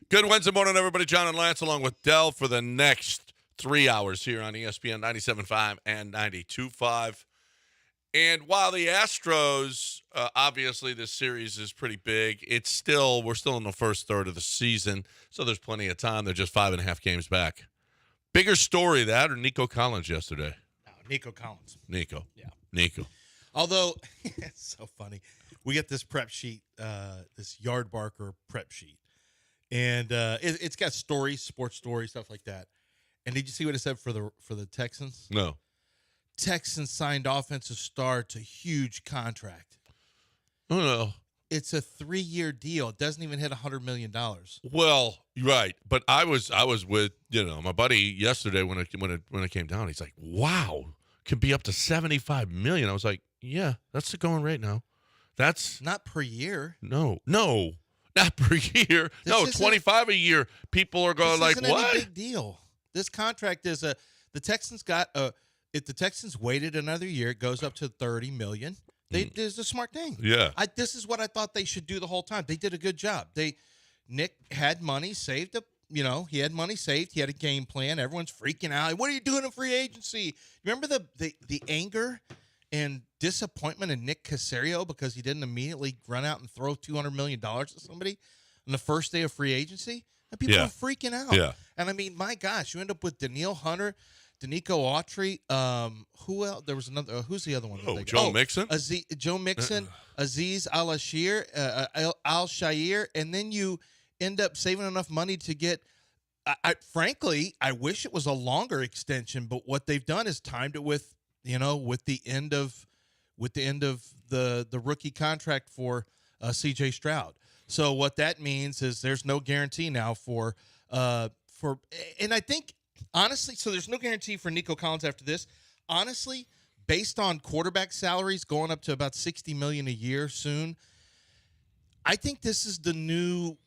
Good Wednesday morning, everybody. John and Lance along with Dell for the next 3 hours here on ESPN 97.5 and 92.5. And while the Astros, obviously this series is pretty big, we're still in the first third of the season, so there's plenty of time. They're just 5.5 games back. Bigger story, that or Nico Collins yesterday? No, Nico Collins. Nico. Yeah. Nico. Although, it's so funny. We get this prep sheet, this Yard Barker prep sheet. And it's got stories, sports stories, stuff like that. And did you see what it said for the Texans? No. Texans signed offensive star to huge contract. Oh, no. It's a 3-year deal. It doesn't even hit $100 million. Well, you're right. But I was with, my buddy yesterday when it came down. He's like, wow, can be up to $75 million. I was like, yeah, that's the going rate now. That's not per year. No. Not per year. No, 25 a year. People are going like, what? Any big deal. This contract is the Texans got if the Texans waited another year, it goes up to $30 million. This is a smart thing. Yeah. This is what I thought they should do the whole time. They did a good job. Nick had money saved up. He had money saved. He had a game plan. Everyone's freaking out. What are you doing in free agency? Remember the anger and disappointment in Nick Caserio because he didn't immediately run out and throw $200 million to somebody on the first day of free agency? And people are freaking out. Yeah. And, I mean, my gosh, you end up with Danielle Hunter, Danico Autry. Who else? There was another. Who's the other one? Joe Mixon? Joe Mixon, Aziz Al-Ashir, Al-Shair. And then you end up saving enough money to get frankly, I wish it was a longer extension, but what they've done is timed it with the end of the rookie contract for C.J. Stroud. So what that means is there's no guarantee now for and I think honestly, so there's no guarantee for Nico Collins after this. Honestly, based on quarterback salaries going up to about $60 million a year soon, I think this is the new.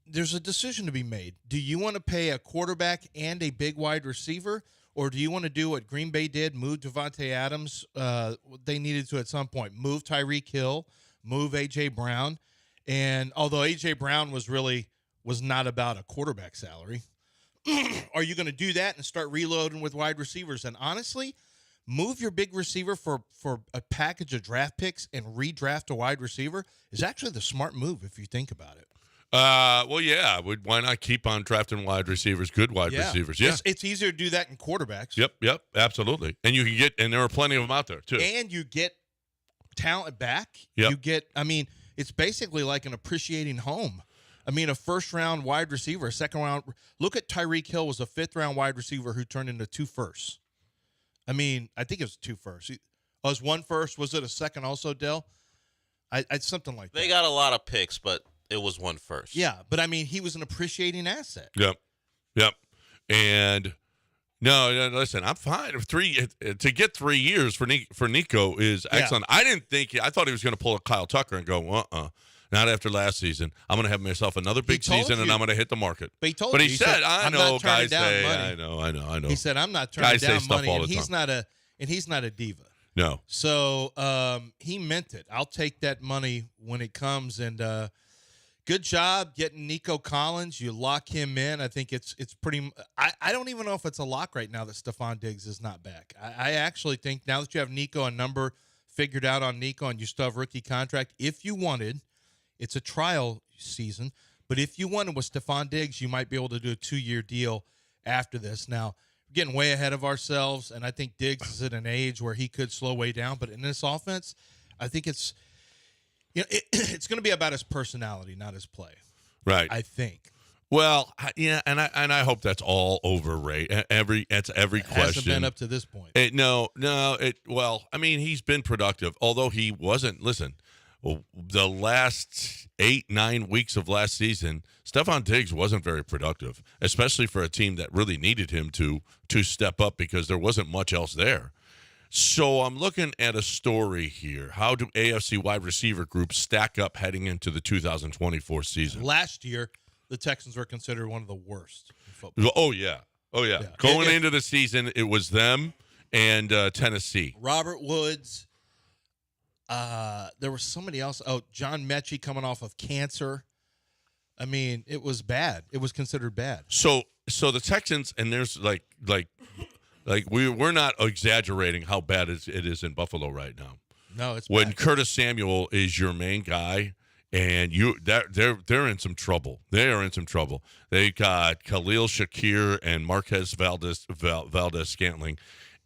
There's a decision to be made. Do you want to pay a quarterback and a big wide receiver? Or do you want to do what Green Bay did, move Devontae Adams? They needed to at some point. Move Tyreek Hill, move A.J. Brown. And although A.J. Brown was not about a quarterback salary, are you going to do that and start reloading with wide receivers? And honestly, move your big receiver for a package of draft picks and redraft a wide receiver is actually the smart move if you think about it. Well, yeah. Why not keep on drafting wide receivers, good wide receivers? Yeah. It's easier to do that in quarterbacks. Yep, absolutely. And you can and there are plenty of them out there, too. And you get talent back. Yep. It's basically like an appreciating home. I mean, a first-round wide receiver, a second-round. Look at Tyreek Hill was a fifth-round wide receiver who turned into 2 firsts. I mean, I think it was 2 firsts. It was 1 first. Was it a second also, Dell? Something like that. They got a lot of picks, but it was 1 first. Yeah, but I mean, he was an appreciating asset. Yep. And no, listen, I'm fine. To get 3 years for Nico is excellent. Yeah. I thought he was going to pull a Kyle Tucker and go, not after last season. I'm going to have myself another big season, and I'm going to hit the market. But he said, I know, guys say, money. I know. He said, I'm not turning guys down say money, all and the he's not a diva. No. So he meant it. I'll take that money when it comes, and good job getting Nico Collins. You lock him in. I think it's pretty – I don't even know if it's a lock right now that Stephon Diggs is not back. I actually think now that you have Nico, a number figured out on Nico, and you still have rookie contract, if you wanted – it's a trial season, but if you wanted with Stephon Diggs, you might be able to do a 2-year deal after this. Now, we're getting way ahead of ourselves, and I think Diggs is at an age where he could slow way down. But in this offense, I think it's it's going to be about his personality, not his play. Right. I think. Well, yeah, and I hope that's all overrated. Every question hasn't been up to this point. Well, I mean, he's been productive, although he wasn't. Listen. The last 8-9 weeks of last season, Stephon Diggs wasn't very productive, especially for a team that really needed him to step up because there wasn't much else there. So I'm looking at a story here. How do AFC wide receiver groups stack up heading into the 2024 season? Last year, the Texans were considered one of the worst in football. Oh, yeah. Going into the season, it was them and Tennessee. Robert Woods. There was somebody else. Oh, John Mechie coming off of cancer. I mean, it was bad. It was considered bad. So the Texans, and there's like we're not exaggerating how bad it is in Buffalo right now. No, it's When bad. Curtis Samuel is your main guy, and they're in some trouble. They are in some trouble. They got Khalil Shakir and Marquez Valdez Scantling,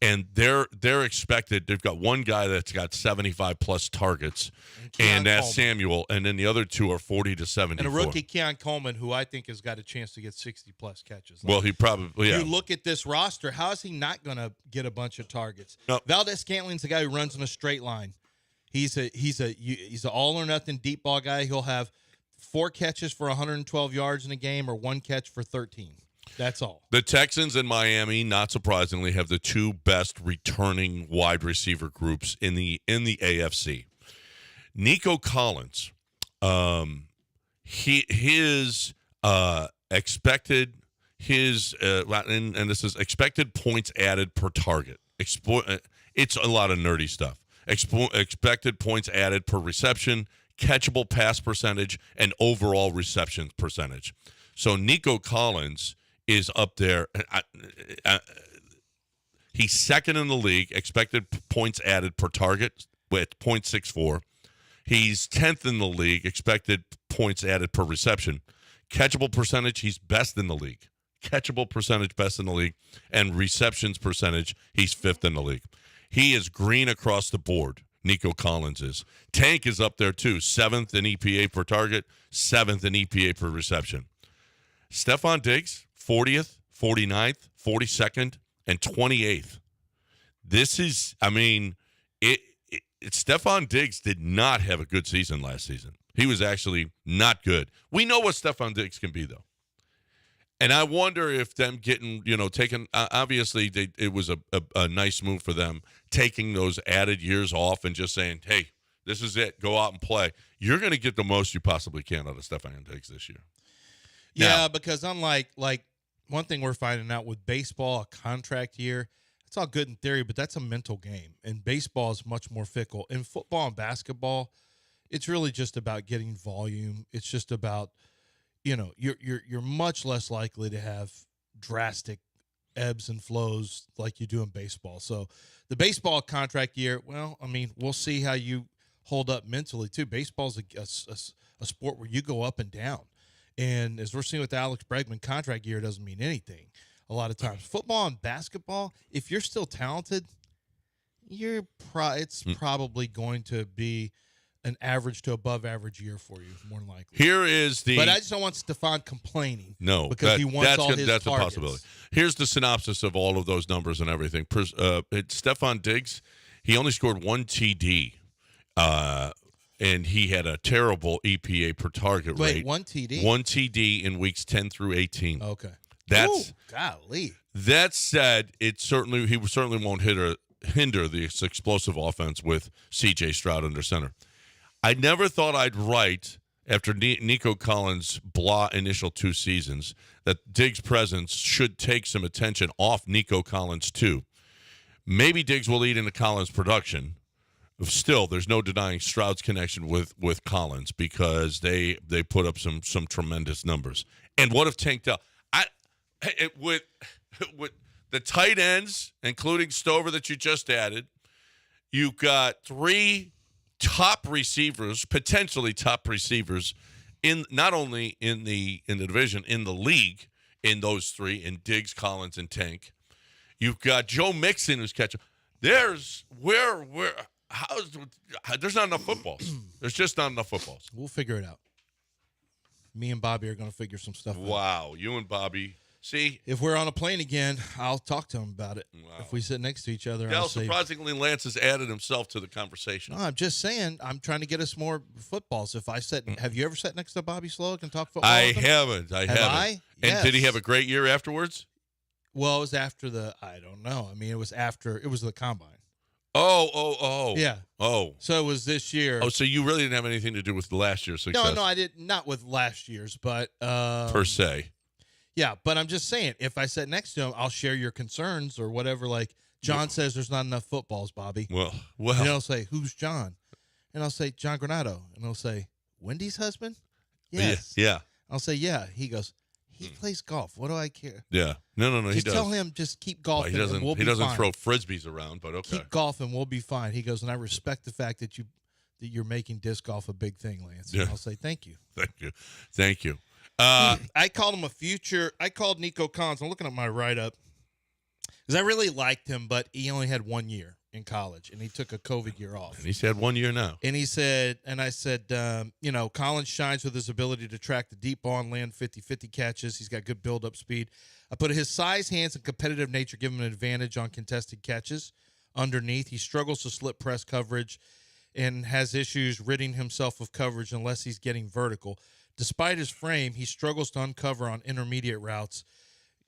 and they're expected. They've got one guy that's got 75 plus targets, and that's Coleman. Samuel, and then the other two are 40 to 74. And a rookie, Keon Coleman, who I think has got a chance to get 60-plus catches. Well, he probably, yeah. You look at this roster, how is he not going to get a bunch of targets? No. Valdez Scantling's the guy who runs in a straight line. He's an all-or-nothing deep ball guy. He'll have 4 catches for 112 yards in a game or 1 catch for 13. That's all. The Texans and Miami, not surprisingly, have the 2 best returning wide receiver groups in the AFC. Nico Collins, his expected and this is expected points added per target. It's a lot of nerdy stuff. Expected points added per reception, catchable pass percentage, and overall reception percentage. So Nico Collins is up there. He's second in the league, expected points added per target with 0.64. He's 10th in the league, expected points added per reception. Catchable percentage, he's best in the league. Catchable percentage, best in the league. And receptions percentage, he's 5th in the league. He is green across the board, Nico Collins is. Tank is up there too, 7th in EPA per target, 7th in EPA per reception. Stephon Diggs, 40th, 49th, 42nd, and 28th. This is, I mean, Stephon Diggs did not have a good season last season. He was actually not good. We know what Stephon Diggs can be, though. And I wonder if them getting, taking, obviously it was a nice move for them, taking those added years off and just saying, hey, this is it. Go out and play. You're going to get the most you possibly can out of Stephon Diggs this year. Yeah, Now, because unlike one thing we're finding out with baseball, a contract year, it's all good in theory, but that's a mental game. And baseball is much more fickle. In football and basketball, it's really just about getting volume. It's just about, you're much less likely to have drastic ebbs and flows like you do in baseball. So the baseball contract year, well, I mean, we'll see how you hold up mentally too. Baseball's a sport where you go up and down. And as we're seeing with the Alex Bregman, contract year doesn't mean anything a lot of times. Football and basketball, if you're still talented, it's probably going to be an average to above average year for you, more than likely. But I just don't want Stephon complaining. No, because he wants all his that's targets. a possibility. Here's the synopsis of all of those numbers and everything. Stephon Diggs, he only scored 1 TD, and he had a terrible EPA per target rate. Wait, 1 TD? 1 TD in weeks 10 through 18. Okay. That's golly. That said, he certainly won't hinder the explosive offense with C.J. Stroud under center. I never thought I'd write, after Nico Collins' blah initial 2 seasons, that Diggs' presence should take some attention off Nico Collins too. Maybe Diggs will lead into Collins' production. Still, there's no denying Stroud's connection with Collins because they put up some tremendous numbers. And what if Tank Dell? With the tight ends, including Stover that you just added, you've got 3 top receivers, potentially top receivers, in not only in the division, in the league, in those 3, in Diggs, Collins, and Tank. You've got Joe Mixon who's catching. There's not enough footballs. There's just not enough footballs. We'll figure it out. Me and Bobby are going to figure some stuff out. Wow, you and Bobby. See, if we're on a plane again, I'll talk to him about it. Wow. If we sit next to each other, Dell, surprisingly, Lance has added himself to the conversation. No, I'm just saying, I'm trying to get us more footballs. If I have you ever sat next to Bobby Slowick and talked football? I with him? haven't. I haven't. Yes. And did he have a great year afterwards? Well, it was after I don't know. I mean, it was the combine. Oh. Yeah. Oh. So it was this year. Oh, so you really didn't have anything to do with last year's success? No, I did not with last year's, but per se. Yeah, but I'm just saying, if I sat next to him, I'll share your concerns or whatever. Like John says, there's not enough footballs, Bobby. Well. And he'll say, "Who's John?" And I'll say, "John Granado." And he'll say, "Wendy's husband?" Yes. Yeah. I'll say, yeah. He goes, he plays golf. What do I care? Yeah. No. Just He does. tell him just keep golfing. Well, and we'll he be doesn't fine. throw frisbees around, but okay. Keep golfing. We'll be fine. He goes, and I respect the fact that you're making disc golf a big thing, Lance. Yeah. And I'll say thank you. Thank you. I called him a future. I called Nico Collins. I'm looking at my write-up because I really liked him, but he only had 1 year in college, and he took a COVID year off. And he's had 1 year now. And he said, Collins shines with his ability to track the deep ball and land 50-50 catches. He's got good build-up speed. I put his size, hands, and competitive nature give him an advantage on contested catches underneath. He struggles to slip press coverage and has issues ridding himself of coverage unless he's getting vertical. Despite his frame, he struggles to uncover on intermediate routes.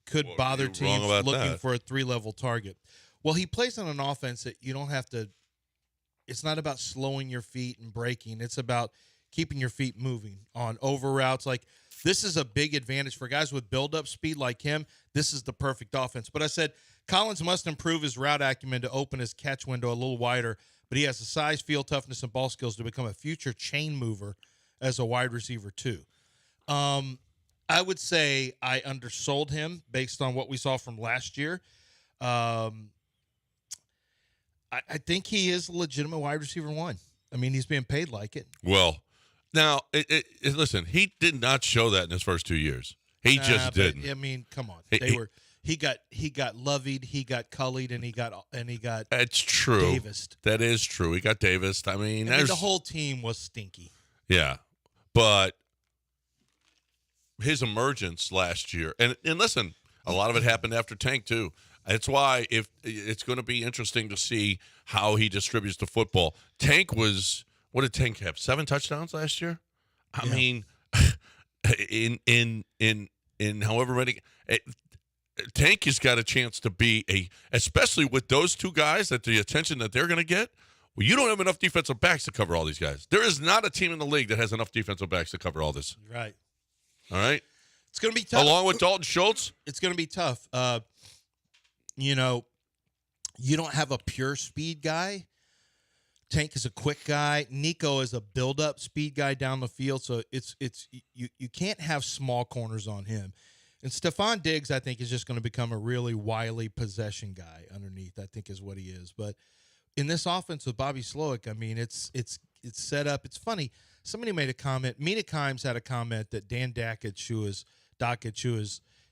Could bother teams looking for a 3-level target. Well, he plays on an offense that you don't have to – it's not about slowing your feet and braking. It's about keeping your feet moving on over routes. Like, this is a big advantage for guys with build-up speed like him. This is the perfect offense. But I said Collins must improve his route acumen to open his catch window a little wider, but he has the size, field toughness, and ball skills to become a future chain mover as a wide receiver too. I would say I undersold him based on what we saw from last year. I think he is a legitimate wide receiver 1. I mean, he's being paid like it. Well, now, listen, he did not show that in his first 2 years. He just didn't. I mean, come on. He got lovied, he got cullied, and he got That's true. Davis. That is true. He got Davis. I mean, the whole team was stinky. Yeah. But his emergence last year, and listen, a lot of it happened after Tank too. That's why if it's going to be interesting to see how he distributes the football. Tank was, what did Tank have? 7 touchdowns last year? I mean, in however many, Tank has got a chance to be especially with those two guys, that the attention that they're going to get. Well, you don't have enough defensive backs to cover all these guys. There is not a team in the league that has enough defensive backs to cover all this. Right. All right. It's going to be tough. Along with Dalton Schultz. It's going to be tough. You don't have a pure speed guy. Tank is a quick guy. Nico is a build-up speed guy down the field. So you can't have small corners on him. And Stephon Diggs, I think, is just going to become a really wily possession guy underneath, I think is what he is. But in this offense with Bobby Slowick, I mean, it's set up. It's funny. Somebody made a comment. Mina Kimes had a comment that Dan Dakich,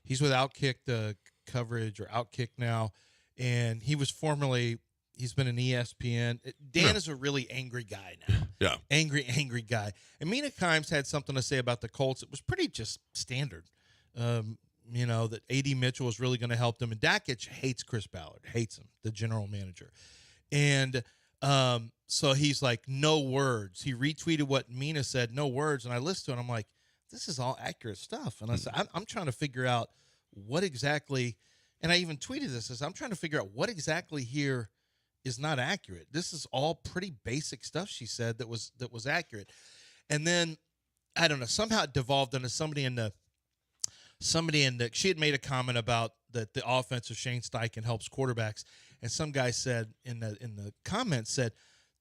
he's with Outkick coverage or Outkick now, and he's been an ESPN. Dan is a really angry guy now. Yeah. Angry guy. And Mina Kimes had something to say about the Colts. It was pretty just standard. That A.D. Mitchell was really going to help them. And Dakich hates Chris Ballard, hates him, the general manager. And so he's like, no words. He retweeted what Mina said, no words. And I listened to it, and I'm like, this is all accurate stuff. And I said, I'm trying to figure out what exactly, and I even tweeted this, I'm trying to figure out what exactly here is not accurate. This is all pretty basic stuff she said that was accurate. And then, I don't know, somehow it devolved into somebody in the she had made a comment about that the offense of Shane Steichen helps quarterbacks, and some guy said in the comments said,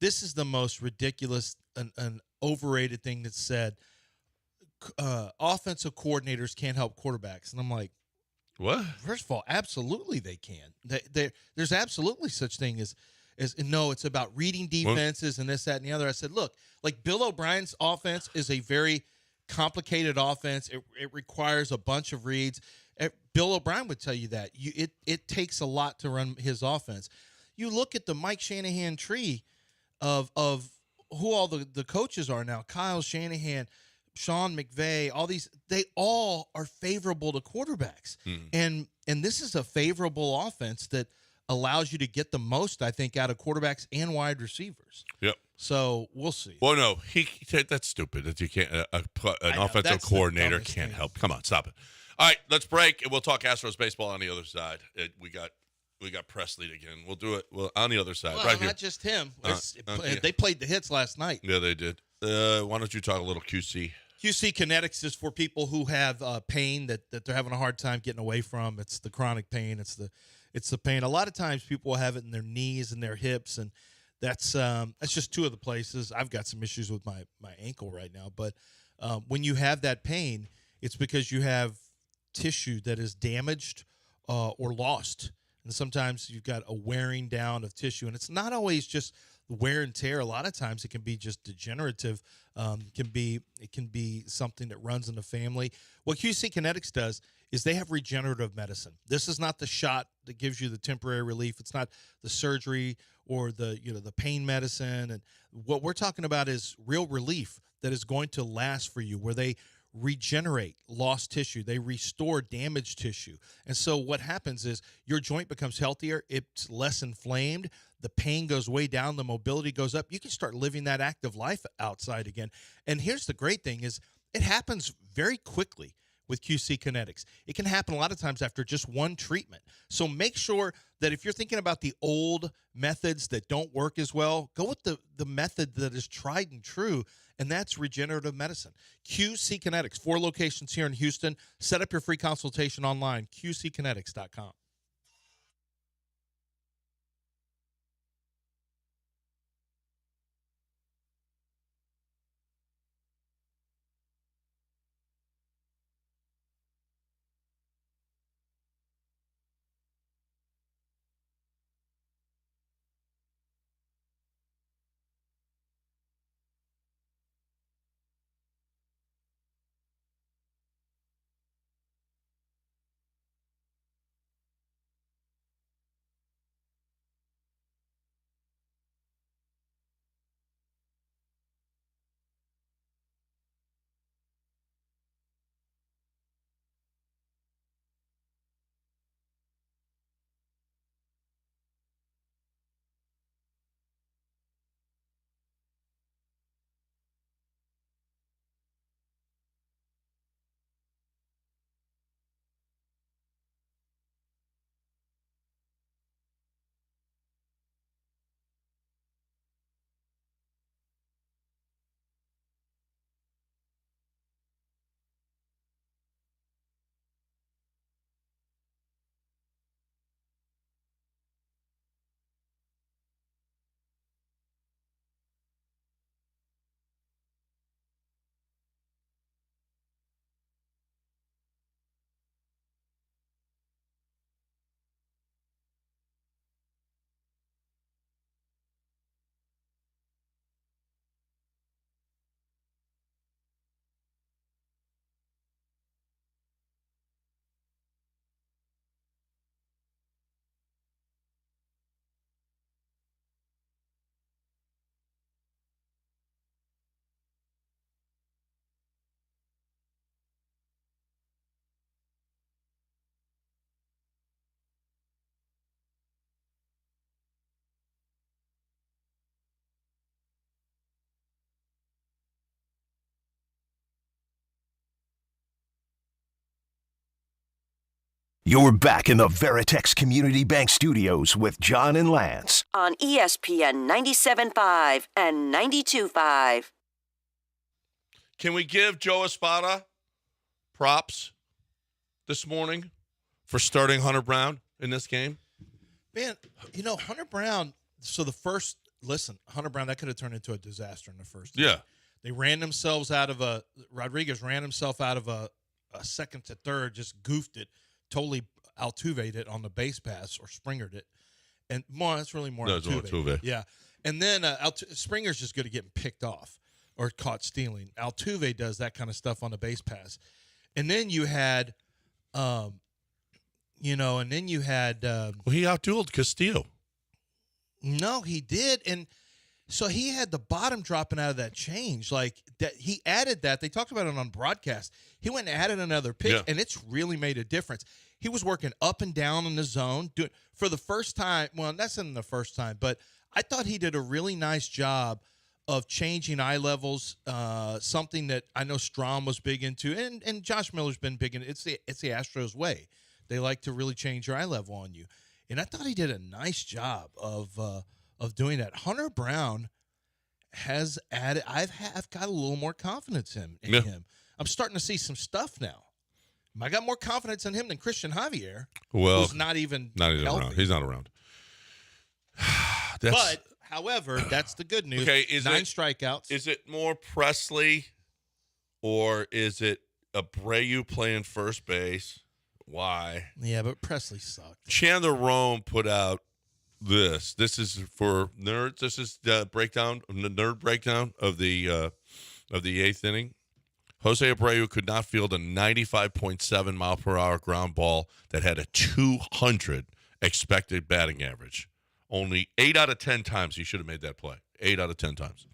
this is the most ridiculous and overrated thing that's said. Offensive coordinators can't help quarterbacks. And I'm like, what? First of all, absolutely they can. There's absolutely such thing as no, it's about reading defenses and this, that, and the other. I said, look, like Bill O'Brien's offense is a very complicated offense. It requires a bunch of reads. Bill O'Brien would tell you that. It takes a lot to run his offense. You look at the Mike Shanahan tree of who all the coaches are now. Kyle Shanahan, Sean McVay, all these, they all are favorable to quarterbacks. And this is a favorable offense that allows you to get the most, I think, out of quarterbacks and wide receivers. Yep. So we'll see. Well, no, that's stupid that you can't. An offensive coordinator can't help. Come on, stop it. All right, let's break, and we'll talk Astros baseball on the other side. We got Presley again. We'll do it on the other side, well, right here. Not just him. Yeah. They played the hits last night. Yeah, they did. Why don't you talk a little QC? QC Kinetics is for people who have pain that they're having a hard time getting away from. It's the chronic pain. It's the pain. A lot of times people will have it in their knees and their hips, and that's just two of the places. I've got some issues with my ankle right now, but when you have that pain, It's because you have tissue that is damaged or lost. And sometimes you've got a wearing down of tissue. And it's not always just wear and tear. A lot of times it can be just degenerative. It can be something that runs in the family. What QC Kinetics does is they have regenerative medicine. This is not the shot that gives you the temporary relief. It's not the surgery or the pain medicine. And what we're talking about is real relief that is going to last for you, where they regenerate lost tissue. They restore damaged tissue. And so what happens is your joint becomes healthier. It's less inflamed. The pain goes way down. The mobility goes up. You can start living that active life outside again. And here's the great thing is it happens very quickly with QC Kinetics. It can happen a lot of times after just one treatment. So make sure that if you're thinking about the old methods that don't work as well, go with the method that is tried and true, and that's regenerative medicine. QC Kinetics, 4 locations here in Houston. Set up your free consultation online, qckinetics.com. You're back in the Veritex Community Bank Studios with John and Lance on ESPN 97.5 and 92.5. Can we give Joe Espada props this morning for starting Hunter Brown in this game? Man, Hunter Brown, Hunter Brown, that could have turned into a disaster in the first game. Yeah. They Rodriguez ran himself out of a second to third, just goofed it, totally Altuve'd it on the base pass or Springered it. And that's really more Altuve. Yeah. And then Springer's just good at getting picked off or caught stealing. Altuve does that kind of stuff on the base pass. And then you had, he outdueled Castillo. No, he did. And so he had the bottom dropping out of that change. Like that, he added that. They talked about it on broadcast. He went and added another pitch, and it's really made a difference. He was working up and down in the zone for the first time. Well, that's in the first time, but I thought he did a really nice job of changing eye levels, something that I know Strom was big into, and Josh Miller's been big in. It's the Astros way. They like to really change your eye level on you. And I thought he did a nice job of doing that. Hunter Brown has added. I've got a little more confidence in him. I'm starting to see some stuff now. I got more confidence in him than Christian Javier. Well, who's not even around. He's not around. But however, that's the good news. Okay, 9 strikeouts. Is it more Presley, or is it Abreu playing first base. Why? Yeah, but Presley sucked. Chandler Rome put out this. This is for nerds. This is the nerd breakdown of the eighth inning. Jose Abreu could not field a 95.7 mile per hour ground ball that had a 200 expected batting average. Only 8 out of 10 times he should have made that play. 8 out of 10 times.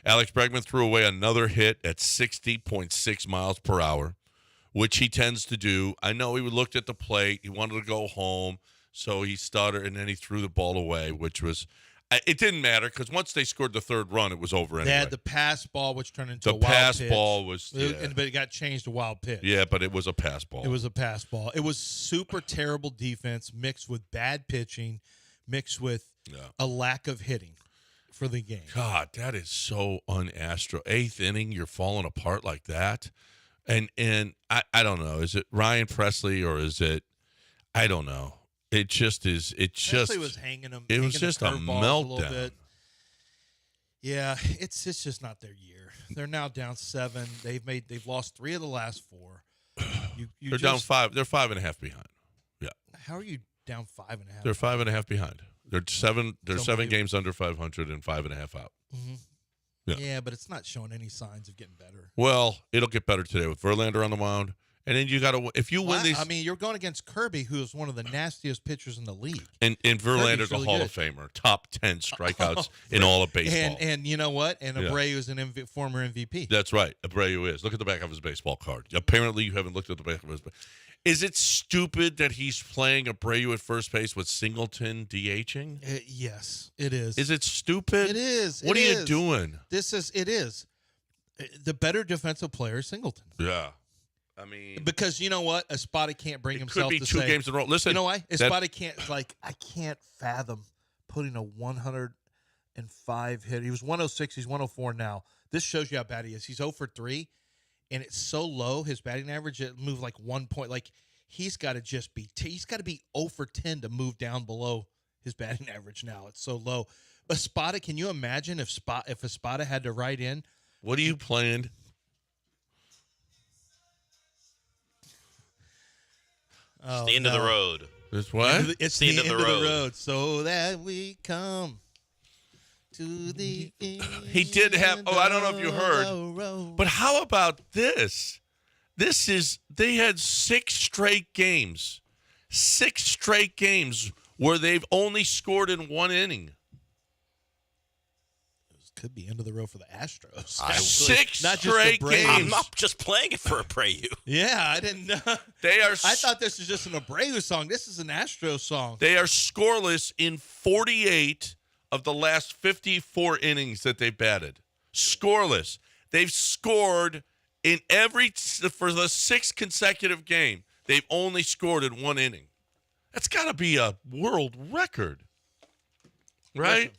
Alex Bregman threw away another hit at 60.6 miles per hour, which he tends to do. I know he looked at the plate. He wanted to go home, so he stuttered, and then he threw the ball away, which was it didn't matter because once they scored the third run, it was over anyway. They had the pass ball, which turned into a wild pass pitch. ball was, But it got changed to wild pitch. Yeah, but it was a pass ball. It was a pass ball. It was super terrible defense mixed with bad pitching, mixed with a lack of hitting for the game. God, that is so un-Astro. Eighth inning, you're falling apart like that. And I don't know. Is it Ryan Presley or is it – I don't know. It just is. It just Presley was hanging them. It was just a meltdown. little bit. Yeah, it's just not their year. They're now down 7. They've lost 3 of the last 4. They're down 5. They're 5.5 behind. Yeah. How are you down 5.5? They're 5.5 behind. They're 7. They're So 7 games under 500 and 5.5 out. Mm-hmm. Yeah, but it's not showing any signs of getting better. Well, it'll get better today with Verlander on the mound. And then you got to – if you win these – I mean, you're going against Kirby, who is one of the nastiest pitchers in the league. And Verlander's really a Hall good. of Famer. Top 10 strikeouts in all of baseball. And you know what? And Abreu is an former MVP. That's right. Abreu is. Look at the back of his baseball card. Apparently, you haven't looked at the back of his – is it stupid that he's playing Abreu at first base with Singleton DHing? Yes, it is. Is it stupid? It is. What are you doing? It is. The better defensive player is Singleton. Yeah. I mean, because you know what, Espada can't bring himself could be to 2 say, games in a row. Listen, you know why? Espada can't I can't fathom putting a 105 hit. He was 106. He's 104 now. This shows you how bad he is. He's 0 for 3, and it's so low. His batting average it moved like 1 point. Like he's got to just be he's got to be 0 for 10 to move down below his batting average now. It's so low. Espada, can you imagine if Espada had to write in? What are you playing? It's the end of the road. It's what? It's the end of the road. So that we come to the end. He did have. Oh, I don't know if you heard. But how about this? They had 6 straight games. 6 straight games where they've only scored in 1 inning. Could be end of the road for the Astros. 6 not straight just games. I'm not just playing it for Abreu. Yeah, I didn't know. I thought this was just an Abreu song. This is an Astros song. They are scoreless in 48 of the last 54 innings that they batted. Scoreless. They've scored in for the 6th consecutive game. They've only scored in 1 inning. That's got to be a world record, right? Listen,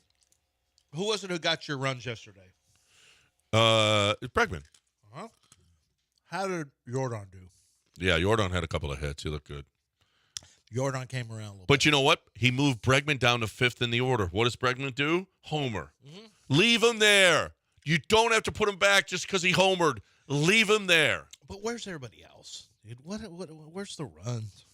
who was it who got your runs yesterday? Bregman. Uh-huh. How did Jordan do? Yeah, Jordan had a couple of hits. He looked good. Jordan came around a little But you know what? He moved Bregman down to 5th in the order. What does Bregman do? Homer. Mm-hmm. Leave him there. You don't have to put him back just because he homered. Leave him there. But where's everybody else? Dude, where's the runs?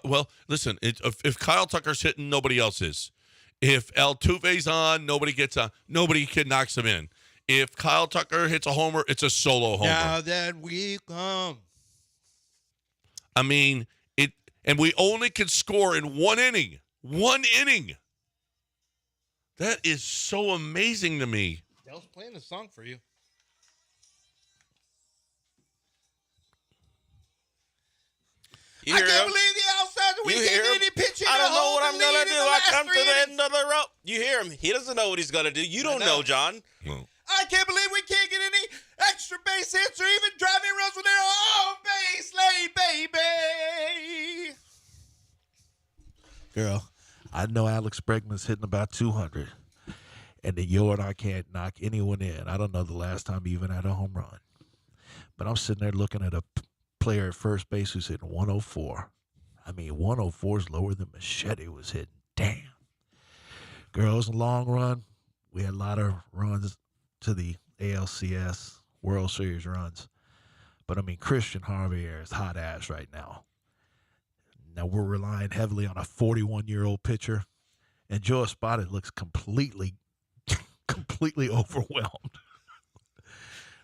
Well, listen, if Kyle Tucker's hitting, nobody else is. If Altuve's on, nobody gets on. Nobody knocks him in. If Kyle Tucker hits a homer, it's a solo homer. Now that we come. I mean, and we only can score in 1 inning. 1 inning. That is so amazing to me. Dell's playing the song for you. You I hear can't him? believe the outside You hear him? any pitching. I don't know what I'm going going to to do. I come to the end of the road. You hear him. He doesn't know what he's going to do. You don't know, John. Well, I can't believe we can't get any extra base hits or even driving runs when they're on base lane, baby. Girl, I know Alex Bregman's hitting about 200, and the Jordan can't knock anyone in. I don't know the last time he even had a home run. But I'm sitting there looking at a player at first base who's hitting 104. I mean, 104 is lower than Machete was hitting. Damn. Girls, long run. We had a lot of runs to the ALCS World Series runs. But, I mean, Christian Javier is hot ass right now. Now, we're relying heavily on a 41-year-old pitcher. And Joe Espada looks completely overwhelmed.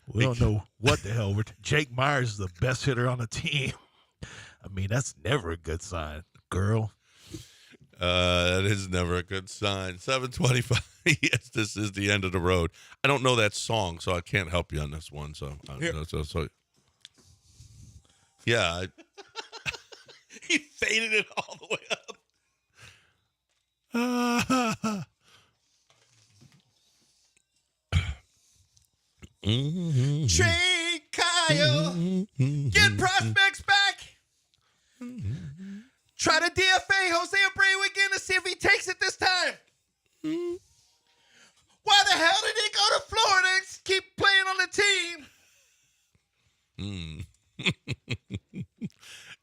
We don't know what the hell. Jake Myers is the best hitter on the team. I mean, that's never a good sign, girl. That is never a good sign. 7:25. Yes, this is the end of the road. I don't know that song, so I can't help you on this one. So yeah. He faded it all the way up. Train Kyle, get prospects back. Try to DFA Jose Abreu again to see if he takes it this time. Why the hell did he go to Florida and keep playing on the team?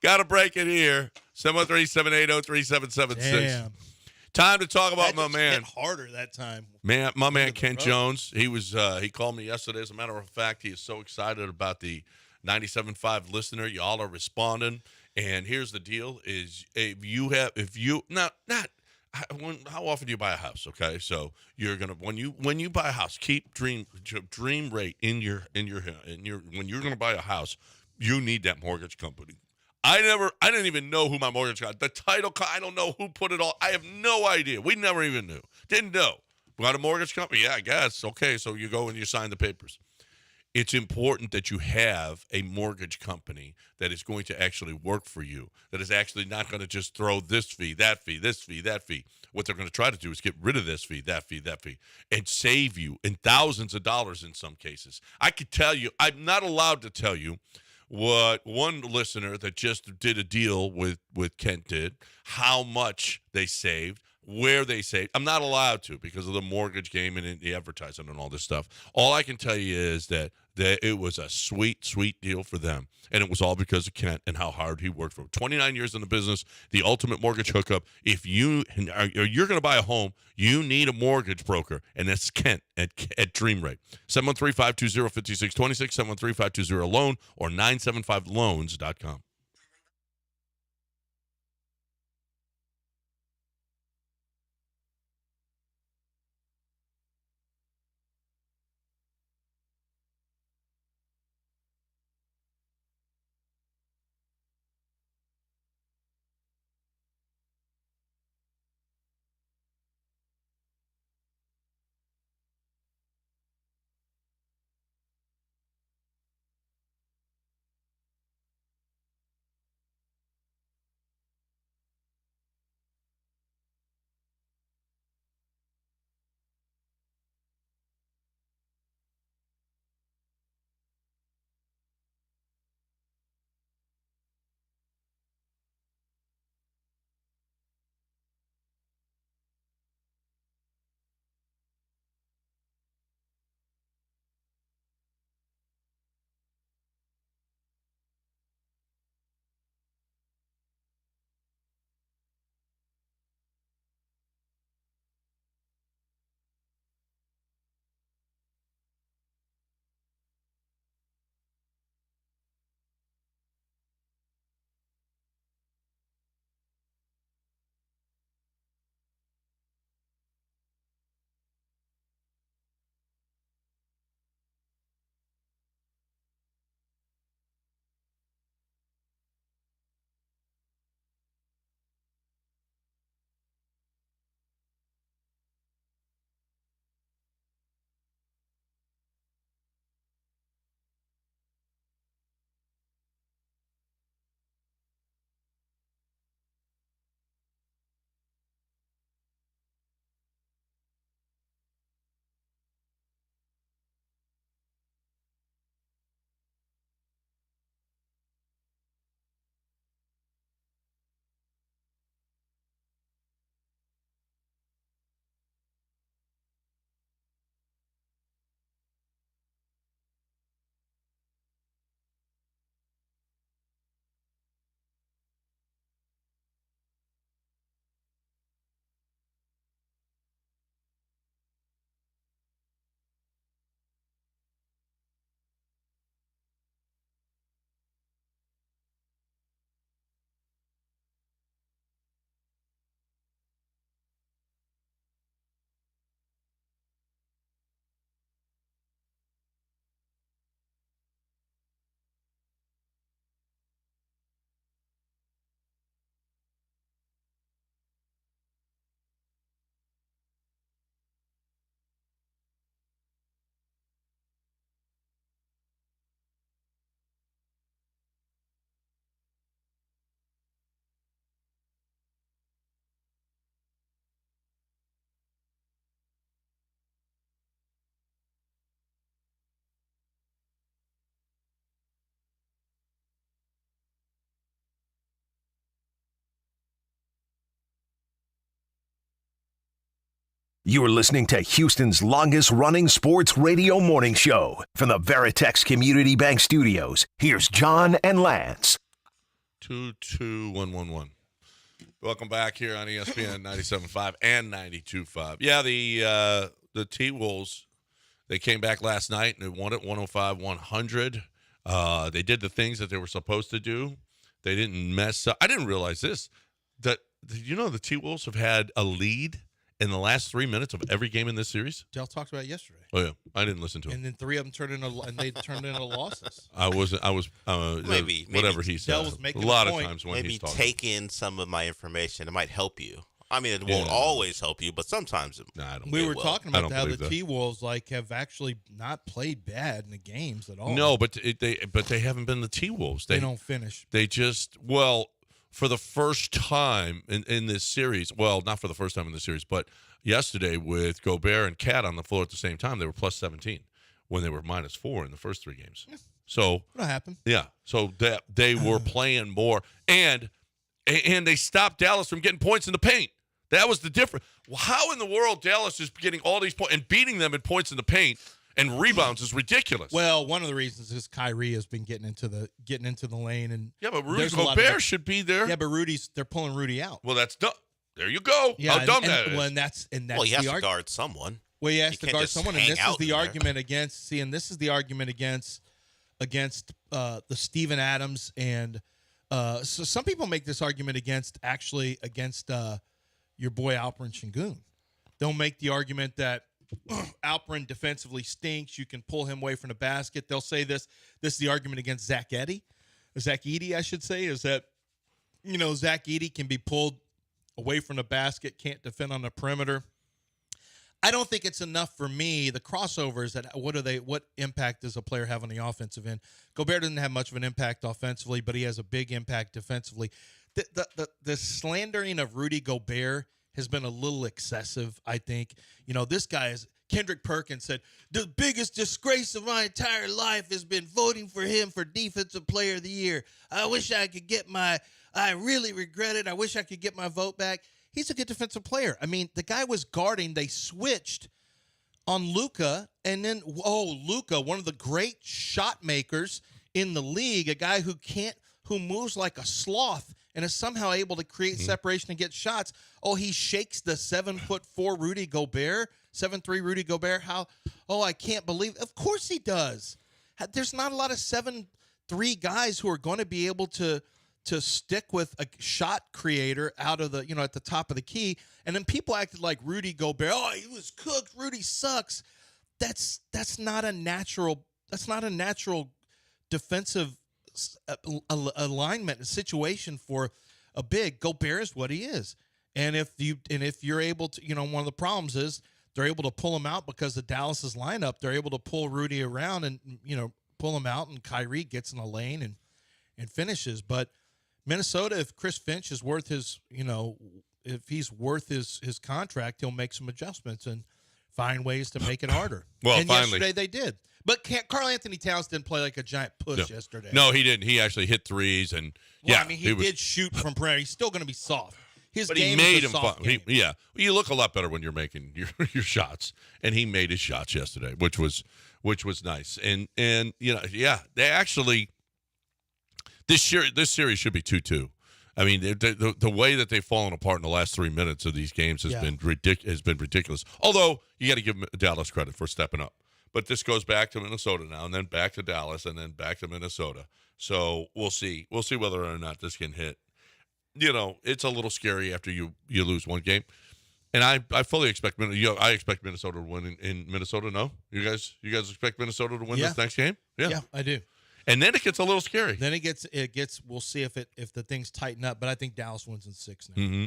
Gotta break it here. 713-780-3776. Damn. Time to talk about That my just man. hit harder that time. My man Kent road. Jones. He was he called me yesterday. As a matter of fact, he is so excited about the 97.5 listener. Y'all are responding. And here's the deal: is how often do you buy a house? Okay, so you're gonna when you buy a house, keep dream rate in your when you're gonna buy a house, you need that mortgage company. I didn't even know who my mortgage got. The title, I don't know who put it all. I have no idea. We never even knew. Didn't know. Got a mortgage company? Yeah, I guess. Okay, so you go and you sign the papers. It's important that you have a mortgage company that is going to actually work for you, that is actually not going to just throw this fee, that fee, this fee, that fee. What they're going to try to do is get rid of this fee, that fee, that fee, and save you in thousands of dollars in some cases. I could tell you, I'm not allowed to tell you what one listener that just did a deal with Kent did, how much they saved, where they saved. I'm not allowed to because of the mortgage game and the advertising and all this stuff. All I can tell you is that it was a sweet, sweet deal for them. And it was all because of Kent and how hard he worked for 29 years in the business, the ultimate mortgage hookup. If you're going to buy a home, you need a mortgage broker. And that's Kent at Dream Rate. 713-520-5626, 713-520-LOAN, or 975loans.com. You're listening to Houston's longest-running sports radio morning show. From the Veritex Community Bank Studios, here's John and Lance. 22111. Welcome back here on ESPN 97.5 and 92.5. Yeah, the T-Wolves, they came back last night and they won it 105-100. They did the things that they were supposed to do. They didn't mess up. I didn't realize this. Did you know the T-Wolves have had a lead in the last 3 minutes of every game in this series? Dell talked about it yesterday. Oh, yeah. I didn't listen to him. And then 3 of them turned into losses. I was Maybe whatever he said. Dell was making a lot a of point. times when Maybe he's talking. take in some of my information. It might help you. I mean, it won't always help you, but sometimes it Nah, I don't We believe were it. talking I about don't how believe the that. T-Wolves have actually not played bad in the games at all. No, but they haven't been the T-Wolves. They don't finish. They just for the first time in this series. Well, not for the first time in the series, but yesterday with Gobert and Cat on the floor at the same time, they were plus 17 when they were minus 4 in the first 3 games. So What happened? yeah, so they were playing more, and they stopped Dallas from getting points in the paint. That was the difference. Well, how in the world Dallas is getting all these points and beating them in points in the paint and rebounds is ridiculous. Well, one of the reasons is Kyrie has been getting into the lane, and yeah, but Rudy there's a lot of Gobert should be there. yeah, but they're pulling Rudy out. Well, that's dumb. There you go. Yeah, How dumb and, that is. Well, and that's well, he the has to argument. guard someone. Well, he has You to can't guard just someone, and hang this is out the in there. argument against. See, and this is the argument against the Steven Adams and so some people make this argument against your boy Alperen Şengün. They'll make the argument that Alperen defensively stinks. You can pull him away from the basket. They'll say this. This is the argument against Zach Edey, I should say, is that Zach Edey can be pulled away from the basket, can't defend on the perimeter. I don't think it's enough for me. The crossovers that what impact does a player have on the offensive end? Gobert doesn't have much of an impact offensively, but he has a big impact defensively. The slandering of Rudy Gobert has been a little excessive, I think. This guy is Kendrick Perkins said, the biggest disgrace of my entire life has been voting for him for Defensive Player of the Year. I really regret it. I wish I could get my vote back. He's a good defensive player. I mean, the guy was guarding. They switched on Luka, and then, Luka, one of the great shot makers in the league, a guy who moves like a sloth and is somehow able to create separation and get shots. He shakes the 7'4" Rudy Gobert, 7'3" Rudy Gobert. I can't believe. Of course he does. There's not a lot of 7'3" guys who are going to be able to stick with a shot creator out of the, at the top of the key. And then people acted like Rudy Gobert, he was cooked. Rudy sucks. That's not a natural defensive alignment situation for a big. Gobert is what he is. And if you're able to, one of the problems is they're able to pull him out because of Dallas's lineup. They're able to pull Rudy around and, pull him out, and Kyrie gets in the lane and finishes. But Minnesota, if Chris Finch is worth his, if he's worth his contract, he'll make some adjustments and find ways to make it harder. Well, and finally. yesterday they did. But Karl Anthony Towns didn't play like a giant push yesterday. No, he didn't. He actually hit threes, and he did shoot from perimeter. He's still going to be soft. But he made him fun. You look a lot better when you're making your shots, and he made his shots yesterday, which was nice. And they actually this series should be 2-2. I mean, the way that they've fallen apart in the last 3 minutes of these games has been ridiculous. Although you got to give Dallas credit for stepping up. But this goes back to Minnesota now, and then back to Dallas, and then back to Minnesota. So we'll see. We'll see whether or not this can hit. It's a little scary after you lose one game. And I fully expect I expect Minnesota to win in Minnesota. No, you guys expect Minnesota to win this next game? Yeah, I do. And then it gets a little scary. Then it gets. We'll see if the things tighten up. But I think Dallas wins in 6 now. Mm-hmm.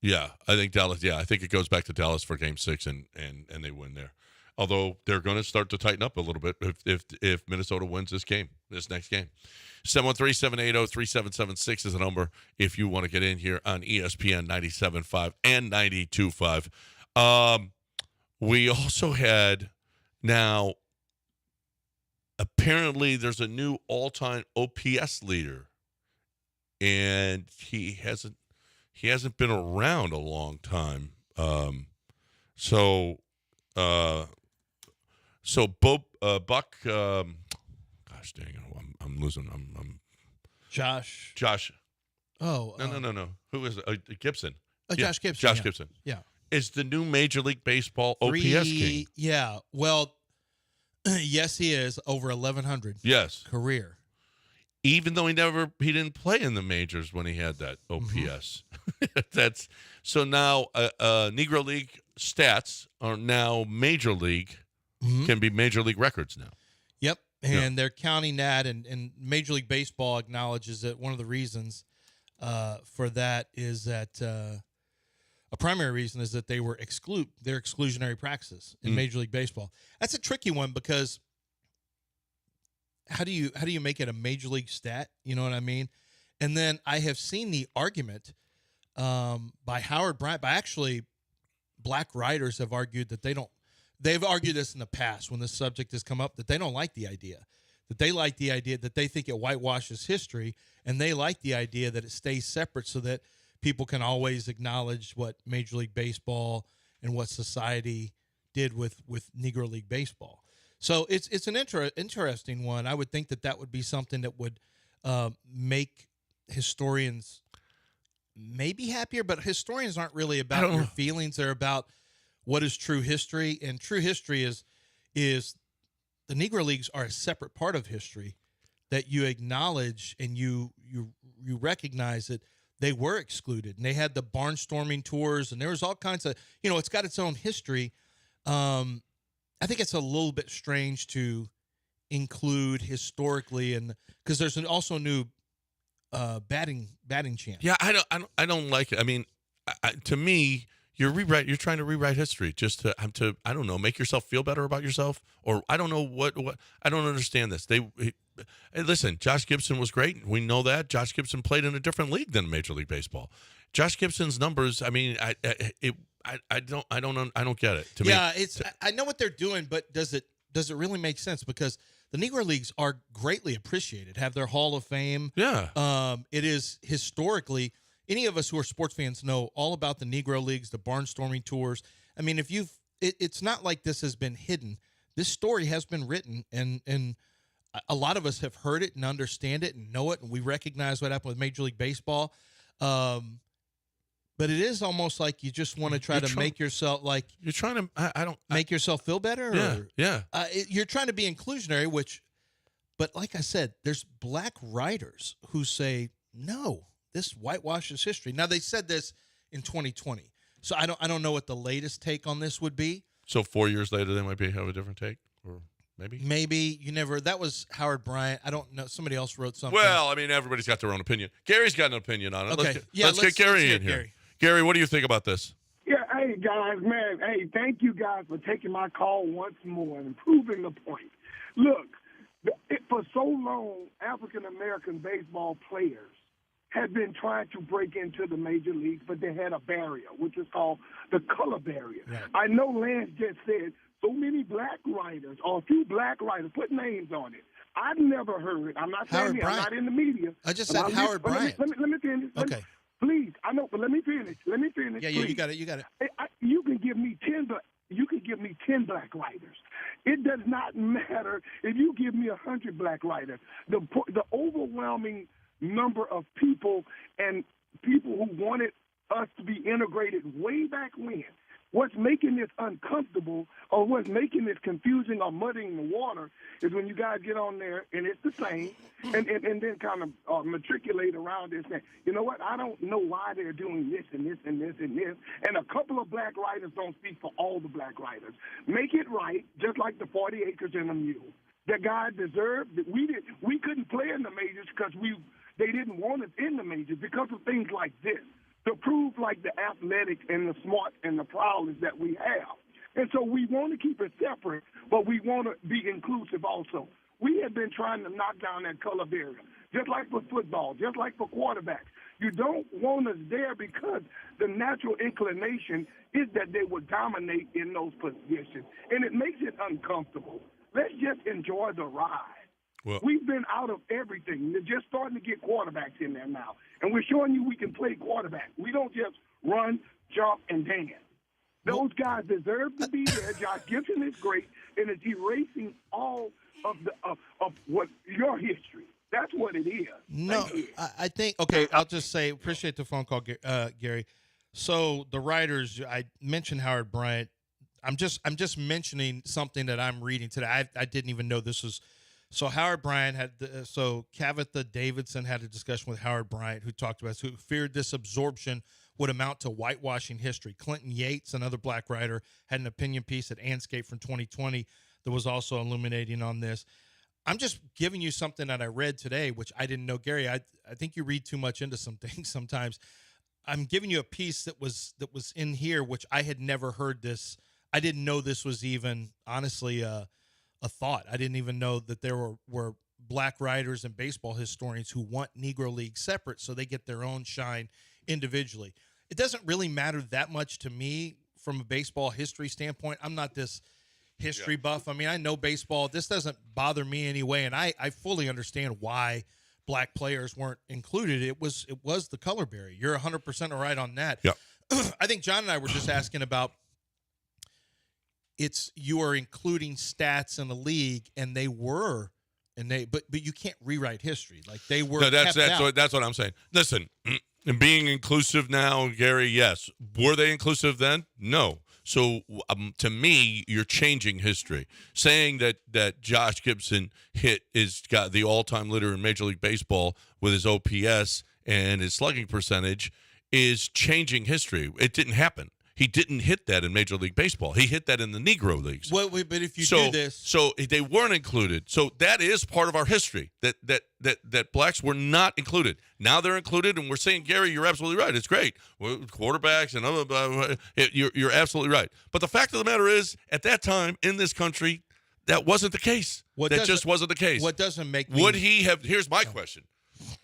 Yeah. I think Dallas. Yeah, I think it goes back to Dallas for Game 6, and they win there. Although they're going to start to tighten up a little bit if Minnesota wins this next game. 713-780-3776 is the number if you want to get in here on ESPN 97.5 and 92.5. We also had now, apparently there's a new all-time OPS leader, and he he hasn't been around a long time. So Buck. Gosh dang it! I'm losing. I'm Josh. No. Who is it? Gibson. Josh Gibson. Josh yeah. Gibson. Yeah. Is the new Major League Baseball OPS king. Yeah. Well, yes, he is over 1,100. Yes. Career. Even though he didn't play in the majors when he had that OPS. That's so now Negro League stats are now Major League can be Major League records now. Yep. And they're counting that, and Major League Baseball acknowledges that one of the reasons for that is that a primary reason is that they were their exclusionary practices in Major League Baseball. That's a tricky one because how do you make it a Major League stat? You know what I mean? And then I have seen the argument by Howard Bryant, by actually black writers have argued that they've argued this in the past when this subject has come up, that they don't like the idea, that they like the idea that they think it whitewashes history, and they like the idea that it stays separate so that people can always acknowledge what Major League Baseball and what society did with Negro League Baseball. So it's an interesting one. I would think that would be something that would make historians maybe happier, but historians aren't really about your feelings. They're about what is true history, and true history is the Negro Leagues are a separate part of history that you acknowledge and you recognize that they were excluded, and they had the barnstorming tours, and there was all kinds of, it's got its own history. I think it's a little bit strange to include historically, and because there's also a new batting champ. Yeah, I don't like it. I mean, to me, you're trying to rewrite history just to I don't know, make yourself feel better about yourself, or I don't know what I don't understand this. Hey, listen, Josh Gibson was great. We know that. Josh Gibson played in a different league than Major League Baseball. Josh Gibson's numbers, I mean, I don't get it. To me, I know what they're doing, but does it really make sense? Because the Negro Leagues are greatly appreciated, have their Hall of Fame. Yeah. It is historically, any of us who are sports fans know all about the Negro Leagues, the barnstorming tours. I mean, it's not like this has been hidden. This story has been written, and a lot of us have heard it and understand it and know it, and we recognize what happened with Major League Baseball. But it is almost like you just want to try to make yourself like you're trying to. Make yourself feel better. Yeah. You're trying to be inclusionary, but like I said, there's black writers who say no, this whitewashes history. Now they said this in 2020, so I don't know what the latest take on this would be. So 4 years later, they might have a different take, or maybe you never. That was Howard Bryant. I don't know. Somebody else wrote something. Well, I mean, everybody's got their own opinion. Gary's got an opinion on it. Okay, let's get Gary in here. Gary, what do you think about this? Yeah, hey, guys, man. Hey, thank you guys for taking my call once more and proving the point. Look, for so long, African-American baseball players had been trying to break into the major leagues, but they had a barrier, which is called the color barrier. Right. I know Lance just said so many black writers, or a few black writers, put names on it. I've never heard. I'm not saying I'm not in the media. I just said Howard Bryant. Let me finish. Okay. Please, I know, but let me finish. Yeah, you got it. You can give me 10 black writers. It does not matter if you give me 100 black writers. The overwhelming number of people and people who wanted us to be integrated way back when. What's making this uncomfortable, or what's making this confusing or muddying the water, is when you guys get on there and it's the same, and then kind of matriculate around this thing. You know what? I don't know why they're doing this and this and this and this. And a couple of black writers don't speak for all the black writers. Make it right, just like the 40 acres and a mule. That guy deserved that. We couldn't play in the majors because they didn't want us in the majors because of things like this. To prove like the athletic and the smart and the prowess that we have. And so we want to keep it separate, but we want to be inclusive also. We have been trying to knock down that color barrier, just like for football, just like for quarterbacks. You don't want us there because the natural inclination is that they would dominate in those positions, and it makes it uncomfortable. Let's just enjoy the ride. Well, We've been out of everything. They're just starting to get quarterbacks in there now. And we're showing you we can play quarterback. We don't just run, jump, and dance. Those guys deserve to be there. Josh Gibson is great, and it's erasing all of what your history. That's what it is. No, I think, okay, I'll just say, appreciate the phone call, Gary. So the writers, I mentioned Howard Bryant. I'm just mentioning something that I'm reading today. I didn't even know this was. So Howard Bryant so Kavitha Davidson had a discussion with Howard Bryant, who talked about who feared this absorption would amount to whitewashing history. Clinton Yates, another black writer, had an opinion piece at Anscape from 2020 that was also illuminating on this. I'm just giving you something that I read today, which I didn't know, Gary. I think you read too much into some things sometimes. I'm giving you a piece that was in here, which I had never heard this. I didn't know this was even, honestly, a thought. I didn't even know that there were black writers and baseball historians who want Negro Leagues separate so they get their own shine individually. It doesn't really matter that much to me from a baseball history standpoint. I'm not this history buff. I mean, I know baseball. This doesn't bother me anyway, and I fully understand why black players weren't included. It was the color barrier. You're 100% right on that. Yeah. I think John and I were just asking about you are including stats in the league, and but you can't rewrite history. Like they were. No, that's what I'm saying. Listen, being inclusive now, Gary, yes. Were they inclusive then? No. So to me, you're changing history. Saying that Josh Gibson got the all-time leader in Major League Baseball with his OPS and his slugging percentage is changing history. It didn't happen. He didn't hit that in Major League Baseball. He hit that in the Negro Leagues. Well, but if you do this, so they weren't included. So that is part of our history that blacks were not included. Now they're included, and we're saying, Gary, you're absolutely right. It's great. Quarterbacks and other, you're absolutely right. But the fact of the matter is, at that time in this country, that wasn't the case. That just wasn't the case. What doesn't make would he have? Here's my question.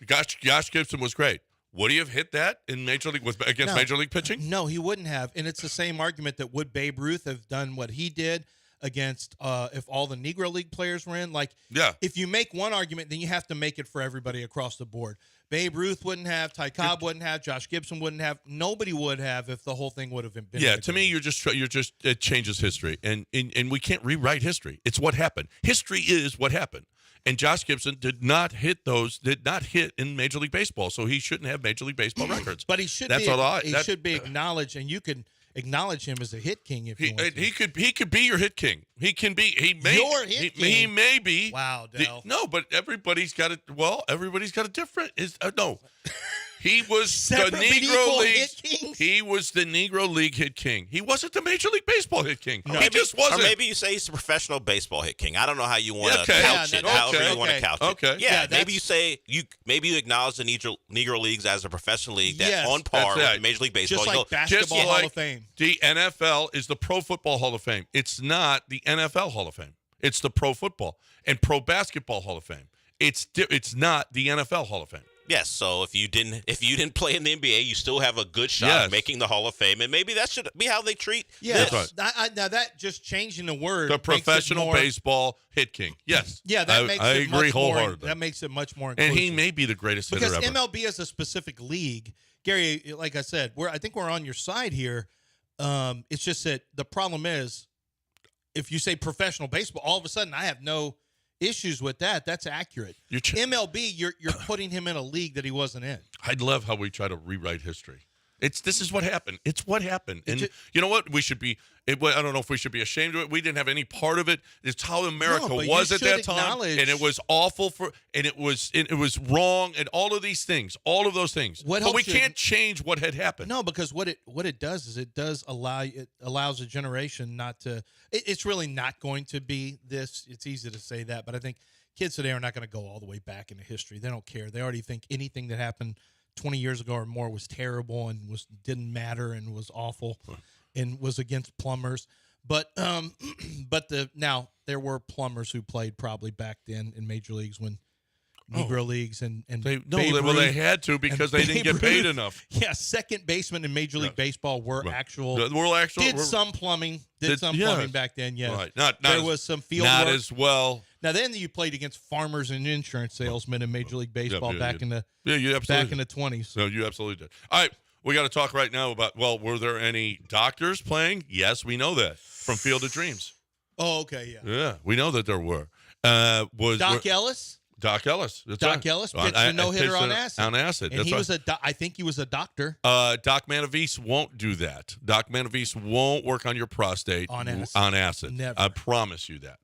Josh Gibson was great. Would he have hit that in Major League against Major League pitching? No, he wouldn't have. And it's the same argument that would Babe Ruth have done what he did against if all the Negro League players were in? Like, if you make one argument, then you have to make it for everybody across the board. Babe Ruth wouldn't have, Ty Cobb wouldn't have, Josh Gibson wouldn't have, nobody would have if the whole thing would have been. Yeah, to me, you're just it changes history, and we can't rewrite history. It's what happened. History is what happened. And Josh Gibson did not hit in Major League Baseball, so he shouldn't have Major League Baseball records. But he should should be acknowledged, and you can acknowledge him as a hit king if you want to. He could be your hit king. He can be. Your hit king. He may be. Wow, Dell. No, but everybody's got it. Well, everybody's got a different. No. He was the Negro League. He was the Negro League hit king. He wasn't the Major League Baseball hit king. No. He just wasn't. Or maybe you say he's the professional baseball hit king. I don't know how you want to couch it. However you want to couch it. Okay. Yeah. Maybe you say you acknowledge the Negro Leagues as a professional league that's on par with Major League Baseball. Just like basketball Hall of Fame. The NFL is the Pro Football Hall of Fame. It's not the NFL Hall of Fame. It's the Pro Football and Pro Basketball Hall of Fame. It's not the NFL Hall of Fame. Yes, so if you didn't play in the NBA, you still have a good shot at making the Hall of Fame, and maybe that should be how they treat. Yes, that's right. Now that just changing the word, the professional baseball hit king. Yes, that makes I it agree much wholeheartedly. More, that makes it much more inclusive. And he may be the greatest hitter ever. Because MLB is a specific league, Gary. Like I said, I think we're on your side here. It's just that the problem is, if you say professional baseball, all of a sudden I have no issues with that. That's accurate. MLB, you're putting him in a league that he wasn't in. I'd love how we try to rewrite history. This is what happened. It's what happened. And you know what? We should be. I don't know if we should be ashamed of it. We didn't have any part of it. It's how America was at that time, and it was awful and it was wrong, and all of these things, all of those things. But we can't change what had happened. No, because what it does is it allows a generation not to. It's really not going to be this. It's easy to say that, but I think kids today are not going to go all the way back into history. They don't care. They already think anything that happened 20 years ago or more was terrible and didn't matter and was awful and was against plumbers. But now there were plumbers who played probably back then in major leagues when Negro leagues and They Babe they Ruth had to because and they didn't Babe get paid Ruth. enough. Yeah, second baseman in Major League Baseball were Right. actual. We're Some plumbing. Did some plumbing back then. Yes. Right. Not there as, was some field not work. as well. Now then, you played against farmers and insurance salesmen in Major League Baseball you back in the you back in the 20s. No, you absolutely did. All right, we got to talk right now about. Well, were there any doctors playing? Yes, we know that from Field of Dreams. Oh, okay, yeah. Yeah, we know that there were. Doc Ellis? Doc Ellis. That's Doc right. Ellis pitched a no-hitter pitched on acid. On acid. And That's he right. was I think he was a doctor. Doc Manavis won't do that. Doc Manavis won't work on your prostate On acid. On acid. Never. I promise you that.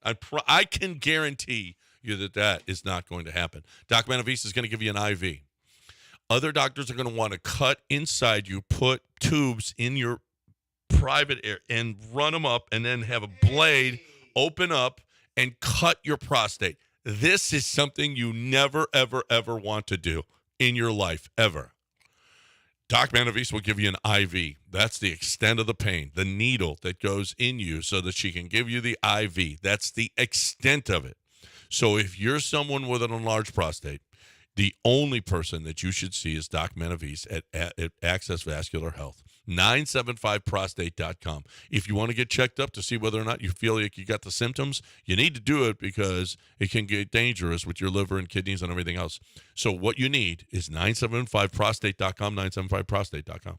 I can guarantee you that is not going to happen. Doc Manavis is going to give you an IV. Other doctors are going to want to cut inside you, put tubes in your private area, and run them up, and then have a blade open up and cut your prostate. This is something you never, ever, ever want to do in your life, ever. Doc Manavis will give you an IV. That's the extent of the pain, the needle that goes in you so that she can give you the IV. That's the extent of it. So if you're someone with an enlarged prostate, the only person that you should see is Doc Manavis at Access Vascular Health. 975prostate.com. If you want to get checked up to see whether or not you feel like you got the symptoms, you need to do it because it can get dangerous with your liver and kidneys and everything else. So what you need is 975prostate.com, 975prostate.com.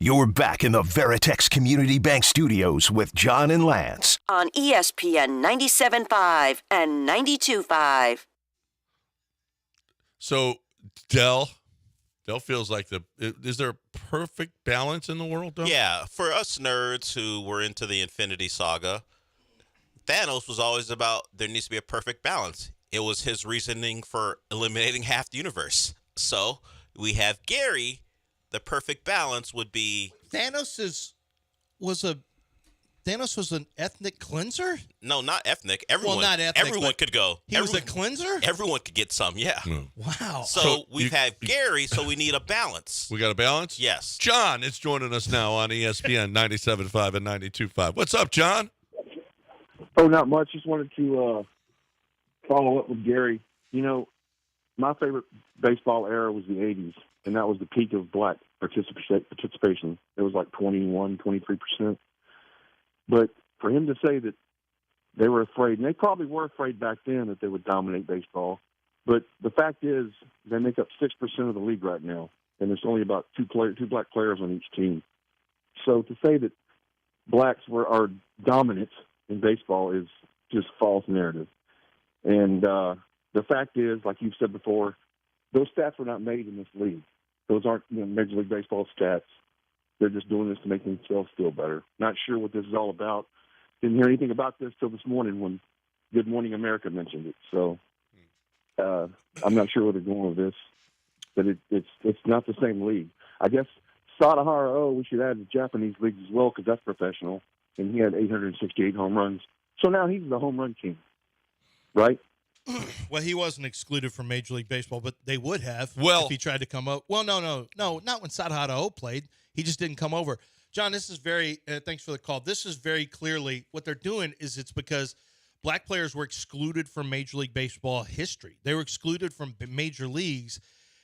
You're back in the Veritex Community Bank Studios with John and Lance. On ESPN 97.5 and 92.5. So, Dell feels like is there a perfect balance in the world, Dell? Yeah, for us nerds who were into the Infinity Saga, Thanos was always about there needs to be a perfect balance. It was his reasoning for eliminating half the universe. So we have Gary. The perfect balance would be Thanos was an ethnic cleanser? no, not ethnic. Everyone, not ethnic, everyone but could go. He was a cleanser? Everyone could get some. Yeah. Wow. So we have Gary. So we need a balance. We got a balance? Yes. John is joining us now on ESPN 97.5 and 92.5. What's up, John? Oh, not much. Just wanted to follow up with Gary. You know, my favorite baseball era was the 80s, and that was the peak of black participation. It was like 21, 23%. But for him to say that they were afraid, and they probably were afraid back then that they would dominate baseball, but the fact is they make up 6% of the league right now, and there's only about two black players on each team. So to say that blacks are dominant in baseball is just false narrative. And the fact is, like you've said before, those stats were not made in this league. Those aren't Major League Baseball stats. They're just doing this to make themselves feel better. Not sure what this is all about. Didn't hear anything about this till this morning when Good Morning America mentioned it. So I'm not sure where they're going with this. But it's not the same league. I guess Sadahara, we should add the Japanese leagues as well because that's professional. And he had 868 home runs. So now he's the home run king, right? Well, he wasn't excluded from Major League Baseball, but they would have if he tried to come up. Well, no, not when Sadahara played. He just didn't come over. John, this is very thanks for the call. This is very clearly what they're doing is it's because black players were excluded from Major League Baseball history. They were excluded from major leagues,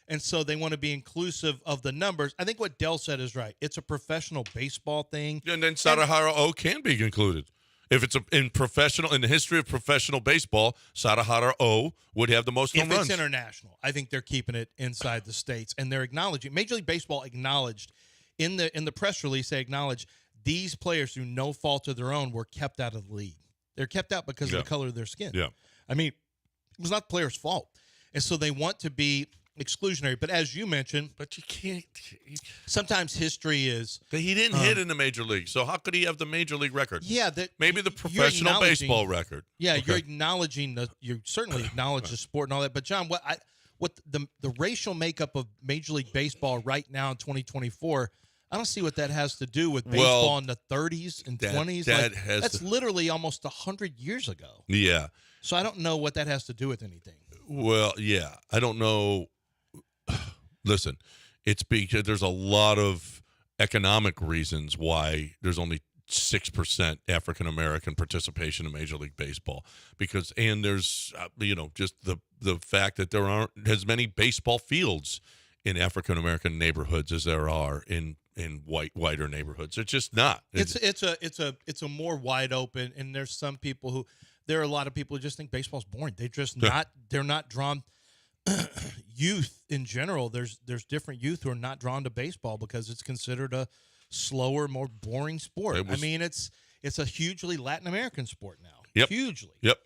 and so they want to be inclusive of the numbers. I think what Dell said is right. It's a professional baseball thing. And then Sadahara can be included. If it's in the history of professional baseball, Sadahara would have the most home runs. If it's international, I think they're keeping it inside the states, and they're acknowledging. Major League Baseball acknowledged in the press release. They acknowledge these players through no fault of their own were kept out of the league. They're kept out because of the color of their skin. Yeah, I mean, it was not the player's fault, and so they want to be exclusionary. But as you mentioned, but you can't. Sometimes history is He didn't hit in the major league, so how could he have the major league record? Yeah, maybe the professional baseball record. Yeah, okay. You're acknowledging you certainly acknowledge the sport and all that. But John, what the racial makeup of Major League Baseball right now in 2024? I don't see what that has to do with baseball in the 30s and 20s. That's literally almost 100 years ago. Yeah. So I don't know what that has to do with anything. Well, yeah, I don't know. Listen, it's because there's a lot of economic reasons why there's only 6% African American participation in Major League Baseball. And there's just the fact that there aren't as many baseball fields in African American neighborhoods as there are in whiter neighborhoods. It's just not. It's a more wide open, and there are a lot of people who just think baseball's boring. They're not drawn. Youth in general, there's different youth who are not drawn to baseball because it's considered a slower, more boring sport. It's a hugely Latin American sport now. Yep. Hugely. Yep.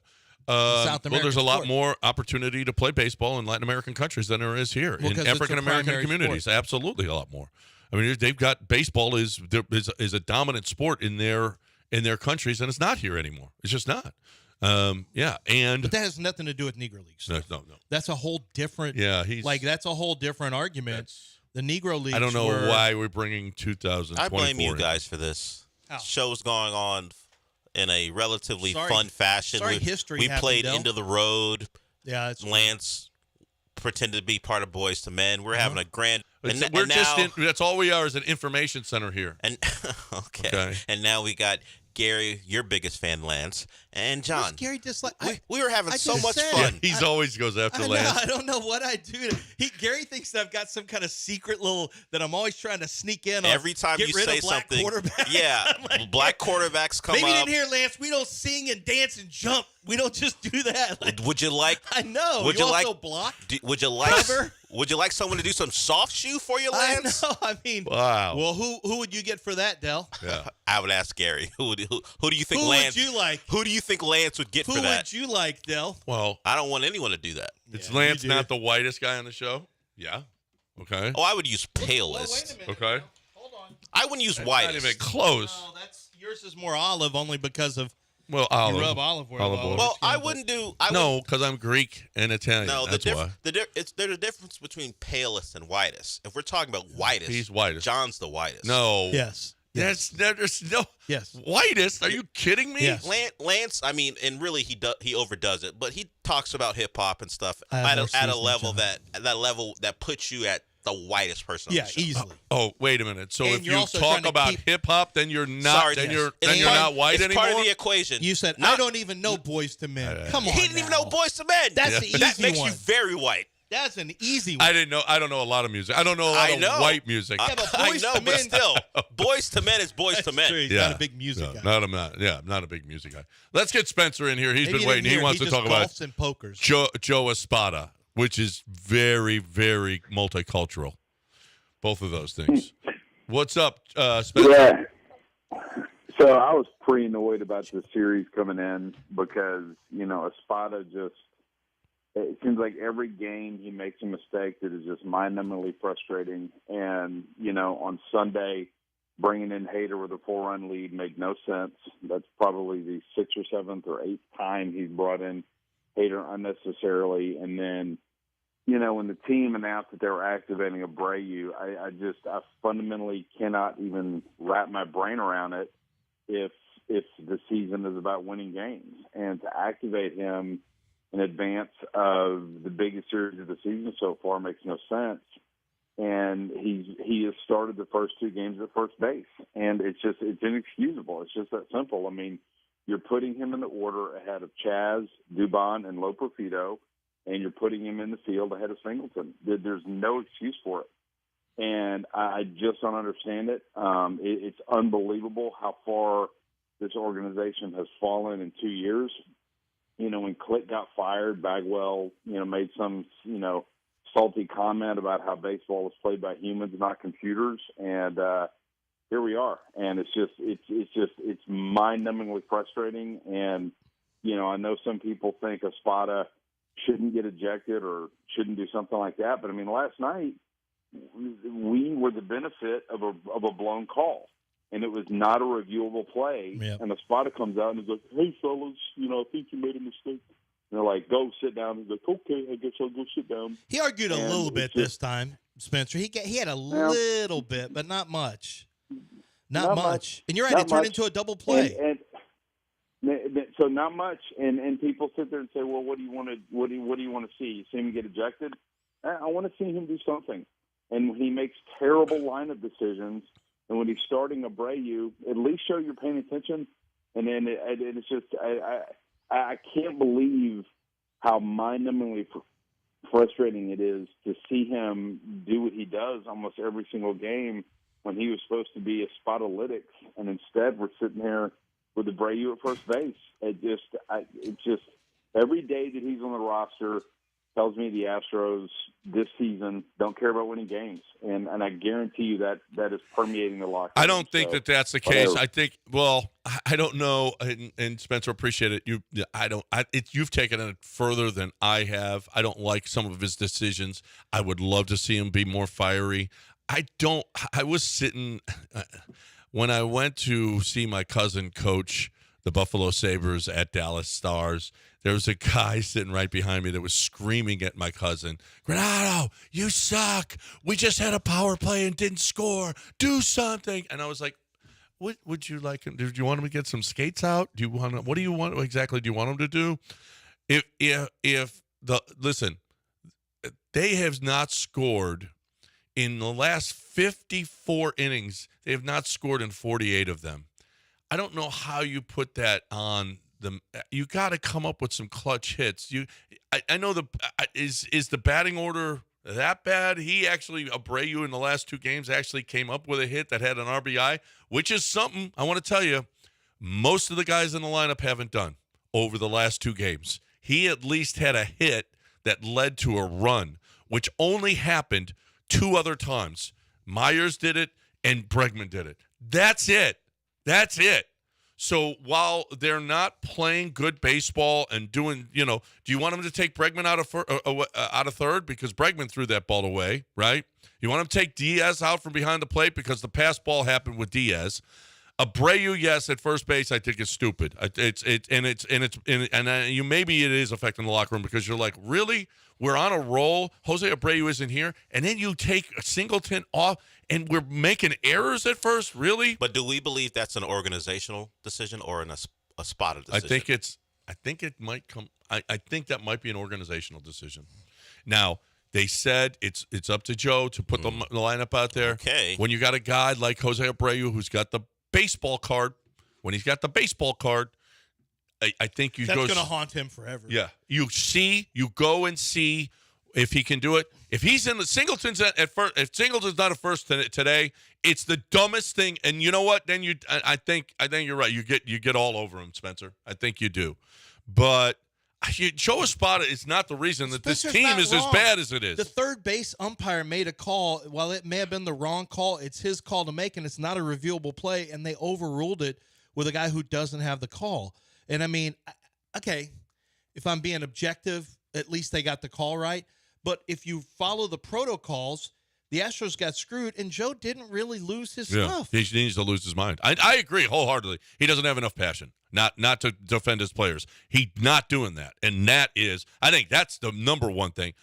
South American there's a lot sport. more opportunity to play baseball in Latin American countries than there is here in African American communities. Sport. Absolutely, a lot more. I mean, they've got baseball is a dominant sport in their countries, and it's not here anymore. It's just not. But that has nothing to do with Negro Leagues. No. That's a whole different. Yeah, that's a whole different argument. The Negro Leagues. I don't know why we're bringing 2024. I blame you guys for this. How? Show's going on in a relatively fun fashion. History. We played Into the Road. Yeah, Lance pretended to be part of Boys to Men. We're having a grand. That's all we are is an information center here. And okay. And now we got Gary, your biggest fan, Lance, and John. Gary dislike? We were having so much fun. Yeah, always goes after Lance. I don't know what I do. Gary thinks that I've got some kind of secret that I'm always trying to sneak in on. Every time you say something, yeah, black quarterbacks come up. Maybe you didn't hear, Lance. We don't sing and dance and jump. We don't just do that. Would you like? I know. Would you also block? Would you like? Cover? Would you like someone to do some soft shoe for you, I Lance? know. I mean, Wow. well, who would you get for that, Dell? Yeah. I would ask Gary. Who do you think Who Lance? would you like? Who do you think Lance would get Who for that? would you like, Dell? Well, I don't want anyone to do that. it's Yeah, Lance you do. not the whitest guy on the show? Yeah. Okay. Oh, I would use Well, palest. wait a minute. Okay. Now. Hold on. I wouldn't use Not whitest. even close. No, that's yours is more olive only because of Well, olive. you rub olive oil. Olive all oil. over Well, skin, I but- wouldn't do. No, because I'm Greek and Italian. No, That's why. there's a difference between palest and whitest. If we're talking about whitest, He's whitest. John's the whitest. No. Yes. There's no Yes. whitest. Are you kidding me? Yes. Lance, I mean, and really he overdoes it, but he talks about hip hop and stuff I have at more a seasoning, level John. that puts you at the whitest person. on Yeah, the show. easily. Oh, wait a minute. So And if you're you also talk trying to about keep- hip hop, then you're not. Sorry, then yes. you're It's you're part- not white it's anymore. part of the equation. You said I don't even know Boys to Men. Come on. He didn't even now. know Boys to Men. That's the That easy makes one. you very white. That's an easy one. I didn't know. I don't know a lot of music. I don't know a lot I of know. white music. Yeah, but I Boys know, to but Men- still, Boys to Men is Boys to Men. True, he's Yeah. not a big music guy. No, I'm not. Yeah, I'm not a big music guy. Let's get Spencer in here. He's Maybe been you waiting. didn't He hear, wants to just talk about golfs and pokers. Joe Espada, which is very, very multicultural. Both of those things. What's up, Spencer? Yeah. So I was pretty annoyed about the series coming in because, Espada just, it seems like every game he makes a mistake that is just mind-numbingly frustrating. And, on Sunday, bringing in Hader with a 4-run lead made no sense. That's probably the 6th or 7th or 8th time he's brought in Hader unnecessarily. And then, when the team announced that they were activating Abreu, I fundamentally cannot even wrap my brain around it if the season is about winning games. And to activate him in advance of the biggest series of the season so far makes no sense. And he has started the first 2 games at first base. And it's inexcusable. It's just that simple. I mean, you're putting him in the order ahead of Chaz, Dubon, and Loperfido, and you're putting him in the field ahead of Singleton. There's no excuse for it. And I just don't understand it. It's unbelievable how far this organization has fallen in 2 years. When Click got fired, Bagwell, made some, salty comment about how baseball is played by humans, not computers. And here we are. And it's mind-numbingly frustrating. And, I know some people think Espada shouldn't get ejected or shouldn't do something like that. But, last night we were the benefit of a blown call. And it was not a reviewable play. Yep. And Espada comes out and he's like, "Hey, fellas, I think you made a mistake." And they're like, "Go sit down." He's like, "Okay, I guess I'll go sit down." He argued a And little it's bit just- this time, Spencer. He had a little bit, but not much. Not much. And you're right. Not It turned much. into a double play. And so not much. And people sit there and say, "Well, what do you want to see? You see him get ejected?" I want to see him do something. And when he makes terrible lineup decisions, and when he's starting Abreu, at least show you're paying attention. And then it's just I can't believe how mind-numbingly frustrating it is to see him do what he does almost every single game when he was supposed to be a Spadalytics, and instead we're sitting there with Abreu at first base. It's just every day that he's on the roster tells me the Astros this season don't care about winning games, and I guarantee you that is permeating the locker room. I don't think So, that's the case. whatever. I think. Well, I don't know. And Spencer, appreciate it. You've taken it further than I have. I don't like some of his decisions. I would love to see him be more fiery. I was sitting when I went to see my cousin coach the Buffalo Sabres at Dallas Stars. There was a guy sitting right behind me that was screaming at my cousin, "Granado, you suck. We just had a power play and didn't score. Do something." And I was like, "What would you like him? Do you want him to get some skates out? What do you want exactly? Do you want him to do?" Listen, they have not scored in the last 54 innings. They have not scored in 48 of them. I don't know how you put that on them. You got to come up with some clutch hits. I know is the batting order that bad? Abreu in the last 2 games actually came up with a hit that had an RBI, which is something I want to tell you most of the guys in the lineup haven't done over the last 2 games. He at least had a hit that led to a run, which only happened 2 other times. Myers did it and Bregman did it. That's it. That's it. So while they're not playing good baseball and doing, do you want them to take Bregman out of third because Bregman threw that ball away, right? You want them to take Diaz out from behind the plate because the pass ball happened with Diaz. Abreu, yes, at first base, I think is stupid. Maybe it is affecting the locker room because you're like, really? We're on a roll. Jose Abreu isn't here, and then you take Singleton off, and we're making errors at first. Really? But do we believe that's an organizational decision or a spotted decision? I think it might come. I think that might be an organizational decision. Now they said it's up to Joe to put the lineup out there. Okay. When you got a guy like Jose Abreu who's got the baseball card, when he's got the baseball card, I think that's going to haunt him forever. Yeah, you go and see if he can do it. If he's in the Singleton's at first, if Singleton's not at first today, it's the dumbest thing. And you know what? Then I think you're right. You get all over him, Spencer. I think you do, but Joe Espada is not the reason that this team is as bad as it is. The third base umpire made a call. While it may have been the wrong call, it's his call to make, and it's not a reviewable play, and they overruled it with a guy who doesn't have the call. And, I mean, okay, if I'm being objective, at least they got the call right. But if you follow the protocols, the Astros got screwed, and Joe didn't really lose his stuff. He needs to lose his mind. I agree wholeheartedly. He doesn't have enough passion, not to defend his players. He's not doing that, and I think that's the number one thing.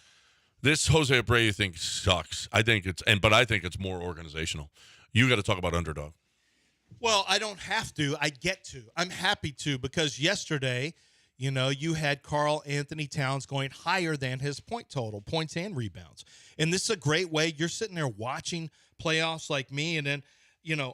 This Jose Abreu thing sucks. I think it's more organizational. You got to talk about underdog. Well, I don't have to. I get to. I'm happy to because yesterday, you had Karl Anthony Towns going higher than his point total, points and rebounds. And this is a great way. You're sitting there watching playoffs like me, and then,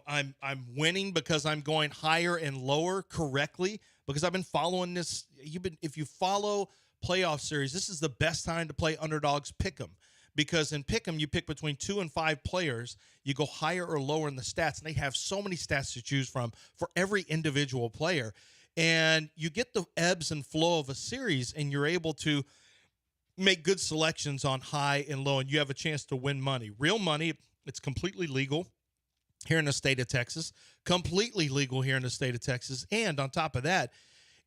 I'm winning because I'm going higher and lower correctly because I've been following this. If you follow playoff series, this is the best time to play underdogs pick'em. Because in Pick'em, you pick between 2 and 5 players. You go higher or lower in the stats, and they have so many stats to choose from for every individual player. And you get the ebbs and flow of a series, and you're able to make good selections on high and low, and you have a chance to win money. Real money, it's completely legal here in the state of Texas, completely legal here in the state of Texas. And on top of that,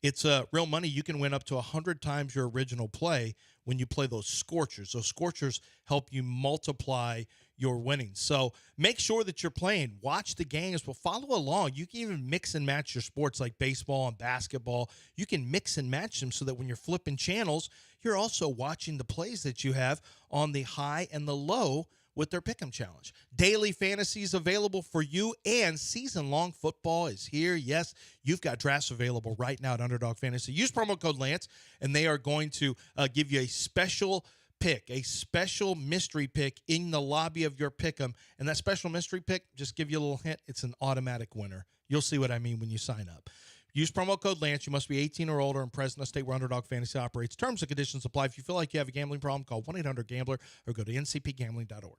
it's real money. You can win up to 100 times your original play when you play those scorchers. Those scorchers help you multiply your winnings. So make sure that you're playing. Watch the games, but follow along. You can even mix and match your sports like baseball and basketball. You can mix and match them so that when you're flipping channels, you're also watching the plays that you have on the high and the low with their Pick'em Challenge. Daily fantasy is available for you, and season-long football is here. Yes, you've got drafts available right now at Underdog Fantasy. Use promo code Lance, and they are going to give you a special pick, a special mystery pick in the lobby of your Pick'em. And that special mystery pick, just give you a little hint, it's an automatic winner. You'll see what I mean when you sign up. Use promo code Lance. You must be 18 or older and present in a state where Underdog Fantasy operates. Terms and conditions apply. If you feel like you have a gambling problem, call 1-800-GAMBLER or go to ncpgambling.org.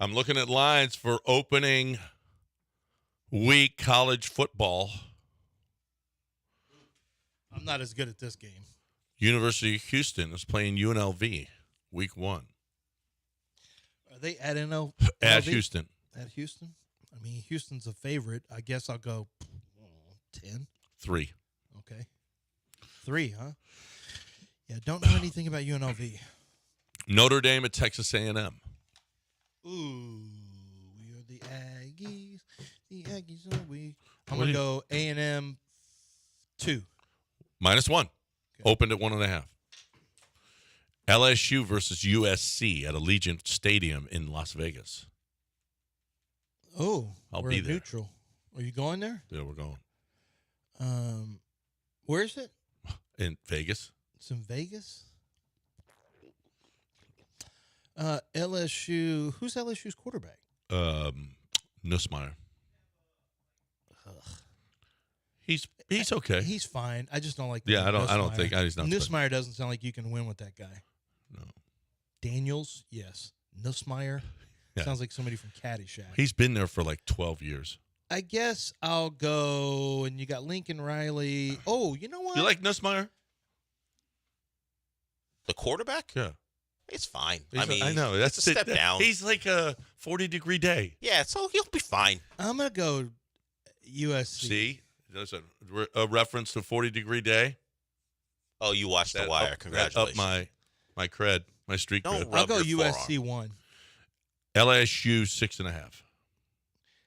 I'm looking at lines for opening week college football. I'm not as good at this game. University of Houston is playing UNLV week 1. Are they at NL? At Houston. At Houston? I mean, Houston's a favorite. I guess I'll go 10. 3. Okay. 3, huh? Yeah, don't know anything about UNLV. Notre Dame at Texas A&M. Ooh, we are the Aggies. The Aggies are we. I'm going to go A&M 2. -1. Okay. Opened at 1.5. LSU versus USC at Allegiant Stadium in Las Vegas. Oh, I'll we're be there. neutral. Are you going there? Yeah, we're going. Where is it? In Vegas. It's in Vegas. LSU. Who's LSU's quarterback? Nussmeier. He's okay. He's fine. I just don't like. The Yeah, name I don't Nussmeier. think he's not. Nussmeier doesn't sound like you can win with that guy. No. Daniels, yes. Nussmeier Yeah. sounds like somebody from Caddyshack. He's been there for like 12 years. I guess I'll go. And you got Lincoln Riley. Oh, you know what? You like Nussmeier? The quarterback? Yeah. It's fine. I know. That's it's a step down. He's like a 40-degree day. Yeah, so he'll be fine. I'm gonna go USC. See? There's a reference to 40-degree day. Oh, you watched The Wire. Congratulations. Up my cred, my street Don't cred. rub I'll go your USC forearm. 1. LSU 6.5.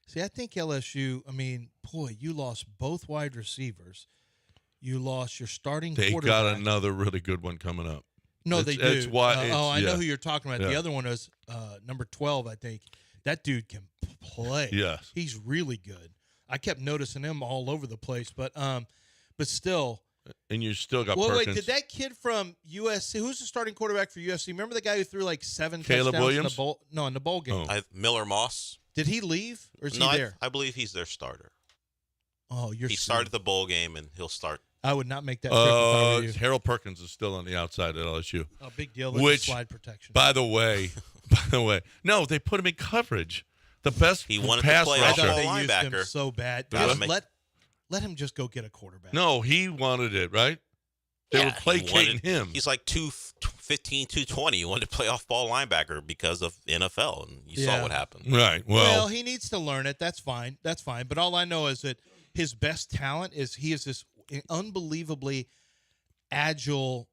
See, I think LSU. I mean, boy, you lost both wide receivers. You lost your starting They quarterback. got another really good one coming up. No, they do. It's why. I know who you're talking about. Yeah. The other one is number 12, I think. That dude can play. Yes. He's really good. I kept noticing him all over the place, but still. And you still got Well, Perkins. wait, did that kid from USC? Who's the starting quarterback for USC? Remember the guy who threw like 7 Caleb touchdowns Williams? in the bowl? No, in the bowl game. Oh. Miller Moss. Did he leave or is No, he there? I believe he's their starter. Oh, you're. He started the bowl game, and he'll start. I would not make that trip if I were you. Harold Perkins is still on the outside at LSU. Oh, big deal. Look at Which, slide protection. by the way, no, they put him in coverage. The best He wanted pass to play I off rusher. thought the they used him linebacker. so bad. Gotta Just make- let him just go get a quarterback. No, he wanted it, right? They were he placating wanted- him. He's like 215, 220. He wanted to play off ball linebacker because of NFL, and you saw what happened. Right. Well, Well, he needs to learn it. That's fine. That's fine. But all I know is that his best talent is he is this unbelievably agile,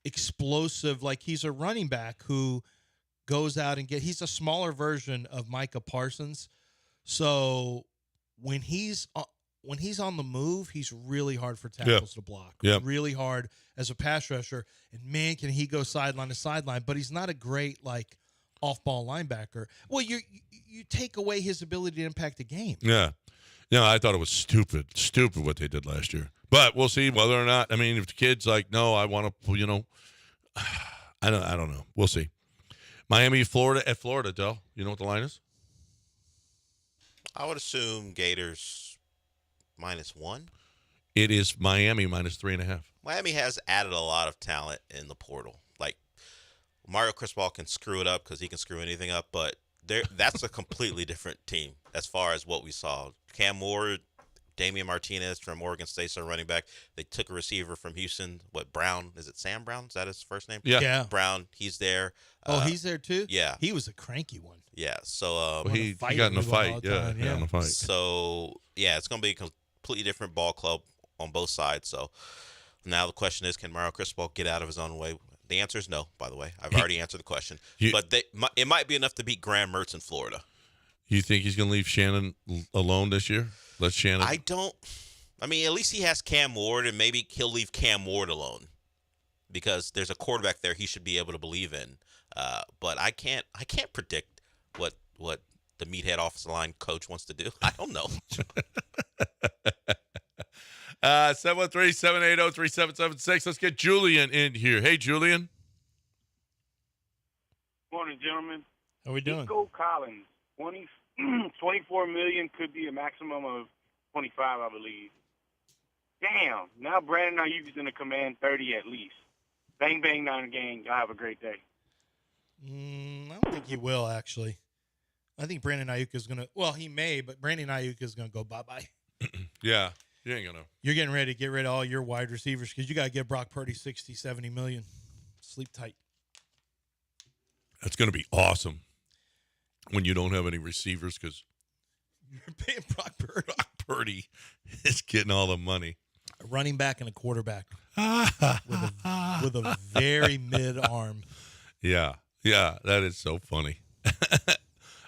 explosive. Like he's a running back who goes out and he's a smaller version of Micah Parsons. So when he's on the move, he's really hard for tackles to block. Yeah. Really hard as a pass rusher. And man, can he go sideline to sideline? But he's not a great like off-ball linebacker. Well, you take away his ability to impact the game. yeah. No, I thought it was stupid what they did last year. But we'll see whether or not. I mean, if the kid's like, no, I want to, I don't know. We'll see. Miami, Florida at Florida, Del. You know what the line is? I would assume Gators -1. It is Miami -3.5. Miami has added a lot of talent in the portal. Like Mario Cristobal can screw it up because he can screw anything up, but that's a completely different team as far as what we saw. Cam Moore, Damian Martinez from Oregon State's our running back. They took a receiver from Houston. Brown? Is it Sam Brown? Is that his first name? Yeah. Brown. He's there. Oh, he's there too? Yeah. He was a cranky one. Yeah. So He fight got in a with him fight. all the Yeah, time, got in a fight. So, yeah, it's going to be a completely different ball club on both sides. So now the question is, can Mario Cristobal get out of his own way? The answer is no, by the way. I've already answered the question. But it might be enough to beat Graham Mertz in Florida. You think he's going to leave Shannon alone this year? Let Shannon. I mean, at least he has Cam Ward, and maybe he'll leave Cam Ward alone because there's a quarterback there he should be able to believe in. But I can't predict what the meathead offensive line coach wants to do. I don't know. 713-780-3776. Let's get Julian in here. Hey, Julian. Morning, gentlemen. How we doing? Go Collins. 24 million could be a maximum of 25, I believe. Damn. Now Brandon Ayuk's going to command 30 at least. Bang, bang, nine gang. Y'all have a great day. I don't think he will, actually. I think Brandon Ayuk is going to – well, he may, but Brandon Ayuk is going to go bye-bye. Yeah, you ain't going to. You're getting ready to get rid of all your wide receivers because you got to give Brock Purdy 60, 70 million. Sleep tight. That's going to be awesome when you don't have any receivers because You're paying Brock Purdy. Brock Purdy is getting all the money. A running back and a quarterback with a very mid arm. Yeah, that is so funny.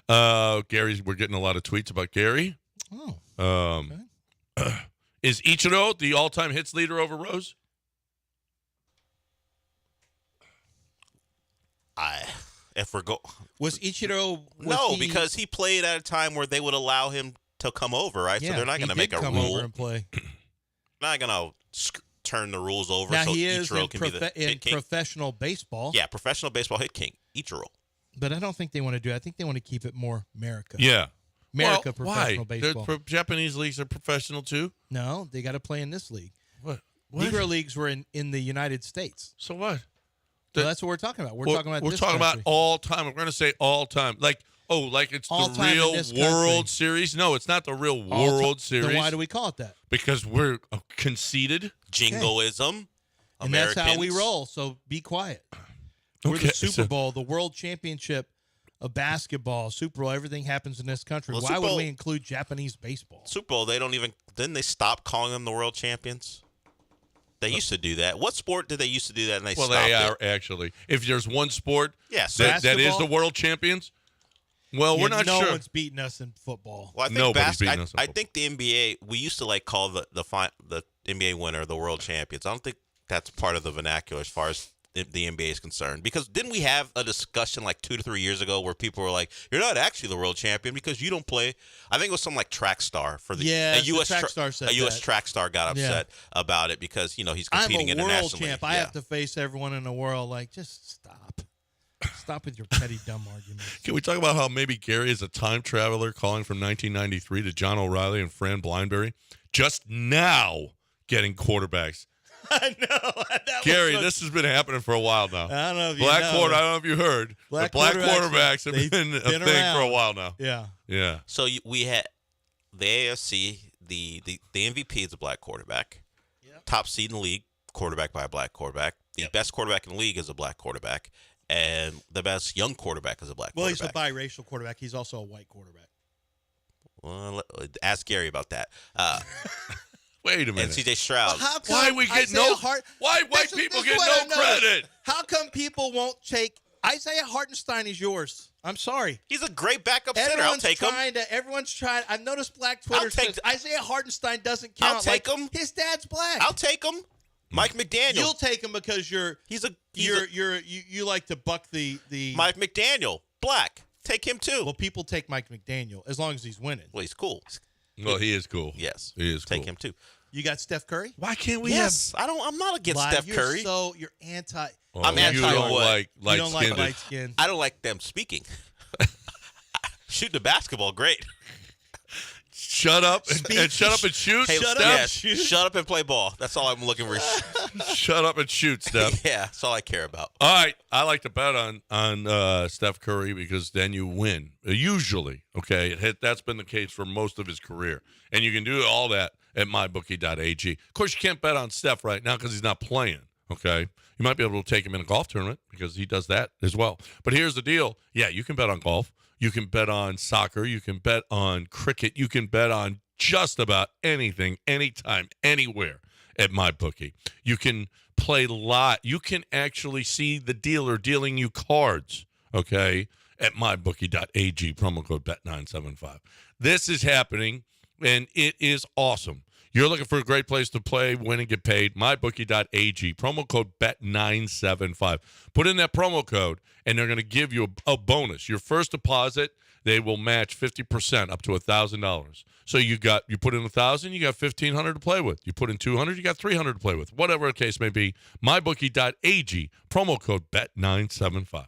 Gary's, we're getting a lot of tweets about Gary. Oh. Okay. Is Ichiro the all-time hits leader over Rose? Was Ichiro? Because he played at a time where they would allow him to come over, right? Yeah, so they're not going to make a come rule. over and play. Not going to turn the rules over Now so he is Ichiro in, can be the hit king. professional baseball. Yeah, professional baseball hit king, Ichiro. But I don't think they want to do it. I think they want to keep it more America. Yeah. America professional why? baseball. Japanese leagues are professional too? No, they got to play in this league. What? Negro leagues were in the United States. So what? Well, that's what we're talking about. We're talking about all time. We're going to say all time. Like it's all the real World country. Series. No, it's not the real World Series. Then why do we call it that? Because we're conceited. Jingoism. And that's how we roll. So be quiet. We're the Super Bowl, the World Championship of basketball, Super Bowl. Everything happens in this country. Well, why would we include Japanese baseball? Super Bowl, didn't they stop calling them the world champions? They used to do that. What sport did they used to do that and they stopped Well, they are it? actually. If there's one sport Yes. that is the world champions, well, we're not no sure. No one's beating us in football. Well, I think Nobody's beating us in I think the NBA, we used to call the NBA winner the world champions. I don't think that's part of the vernacular as far as the NBA is concerned. Because didn't we have a discussion 2 to 3 years ago where people were like, "You're not actually the world champion because you don't play." I think it was some track star for a U.S. track star said that. track star got upset about it because he's competing I'm a world internationally. champ. I have to face everyone in the world. Just stop. Stop with your petty dumb arguments. Can we talk about how maybe Gary is a time traveler calling from 1993 to John O'Reilly and Fran Blindberry just now getting quarterbacks? I know. Gary, this has been happening for a while now. I don't know if I don't know if you heard. Black black quarterbacks have been a thing around for a while now. Yeah. Yeah. So we had the AFC, the MVP is a black quarterback. Yep. Top seed in the league, quarterback by a black quarterback. The best quarterback in the league is a black quarterback. And the best young quarterback is a black quarterback. Well, he's a biracial quarterback. He's also a white quarterback. Well, ask Gary about that. Wait a minute. And CJ Stroud. Well, why we get why white people get no credit? How come people won't take Isaiah Hartenstein is yours? I'm sorry. He's a great backup center. I'll take him. Everyone's trying. I've noticed black Twitter says Isaiah Hartenstein doesn't count. I'll take him. His dad's black. I'll take him. Mike McDaniel. You'll take him because you like to buck the Mike McDaniel, black. Take him too. Well, people take Mike McDaniel as long as he's winning. Well, he's cool. Well, he is cool. Yes, he is cool. Take him too. You got Steph Curry? Why can't we Yes, I'm not against Steph Curry. You're anti. I'm anti. You don't what? like you don't like light skin. I don't like them speaking. Shoot the basketball, great. Shut up and shut up and shoot. Hey, Steph. Shut up and play ball. That's all I'm looking for. Shut up and shoot, Steph. Yeah, that's all I care about. All right, I like to bet on Steph Curry because then you win. Usually, okay, that's been the case for most of his career, and you can do all that at mybookie.ag. Of course, you can't bet on Steph right now because he's not playing. Okay, you might be able to take him in a golf tournament because he does that as well. But here's the deal: yeah, you can bet on golf. You can bet on soccer. You can bet on cricket. You can bet on just about anything, anytime, anywhere at MyBookie. You can play live. You can actually see the dealer dealing you cards, okay, at MyBookie.ag, promo code BET975. This is happening, and it is awesome. You're looking for a great place to play, win, and get paid. MyBookie.ag, promo code BET975. Put in that promo code, and they're going to give you a bonus. Your first deposit, they will match 50% up to $1,000. So you put in $1,000, you got $1,500 to play with. You put in $200, you got $300 to play with. Whatever the case may be, MyBookie.ag, promo code BET975.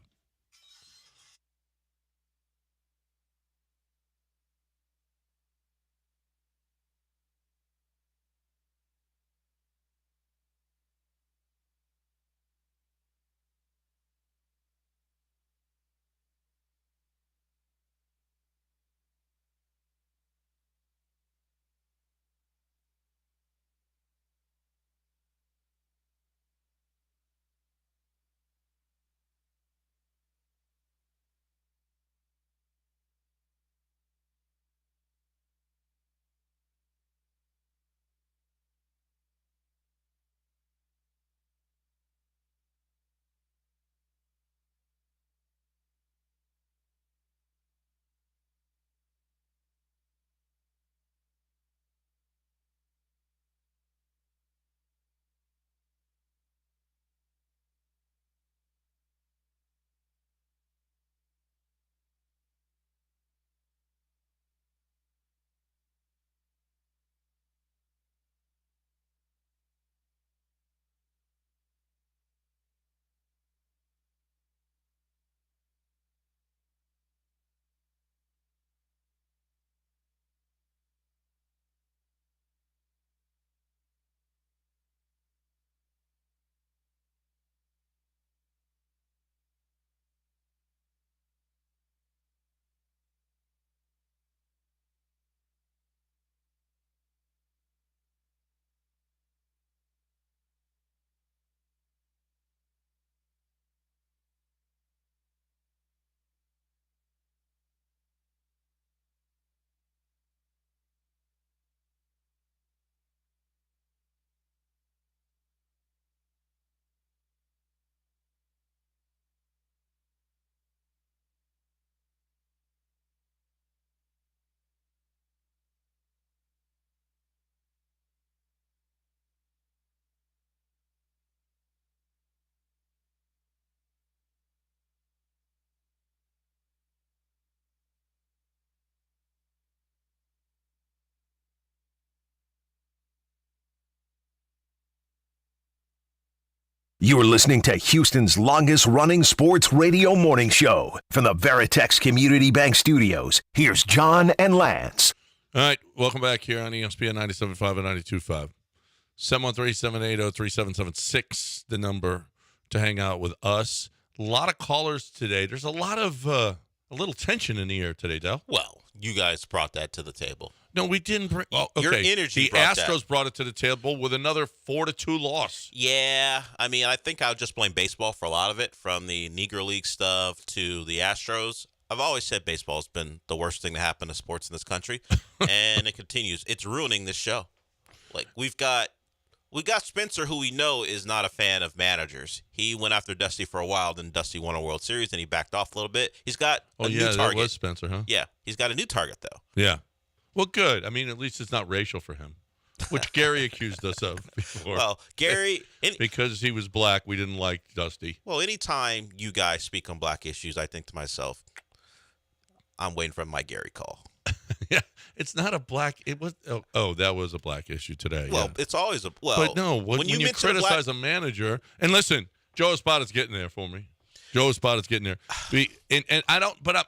You're listening to Houston's longest-running sports radio morning show. From the Veritex Community Bank Studios, here's John and Lance. All right, welcome back here on ESPN 97.5 and 92.5. 713-780-3776, the number to hang out with us. A lot of callers today. There's a lot of a little tension in the air today, Del. Well, you guys brought that to the table. No, we didn't bring. Oh, okay. Your energy. The Astros brought it to the table with another 4-2 loss. Yeah, I mean, I think I'll just blame baseball for a lot of it, from the Negro League stuff to the Astros. I've always said baseball has been the worst thing to happen to sports in this country, and it continues. It's ruining this show. Like we got Spencer, who we know is not a fan of managers. He went after Dusty for a while, then Dusty won a World Series, and he backed off a little bit. He's got a new target. That was Spencer, huh? Yeah, he's got a new target though. Yeah. Well, good. I mean, at least it's not racial for him, which Gary accused us of before. Well, Gary, because he was black, we didn't like Dusty. Well, anytime you guys speak on black issues, I think to myself, I'm waiting for my Gary call. Yeah, it's not a black. It was. Oh, that was a black issue today. Well, yeah. It's always a. Well, but no, when you criticize a manager, and listen, Joe Espada's getting there for me. Joe Espada's getting there. And I don't. But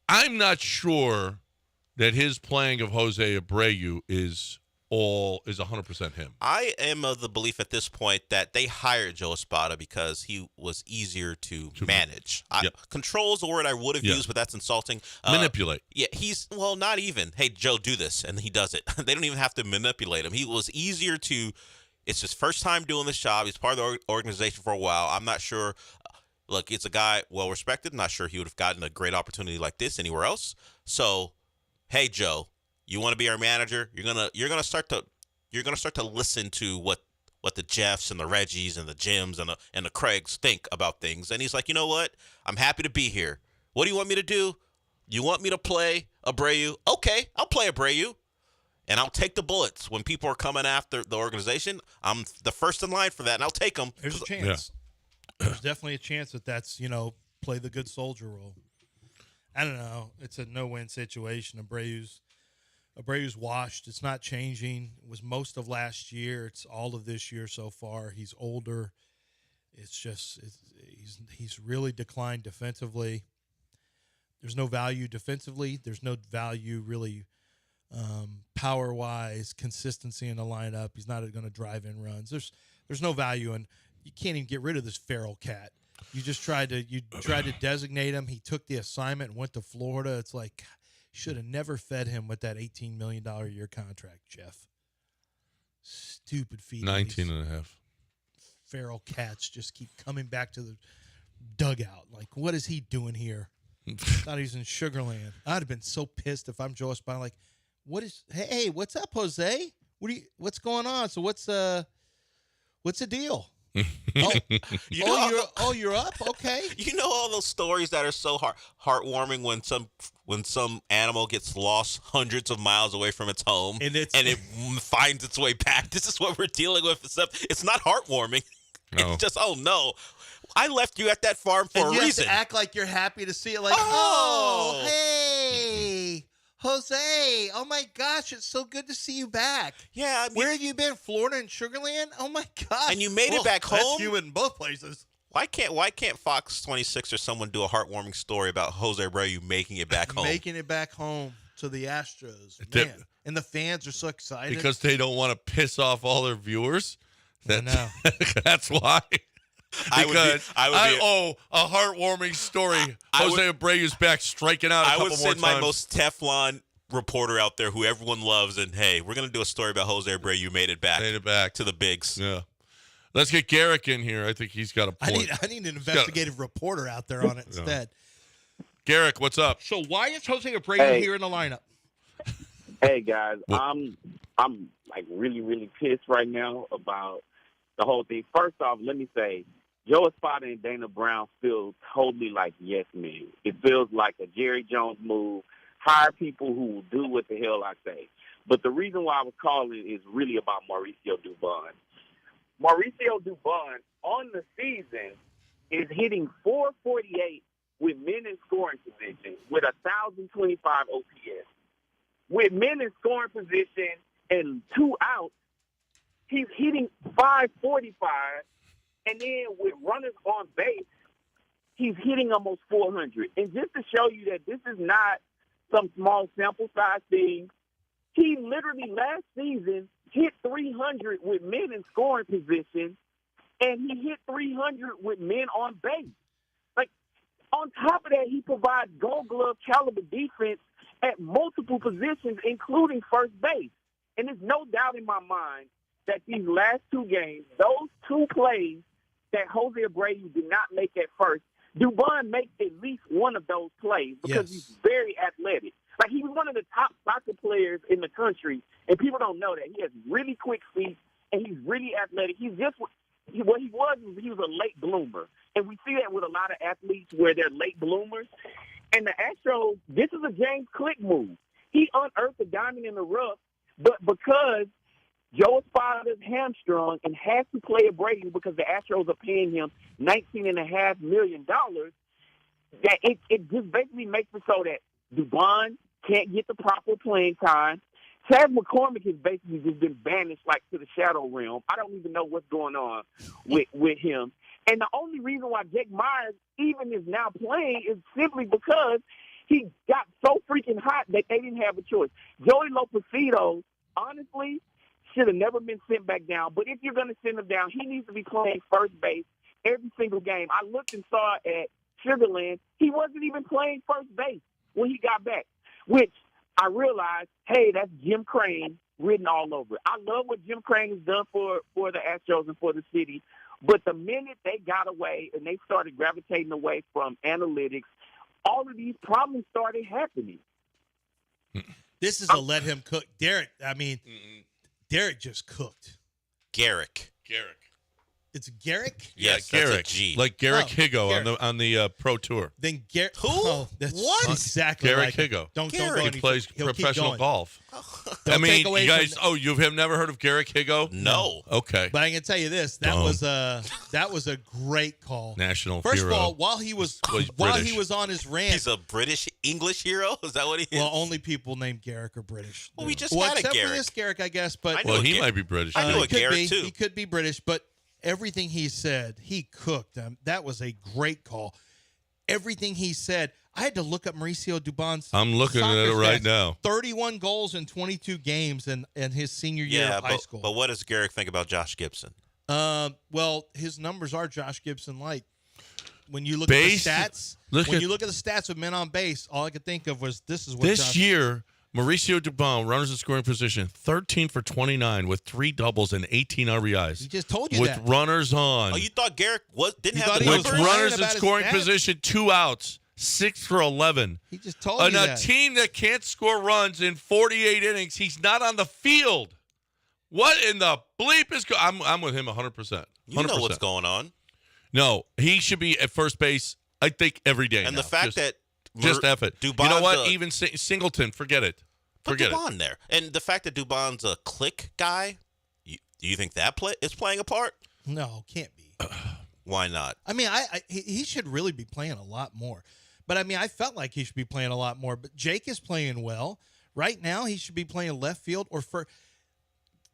I'm not sure that his playing of Jose Abreu is 100% him. I am of the belief at this point that they hired Joe Espada because he was easier to manage. Yep. Control is the word I would have used, but that's insulting. Manipulate. Yeah, not even. Hey, Joe, do this, and he does it. They don't even have to manipulate him. He was easier to. It's his first time doing this job. He's part of the organization for a while. I'm not sure. Look, it's a guy well respected. Not sure he would have gotten a great opportunity like this anywhere else. So, hey, Joe. You want to be our manager? You're gonna start to listen to what the Jeffs and the Reggies and the Jims and the Craigs think about things. And he's like, you know what? I'm happy to be here. What do you want me to do? You want me to play Abreu? Okay, I'll play Abreu, and I'll take the bullets when people are coming after the organization. I'm the first in line for that, and I'll take them. There's a chance. Yeah. There's definitely a chance that's play the good soldier role. I don't know. It's a no-win situation. Abreu's washed. It's not changing. It was most of last year. It's all of this year so far. He's older. It's just he's really declined defensively. There's no value defensively. There's no value really power-wise, consistency in the lineup. He's not going to drive in runs. There's no value, and you can't even get rid of this feral cat. You just tried to designate him. He took the assignment and went to Florida. It's like, should have never fed him with that $18 million a year contract, Jeff. Stupid feed. 19 and a half. Feral cats just keep coming back to the dugout. Like, what is he doing here? Thought he was in Sugarland. I'd have been so pissed if I'm Joe Espino. Like, hey, what's up, Jose? What's going on? So what's the deal? You're up? Okay. You know all those stories that are so heartwarming when some animal gets lost hundreds of miles away from its home and it finds its way back. This is what we're dealing with. It's not heartwarming. No. It's just, oh no, I left you at that farm for a reason. You have to act like you're happy to see it. Like, oh hey, Jose, oh my gosh, it's so good to see you back. Yeah. Where have you been? Florida and Sugarland? Oh my gosh. And you made it back home? That's human in both places. Why can't Fox 26 or someone do a heartwarming story about Jose Abreu making it back home? Making it back home to the Astros. Man. And the fans are so excited. Because they don't want to piss off all their viewers. No. That's why. A heartwarming story. Jose Abreu's back striking out a couple more times. I would send my most Teflon reporter out there who everyone loves, and hey, we're going to do a story about Jose Abreu made it back to the bigs. Yeah. Let's get Garrick in here. I think he's got a point. I need an investigative reporter out there on it instead. Garrick, what's up? So why is Jose Abreu here in the lineup? Hey guys, I'm like really, really pissed right now about the whole thing. First off, let me say, Joe Espada and Dana Brown feel totally like yes men. It feels like a Jerry Jones move. Hire people who will do what the hell I say. But the reason why I was calling is really about Mauricio Dubon. Mauricio Dubon on the season is hitting .448 with men in scoring position with 1,025 OPS. With men in scoring position and 2 outs, he's hitting 545, and then with runners on base, he's hitting almost 400. And just to show you that this is not some small sample size thing, he literally last season hit 300 with men in scoring position, and he hit 300 with men on base. Like, on top of that, he provides Gold Glove caliber defense at multiple positions, including first base. And there's no doubt in my mind that these last two games, those two plays that Jose Abreu did not make at first, Dubon makes at least one of those plays because he's very athletic. Like, he was one of the top soccer players in the country, and people don't know that. He has really quick feet, and he's really athletic. He's just what he was a late bloomer. And we see that with a lot of athletes where they're late bloomers. And the Astros, this is a James Click move. He unearthed a diamond in the rough, but because Joe Espada's hamstrung and has to play Abreu because the Astros are paying him $19.5 million, that it just basically makes it so that Dubon can't get the proper playing time. Chad McCormick has basically just been banished like to the shadow realm. I don't even know what's going on with him. And the only reason why Jake Myers even is now playing is simply because he got so freaking hot that they didn't have a choice. Joey Lopezito, honestly, should have never been sent back down. But if you're going to send him down, he needs to be playing first base every single game. I looked and saw at Sugarland, he wasn't even playing first base when he got back, which I realized, hey, that's Jim Crane written all over it. I love what Jim Crane has done for the Astros and for the city, but the minute they got away and they started gravitating away from analytics, all of these problems started happening. This is a let him cook. Derek just cooked. Garrick. It's Garrick? Yes, Garrick. that's a G. Like Garrick Garrick. Higo on the Pro Tour. Then Garrick. Who? Oh, that's What? exactly Garrick like Higo. Don't Garrick. go He any plays He'll keep professional going. golf. Don't I mean, take away you guys. from You have never heard of Garrick Higo? No. Okay. But I can tell you this: that Dumb. was a great call. National First hero. of all, while he was British. on his rant, He's a British English hero? Is that what he is? well, only people named Garrick are British. Well, we just well, had a except for Garrick. this Garrick, I guess. But I know Well, a he Gar- might be British. I knew he a could Garrick, be. too. He could be British, but everything he said, he cooked. That was a great call. Everything he said, I had to look up Mauricio Dubon's. I'm looking at soccer it right stats. now. 31 goals in 22 games in his senior year of high school. But what does Garrick think about Josh Gibson? Well, his numbers are Josh Gibson-like. When you look Base- at the stats, you look at the stats of men on base, all I could think of was this is what This year, Mauricio Dubon, runners in scoring position, 13 for 29 with 3 doubles and 18 RBIs. He just told you with that. runners on. Oh, you thought Garrick didn't You have thought the he with was numbers? lying runners in about his scoring stats? position, 2 outs, 6 for 11. He just told On you a that. team that can't score runs in 48 innings, he's not on the field. What in the bleep is going on? I'm with him 100%. You know what's going on. No, he should be at first base, I think, every day. And now. the fact that just F it. Dubon's you know what? a- Even Singleton, forget it. Put Forget it. Dubon there. And the fact that Dubon's a click guy, do you think that is playing a part? No, can't be. Why not? I mean, he should really be playing a lot more. But, I mean, I felt like he should be playing a lot more. But Jake is playing well. Right now, he should be playing left field or first.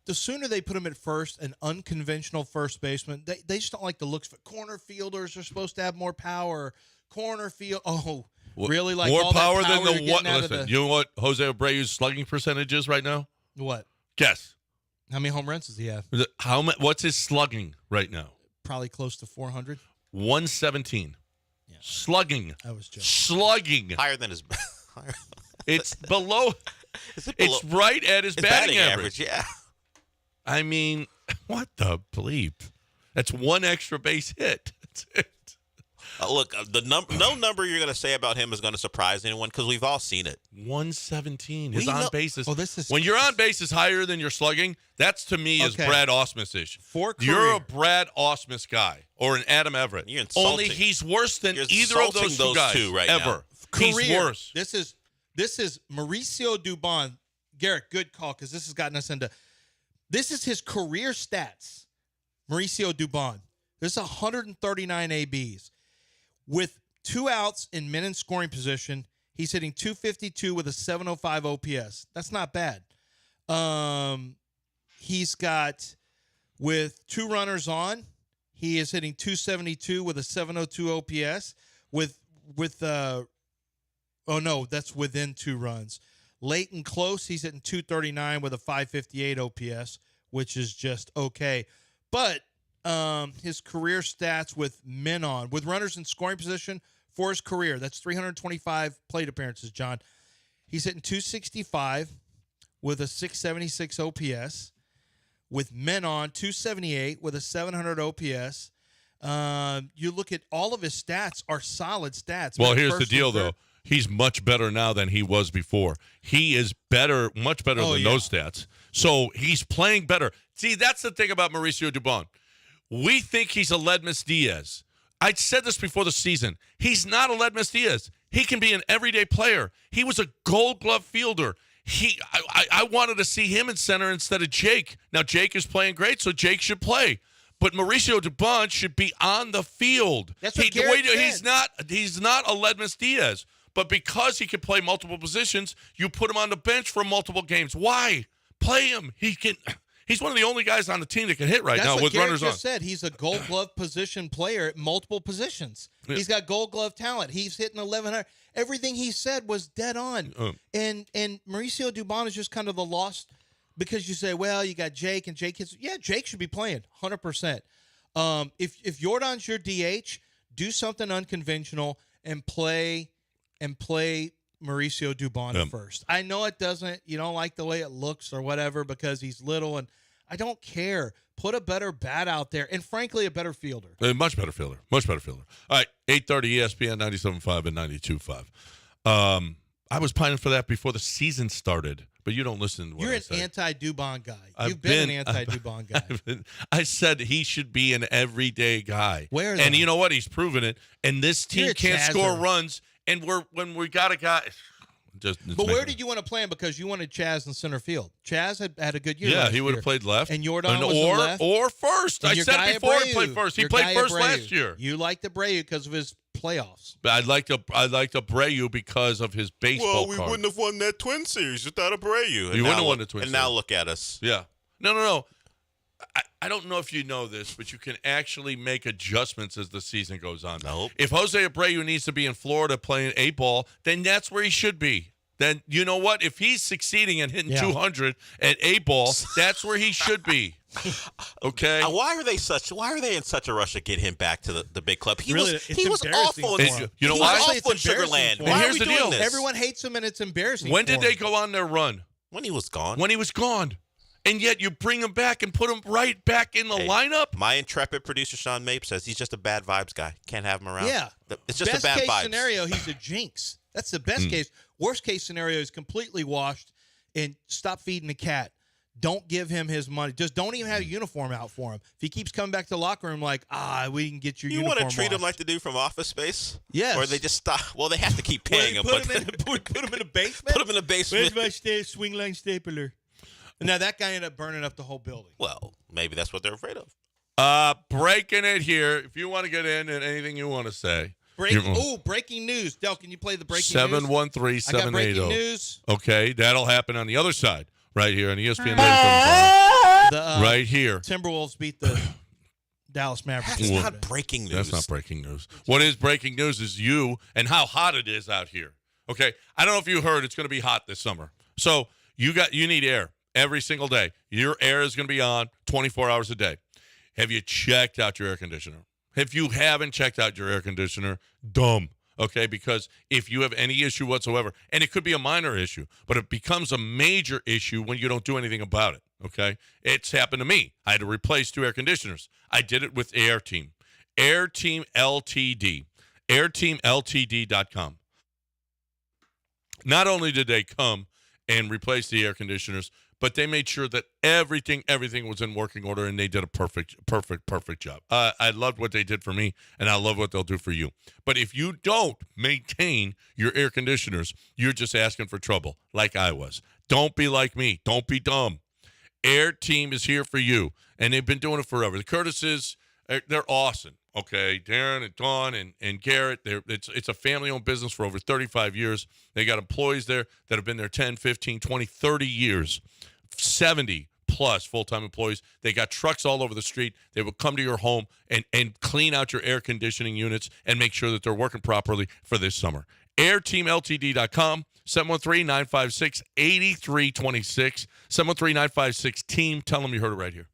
The sooner they put him at first, an unconventional first baseman, they just don't like the looks. Corner fielders are supposed to have more power. Corner field, really? Like more all that power than you're the getting what? out of Listen, you know what Jose Abreu's slugging percentage is right now? What? Guess. How many home runs does he have? What's his slugging right now? Probably close to 400. 117. Yeah. Slugging. I was joking. Slugging. Higher than his. It's below. Is it below? It's right at his batting average. Yeah. I mean, what the bleep? That's one extra base hit. That's it. Look, no number you're going to say about him is going to surprise anyone because we've all seen it. 117. His We on know- base is. Oh, this is when your on base is higher than your slugging, that's to me is Okay. Brad Ausmus-ish. For You're a career. Brad Ausmus guy or an Adam Everett. You're insulting. Only he's worse than You're either of insulting those two guys two right now. ever. He's career. worse. This is Mauricio Dubon. Garrett, good call because this has gotten us into. This is his career stats. Mauricio Dubon. This is 139 ABs with 2 outs in men in scoring position. He's hitting 252 with a 705 OPS. That's not bad. He's got With 2 runners on, he is hitting 272 with a 702 OPS. That's within 2 runs. Late and close, he's hitting 239 with a 558 OPS, which is just okay. But his career stats with men on, with runners in scoring position for his career, that's 325 plate appearances, John. He's hitting 265 with a 676 OPS. With men on, 278 with a 700 OPS. You look at all of his stats are solid stats. Well, here's the deal, though. He's much better now than he was before. He is better, much better than those stats. So he's playing better. See, that's the thing about Mauricio Dubon. We think he's a Ledmus Diaz. I said this before the season. He's not a Ledmus Diaz. He can be an everyday player. He was a Gold Glove fielder. I wanted to see him in center instead of Jake. Now, Jake is playing great, so Jake should play. But Mauricio Dubon should be on the field. That's what Garrett said. He's not a Ledmus Diaz. But because he can play multiple positions, you put him on the bench for multiple games. Why? Play him. He's one of the only guys on the team that can hit now with runners on. That's what Garrett just said. He's a Gold Glove position player at multiple positions. Yeah. He's got Gold Glove talent. He's hitting 1,100. Everything he said was dead on. And Mauricio Dubon is just kind of the lost, because you say, well, you got Jake, and Jake hits. Yeah, Jake should be playing 100%. If Jordan's your DH, do something unconventional and play Mauricio Dubon first. I know you don't like the way it looks or whatever because he's little, and I don't care. Put a better bat out there, and frankly, a better fielder. A much better fielder. Much better fielder. All right, 8:30 ESPN 97.5 and 92.5. I was pining for that before the season started, but you don't listen to what You're I say. an anti-Dubon guy. You've been an anti-Dubon guy. I said he should be an everyday guy. Where? And you know what? He's proven it. And this team can't score runs. And when we got a guy, but where did you want to play him? Because you wanted Chaz in center field. Chaz had a good year. Yeah, he would have played left, and Jordan was in left, or first. I said before he played first. He played first last year. You liked Abreu because of his playoffs. But I liked Abreu because of his baseball. Well, we wouldn't have won that Twin Series without Abreu. You wouldn't have won the Twin Series. And now look at us. Yeah. No. I don't know if you know this, but you can actually make adjustments as the season goes on. Nope. If Jose Abreu needs to be in Florida playing 8-ball, then that's where he should be. Then you know what? If he's succeeding and hitting 200 at 8-ball, that's where he should be. Okay. Why are they in such a rush to get him back to the big club? He was embarrassing awful. You know he why? was awful in Sugarland. And here's the deal. Everyone hates him, and it's embarrassing. When did they go on their run? When he was gone. When he was gone. And yet you bring him back and put him right back in the lineup? My intrepid producer, Sean Mapes, says he's just a bad vibes guy. Can't have him around. Yeah. It's just best a bad case vibes. scenario, he's a jinx. That's the best case. Worst case scenario is completely washed, and stop feeding the cat. Don't give him his money. Just don't even have a uniform out for him. If he keeps coming back to the locker room like, we can get your uniform. You want to treat him washed. like the dude from Office Space? Yes. Or they just stop. Well, they have to keep paying him. Put him in the basement? Put him in the basement. Where's my swing line stapler? Now, that guy ended up burning up the whole building. Well, maybe that's what they're afraid of. Breaking it here. If you want to get in and anything you want to say. Breaking news. Del, can you play the breaking news? 713-780. I got breaking news. Okay, that'll happen on the other side, right here on ESPN. Right here. Timberwolves beat the Dallas Mavericks. That's not breaking news. That's not breaking news. What is breaking news is you and how hot it is out here. Okay, I don't know if you heard, it's going to be hot this summer. So you need air every single day. Your air is going to be on 24 hours a day. Have you checked out your air conditioner? If you haven't checked out your air conditioner, dumb. Okay, because if you have any issue whatsoever, and it could be a minor issue, but it becomes a major issue when you don't do anything about it. Okay, it's happened to me. I had to replace 2 air conditioners. I did it with Air Team Ltd. AirTeamLTD.com. Not only did they come and replace the air conditioners, but they made sure that everything was in working order, and they did a perfect job. I loved what they did for me, and I love what they'll do for you. But if you don't maintain your air conditioners, you're just asking for trouble, like I was. Don't be like me. Don't be dumb. Air Team is here for you, and they've been doing it forever. The Curtises, they're awesome. Okay, Darren and Dawn and Garrett, it's a family-owned business for over 35 years. They got employees there that have been there 10, 15, 20, 30 years. 70+ plus full-time employees. They got trucks all over the street. They will come to your home and clean out your air conditioning units and make sure that they're working properly for this summer. AirTeamLTD.com, 713-956-8326, 713-956-TEAM. Tell them you heard it right here.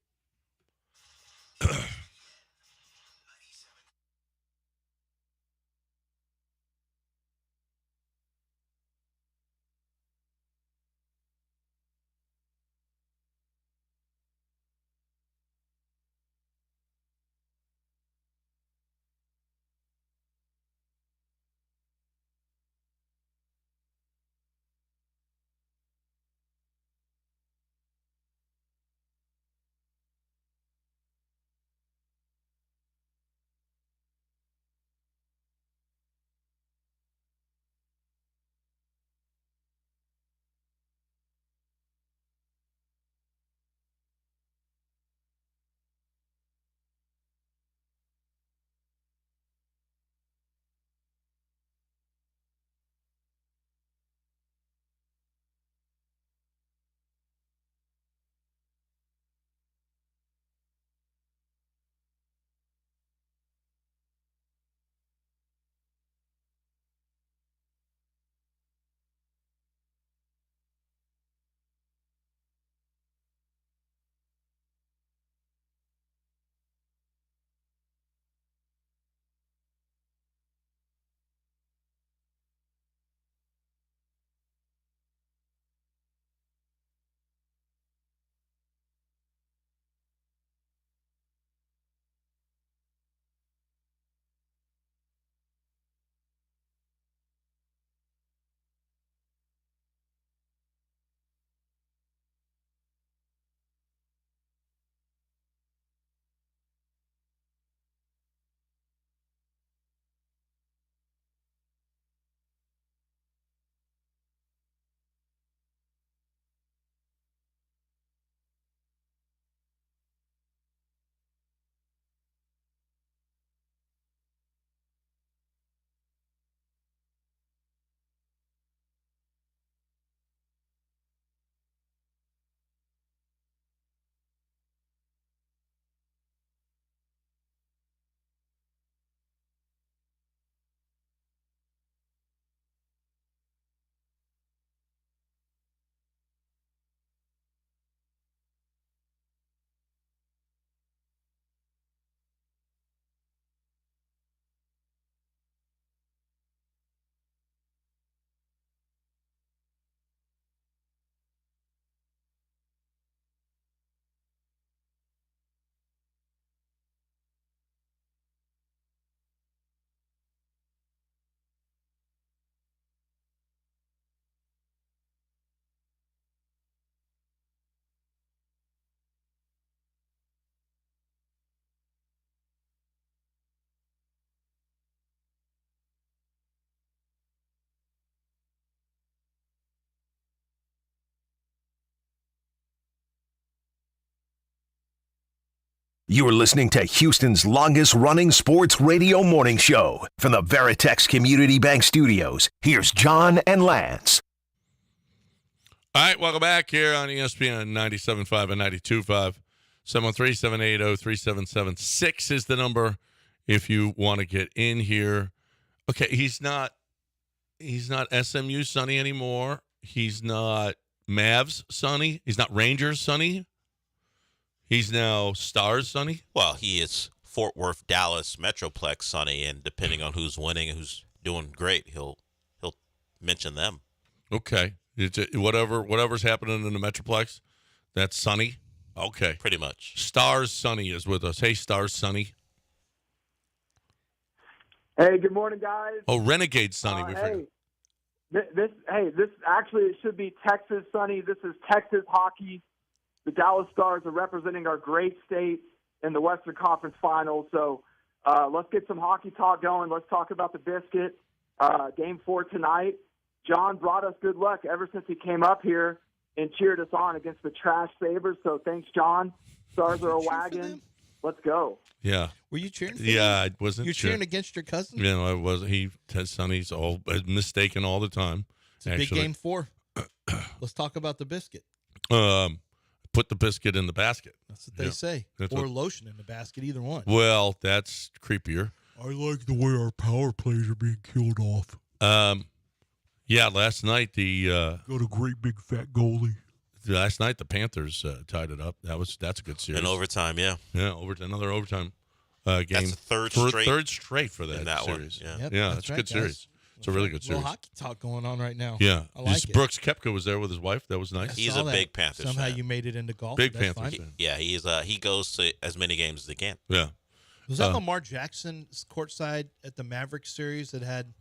You are listening to Houston's longest-running sports radio morning show. From the Veritex Community Bank Studios, here's John and Lance. All right, welcome back here on ESPN 97.5 and 92.5. 713-780-3776 is the number if you want to get in here. Okay, he's not SMU Sonny anymore. He's not Mavs Sonny. He's not Rangers Sonny. He's now Stars Sonny. Well, he is Fort Worth, Dallas Metroplex Sonny, and depending on who's winning and who's doing great, he'll mention them. Okay, whatever's happening in the Metroplex, that's Sonny. Okay, pretty much. Stars Sonny is with us. Hey, Stars Sonny. Hey, good morning, guys. Oh, Renegade Sonny. This actually it should be Texas Sonny. This is Texas hockey. The Dallas Stars are representing our great state in the Western Conference Finals. So let's get some hockey talk going. Let's talk about the biscuit. Game 4 tonight. John brought us good luck ever since he came up here and cheered us on against the Trash Sabres. So thanks, John. Stars are a wagon. Let's go. Yeah. Were you cheering for Yeah, I wasn't. You're cheering against your cousin? Yeah, no, I wasn't. Sonny's all mistaken all the time. It's a big game 4. Let's talk about the biscuit. put the biscuit in the basket. That's what they say. Or lotion in the basket, either one. Well, that's creepier. I like the way our power plays are being killed off. Yeah, last night got a great big fat goalie. Last night the Panthers tied it up. That's a good series. In overtime, yeah. Yeah, another overtime game. That's the third straight for that series. One. Yeah, yeah, that's a good series. It's a really good series. A little hockey talk going on right now. Yeah, I like it. Brooks Koepka was there with his wife. That was nice. He's a big Panthers Somehow fan. you made it into golf. Big Panthers fan. Yeah, he goes to as many games as he can. Yeah. Was that Lamar Jackson's courtside at the Mavericks series that had?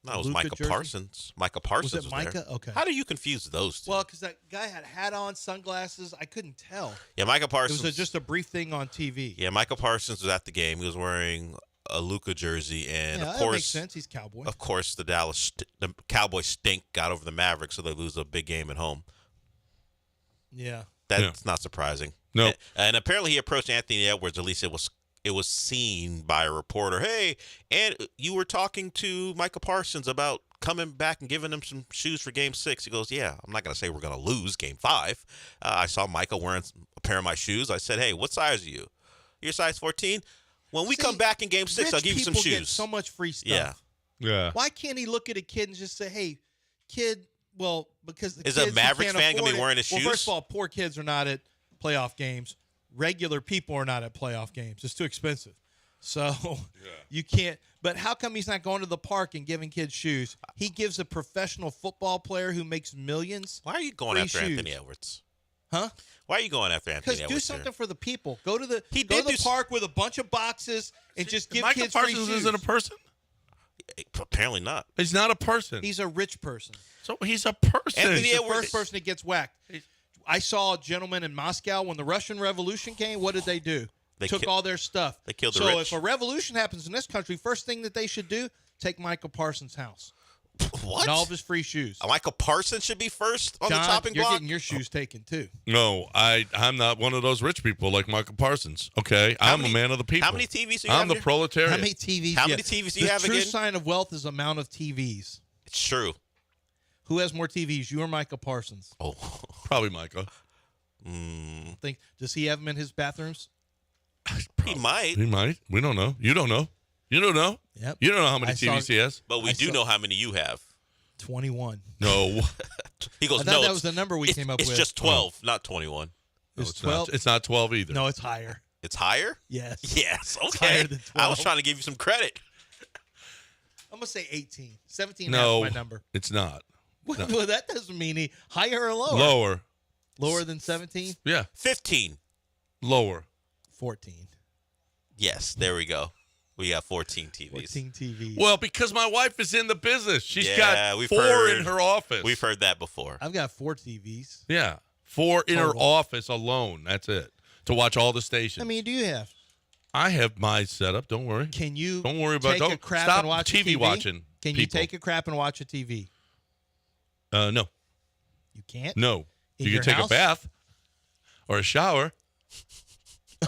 No, it was Luka Micah jersey? Parsons. Micah Parsons Was it Micah? there. Okay. How do you confuse those two? Well, because that guy had a hat on, sunglasses. I couldn't tell. Yeah, Micah Parsons. It was just a brief thing on TV. Yeah, Micah Parsons was at the game. He was wearing a Luka jersey, and Yeah, of that course, makes sense. He's Cowboy. Of course, the Cowboys stink got over the Mavericks, so they lose a big game at home. Yeah, that's not surprising. No, and apparently he approached Anthony Edwards. At least it was seen by a reporter. Hey, and you were talking to Micah Parsons about coming back and giving him some shoes for Game 6. He goes, yeah, I'm not going to say we're going to lose Game 5. I saw Micah wearing a pair of my shoes. I said, hey, what size are you? You're size 14? When we come back in Game 6, I'll give you some shoes. Get so much free stuff. Yeah. Why can't he look at a kid and just say, hey, kid, well, because the Is kids a Mavericks fan going to be wearing his shoes? Well, first of all, poor kids are not at playoff games. Regular people are not at playoff games. It's too expensive. So you can't. But how come he's not going to the park and giving kids shoes? He gives a professional football player who makes millions. Why are you going after Anthony Edwards? Huh? Why are you going after Anthony Edwards? Because do something for the people. Go to the park with a bunch of boxes and just give Michael kids Parsons free shoes. isn't a person? Apparently not. He's not a person. He's a rich person. So he's a person. Anthony He's Edwards, the first person that gets whacked. I saw a gentleman in Moscow when the Russian Revolution came. What did they do? They took all their stuff. They killed the rich. So if a revolution happens in this country, first thing that they should do, take Michael Parsons' house. What? And all of his free shoes. Michael Parsons should be first on John, the chopping block? You're getting your shoes taken, too. No, I'm not one of those rich people like Michael Parsons. Okay? I'm a man of the people. How many TVs do you have? I'm the proletariat. How many TVs? How many TVs do you have again? The again? true sign of wealth is the amount of TVs. It's true. Who has more TVs, you or Michael Parsons? Oh, probably Michael. Does he have them in his bathrooms? He might. He might. We don't know. You don't know. You don't know. Yep. You don't know how many TVs he has. But we do know how many you have. 21. No. He goes, I thought that was the number we came up with. It's just 12, not 21. No, it's 12. It's not 12 either. No, it's higher. It's higher? Yes. Yes. It's Okay. higher than 12. I was trying to give you some credit. I'm going to say 18. 17 No, is my number. it's not. Well, that doesn't mean higher or lower. Lower. Lower than 17? Yeah. 15. Lower. 14. Yes, there we go. We got 14 TVs. 14 TVs. Well, because my wife is in the business. She's got we've 4 heard, in her office. We've heard that before. I've got 4 TVs. Yeah. 4 in her Total. office alone. That's it. To watch all the stations. How many do you have? I have my setup. Don't worry. Can you Don't worry about take a don't crap stop and watch TV a TV watching. Can you people. take a crap and watch a TV? No. You can't? No. In You your can take house? a bath or a shower.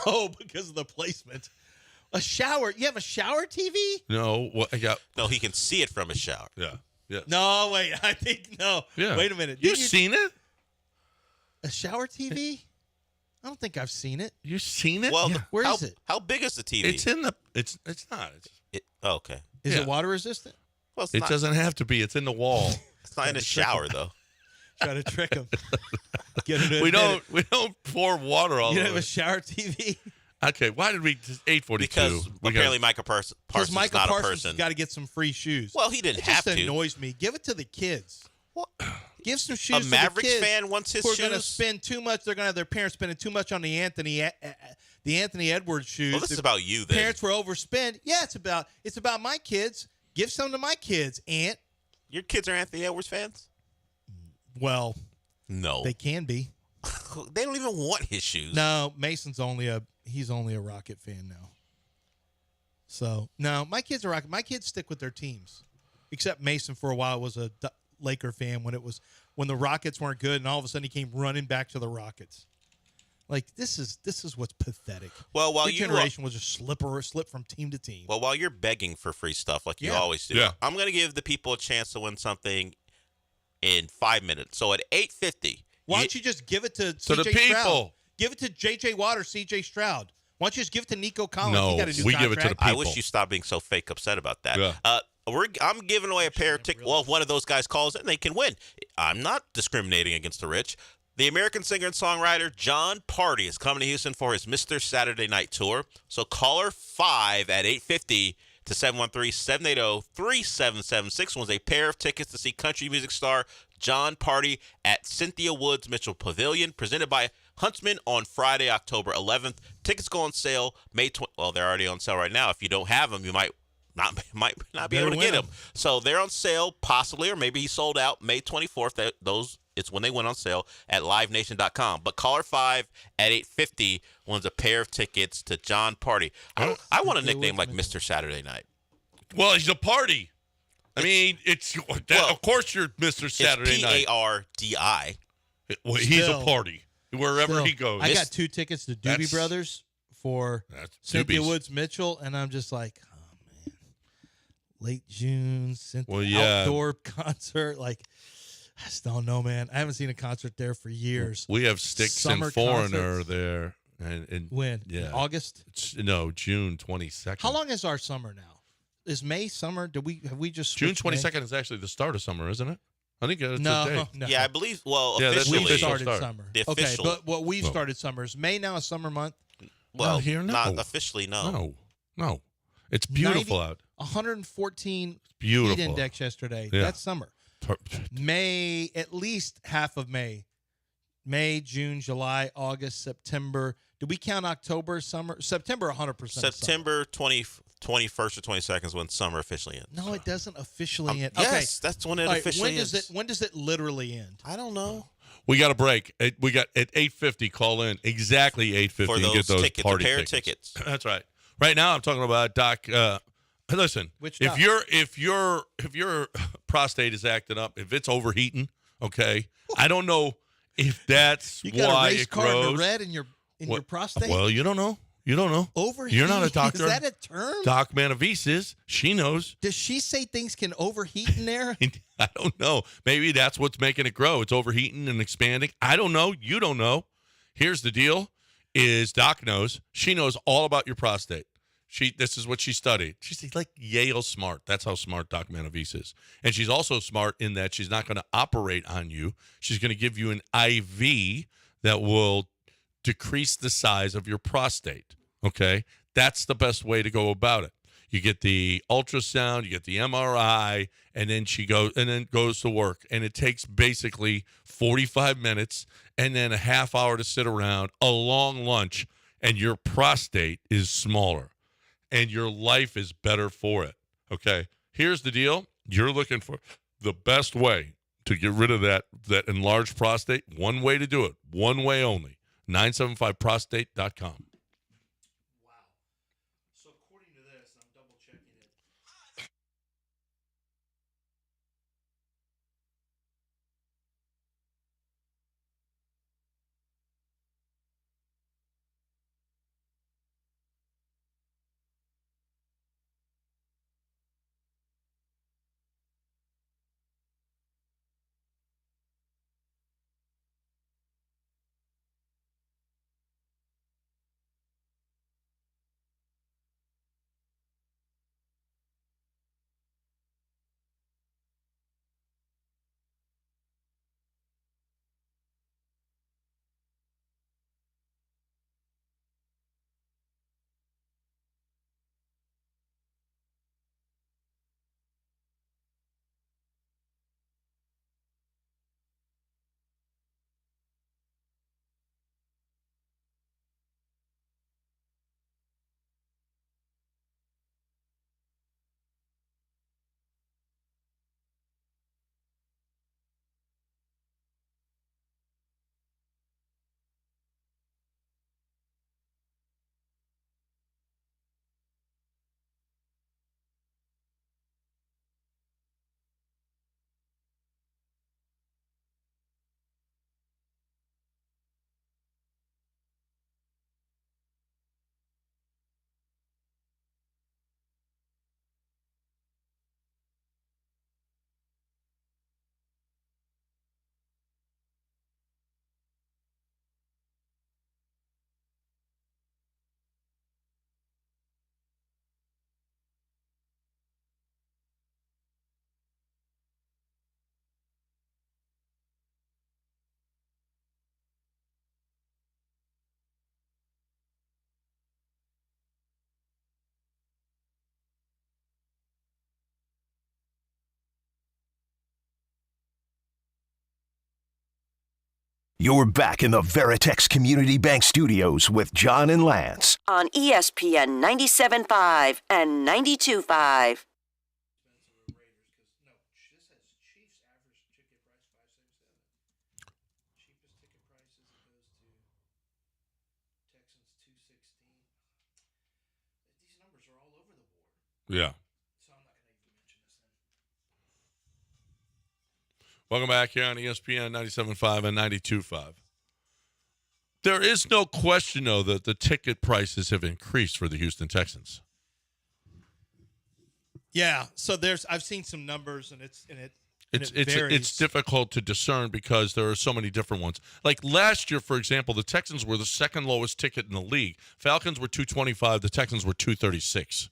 Oh, because of the placement. A shower. You have a shower TV? No. What? Yeah. No, he can see it from his shower. Yeah. Yeah. No, wait. I think no. Yeah. Wait a minute. You've Didn't seen it? a shower TV? I don't think I've seen it. You've seen it? Well, Yeah. Where how, is it? How big is the TV? It's in the. It's not. Okay. Is Yeah. it water resistant? Well, it's It not, doesn't have to be. It's in the wall. It's not in a shower though. Try to trick him. Get him to we admit don't. it. We don't pour water all You over. have a shower TV? Okay. Why did we 8:42? Because apparently Micah Parsons Because is Michael not a Parsons person. has got to get some free shoes. Well, he didn't It have just to. annoys me. Give it to the kids. What? Give some shoes A to Mavericks the kids fan wants his who are going to shoes? spend too much. They're going to have their parents spending too much on the Anthony Edwards shoes. Well, this is The about you then. Parents were overspend. Yeah, it's about my kids. Give some to my kids, Aunt. Your kids are Anthony Edwards fans? Well, No. they can be. They don't even want his shoes. No, Mason's only a Rocket fan now. So no, my kids are Rocket. My kids stick with their teams, except Mason for a while was a Laker fan when the Rockets weren't good, and all of a sudden he came running back to the Rockets. Like this is what's pathetic. Well, while Your generation was just slip from team to team. Well, while you're begging for free stuff like you Yeah. always do, Yeah. I'm going to give the people a chance to win something in 5 minutes. So at 8:50, Why don't you just give it to To the C.J. Stroud? people. Give it to J.J. Watt or C.J. Stroud. Why don't you just give it to Nico Collins? No, He got a new we give it to contract. the I people. wish you stopped being so fake upset about that. Yeah. I'm giving away a pair of tickets. Well, if one of those guys calls in, they can win. I'm not discriminating against the rich. The American singer and songwriter John Party is coming to Houston for his Mr. Saturday Night Tour. So caller 5 at 850 to 713-780-3776 wins a pair of tickets to see country music star John Party at Cynthia Woods Mitchell Pavilion, presented by Huntsman on Friday, October 11th. Tickets go on sale May 20th. Well, they're already on sale right now. If you don't have them, you might not be able to get them. So they're on sale, possibly, or maybe he sold out May 24th. It's when they went on sale at livenation.com. But caller 5 at 850 wins a pair of tickets to John Party. I want a nickname like Mr. Saturday Night. Well, he's a party. I mean, of course you're Mr. Saturday Night. It's P-A-R-D-I. Well, he's a party wherever he goes. I got 2 tickets to Doobie Brothers for Cynthia Doobies. Woods Mitchell, and I'm just like, oh man, late June, Cynthia outdoor concert. Like, I just don't know, man. I haven't seen a concert there for years. We have Styx Summer and Foreigner concerts. there. And When? Yeah. In August? June 22nd. How long is our summer now? Is May summer? Have we just June switched May? 22nd is actually the start of summer, isn't it? I think it's No, a day. no. Yeah, I believe. Well, Yeah, that's officially, We started summer. The Okay, official. but what we've started summer is May now a summer month. Well, Not here, no. not officially, no. No. It's beautiful 90 out. 114 Beautiful. heat index yesterday. Yeah. That's summer. May, at least half of May. May, June, July, August, September. Did we count October, summer? September, 100%. September 21st or 22nd is when summer officially ends. No, it doesn't officially end. Yes, that's when it All right, officially ends. When does it literally end? I don't know. We got a break. We got at 8:50. Call in exactly 8:50 For and those get those tickets, party a pair of tickets. tickets. That's right. Right now, I'm talking about Doc. Listen, Which if doc? your prostate is acting up, if it's overheating, okay, I don't know if that's You got why a race it car in grows. the red in your prostate? Well, you don't know. You don't know. Overheat? You're not a doctor. Is that a term? Doc Manavis is. She knows. Does she say things can overheat in there? I don't know. Maybe that's what's making it grow. It's overheating and expanding. I don't know. You don't know. Here's the deal: is Doc knows. She knows all about your prostate. This is what she studied. She's like Yale smart. That's how smart Doc Manavis is. And she's also smart in that she's not going to operate on you. She's going to give you an IV that will decrease the size of your prostate. Okay? That's the best way to go about it. You get the ultrasound, you get the MRI, and then goes to work. And it takes basically 45 minutes and then a half hour to sit around, a long lunch, and your prostate is smaller. And your life is better for it. Okay? Here's the deal. You're looking for the best way to get rid of that enlarged prostate. One way to do it. One way only. 975prostate.com. You're back in the Veritex Community Bank Studios with John and Lance. On ESPN 97.5 and 92.5. Yeah. Welcome back here on ESPN 97.5 and 92.5. There is no question, though, that the ticket prices have increased for the Houston Texans. Yeah, so I've seen some numbers, and it varies. It's difficult to discern because there are so many different ones. Like last year, for example, the Texans were the second lowest ticket in the league. Falcons were $225, the Texans were $236.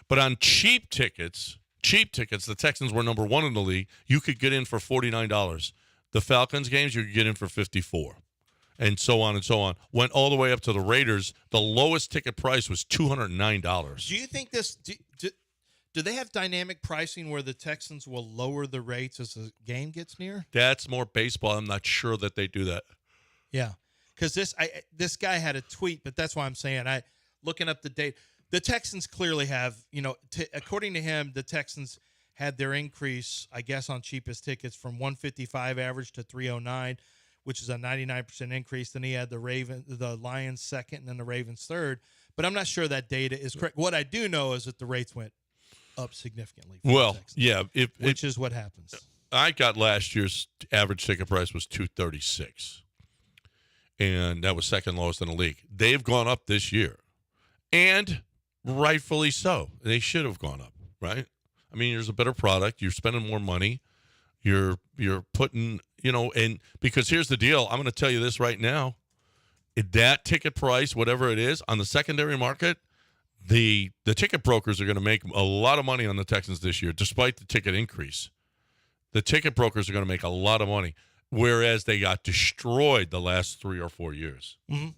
But on cheap tickets, the Texans were number one in the league. You could get in for $49. The Falcons games, you could get in for $54. And so on and so on. Went all the way up to the Raiders. The lowest ticket price was $209. Do you think this do they have dynamic pricing where the Texans will lower the rates as the game gets near? That's more baseball. I'm not sure that they do that. Yeah. Because this guy had a tweet, but that's why I'm saying looking up the date. The Texans clearly have, according to him, the Texans had their increase, I guess, on cheapest tickets from 155 average to 309, which is a 99% increase. Then he had the Lions second, and then the Ravens third. But I'm not sure that data is correct. What I do know is that the rates went up significantly. Well, yeah, which is what happens. I got last year's average ticket price was $236, and that was second lowest in the league. They've gone up this year, and rightfully so. They should have gone up, right? I mean, there's a better product. You're spending more money. You're putting, and because here's the deal. I'm going to tell you this right now. That ticket price, whatever it is, on the secondary market, the ticket brokers are going to make a lot of money on the Texans this year, despite the ticket increase. The ticket brokers are going to make a lot of money, whereas they got destroyed the last 3 or 4 years. Mm-hmm.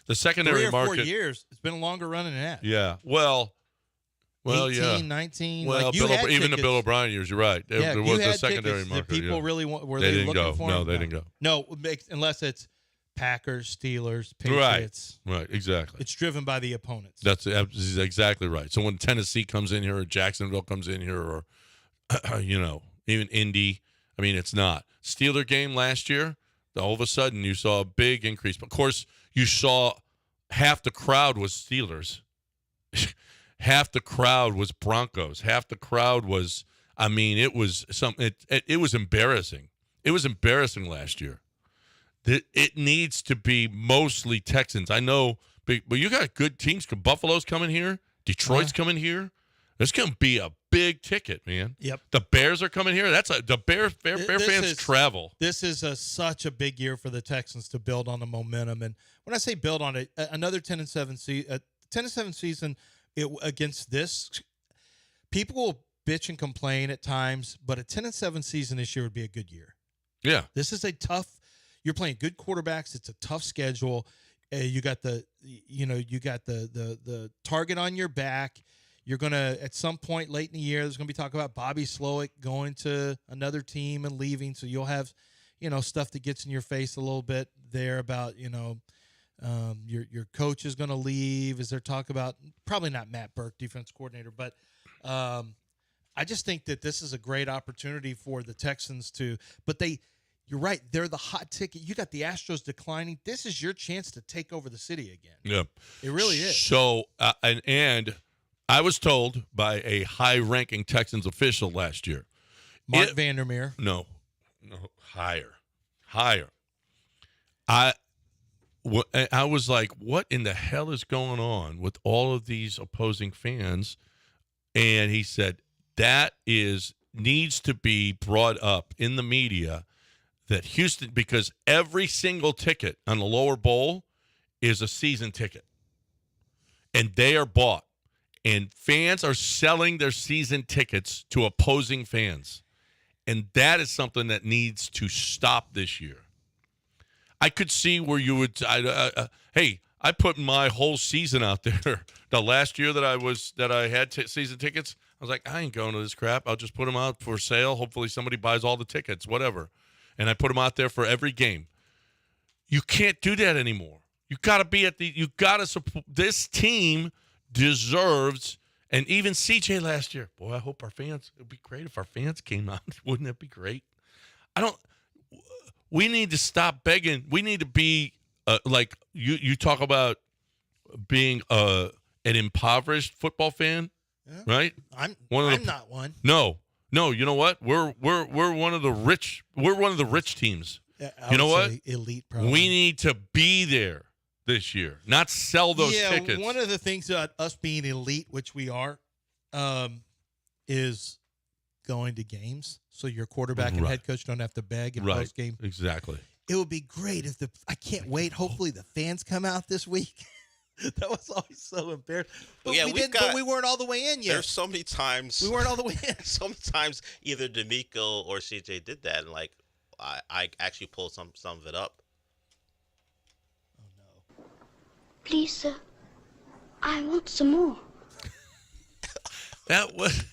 The secondary 3 or market. 4 years. It's been a longer run than that. Yeah. Well, 18, yeah. 19. Well, even the Bill O'Brien years, you're right. There was the secondary market. People really were they they didn't looking go. for No, them? they didn't go. No, unless it's Packers, Steelers, Patriots. Right, exactly. It's driven by the opponents. That's exactly right. So when Tennessee comes in here or Jacksonville comes in here or, even Indy, I mean, it's not. Steeler game last year, all of a sudden you saw a big increase. But of course, you saw half the crowd was Steelers. Half the crowd was Broncos. Half the crowd was, it was it was embarrassing. It was embarrassing last year. It needs to be mostly Texans. I know, but you got good teams. Buffalo's coming here. Detroit's coming here. There's going to be a big ticket, man. Yep. The Bears are coming here. The Bear fans travel. This is such a big year for the Texans to build on the momentum. And when I say build on it, another 10-7 season against this, people will bitch and complain at times, but a 10-7 season this year would be a good year. Yeah. This is you're playing good quarterbacks. It's a tough schedule. You got the target on your back. You're going to, at some point late in the year, there's going to be talk about Bobby Slowick going to another team and leaving. So you'll have, stuff that gets in your face a little bit there about, your coach is going to leave. Is there talk about, probably not Matt Burke, defense coordinator, but I just think that this is a great opportunity for the Texans you're right. They're the hot ticket. You got the Astros declining. This is your chance to take over the city again. Yeah. It really is. So, and I was told by a high-ranking Texans official last year. Mark Vandermeer. No, higher. I was like, what in the hell is going on with all of these opposing fans? And he said, that needs to be brought up in the media that Houston, because every single ticket on the lower bowl is a season ticket. And they are bought. And fans are selling their season tickets to opposing fans. And that is something that needs to stop this year. I could see where you would, I put my whole season out there. The last year that I had season tickets, I was like, I ain't going to this crap. I'll just put them out for sale. Hopefully somebody buys all the tickets, whatever. And I put them out there for every game. You can't do that anymore. You got to be you got to support. This team deserves, and even CJ last year. Boy, I hope it would be great if our fans came out. Wouldn't that be great? We need to stop begging. We need to be like you talk about being an impoverished football fan, right? I'm not one. No, you know what? We're one of the rich. We're one of the rich teams. I you know would what? say elite, probably. We need to be there this year, not sell those tickets. One of the things about us being elite, which we are, is going to games. So your quarterback and head coach don't have to beg in post game. Exactly. It would be great if I can't wait. Hopefully the fans come out this week. That was always so embarrassing. But but we weren't all the way in yet. There's so many times we weren't all the way in. So many times either D'Amico or CJ did that, and like I actually pulled some of it up. Oh no! Please, sir, I want some more. That was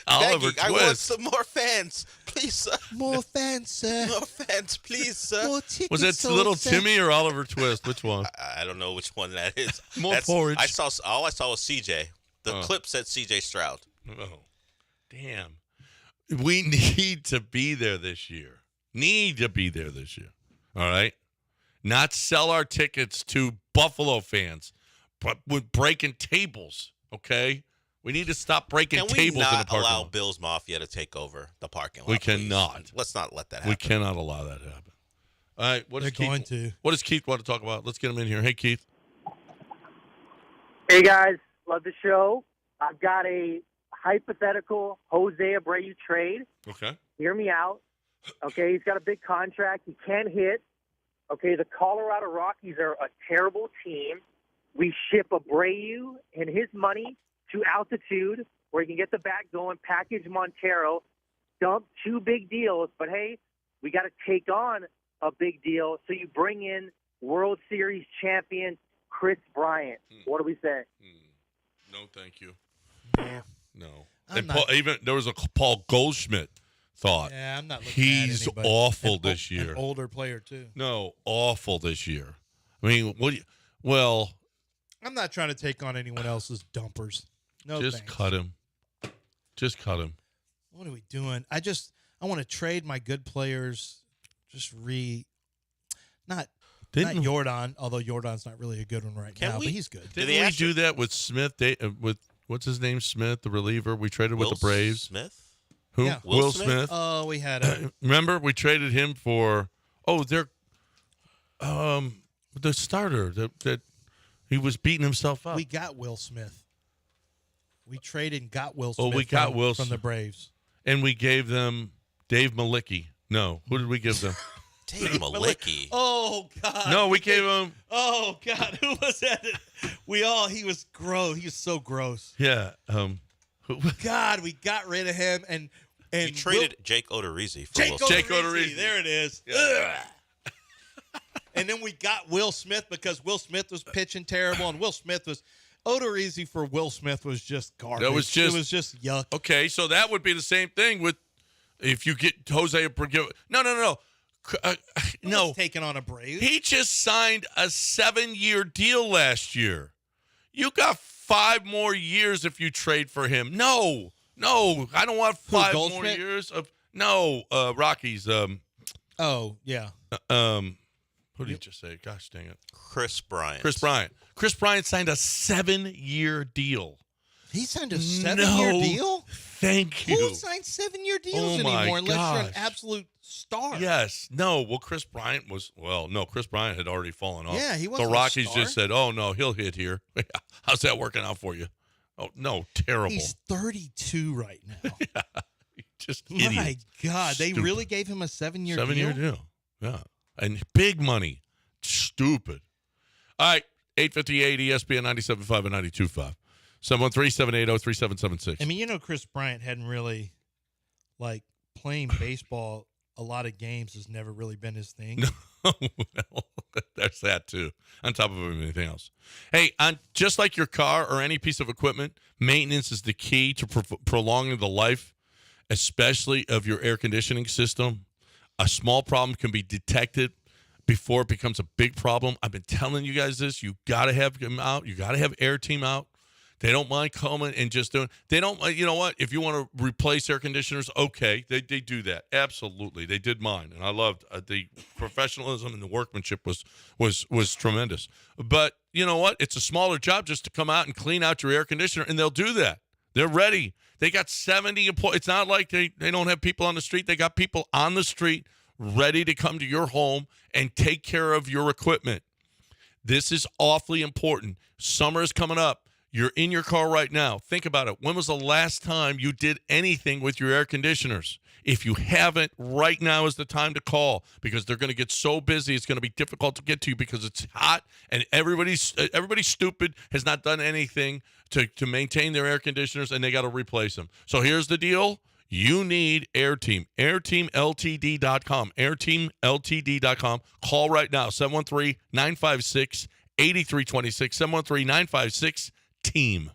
Oliver Twist. I want some more fans, please, sir. More fans, sir. More fans, please, sir. More tickets. Was that Little Timmy or Oliver Twist? Which one? I don't know which one that is. More porridge. All I saw was CJ. The clip said CJ Stroud. Oh, damn. We need to be there this year. All right? Not sell our tickets to Buffalo fans, but with breaking tables, okay? We need to stop breaking tables in the Can we not parking allow lot. Bills Mafia to take over the parking lot? We please? cannot. Let's not let that happen. We cannot allow that to happen. All right. What does Keith want to talk about? Let's get him in here. Hey, Keith. Hey, guys. Love the show. I've got a hypothetical Jose Abreu trade. Okay. Hear me out. Okay, he's got a big contract. He can't hit. Okay, the Colorado Rockies are a terrible team. We ship Abreu and his money to altitude where he can get the bat going, package Montero, dump 2 big deals. But, hey, we got to take on a big deal. So you bring in World Series champion Chris Bryant. What do we say? No, thank you. No. I'm And even there was a Paul Goldschmidt thought. Yeah, I'm not looking He's at anybody. awful this year. An older player, too. No, awful this year. I mean, well, I'm not trying to take on anyone else's dumpers. No, just thanks. cut him. Just cut him. What are we doing? I want to trade my good players. Not Jordan, although Jordan's not really a good one right now, but he's good. Didn't we do that with Smith? With what's his name? Smith, the reliever. We traded with the Braves. Smith? Who? Yeah. Will Smith. Oh, we had remember we traded him for the starter that he was beating himself up. We got Will Smith. We traded and got Will Smith. Oh, we got Will from the Braves. And we gave them Dave Malicki. No, who did we give them? Dave Malicki. Oh God. No, we gave him. Oh God, who was that? He was gross. He was so gross. Yeah. God, we got rid of him and you traded Jake Odorizzi for Will Jake Smith. Odorizzi. There it is. Yeah. And then we got Will Smith because Will Smith was pitching terrible, and Will Smith was Odorizzi for Will Smith was just garbage. It was just yuck. Okay, so that would be the same thing with if you get Jose Abreu. No. No, taking on Abreu. He just signed a 7-year deal last year. You got 5 more years if you trade for him. No, I don't want 5 more years of Rockies. Oh yeah. Who did you just say? Gosh dang it. Chris Bryant. Chris Bryant signed a 7-year deal. He signed a 7-year deal? Thank you. Who signs 7-year deals anymore unless you're an absolute star? Yes. No. Well, Chris Bryant Chris Bryant had already fallen off. Yeah, he wasn't the Rockies a star. just said, "Oh no, he'll hit here." How's that working out for you? Oh no, terrible. He's 32 right now. Yeah, just idiot. My God, Stupid. they really gave him a 7-year deal? 7-year deal. Yeah, and big money. Stupid. All right, 858 ESPN 97.5 and 92.5. 713-780-3776. I mean, Chris Bryant hadn't really, playing baseball a lot of games has never really been his thing. No, well, there's that too, on top of everything else. Hey, just like your car or any piece of equipment, maintenance is the key to prolonging the life, especially of your air conditioning system. A small problem can be detected before it becomes a big problem. I've been telling you guys this. You got to have them out. You got to have air team out. They don't mind coming and just doing. They don't. You know what? If you want to replace air conditioners, okay, they do that. Absolutely, they did mine, and I loved the professionalism and the workmanship was tremendous. But you know what? It's a smaller job just to come out and clean out your air conditioner, and they'll do that. They're ready. They got 70 employees. It's not like they don't have people on the street. They got people on the street ready to come to your home and take care of your equipment. This is awfully important. Summer is coming up. You're in your car right now. Think about it. When was the last time you did anything with your air conditioners? If you haven't, right now is the time to call because they're going to get so busy. It's going to be difficult to get to you because it's hot and everybody's stupid, has not done anything to maintain their air conditioners, and they got to replace them. So here's the deal. You need AirTeam. AirTeamLTD.com. AirTeamLTD.com. Call right now. 713-956-8326. 713-956-TEAM.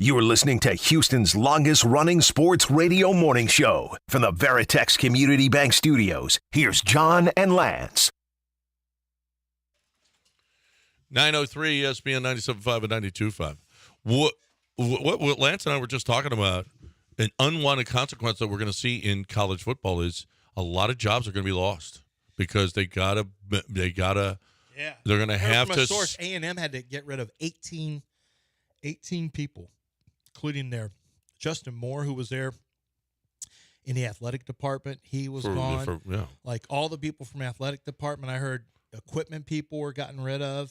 You're listening to Houston's longest-running sports radio morning show. From the Veritex Community Bank Studios, here's John and Lance. 903 ESPN 97.5 and 92.5. What Lance and I were just talking about, an unwanted consequence that we're going to see in college football is a lot of jobs are going to be lost because they're going to have to. Source, A&M had to get rid of 18 people, including their Justin Moore, who was there in the athletic department. He was gone. Like all the people from athletic department, I heard equipment people were gotten rid of.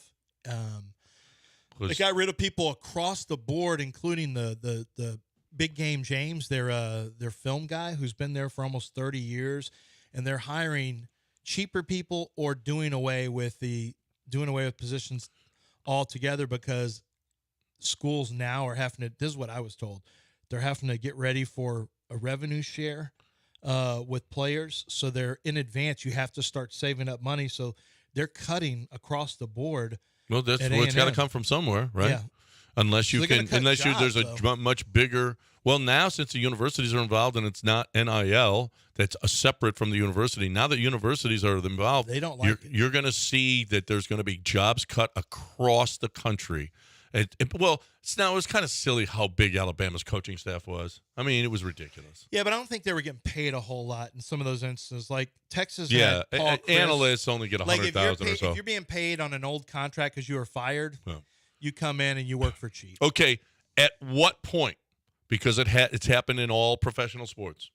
They got rid of people across the board, including the Big Game James, their film guy who's been there for almost 30 years, and they're hiring cheaper people or doing away with positions altogether because schools now are having to. This is what I was told. They're having to get ready for a revenue share with players, so they're in advance. You have to start saving up money, so they're cutting across the board. Well, it's got to come from somewhere, right? unless you So they're can, gonna cut there's a jobs, much bigger. Well, now since the universities are involved and it's not NIL, that's separate from the university. Now that universities are involved, They don't like you're going to see that there's going to be jobs cut across the country. It's kind of silly how big Alabama's coaching staff was. I mean, it was ridiculous. Yeah, but I don't think they were getting paid a whole lot in some of those instances. Like Texas, Yeah, had Paul Chryst. analysts only get Like if 100,000 or so. If you're being paid on an old contract because you were fired, you come in and you work for cheap. Okay, at what point? Because it's happened in all professional sports.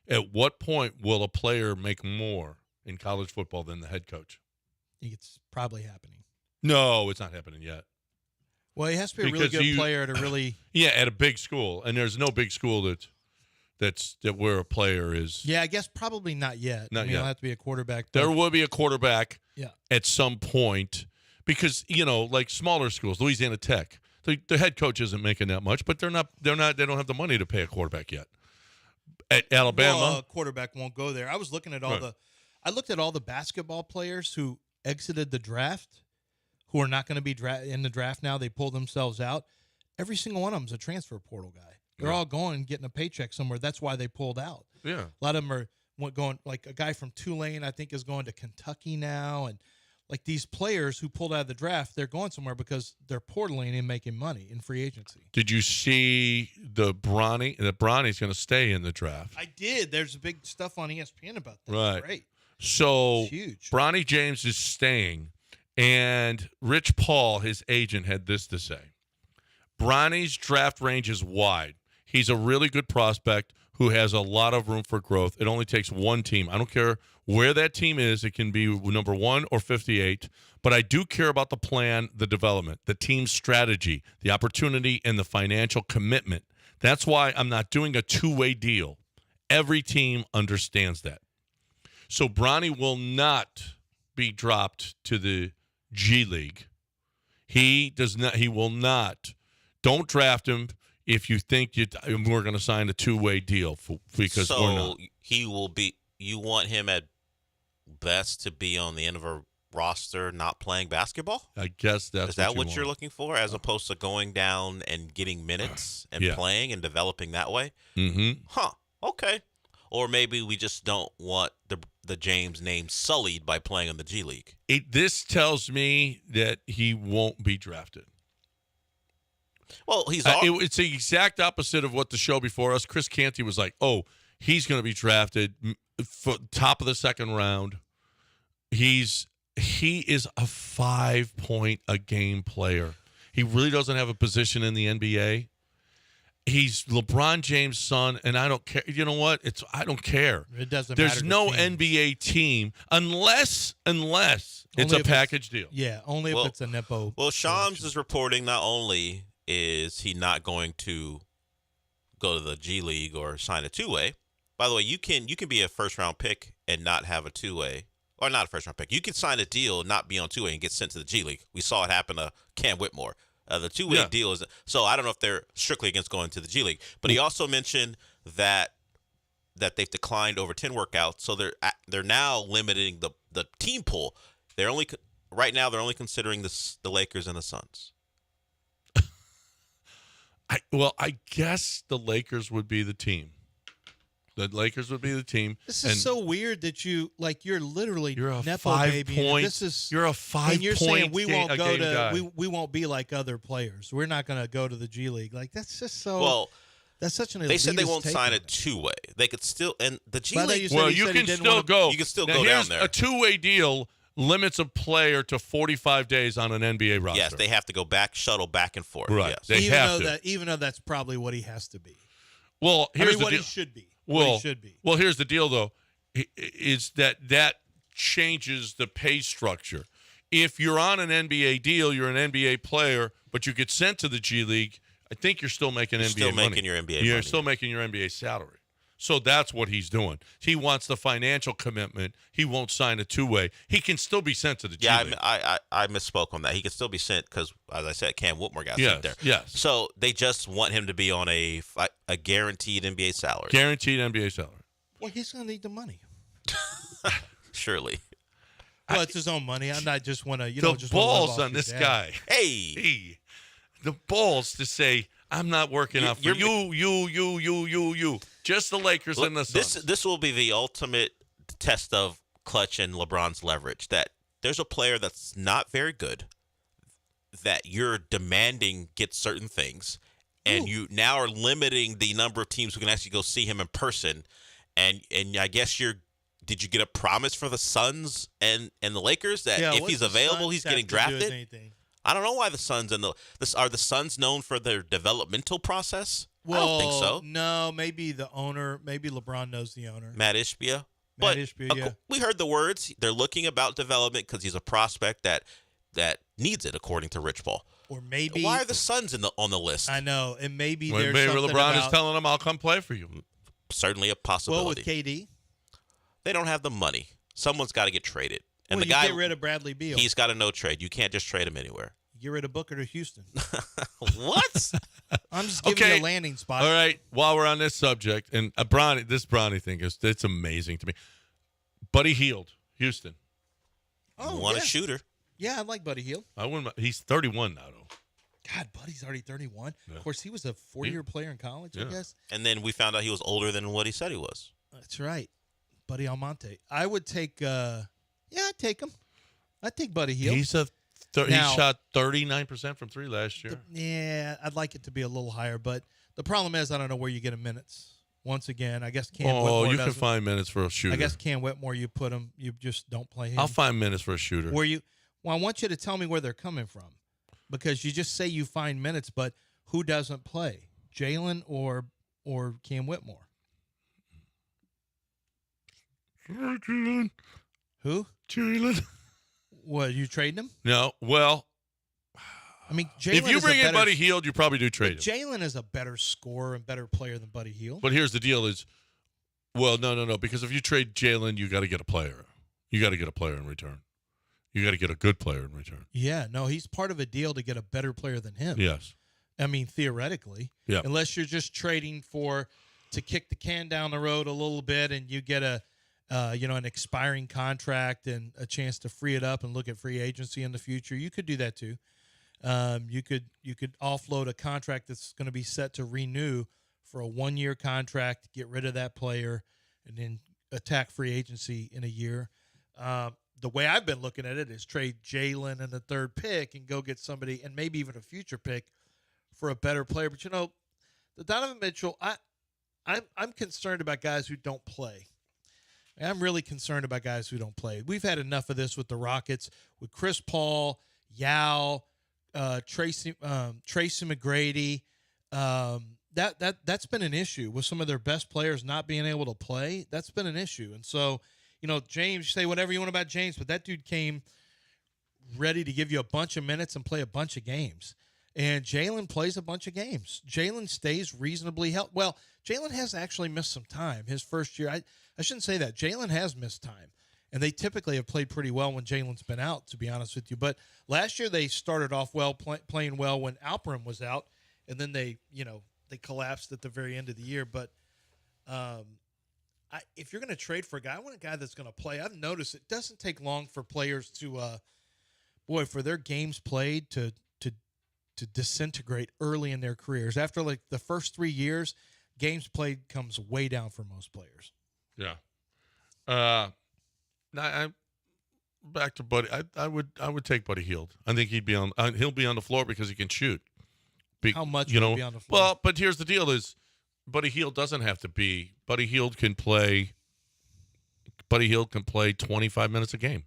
At what point will a player make more in college football than the head coach? I think it's probably happening. No, it's not happening yet. Well, he has to be a really good player to really. Yeah, at a big school, and there's no big school that where a player is. Yeah, I guess probably not yet. Not I mean, yet. He'll have to be a quarterback. There will be a quarterback. Yeah. At some point, because like smaller schools, Louisiana Tech, the head coach isn't making that much, but they don't have the money to pay a quarterback yet. At Alabama, well, a quarterback won't go there. I was looking at I looked at all the basketball players who exited the draft, who are not going to be in the draft now. They pulled themselves out. Every single one of them is a transfer portal guy. They're all going and getting a paycheck somewhere. That's why they pulled out. Yeah. A lot of them are going, like a guy from Tulane, I think, is going to Kentucky now. And like these players who pulled out of the draft, they're going somewhere because they're portaling and making money in free agency. Did you see the Bronny's going to stay in the draft? I did. There's big stuff on ESPN about that. Right. It's great. So It's huge. Bronny James is staying, and Rich Paul, his agent, had this to say. Bronny's draft range is wide. He's a really good prospect who has a lot of room for growth. It only takes one team. I don't care where that team is. It can be number 1 or 58. But I do care about the plan, the development, the team's strategy, the opportunity, and the financial commitment. That's why I'm not doing a two-way deal. Every team understands that. So Bronny will not be dropped to the G League. He does not. He will not. Don't draft him if you think we're going to sign a two-way deal because we're not. He will be. You want him at best to be on the end of a roster, not playing basketball? I guess that's Is that what you're looking for, as opposed to going down and getting minutes and playing and developing that way? Mm-hmm. Huh. Okay. Or maybe we just don't want the James name sullied by playing in the G League. This tells me that he won't be drafted. Well, he's it's the exact opposite of what the show before us. Chris Canty was like, "Oh, he's going to be drafted for top of the second round." He is a 5-point a game player. He really doesn't have a position in the NBA. He's LeBron James' son, and I don't care. You know what? I don't care. It doesn't There's matter. no NBA team unless it's a package deal. Yeah, only if it's a Nepo. Well, Shams is reporting not only is he not going to go to the G League or sign a two-way. By the way, you can be a first-round pick and not have a two-way. Or not a first-round pick. You can sign a deal, not be on two-way, and get sent to the G League. We saw it happen to Cam Whitmore. The two-way deal is – so I don't know if they're strictly against going to the G League. But he also mentioned that they've declined over 10 workouts, so they're now limiting the team pool. Right now they're only considering the Lakers and the Suns. I guess the Lakers would be the team. The Lakers would be the team. This is so weird that you're literally you're a Nepo 5 baby. point. This is You're a 5 and you're point. saying we won't a go game to guy. we won't be like other players. We're not going to go to the G League. Like that's just so. Well, that's such an. They said they elitist won't take sign on a two-way. They could still and the G But I thought League. you said Well, he you said he can didn't still wanna- go. You can still Now, go here's down there. A two-way deal limits a player to 45 days on an NBA roster. Yes, they have to go shuttle back and forth. Right. Yes. They have to. Even though that's probably what he has to be. Well, here's the what deal. he should be. Well, what he should be. Well, here's the deal, though. Is that changes the pay structure. If you're on an NBA deal, you're an NBA player, but you get sent to the G League, I think you're still making NBA still money. making your NBA You're money. still making your NBA salary. So that's what he's doing. He wants the financial commitment. He won't sign a two-way. He can still be sent to the G League. I misspoke on that. He can still be sent because, as I said, Cam Whitmore got sent there. Yes. So they just want him to be on a guaranteed NBA salary. Guaranteed NBA salary. Well, he's going to need the money. Surely. Well, it's his own money. I'm not just want to, The just wanna live balls off on your this dad. guy. Hey. the balls to say, I'm not working out for you. Just the Lakers and the Suns. This will be the ultimate test of Clutch and LeBron's leverage, that there's a player that's not very good that you're demanding get certain things, and you now are limiting the number of teams who can actually go see him in person. And I guess did you get a promise for the Suns and the Lakers that if he's available, he's getting drafted? I don't know why the Suns are the Suns known for their developmental process? Well, I don't think so. No, maybe the owner, maybe LeBron knows the owner. Matt Ishbia. Yeah. We heard the words. They're looking about development because he's a prospect that needs it, according to Rich Paul. Or maybe why are the Suns on the list? I know, and maybe Maybe there's something LeBron about, is telling him, "I'll come play for you." Certainly a possibility. Well, with KD, they don't have the money. Someone's got to get traded, and well, the guy get rid of Bradley Beal. He's got a no trade. You can't just trade him anywhere. Get rid of Booker to Houston. What? I'm just giving you a landing spot. All right. While we're on this subject, and this Bronny thing it's amazing to me. Buddy Hield, Houston. Oh, want a shooter? Yeah, I like Buddy Hield. He's 31 now, though. God, Buddy's already 31. Yeah. Of course, he was a 4-year player in college, I guess. And then we found out he was older than what he said he was. That's right. Buddy Almonte. I would take I'd take him. I'd take Buddy Hield. He shot 39% from three last year. I'd like it to be a little higher, but the problem is I don't know where you get him minutes. Once again, I guess Cam Whitmore you can find minutes for a shooter. I guess Cam Whitmore, you just don't play him. I'll find minutes for a shooter. I want you to tell me where they're coming from, because you just say you find minutes, but who doesn't play? Jalen or Cam Whitmore? Jalen. Who? Jalen. What, you trading him? No. Well, I mean, Jalen if you bring in Buddy Hield, you probably do trade him. Jalen is a better scorer and better player than Buddy Hield. But here's the deal: no, because if you trade Jalen, you got to get a player. You got to get a player in return. You got to get a good player in return. Yeah, no, he's part of a deal to get a better player than him. Yes. I mean, theoretically. Yeah. Unless you're just trading to kick the can down the road a little bit, and you get an expiring contract and a chance to free it up and look at free agency in the future. You could do that too. You could offload a contract that's going to be set to renew for a 1-year contract, get rid of that player, and then attack free agency in a year. The way I've been looking at it is trade Jalen and the 3rd pick and go get somebody, and maybe even a future pick for a better player. But the Donovan Mitchell, I'm concerned about guys who don't play. I'm really concerned about guys who don't play. We've had enough of this with the Rockets, with Chris Paul, Yao, Tracy McGrady. That's been an issue with some of their best players not being able to play. That's been an issue. And so, James, you say whatever you want about James, but that dude came ready to give you a bunch of minutes and play a bunch of games. And Jalen plays a bunch of games. Jalen stays reasonably healthy. Well, Jalen has actually missed some time. His first year, I shouldn't say that. Jalen has missed time. And they typically have played pretty well when Jalen's been out, to be honest with you. But last year they started off well, playing well when Alperin was out, and then they collapsed at the very end of the year. But if you're going to trade for a guy, I want a guy that's going to play. I've noticed it doesn't take long for players to, for their games played to disintegrate early in their careers. After like the first 3 years, games played comes way down for most players. Yeah. I'm back to Buddy. I would take Buddy Hield. I think he'll be on the floor because he can shoot. How much will he be on the floor? Well, but here's the deal: is Buddy Hield doesn't have to be. Buddy Hield can play 25 minutes a game.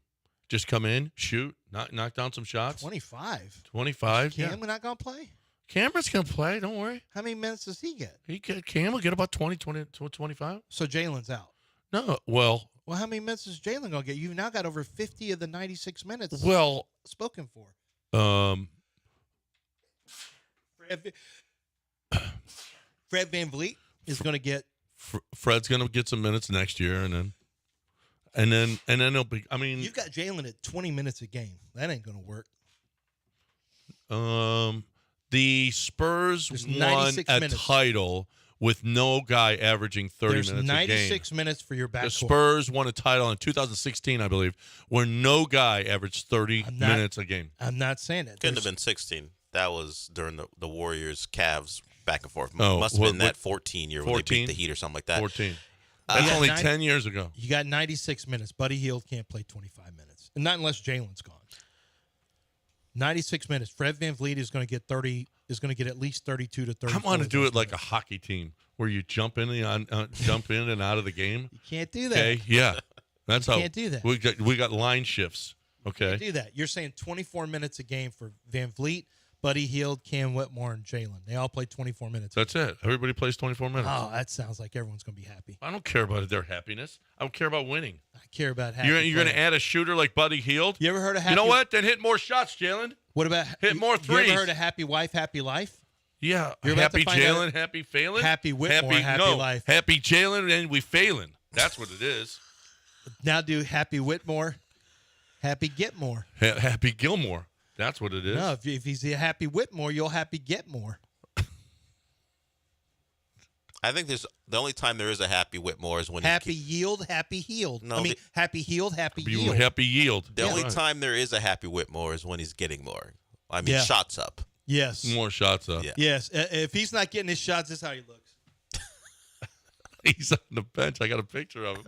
Just come in, shoot, knock down some shots. 25. 25. Cam not gonna play. Cameron's gonna play. Don't worry. How many minutes does he get? Cam will get about 20 to 25. So Jalen's out. No, well, how many minutes is Jalen gonna get? You've now got over 50 of the 96 minutes. Well, spoken for. Fred VanVleet is going to get. Fred's going to get some minutes next year, and then he'll be. I mean, you've got Jalen at 20 minutes a game. That ain't going to work. The Spurs won a title with no guy averaging 30 minutes a game. 96 minutes for your backcourt. The Spurs won a title in 2016, I believe, where no guy averaged 30 minutes a game. I'm not saying it. Couldn't have been 16. That was during the Warriors Cavs back and forth. Oh, Must have been that 14 year when they 14? beat the Heat or something like that. 14. That's You got only 90 10 years ago. You got 96 minutes. Buddy Hield can't play 25 minutes, and not unless Jalen's gone. 96 minutes. Fred VanVleet is going to get 30. Is going to get at least 32 to 30. I want to do it like a hockey team where you jump in jump in and out of the game. You can't do that. Okay, yeah, that's You how. can't do that. We got line shifts. Okay, Can't do that. You're saying 24 minutes a game for VanVleet, Buddy Hield, Cam Whitmore, and Jalen. They all play 24 minutes. That's it. Everybody plays 24 minutes. Oh, that sounds like everyone's going to be happy. I don't care about their happiness. I don't care about winning. I care about happy. You're going to players. add a shooter like Buddy Hield? You ever heard of happy? You know what? Then hit more shots, Jalen. What about hit more You threes? ever heard of happy wife, happy life? Yeah, You're about to happy find Jalen, out- happy Phelan, Happy Whitmore, happy life. Happy Jalen, and we Phelan. That's what it is. Now do happy Whitmore, happy Getmore. Happy Gilmore. That's what it is. No, if he's a happy Whitmore, you'll happy Getmore. I think there's the only time there is a happy Whitmore is when Happy Yield, happy Healed. No, I mean, the- happy Healed, happy You Yield. happy Yield. The only Right. time there is a happy Whitmore is when he's getting more. I mean, Yeah. shots up. Yes. More shots up. Yeah. Yes. If he's not getting his shots, this is how he looks. He's on the bench. I got a picture of him.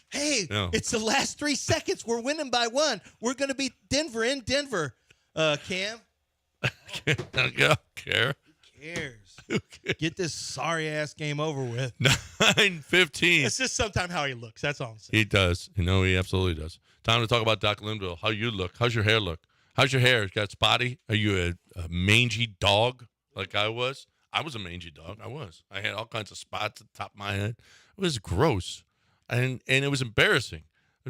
Hey, No. it's the last 3 seconds. We're winning by 1. We're going to beat Denver in Denver. Cam? I don't care. Who cares? Get this sorry-ass game over with. 9:15. It's just sometime how he looks. That's all I'm saying. He does. You know, he absolutely does. Time to talk about Doc Linville. How you look? How's your hair look? How's your hair? You got spotty? Are you a mangy dog like I was? I was a mangy dog. I was. I had all kinds of spots at the top of my head. It was gross. And it was embarrassing.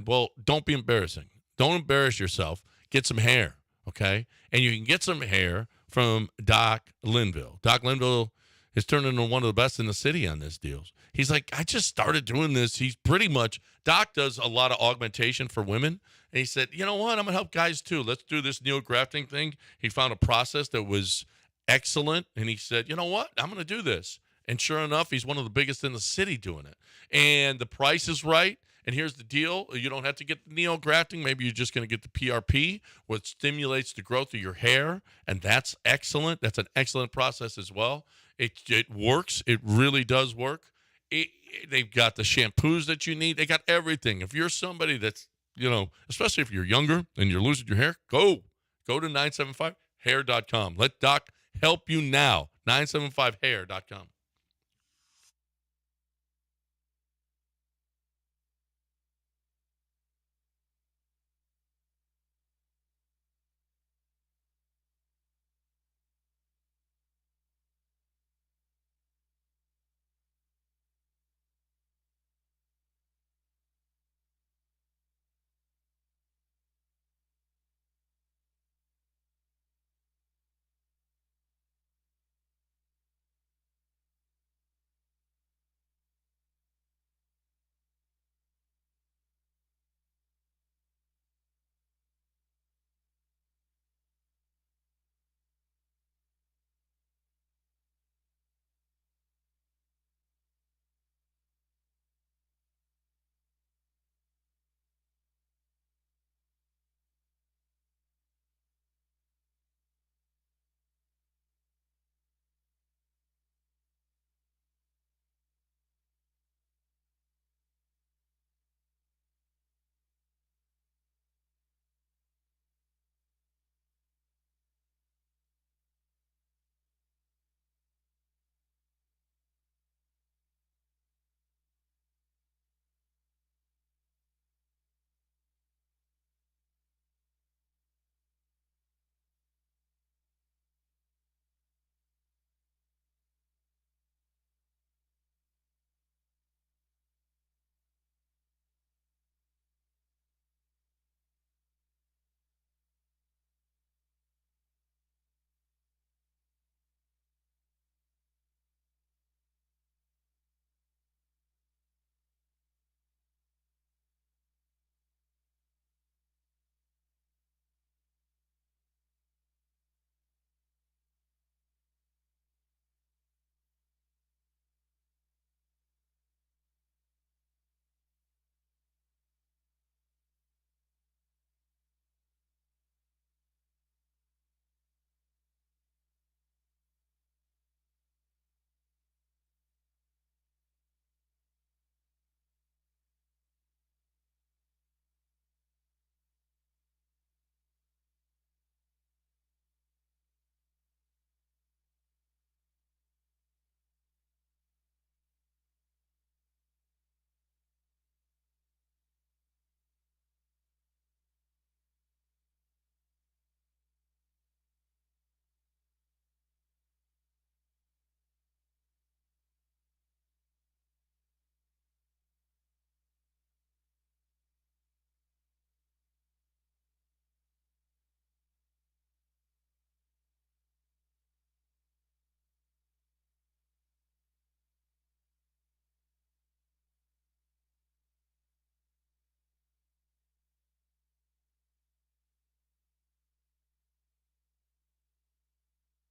Well, don't be embarrassing. Don't embarrass yourself. Get some hair, okay? And you can get some hair from Doc Linville. Doc Linville has turned into one of the best in the city on this deal. He's like, I just started doing this. He's pretty much, Doc does a lot of augmentation for women. And he said, you know what? I'm going to help guys too. Let's do this neo-grafting thing. He found a process that was excellent. And he said, you know what? I'm going to do this. And sure enough, he's one of the biggest in the city doing it. And the price is right. And here's the deal. You don't have to get the neo-grafting. Maybe you're just going to get the PRP, which stimulates the growth of your hair. And that's excellent. That's an excellent process as well. It works. It really does work. They've got the shampoos that you need. They got everything. If you're somebody that's, you know, especially if you're younger and you're losing your hair, go to 975hair.com. Let Doc help you now. 975hair.com.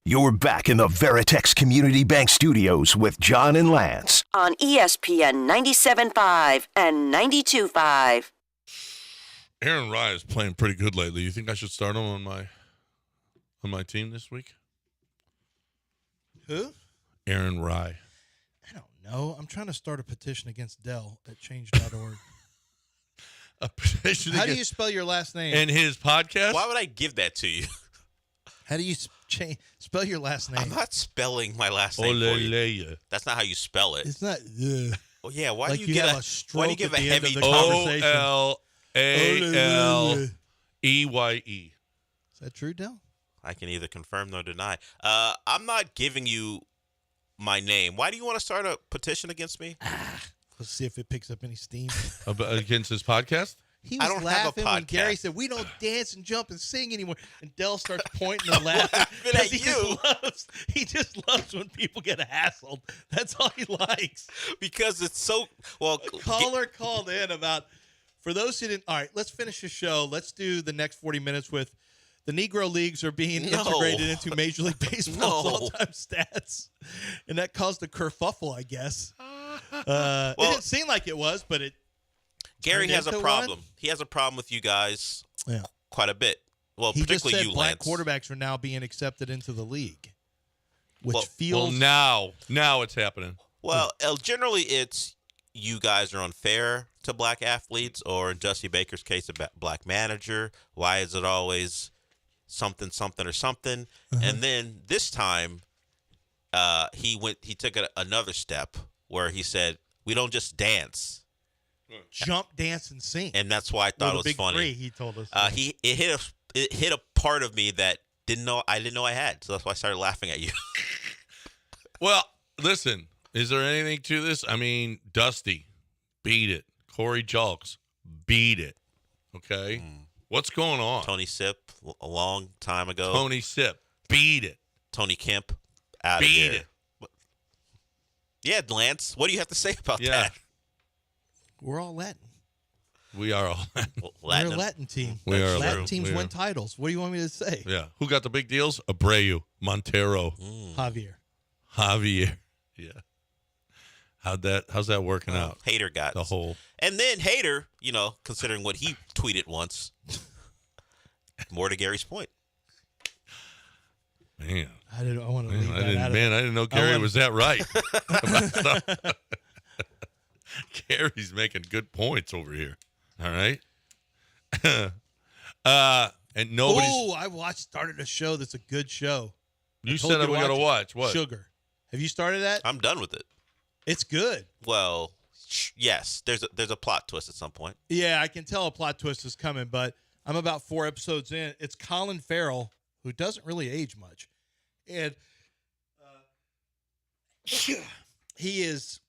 You're back in the Veritex Community Bank Studios with John and Lance. On ESPN 97.5 and 92.5. Aaron Rye is playing pretty good lately. You think I should start him on my team this week? Who? Aaron Rye. I don't know. I'm trying to start a petition against Dell at change.org. A petition How do you spell your last name? And his podcast? Why would I give that to you? How do you spell your last name? I'm not spelling my last name for you. Olaleye. That's not how you spell it. It's not. Oh yeah, why Like do you you have get a stroke why do you give at a the end of heavy the conversation. Olaleye. Is that true, Dell? I can either confirm nor deny. I'm not giving you my name. Why do you want to start a petition against me? Let's see if it picks up any steam. Against his podcast? He I was don't have a laughing when podcast. Gary said, "We don't dance and jump and sing anymore." And Dell starts pointing and laughing. Laughing 'cause at he you. He just loves when people get hassled. That's all he likes. Because it's so well. A caller called in about, for those who didn't, all right, let's finish the show. Let's do the next 40 minutes with the Negro Leagues are being integrated into Major League Baseball's all-time stats. And that caused a kerfuffle, I guess. It didn't seem like it was, but it. Gary has a into problem. one? He has a problem with you guys Yeah. quite a bit. Well, He just particularly said you, black Lance. quarterbacks are now being accepted into the league, which Well, feels. Well, now it's happening. Well, generally it's you guys are unfair to black athletes, or in Dusty Baker's case, a black manager. Why is it always something, something, or something? And then this time, he took another step where he said, "We don't just dance." Jump, dance, and sing. And that's why I thought it was big funny. three, he told us. It hit a part of me that I didn't know I had. So that's why I started laughing at you. Well, listen, is there anything to this? I mean, Dusty, beat it. Corey Julks, beat it. Okay? What's going on? Tony Sipp, a long time ago. Tony Sipp, beat it. Tony Kemp, out of Beat here. it. Yeah, Lance, what do you have to say about that? We're all Latin. We are all We're a Latin team. We are Latin true. teams We win are. titles. What do you want me to say? Yeah. Who got the big deals? Abreu, Montero, Javier. Yeah. How's that working out? Hater got the whole. And then Hater, considering what he tweeted once, more to Gary's point. Man. I want to leave that out of I it. didn't know Gary was that right. Gary's making good points over here. All right. And nobody's. Oh, I started a show that's a good show. You said that we got to watch. What? Sugar. Have you started that? I'm done with it. It's good. Well, yes, there's a plot twist at some point. Yeah, I can tell a plot twist is coming, but I'm about 4 episodes in. It's Colin Farrell, who doesn't really age much. And it's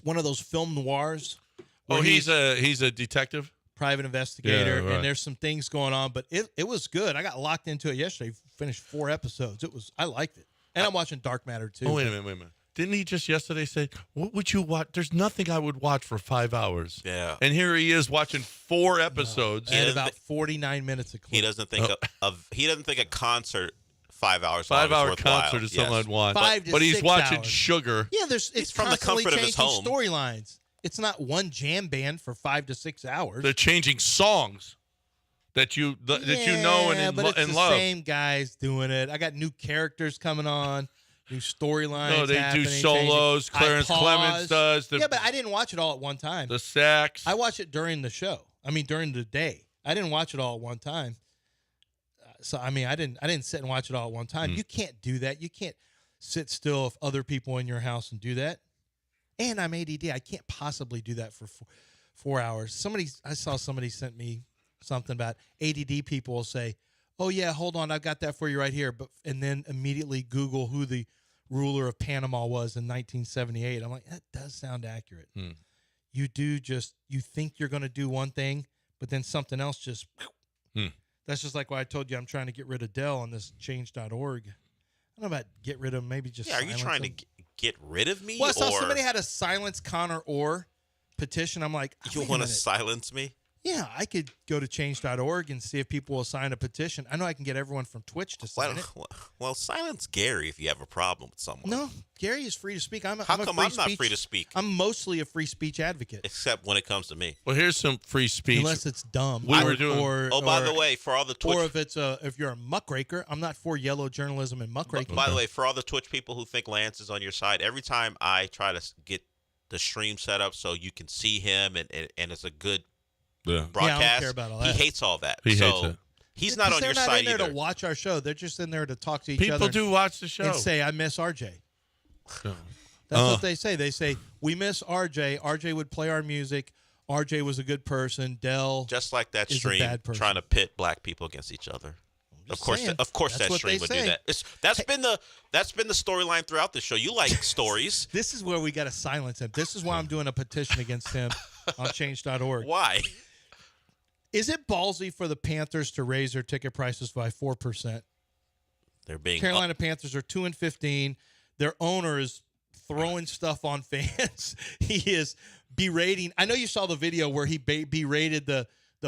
one of those film noirs. Oh, he's a detective? Private investigator, Yeah, right. and there's some things going on, but it was good. I got locked into it yesterday, finished 4 episodes. I liked it. And I'm watching Dark Matter, too. Oh, wait a minute. Didn't he just yesterday say, what would you watch? There's nothing I would watch for 5 hours. Yeah. And here he is watching 4 episodes. And about 49 minutes of clip. He doesn't think he doesn't think a concert 5 hours. 5 hour worthwhile. concert is something I'd want. 5 to but he's 6 watching hours. Sugar. Yeah, it's from the constantly comfort of his changing home. storylines. It's not one jam band for 5 to 6 hours. They're changing songs that you know and but it's the love. same guys doing it. I got new characters coming on, new storylines. No, they happening, do solos. changing. Clarence I Clemens pause. does. Yeah, but I didn't watch it all at one time. The sax. I watch it during the show. During the day. I didn't watch it all at one time. I didn't sit and watch it all at one time. You can't do that. You can't sit still if other people in your house and do that. And I'm ADD. I can't possibly do that for 4 hours. I saw somebody sent me something about ADD people will say, "Oh yeah, hold on, I've got that for you right here," and then immediately Google who the ruler of Panama was in 1978. I'm like, that does sound accurate. You think you're going to do one thing, but then something else just. That's just like why I told you I'm trying to get rid of Dell on this change.org. I don't know about get rid of him, maybe just. Yeah, are you silence trying him. to get rid of me? Well, I saw or somebody had a silence Connor Orr petition. I'm like, you want to silence me? Yeah, I could go to change.org and see if people will sign a petition. I know I can get everyone from Twitch to sign it. Well, silence Gary if you have a problem with someone. No, Gary is free to speak. How I'm come I'm not free to speak? I'm mostly a free speech advocate. Except when it comes to me. Well, here's some free speech. Unless it's dumb. We were doing. By the way, for all the Twitch... Or if you're a muckraker, I'm not for yellow journalism and muckraking. By the way, for all the Twitch people who think Lance is on your side, every time I try to get the stream set up so you can see him and it's a good broadcast, I don't care about all that. he hates all that. He hates it. He's not on your side either. They're not in there to watch our show. They're just in there to talk to each other. People do watch the show. And say, I miss RJ. Oh. That's what they say. They say, we miss RJ. RJ would play our music. RJ was a good person. Dell just like that is a stream bad person. trying to pit black people against each other. Of course, saying. that That's stream what would they do say. that. That's been the storyline throughout the show. You like stories. This is where we got to silence him. This is why I'm doing a petition against him on change.org. Why? Is it ballsy for the Panthers to raise their ticket prices by 4%? They're being Carolina Panthers are 2-15. Their owner is throwing stuff on fans. He is berating. I know you saw the video where he berated the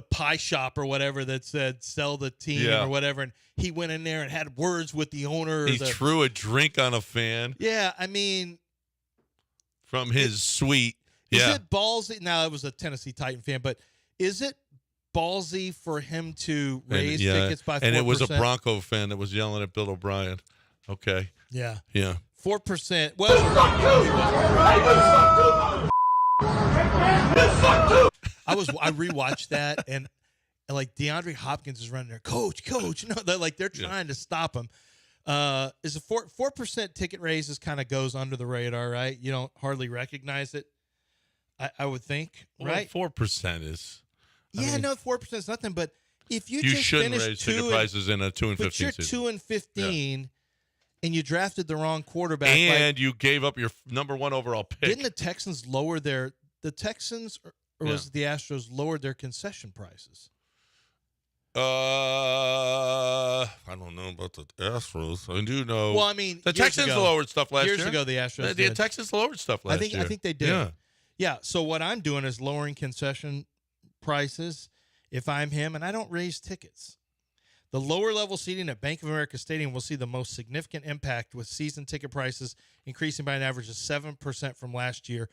pie shop or whatever that said sell the team or whatever, and he went in there and had words with the owner. He threw a drink on a fan. Yeah, I mean, from his suite. Is it ballsy? Now, it was a Tennessee Titan fan, but is it ballsy for him to raise tickets by 4%? And it was a Bronco fan that was yelling at Bill O'Brien. Okay. Yeah. Yeah. 4%. Well, I rewatched that, and like DeAndre Hopkins is running there, coach. No, they're trying to stop him. Is a 4% ticket raises kind of goes under the radar, right? You don't hardly recognize it. I would think, right? 4% is. I mean, 4% is nothing. But if you just shouldn't finished raise ticket prices in a 2-15 but you're season. 2-15, and you drafted the wrong quarterback, and you gave up your number 1 overall pick. Didn't the Texans lower the Texans or was it the Astros lowered their concession prices? I don't know about the Astros. I do know. Well, I mean, the Texans lowered stuff last year. Years ago, the Astros The did. Texans lowered stuff last year. I think they did. Yeah. So what I'm doing is lowering concession prices if I'm him, and I don't raise tickets. The lower level seating at Bank of America Stadium will see the most significant impact, with season ticket prices increasing by an average of 7% from last year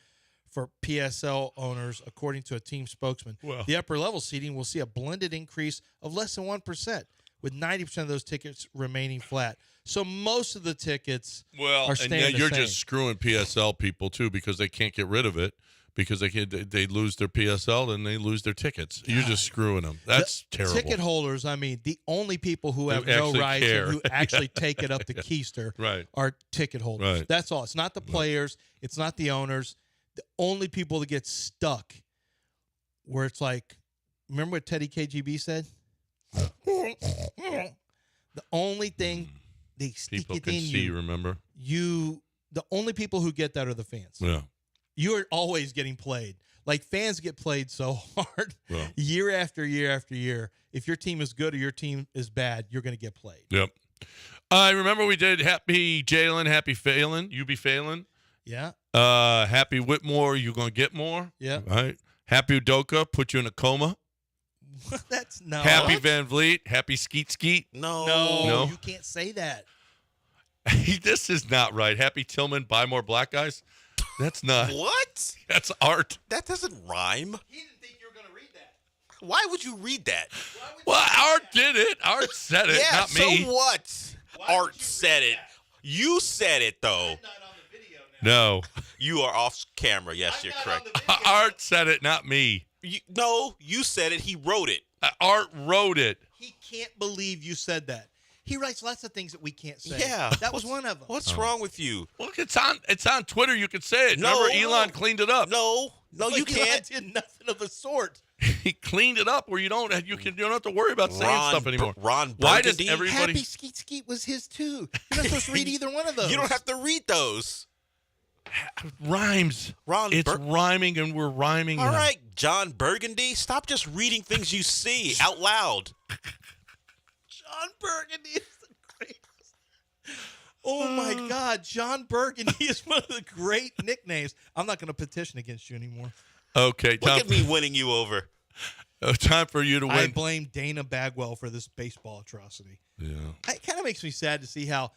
for PSL owners, according to a team spokesman. Well, the upper level seating will see a blended increase of less than 1%, with 90% of those tickets remaining flat. So most of the tickets are staying the you're same. just screwing PSL people too, because they can't get rid of it. Because they lose their PSL and they lose their tickets. You're just screwing them. That's terrible. Ticket holders, I mean, the only people who have no actually rights care. and who actually take it up the keister are ticket holders. Right. That's all. It's not the players. It's not the owners. The only people that get stuck where it's like, remember what Teddy KGB said? The only thing they stick People it can in see, remember? The only people who get that are the fans. Yeah. You're always getting played. Like, fans get played so hard year after year after year. If your team is good or your team is bad, you're going to get played. Yep. I remember we did Happy Jalen, Happy Phelan. You be Phelan. Yeah. Happy Whitmore, you going to get more. Yeah. Right. Happy Udoka, put you in a coma. That's no. Happy Van Vliet, Happy Skeet Skeet. No, you can't say that. This is not right. Happy Tillman, buy more black guys. That's not. What? That's art. That doesn't rhyme. He didn't think you were going to read that. Why would you read that? Well, Art did it. Art said it, yeah, not me. So what? Art said it. You said it, though. No. You are off camera. Yes, you're correct. Art said it, not me. No, you said it. He wrote it. Art wrote it. He can't believe you said that. He writes lots of things that we can't say. Yeah. That was one of them. What's wrong with you? Look, it's on Twitter. You can say it. No, remember, Elon cleaned it up. No, you can't. Elon did nothing of the sort. He cleaned it up where you don't have to worry about saying stuff anymore. Ron Why does Burgundy? everybody? Happy Skeet Skeet was his too. You're not supposed to read either one of those. You don't have to read those. Rhymes. It's rhyming, and we're rhyming. All right, John Burgundy, stop just reading things you see out loud. John Burgundy is the greatest. Oh my God, John Burgundy is one of the great nicknames. I'm not going to petition against you anymore. Okay, Look at me winning you over. Time for you to win. I blame Dana Bagwell for this baseball atrocity. Yeah. It kind of makes me sad to see how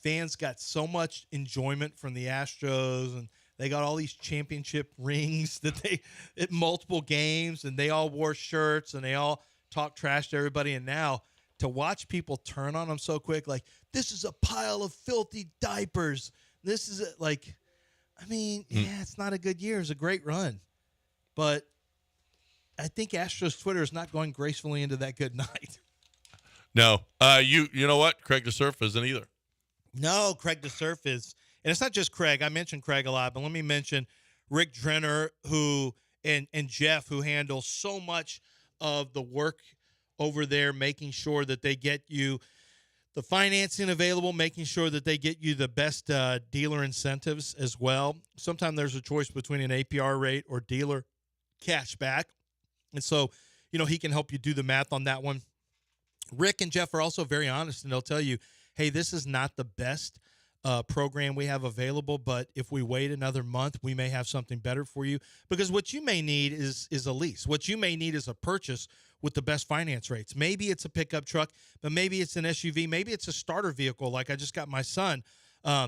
fans got so much enjoyment from the Astros, and they got all these championship rings that they at multiple games, and they all wore shirts, and they all talked trash to everybody. And now to watch people turn on them so quick, like, this is a pile of filthy diapers. This is it's not a good year. It's a great run. But I think Astros Twitter is not going gracefully into that good night. No. You know what? Craig DeSurf isn't either. No, Craig DeSurf is, and it's not just Craig. I mentioned Craig a lot, but let me mention Rick Drenner, who and Jeff, who handle so much of the work over there, making sure that they get you the financing available, making sure that they get you the best dealer incentives as well. Sometimes there's a choice between an APR rate or dealer cashback. And so, he can help you do the math on that one. Rick and Jeff are also very honest, and they'll tell you, hey, this is not the best program we have available, but if we wait another month, we may have something better for you. Because what you may need is a lease. What you may need is a purchase with the best finance rates. Maybe it's a pickup truck, but maybe it's an SUV. Maybe it's a starter vehicle, like I just got my son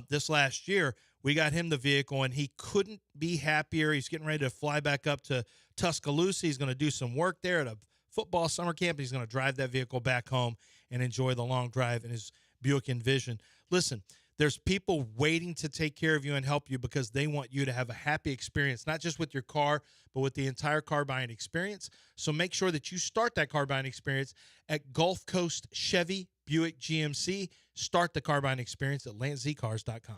this last year. We got him the vehicle, and he couldn't be happier. He's getting ready to fly back up to Tuscaloosa. He's going to do some work there at a football summer camp. He's going to drive that vehicle back home and enjoy the long drive in his Buick Envision. Listen, there's people waiting to take care of you and help you because they want you to have a happy experience, not just with your car, but with the entire car buying experience. So make sure that you start that car buying experience at Gulf Coast Chevy Buick GMC. Start the car buying experience at landzcars.com.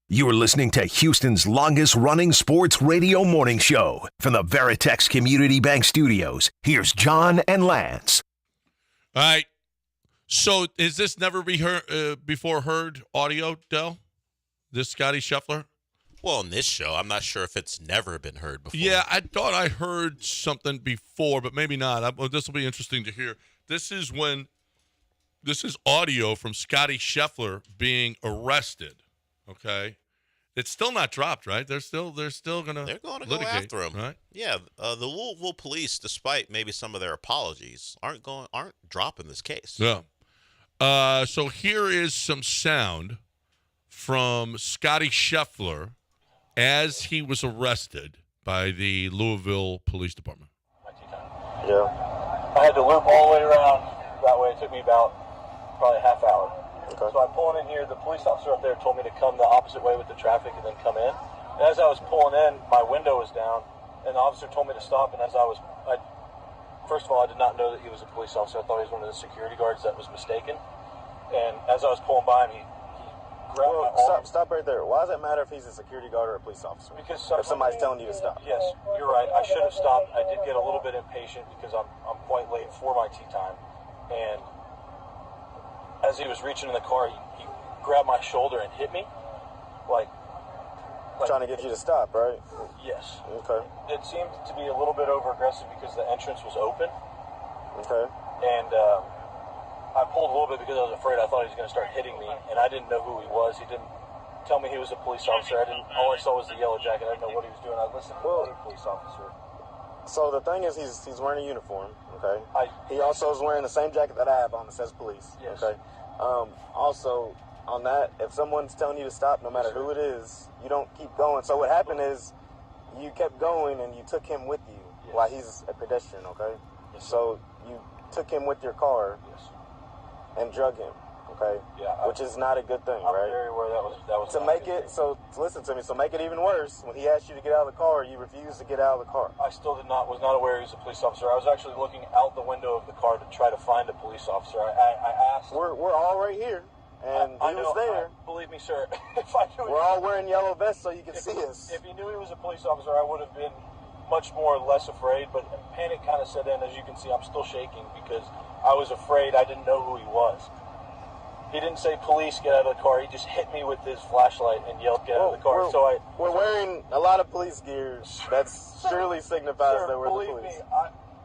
You are listening to Houston's longest-running sports radio morning show. From the Veritex Community Bank Studios, here's John and Lance. All right. So is this never before heard audio, Del? This Scotty Scheffler? Well, in this show, I'm not sure if it's never been heard before. Yeah, I thought I heard something before, but maybe not. This will be interesting to hear. This is audio from Scotty Scheffler being arrested. Okay, it's still not dropped, right? They're still going to go after him, right? Yeah, the Louisville police, despite maybe some of their apologies, aren't dropping this case. Yeah. So here is some sound from Scotty Scheffler as he was arrested by the Louisville Police Department. Yeah. I had to loop all the way around that way. It took me about probably a half hour. Okay. So I'm pulling in here. The police officer up there told me to come the opposite way with the traffic and then come in. And as I was pulling in, my window was down, and the officer told me to stop. And first of all, I did not know that he was a police officer. I thought he was one of the security guards that was mistaken. And as I was pulling by him, he grabbed my arm. Stop right there. Why does it matter if he's a security guard or a police officer? Because if somebody's telling you to stop. Yes, you're right. I should have stopped. I did get a little bit impatient because I'm quite late for my tea time. And as he was reaching in the car, he grabbed my shoulder and hit me. Like trying to get you to stop, right? Yes. Okay. It seemed to be a little bit over aggressive because the entrance was open. Okay. And I pulled a little bit because I was afraid. I thought he was going to start hitting me, and I didn't know who he was. He didn't tell me he was a police officer. All I saw was the yellow jacket. I didn't know what he was doing. I listened to another police officer. So the thing is, he's wearing a uniform. Okay. He also is wearing the same jacket that I have on that says police. Yes. Okay. Also, on that, if someone's telling you to stop, no matter who it is, you don't keep going. So what happened is, you kept going and you took him with you while he's a pedestrian. Okay. Yes. So you took him with your car. Yes. And drug him. Okay. Yeah. Which is not a good thing, I'm right? very aware that was. To make it so, listen to me. So make it even worse. When he asked you to get out of the car, you refused to get out of the car. I still was not aware he was a police officer. I was actually looking out the window of the car to try to find a police officer. I asked. We're all right here, and he was there. Believe me, sir. If I knew we're all wearing yellow vests so you can see us. If he knew he was a police officer, I would have been much more less afraid. But panic kind of set in. As you can see, I'm still shaking because I was afraid. I didn't know who he was. He didn't say, police, get out of the car. He just hit me with his flashlight and yelled, get out of the car. We're wearing a lot of police gear. That surely signifies that we're the police. Believe me,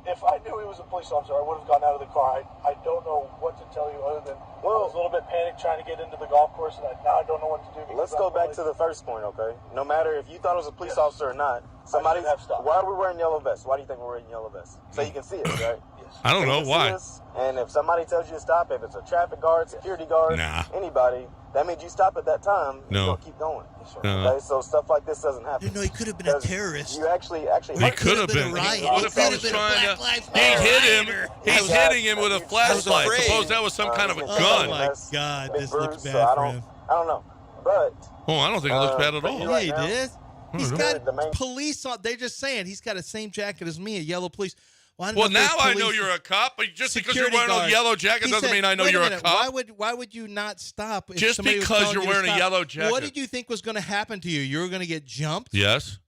if I knew he was a police officer, I would have gotten out of the car. I don't know what to tell you other than I was a little bit panicked trying to get into the golf course, and now I don't know what to do. Let's go back to the first point, okay? No matter if you thought it was a police officer or not, why are we wearing yellow vests? Why do you think we're wearing yellow vests? So you can see us, right? I don't know why. And if somebody tells you to stop, if it's a traffic guard, security guard, anybody, that means you stop at that time and you don't keep going. Okay, so stuff like this doesn't happen. No, he could have been a terrorist. You actually he could have been. What if he was trying to? He hit him. He's hitting him with a flashlight. Suppose that was some kind of a gun. Oh my God, this looks bad so for him. I don't know, but I don't think it looks bad at all. Yeah, he did. He's got police on. They're just saying he's got the same jacket as me, a yellow police. Well, now I know you're a cop, but just because you're wearing a yellow jacket doesn't mean I know you're a cop. Why would you not stop? Just because you're wearing a yellow jacket. What did you think was going to happen to you? You were going to get jumped? Yes.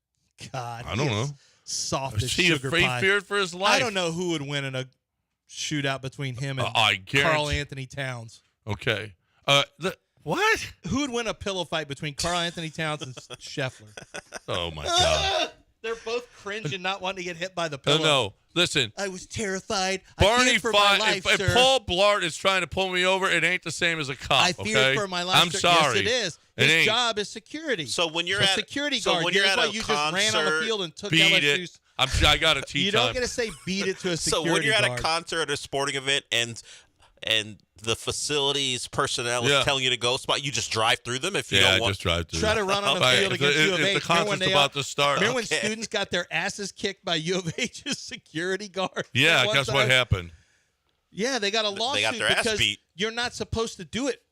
God, I don't know. Soft as sugar pie. He feared for his life. I don't know who would win in a shootout between him and Carl Anthony Towns. Okay. What? Who would win a pillow fight between Carl Anthony Towns and Scheffler? Oh my God. They're both cringing, not wanting to get hit by the pillow. No, listen. I was terrified. Barney I feared for my life, if Paul Blart is trying to pull me over, it ain't the same as a cop. I feared for my life. I'm sorry. Yes, it is. His job is security. So when you're at security guard, when you're at a you concert, just ran on the field and took beat LSU's. it. I got a tea You time. don't get to say beat it to a security guard. So when you're at a concert or a sporting event and the facilities personnel is telling you to go spot, you just drive through them if you don't want. Just drive through. Try to run on the field against U of H. If the concert's about to start. Remember when students got their asses kicked by U of H's security guard? Yeah, guess what happened? Yeah, they got a lawsuit They got their ass because beat. you're not supposed to do it.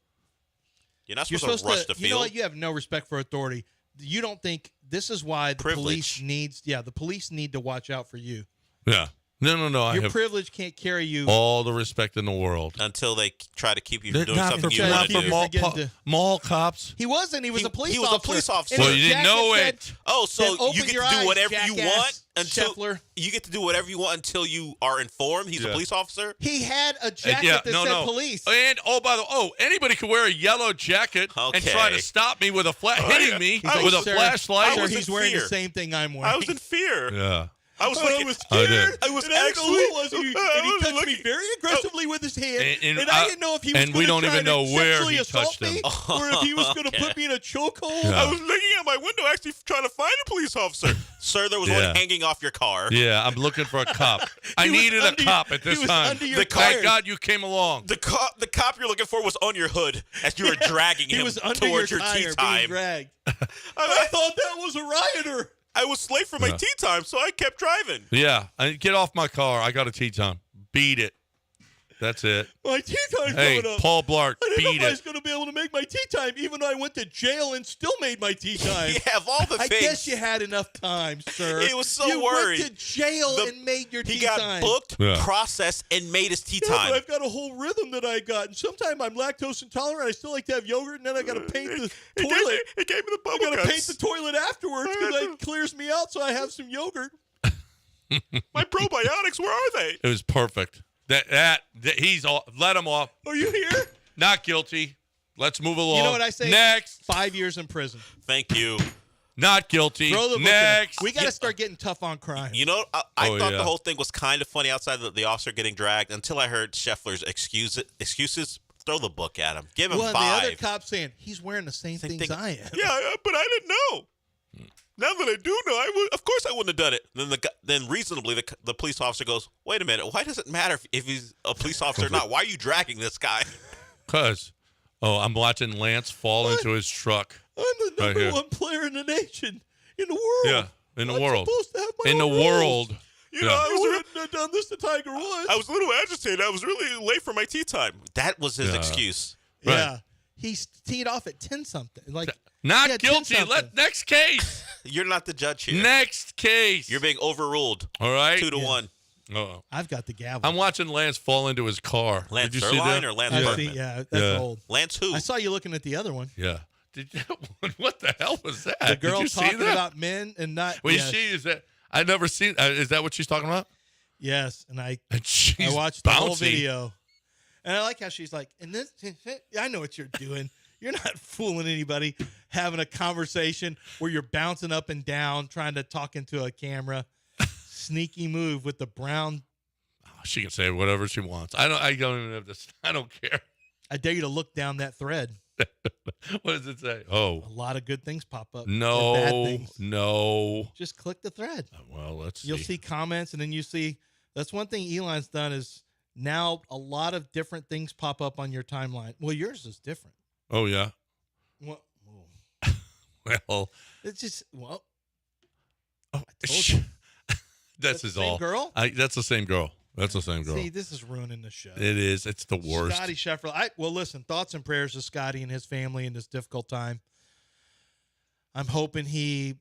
You're not supposed to rush the field. You know what? You have no respect for authority. You don't think this is why the police the police need to watch out for you. Yeah. No. Your privilege can't carry you. All the respect in the world. Until they try to keep you from doing something you want to do. Mall cops. He wasn't. He was a police officer. He was a police officer. Well, you didn't know it. So you get to do whatever you want until Scheffler. You get to do whatever you want until you are informed. He's a police officer. He had a jacket that said police. And by the way, anybody could wear a yellow jacket and try to stop me with hitting me with a flashlight. Sir, he's wearing the same thing I'm wearing. I was in fear. Yeah. I was scared. I was and I didn't know who it was. And he touched looking. me very aggressively with his hand. And I didn't know if he was and we going don't to even know where sexually he assault touched him. me or if he was going to put me in a chokehold. Yeah. I was looking at my window, actually trying to find a police officer. Sir, there was one hanging off your car. Yeah, I'm looking for a cop. I needed a cop at this time. Thank God you came along. The cop you're looking for was on your hood as you were dragging him towards your tea time. Dragged. I thought that was a rioter. I was late for my tea time, so I kept driving. Yeah, get off my car. I got a tea time. Beat it. That's it. My tea time's Hey, coming up. Paul Blart, I didn't know beat if I it. was going to be able to make my tea time, even though I went to jail and still made my tea time. Yeah, of all the I things. guess you had enough time, sir. He was so you worried. You went to jail and made your tea time. He got booked, processed, and made his tea time. But I've got a whole rhythm that I got. And sometimes I'm lactose intolerant. I still like to have yogurt, and then I got to paint the toilet. It gave me the bubble I got to guts. paint the toilet afterwards because it clears me out, so I have some yogurt. My probiotics, where are they? It was perfect. That he's all, let him off. Are you here? Not guilty. Let's move along. You know what I say? Next. 5 years in prison. Thank you. Not guilty. Throw the book Next. in. We got to start getting tough on crime. You know, I thought the whole thing was kind of funny outside of the officer getting dragged until I heard Scheffler's excuses. Throw the book at him. Give him 5. The other cop saying, he's wearing the same things I am. Yeah, but I didn't know. Now that I do know, of course I wouldn't have done it. Then reasonably, the police officer goes, wait a minute, why does it matter if he's a police officer or not? Why are you dragging this guy? Because, I'm watching Lance fall into his truck. I'm the number one player in the nation, in the world. Yeah, in the world. Supposed to have my in the own rules. world. You know, I wouldn't have done this to Tiger Woods. I was a little agitated. I was really late for my tea time. That was his excuse. Right. Yeah. He teed off at 10-something. Not guilty. Next case. You're not the judge here. Next case. You're being overruled. All right. 2-1. Oh. I've got the gavel. I'm watching Lance fall into his car. Lance Did you see Zerline that? or Lance Berkman? Yeah, that's old. Lance who? I saw you looking at the other one. Yeah. What the hell was that? The girl Did you see talking that? about men and not. Well, yes. is that? I never seen. Is that what she's talking about? Yes, and I she's watched the whole bouncy. video, and I like how she's like, "And this, I know what you're doing. You're not fooling anybody. Having a conversation where you're bouncing up and down, trying to talk into a camera. Sneaky move with the brown." She can say whatever she wants. I don't even have this. I don't care. I dare you to look down that thread. What does it say? Oh, A lot of good things pop up. no, and bad things. no. Just click the thread. Well, let's. You'll see comments, and then you see. That's one thing Elon's done is now a lot of different things pop up on your timeline. Well, yours is different. Oh yeah. Well, Well, it's just oh, I told you. That's the his same all. girl? That's the same girl. That's the same girl. See, this is ruining the show. It is. It's the worst. Scotty Scheffler. Well, listen, thoughts and prayers to Scotty and his family in this difficult time. I'm hoping he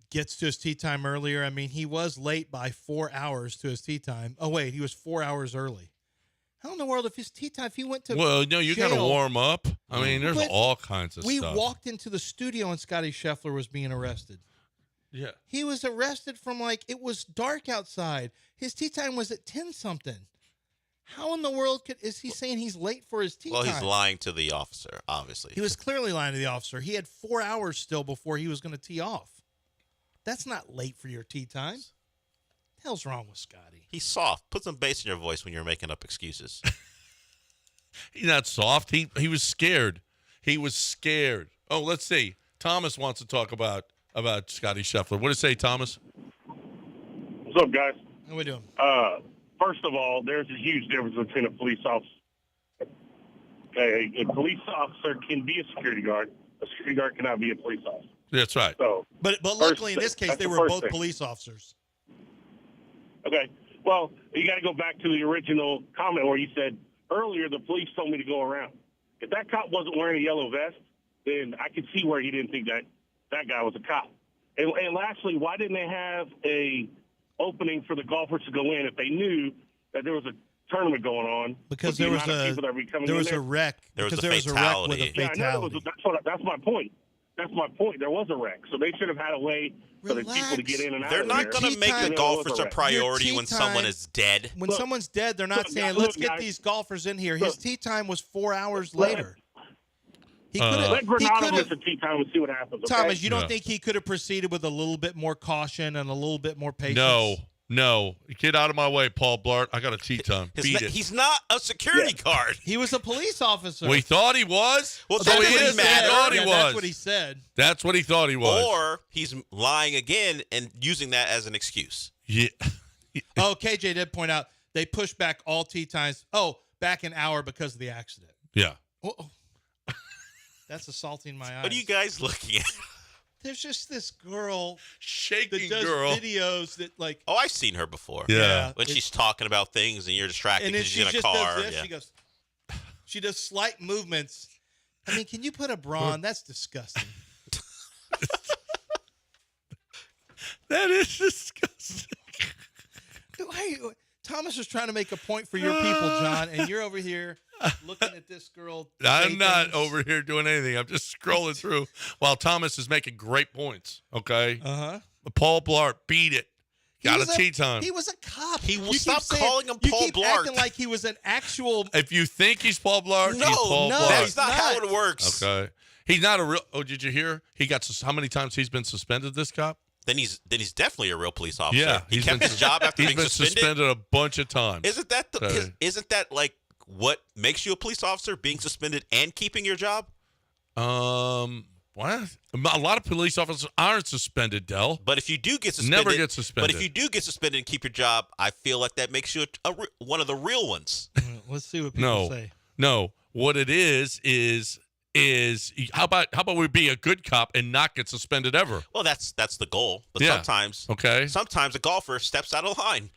gets to his tea time earlier. I mean, he was late by 4 hours to his tea time. Oh, wait, he was 4 hours early. How in the world, if his tea time, if he went to Well, no, you got to jail- warm up. I mean, there's But all kinds of we stuff. walked into the studio and Scotty Scheffler was being arrested. Yeah. He was arrested from it was dark outside. His tea time was at 10-something. How in the world is he saying he's late for his tea time? Well, he's lying to the officer, obviously. He was clearly lying to the officer. He had 4 hours still before he was going to tee off. That's not late for your tea time. The hell's wrong with Scotty? He's soft. Put some bass in your voice when you're making up excuses. He's not soft. He was scared. He was scared. Oh, let's see. Thomas wants to talk about Scotty Scheffler. What do you say, Thomas? What's up, guys? How we doing? First of all, there's a huge difference between a police officer. Okay, a police officer can be a security guard. A security guard cannot be a police officer. That's right. So, But luckily in this case, that's they the were first both thing. police officers. Okay. Well, you got to go back to the original comment where you said earlier the police told me to go around. If that cop wasn't wearing a yellow vest, then I could see where he didn't think that guy was a cop. And lastly, why didn't they have a opening for the golfers to go in if they knew that there was a tournament going on? Because with there the was amount of people that were coming there in was there? a wreck. There was because a there was a wreck with a fatality. Yeah, I know. fatality. That's my point. That's my point. There was a wreck, so they should have had a way for the people to get in and out. They're of not there. going to make the There golfers was a wreck. priority Your when tea someone time- is dead. When someone's dead, they're not saying, look, let's get guys. these golfers in here. His Look. tea time was 4 hours later. He could have. Let Granado miss a tee time and see what happens. Okay? Thomas, you don't think he could have proceeded with a little bit more caution and a little bit more patience? No. Get out of my way, Paul Blart. I got a tee time. Beat it. He's not a security guard. He was a police officer. We thought he was. Well, so that he doesn't matter. Thought he was. That's what he said. That's what he thought he was. Or he's lying again and using that as an excuse. Yeah. Oh, KJ did point out they pushed back all tee times. Oh, back an hour because of the accident. Yeah. Oh. That's assaulting my eyes. What are you guys looking at? There's just this girl shaking that does videos that like. Oh, I've seen her before. Yeah. When she's talking about things and you're distracted And then because she she's in a just car. does this. Yeah. She does slight movements. I mean, can you put a bra on? That's disgusting. That is disgusting. Hey, Thomas was trying to make a point for your people, John, and you're over here looking at this girl. I'm not over here doing anything. I'm just scrolling through while Thomas is making great points. Okay. Paul Blart beat it. Got a tee time. He was a cop. Stop calling him Paul you keep Blart. acting like he was an actual. If you think he's Paul Blart, No, he's Paul Blart. that's not how it works. Okay. He's not a real. Oh, did you hear? He got how many times he's been suspended? This cop. Then he's definitely a real police officer. Yeah, he kept his job after being suspended a bunch of times. Isn't that like what makes you a police officer? Being suspended and keeping your job? What? A lot of police officers aren't suspended, Del. But if you do get suspended, never get suspended. But if you do get suspended and keep your job, I feel like that makes you one of the real ones. Let's see what people say. No. What it is how about we be a good cop and not get suspended ever? Well, that's the goal. But sometimes a golfer steps out of line.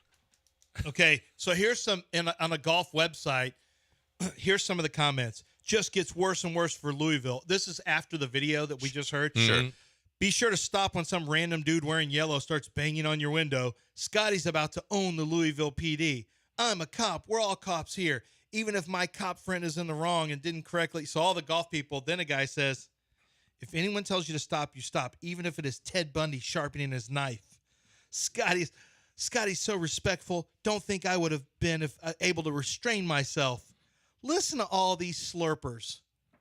Okay, so here's some on a golf website. Here's some of the comments. Just gets worse and worse for Louisville. This is after the video that we just heard. Sure. Be sure to stop when some random dude wearing yellow starts banging on your window. Scotty's about to own the Louisville PD. I'm a cop. We're all cops here. Even if my cop friend is in the wrong and didn't correctly. So all the golf people, then a guy says, if anyone tells you to stop, you stop. Even if it is Ted Bundy sharpening his knife. Scotty's so respectful. Don't think I would have been able to restrain myself. Listen to all these slurpers.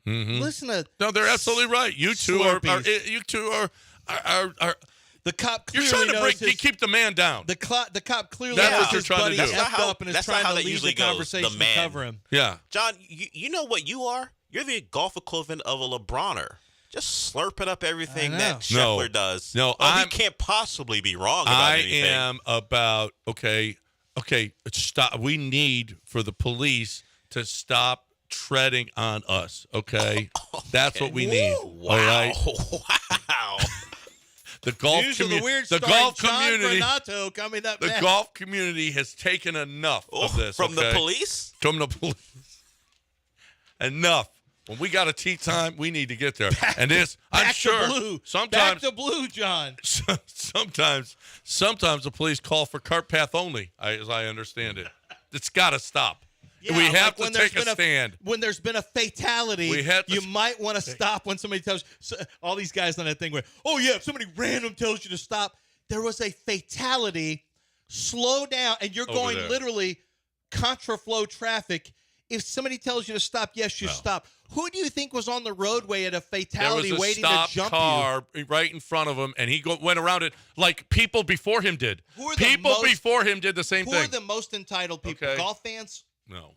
Mm-hmm. Listen to they're absolutely right. You two are the cop. You're trying to keep the man down. The cop clearly that's knows what you're his trying buddy to do. effed up and is trying to lead the conversation the man. to cover him. Yeah, John, you know what you are? You're the golf equivalent of a LeBroner. Just slurping up everything that Scheffler does. No, he can't possibly be wrong about anything. I am about okay. Stop. We need for the police to stop treading on us. Okay, that's what we need. Wow. All right. Wow. The golf community. The golf community. Coming up the next. golf community has taken enough of this. From the police. From the police. Enough. When we got a tee time, we need to get there. And this, I'm sure, blue. sometimes back to blue, John. Sometimes the police call for cart path only. As I understand it, it's got to stop. Yeah, we have like to take a stand. When there's been a fatality, you might want to stop when somebody tells you. All these guys on that thing where, oh, yeah, if somebody random tells you to stop, there was a fatality, slow down, and you're going literally contraflow traffic. If somebody tells you to stop, yes, you stop. Who do you think was on the roadway at a fatality there was a waiting stop to jump car right in front of him, and he went around it like people before him did. Before him did the same thing. Who are the most entitled people? Okay. Golf fans? No.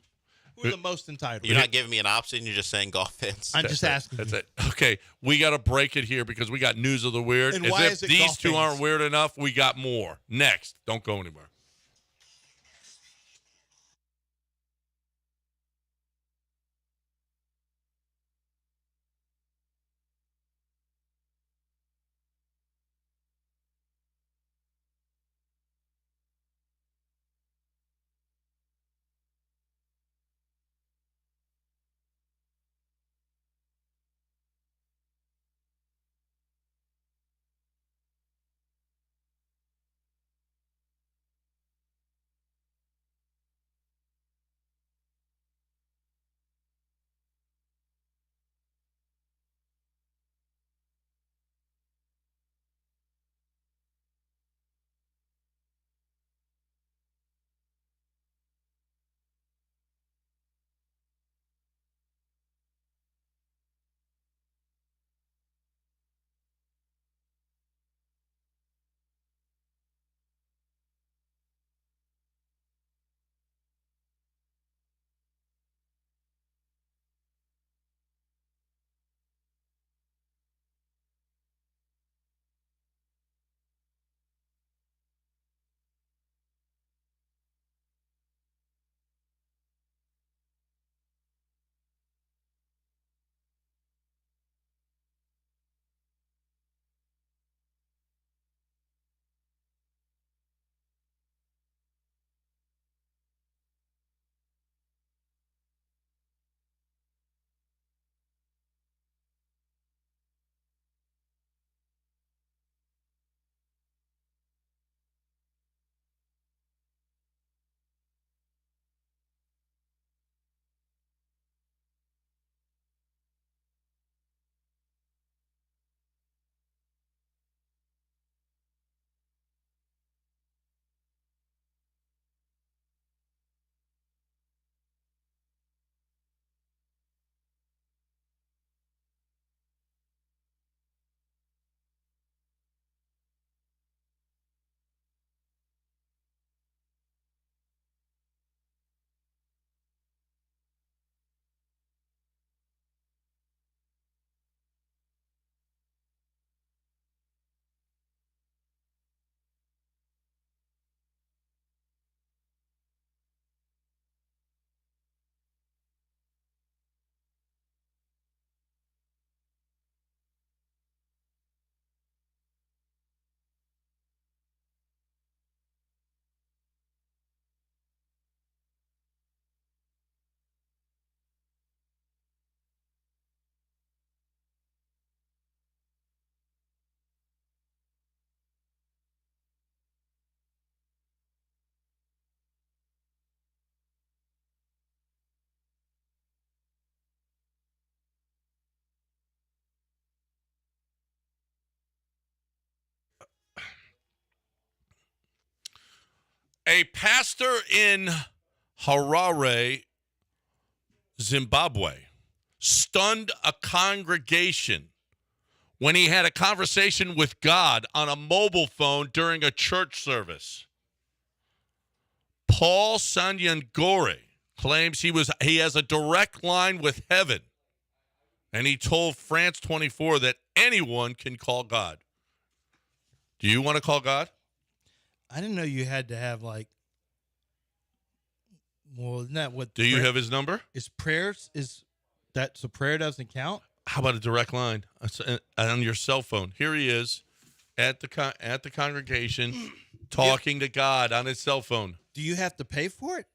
Who are the most entitled? You're not giving me an option. You're just saying golf fans. I'm just asking. That's it. Okay, we got to break it here because we got news of the weird. And As why if is it these golf two fans? aren't weird enough, we got more. Next. Don't go anywhere. A pastor in Harare, Zimbabwe, stunned a congregation when he had a conversation with God on a mobile phone during a church service. Paul Sanyangore claims he has a direct line with heaven, and he told France 24 that anyone can call God. Do you want to call God? I didn't know you had to have like. Well, isn't that what? Do you have his number? Is prayers so prayer doesn't count? How about a direct line on your cell phone? Here he is at the congregation talking to God on his cell phone. Do you have to pay for it?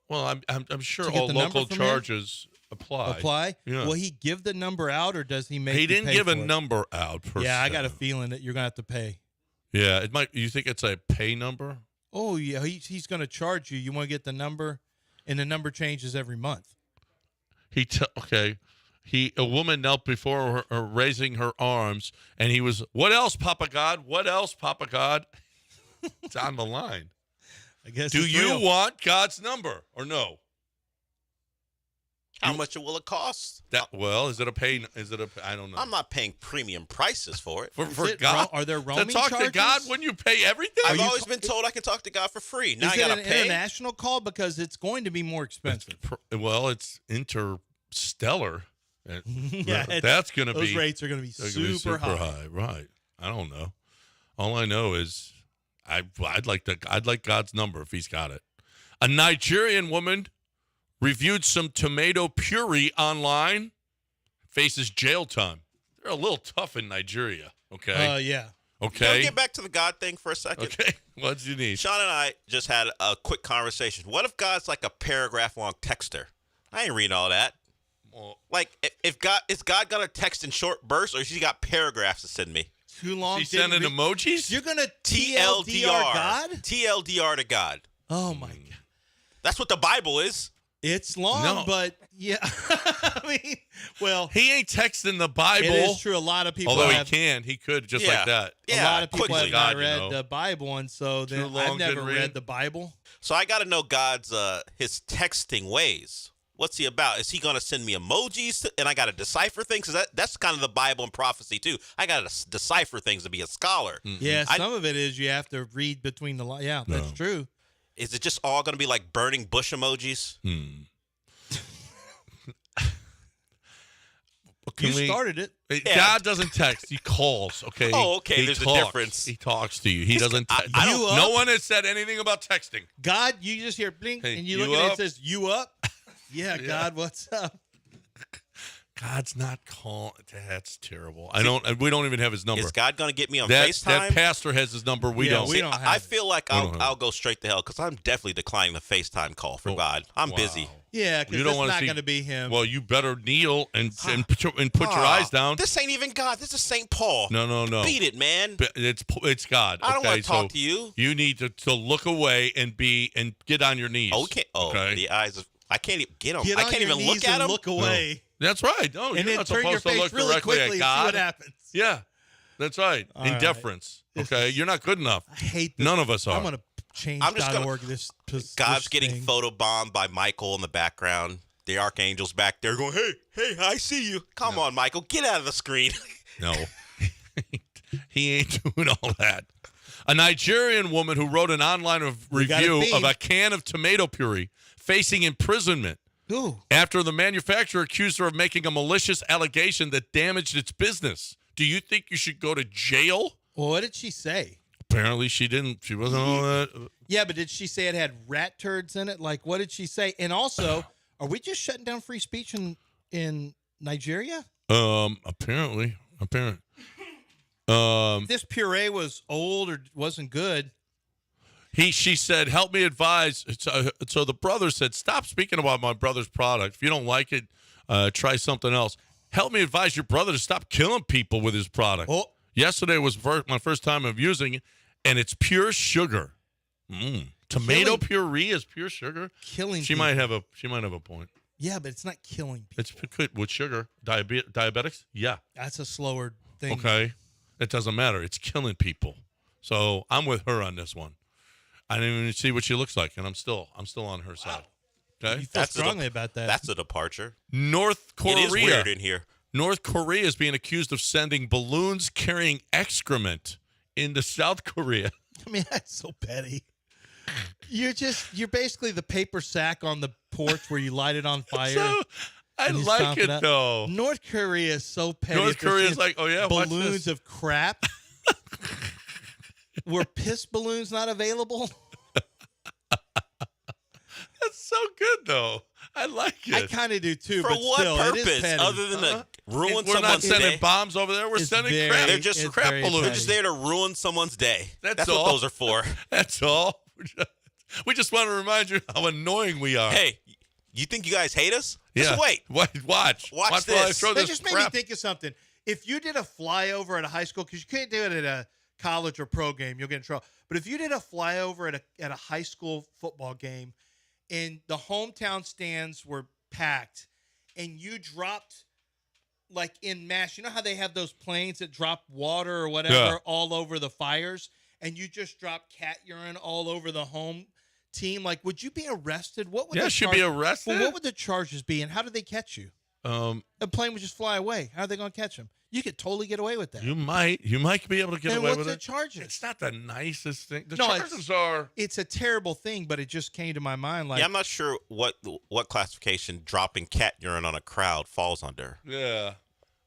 Well, I'm sure all local charges apply. Yeah. Will he give the number out, or does he make? He you didn't pay give for a it? number out. Yeah, I got a feeling that you're gonna have to pay. Yeah, it might. You think it's a pay number? Oh yeah, he's gonna charge you. You want to get the number, and the number changes every month. Okay. A woman knelt before her, raising her arms, and he was, "What else, Papa God? What else, Papa God?" It's on the line. I guess. Do you want God's number or no? How much will it cost? Is it a pay? I don't know. I'm not paying premium prices for it. For God, are there roaming to talk charges? to God when you pay everything? I've always been told I can talk to God for free. Now I gotta an pay. International call because it's going to be more expensive. It's interstellar. Yeah, that's going to be. Those rates are going to be super high. Right? I don't know. All I know is I'd like God's number if he's got it. A Nigerian woman reviewed some tomato puree online, faces jail time. They're a little tough in Nigeria. Okay. Yeah. Okay. Can we get back to the God thing for a second? Okay. What do you need? Sean and I just had a quick conversation. What if God's like a paragraph long texter? I ain't reading all that. Well, like, is God gonna text in short bursts, or has he got paragraphs to send me? Too long. Is he sending emojis? You're gonna TLDR God? TLDR to God. Oh my God. That's what the Bible is. It's long, but yeah. I mean, well, he ain't texting the Bible. It is true. A lot of people, although he could just like that. Yeah, a lot of people have not God, read the Bible, and so I've never read the Bible. So I got to know God's his texting ways. What's he about? Is he going to send me emojis and I got to decipher things? Because that's kind of the Bible and prophecy, too. I got to decipher things to be a scholar. Mm-hmm. Yeah, some of it is you have to read between the lines. Yeah, that's true. Is it just all going to be like burning bush emojis? You started it. God doesn't text. He calls, okay? Oh, okay. He There's talks. a difference. He talks to you. He doesn't text. I No one has said anything about texting. God, you just hear blink, Hey, and you you look at it, up? it says, you up? Yeah, God, what's up? God's not calling. That's terrible. We don't even have his number. Is God going to get me on that, FaceTime? That pastor has his number. We don't. We don't have I feel like don't I'll go straight to hell because I'm definitely declining the FaceTime call for God. I'm busy. Yeah, because it's not going to be him. Well, you better kneel and put your eyes down. This ain't even God. This is St. Paul. No. Beat it, man. It's God. I don't want to talk to you. You need to look away and get on your knees. Okay. Oh, okay? The eyes of I can't even get them. Get I on can't your even knees look at and them. Look away. No. That's right. No, and you're then not turn your supposed to face look really directly quickly at God. and see what happens. Yeah, that's right. All In right. deference. Okay, you're not good enough. I hate this. None of us are. I'm going to change I'm just .org this. God's getting photobombed by Michael in the background. The archangel's back there going, hey, I see you. Come on, Michael, get out of the screen. No, he ain't doing all that. A Nigerian woman who wrote an online review of a can of tomato puree facing imprisonment after the manufacturer accused her of making a malicious allegation that damaged its business. Do you think you should go to jail? Well, what did she say? Apparently she didn't. She wasn't all that. Yeah, but did she say it had rat turds in it? Like, what did she say? And also, are we just shutting down free speech in Nigeria? Apparently. This puree was old or wasn't good. She said, help me advise. So the brother said, stop speaking about my brother's product. If you don't like it, try something else. Help me advise your brother to stop killing people with his product. Oh. Yesterday was my first time of using it, and it's pure sugar. Tomato puree is pure sugar. Killing She might have a point. Yeah, but it's not killing people. It's good with sugar. Diabetics? Yeah. That's a slower thing. Okay. It doesn't matter. It's killing people. So I'm with her on this one. I didn't even see what she looks like, and I'm still on her side. Okay, You feel strongly about that. That's a departure. North Korea. It is weird in here. North Korea is being accused of sending balloons carrying excrement into South Korea. I mean, that's so petty. You're basically the paper sack on the porch where you light it on fire. So, I and you like stomp it up. though. North Korea is so petty. North Korea is like, oh yeah, watch balloons this. of crap. Were piss balloons not available? That's so good though. I like it. I kind of do too. For but what still, it is purpose petty. other than to ruin We're not someone's sending day? bombs over there. We're It's sending very- crap. They're just it's crap very balloons. They're just there to ruin someone's day. That's what all. those are for. That's all. We just want to remind you how annoying we are. Hey, you think you guys hate us? yeah. Just wait. Watch Watch while I this. throw That this just made crap. me think of something. If you did a flyover at a high school, because you can't do it at a college or pro game, you'll get in trouble. But if you did a flyover at a high school football game, and the hometown stands were packed, and you dropped like in mass, you know how they have those planes that drop water or whatever Yeah. all over the fires, and you just drop cat urine all over the home team, like would you be arrested? What would Yeah, the should be arrested. Well, what would the charges be, and how did they catch you? The plane would just fly away. How are they going to catch him? You could totally get away with that. You might be able to get and away what's with the it. charges? It's not the nicest thing. The No, charges are. It's a terrible thing, but it just came to my mind. Like, Yeah, I'm not sure what classification dropping cat urine on a crowd falls under. Yeah.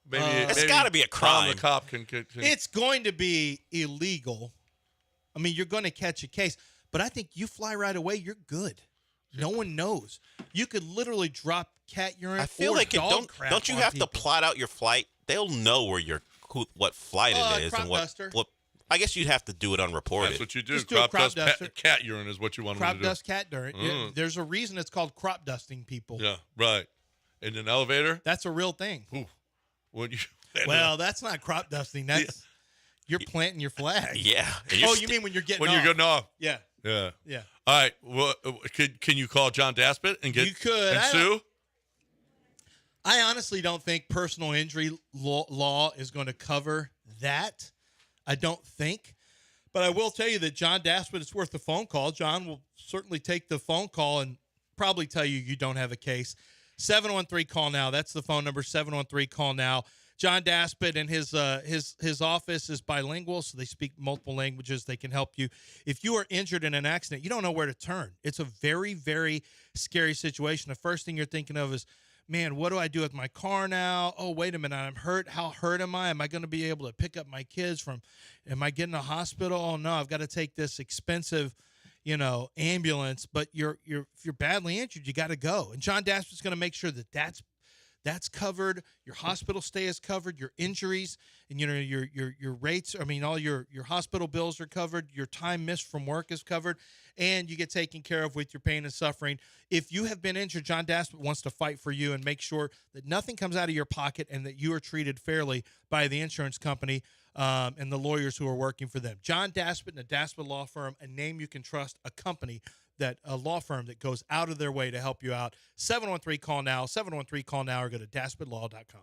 Maybe It's gotta be a Tom crime. the cop can it's going to be illegal. I mean, you're going to catch a case, but I think you fly right away, you're good. No one knows. You could literally drop cat urine. I feel or like dog crap don't you on have people. to plot out your flight? They'll know where what flight it is crop and what duster. I guess you'd have to do it unreported. That's what you do. Just do a crop dust, duster. cat urine is what you want Crop them to do. dust cat urine. Yeah, there's a reason it's called crop dusting, people. Yeah, right. In an elevator. That's a real thing. Ooh. When you, Well, that's not crop dusting. That's you're planting your flag. Yeah. Oh, you mean when you're getting when off? you're getting off. Yeah. Yeah. Yeah. All right. Well, can you call John Daspit and get You could. and sue? I honestly don't think personal injury law is going to cover that. I don't think. But I will tell you that John Daspit is worth a phone call. John will certainly take the phone call and probably tell you don't have a case. 713-CALL-NOW. That's the phone number, 713-CALL-NOW. John Daspit and his office is bilingual, so they speak multiple languages. They can help you. If you are injured in an accident, you don't know where to turn. It's a very, very scary situation. The first thing you're thinking of is, man, what do I do with my car now? Oh, wait a minute, I'm hurt. How hurt am I? Am I going to be able to pick up my kids am I getting a hospital? Oh, no, I've got to take this expensive, ambulance. But if you're badly injured, you got to go. And John Daspit's going to make sure that that's covered. Your hospital stay is covered. Your injuries and your rates. I mean, all your hospital bills are covered. Your time missed from work is covered, and you get taken care of with your pain and suffering. If you have been injured, John Daspit wants to fight for you and make sure that nothing comes out of your pocket and that you are treated fairly by the insurance company and the lawyers who are working for them. John Daspit and the Daspit Law Firm, a name you can trust, a law firm that goes out of their way to help you out. 713-CALL-NOW, 713-CALL-NOW, or go to DaspitLaw.com.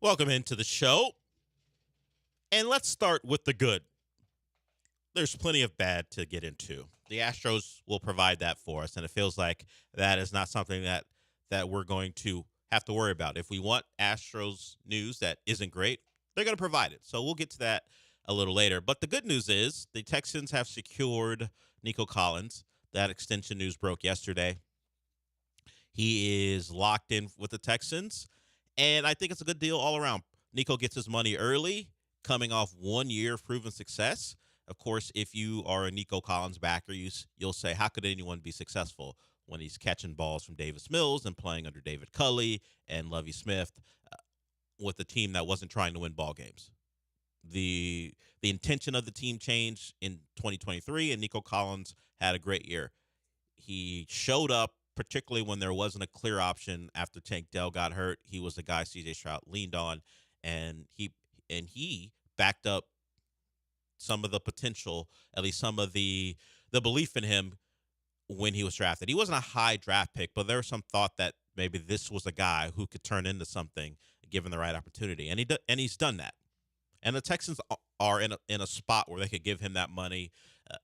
Welcome into the show. And let's start with the good. There's plenty of bad to get into. The Astros will provide that for us, and it feels like that is not something that we're going to have to worry about. If we want Astros news that isn't great, they're going to provide it. So we'll get to that a little later. But the good news is the Texans have secured Nico Collins. That extension news broke yesterday. He is locked in with the Texans, and I think it's a good deal all around. Nico gets his money early, coming off 1 year of proven success. Of course, if you are a Nico Collins backer, you'll say, how could anyone be successful when he's catching balls from Davis Mills and playing under David Culley and Lovie Smith with a team that wasn't trying to win ball games? The intention of the team changed in 2023, and Nico Collins had a great year. He showed up, particularly when there wasn't a clear option after Tank Dell got hurt. He was the guy C.J. Stroud leaned on, and he backed up some of the potential, at least some of the belief in him when he was drafted. He wasn't a high draft pick, but there was some thought that maybe this was a guy who could turn into something given the right opportunity, and he's done that. And the Texans are in a spot where they could give him that money,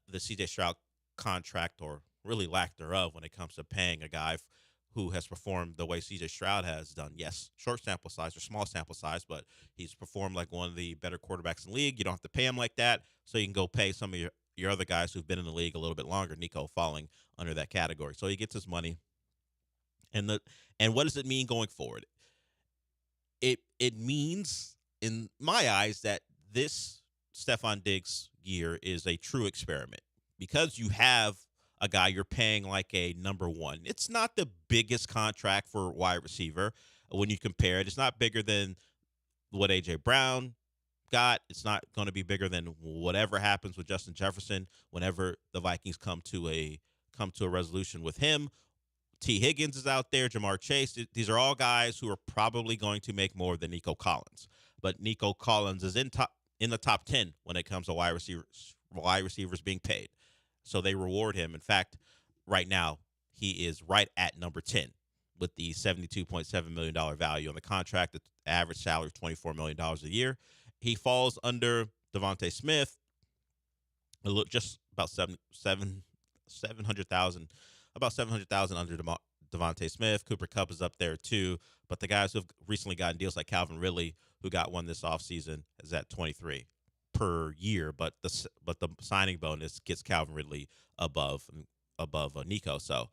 the C.J. Stroud contract, or really lack thereof when it comes to paying a guy who has performed the way C.J. Stroud has done. Yes, short sample size or small sample size, but he's performed like one of the better quarterbacks in the league. You don't have to pay him like that, so you can go pay some of your other guys who've been in the league a little bit longer, Nico falling under that category. So he gets his money. And what does it mean going forward? It means, in my eyes, that this Stephon Diggs year is a true experiment because you have a guy you're paying like a number one. It's not the biggest contract for wide receiver when you compare it. It's not bigger than what A.J. Brown got. It's not going to be bigger than whatever happens with Justin Jefferson whenever the Vikings come to a resolution with him. T. Higgins is out there, Jamar Chase. These are all guys who are probably going to make more than Nico Collins. But Nico Collins is in the top 10 when it comes to wide receivers being paid. So they reward him. In fact, right now, he is right at number 10 with the $72.7 million value on the contract, the average salary of $24 million a year. He falls under Devontae Smith, just about $700,000 under Devontae Smith. Cooper Kupp is up there too. But the guys who have recently gotten deals like Calvin Ridley, who got one this offseason, is at 23 per year. But the signing bonus gets Calvin Ridley above Nico. So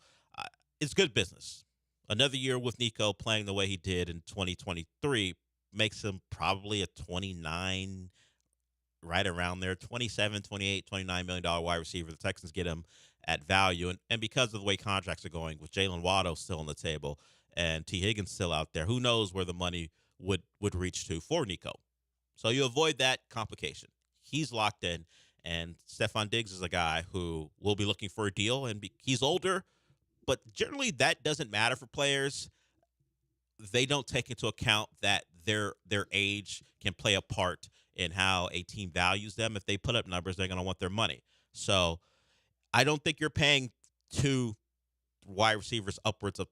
it's good business. Another year with Nico playing the way he did in 2023 makes him probably a 29, right around there, 27, 28, $29 million wide receiver. The Texans get him at value. And because of the way contracts are going, with Jalen Waddle still on the table and T. Higgins still out there, who knows where the money would reach to for Nico. So you avoid that complication. He's locked in, and Stephon Diggs is a guy who will be looking for a deal, and he's older, but generally that doesn't matter for players. They don't take into account that their age can play a part in how a team values them. If they put up numbers, they're going to want their money. So I don't think you're paying two wide receivers upwards of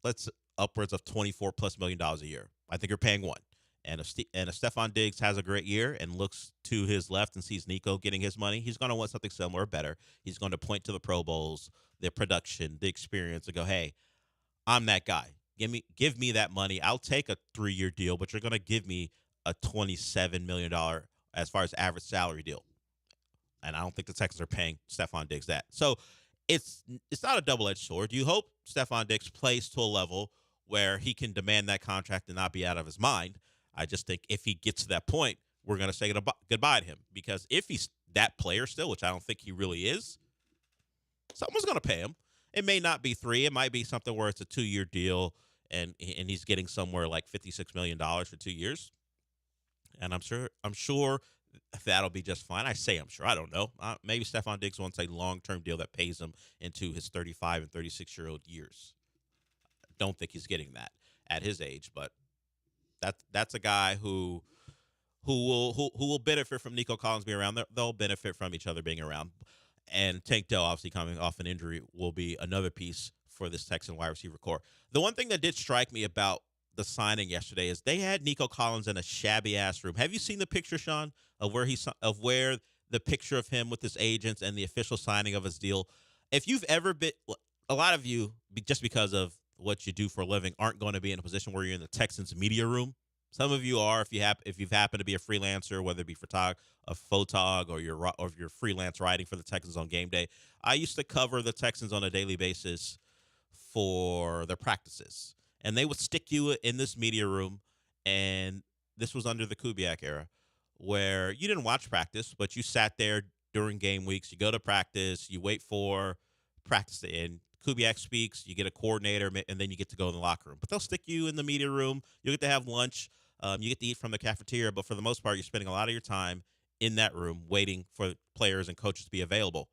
$24+ million a year. I think you're paying one. And if Stephon Diggs has a great year and looks to his left and sees Nico getting his money, he's going to want something similar or better. He's going to point to the Pro Bowls, the production, the experience, and go, hey, I'm that guy. Give me that money. I'll take a 3-year deal, but you're going to give me a $27 million as far as average salary deal. And I don't think the Texans are paying Stephon Diggs that. So it's not a double-edged sword. You hope Stephon Diggs plays to a level where he can demand that contract and not be out of his mind. I just think if he gets to that point, we're going to say goodbye to him. Because if he's that player still, which I don't think he really is, someone's going to pay him. It may not be 3. It might be something where it's a 2-year deal, and he's getting somewhere like $56 million for 2 years. And I'm sure that'll be just fine. I say I'm sure. I don't know. Maybe Stephon Diggs wants a long-term deal that pays him into his 35 and 36-year-old years. I don't think he's getting that at his age, but that's a guy who will benefit from Nico Collins being around. They'll benefit from each other being around. And Tank Dell, obviously coming off an injury, will be another piece for this Texan wide receiver core. The one thing that did strike me about the signing yesterday is they had Nico Collins in a shabby ass room. Have you seen the picture, Sean, of where the picture of him with his agents and the official signing of his deal? If you've ever been, a lot of you, just because of what you do for a living, aren't going to be in a position where you're in the Texans media room. Some of you are, if you've happened to be a freelancer, whether it be a photog, or you're freelance writing for the Texans on game day. I used to cover the Texans on a daily basis for their practices, and they would stick you in this media room, and this was under the Kubiak era, where you didn't watch practice, but you sat there during game weeks. You go to practice, you wait for practice to end. Kubiak speaks, you get a coordinator, and then you get to go in the locker room. But they'll stick you in the media room. You get to have lunch. You get to eat from the cafeteria. But for the most part, you're spending a lot of your time in that room waiting for players and coaches to be available.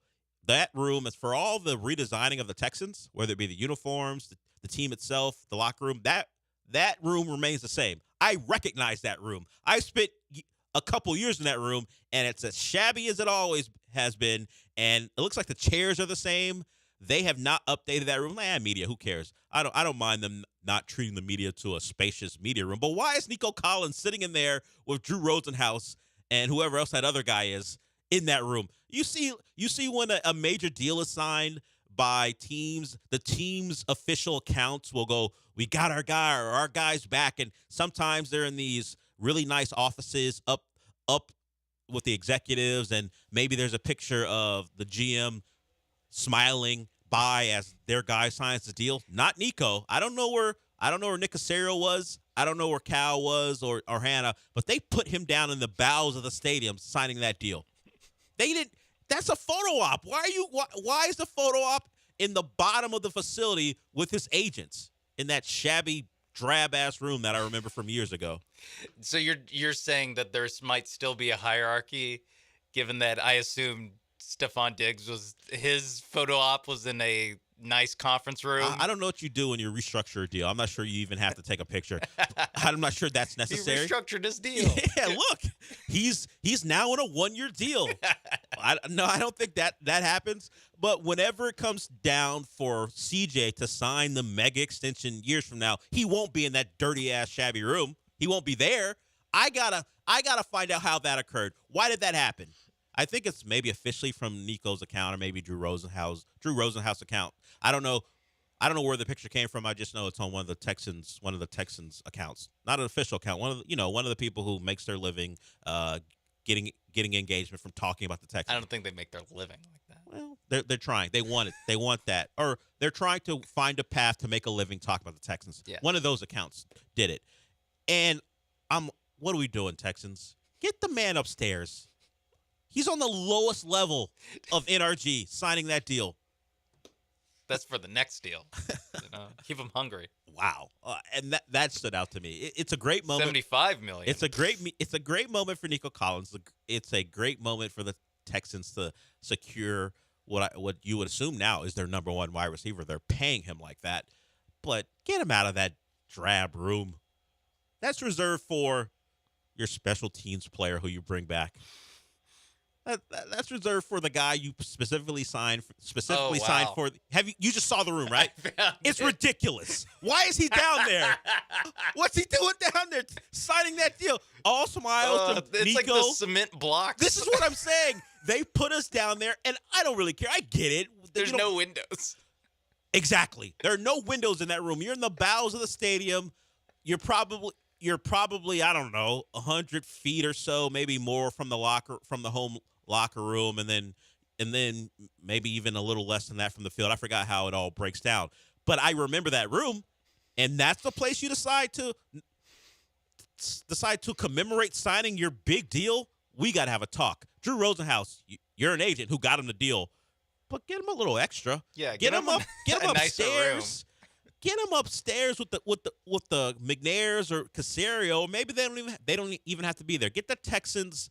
That room is for all the redesigning of the Texans, whether it be the uniforms, the team itself, the locker room. That room remains the same. I recognize that room. I spent a couple years in that room, and it's as shabby as it always has been. And it looks like the chairs are the same. They have not updated that room. Media, who cares? I don't mind them not treating the media to a spacious media room. But why is Nico Collins sitting in there with Drew Rosenhaus and whoever else that other guy is in that room? You see when a major deal is signed by teams, the team's official accounts will go, "We got our guy," or "Our guy's back." And sometimes they're in these really nice offices up with the executives, and maybe there's a picture of the GM smiling by as their guy signs the deal. Not Nico. I don't know where Nick Caserio was. I don't know where Cal was or Hannah, but they put him down in the bowels of the stadium signing that deal. They didn't. That's a photo op. Why is the photo op in the bottom of the facility with his agents in that shabby, drab ass room that I remember from years ago? So you're saying that there might still be a hierarchy, given that I assume Stephon Diggs his photo op was in a nice conference room. I don't know what you do when you restructure a deal. I'm not sure you even have to take a picture. I'm not sure that's necessary. He restructured his deal. Yeah, look, he's now on a 1-year deal. I don't think that happens. But whenever it comes down for CJ to sign the mega extension years from now, he won't be in that dirty ass shabby room. He won't be there. I gotta find out how that occurred. Why did that happen? I think it's maybe officially from Nico's account or maybe Drew Rosenhaus account. I don't know where the picture came from. I just know it's on one of the Texans accounts. Not an official account. One of the people who makes their living getting engagement from talking about the Texans. I don't think they make their living like that. Well, they're trying. They want it. They want that. Or they're trying to find a path to make a living talking about the Texans. Yeah. One of those accounts did it. And what are we doing, Texans? Get the man upstairs. He's on the lowest level of NRG signing that deal. That's for the next deal. Keep him hungry. Wow, and that stood out to me. It's a great moment. $75 million. It's a great moment for Nico Collins. It's a great moment for the Texans to secure what you would assume now is their number one wide receiver. They're paying him like that, but get him out of that drab room. That's reserved for your special teams player who you bring back. That's reserved for the guy you specifically signed for. You just saw the room, right? It's ridiculous. Why is he down there? What's he doing down there signing that deal? All smiles to it's Nico. Like the cement blocks. This is what I'm saying. They put us down there, and I don't really care. I get it. There's no windows. Exactly. There are no windows in that room. You're in the bowels of the stadium. You're probably I don't know 100 feet or so, maybe more from the home locker room, and then maybe even a little less than that from the field. I forgot how it all breaks down, but I remember that room, and that's the place you decide to commemorate signing your big deal. We got to have a talk. Drew Rosenhaus, you're an agent who got him the deal, but get him a little extra. Yeah, get him upstairs. Get him upstairs with the McNairs or Caserio. Maybe they don't even have to be there. Get the Texans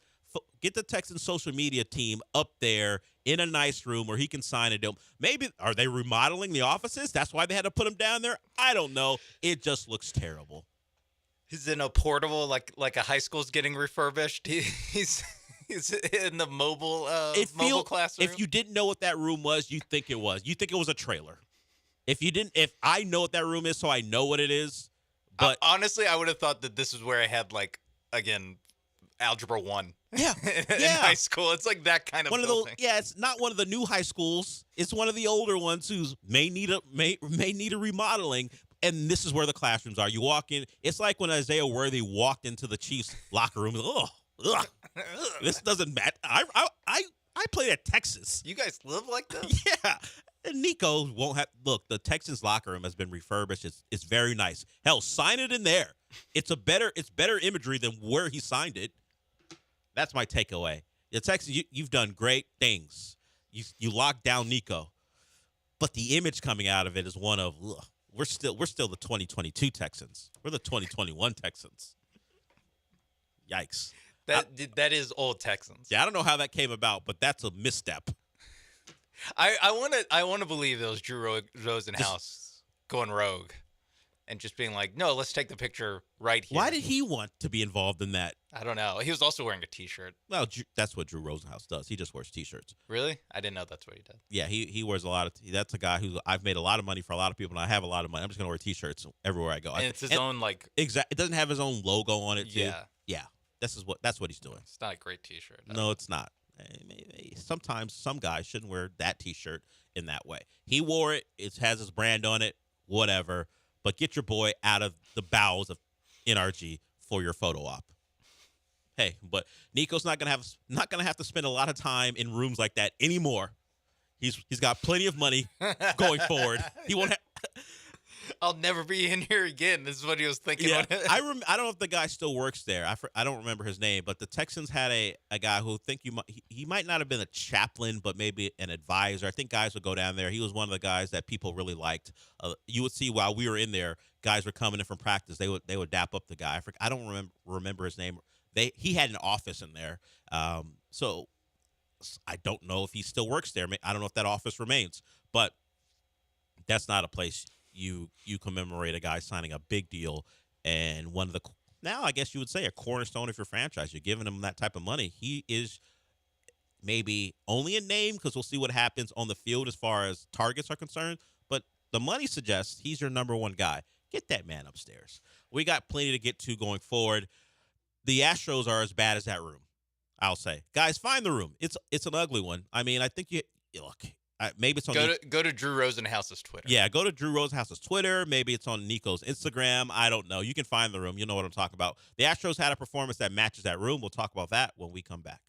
social media team up there in a nice room where he can sign a deal. Maybe are they remodeling the offices? That's why they had to put him down there. I don't know. It just looks terrible. He's in a portable, like a high school's getting refurbished. He's in the mobile classroom. If you didn't know what that room was, you think it was. You think it was a trailer. If I know what that room is, so I know what it is, But honestly, I would have thought that this is where I had again, algebra 1. Yeah. In high school. It's like that kind of one building. of those. Yeah, it's not one of the new high schools. It's one of the older ones who's may need a remodeling. And this is where the classrooms are. You walk in. It's like when Isaiah Worthy walked into the Chiefs locker room. Ugh, this doesn't matter. I played at Texas. You guys live like this? Yeah. And Nico won't have look. The Texans locker room has been refurbished. It's very nice. Hell, sign it in there. It's better imagery than where he signed it. That's my takeaway. The Texans, you've done great things. You locked down Nico, but the image coming out of it is one of we're still the 2022 Texans. We're the 2021 Texans. Yikes. That is old Texans. Yeah, I don't know how that came about, but that's a misstep. I want to believe it was Drew Rosenhaus going rogue and just being like, no, let's take the picture right here. Why did he want to be involved in that? I don't know. He was also wearing a T-shirt. Well, that's what Drew Rosenhaus does. He just wears T-shirts. Really? I didn't know that's what he did. Yeah, he wears a lot of. That's a guy who I've made a lot of money for a lot of people, and I have a lot of money. I'm just gonna wear T-shirts everywhere I go. And it's his own exact. It doesn't have his own logo on it. Too. Yeah. That's what he's doing. It's not a great T-shirt. No, it's not. Sometimes some guys shouldn't wear that T-shirt in that way. He wore it. It has his brand on it. Whatever. But get your boy out of the bowels of NRG for your photo op. Hey, but Nico's not gonna have to spend a lot of time in rooms like that anymore. He's got plenty of money going forward. He won't have. I'll never be in here again. This is what he was thinking. Yeah, I don't know if the guy still works there. I don't remember his name, but the Texans had a guy who he might not have been a chaplain, but maybe an advisor. I think guys would go down there. He was one of the guys that people really liked. You would see while we were in there, guys were coming in from practice. They would dap up the guy. I don't remember his name. He had an office in there, so I don't know if he still works there. I don't know if that office remains, but that's not a place you commemorate a guy signing a big deal and one of the now I guess you would say a cornerstone of your franchise. You're giving him that type of money. He is maybe only a name because we'll see what happens on the field as far as targets are concerned. But the money suggests he's your number one guy. Get that man upstairs. We got plenty to get to going forward. The Astros are as bad as that room, I'll say. Guys, find the room. It's an ugly one. I mean, I think you look. Maybe it's on go to Drew Rosenhaus's Twitter. Yeah, go to Drew Rosenhaus's Twitter. Maybe it's on Nico's Instagram. I don't know. You can find the room. You know what I'm talking about. The Astros had a performance that matches that room. We'll talk about that when we come back.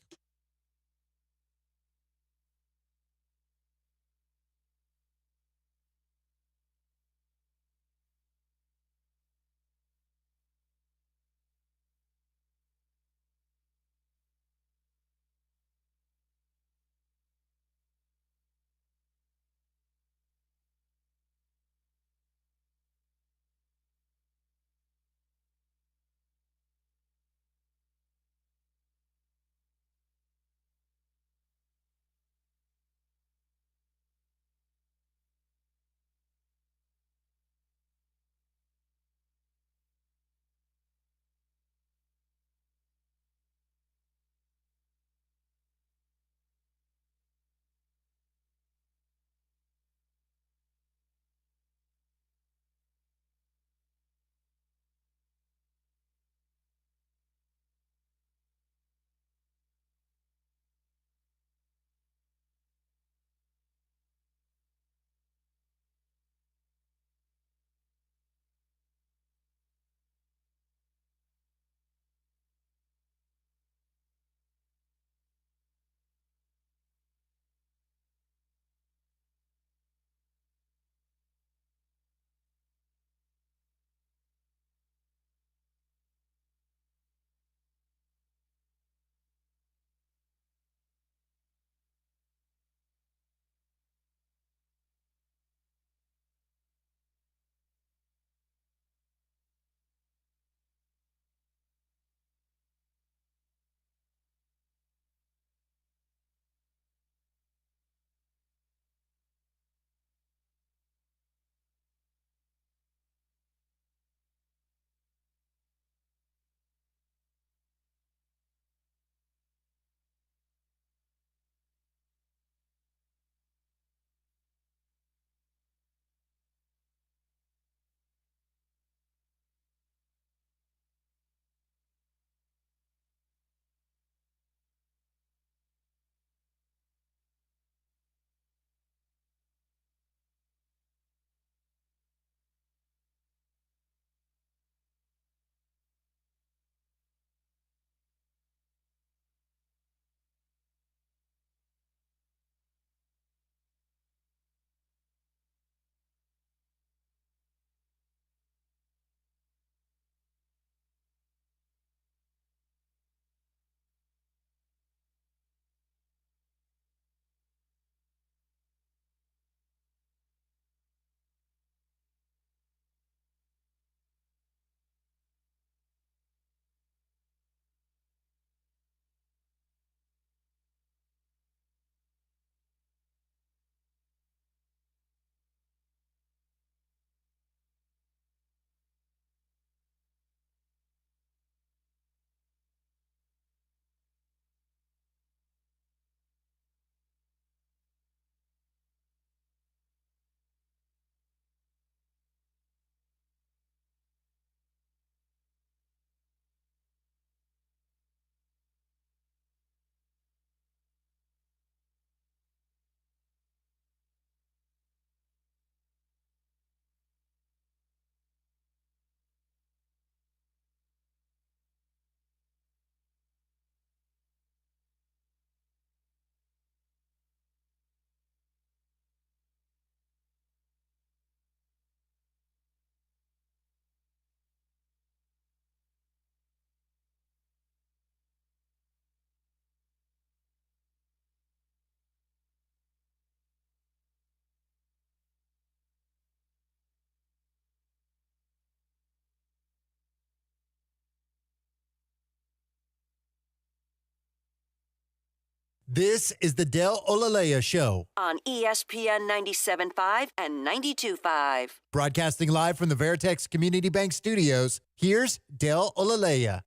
This is the Del Olaleye Show. On ESPN 97.5 and 92.5. Broadcasting live from the Veritex Community Bank Studios, here's Del Olaleye.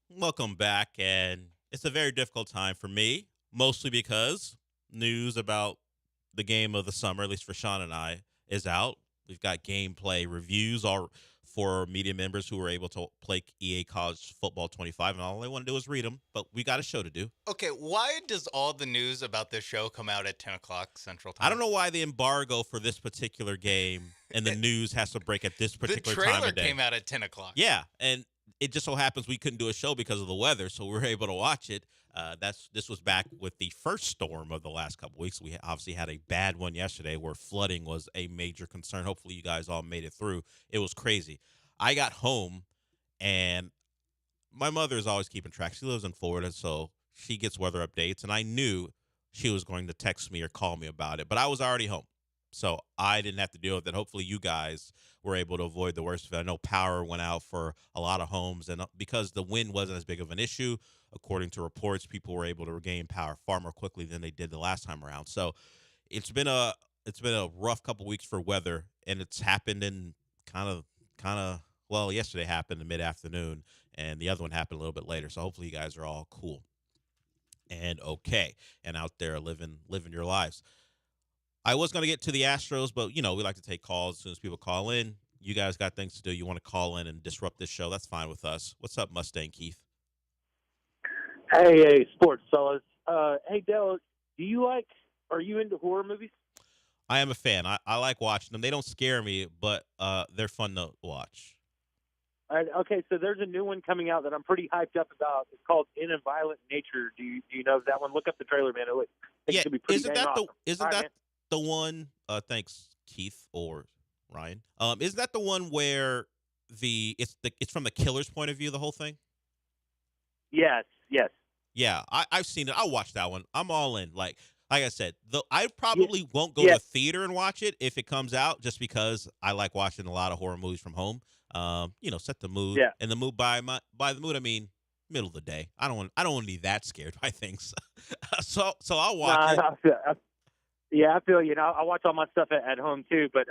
Welcome back, and it's a very difficult time for me, mostly because news about the game of the summer, at least for Sean and I, is out. We've got gameplay reviews all for media members who were able to play EA College Football 25, and all they want to do is read them, but we got a show to do. Okay, why does all the news about this show come out at 10 o'clock Central Time? I don't know why the embargo for this particular game and the news has to break at this particular time of day. The trailer came out at 10 o'clock. Yeah, and it just so happens we couldn't do a show because of the weather, so we were able to watch it. This was back with the first storm of the last couple weeks. We obviously had a bad one yesterday where flooding was a major concern. Hopefully you guys all made it through. It was crazy. I got home, and my mother is always keeping track. She lives in Florida, so she gets weather updates, and I knew she was going to text me or call me about it, but I was already home. So I didn't have to deal with it. Hopefully you guys were able to avoid the worst of it. I know power went out for a lot of homes, and because the wind wasn't as big of an issue, according to reports, people were able to regain power far more quickly than they did the last time around. So it's been a rough couple weeks for weather, and it's happened in kind of well, yesterday happened in mid-afternoon, and the other one happened a little bit later. So hopefully you guys are all cool and okay and out there living your lives. I was going to get to the Astros, but, we like to take calls as soon as people call in. You guys got things to do. You want to call in and disrupt this show. That's fine with us. What's up, Mustang Keith? Hey, sports fellas. Hey, Del, are you into horror movies? I am a fan. I like watching them. They don't scare me, but they're fun to watch. Okay, so there's a new one coming out that I'm pretty hyped up about. It's called In a Violent Nature. Do you know that one? Look up the trailer, man. I think it could be pretty isn't dang that awesome. isn't that the one? Thanks, Keith or Ryan. Isn't that the one where it's from the killer's point of view? The whole thing. Yes. Yeah, I've seen it. I'll watch that one. I'm all in. Like I said, I probably won't go to theater and watch it if it comes out, just because I like watching a lot of horror movies from home. Set the mood. Yeah. And the mood by the mood, I mean middle of the day. I don't want to be that scared by things. so I'll watch it. I feel you. I watch all my stuff at home too, but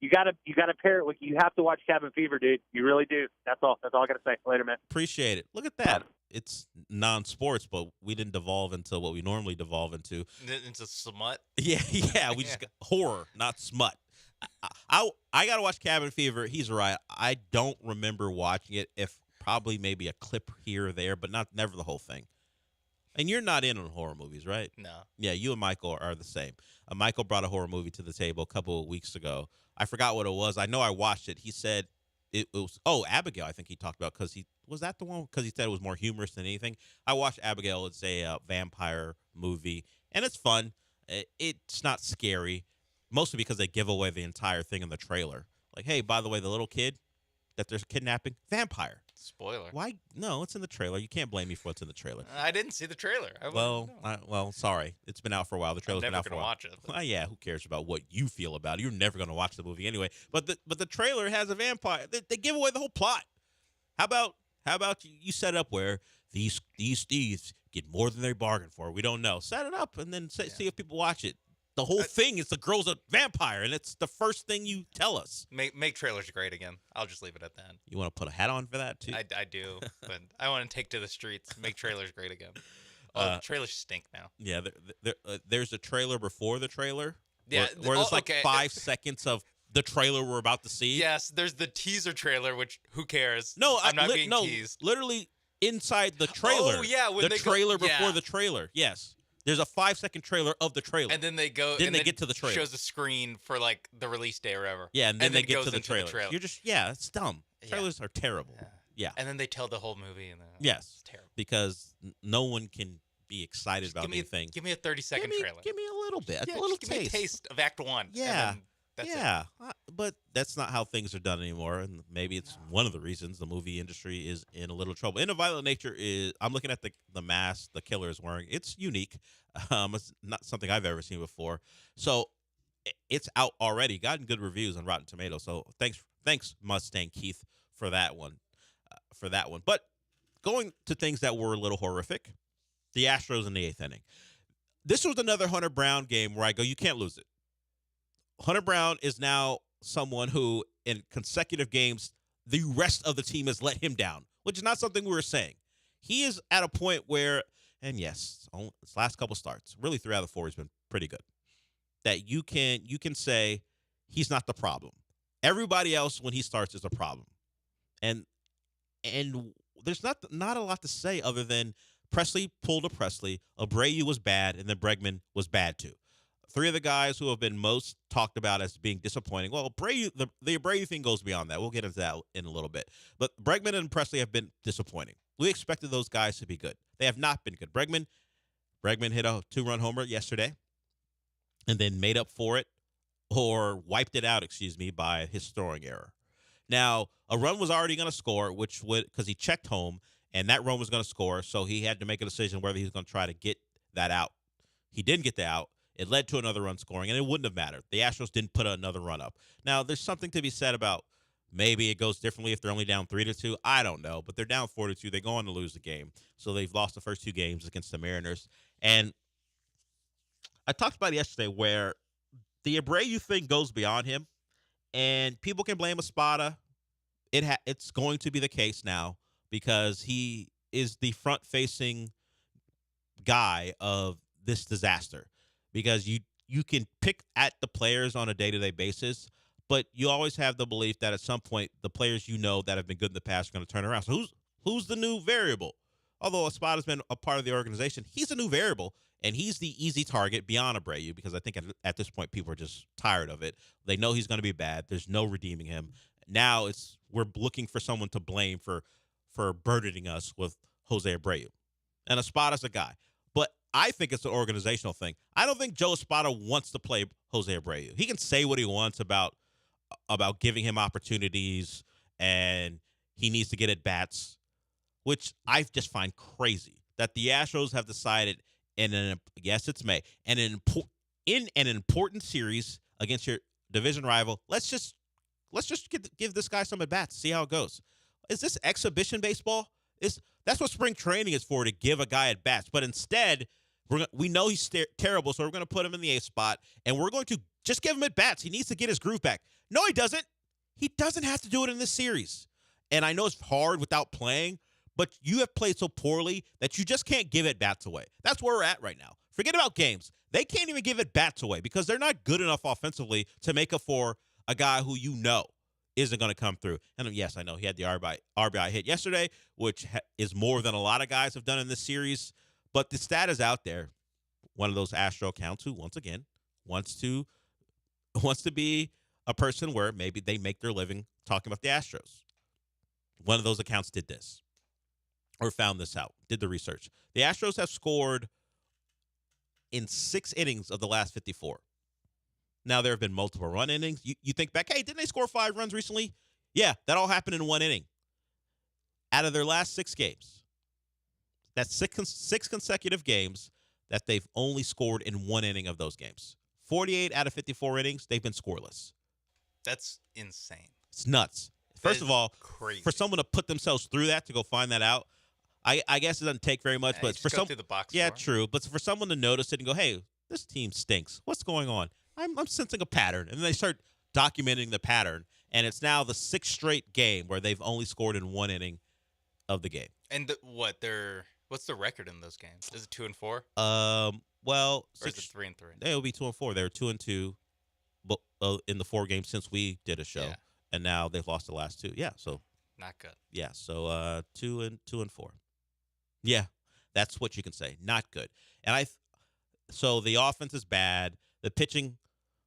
you gotta pair it with. You have to watch Cabin Fever, dude. You really do. That's all I gotta say. Later, man. Appreciate it. Look at that. It's non-sports, but we didn't devolve into what we normally devolve into. Into smut? Yeah. We just got horror, not smut. I got to watch Cabin Fever. He's right. I don't remember watching it, if probably maybe a clip here or there, but never the whole thing. And you're not in on horror movies, right? No. Yeah, you and Michael are the same. Michael brought a horror movie to the table a couple of weeks ago. I forgot what it was. I know I watched it. He said it was, Abigail, I think he talked about, because was that the one? Because he said it was more humorous than anything. I watched Abigail. It's a vampire movie, and it's fun. It's not scary, mostly because they give away the entire thing in the trailer. Like, hey, by the way, the little kid that they're kidnapping, vampire. Spoiler. Why? No, it's in the trailer. You can't blame me for what's in the trailer. I didn't see the trailer. Sorry. It's been out for a while. The trailer's been out for a while. Watch it. Well, yeah, who cares about what you feel about it? You're never going to watch the movie anyway. But the trailer has a vampire. They give away the whole plot. How about you set it up where these thieves get more than they bargained for? We don't know. Set it up and then see if people watch it. The whole thing is the girl's a vampire, and it's the first thing you tell us. Make trailers great again. I'll just leave it at that. You want to put a hat on for that, too? I do, but I want to take to the streets. Make trailers great again. The trailers stink now. Yeah, there's a trailer before the trailer. Yeah, where there's 5 seconds of the trailer we're about to see. Yes, there's the teaser trailer, which who cares? No, I'm not being teased. Literally inside the trailer. Oh yeah, when the trailer before the trailer. Yes. There's a 5-second trailer of the trailer. And then they go. Then they get to the trailer. Shows a screen for like the release day or whatever. Yeah, and then they get to the trailer. trailer. You're just it's dumb. Trailers are terrible. Yeah. And then they tell the whole movie. And yes. It's terrible. Because no one can be excited about anything. Give me a 30-second trailer. Give me a little bit. Yeah, a little give me a taste of Act 1. Yeah. That's it. But that's not how things are done anymore, and maybe it's one of the reasons the movie industry is in a little trouble. In a Violent Nature is, I'm looking at the mask the killer is wearing. It's unique. It's not something I've ever seen before. So it's out already. Gotten good reviews on Rotten Tomatoes. So thanks Mustang Keith for that one. But going to things that were a little horrific, the Astros in the 8th inning. This was another Hunter Brown game where I go, you can't lose it. Hunter Brown is now someone who, in consecutive games, the rest of the team has let him down, which is not something we were saying. He is at a point where, and yes, his last couple starts, really 3 out of 4, he's been pretty good. That you can say he's not the problem. Everybody else, when he starts, is a problem. And there's not a lot to say other than Presley pulled a Presley, Abreu was bad, and then Bregman was bad too. 3 of the guys who have been most talked about as being disappointing. Well, Abreu, the Abreu thing goes beyond that. We'll get into that in a little bit. But Bregman and Presley have been disappointing. We expected those guys to be good. They have not been good. Bregman hit a 2-run homer yesterday and then made up for it, or wiped it out, by his throwing error. Now, a run was already going to score, which would, because he checked home, and that run was going to score, so he had to make a decision whether he was going to try to get that out. He didn't get the out. It led to another run scoring, and it wouldn't have mattered. The Astros didn't put another run up. Now, there's something to be said about maybe it goes differently if they're only down 3-2. I don't know, but they're down 4-2. They go on to lose the game. So they've lost the first 2 games against the Mariners. And I talked about it yesterday where the Abreu thing goes beyond him, and people can blame Espada. It's going to be the case now because he is the front-facing guy of this disaster. Because you can pick at the players on a day-to-day basis, but you always have the belief that at some point the players that have been good in the past are going to turn around. So who's the new variable? Although Espada's been a part of the organization, he's a new variable, and he's the easy target beyond Abreu because I think at this point people are just tired of it. They know he's going to be bad. There's no redeeming him. Now we're looking for someone to blame for burdening us with Jose Abreu. And Espada's a guy. But I think it's an organizational thing. I don't think Joe Espada wants to play Jose Abreu. He can say what he wants about giving him opportunities and he needs to get at bats, which I just find crazy that the Astros have decided it's May, and in an important series against your division rival, let's just give this guy some at bats, see how it goes. Is this exhibition baseball? That's what spring training is for, to give a guy at bats. But instead, we know he's terrible, so we're going to put him in the 8th spot, and we're going to just give him at bats. He needs to get his groove back. No, he doesn't. He doesn't have to do it in this series. And I know it's hard without playing, but you have played so poorly that you just can't give at bats away. That's where we're at right now. Forget about games. They can't even give at bats away because they're not good enough offensively to make up for a guy who isn't going to come through. And yes, I know he had the RBI hit yesterday, which is more than a lot of guys have done in this series. But the stat is out there. One of those Astro accounts who, once again, wants to be a person where maybe they make their living talking about the Astros. One of those accounts did this or found this out, did the research. The Astros have scored in 6 innings of the last 54. Now, there have been multiple run innings. You think back, hey, didn't they score 5 runs recently? Yeah, that all happened in 1 inning. Out of their last 6 games, that's 6 consecutive games that they've only scored in 1 inning of those games. 48 out of 54 innings, they've been scoreless. That's insane. It's nuts. First of all, crazy. For someone to put themselves through that, to go find that out, I guess it doesn't take very much. But for through the box yeah, score. True. But for someone to notice it and go, hey, this team stinks. What's going on? I'm sensing a pattern. And then they start documenting the pattern. And it's now the 6th straight game where they've only scored in 1 inning of the game. And what's the record in those games? Is it 2-4? Well, or is it 3-3? It would be 2-4. They were 2-2, but in the 4 games since we did a show, and now they've lost the last 2. Yeah, so not good. Yeah, so 2-4. Yeah, that's what you can say. Not good. And so the offense is bad. The pitching,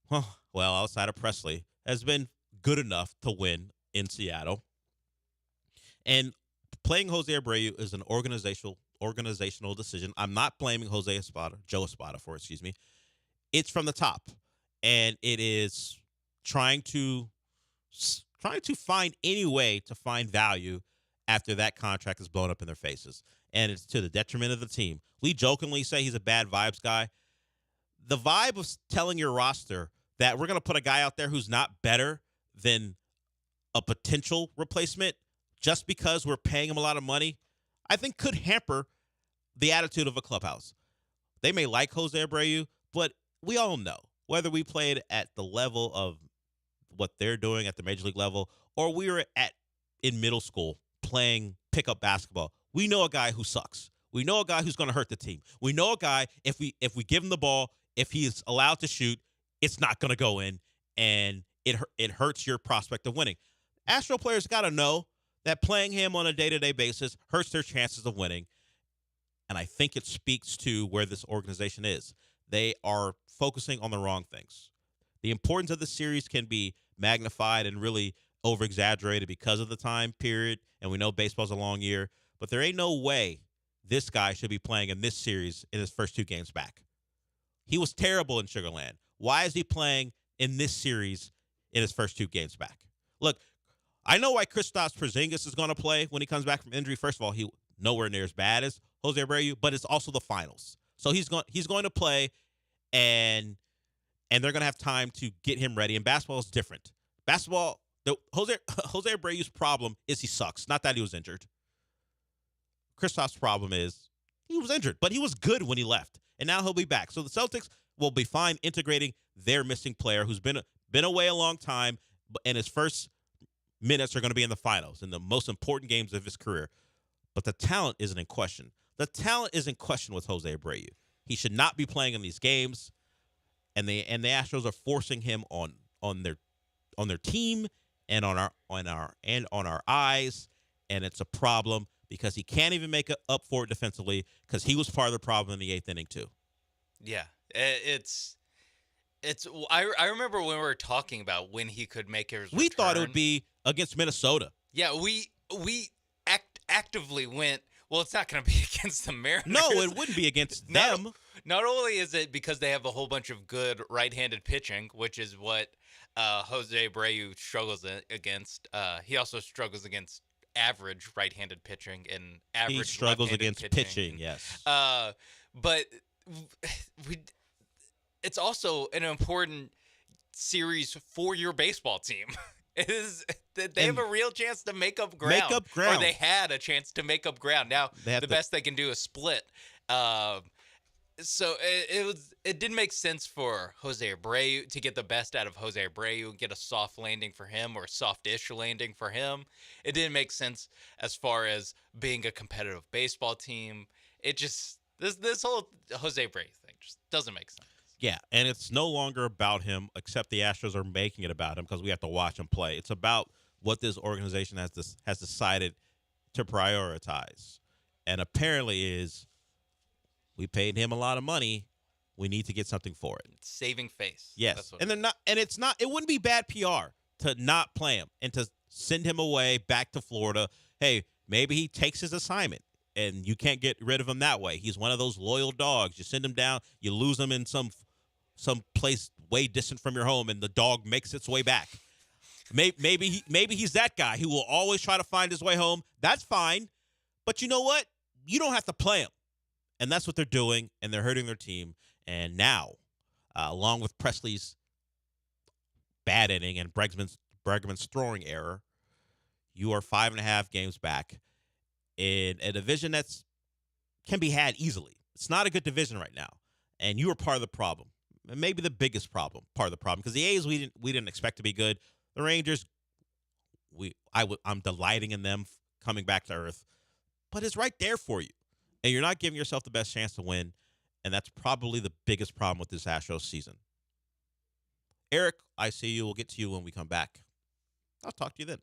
well, outside of Presley, has been good enough to win in Seattle. And playing Jose Abreu is an organizational decision. I'm not blaming Joe Espada for it, It's from the top. And it is trying to find any way to find value after that contract is blown up in their faces. And it's to the detriment of the team. We jokingly say he's a bad vibes guy. The vibe of telling your roster that we're going to put a guy out there who's not better than a potential replacement just because we're paying him a lot of money, I think could hamper the attitude of a clubhouse. They may like Jose Abreu, but we all know whether we played at the level of what they're doing at the major league level or we were in middle school playing pickup basketball, we know a guy who sucks. We know a guy who's going to hurt the team. We know a guy, if we give him the ball, if he is allowed to shoot, it's not going to go in, and it hurts your prospect of winning. Astro players got to know that playing him on a day-to-day basis hurts their chances of winning, and I think it speaks to where this organization is. They are focusing on the wrong things. The importance of the series can be magnified and really over-exaggerated because of the time period, and we know baseball's a long year, but there ain't no way this guy should be playing in this series in his first 2 games back. He was terrible in Sugar Land. Why is he playing in this series in his first 2 games back? Look, I know why Kristaps Porzingis is going to play when he comes back from injury. First of all, he nowhere near as bad as Jose Abreu, but it's also the finals. So he's going to play, and they're going to have time to get him ready. And basketball is different. Basketball, Jose Abreu's problem is he sucks, not that he was injured. Kristaps' problem is he was injured, but he was good when he left, and now he'll be back. So the Celtics will be fine integrating their missing player who's been away a long time, and his first minutes are going to be in the finals, in the most important games of his career. But the talent isn't in question. The talent is in question with Jose Abreu. He should not be playing in these games, and the Astros are forcing him on their team and on our eyes, and it's a problem because he can't even make up for it defensively because he was part of the problem in the 8th inning too. Yeah, it's. I remember when we were talking about when he could make his return. We thought it would be against Minnesota. Yeah, we actively went, well, it's not going to be against the Mariners. No, it wouldn't be against them. Not only is it because they have a whole bunch of good right-handed pitching, which is what Jose Abreu struggles against. He also struggles against average right-handed pitching and average he struggles left-handed against pitching, yes. But it's also an important series for your baseball team. It is they have a real chance to make up ground. Or they had a chance to make up ground. Now the best they can do is split. So it didn't make sense for Jose Abreu to get the best out of Jose Abreu and get a soft landing for him or soft-ish landing for him. It didn't make sense as far as being a competitive baseball team. It just this whole Jose Abreu thing just doesn't make sense. Yeah, and it's no longer about him, except the Astros are making it about him because we have to watch him play. It's about what this organization has decided to prioritize, and apparently is we paid him a lot of money. We need to get something for it. It's saving face. Yes, and they're not, and it's not. It wouldn't be bad PR to not play him and to send him away back to Florida. Hey, maybe he takes his assignment. And you can't get rid of him that way. He's one of those loyal dogs. You send him down, you lose him in some place way distant from your home, and the dog makes its way back. Maybe he's that guy who will always try to find his way home. That's fine. But you know what? You don't have to play him. And that's what they're doing, and they're hurting their team. And now, along with Presley's bad inning and Bregman's throwing error, you are 5.5 games back in a division that's can be had easily. It's not a good division right now, and you are part of the problem, and maybe the biggest part of the problem. Because the A's we didn't expect to be good. The Rangers, I'm delighting in them coming back to earth, but it's right there for you, and you're not giving yourself the best chance to win, and that's probably the biggest problem with this Astros season. Eric, I see you. We'll get to you when we come back. I'll talk to you then.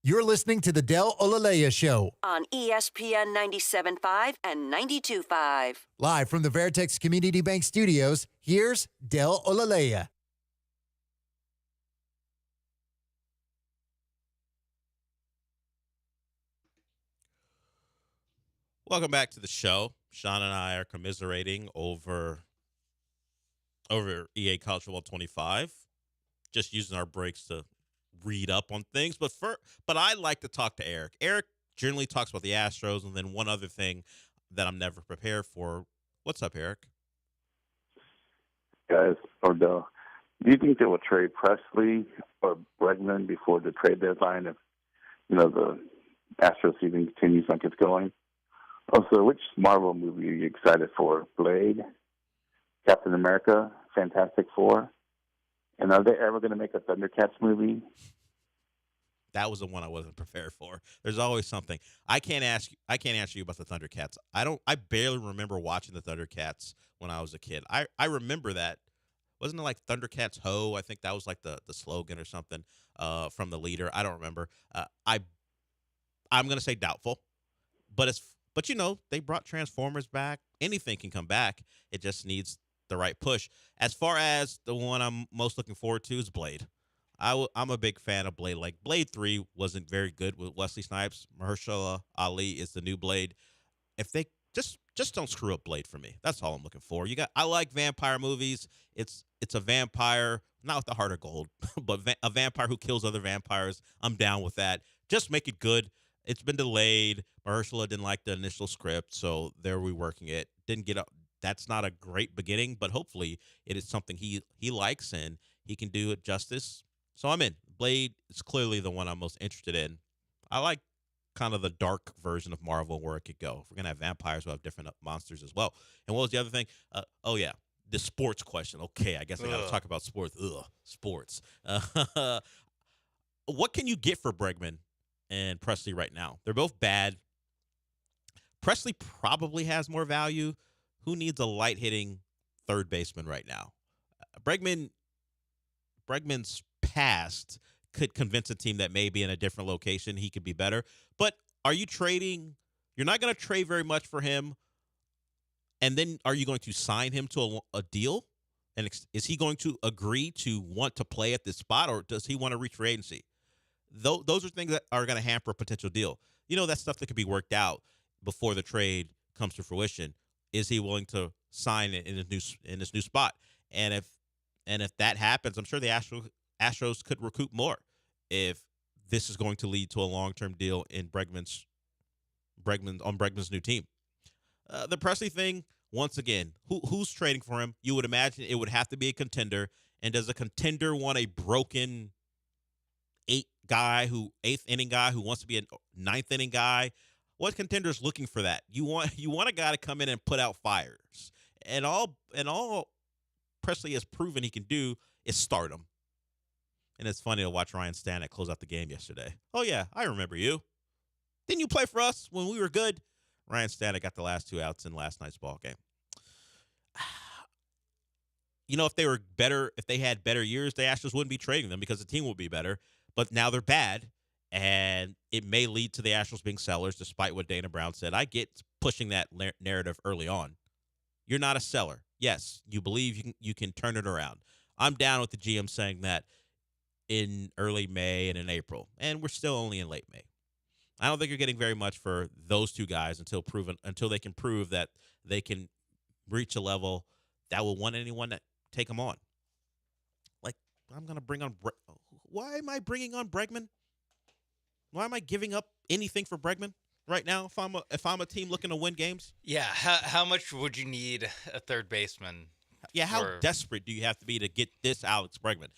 You're listening to the Del Olaleye Show. On ESPN 97.5 and 92.5. Live from the Veritex Community Bank Studios, here's Del Olaleye. Welcome back to the show. Sean and I are commiserating over EA College Football 25, just using our breaks to read up on things. But I like to talk to Eric. Eric generally talks about the Astros, and then one other thing that I'm never prepared for. What's up, Eric? Guys, do you think they will trade Presley or Bregman before the trade deadline if, the Astros season continues like it's going? Also, which Marvel movie are you excited for? Blade, Captain America, Fantastic Four? And are they ever going to make a Thundercats movie? That was the one I wasn't prepared for. There's always something. I can't answer you about the Thundercats. I barely remember watching the Thundercats when I was a kid. I remember that. Wasn't it like Thundercats Ho? I think that was like the slogan or something from the leader. I don't remember. I'm going to say doubtful. But they brought Transformers back. Anything can come back. It just needs the right push. As far as the one I'm most looking forward to is Blade. I'm a big fan of Blade. Like, Blade 3 wasn't very good with Wesley Snipes. Mahershala Ali is the new Blade. If they just don't screw up Blade for me. That's all I'm looking for. I like vampire movies. It's a vampire, not with the heart of gold, but a vampire who kills other vampires. I'm down with that. Just make it good. It's been delayed. Mahershala didn't like the initial script, so they're reworking it. Didn't get up. That's not a great beginning, but hopefully it is something he likes and he can do it justice. So I'm in. Blade is clearly the one I'm most interested in. I like kind of the dark version of Marvel where it could go. If we're going to have vampires, we'll have different monsters as well. And what was the other thing? The sports question. Okay, I guess I got to talk about sports. Sports. What can you get for Bregman and Presley right now? They're both bad. Presley probably has more value. Who needs a light-hitting third baseman right now? Bregman's past could convince a team that maybe in a different location he could be better. But are you trading? You're not going to trade very much for him. And then are you going to sign him to a deal? And is he going to agree to want to play at this spot, or does he want to reach free agency? Those are things that are going to hamper a potential deal. That stuff that could be worked out before the trade comes to fruition. Is he willing to sign in his new spot? And if that happens, I'm sure the Astros could recoup more if this is going to lead to a long-term deal in Bregman's new team. The Presley thing, once again, who's trading for him? You would imagine it would have to be a contender. And does a contender want a broken eighth inning guy who wants to be a ninth inning guy? What contender's looking for that? You want a guy to come in and put out fires. And all Presley has proven he can do is stardom. And it's funny to watch Ryan Stanek close out the game yesterday. Oh, yeah, I remember you. Didn't you play for us when we were good? Ryan Stanek got the last 2 outs in last night's ball game. If they were better, if they had better years, the Astros wouldn't be trading them because the team would be better. But now they're bad, and it may lead to the Astros being sellers, despite what Dana Brown said. I get pushing that narrative early on. You're not a seller. Yes, you believe you can turn it around. I'm down with the GM saying that in early May and in April, and we're still only in late May. I don't think you're getting very much for those two guys until they can prove that they can reach a level that will want anyone to take them on. Like, I'm going to bring on why am I bringing on Bregman? Why am I giving up anything for Bregman right now if I'm a team looking to win games? Yeah, how much would you need a third baseman? Yeah, how desperate do you have to be to get this Alex Bregman?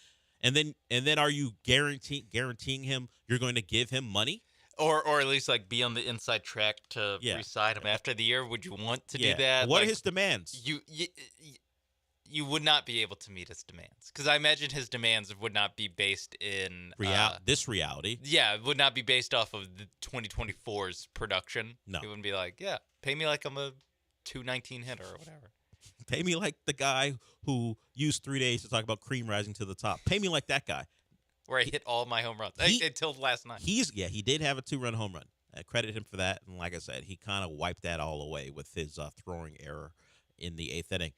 And then are you guaranteeing him you're going to give him money? Or at least like be on the inside track to re-sign him after the year? Would you want to do that? What are his demands? You would not be able to meet his demands, because I imagine his demands would not be based in this reality. Yeah, it would not be based off of the 2024's production. No, it wouldn't be like, pay me like I'm a 219 hitter or whatever. Pay me like the guy who used 3 days to talk about cream rising to the top. Pay me like that guy. where I hit all my home runs until last night. He did have a 2-run home run. I credit him for that. And like I said, he kind of wiped that all away with his throwing error in the 8th inning.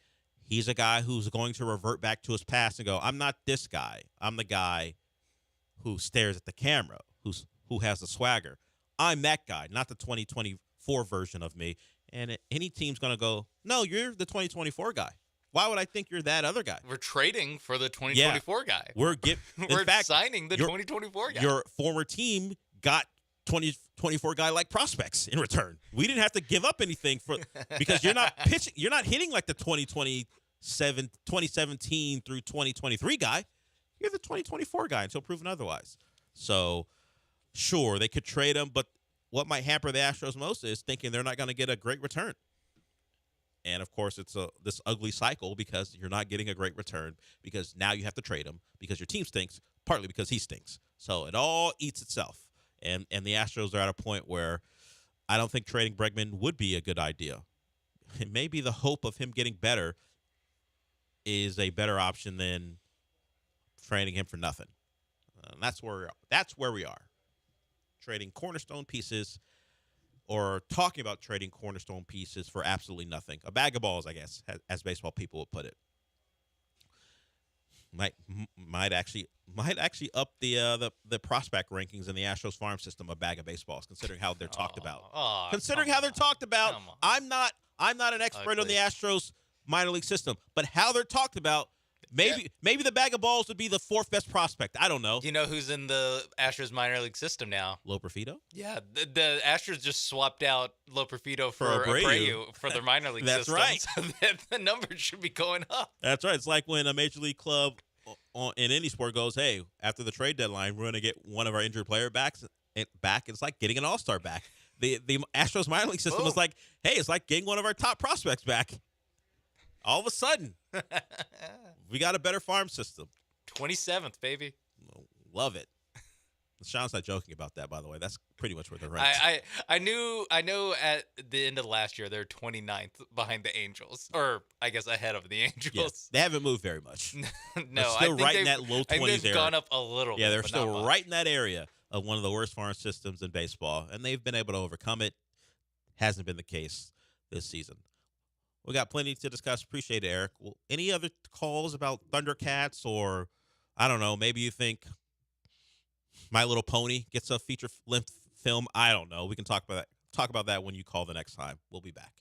He's a guy who's going to revert back to his past and go, I'm not this guy. I'm the guy who stares at the camera, who has the swagger. I'm that guy, not the 2024 version of me. And any team's going to go, no, you're the 2024 guy. Why would I think you're that other guy? We're trading for the 2024 guy. We're signing the 2024 guy. Your former team got 2024 guy like prospects in return. We didn't have to give up anything because you're not pitching. You're not hitting like the 2017 through 2023 guy. You're the 2024 guy until proven otherwise. So, sure, they could trade him, but what might hamper the Astros most is thinking they're not going to get a great return. And, of course, it's this ugly cycle because you're not getting a great return because now you have to trade him because your team stinks, partly because he stinks. So it all eats itself. And the Astros are at a point where I don't think trading Bregman would be a good idea. And maybe the hope of him getting better is a better option than trading him for nothing. That's where we are. Trading cornerstone pieces or talking about trading cornerstone pieces for absolutely nothing. A bag of balls, I guess, as baseball people would put it. Might actually up the prospect rankings in the Astros farm system. A bag of baseballs, considering how they're talked about. I'm not an expert on the Astros minor league system, but how they're talked about. Maybe the bag of balls would be the 4th best prospect. I don't know. You know who's in the Astros minor league system now? Loperfido? Yeah, the Astros just swapped out Loperfido for Abreu for their minor league That's system. right. So the numbers should be going up. That's right. It's like when a major league club in any sport goes, hey, after the trade deadline, we're going to get one of our injured player back. It's like getting an all-star back. The Astros minor league system is like, hey, it's like getting one of our top prospects back. All of a sudden, we got a better farm system. 27th, baby. Love it. Sean's not joking about that, by the way. That's pretty much where they're ranked. I know at the end of last year, they're 29th behind the Angels. Or, I guess, ahead of the Angels. Yes, they haven't moved very much. No, they're still right in that low 20s area. They've gone up a little bit. Yeah, they're still right in that area of one of the worst farm systems in baseball, and they've been able to overcome it. Hasn't been the case this season. We got plenty to discuss. Appreciate it, Eric. Well, any other calls about Thundercats or, I don't know, maybe you think My Little Pony gets a feature-length film? I don't know. We can talk about that when you call the next time. We'll be back.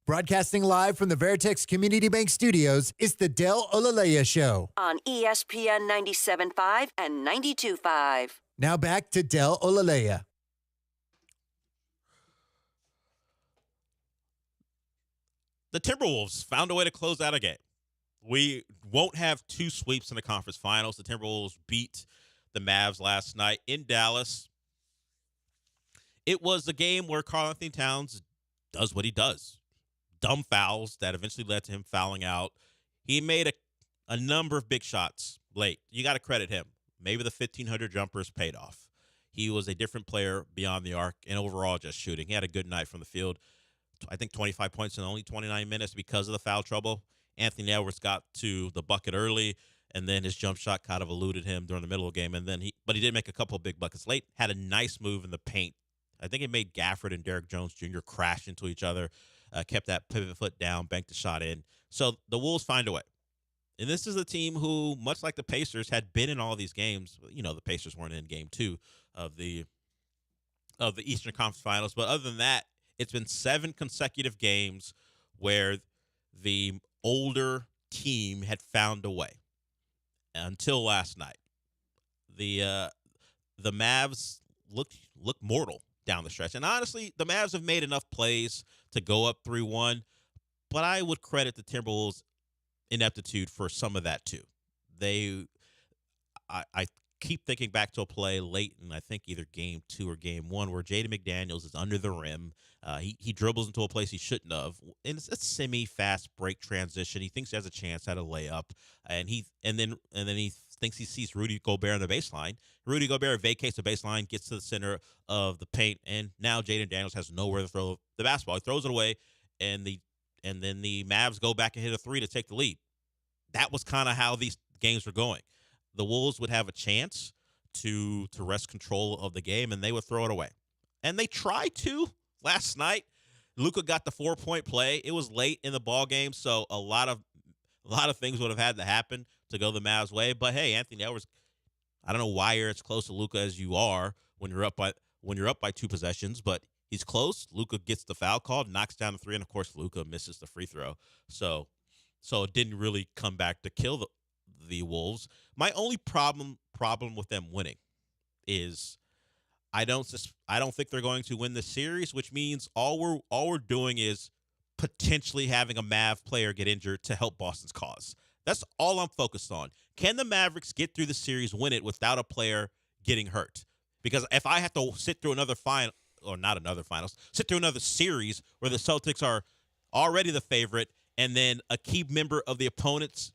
Broadcasting live from the Veritex Community Bank Studios, it's the Del Olaleye Show. On ESPN 97.5 and 92.5. Now back to Del Olaleye. The Timberwolves found a way to close out a game. We won't have two sweeps in the conference finals. The Timberwolves beat the Mavs last night in Dallas. It was a game where Karl-Anthony Towns does what he does. Dumb fouls that eventually led to him fouling out. He made a number of big shots late. You got to credit him. Maybe the 1,500 jumpers paid off. He was a different player beyond the arc and overall just shooting. He had a good night from the field. I think 25 points in only 29 minutes because of the foul trouble. Anthony Edwards got to the bucket early, and then his jump shot kind of eluded him during the middle of the game. But he did make a couple of big buckets late. Had a nice move in the paint. I think it made Gafford and Derrick Jones Jr. crash into each other. Kept that pivot foot down, banked the shot in. So the Wolves find a way. And this is a team who, much like the Pacers, had been in all these games. You know, the Pacers weren't in game 2 of the Eastern Conference Finals. But other than that, it's been 7 consecutive games where the older team had found a way until last night. The Mavs looked mortal down the stretch. And honestly, the Mavs have made enough plays to go up 3-1, but I would credit the Timberwolves' ineptitude for some of that too. I keep thinking back to a play late in, I think, either game 2 or game 1 where Jaden McDaniels is under the rim. He dribbles into a place he shouldn't have. And it's a semi-fast break transition. He thinks he has a chance at a layup, and then he thinks he sees Rudy Gobert on the baseline. Rudy Gobert vacates the baseline, gets to the center of the paint, and now Jaden Daniels has nowhere to throw the basketball. He throws it away, and then the Mavs go back and hit a 3 to take the lead. That was kind of how these games were going. The Wolves would have a chance to wrest control of the game, and they would throw it away. And they tried to last night. Luka got the 4-point play. It was late in the ball game, so a lot of things would have had to happen to go the Mavs' way. But hey, Anthony Edwards, I don't know why you're as close to Luka as you are when you're up by 2 possessions, but he's close. Luka gets the foul called, knocks down the 3, and of course Luka misses the free throw. So it didn't really come back to kill the Wolves. My only problem with them winning is I don't think they're going to win the series, which means all we're doing is potentially having a Mav player get injured to help Boston's cause. That's all I'm focused on. Can the Mavericks get through the series, win it without a player getting hurt? Because if I have to sit through sit through another series where the Celtics are already the favorite and then a key member of the opponent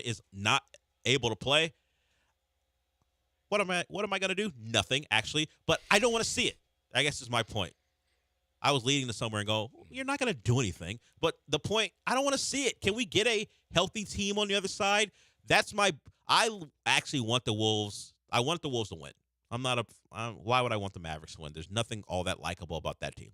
is not able to play, what am I going to do? Nothing, actually. But I don't want to see it. I guess is my point. I was leading to somewhere and go, you're not going to do anything. But the point, I don't want to see it. Can we get a healthy team on the other side? I actually want the Wolves. I want the Wolves to win. Why would I want the Mavericks to win? There's nothing all that likable about that team.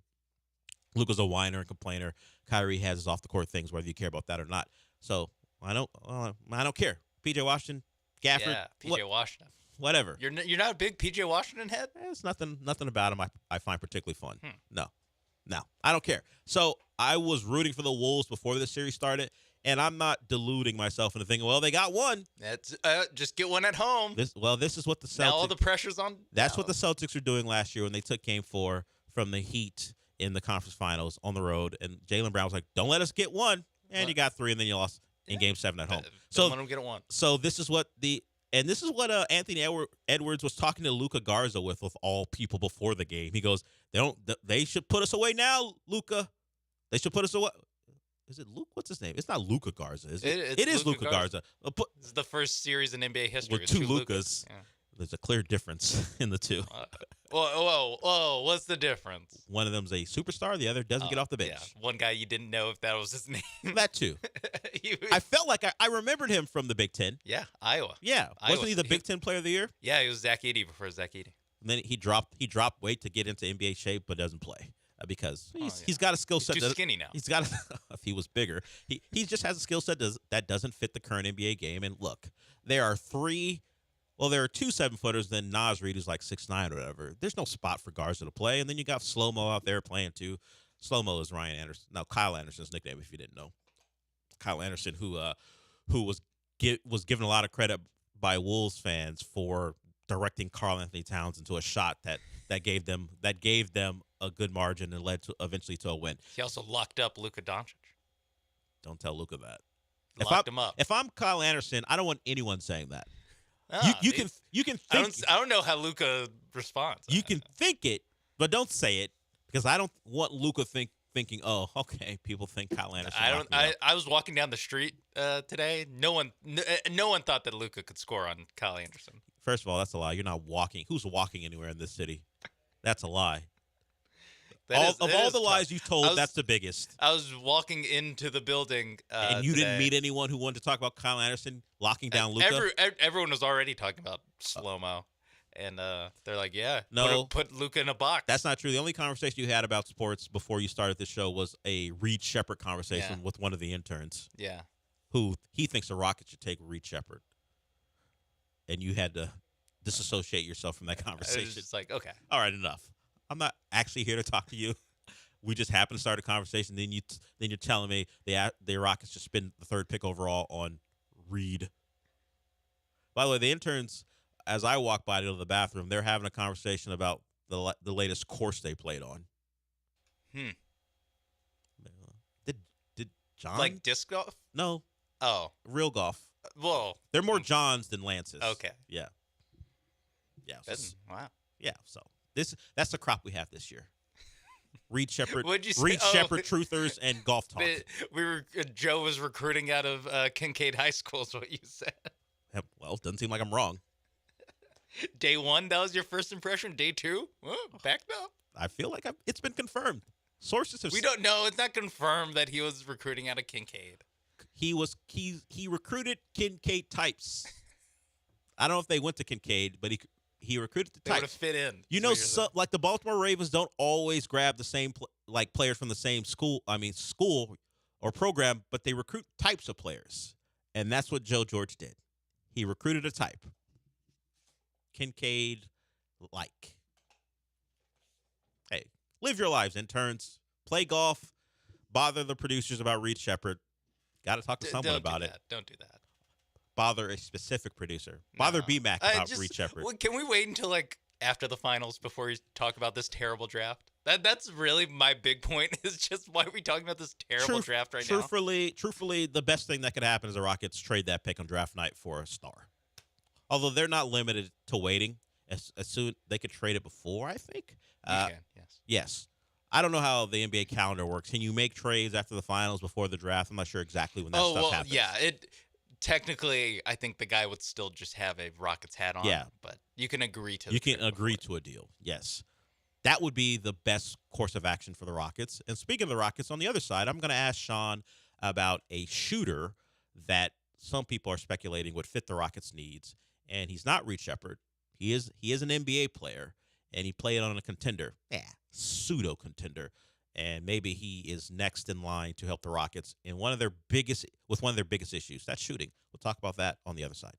Luka's a whiner and complainer. Kyrie has his off-the-court things, whether you care about that or not. So I don't care. P.J. Washington, Gafford. Yeah, P.J. Washington. Whatever. You're not a big P.J. Washington head? It's nothing about him I find particularly fun. No, I don't care. So I was rooting for the Wolves before the series started, and I'm not deluding myself into thinking, well, they got one. That's just get one at home. This is what the Celtics. Now all the pressure's on. That's what the Celtics were doing last year when they took Game 4 from the Heat in the conference finals on the road, and Jaylen Brown was like, "Don't let us get one," and you got 3, and then you lost in Game 7 at home. Don't let them get one. So this is what Anthony Edwards was talking to Luka Garza with all people before the game. He goes, They should put us away now, Luka. They should put us away. Is it Luke? What's his name? It's not Luka Garza, is it? It is Luka Garza. This is the first series in NBA history with 2 Lukas. Yeah. There's a clear difference in the 2. Whoa, what's the difference? One of them's a superstar. The other doesn't get off the bench. Yeah. One guy you didn't know if that was his name. That too. I felt like I remembered him from the Big Ten. Yeah, Iowa. Yeah. Wasn't he the Big Ten player of the year? Yeah, he was Zach Edey before Zach Edey. And then he dropped weight to get into NBA shape, but doesn't play because he's got a skill set. He's too skinny now. He's got if he was bigger, he just has a skill set that doesn't fit the current NBA game. And look, there are 2 7-footers, then Nas Reed, who's like 6'9" or whatever. There's no spot for Garza to play, and then you got Slow-Mo out there playing too. Slow-mo is Ryan Anderson. No, Kyle Anderson's nickname, if you didn't know. Kyle Anderson, who was given a lot of credit by Wolves fans for directing Karl Anthony Towns into a shot that gave them a good margin and led to eventually to a win. He also locked up Luka Doncic. Don't tell Luka that. Locked him up. If I'm Kyle Anderson, I don't want anyone saying that. You can think. I don't know how Luka responds. You can think it, but don't say it because I don't want Luka thinking. Oh, okay. People think Kyle Anderson. I was walking down the street today. No one thought that Luka could score on Kyle Anderson. First of all, that's a lie. You're not walking. Who's walking anywhere in this city? That's a lie. Of all the lies you told, that's the biggest. I was walking into the building, and you today. didn't meet anyone who wanted to talk about Kyle Anderson locking down Luka. Everyone was already talking about slow-mo, and they're like, "Yeah, no, put Luka in a box." That's not true. The only conversation you had about sports before you started the show was a Reed Shepherd conversation with one of the interns. Yeah, who he thinks the Rockets should take Reed Shepherd, and you had to disassociate yourself from that conversation. It was just like, okay, all right, enough. I'm not actually here to talk to you. We just happened to start a conversation. Then you're telling me the Rockets should spend the 3rd pick overall on Reed. By the way, the interns, as I walk by to the bathroom, they're having a conversation about the latest course they played on. Did John like disc golf? No. Oh, real golf. Whoa, they're more Johns than Lances. Okay. Yeah. Wow. Yeah. So that's the crop we have this year. Reed Shepherd, What'd you say? Reed Shepherd truthers and golf talk. Joe was recruiting out of Kincaid High School, is what you said. Well, doesn't seem like I'm wrong. Day 1, that was your first impression. Day 2, backed up. I feel like it's been confirmed. Sources have. We don't know. It's not confirmed that he was recruiting out of Kincaid. He recruited Kincaid types. I don't know if they went to Kincaid, but he recruited the They types. would have fit in. You know, like the Baltimore Ravens don't always grab the same players from the same school or program, but they recruit types of players, and that's what Joe George did. He recruited a type. Kincaid like. Hey, live your lives, interns. Play golf. Bother the producers about Reed Shepherd. Got to talk to someone about it. Don't do that. Bother a specific producer. Bother BMAC about Reed Shepherd. Can we wait until after the finals before we talk about this terrible draft? That's really my big point. Is just why are we talking about this terrible draft right now? Truthfully, the best thing that could happen is the Rockets trade that pick on draft night for a star. Although they're not limited to waiting, as soon they could trade it before. I think. You can, yes. Yes. I don't know how the NBA calendar works. Can you make trades after the finals before the draft? I'm not sure exactly when that stuff happens. Yeah. Technically, I think the guy would still just have a Rockets hat on. Yeah. But you can agree to. You can agree to a deal. Yes. That would be the best course of action for the Rockets. And speaking of the Rockets, on the other side, I'm going to ask Sean about a shooter that some people are speculating would fit the Rockets' needs. And he's not Reed Shepherd. He is an NBA player, and he played on a contender. Pseudo contender. And maybe he is next in line to help the Rockets with one of their biggest issues. That's shooting. We'll talk about that on the other side.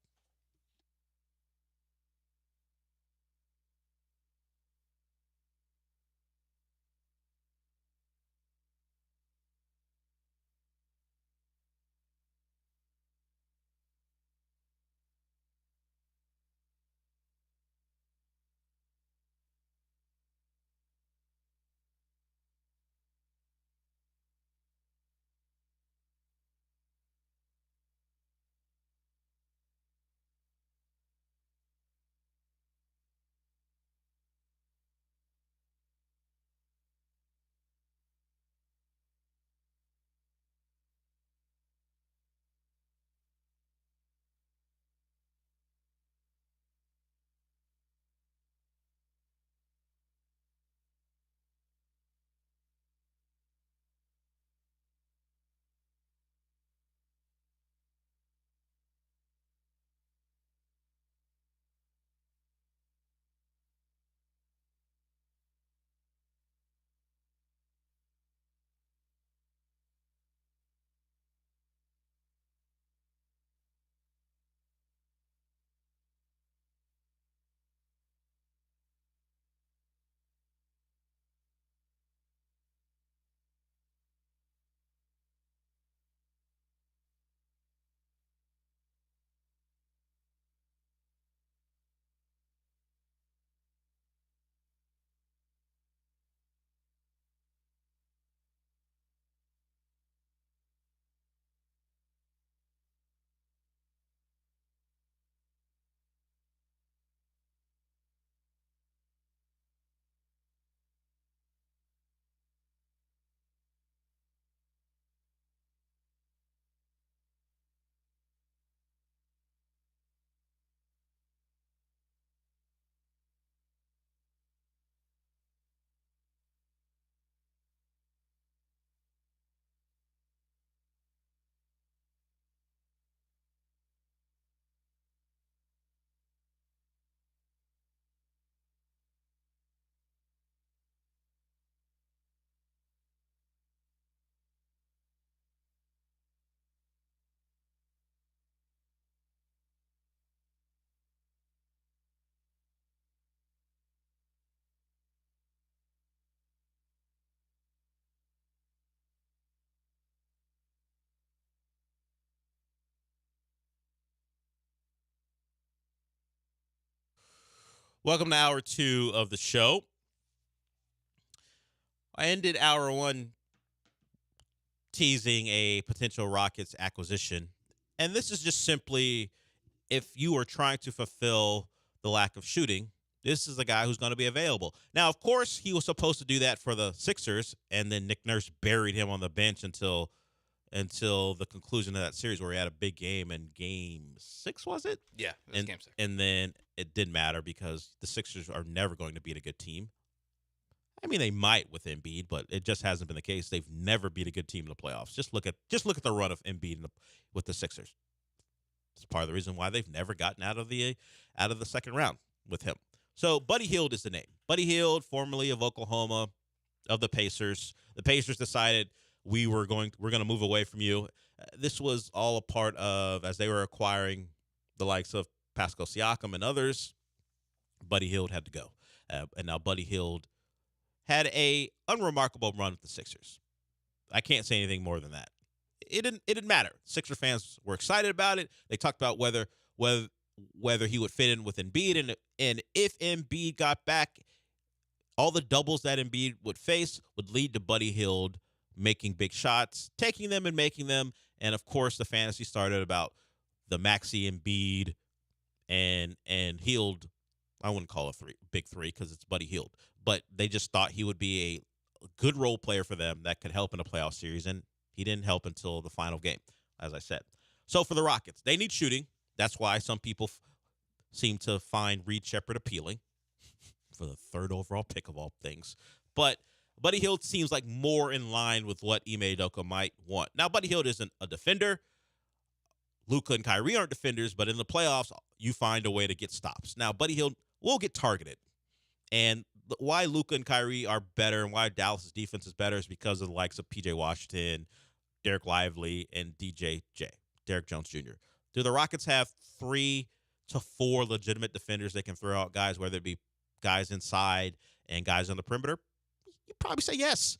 Welcome to hour 2 of the show. I ended hour 1 teasing a potential Rockets acquisition. And this is just simply if you are trying to fulfill the lack of shooting, this is a guy who's going to be available. Now, of course, he was supposed to do that for the Sixers, and then Nick Nurse buried him on the bench until the conclusion of that series where he had a big game in Game 6, was it? Yeah, it was Game 6. And then it didn't matter because the Sixers are never going to beat a good team. I mean, they might with Embiid, but it just hasn't been the case. They've never beat a good team in the playoffs. Just look at the run of Embiid with the Sixers. It's part of the reason why they've never gotten out of the second round with him. So Buddy Hield is the name. Buddy Hield, formerly of Oklahoma, of the Pacers. The Pacers decided we're going to move away from you. This was all a part of as they were acquiring the likes of Pascal Siakam and others. Buddy Hield had to go, and now Buddy Hield had a unremarkable run with the Sixers. I can't say anything more than that. It didn't matter. Sixer fans were excited about it. They talked about whether he would fit in with Embiid, and if Embiid got back, all the doubles that Embiid would face would lead to Buddy Hield making big shots, taking them and making them. And of course, the fantasy started about the Maxey Embiid and Hield. I wouldn't call it big three because it's Buddy Hield, but they just thought he would be a good role player for them that could help in a playoff series, and he didn't help until the final game, as I said. So for the Rockets, they need shooting. That's why some people seem to find Reed Shepherd appealing for the 3rd overall pick of all things. But Buddy Hield seems like more in line with what Ime Udoka might want. Now, Buddy Hield isn't a defender. Luka and Kyrie aren't defenders, but in the playoffs, you find a way to get stops. Now, Buddy Hield will get targeted. And why Luka and Kyrie are better and why Dallas' defense is better is because of the likes of P.J. Washington, Derek Lively, and Derek Jones Jr. Do the Rockets have 3 to 4 legitimate defenders they can throw out guys, whether it be guys inside and guys on the perimeter? You probably say yes.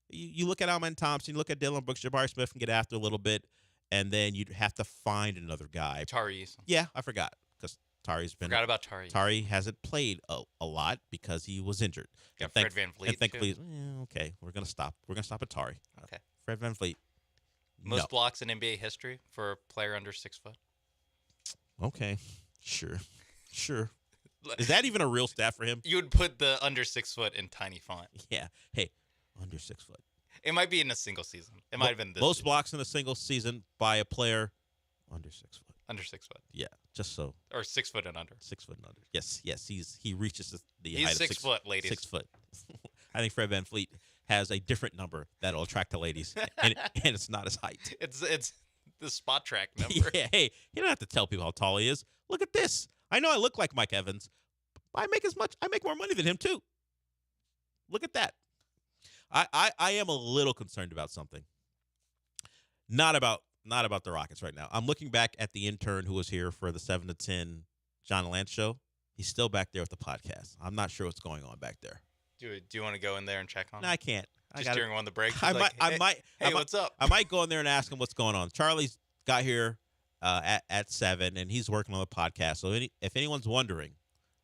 You look at Amen Thompson, you look at Dylan Brooks, Jabari Smith can get after a little bit, and then you'd have to find another guy. Tari Eason. Yeah, I forgot because Tari's been. Forgot about Tari. Tari hasn't played a lot because he was injured. Got Fred VanVleet. And thankfully, okay, we're gonna stop. We're gonna stop at Tari. Okay. Fred VanVleet. Most blocks in NBA history for a player under 6 foot. Okay, sure. Is that even a real stat for him? You would put the under 6 foot in tiny font. Yeah. Hey, under 6 foot. It might be in a single season. It might have been this most season. blocks in a single season by a player under 6 foot. Under 6 foot. Yeah, just so. Or 6 foot and under. 6 foot and under. Yes. He reaches the He's height of 6 foot, ladies. 6 foot. I think Fred VanVleet has a different number that'll attract the ladies, and it's not his height. It's the spot track number. Yeah, hey, you don't have to tell people how tall he is. Look at this. I know I look like Mike Evans, but I make more money than him too. Look at that. I am a little concerned about something. Not about the Rockets right now. I'm looking back at the intern who was here for the 7 to 10 John Lance show. He's still back there with the podcast. I'm not sure what's going on back there. Do you want to go in there and check on him? No, I can't. Just during one of the breaks? I might. Hey, what's up? I might go in there and ask him what's going on. Charlie's got here at 7, and he's working on the podcast. So if anyone's wondering,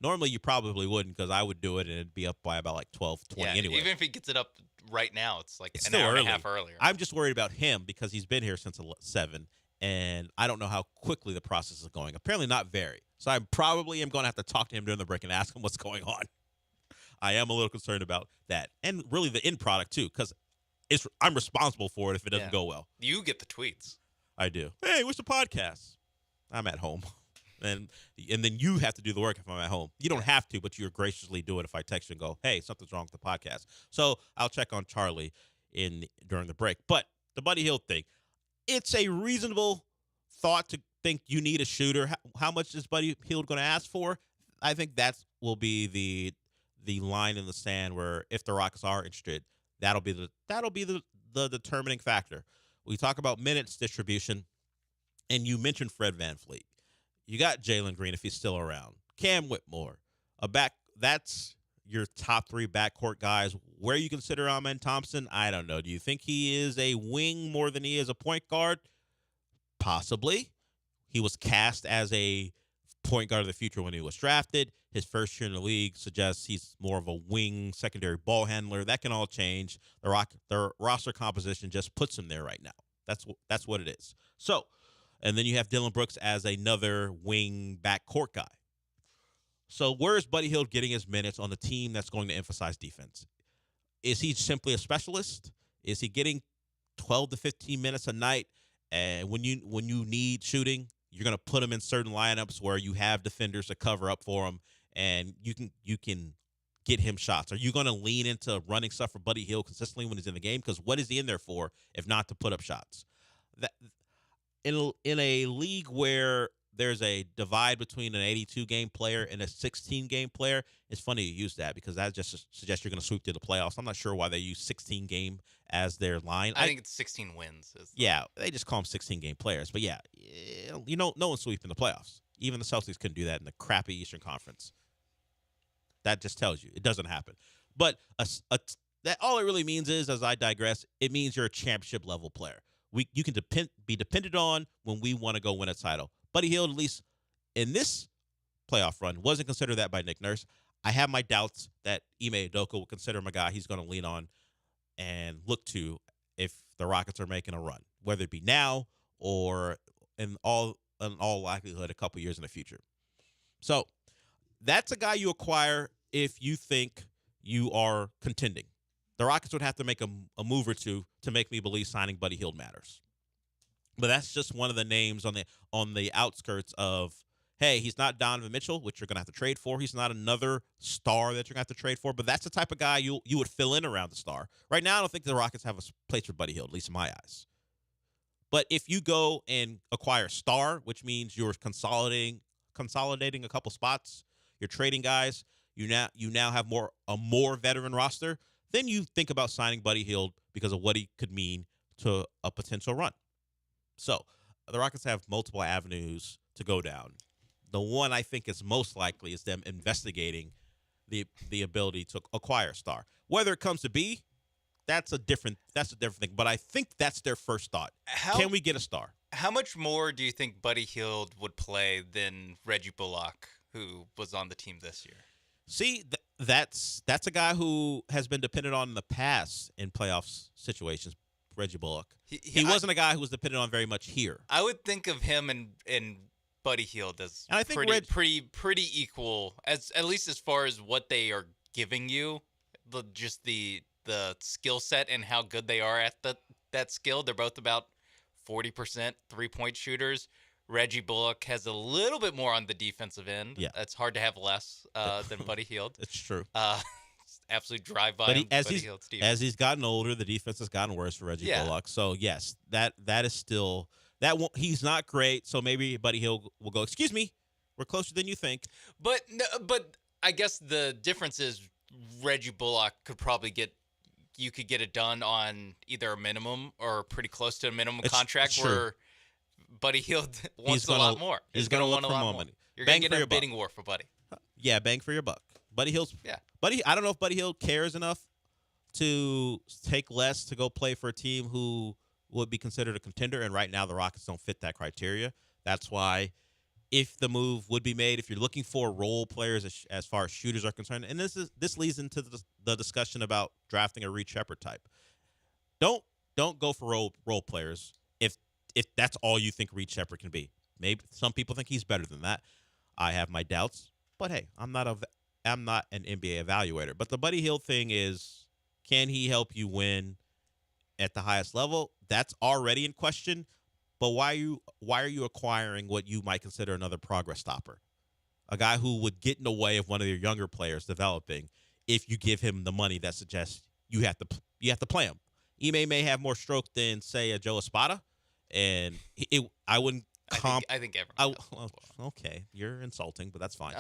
normally you probably wouldn't because I would do it, and it'd be up by about like 12:20 anyway. Even if he gets it up right now, it's like It's an still hour early. and a half earlier. I'm just worried about him because he's been here since 7, and I don't know how quickly the process is going. Apparently not very. So I probably am going to have to talk to him during the break and ask him what's going on. I am a little concerned about that, and really the end product too, because I'm responsible for it if it doesn't go well. You get the tweets. I do. Hey, where's the podcast? I'm at home. And then you have to do the work if I'm at home. You don't have to, but you graciously do it if I text you and go, hey, something's wrong with the podcast. So I'll check on Charlie during the break. But the Buddy Hield thing, it's a reasonable thought to think you need a shooter. How much is Buddy Hield going to ask for? I think that will be the line in the sand where if the Rockets are interested, that'll be the determining factor. We talk about minutes distribution, and you mentioned Fred VanVleet. You got Jalen Green if he's still around. Cam Whitmore, that's your top 3 backcourt guys. Where you consider Amen Thompson, I don't know. Do you think he is a wing more than he is a point guard? Possibly. He was cast as a point guard of the future when he was drafted. His first year in the league suggests he's more of a wing secondary ball handler. That can all change. The roster composition just puts him there right now. That's what it is. So, and then you have Dylan Brooks as another wing backcourt guy. So where is Buddy Hield getting his minutes on the team that's going to emphasize defense? Is he simply a specialist? Is he getting 12 to 15 minutes a night? And when you need shooting, you're going to put him in certain lineups where you have defenders to cover up for him, and you can get him shots. Are you going to lean into running stuff for Buddy Hield consistently when he's in the game? Because what is he in there for if not to put up shots? That in a league where there's a divide between an 82-game player and a 16-game player, it's funny you use that because that just suggests you're going to sweep through the playoffs. I'm not sure why they use 16-game as their line. I think it's 16 wins. Yeah, they just call them 16-game players. But, yeah, no one's sweeping the playoffs. Even the Celtics couldn't do that in the crappy Eastern Conference. That just tells you it doesn't happen. But that all it really means is, as I digress, it means you're a championship-level player. You can be depended on when we want to go win a title. Buddy Hield, at least in this playoff run, wasn't considered that by Nick Nurse. I have my doubts that Ime Udoka will consider him a guy he's going to lean on and look to if the Rockets are making a run, whether it be now or in all likelihood a couple years in the future. So that's a guy you acquire if you think you are contending. The Rockets would have to make a move or two to make me believe signing Buddy Hield matters. But that's just one of the names on the outskirts of, hey, he's not Donovan Mitchell, which you're going to have to trade for. He's not another star that you're going to have to trade for. But that's the type of guy you would fill in around the star. Right now, I don't think the Rockets have a place for Buddy Hield, at least in my eyes. But if you go and acquire a star, which means you're consolidating a couple spots, you're trading guys, you now have a more veteran roster, then you think about signing Buddy Hield because of what he could mean to a potential run. So the Rockets have multiple avenues to go down. The one I think is most likely is them investigating the ability to acquire a star. Whether it comes to be, that's a different thing. But I think that's their first thought. Can we get a star? How much more do you think Buddy Hield would play than Reggie Bullock, who was on the team this year? See, that's a guy who has been depended on in the past in playoffs situations. Reggie Bullock. He wasn't a guy who was dependent on very much here. I would think of him and Buddy Hield as and I think pretty equal, at least as far as what they are giving you, just the skill set and how good they are at that skill. They're both about 40% 3-point shooters. Reggie Bullock has a little bit more on the defensive end. Yeah, it's hard to have less than Buddy Hield. It's true. Absolute drive-by. But as he's gotten older, the defense has gotten worse for Reggie Bullock. So yes, that is still that won't, he's not great. So maybe Buddy Hield will go. Excuse me, we're closer than you think. But I guess the difference is Reggie Bullock could get it done on either a minimum or pretty close to a minimum contract. Where Buddy Hield wants a lot more. He's going to want a lot more money. You're going to get a bidding war for Buddy. Yeah, bang for your buck. Buddy Hield's I don't know if Buddy Hield cares enough to take less to go play for a team who would be considered a contender, and right now the Rockets don't fit that criteria. That's why if the move would be made, if you're looking for role players as far as shooters are concerned, and this leads into the discussion about drafting a Reed Shepherd type. Don't go for role players if that's all you think Reed Shepherd can be. Maybe some people think he's better than that. I have my doubts, but hey, I'm not an NBA evaluator. But the Buddy Hield thing is, can he help you win at the highest level? That's already in question. But why are you acquiring what you might consider another progress stopper? A guy who would get in the way of one of your younger players developing if you give him the money that suggests you have to play him. Ime may have more stroke than, say, a Joe Espada, and I wouldn't comp. I think everyone. Okay, you're insulting, but that's fine.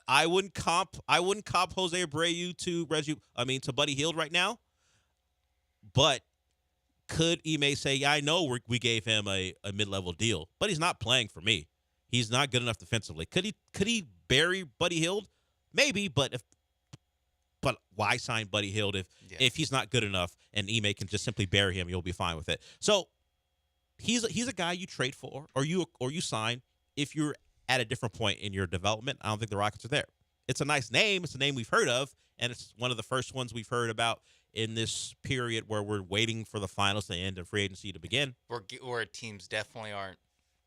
I wouldn't comp Jose Abreu to Buddy Hield right now. But could Ime say, yeah, I know we gave him a mid-level deal, but he's not playing for me. He's not good enough defensively. Could he bury Buddy Hield? Maybe, but why sign Buddy Hield if he's not good enough and Ime can just simply bury him? You'll be fine with it. So he's a guy you trade for or you sign if you're at a different point in your development. I don't think the Rockets are there. It's a nice name. It's a name we've heard of, and it's one of the first ones we've heard about in this period where we're waiting for the finals to end and free agency to begin. Where teams definitely aren't,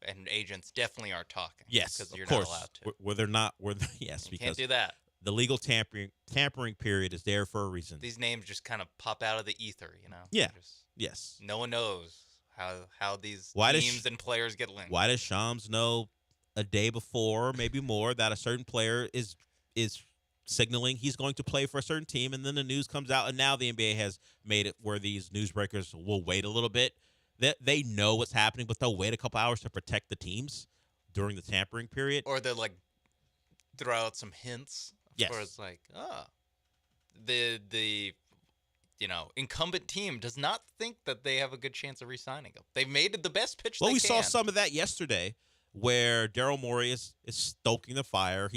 and agents definitely aren't talking. Yes, because you're of course. not allowed to. Where they're not. Yes, You because can't do that. the legal tampering period is there for a reason. These names just kind of pop out of the ether, you know. Yeah. Yes. No one knows how these Why teams and players get linked. Why does Shams know a day before, maybe more, that a certain player is signaling he's going to play for a certain team, and then the news comes out, and now the NBA has made it where these newsbreakers will wait a little bit. They know what's happening, but they'll wait a couple hours to protect the teams during the tampering period. Or they'll like throw out some hints. Yes. Where it's like, the incumbent team does not think that they have a good chance of re-signing him. They've made it the best pitch they can. Well, we saw some of that yesterday where Daryl Morey is stoking the fire.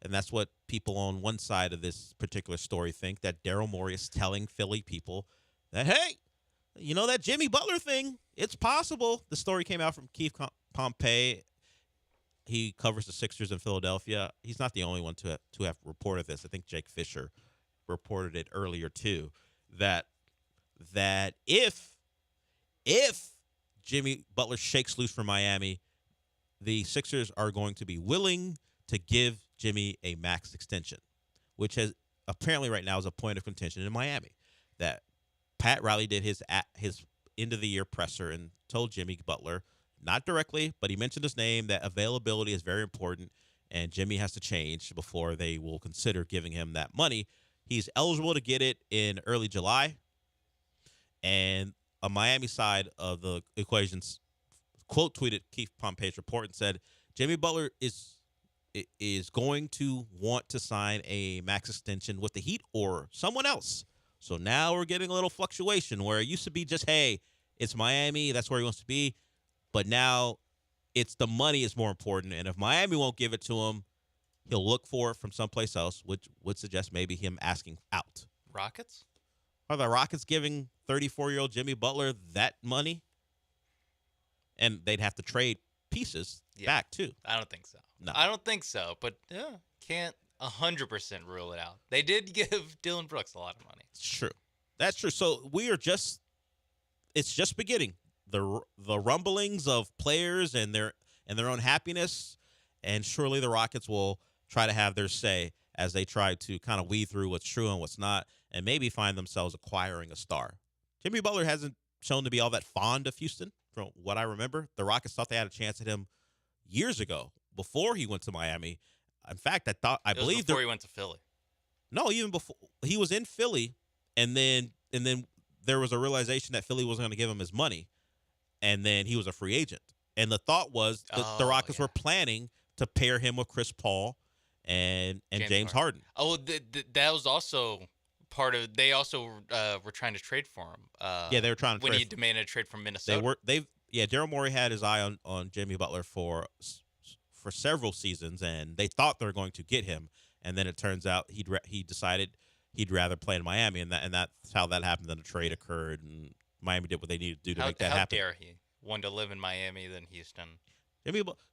And that's what people on one side of this particular story think, that Daryl Morey is telling Philly people that, hey, you know that Jimmy Butler thing, it's possible. The story came out from Keith Pompey. He covers the Sixers in Philadelphia. He's not the only one to have reported this. I think Jake Fisher reported it earlier too, that if Jimmy Butler shakes loose from Miami, the Sixers are going to be willing to give Jimmy a max extension, which has apparently right now is a point of contention in Miami. That Pat Riley did his end of the year presser and told Jimmy Butler, not directly, but he mentioned his name, that availability is very important and Jimmy has to change before they will consider giving him that money. He's eligible to get it in early July, and a Miami side of the equations quote tweeted Keith Pompey's report and said Jimmy Butler is going to want to sign a max extension with the Heat or someone else. So now we're getting a little fluctuation where it used to be just, hey, it's Miami, that's where he wants to be. But now it's the money is more important. And if Miami won't give it to him, he'll look for it from someplace else, which would suggest maybe him asking out. Rockets? Are the Rockets giving 34-year-old Jimmy Butler that money? And they'd have to trade pieces back, too. I don't think so. No. I don't think so, but can't 100% rule it out. They did give Dylan Brooks a lot of money. It's true. That's true. So it's just beginning. The rumblings of players and their own happiness, and surely the Rockets will try to have their say as they try to kind of weed through what's true and what's not, and maybe find themselves acquiring a star. Jimmy Butler hasn't shown to be all that fond of Houston, from what I remember. The Rockets thought they had a chance at him years ago before he went to Miami. In fact, I believe before he went to Philly. No, even before he was in Philly, and then there was a realization that Philly wasn't going to give him his money, and then he was a free agent. And the thought was that the Rockets were planning to pair him with Chris Paul and James Harden. Oh, that was also part of. They also were trying to trade for him. They were trying to when trade he demanded a trade from Minnesota. Daryl Morey had his eye on Jimmy Butler for several seasons, and they thought they were going to get him, and then it turns out he decided he'd rather play in Miami, and that's how that happened. Then the trade occurred, and Miami did what they needed to do to make that happen. How dare he? Wanted to live in Miami than Houston.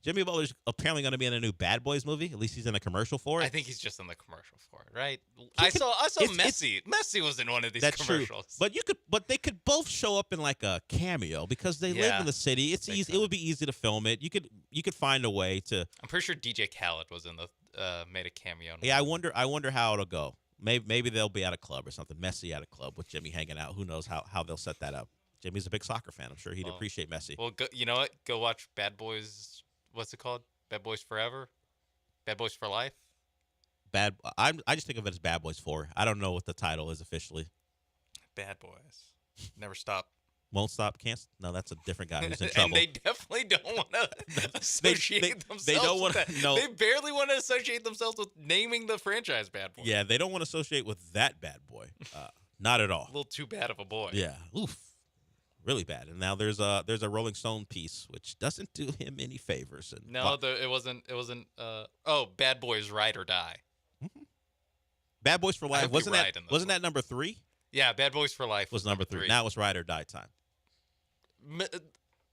Jimmy Butler's apparently going to be in a new Bad Boys movie. At least he's in a commercial for it. I think he's just in the commercial for it, right? I saw Messi. Messi was in one of these commercials. True. But they could both show up in like a cameo because they live in the city. It's easy. It would be easy to film it. You could find a way to. I'm pretty sure DJ Khaled was in the made a cameo. Yeah, I wonder how it'll go. Maybe they'll be at a club or something. Messi at a club with Jimmy hanging out. Who knows how they'll set that up. Jimmy's a big soccer fan. I'm sure he'd appreciate Messi. Well, you know what? Go watch Bad Boys. What's it called? Bad Boys Forever? Bad Boys for Life? I just think of it as Bad Boys 4. I don't know what the title is officially. Bad Boys. Never stop. Won't stop, can't. No, that's a different guy who's in trouble. And they definitely don't want to associate themselves they don't with want that. to. No. They barely want to associate themselves with naming the franchise Bad Boy. Yeah, they don't want to associate with that bad boy. Not at all. A little too bad of a boy. Yeah. Oof. Really bad. And now there's a Rolling Stone piece which doesn't do him any favors. And no, it wasn't. Bad Boys Ride or Die. Mm-hmm. Bad Boys for Life wasn't that number 3? Yeah, Bad Boys for Life was number 3. Now it's Ride or Die time.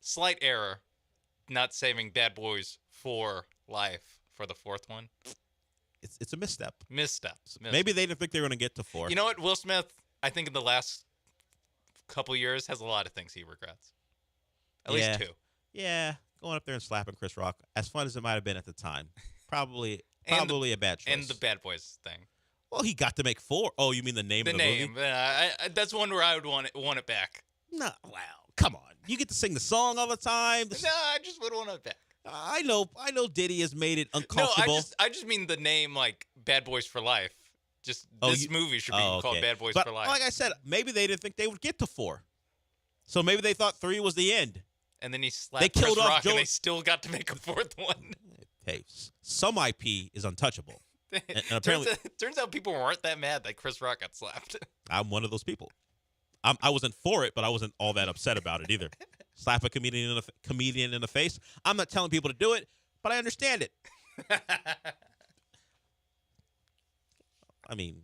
Slight error, not saving Bad Boys for life for the fourth one. It's a misstep. Missteps. Maybe they didn't think they were going to get to 4. You know what? Will Smith, I think in the last couple years, has a lot of things he regrets. At least 2. Yeah, going up there and slapping Chris Rock, as fun as it might have been at the time, probably a bad choice. And the Bad Boys thing. Well, he got to make 4. Oh, you mean the name of the movie? That's one where I would want it back. No, wow, come on. You get to sing the song all the time. No, I just would want it back. I know Diddy has made it uncomfortable. No, I just mean the name, like Bad Boys for Life. Just this movie should be called Bad Boys for Life. Like I said, maybe they didn't think they would get to 4. So maybe they thought 3 was the end. And then he slapped Chris Rock, and they still got to make a 4th one. Hey, some IP is untouchable. And apparently, turns out people weren't that mad that Chris Rock got slapped. I'm one of those people. I wasn't for it, but I wasn't all that upset about it either. Slap a comedian in the face. I'm not telling people to do it, but I understand it. I mean,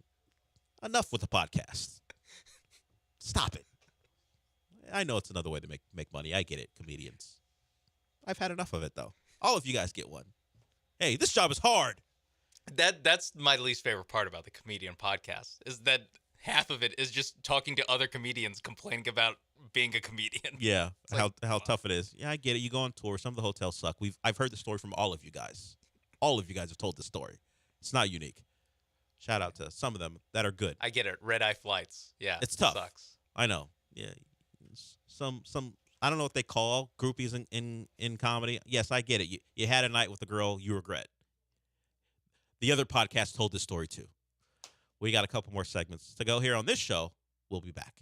enough with the podcast. Stop it. I know it's another way to make money. I get it, comedians. I've had enough of it, though. All of you guys get one. Hey, this job is hard. That's my least favorite part about the comedian podcast, is that half of it is just talking to other comedians complaining about being a comedian. Yeah, how tough it is. Yeah, I get it. You go on tour. Some of the hotels suck. I've heard the story from all of you guys. All of you guys have told this story. It's not unique. Shout out to some of them that are good. I get it. Red eye flights. Yeah, it's tough. Sucks. I know. Yeah, some. I don't know what they call groupies in comedy. Yes, I get it. You had a night with a girl you regret. The other podcast told this story too. We got a couple more segments to go here on this show. We'll be back.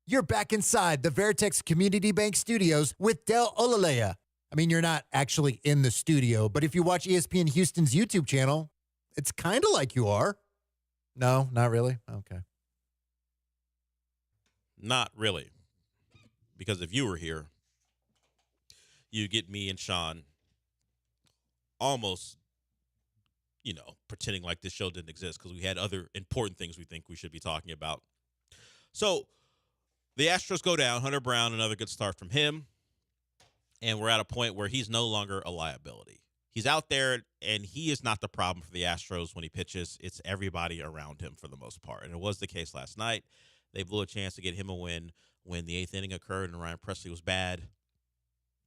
You're back inside the Veritex Community Bank Studios with Del Olaleye. I mean, you're not actually in the studio, but if you watch ESPN Houston's YouTube channel, it's kind of like you are. No, not really? Okay. Not really. Because if you were here, you get me and Sean almost, pretending like this show didn't exist because we had other important things we think we should be talking about. So the Astros go down. Hunter Brown, another good start from him. And we're at a point where he's no longer a liability. He's out there, and he is not the problem for the Astros when he pitches. It's everybody around him for the most part. And it was the case last night. They blew a chance to get him a win when the eighth inning occurred and Ryan Presley was bad.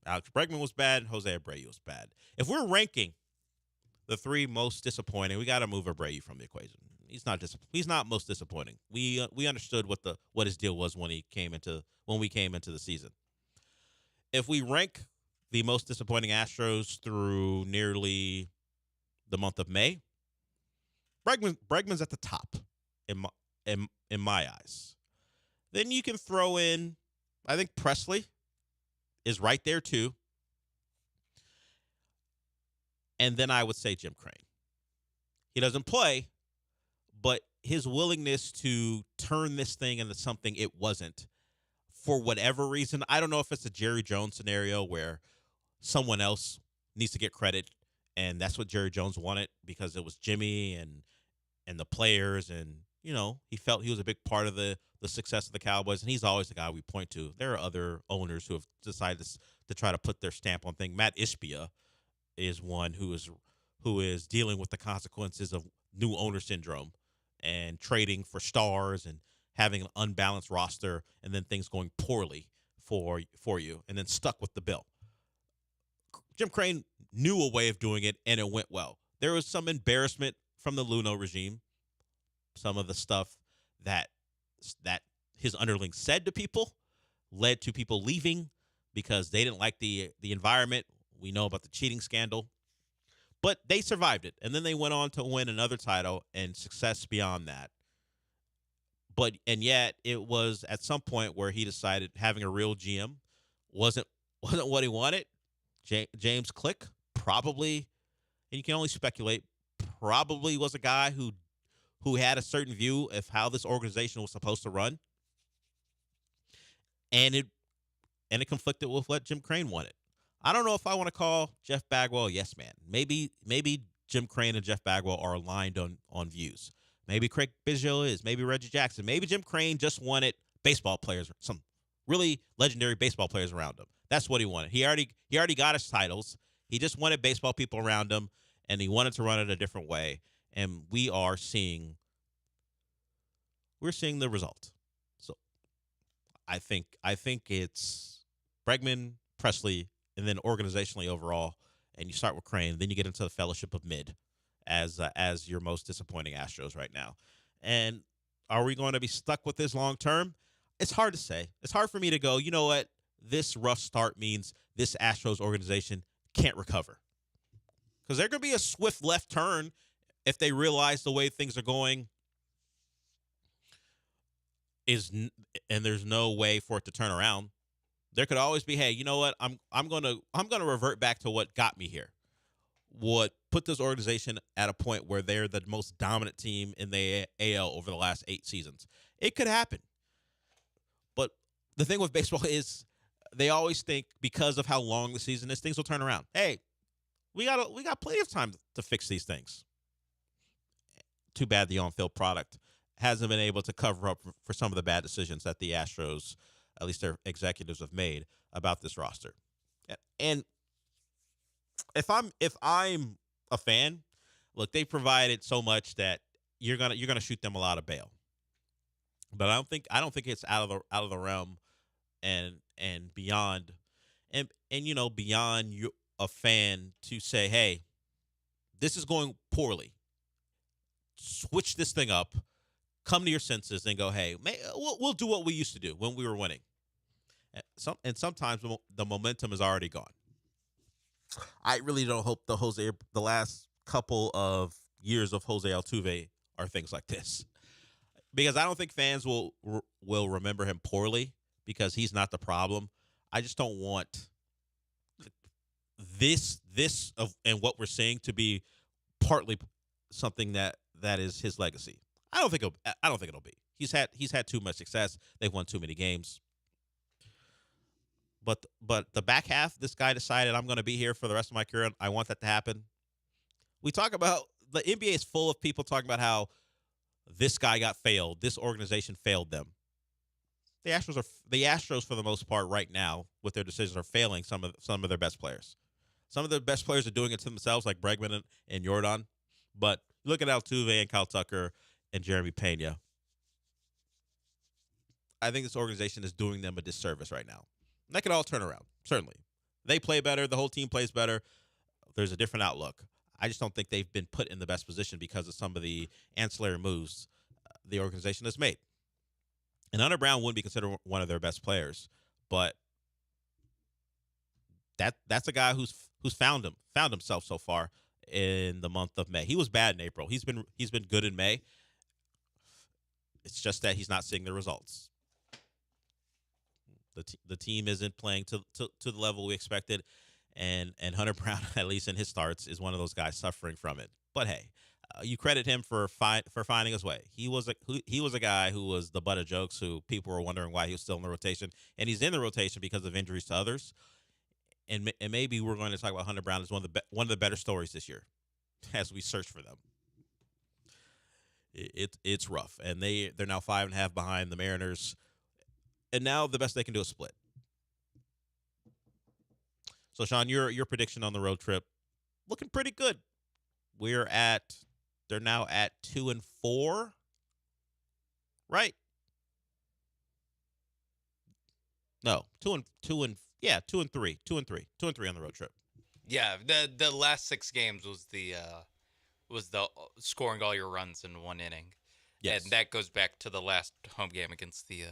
Alex Bregman was bad. Jose Abreu was bad. If we're ranking the three most disappointing, we got to move Abreu from the equation. He's not most disappointing. We understood what his deal was when we came into the season. If we rank the most disappointing Astros through nearly the month of May, Bregman's at the top in my eyes. Then you can throw in, I think Presley is right there too. And then I would say Jim Crane. He doesn't play, but his willingness to turn this thing into something it wasn't, for whatever reason, I don't know if it's a Jerry Jones scenario where someone else needs to get credit, and that's what Jerry Jones wanted because it was Jimmy and the players, and he felt he was a big part of the success of the Cowboys, and he's always the guy we point to. There are other owners who have decided to try to put their stamp on things. Matt Ishbia is one who is dealing with the consequences of new owner syndrome and trading for stars and having an unbalanced roster and then things going poorly for you and then stuck with the bill. Jim Crane knew a way of doing it, and it went well. There was some embarrassment from the Luno regime, some of the stuff that his underlings said to people led to people leaving because they didn't like the environment. We know about the cheating scandal. But they survived it, and then they went on to win another title and success beyond that. And yet it was at some point where he decided having a real GM wasn't what he wanted. James Click probably, and you can only speculate, probably was a guy who had a certain view of how this organization was supposed to run. And it conflicted with what Jim Crane wanted. I don't know if I want to call Jeff Bagwell a yes man. Maybe Jim Crane and Jeff Bagwell are aligned on views. Maybe Craig Biggio is. Maybe Reggie Jackson. Maybe Jim Crane just wanted baseball players, some really legendary baseball players around him. That's what he wanted. He already got his titles. He just wanted baseball people around him, and he wanted to run it a different way. And we're seeing the result. So I think it's Bregman, Presley, and then organizationally overall, and you start with Crane, then you get into the fellowship of mid as your most disappointing Astros right now. And are we going to be stuck with this long term? It's hard to say. It's hard for me to go, you know what? This rough start means this Astros organization can't recover. Because there could be a swift left turn if they realize the way things are going and there's no way for it to turn around. There could always be, hey, you know what? I'm gonna revert back to what got me here. What put this organization at a point where they're the most dominant team in the AL over the last 8 seasons. It could happen. But the thing with baseball is they always think because of how long the season is, things will turn around. Hey, we got plenty of time to fix these things. Too bad the on-field product hasn't been able to cover up for some of the bad decisions that the Astros, at least their executives, have made about this roster. And if I'm a fan, look, they provided so much that you're gonna shoot them a lot of bail. But I don't think it's out of the realm and beyond beyond a fan to say, hey, this is going poorly. Switch this thing up. Come to your senses and go, hey, we'll do what we used to do when we were winning. And sometimes the momentum is already gone. I really don't hope the last couple of years of Jose Altuve are things like this. because I don't think fans will remember him poorly because he's not the problem. I just don't want this and what we're seeing to be partly something that is his legacy. I don't think it'll be. He's had too much success. They've won too many games. But the back half, this guy decided I'm going to be here for the rest of my career. I want that to happen. We talk about the NBA is full of people talking about how this guy got failed. This organization failed them. The Astros for the most part right now with their decisions are failing some of their best players. Some of the best players are doing it to themselves, like Bregman and Jordan. But look at Altuve and Kyle Tucker and Jeremy Pena. I think this organization is doing them a disservice right now. And that could all turn around, certainly. They play better. The whole team plays better. There's a different outlook. I just don't think they've been put in the best position because of some of the ancillary moves the organization has made. And Hunter Brown wouldn't be considered one of their best players, but that's a guy who's found himself so far in the month of May. He was bad in April. He's been good in May. It's just that he's not seeing the results. The team isn't playing to the level we expected, and Hunter Brown, at least in his starts, is one of those guys suffering from it. But hey, you credit him for finding his way. He was a guy who was the butt of jokes, who people were wondering why he was still in the rotation, and he's in the rotation because of injuries to others. And maybe we're going to talk about Hunter Brown as one of the better stories this year, as we search for them. It's rough, and they're now 5.5 behind the Mariners, and now the best they can do is split. So, Sean, your prediction on the road trip looking pretty good. They're now at 2-4, right? No, 2-3, 2-3 on the road trip. Yeah, the last 6 games was the scoring all your runs in one inning. Yes. And that goes back to the last home game against the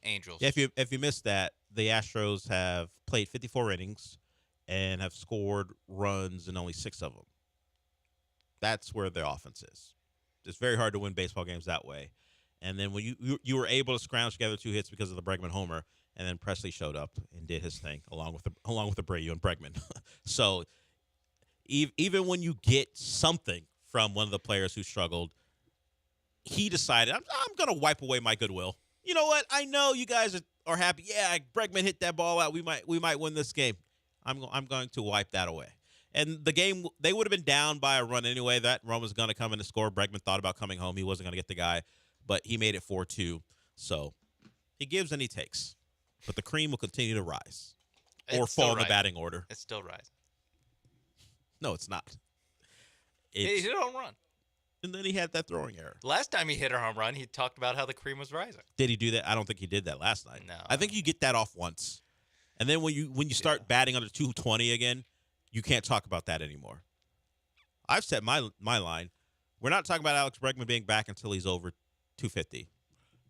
Angels. Yeah, if you missed that, the Astros have played 54 innings and have scored runs in only 6 of them. That's where their offense is. It's very hard to win baseball games that way. And then when you were able to scrounge together 2 hits because of the Bregman homer, and then Presley showed up and did his thing along with Abreu and Bregman. So even when you get something from one of the players who struggled, he decided I'm going to wipe away my goodwill. You know what? I know you guys are happy. Yeah, Bregman hit that ball out. We might win this game. I'm going to wipe that away. And the game, they would have been down by a run anyway. That run was going to come in to score. Bregman thought about coming home. He wasn't going to get the guy, but he made it 4-2. So he gives and he takes. But the cream will continue to rise or fall in the batting order. It's still rising. No, it's not. He hit a home run. And then he had that throwing error. Last time he hit a home run, he talked about how the cream was rising. Did he do that? I don't think he did that last night. No. I think you get that off once. And then when you start batting under 220 again, you can't talk about that anymore. I've set my line. We're not talking about Alex Bregman being back until he's over 250.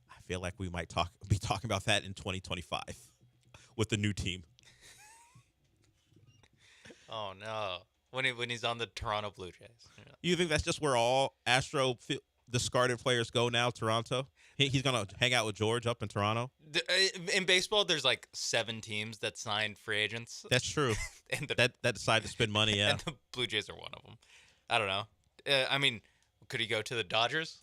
I feel like we might be talking about that in 2025 with the new team. Oh no! When he's on the Toronto Blue Jays. Yeah. You think that's just where all Astro discarded players go now? Toronto. He's gonna hang out with George up in Toronto. In baseball, there's like 7 teams that signed free agents. That's true. And that decide to spend money. Yeah, and the Blue Jays are one of them. I don't know. I mean, could he go to the Dodgers?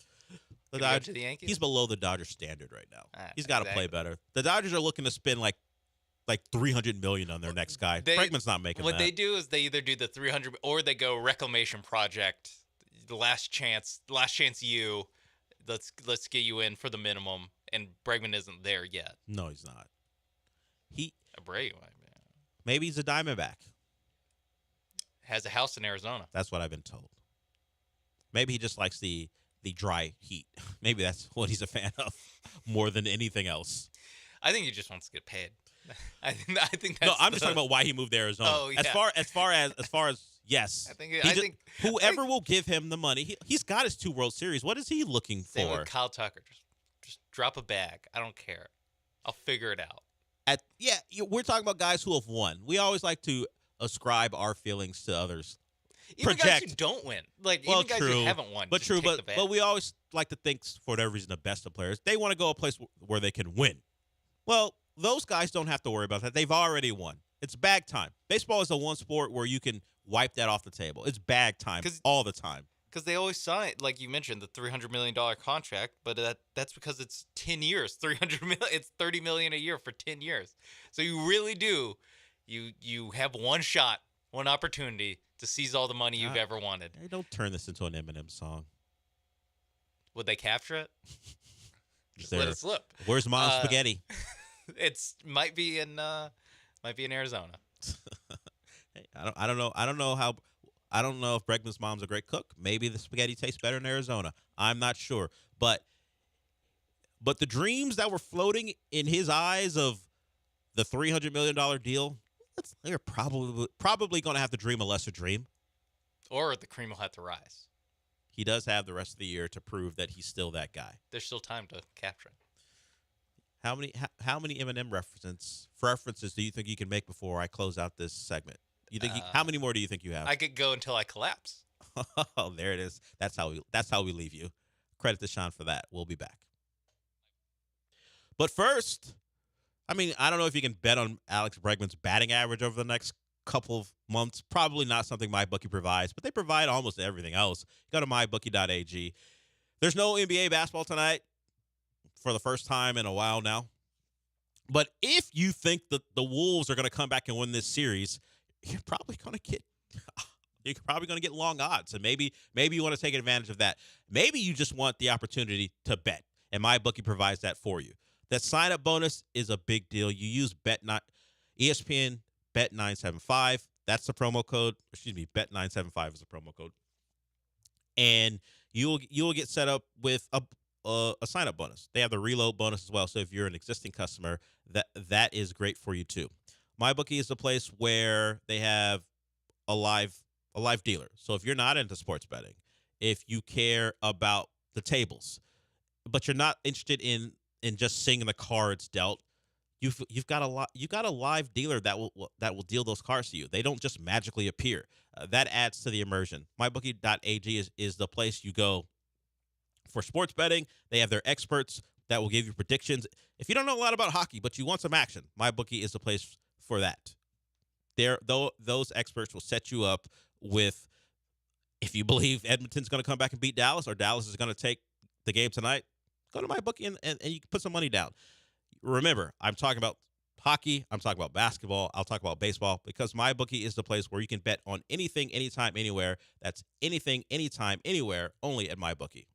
The Could he go Dodgers. to the Yankees? He's below the Dodgers standard right now. He's got to exactly. play better. The Dodgers are looking to spend like $300 million on their next guy. Bregman's not making what that. What they do is they either do the 300 or they go reclamation project. The last chance you. Let's get you in for the minimum, and Bregman isn't there yet. No, he's not. Abreu, maybe he's a Diamondback. Has a house in Arizona. That's what I've been told. Maybe he just likes the dry heat. Maybe that's what he's a fan of more than anything else. I think he just wants to get paid. I think that's no. I'm just talking about why he moved to Arizona. Oh, yeah. As far as yes. I think whoever will give him the money, he's got his 2 World Series. What is he looking for? Same with Kyle Tucker. Just drop a bag. I don't care. I'll figure it out. We're talking about guys who have won. We always like to ascribe our feelings to others. Even guys who don't win, like even guys who haven't won, but just true, take the but bag. we always like to think, for whatever reason, the best of players, they want to go a place where they can win. Well, those guys don't have to worry about that. They've already won. It's bag time. Baseball is the one sport where you can wipe that off the table. It's bag time all the time. Because they always sign, like you mentioned, the $300 million contract, but that's because it's 10 years. $300 million, it's $30 million a year for 10 years. So you really do, you have one shot, one opportunity to seize all the money you've ever wanted. Hey, don't turn this into an Eminem song. Would they capture it? Just There. let it slip. Where's Mom's spaghetti? It's might be in Arizona. Hey, I don't know. I don't know if Bregman's mom's a great cook. Maybe the spaghetti tastes better in Arizona. I'm not sure. But the dreams that were floating in his eyes of the $300 million deal, they're probably going to have to dream a lesser dream. Or the cream will have to rise. He does have the rest of the year to prove that he's still that guy. There's still time to capture it. How many Eminem references do you think you can make before I close out this segment? You think how many more do you think you have? I could go until I collapse. Oh, there it is. That's how we leave you. Credit to Sean for that. We'll be back. But first, I mean, I don't know if you can bet on Alex Bregman's batting average over the next couple of months. Probably not something MyBookie provides, but they provide almost everything else. Go to mybookie.ag. There's no NBA basketball tonight for the first time in a while now. But if you think that the Wolves are going to come back and win this series, you're probably going to get long odds. And maybe you want to take advantage of that. Maybe you just want the opportunity to bet, and MyBookie provides that for you. That sign-up bonus is a big deal. You use ESPN Bet975. That's the promo code. Excuse me, Bet975 is the promo code. And you will get set up with a sign-up bonus. They have the reload bonus as well. So if you're an existing customer, that is great for you too. MyBookie is the place where they have a live dealer. So if you're not into sports betting, if you care about the tables, but you're not interested in just seeing the cards dealt, you've got a live dealer that will deal those cards to you. They don't just magically appear. That adds to the immersion. MyBookie.ag is the place you go for sports betting. They have their experts that will give you predictions. If you don't know a lot about hockey, but you want some action, MyBookie is the place for that. Those experts will set you up with, if you believe Edmonton's going to come back and beat Dallas, or Dallas is going to take the game tonight, go to MyBookie and you can put some money down. Remember, I'm talking about hockey, I'm talking about basketball, I'll talk about baseball, because MyBookie is the place where you can bet on anything, anytime, anywhere. That's anything, anytime, anywhere, only at MyBookie.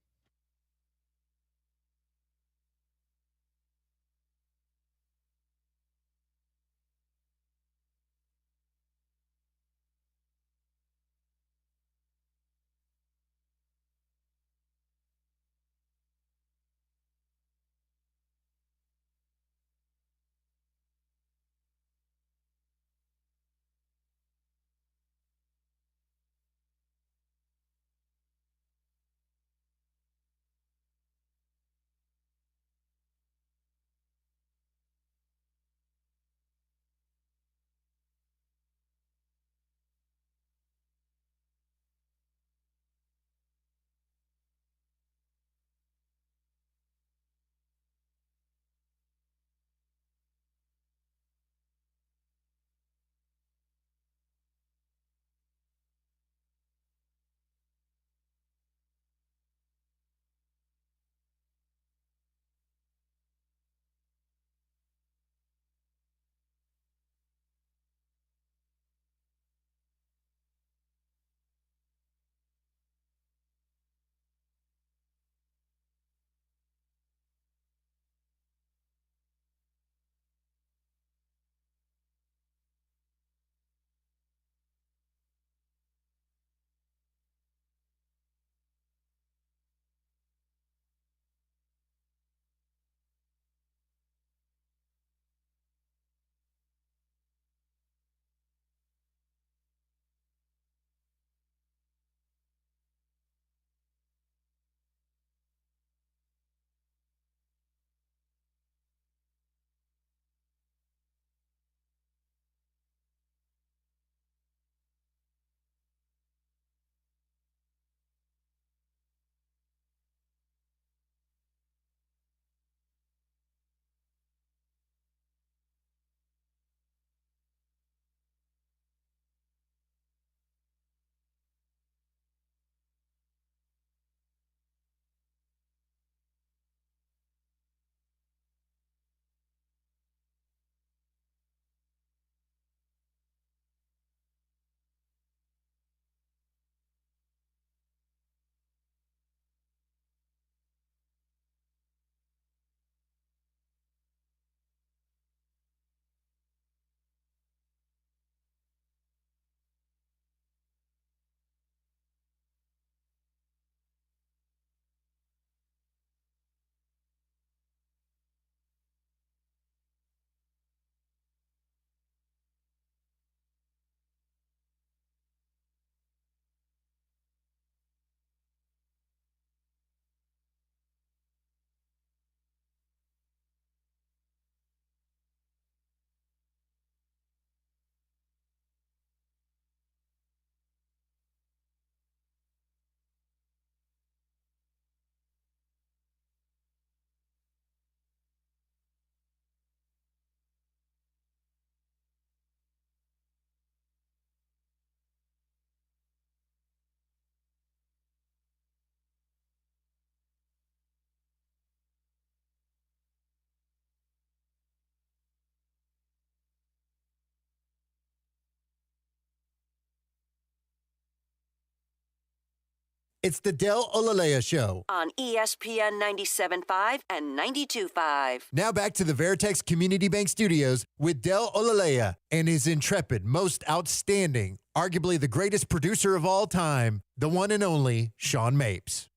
It's the Del Olaleye Show. On ESPN 97.5 and 92.5. Now back to the Veritex Community Bank Studios with Del Olaleye and his intrepid, most outstanding, arguably the greatest producer of all time, the one and only Sean Mapes.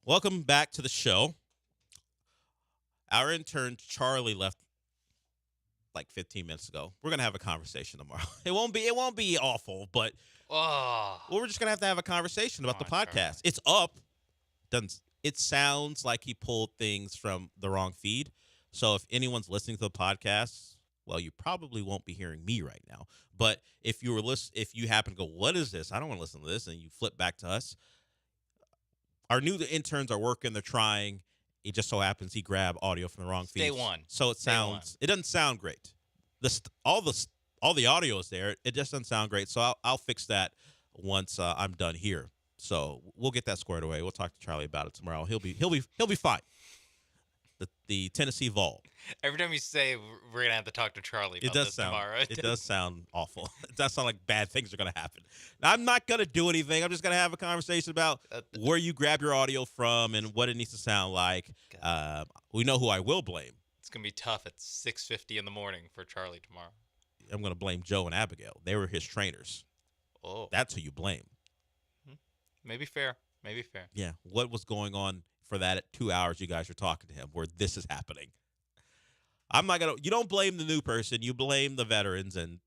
Welcome back to the show. Our intern Charlie left like 15 minutes ago. We're gonna have a conversation tomorrow. It won't be awful, but we're just gonna have a conversation about the podcast. Charlie. It's up. It sounds like he pulled things from the wrong feed. So if anyone's listening to the podcast, well, you probably won't be hearing me right now. But if you happen to go, what is this? I don't want to listen to this, and you flip back to us. Our new interns are working. They're trying. It just so happens he grabbed audio from the wrong feed. Day one. So it doesn't sound great. All the audio is there. It just doesn't sound great. So I'll fix that once I'm done here. So we'll get that squared away. We'll talk to Charlie about it tomorrow. He'll be fine. The Tennessee Vol. Every time you say we're gonna have to talk to Charlie about this tomorrow, it does sound awful. It does sound like bad things are gonna happen. Now, I'm not gonna do anything. I'm just gonna have a conversation about where you grab your audio from and what it needs to sound like. We know who I will blame. It's gonna be tough at 6:50 in the morning for Charlie tomorrow. I'm gonna blame Joe and Abigail. They were his trainers. Oh, that's who you blame. Maybe fair. Yeah. What was going on for that 2 hours you guys are talking to him where this is happening? You don't blame the new person, you blame the veterans, and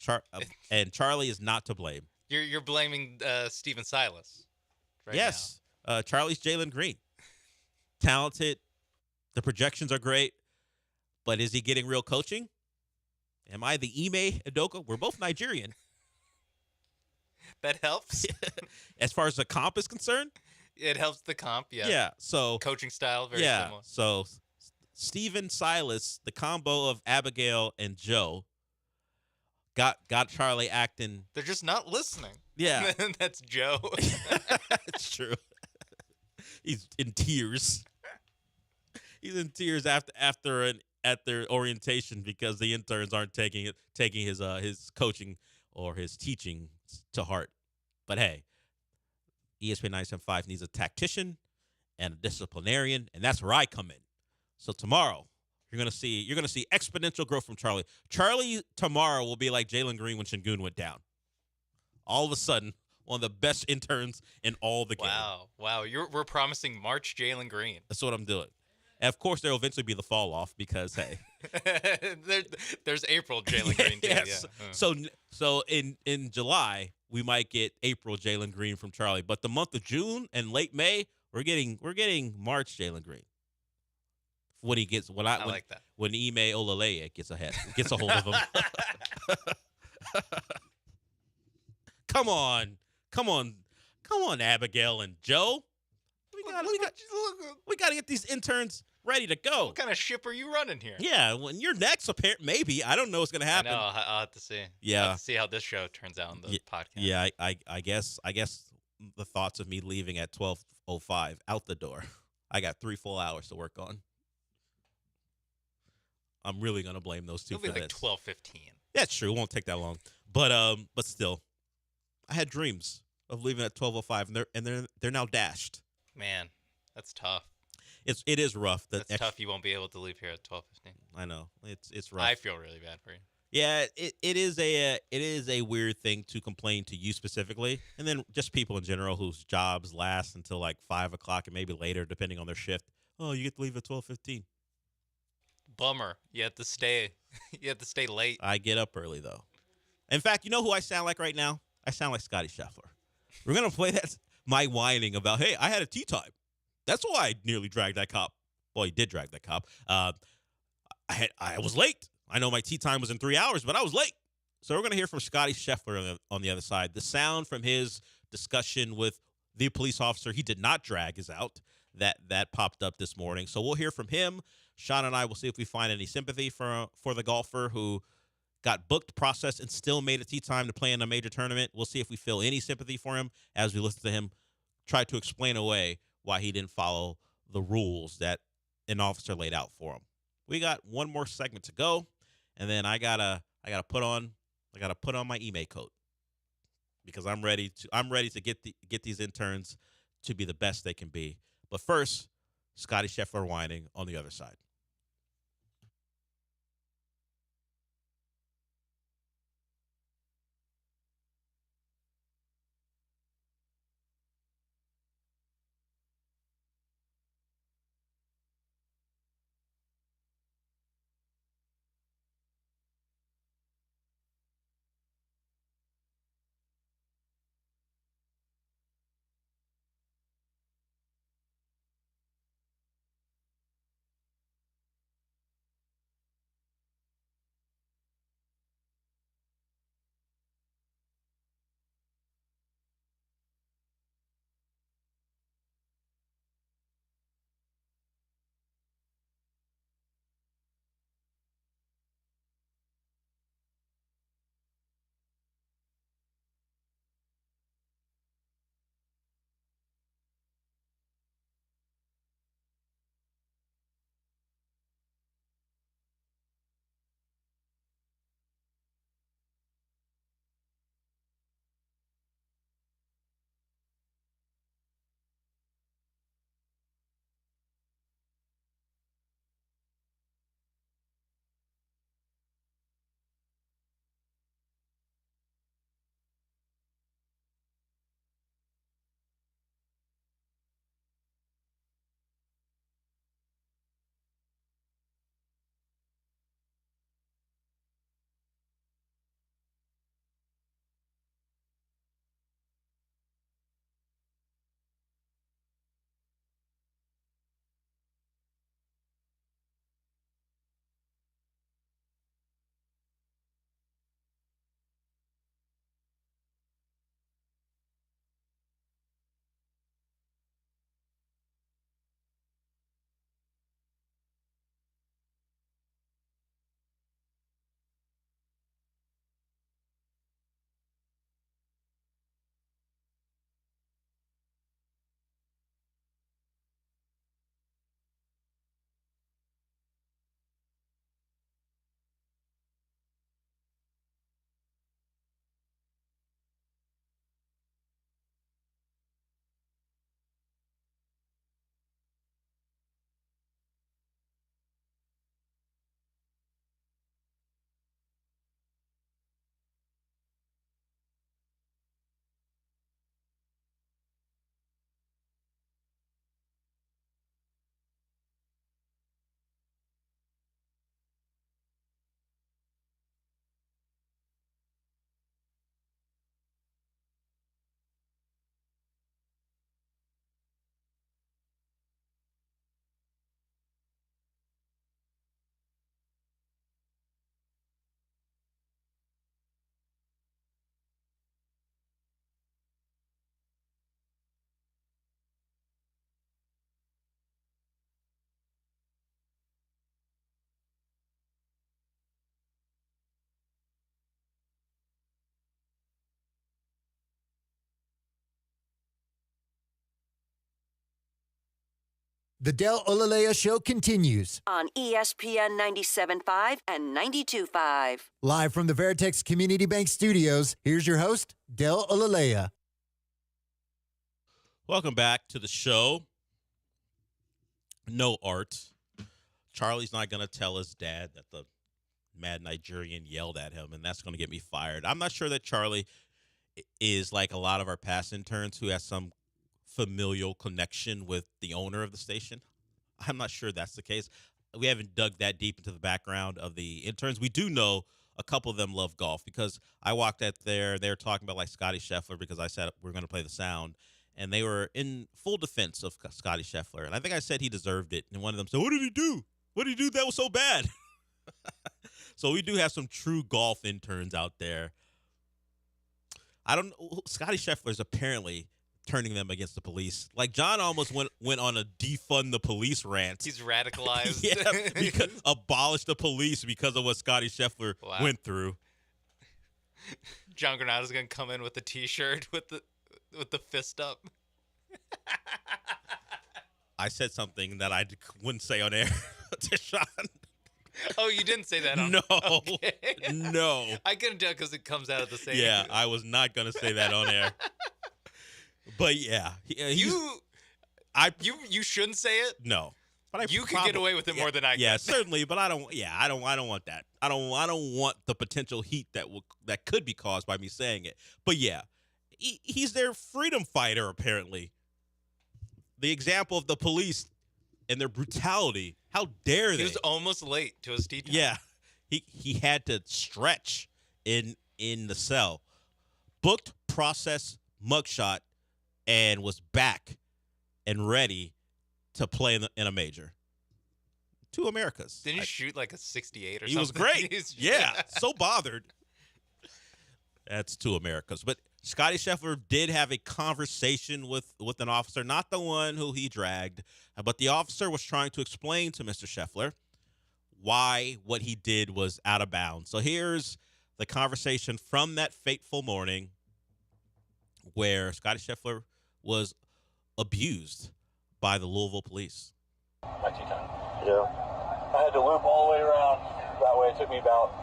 Charlie is not to blame. You're blaming Steven Silas right yes. Charlie's Jalen Green. Talented. The projections are great, but is he getting real coaching? Am I the Ime Edoka? We're both Nigerian. That helps. As far as the comp is concerned? It helps the comp, yeah. Yeah, so coaching style, very similar. So Steven Silas, the combo of Abigail and Joe, got Charlie acting. They're just not listening. Yeah, that's Joe. It's true. He's in tears. He's in tears after their orientation because the interns aren't taking his coaching or his teaching to heart. But hey, ESPN 97.5 needs a tactician and a disciplinarian, and that's where I come in. So tomorrow, you're gonna see exponential growth from Charlie. Charlie tomorrow will be like Jalen Green when Şengün went down. All of a sudden, one of the best interns in all the game. Wow! We're promising March Jalen Green. That's what I'm doing. And of course, there will eventually be the fall off because hey, there's April Jalen Green too. Yes. Yeah. So in July we might get April Jalen Green from Charlie, but the month of June and late May we're getting March Jalen Green. When I like that. When Ime Olaleye gets a hold of him. Come on, Abigail and Joe. We got to get these interns ready to go. What kind of ship are you running here? Yeah, when you're next, maybe. I don't know what's going to happen. I know. I'll have to see. Yeah. I'll have to see how this show turns out on the podcast. Yeah, I guess the thoughts of me leaving at 12:05 out the door. I got 3 full hours to work on. I'm really going to blame those two for this. It'll be like 12:15. That's true. It won't take that long. But still, I had dreams of leaving at 12:05, and they're now dashed. Man, that's tough. It is rough. That's tough. You won't be able to leave here at 12:15. I know it's rough. I feel really bad for you. Yeah, it is a weird thing to complain to you specifically, and then just people in general whose jobs last until like 5 o'clock and maybe later, depending on their shift. Oh, you get to leave at 12:15. Bummer. You have to stay. You have to stay late. I get up early though. In fact, you know who I sound like right now? I sound like Scotty Scheffler. We're gonna play that. My whining about, hey, I had a tea time. That's why I nearly dragged that cop. Well, he did drag that cop. I was late. I know my tea time was in 3 hours, but I was late. So we're going to hear from Scotty Scheffler on the other side. The sound from his discussion with the police officer he did not drag is out. That popped up this morning. So we'll hear from him. Sean and I will see if we find any sympathy for the golfer who got booked, processed, and still made a tee time to play in a major tournament. We'll see if we feel any sympathy for him as we listen to him try to explain away why he didn't follow the rules that an officer laid out for him. We got one more segment to go, and then I gotta put on my email coat because I'm ready to get these interns to be the best they can be. But first, Scotty Scheffler whining on the other side. The Del Olaleye Show continues. On ESPN 97.5 and 92.5. Live from the Veritex Community Bank Studios, here's your host, Del Olaleye. Welcome back to the show. No art. Charlie's not going to tell his dad that the mad Nigerian yelled at him, and that's going to get me fired. I'm not sure that Charlie is like a lot of our past interns who has some familial connection with the owner of the station. I'm not sure that's the case. We haven't dug that deep into the background of the interns. We do know a couple of them love golf because I walked out there. They were talking about like Scotty Scheffler because I said we're going to play the sound, and they were in full defense of Scotty Scheffler. And I think I said he deserved it. And one of them said, "What did he do? What did he do that was so bad?" So we do have some true golf interns out there. I don't know. Scotty Scheffler is apparently turning them against the police. Like John almost went on a defund the police rant. He's radicalized. Yeah, because abolish the police because of what Scotty Scheffler went through. John Granada's gonna come in with a T-shirt with the fist up. I said something that I wouldn't say on air to Sean. Oh, you didn't say that on No. Okay. No. I couldn't tell because it comes out of the same. Yeah, I was not going to say that on air. But yeah. You shouldn't say it? No. But you could get away with it more than I can. Yeah, certainly, but I don't want that. I don't want the potential heat that could be caused by me saying it. But yeah, he's their freedom fighter apparently. The example of the police and their brutality. How dare they? He was almost late to his tea time. Yeah. He had to stretch in the cell. Booked, processed, mugshot, and was back and ready to play in a major. 2 Americas. Didn't he shoot like a 68 or something? He was great. Yeah, so bothered. That's 2 Americas. But Scottie Scheffler did have a conversation with an officer, not the one who he dragged, but the officer was trying to explain to Mr. Scheffler why what he did was out of bounds. So here's the conversation from that fateful morning where Scottie Scheffler was abused by the Louisville police. My tea time. Yeah. I had to loop all the way around. That way it took me about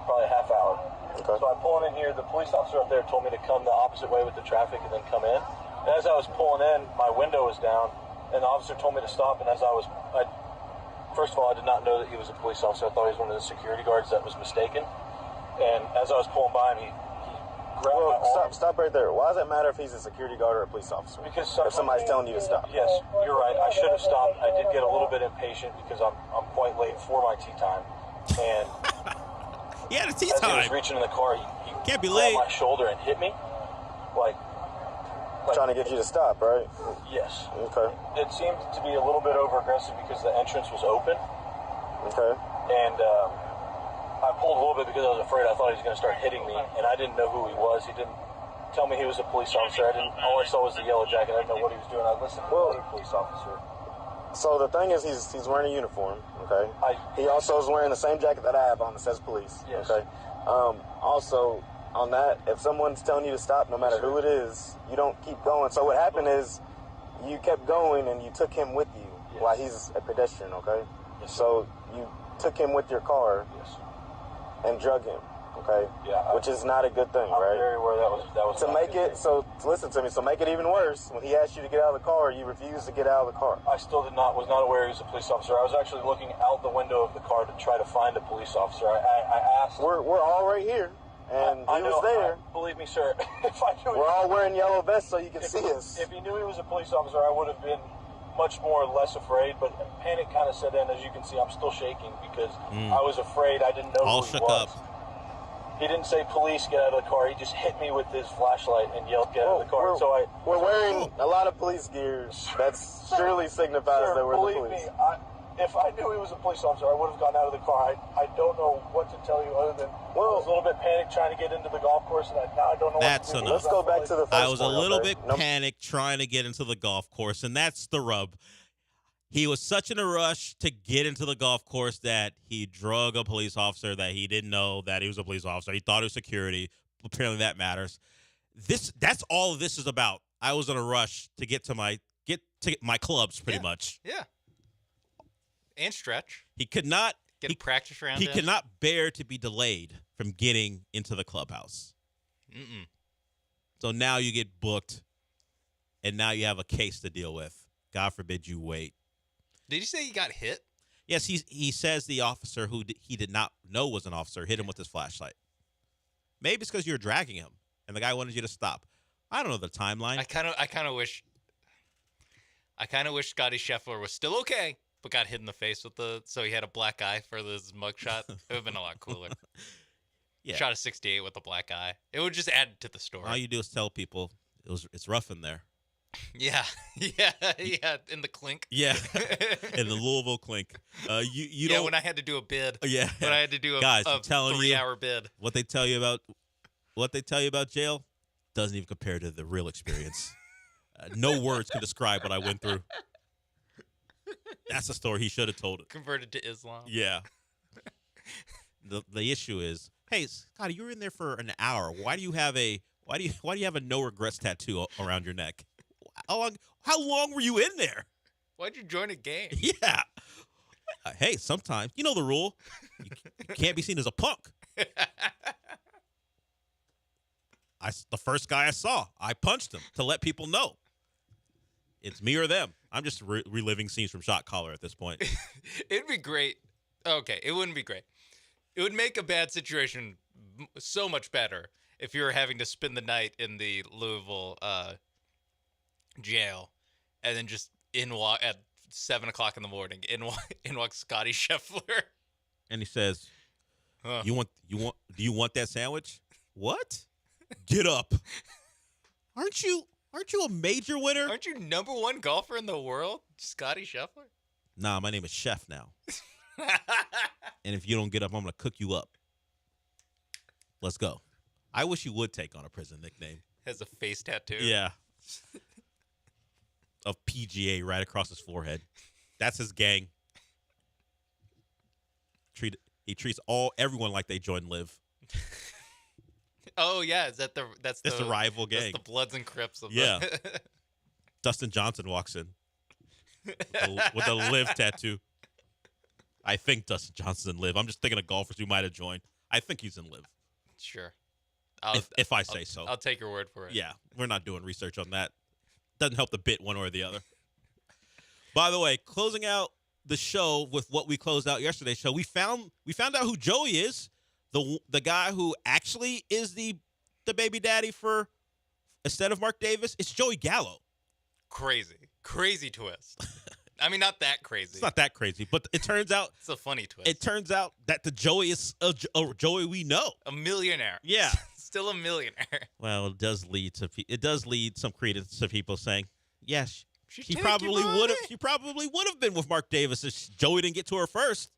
probably a half hour. Okay. So I'm pulling in here. The police officer up there told me to come the opposite way with the traffic and then come in. And as I was pulling in, my window was down, and the officer told me to stop. And as first of all, I did not know that he was a police officer. I thought he was one of the security guards that was mistaken. And as I was pulling by him, he grabbed my arm. Stop right there. Why does it matter if he's a security guard or a police officer? Because if somebody's telling you to stop. Yes, you're right. I should have stopped. I did get a little bit impatient because I'm quite late for my tea time. And he had a tea as time. he was reaching in the car, he can't be grabbed late. my shoulder and hit me. Like trying to get you to stop, right? Yes. Okay. It seemed to be a little bit over aggressive because the entrance was open. Okay. And I pulled a little bit because I was afraid. I thought he was going to start hitting me, and I didn't know who he was. He didn't tell me he was a police officer. All I saw was the yellow jacket. I didn't know what he was doing. I listened to the police officer. So the thing is, he's wearing a uniform. Okay. He also is wearing the same jacket that I have on that says police. Yes. Okay. Also, on that, if someone's telling you to stop, no matter who it is, you don't keep going. So what happened is, you kept going and you took him with you while he's a pedestrian. Okay. Yes. So you took him with your car. Yes. And drug him. Okay. Yeah. Which is not a good thing, I'm right? very aware that was to make it so. Listen to me. So make it even worse. When he asked you to get out of the car, you refused to get out of the car. I still was not aware he was a police officer. I was actually looking out the window of the car to try to find a police officer. I asked. We're all right here, and he was there. Believe me, sir. If I knew we're all wearing yellow vests so you can see us. If he knew he was a police officer, I would have been much more or less afraid. But panic kind of set in. As you can see, I'm still shaking because I was afraid. I didn't know all who he shook was. up. He didn't say, police, get out of the car. He just hit me with his flashlight and yelled, get out of the car. We're wearing a lot of police gear. That surely signifies that we're the police. Believe me, if I knew he was a police officer, I would have gotten out of the car. I don't know what to tell you other than I was a little bit panicked trying to get into the golf course, and now I don't know what to do. Let's go back to the first I was a point, little okay? bit panicked trying to get into the golf course, and that's the rub. He was such in a rush to get into the golf course that he drug a police officer that he didn't know that he was a police officer. He thought it was security. Apparently that matters. That's all this is about. I was in a rush to get to my clubs pretty much. Yeah. And stretch. He could not get practice around. He could not bear to be delayed from getting into the clubhouse. Mm-mm. So now you get booked, and now you have a case to deal with. God forbid you wait. Did you say he got hit? Yes, he says the officer who he did not know was an officer hit him with his flashlight. Maybe it's because you were dragging him, and the guy wanted you to stop. I don't know the timeline. I kind of wish Scottie Scheffler was still okay, but got hit in the face so he had a black eye for this mugshot. It would have been a lot cooler. Yeah. Shot a 68 with a black eye. It would just add to the story. All you do is tell people it's rough in there. Yeah, in the clink. Yeah, in the Louisville clink. You don't. When I had to do a bid. Yeah, when I had to do a 3-hour bid. What they tell you about jail doesn't even compare to the real experience. No words can describe what I went through. That's a story he should have told it. Converted to Islam. Yeah. The issue is, hey, Scotty, you were in there for an hour. Why do you have a no regrets tattoo around your neck? How long were you in there? Why'd you join a game? Yeah. Hey, sometimes you know the rule. You can't be seen as a punk. The first guy I saw, I punched him to let people know it's me or them. I'm just reliving scenes from Shot Caller at this point. It'd be great. Okay, it wouldn't be great. It would make a bad situation so much better if you were having to spend the night in the Louisville jail, and then just walk at 7 o'clock in the morning. In walks Scotty Scheffler, and he says, huh. Do you want that sandwich? What? Get up. Aren't you a major winner? Aren't you #1 golfer in the world, Scotty Scheffler? Nah, my name is Chef now. And if you don't get up, I'm going to cook you up. Let's go. I wish you would take on a prison nickname. Has a face tattoo. Yeah. Of PGA right across his forehead. That's his gang. He treats everyone like they joined Live. Oh yeah, is that that's the rival gang? That's the Bloods and Crips of yeah. Dustin Johnson walks in with a Live tattoo. I think Dustin Johnson's in Live. I'm just thinking of golfers who might have joined. I think he's in Live. Sure. If I say so. I'll take your word for it. Yeah, we're not doing research on that. Doesn't help the bit one or the other. By the way, closing out the show with what we closed out yesterday's show, we found out who Joey is. The guy who actually is the baby daddy for instead of Mark Davis. It's Joey Gallo. Crazy twist. I mean, not that crazy. It's not that crazy, but it turns out it's a funny twist. It turns out that the Joey is a Joey we know, a millionaire. Yeah, still a millionaire. Well, it does lead some credence to people saying, yes, she probably would have. She probably would have been with Mark Davis if Joey didn't get to her first.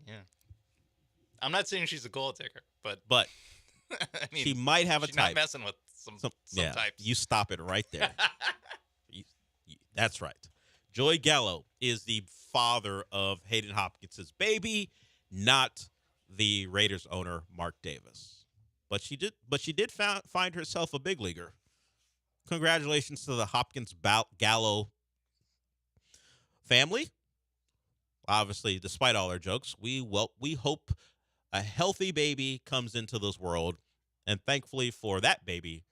Yeah, I'm not saying she's a gold digger, but I mean, she might have a she's type. Not messing with some types. You stop it right there. That's right. Joey Gallo is the father of Hayden Hopkins' baby, not the Raiders owner Mark Davis. But she did find herself a big leaguer. Congratulations to the Hopkins Gallo family. Obviously, despite all our jokes, we hope a healthy baby comes into this world, and thankfully for that baby,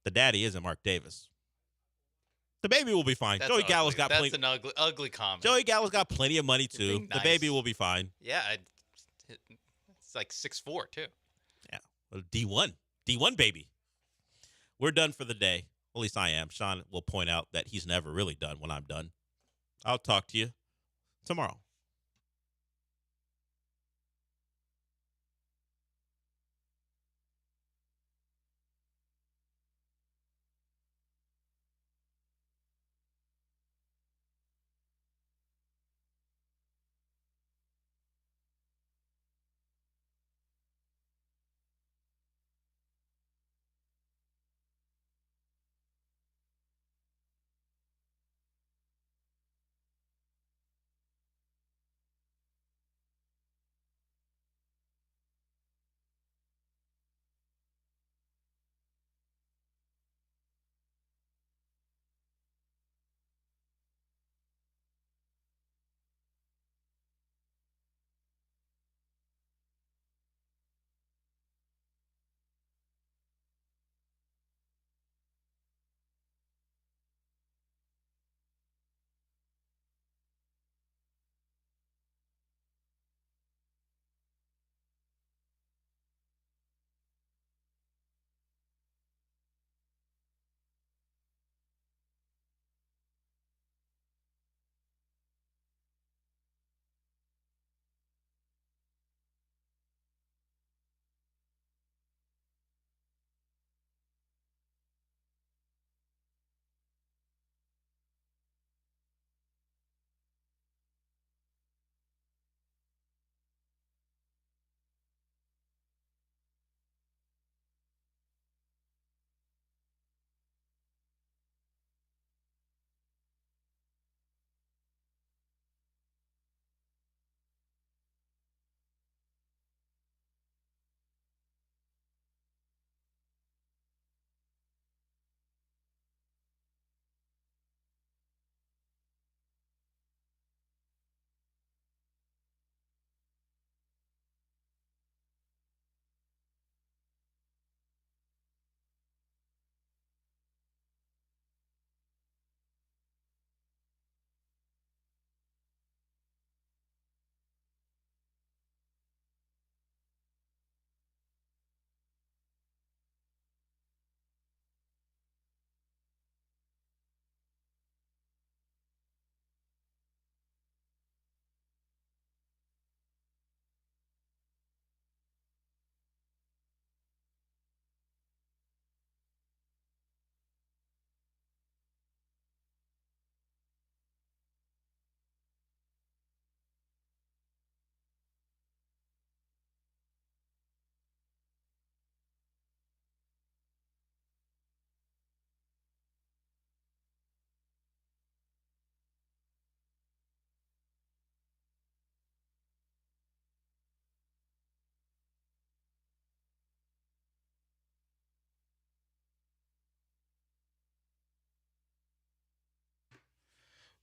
the daddy isn't Mark Davis. The baby will be fine. That's Joey ugly. Gallo's got That's an ugly comment. Joey Gallo's got plenty of money too. Nice. The baby will be fine. Yeah, it's like 6'4" too. Yeah, D1 baby. We're done for the day. At least I am. Sean will point out that he's never really done when I'm done. I'll talk to you tomorrow.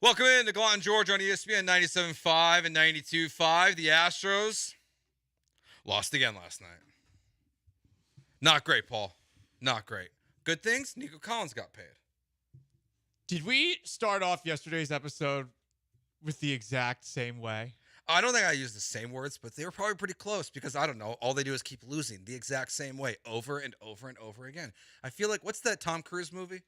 Welcome in to Gallant George on ESPN 97.5 and 92.5. The Astros lost again last night. Not great, Paul. Not great. Good things, Nico Collins got paid. Did we start off yesterday's episode with the exact same way? I don't think I used the same words, but they were probably pretty close because, I don't know, all they do is keep losing the exact same way over and over and over again. I feel like, what's that Tom Cruise movie?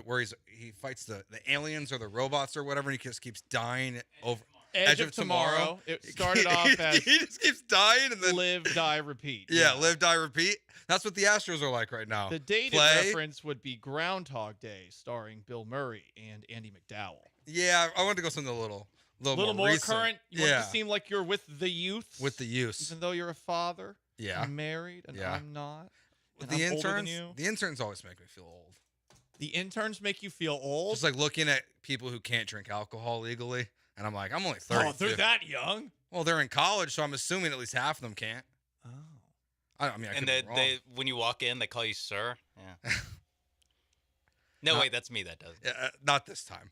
Where he fights the aliens or the robots or whatever, and he just keeps dying over. Edge of Tomorrow. It started off as he just keeps dying and then live, die, repeat. Yeah, live, die, repeat. That's what the Astros are like right now. The dated reference would be Groundhog Day, starring Bill Murray and Andy McDowell. Yeah, I wanted to go something a little more recent. current. You want it to seem like you're with the youth. With the youth. Even though you're a father. Yeah. And married, and I'm not. And The I'm older than interns. you. The interns always make me feel old. The interns make you feel old? Just like looking at people who can't drink alcohol legally, and I'm like, I'm only 30. Oh, they're that young? Well, they're in college, so I'm assuming at least half of them can't. Oh. I mean, I And could be wrong. they when you walk in, they call you sir. Yeah. No, wait, that's me that does. Yeah, not this time.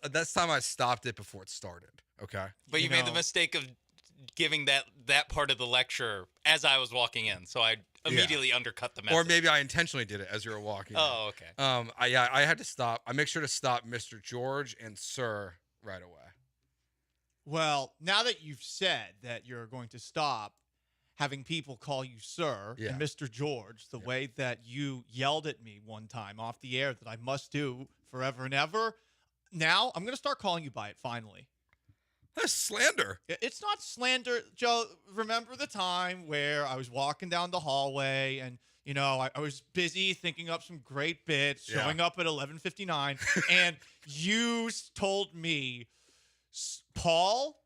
This time I stopped it before it started. Okay. But you made the mistake of giving that part of the lecture as I was walking in, so I immediately undercut the message. Or maybe I intentionally did it as you were walking. Oh, okay. I had to stop. I make sure to stop Mr. George and Sir right away. Well, now that you've said that you're going to stop having people call you sir and Mr. George, the way that you yelled at me one time off the air that I must do forever and ever, now I'm going to start calling you by it finally. That's slander. It's not slander, Joe. Remember the time where I was walking down the hallway and, you know, I was busy thinking up some great bits, showing up at 11:59, and you told me, Paul,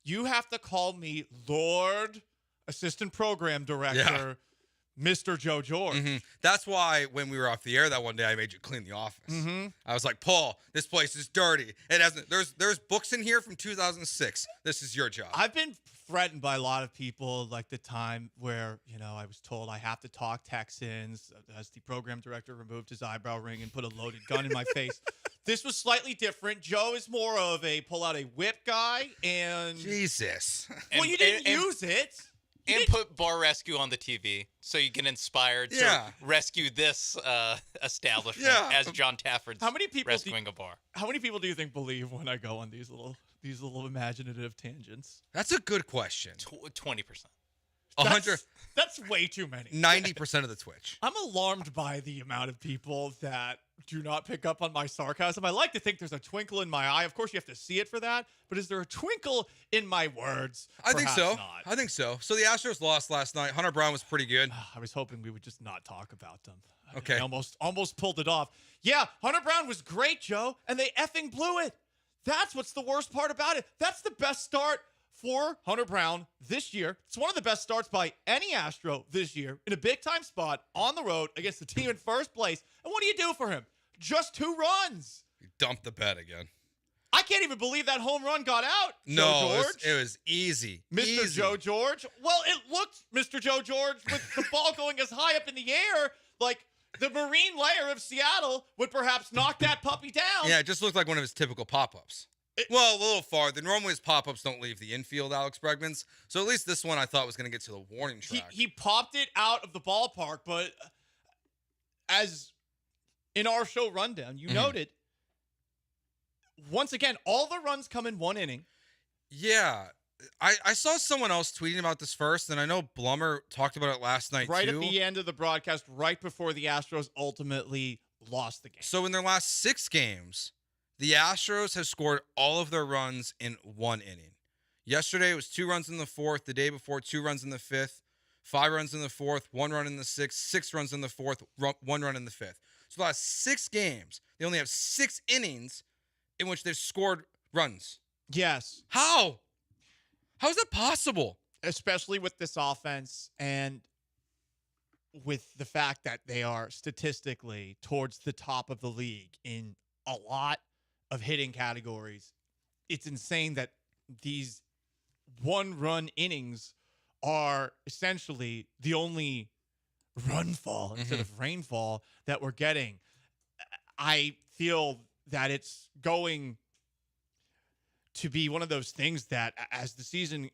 you have to call me Lord Assistant Program Director, Mr. Joe George. Mm-hmm. That's why when we were off the air that one day, I made you clean the office. Mm-hmm. I was like, Paul, this place is dirty. It hasn't. There's books in here from 2006. This is your job. I've been threatened by a lot of people, like the time where, you know, I was told I have to talk Texans as the program director removed his eyebrow ring and put a loaded gun in my face. This was slightly different. Joe is more of a pull out a whip guy, and Jesus. Well, you didn't use it. And put Bar Rescue on the TV so you get inspired to rescue this establishment as John Taffer's rescuing a bar. How many people do you think believe when I go on these little imaginative tangents? That's a good question. 20%. 100. That's way too many. 90% of the Twitch. I'm alarmed by the amount of people that do not pick up on my sarcasm. I like to think there's a twinkle in my eye. Of course, you have to see it for that. But is there a twinkle in my words? I think so. Not. I think so. So the Astros lost last night. Hunter Brown was pretty good. I was hoping we would just not talk about them. Okay. I almost pulled it off. Yeah, Hunter Brown was great, Joe, and they effing blew it. That's what's the worst part about it. That's the best start for Hunter Brown this year. It's one of the best starts by any Astro this year in a big-time spot on the road against the team in first place. And what do you do for him? Just 2 runs. You dumped the bet again. I can't even believe that home run got out, No, Joe George. it was easy. Mr. Easy. Joe George. Well, it looked, Mr. Joe George, with the ball going as high up in the air, like the marine layer of Seattle would perhaps knock that puppy down. Yeah, it just looked like one of his typical pop-ups. Well, a little farther. Normally his pop-ups don't leave the infield, Alex Bregman's. So at least this one I thought was going to get to the warning track. He popped it out of the ballpark, but as in our show rundown, you noted, once again, all the runs come in 1 inning. Yeah. I saw someone else tweeting about this first, and I know Blummer talked about it last night, right too. At the end of the broadcast, right before the Astros ultimately lost the game. So in their last 6 games, the Astros have scored all of their runs in 1 inning. Yesterday, it was 2 runs in the 4th. The day before, 2 runs in the 5th. 5 runs in the 4th. 1 run in the 6th. 6 runs in the 4th. 1 run in the 5th. So the last 6 games, they only have 6 innings in which they've scored runs. Yes. How? How is that possible? Especially with this offense and with the fact that they are statistically towards the top of the league in a lot of hitting categories. It's insane that these 1-run innings are essentially the only runfall instead of rainfall that we're getting. I feel that it's going to be one of those things that as the season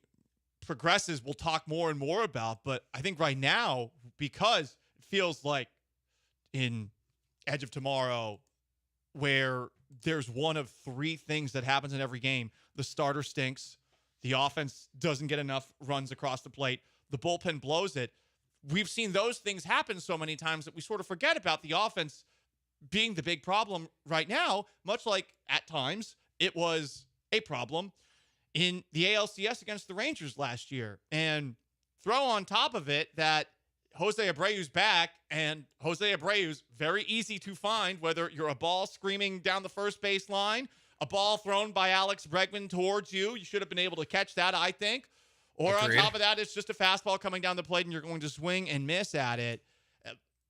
progresses, we'll talk more and more about. But I think right now, because it feels like in Edge of Tomorrow, where there's one of three things that happens in every game. The starter stinks. The offense doesn't get enough runs across the plate. The bullpen blows it. We've seen those things happen so many times that we sort of forget about the offense being the big problem right now, much like at times it was a problem in the ALCS against the Rangers last year. And throw on top of it that Jose Abreu's back, and Jose Abreu's very easy to find, whether you're a ball screaming down the first base line, a ball thrown by Alex Bregman towards you. You should have been able to catch that, I think. Or Agreed. on top of that, it's just a fastball coming down the plate and you're going to swing and miss at it.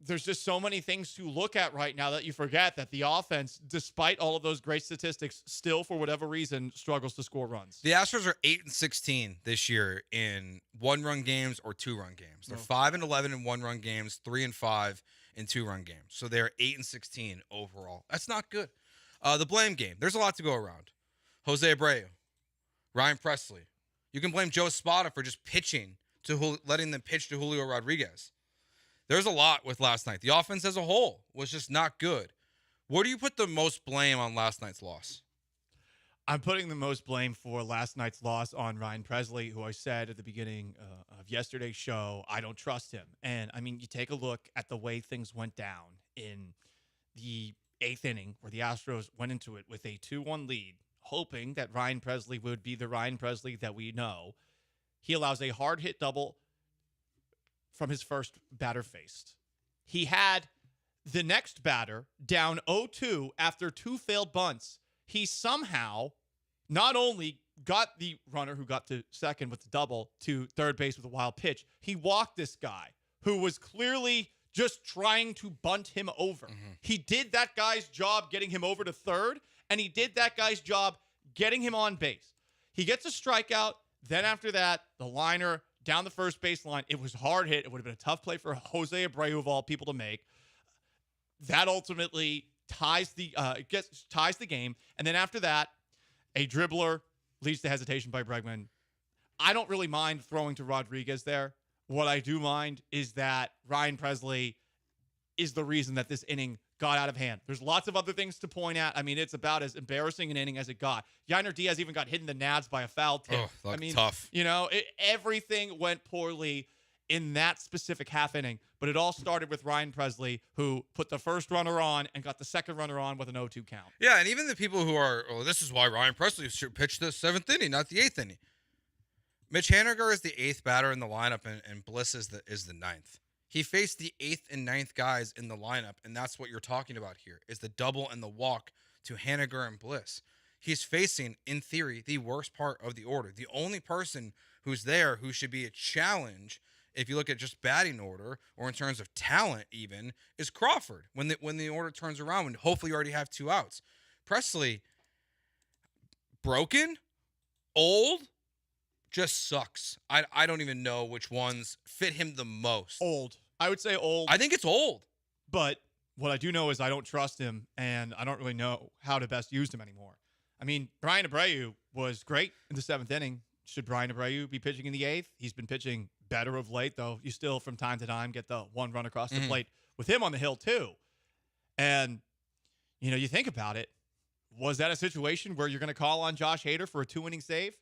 There's just so many things to look at right now that you forget that the offense, despite all of those great statistics, still, for whatever reason, struggles to score runs. The Astros are 8-16 this year in one-run games or two-run games. They're 5-11 in one-run games, 3-5 in two-run games. So they're 8-16 overall. That's not good. The blame game. There's a lot to go around. Jose Abreu, Ryan Presley. You can blame Joe Espada for just pitching to letting them pitch to Julio Rodriguez. There's a lot with last night. The offense as a whole was just not good. Where do you put the most blame on last night's loss? I'm putting the most blame for last night's loss on Ryan Presley, who I said at the beginning of yesterday's show, I don't trust him. And, I mean, you take a look at the way things went down in the eighth inning where the Astros went into it with a 2-1 lead, hoping that Ryan Presley would be the Ryan Presley that we know. He allows a hard hit double from his first batter faced. He had the next batter down 0-2 after 2 failed bunts. He somehow not only got the runner who got to second with the double to third base with a wild pitch, he walked this guy who was clearly just trying to bunt him over. He did that guy's job getting him over to third, and he did that guy's job getting him on base. He gets a strikeout. Then after that, the liner down the first baseline. It was hard hit. It would have been a tough play for Jose Abreu, of all people, to make. That ultimately ties the game. And then after that, a dribbler leads to hesitation by Bregman. I don't really mind throwing to Rodriguez there. What I do mind is that Ryan Presley is the reason that this inning got out of hand. There's lots of other things to point at. I mean, it's about as embarrassing an inning as it got. Yainer Diaz even got hit in the nads by a foul tip. Oh, I mean, tough. You know, everything went poorly in that specific half inning, but it all started with Ryan Presley, who put the first runner on and got the second runner on with an 0-2 count. Yeah, and even the people who are, this is why Ryan Presley should pitch the 7th inning, not the 8th inning. Mitch Haniger is the 8th batter in the lineup, and Bliss is the 9th. He faced the 8th and 9th guys in the lineup, and that's what you're talking about here, is the double and the walk to Haniger and Bliss. He's facing, in theory, the worst part of the order. The only person who's there who should be a challenge, if you look at just batting order or in terms of talent even, is Crawford when the order turns around, and hopefully you already have 2 outs. Presley, broken, old, just sucks. I don't even know which ones fit him the most. Old. I would say old. I think it's old. But what I do know is I don't trust him, and I don't really know how to best use him anymore. I mean, Brian Abreu was great in the 7th inning. Should Brian Abreu be pitching in the 8th? He's been pitching better of late, though. You still, from time to time, get the one run across the plate with him on the hill, too. And, you know, you think about it. Was that a situation where you're going to call on Josh Hader for a 2-inning save?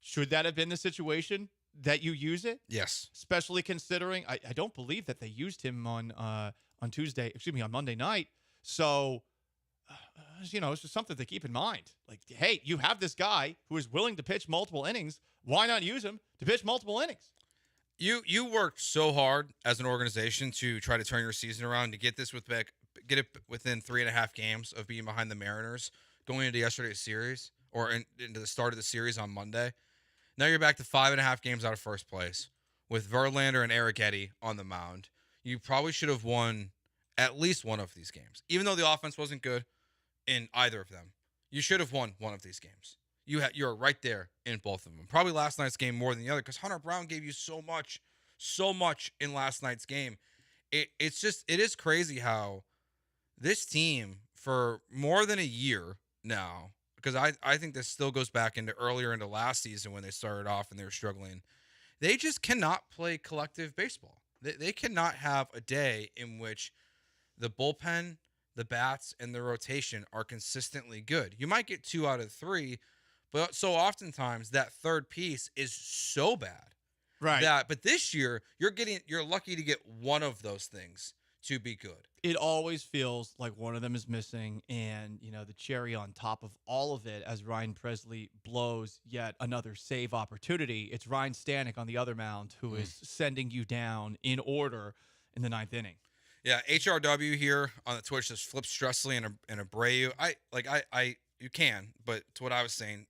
Should that have been the situation that you use it? Yes. Especially considering I don't believe that they used him on Monday night. So, you know, it's just something to keep in mind. Like, hey, you have this guy who is willing to pitch multiple innings. Why not use him to pitch multiple innings? You worked so hard as an organization to try to turn your season around, to get it within 3.5 games of being behind the Mariners going into yesterday's series or into the start of the series on Monday. Now you're back to 5.5 games out of first place with Verlander and Eric Eddy on the mound. You probably should have won at least one of these games. Even though the offense wasn't good in either of them, you should have won one of these games. You're right there in both of them. Probably last night's game more than the other, because Hunter Brown gave you so much in last night's game. It is crazy how this team, for more than a year now, because I think this still goes back into earlier into last season when they started off and they were struggling. They just cannot play collective baseball. They cannot have a day in which the bullpen, the bats, and the rotation are consistently good. You might get 2 out of 3, but so oftentimes that third piece is so bad. Right. But this year, you're lucky to get one of those things to be good. It always feels like one of them is missing, and the cherry on top of all of it, as Ryan Presley blows yet another save opportunity, it's Ryan Stanek on the other mound who is sending you down in order in the 9th inning. Yeah, HRW here on the Twitch says flip Stressley and Abreu. You can, but to what I was saying,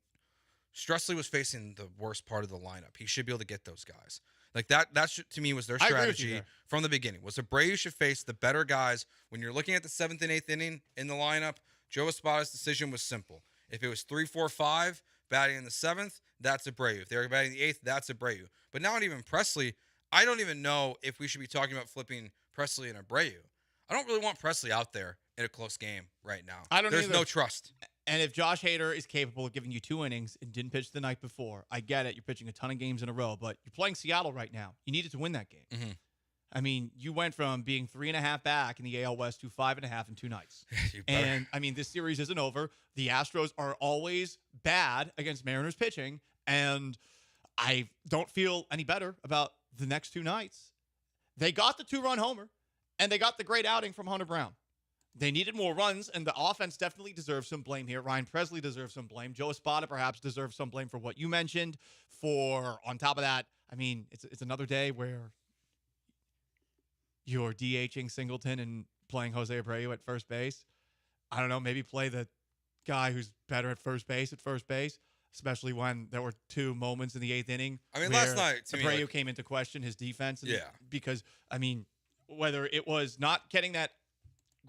Stressley was facing the worst part of the lineup. He should be able to get those guys. Like that to me was their strategy from the beginning. Was Abreu should face the better guys. When you're looking at the 7th and 8th inning in the lineup, Joe Espada's decision was simple. If it was 3, 4, 5 batting in the 7th, that's Abreu. If they were batting the 8th, that's Abreu. But not even Presley. I don't even know if we should be talking about flipping Presley and Abreu. I don't really want Presley out there in a close game right now. There's no trust. And if Josh Hader is capable of giving you 2 innings and didn't pitch the night before, I get it. You're pitching a ton of games in a row, but you're playing Seattle right now. You needed to win that game. Mm-hmm. I mean, you went from being 3.5 back in the AL West to 5.5 in 2 nights. And I mean, this series isn't over. The Astros are always bad against Mariners pitching, and I don't feel any better about the next 2 nights. They got the 2-run homer, and they got the great outing from Hunter Brown. They needed more runs, and the offense definitely deserves some blame here. Ryan Presley deserves some blame. Joe Espada perhaps deserves some blame for what you mentioned. On top of that, I mean, it's another day where you're DHing Singleton and playing Jose Abreu at first base. I don't know, maybe play the guy who's better at first base, especially when there were 2 moments in the 8th inning. I mean, last night, to Abreu me, came into question his defense. Yeah. Because, I mean, whether it was not getting that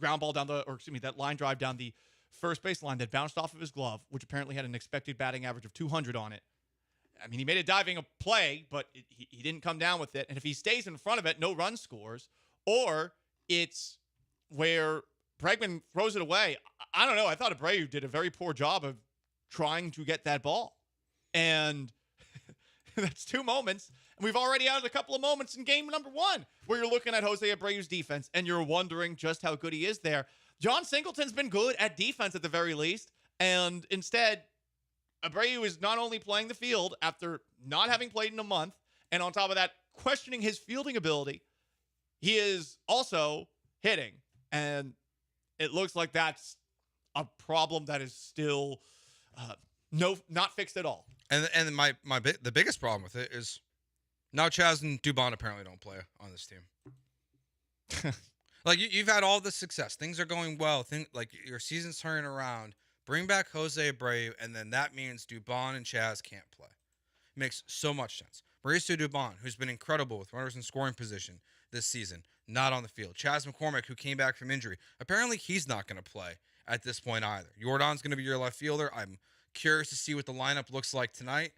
ground ball that line drive down the first base line that bounced off of his glove, which apparently had an expected batting average of 200 on it. I mean, he made a diving play, but he didn't come down with it. And if he stays in front of it, no run scores. Or it's where Bregman throws it away. I don't know. I thought Abreu did a very poor job of trying to get that ball. And that's 2 moments. And we've already had a couple of moments in game number 1 where you're looking at Jose Abreu's defense and you're wondering just how good he is there. John Singleton's been good at defense at the very least. And instead, Abreu is not only playing the field after not having played in a month, and on top of that, questioning his fielding ability, he is also hitting. And it looks like that's a problem that is still not fixed at all. And the biggest problem with it is now Chaz and Dubon apparently don't play on this team. Like you've had all the success, things are going well, like your season's turning around. Bring back Jose Abreu, and then that means Dubon and Chaz can't play. It makes so much sense. Mauricio Dubon, who's been incredible with runners in scoring position this season, not on the field. Chaz McCormick, who came back from injury, apparently he's not going to play at this point either. Jordan's going to be your left fielder. I'm curious to see what the lineup looks like tonight,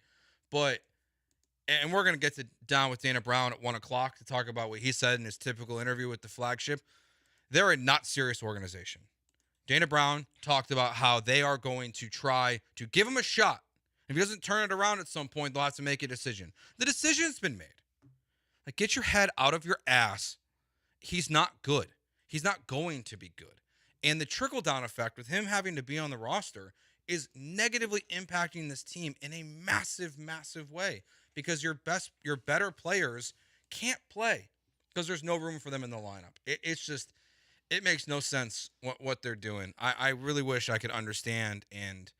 and we're going to get down with Dana Brown at 1 o'clock to talk about what he said in his typical interview with the flagship. They're a not serious organization. Dana Brown talked about how they are going to try to give him a shot. If he doesn't turn it around at some point, they'll have to make a decision. The decision's been made. Like, get your head out of your ass. He's not good. He's not going to be good. And the trickle-down effect with him having to be on the roster is negatively impacting this team in a massive, massive way because your better players can't play because there's no room for them in the lineup. It makes no sense what they're doing. I really wish I could understand and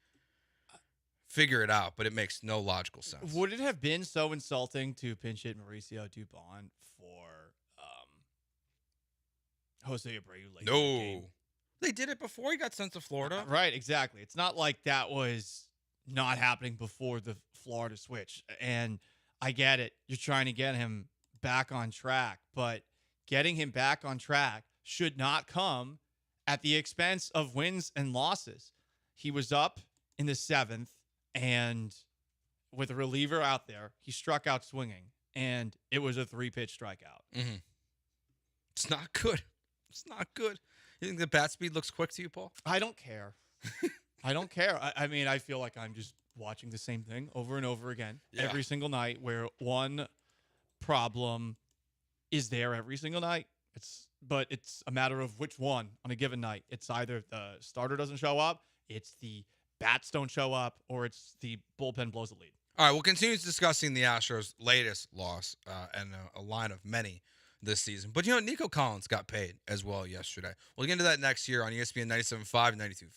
figure it out, but it makes no logical sense. Would it have been so insulting to pinch hit Mauricio Dubon for Jose Abreu late in the game? They did it before he got sent to Florida. Right, exactly. It's not like that was not happening before the Florida switch. And I get it. You're trying to get him back on track, but getting him back on track should not come at the expense of wins and losses. He was up in the 7th, and with a reliever out there, he struck out swinging, and it was a 3-pitch strikeout. Mm-hmm. It's not good. It's not good. You think the bat speed looks quick to you, Paul? I don't care. I don't care. I mean, I feel like I'm just watching the same thing over and over again every single night, where one problem is there every single night. But it's a matter of which one on a given night. It's either the starter doesn't show up, it's the bats don't show up, or it's the bullpen blows a lead. All right, we'll continue discussing the Astros' latest loss and a line of many this season. But, Nico Collins got paid as well yesterday. We'll get into that next year on ESPN 97.5 and 92.5.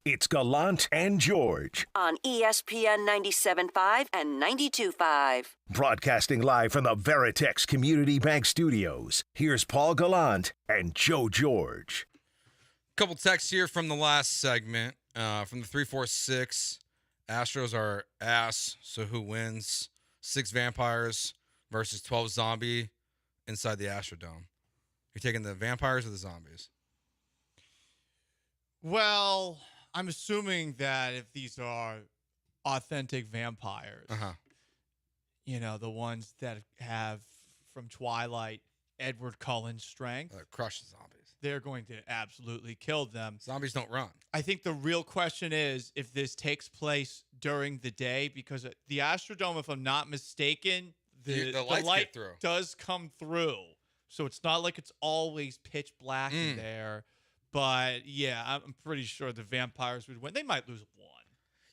It's Gallant and George. On ESPN 97.5 and 92.5. Broadcasting live from the Veritex Community Bank Studios. Here's Paul Gallant and Joe George. Couple texts here from the last segment. From the 346, Astros are ass, so who wins? 6 vampires versus 12 zombie inside the Astrodome. You're taking the vampires or the zombies? Well, I'm assuming that if these are authentic vampires, the ones that have from Twilight Edward Cullen's strength, crush the zombies. They're going to absolutely kill them. Zombies don't run. I think the real question is if this takes place during the day, because the Astrodome, if I'm not mistaken, the lights light get through. does come through. So it's not like it's always pitch black in there. But, yeah, I'm pretty sure the vampires would win. They might lose one.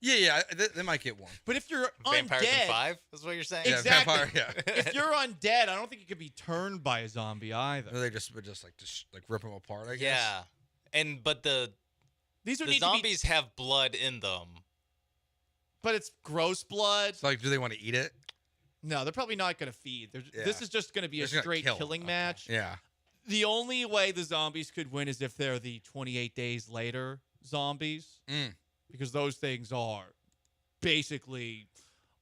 Yeah, they might get one. But if you're Vampires undead, in 5 is what you're saying? Exactly. Yeah, vampire, yeah. If you're undead, I don't think you could be turned by a zombie either. Or they just rip them apart, I guess. Yeah. But these the zombies have blood in them. But it's gross blood. So, like, do they want to eat it? No, they're probably not going to feed. This is just going to be a straight killing match. Yeah. The only way the zombies could win is if they're the 28 days later zombies. Because those things are basically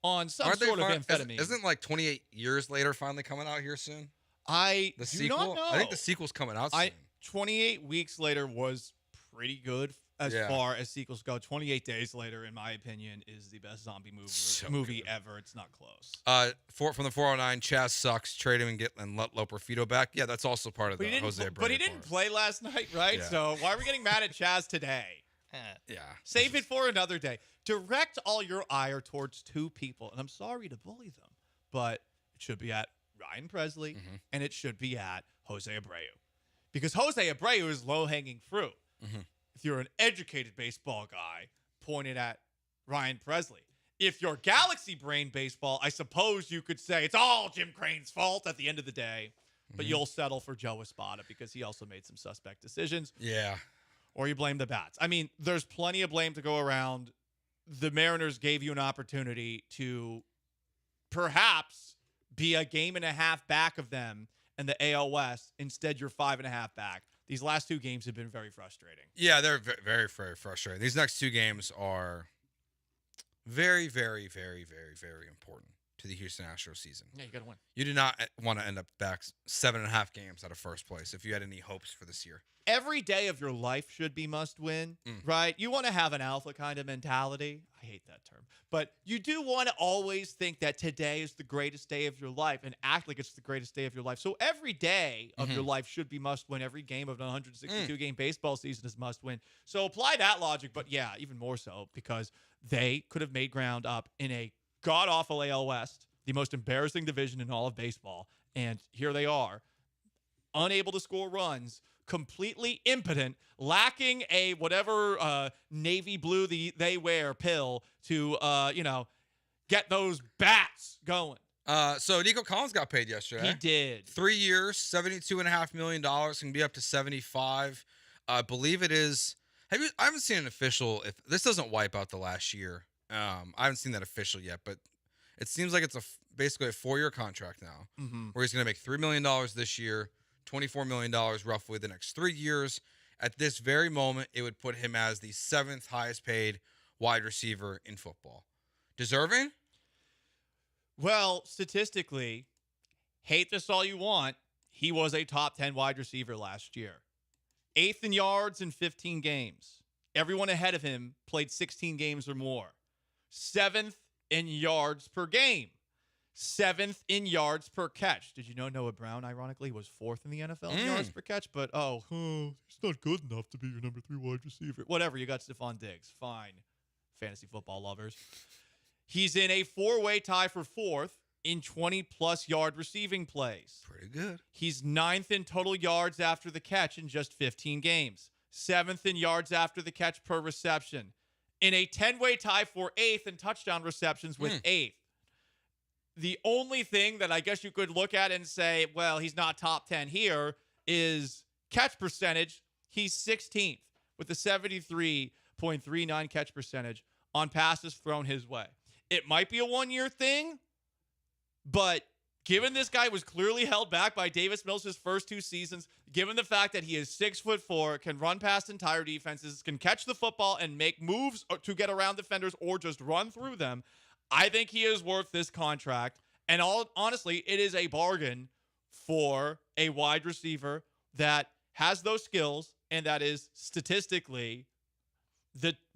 on some sort of amphetamine. Isn't like 28 years later finally coming out here soon? The The do sequel? not know. I think the sequel's coming out soon. 28 weeks later was pretty good as far as sequels go. 28 days later, in my opinion, is the best zombie movie ever. It's not close. From the 409, Chaz sucks. Trade him and let Loper Fido back. Yeah, that's also part of the Jose Abreu. But he didn't play last night, right? Yeah. So why are we getting mad at Chaz today? Yeah. Save it for another day. Direct all your ire towards two people, and I'm sorry to bully them, but it should be at Ryan Presley and it should be at Jose Abreu. Because Jose Abreu is low-hanging fruit. If you're an educated baseball guy, point it at Ryan Presley. If you're Galaxy Brain baseball, I suppose you could say it's all Jim Crane's fault at the end of the day, but you'll settle for Joe Espada because he also made some suspect decisions. Yeah. Or you blame the bats. I mean, there's plenty of blame to go around. The Mariners gave you an opportunity to perhaps be a game and a half back of them in the AL West. Instead, you're 5.5 back. These last two games have been very frustrating. Yeah, they're very, very frustrating. These next two games are very, very, very, very, very important to the Houston Astros season. Yeah, you got to win. You do not want to end up back 7.5 games out of first place if you had any hopes for this year. Every day of your life should be must win, right? You want to have an alpha kind of mentality. I hate that term. But you do want to always think that today is the greatest day of your life and act like it's the greatest day of your life. So every day of your life should be must win. Every game of the 162-game baseball season is must win. So apply that logic, but yeah, even more so because they could have made ground up in a god-awful AL West, the most embarrassing division in all of baseball. And here they are, unable to score runs, completely impotent, lacking a whatever navy blue they wear pill to, get those bats going. So Nico Collins got paid yesterday. He did. 3 years, $72.5 million, can be up to 75. I believe it is. I haven't seen an official. If this doesn't wipe out the last year, I haven't seen that official yet, but it seems like it's basically a 4-year contract now, where he's going to make $3 million this year, $24 million roughly the next 3 years. At this very moment, it would put him as the 7th highest paid wide receiver in football. Deserving? Well, statistically, hate this all you want, he was a top 10 wide receiver last year. 8th in yards in 15 games. Everyone ahead of him played 16 games or more. 7th in yards per game. 7th in yards per catch. Did you know Noah Brown, ironically, was 4th in the NFL in yards per catch? But, he's not good enough to be your number 3 wide receiver. Whatever, you got Stephon Diggs. Fine. Fantasy football lovers. He's in a 4-way tie for 4th in 20-plus yard receiving plays. Pretty good. He's 9th in total yards after the catch in just 15 games. 7th in yards after the catch per reception. In a 10-way tie for 8th in touchdown receptions with 8th. The only thing that I guess you could look at and say, well, he's not top 10 here, is catch percentage. He's 16th with a 73.39 catch percentage on passes thrown his way. It might be a one-year thing, but given this guy was clearly held back by Davis Mills his first 2 seasons, given the fact that he is 6'4", can run past entire defenses, can catch the football and make moves to get around defenders or just run through them, I think he is worth this contract. And honestly, it is a bargain for a wide receiver that has those skills and that is statistically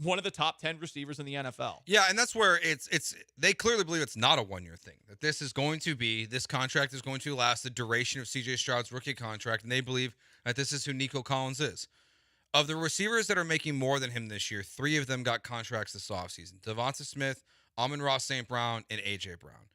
one of the top 10 receivers in the NFL. Yeah, and that's where it's they clearly believe it's not a one-year thing. That this contract is going to last the duration of CJ Stroud's rookie contract, and they believe that this is who Nico Collins is. Of the receivers that are making more than him this year, 3 of them got contracts this offseason. Devonta Smith, Amon-Ra St. Brown, and A.J. Brown.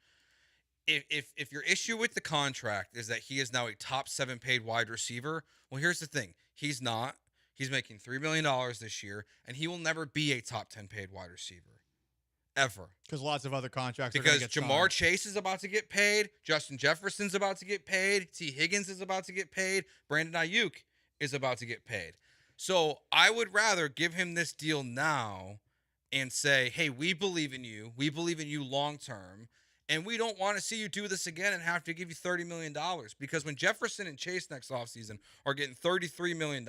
If your issue with the contract is that he is now a top 7 paid wide receiver, well, here's the thing. He's not. He's making $3 million this year, and he will never be a top 10 paid wide receiver. ever. Because lots of other contracts Because are going to get Jamar signed. Chase is about to get paid. Justin Jefferson's about to get paid. T. Higgins is about to get paid. Brandon Ayuk is about to get paid. So I would rather give him this deal now and say, hey, we believe in you. We believe in you long term. And we don't want to see you do this again and have to give you $30 million. Because when Jefferson and Chase next offseason are getting $33 million,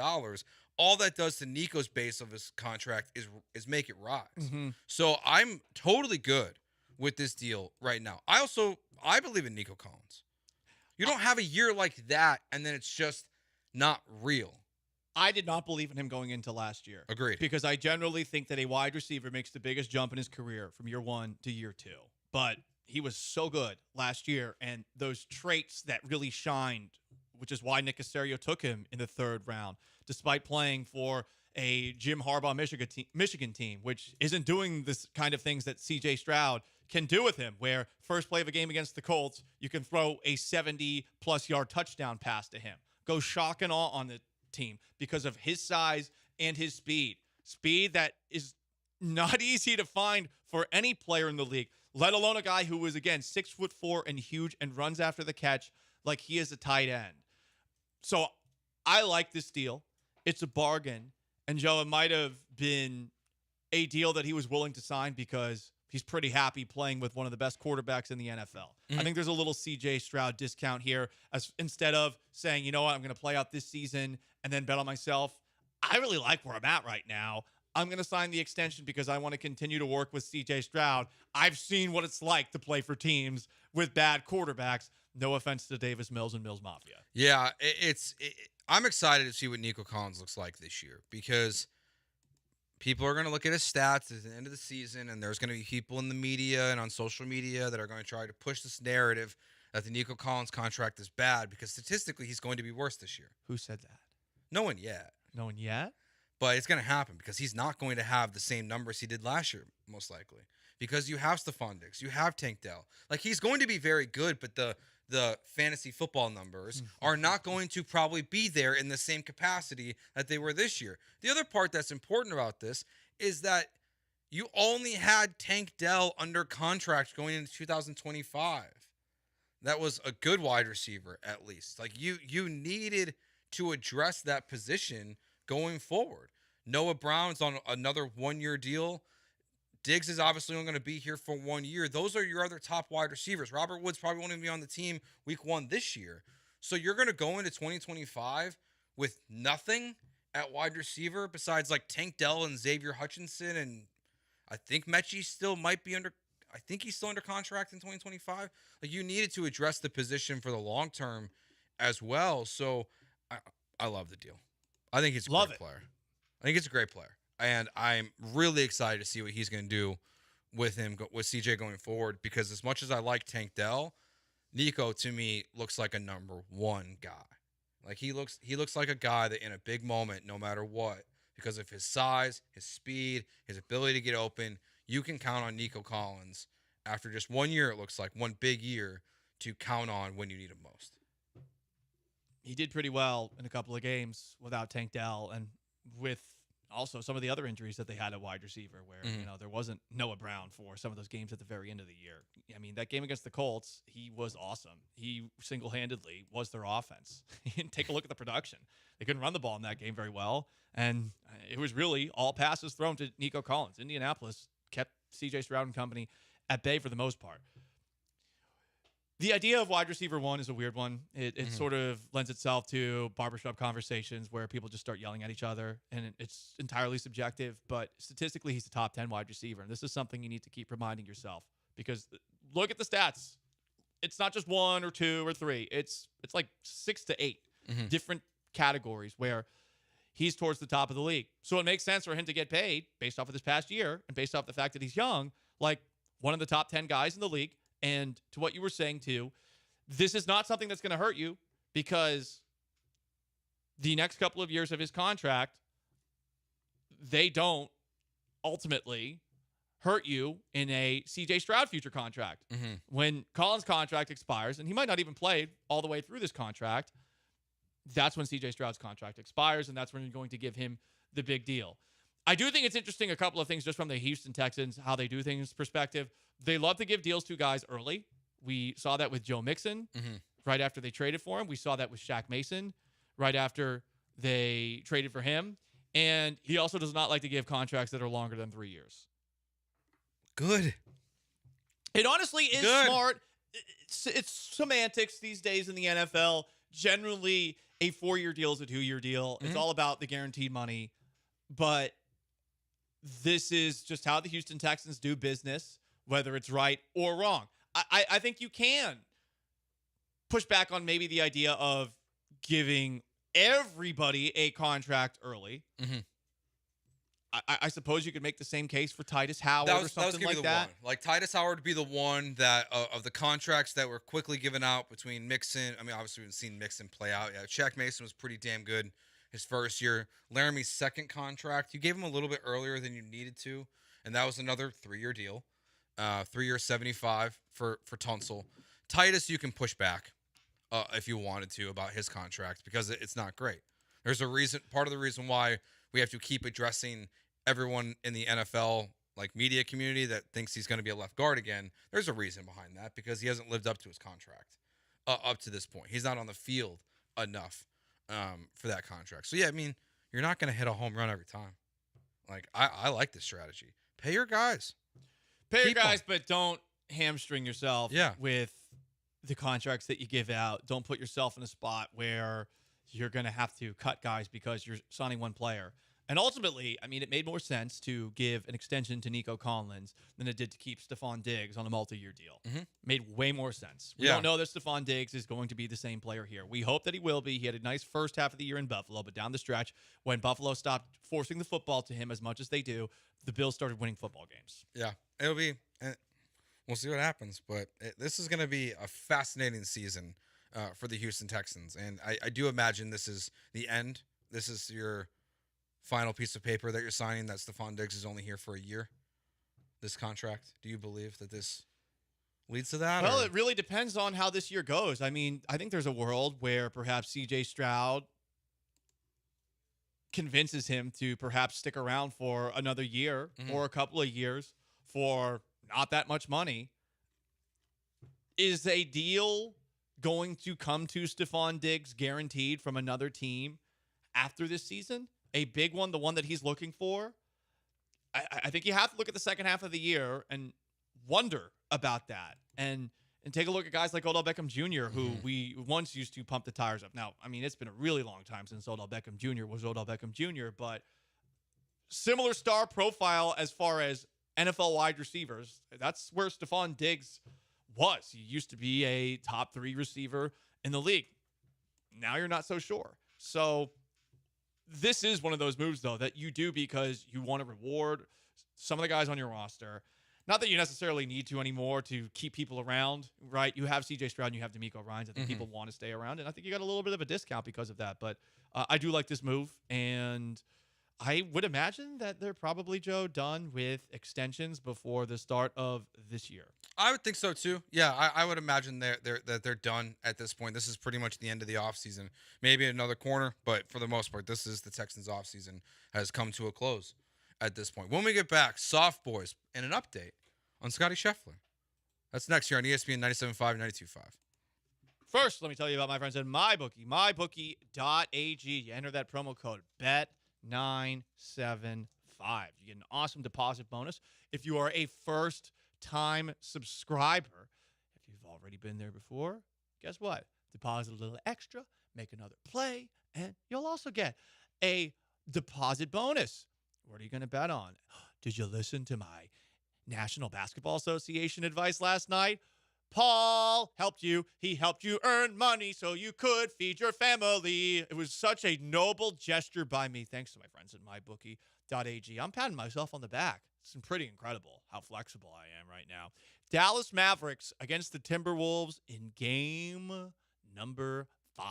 all that does to Nico's base of his contract is make it rise. Mm-hmm. So I'm totally good with this deal right now. I believe in Nico Collins. You don't have a year like that and then it's just not real. I did not believe in him going into last year. Agreed. Because I generally think that a wide receiver makes the biggest jump in his career from year 1 to year 2. But he was so good last year, and those traits that really shined, which is why Nick Caserio took him in the 3rd round, despite playing for a Jim Harbaugh Michigan team, which isn't doing this kind of things that C.J. Stroud can do with him, where first play of a game against the Colts, you can throw a 70-plus yard touchdown pass to him. Go shock and awe on the team because of his size and his speed. Speed that is not easy to find for any player in the league, let alone a guy who is, again, 6'4" and huge and runs after the catch like he is a tight end. So I like this deal. It's a bargain. And Joe, it might have been a deal that he was willing to sign because he's pretty happy playing with one of the best quarterbacks in the NFL. Mm-hmm. I think there's a little CJ Stroud discount here, as instead of saying, you know what, I'm going to play out this season and then bet on myself. I really like where I'm at right now. I'm going to sign the extension because I want to continue to work with CJ Stroud. I've seen what it's like to play for teams with bad quarterbacks. No offense to Davis Mills and Mills Mafia. Yeah, I'm excited to see what Nico Collins looks like this year because people are going to look at his stats at the end of the season, and there's going to be people in the media and on social media that are going to try to push this narrative that the Nico Collins contract is bad because statistically he's going to be worse this year. Who said that? No one yet. No one yet? But it's going to happen because he's not going to have the same numbers he did last year, most likely. Because you have Stephon Diggs, you have Tank Dell. Like, he's going to be very good, but the fantasy football numbers are not going to probably be there in the same capacity that they were this year. The other part that's important about this is that you only had Tank Dell under contract going into 2025. That was a good wide receiver, at least. Like, you needed to address that position going forward. Noah Brown's on another 1-year deal. Diggs is obviously only going to be here for 1 year. Those are your other top wide receivers. Robert Woods probably won't even be on the team week 1 this year. So you're going to go into 2025 with nothing at wide receiver besides like Tank Dell and Xavier Hutchinson. And I think Mechie still might be I think he's still under contract in 2025. Like, you needed to address the position for the long term as well. So I love the deal. I think he's a great player. I think it's a great player. And I'm really excited to see what he's going to do with CJ going forward, because as much as I like Tank Dell, Nico to me looks like a number 1 guy. Like, he looks like a guy that in a big moment, no matter what, because of his size, his speed, his ability to get open, you can count on Nico Collins after just 1 year, it looks like, 1 big year, to count on when you need him most. He did pretty well in a couple of games without Tank Dell and with also some of the other injuries that they had at wide receiver where, there wasn't Noah Brown for some of those games at the very end of the year. I mean, that game against the Colts, he was awesome. He single-handedly was their offense. Take a look at the production. They couldn't run the ball in that game very well, and it was really all passes thrown to Nico Collins. Indianapolis kept C.J. Stroud and company at bay for the most part. The idea of wide receiver 1 is a weird one. It sort of lends itself to barbershop conversations where people just start yelling at each other, and it's entirely subjective. But statistically, he's a top 10 wide receiver, and this is something you need to keep reminding yourself, because look at the stats. It's not just 1 or 2 or 3. It's like 6 to 8 different categories where he's towards the top of the league. So it makes sense for him to get paid based off of this past year and based off the fact that he's young, like one of the top 10 guys in the league. And to what you were saying, too, this is not something that's going to hurt you, because the next couple of years of his contract, they don't ultimately hurt you in a C.J. Stroud future contract. When Collins' contract expires, and he might not even play all the way through this contract, that's when C.J. Stroud's contract expires, and that's when you're going to give him the big deal. I do think it's interesting, a couple of things just from the Houston Texans, how they do things perspective. They love to give deals to guys early. We saw that with Joe Mixon right after they traded for him. We saw that with Shaq Mason right after they traded for him. And he also does not like to give contracts that are longer than 3 years. Good. It honestly is smart. It's semantics these days in the NFL. Generally, a 4-year deal is a 2-year deal. It's all about the guaranteed money. But this is just how the Houston Texans do business, whether it's right or wrong. I think you can push back on maybe the idea of giving everybody a contract early. I suppose you could make the same case for Titus Howard or something like that. Like Titus Howard would be the one that of the contracts that were quickly given out between Mixon. I mean, obviously we haven't seen Mixon play out yet. Shaq Mason was pretty damn good his first year. Laramie's second contract, you gave him a little bit earlier than you needed to, and that was another 3-year deal. 3-year 75 for Tunsil. Titus, you can push back if you wanted to about his contract because it's not great. There's a reason. Part of the reason why we have to keep addressing everyone in the NFL like media community that thinks he's going to be a left guard again. There's a reason behind that because he hasn't lived up to his contract up to this point. He's not on the field enough for that contract. So yeah, I mean, you're not going to hit a home run every time. Like I like this strategy. Pay your guys. But don't hamstring yourself with the contracts that you give out. Don't put yourself in a spot where you're going to have to cut guys because you're signing one player. And ultimately, I mean, it made more sense to give an extension to Nico Collins than it did to keep Stephon Diggs on a multi-year deal. Made way more sense. We don't know that Stephon Diggs is going to be the same player here. We hope that he will be. He had a nice first half of the year in Buffalo, but down the stretch, when Buffalo stopped forcing the football to him as much as they do, the Bills started winning football games. Yeah, it'll be – we'll see what happens. But this is going to be a fascinating season for the Houston Texans. And I do imagine this is the end. This is your – final piece of paper that you're signing that Stephon Diggs is only here for a year, this contract. Do you believe that this leads to that? Well, it really depends on how this year goes. I mean, I think there's a world where perhaps C.J. Stroud convinces him to perhaps stick around for another year or a couple of years for not that much money. Is a deal going to come to Stephon Diggs guaranteed from another team after this season? A big one, the one that he's looking for. I think you have to look at the second half of the year and wonder about that. And take a look at guys like Odell Beckham Jr., who we once used to pump the tires up. Now, I mean, it's been a really long time since Odell Beckham Jr. was Odell Beckham Jr., but similar star profile as far as NFL wide receivers. That's where Stephon Diggs was. He used to be a top 3 receiver in the league. Now you're not so sure. So this is one of those moves, though, that you do because you want to reward some of the guys on your roster. Not that you necessarily need to anymore to keep people around, right? You have C.J. Stroud and you have D'Amico Ryans. I think people want to stay around, and I think you got a little bit of a discount because of that. But I do like this move, and I would imagine that they're probably, Joe, done with extensions before the start of this year. I would think so too. Yeah, I would imagine that they're done at this point. This is pretty much the end of the offseason. Maybe another corner, but for the most part, this is the Texans' offseason has come to a close at this point. When we get back, Soft Boys and an update on Scotty Scheffler. That's next here on ESPN 97.5 and 92.5. First, let me tell you about my friends at MyBookie. MyBookie.ag. You enter that promo code BET975. You get an awesome deposit bonus if you are a first-time subscriber. If you've already been there before, guess what? Deposit a little extra, make another play, and you'll also get a deposit bonus. What are you going to bet on? Did you listen to my National Basketball Association advice last night? Paul helped you. He helped you earn money so you could feed your family. It was such a noble gesture by me. Thanks to my friends at MyBookie.ag. I'm patting myself on the back. It's pretty incredible how flexible I am right now. Dallas Mavericks against the Timberwolves in game number 5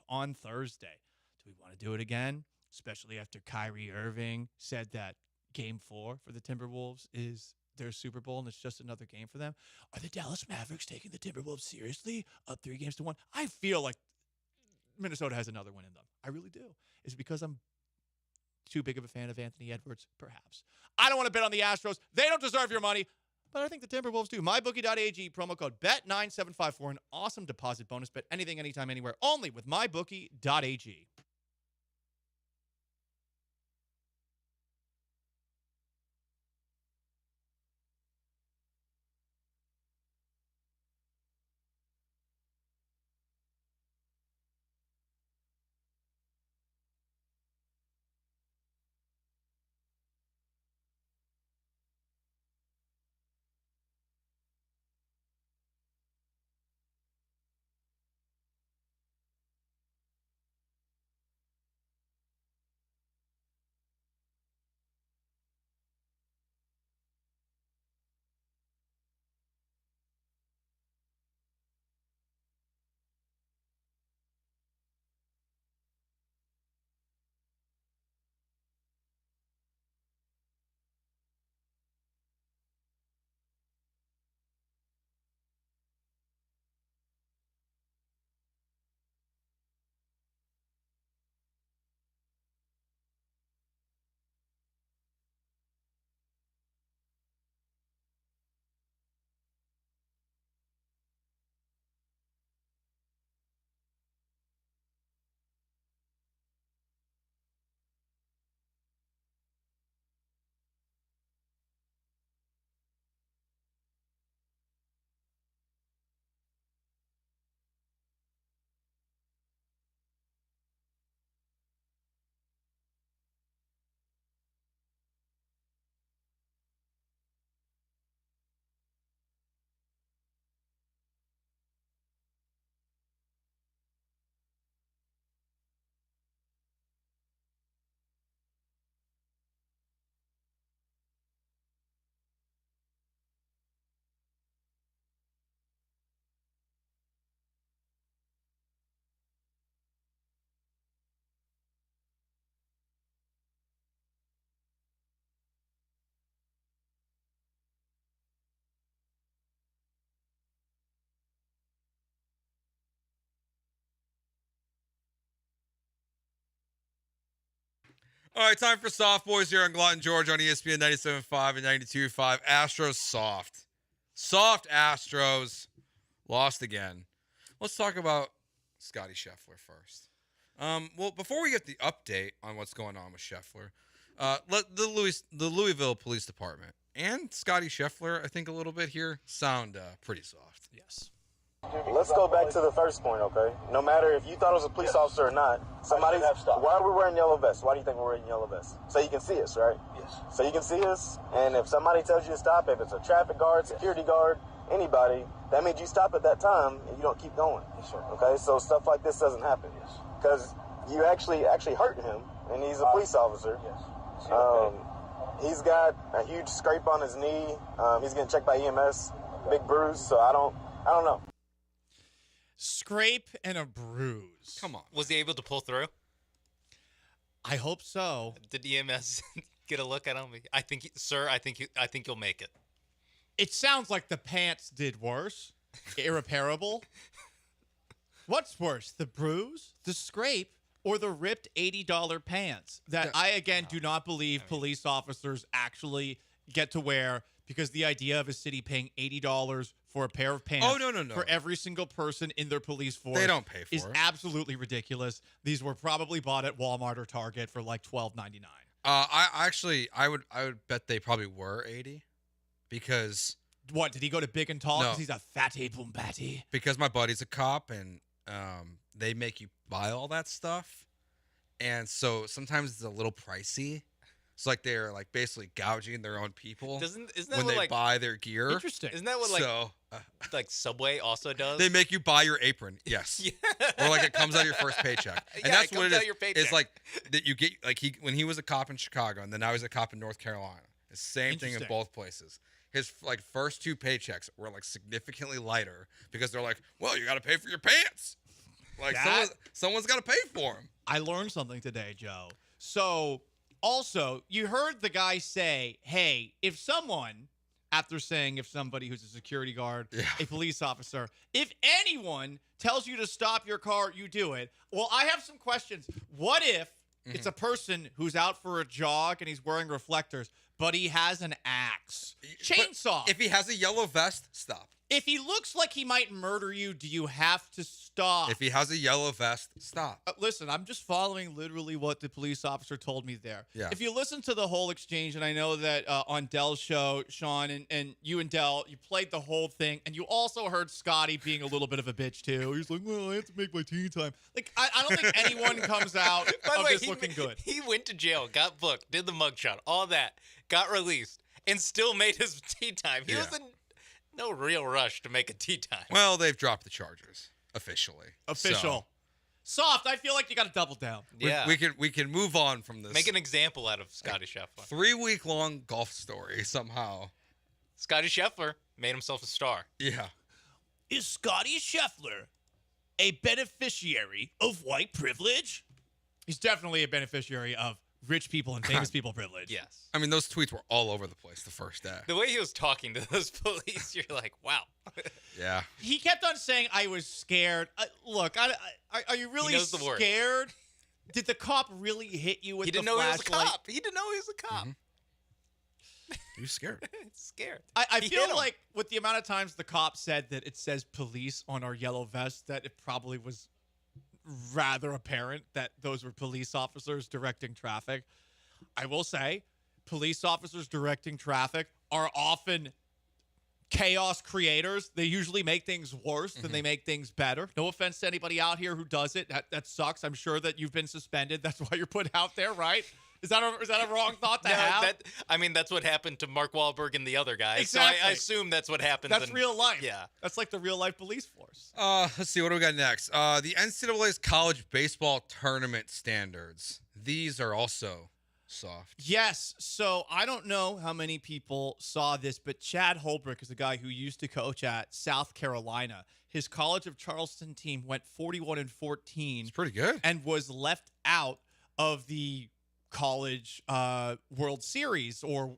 on Thursday. Do we want to do it again? Especially after Kyrie Irving said that game 4 for the Timberwolves is their Super Bowl and it's just another game for them. Are the Dallas Mavericks taking the Timberwolves seriously? Up 3-1? I feel like Minnesota has another win in them. I really do. Is it because I'm too big of a fan of Anthony Edwards, perhaps. I don't want to bet on the Astros. They don't deserve your money, but I think the Timberwolves do. MyBookie.ag, promo code BET9754, an awesome deposit bonus. Bet anything, anytime, anywhere, only with MyBookie.ag. All right, time for Soft Boys here on Gallant George on ESPN 97.5 and 92.5. Astros soft. Soft Astros. Lost again. Let's talk about Scotty Scheffler first. Well, before we get the update on what's going on with Scheffler, let the Louisville Police Department and Scotty Scheffler, I think a little bit here, sound pretty soft. Yes. Let's go back to the first point, okay? No matter if you thought it was a police officer or not, why are we wearing yellow vests? Why do you think we're wearing yellow vests? So you can see us, right? Yes. So you can see us, and if somebody tells you to stop, if it's a traffic guard, security guard, anybody, that means you stop at that time and you don't keep going. Yes, sir. Okay, so stuff like this doesn't happen. Yes. Because you actually hurting him, and he's a police officer. Yes. He's got a huge scrape on his knee. He's getting checked by EMS, big bruise. So I don't know. Scrape and a bruise. Come on. Was he able to pull through? I hope so. Did EMS get a look at him? I think, sir, I think you'll make it. It sounds like the pants did worse. Irreparable. What's worse, the bruise, the scrape, or the ripped $80 pants that I, again, do not believe police officers actually get to wear, because the idea of a city paying $80 for a pair of pants for every single person in their police force they don't pay for is it. Absolutely ridiculous. These were probably bought at Walmart or Target for like $12.99. I would bet they probably were 80, because what, did he go to Big and Tall No. because he's a fatty boom batty? Because my buddy's a cop, and they make you buy all that stuff, and so sometimes it's a little pricey. It's like they're like basically gouging their own people Isn't that when what, they like, buy their gear. Interesting. Isn't that what like Subway also does? They make you buy your apron, yes, or like it comes out of your first paycheck, and Yeah, that's it what comes it out is. your paycheck. It's like that you get like when he was a cop in Chicago, and then now he's a cop in North Carolina. It's the same thing in Interesting. both places. His like first two paychecks were like significantly lighter because they're like, well, you got to pay for your pants. Like someone's got to pay for them. I learned something today, Joe. So, also, you heard the guy say, hey, if somebody who's a security guard, a police officer, if anyone tells you to stop your car, you do it. Well, I have some questions. What if It's a person who's out for a jog and he's wearing reflectors, but he has an axe. Chainsaw. If he has a yellow vest, stop. If he looks like he might murder you, do you have to stop? If he has a yellow vest, stop. Listen, I'm just following literally what the police officer told me there. Yeah. If you listen to the whole exchange, and I know that on Dell's show, Sean, and you and Dell, you played the whole thing, and you also heard Scotty being a little bit of a bitch, too. He's like, well, I have to make my tea time. Like, I don't think anyone comes out By the of way, this looking good. He went to jail, got booked, did the mugshot, all that, got released, and still made his tea time. He was in no real rush to make a tea time. Well, they've dropped the charges officially. Official. Soft, I feel like you got to double down. Yeah. We can move on from this. Make an example out of Scotty Scheffler. 3-week-long golf story somehow. Scotty Scheffler made himself a star. Yeah. Is Scotty Scheffler a beneficiary of white privilege? He's definitely a beneficiary of rich people and famous people privilege. Yes. I mean, those tweets were all over the place the first day. The way he was talking to those police, you're like, wow. Yeah. He kept on saying, I was scared. Look, are you really knows the word. scared? Did the cop really hit you with He the didn't know he was a flashlight? cop. He didn't know he was a cop. He was scared. Scared. I He feel hit him. like with the amount of times the cop said that it says police on our yellow vest, that it probably was rather apparent that those were police officers directing traffic. I will say, police officers directing traffic are often chaos creators. They usually make things worse than they make things better. No offense to anybody out here who does it. That sucks. I'm sure that you've been suspended. That's why you're put out there, right? Is that a wrong thought to have? That's what happened to Mark Wahlberg and the other guy. Exactly. So I assume that's what happens. That's real life. Yeah. That's like the real life police force. Let's see. What do we got next? The NCAA's college baseball tournament standards. These are also soft. Yes. So I don't know how many people saw this, but Chad Holbrook is a guy who used to coach at South Carolina. His College of Charleston team went 41-14. It's pretty good. And was left out of the College World Series, or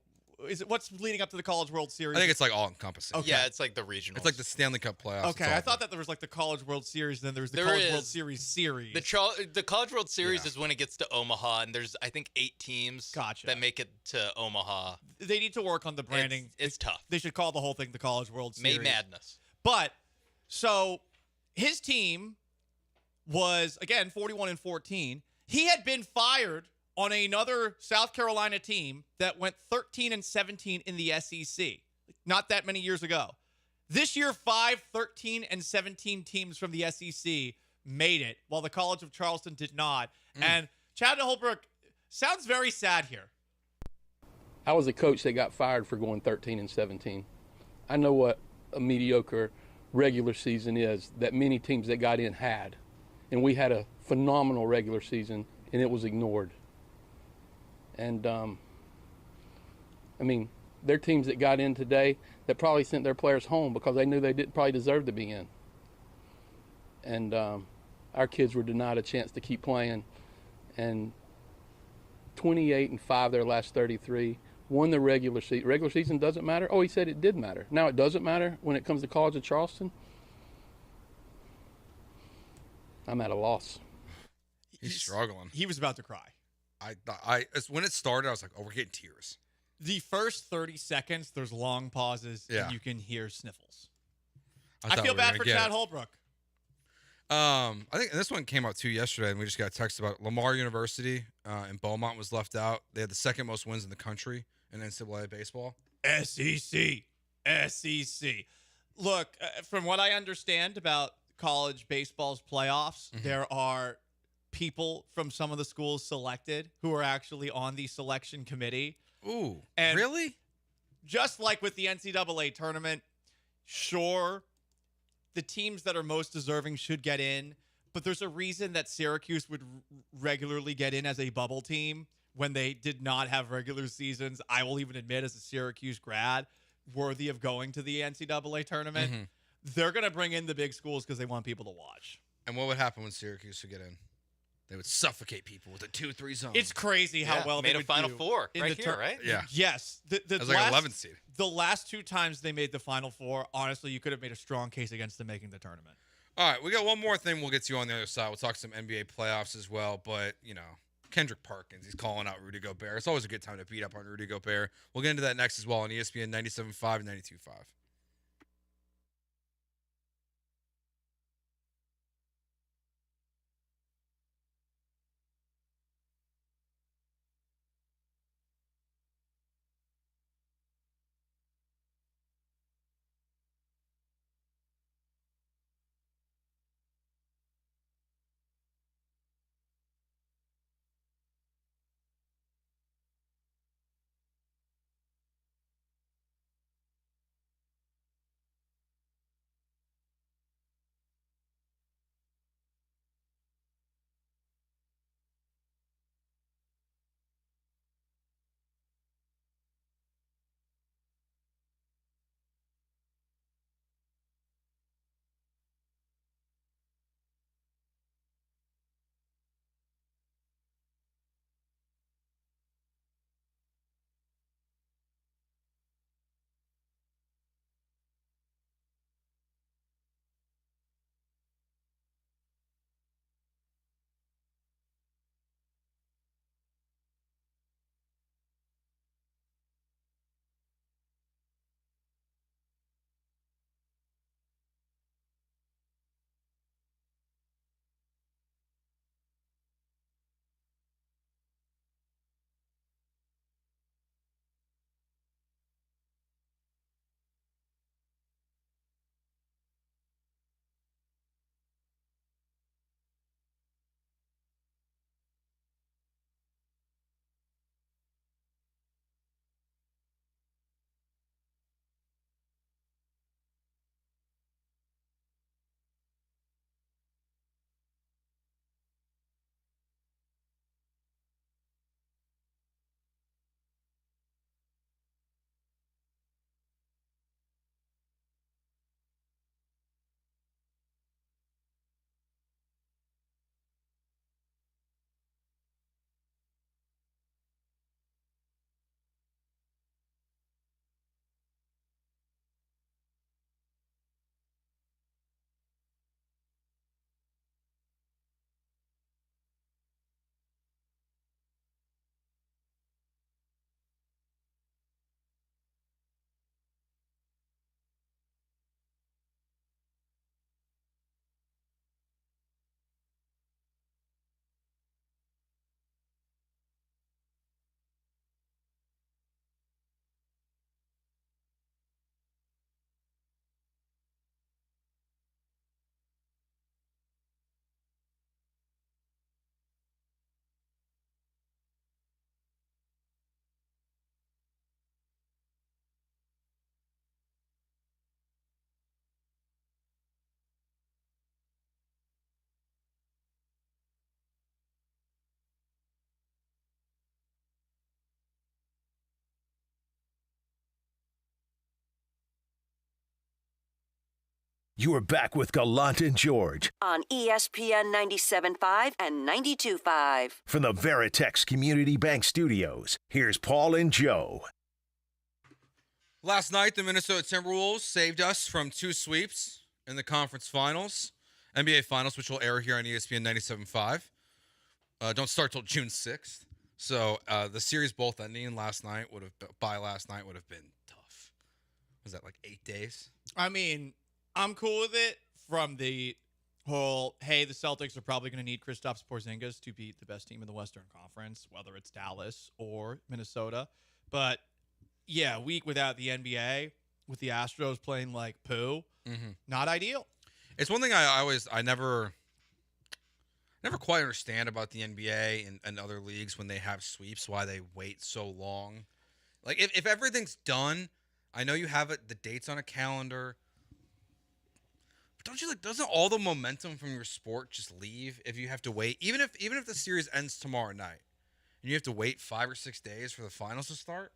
is it what's leading up to the College World Series? I think it's like all encompassing. Okay. Yeah, it's like the regional. It's like the Stanley Cup playoffs. Okay, I thought that there was like the College World Series, and then there was the There College is. World Series series. The College World Series is when it gets to Omaha, and there's I think 8 teams that make it to Omaha. They need to work on the branding. It's tough. They should call the whole thing the College World Series. May Madness. But so his team was again 41-14. He had been fired on another South Carolina team that went 13-17 in the SEC not that many years ago. This year, 5 13-17 teams from the SEC made it, while the College of Charleston did not. And Chad Holbrook sounds very sad here. I was a coach that got fired for going 13-17. I know what a mediocre regular season is that many teams that got in had. And we had a phenomenal regular season, and it was ignored. And, I mean, there are teams that got in today that probably sent their players home because they knew they didn't probably deserve to be in. And our kids were denied a chance to keep playing. And 28-5 their last 33, won the regular season. Regular season doesn't matter? Oh, he said it did matter. Now it doesn't matter when it comes to College of Charleston? I'm at a loss. He's struggling. He was about to cry. When it started, I was like, oh, we're getting tears. The first 30 seconds, there's long pauses, Yeah. and you can hear sniffles. I I thought feel we were bad gonna for get Chad it. Holbrook. I think this one came out too yesterday, and we just got a text about Lamar University in Beaumont was left out. They had the second most wins in the country in NCAA baseball. SEC. Look, from what I understand about college baseball's playoffs, there are people from some of the schools selected who are actually on the selection committee. Ooh, and really? Just like with the NCAA tournament, sure, the teams that are most deserving should get in, but there's a reason that Syracuse would regularly get in as a bubble team when they did not have regular seasons. I will even admit, as a Syracuse grad, worthy of going to the NCAA tournament. They're going to bring in the big schools because they want people to watch. And what would happen when Syracuse would get in? They would suffocate people with a 2-3 zone. It's crazy how well made they a would Final do Four in right the here, right? Yeah. Yes. The That was like an 11th seed. The last 2 times they made the Final Four, honestly, you could have made a strong case against them making the tournament. All right, we got one more thing we'll get to on the other side. We'll talk some NBA playoffs as well, but, Kendrick Perkins. He's calling out Rudy Gobert. It's always a good time to beat up on Rudy Gobert. We'll get into that next as well on ESPN 97.5 and 92.5. You are back with Gallant and George on ESPN 97.5 and 92.5. from the Veritex Community Bank Studios. Here's Paul and Joe. Last night, the Minnesota Timberwolves saved us from 2 sweeps in the conference finals, NBA Finals, which will air here on ESPN 97.5. Don't start till June 6th. So the series both ending last night by last night would have been tough. Was that like 8 days? I mean, I'm cool with it from the whole, hey, the Celtics are probably going to need Kristaps Porzingis to beat the best team in the Western Conference, whether it's Dallas or Minnesota. But, yeah, a week without the NBA, with the Astros playing like poo, not ideal. It's one thing I never quite understand about the NBA and other leagues when they have sweeps, why they wait so long. Like, if everything's done, I know you have the dates on a calendar, but don't you doesn't all the momentum from your sport just leave if you have to wait? Even if the series ends tomorrow night and you have to wait 5 or 6 days for the finals to start,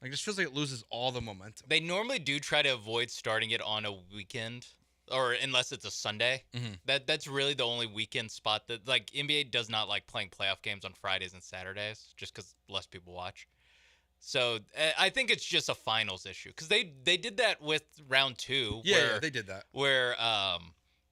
like, it just feels like it loses all the momentum. They normally do try to avoid starting it on a weekend, or unless it's a Sunday. That's really the only weekend spot that, like, NBA does not like playing playoff games on Fridays and Saturdays just because less people watch. So I think it's just a finals issue because they did that with round 2. Yeah, they did that. Where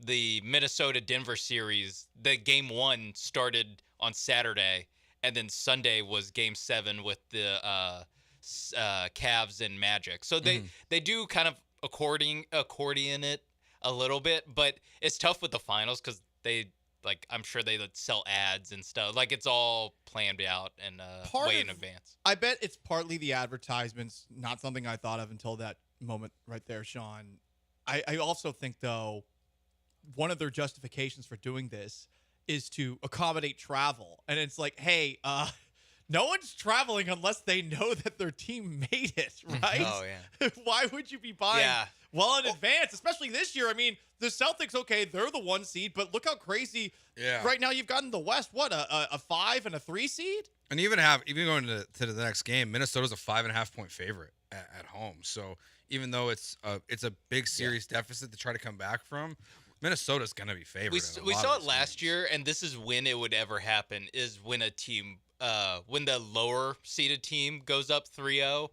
the Minnesota-Denver series, the game 1 started on Saturday and then Sunday was Game 7 with the Cavs and Magic. So they do kind of accordion it a little bit, but it's tough with the finals because they I'm sure they sell ads and stuff. Like it's all planned out and way in advance. I bet it's partly the advertisements, not something I thought of until that moment right there, Sean. I also think, though, one of their justifications for doing this is to accommodate travel. And it's like, hey, no one's traveling unless they know that their team made it, right? Oh, yeah. Why would you be buying well in advance, especially this year? I mean, the Celtics, okay, they're the 1 seed, but look how crazy right now you've got in the West, a 5 and a 3 seed? And even going to the next game, Minnesota's a 5.5 point favorite at home. So even though it's a big series deficit to try to come back from, Minnesota's going to be favored. We saw it last year, and this is when it would ever happen, is when a team when the lower seeded team goes up 3-0.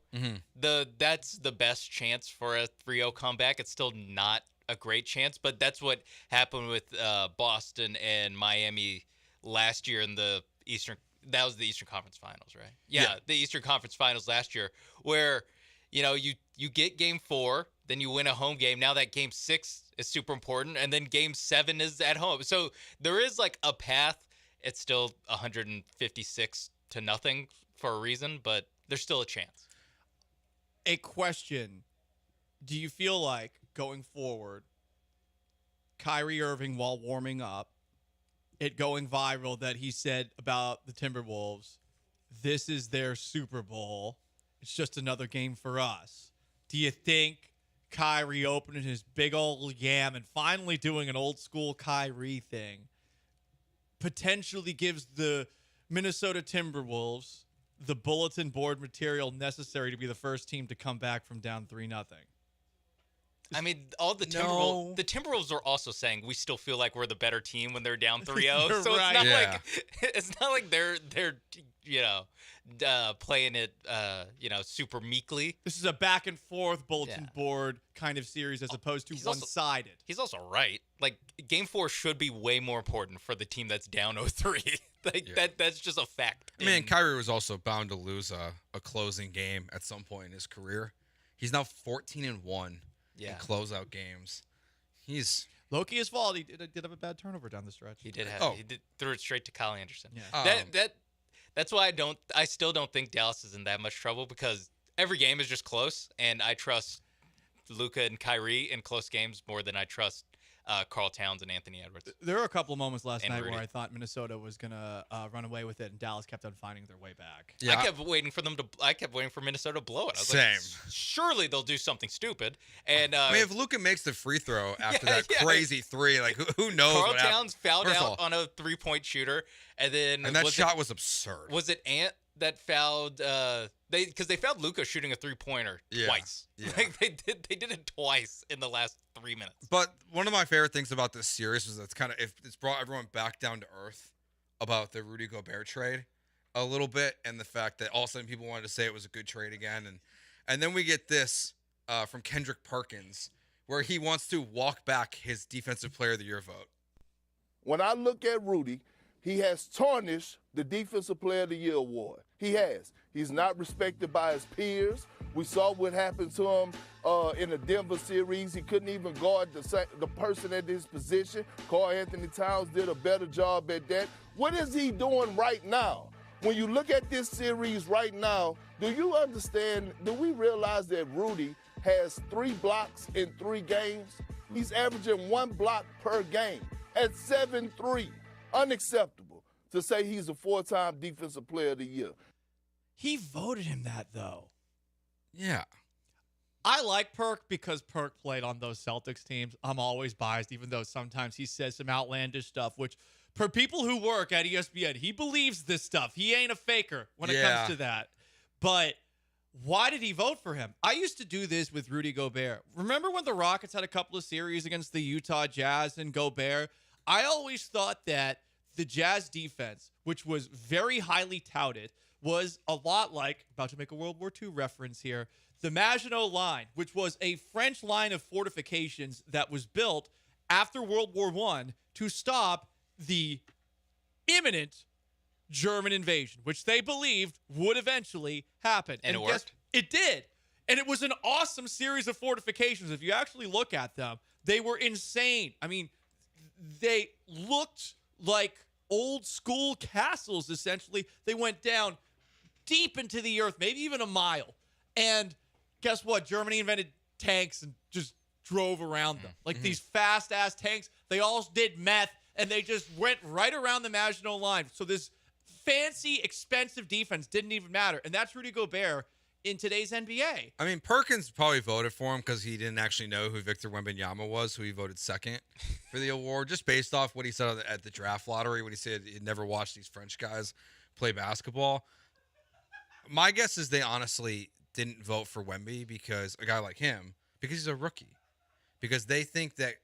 That's the best chance for a 3-0 comeback. It's still not a great chance, but that's what happened with Boston and Miami last year in the Eastern. That was the Eastern Conference Finals, right? Yeah, the Eastern Conference Finals last year, where you get Game 4, then you win a home game. Now that Game 6 is super important, and then Game 7 is at home. So there is a path. It's still 156 to nothing for a reason, but there's still a chance. A question. Do you feel like going forward, Kyrie Irving, while warming up, it going viral that he said about the Timberwolves, this is their Super Bowl. It's just another game for us. Do you think Kyrie opening his big old yam and finally doing an old school Kyrie thing potentially gives the Minnesota Timberwolves the bulletin board material necessary to be the first team to come back from down 3-0? I mean, all the Timberwolves are also saying we still feel like we're the better team when they're down 3-0. So right. It's not like they're playing it super meekly. This is a back and forth bulletin board kind of series as opposed to one-sided. He's also right. Game 4 should be way more important for the team that's down 0-3. That's just a fact. I mean, Kyrie was also bound to lose a closing game at some point in his career. He's now 14-1 in closeout games. He's low-key his fault. He did have a bad turnover down the stretch. He did have. He threw it straight to Kyle Anderson. Yeah. That's why I still don't think Dallas is in that much trouble, because every game is just close, and I trust Luka and Kyrie in close games more than I trust Karl Towns and Anthony Edwards. There were a couple of moments last night Rudy. where I thought Minnesota was gonna run away with it, and Dallas kept on finding their way back. Yeah. I kept waiting for Minnesota to blow it. I was like, surely they'll do something stupid. And I mean, if Luka makes the free throw after that crazy three, who knows? Karl Towns fouled out on a 3-point shooter, and that shot was absurd. Was it Ant that fouled? Because they fouled Luka shooting a 3-pointer twice. Yeah. They did it twice in the last 3 minutes. But one of my favorite things about this series is it's brought everyone back down to earth about the Rudy Gobert trade a little bit, and the fact that all of a sudden people wanted to say it was a good trade again, and then we get this from Kendrick Perkins where he wants to walk back his Defensive Player of the Year vote. When I look at Rudy, he has tarnished the Defensive Player of the Year award. He has. He's not respected by his peers. We saw what happened to him in the Denver series. He couldn't even guard the person at his position. Karl Anthony Towns did a better job at that. What is he doing right now? When you look at this series right now, do you understand, do we realize that Rudy has 3 blocks in 3 games? He's averaging 1 block per game at 7-3. Unacceptable to say he's a 4-time Defensive Player of the Year. He voted him that, though. Yeah. I like Perk because Perk played on those Celtics teams. I'm always biased, even though sometimes he says some outlandish stuff, which for people who work at ESPN, he believes this stuff. He ain't a faker when it comes to that. But why did he vote for him? I used to do this with Rudy Gobert. Remember when the Rockets had a couple of series against the Utah Jazz and Gobert? I always thought that the Jazz defense, which was very highly touted, was a lot like, about to make a World War II reference here, the Maginot Line, which was a French line of fortifications that was built after World War I to stop the imminent German invasion, which they believed would eventually happen. And it guess- worked? It did. And it was an awesome series of fortifications. If you actually look at them, they were insane. I mean, they looked like old school castles, essentially. They went down deep into the earth, maybe even a mile. And guess what? Germany invented tanks and just drove around them. Like these fast-ass tanks, they all did meth, and they just went right around the Maginot Line. So this fancy, expensive defense didn't even matter. And that's Rudy Gobert in today's NBA. I mean, Perkins probably voted for him because he didn't actually know who Victor Wembanyama was, who he voted second for the award, just based off what he said at the draft lottery when he said he'd never watched these French guys play basketball. My guess is they honestly didn't vote for Wemby because a guy like him, because he's a rookie. Because they think that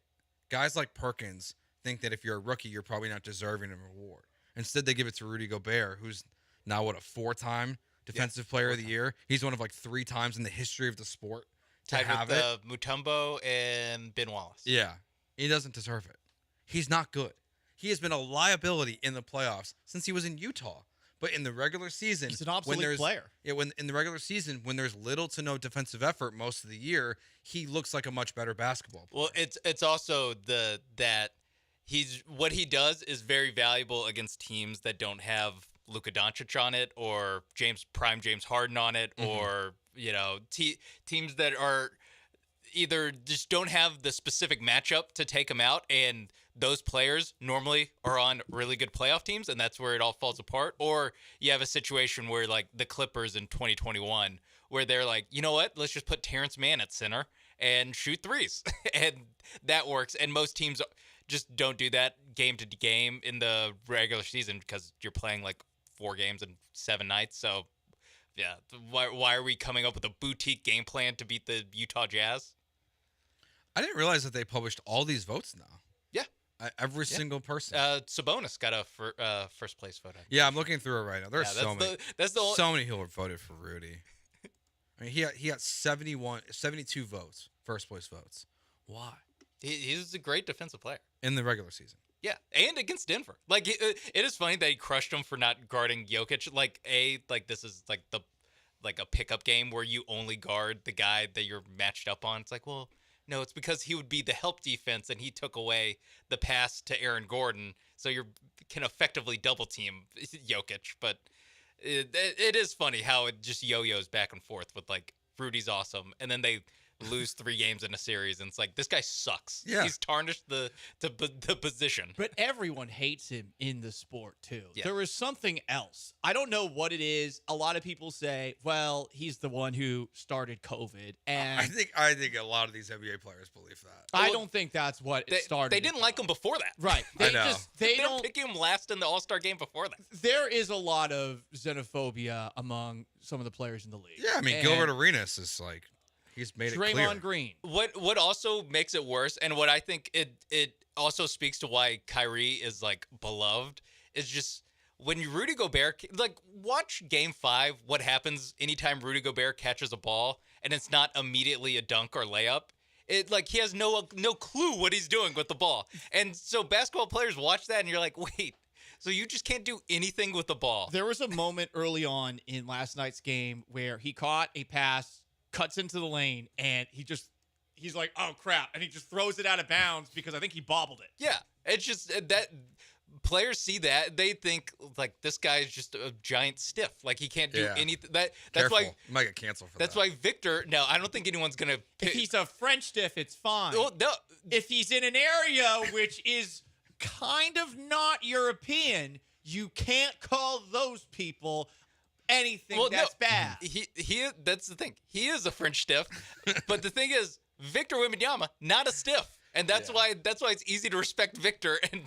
guys like Perkins think that if you're a rookie, you're probably not deserving of an award. Instead, they give it to Rudy Gobert, who's now, what, a 4-time Defensive Player of the Year? He's one of like 3 times in the history of the sport to Tied have with it. Mutombo and Ben Wallace. Yeah, he doesn't deserve it. He's not good. He has been a liability in the playoffs since he was in Utah. But in the regular season, He's an obsolete player. Yeah, when in the regular season, when there's little to no defensive effort most of the year, he looks like a much better basketball player. Well, it's also that he's what he does is very valuable against teams that don't have Luka Doncic on it or James Harden on it, or teams that are either just don't have the specific matchup to take him out, and those players normally are on really good playoff teams, and that's where it all falls apart. Or you have a situation where, like the Clippers in 2021, where they're like, you know what, let's just put Terrence Mann at center and shoot threes, and that works. And most teams just don't do that game to game in the regular season because you're playing like 4 games in 7 nights. So yeah, why are we coming up with a boutique game plan to beat the Utah Jazz? I didn't realize that they published all these votes now. Yeah. Every single person. Sabonis got a first place vote. Yeah, I'm looking through it right now. There's Yeah, so many who voted for Rudy. I mean, he got 72 votes, first place votes. Why? He's a great defensive player In the regular season. Yeah, and against Denver. Like it is funny that he crushed him for not guarding Jokic. Like this is like a pickup game where you only guard the guy that you're matched up on. It's like, well, no, it's because he would be the help defense and he took away the pass to Aaron Gordon, so you can effectively double team Jokic. But it is funny how it just yo-yos back and forth with like Rudy's awesome, and then they lose 3 games in a series, and it's like, this guy sucks. Yeah. He's tarnished the position. But everyone hates him in the sport, too. Yeah. There is something else. I don't know what it is. A lot of people say, well, he's the one who started COVID. And I think a lot of these NBA players believe that. I don't think that's what it started. They didn't like him before that. Right. I know. They don't pick him last in the All-Star game before that. There is a lot of xenophobia among some of the players in the league. Yeah, I mean, And Gilbert Arenas is like, he's made it clear. Draymond Green. What also makes it worse, and what I think it also speaks to why Kyrie is like beloved, is just when Rudy Gobert, like, watch Game 5, what happens anytime Rudy Gobert catches a ball and it's not immediately a dunk or layup. It like he has no clue what he's doing with the ball, and so basketball players watch that and you're like, wait. So you just can't do anything with the ball. There was a moment early on in last night's game where he caught a pass, cuts into the lane, and he's like, oh crap, and he just throws it out of bounds because I think he bobbled it. Yeah, it's just that players see that, they think like this guy is just a giant stiff, like he can't do anything. That's Careful. why You might get canceled for that's that. why Victor. No, I don't think anyone's gonna. If he's a French stiff, it's fine. Well, no. If he's in an area which is kind of not European, you can't call those people anything that's bad. He that's the thing. He is a French stiff, but the thing is, Victor Wembanyama, not a stiff, and that's why it's easy to respect Victor and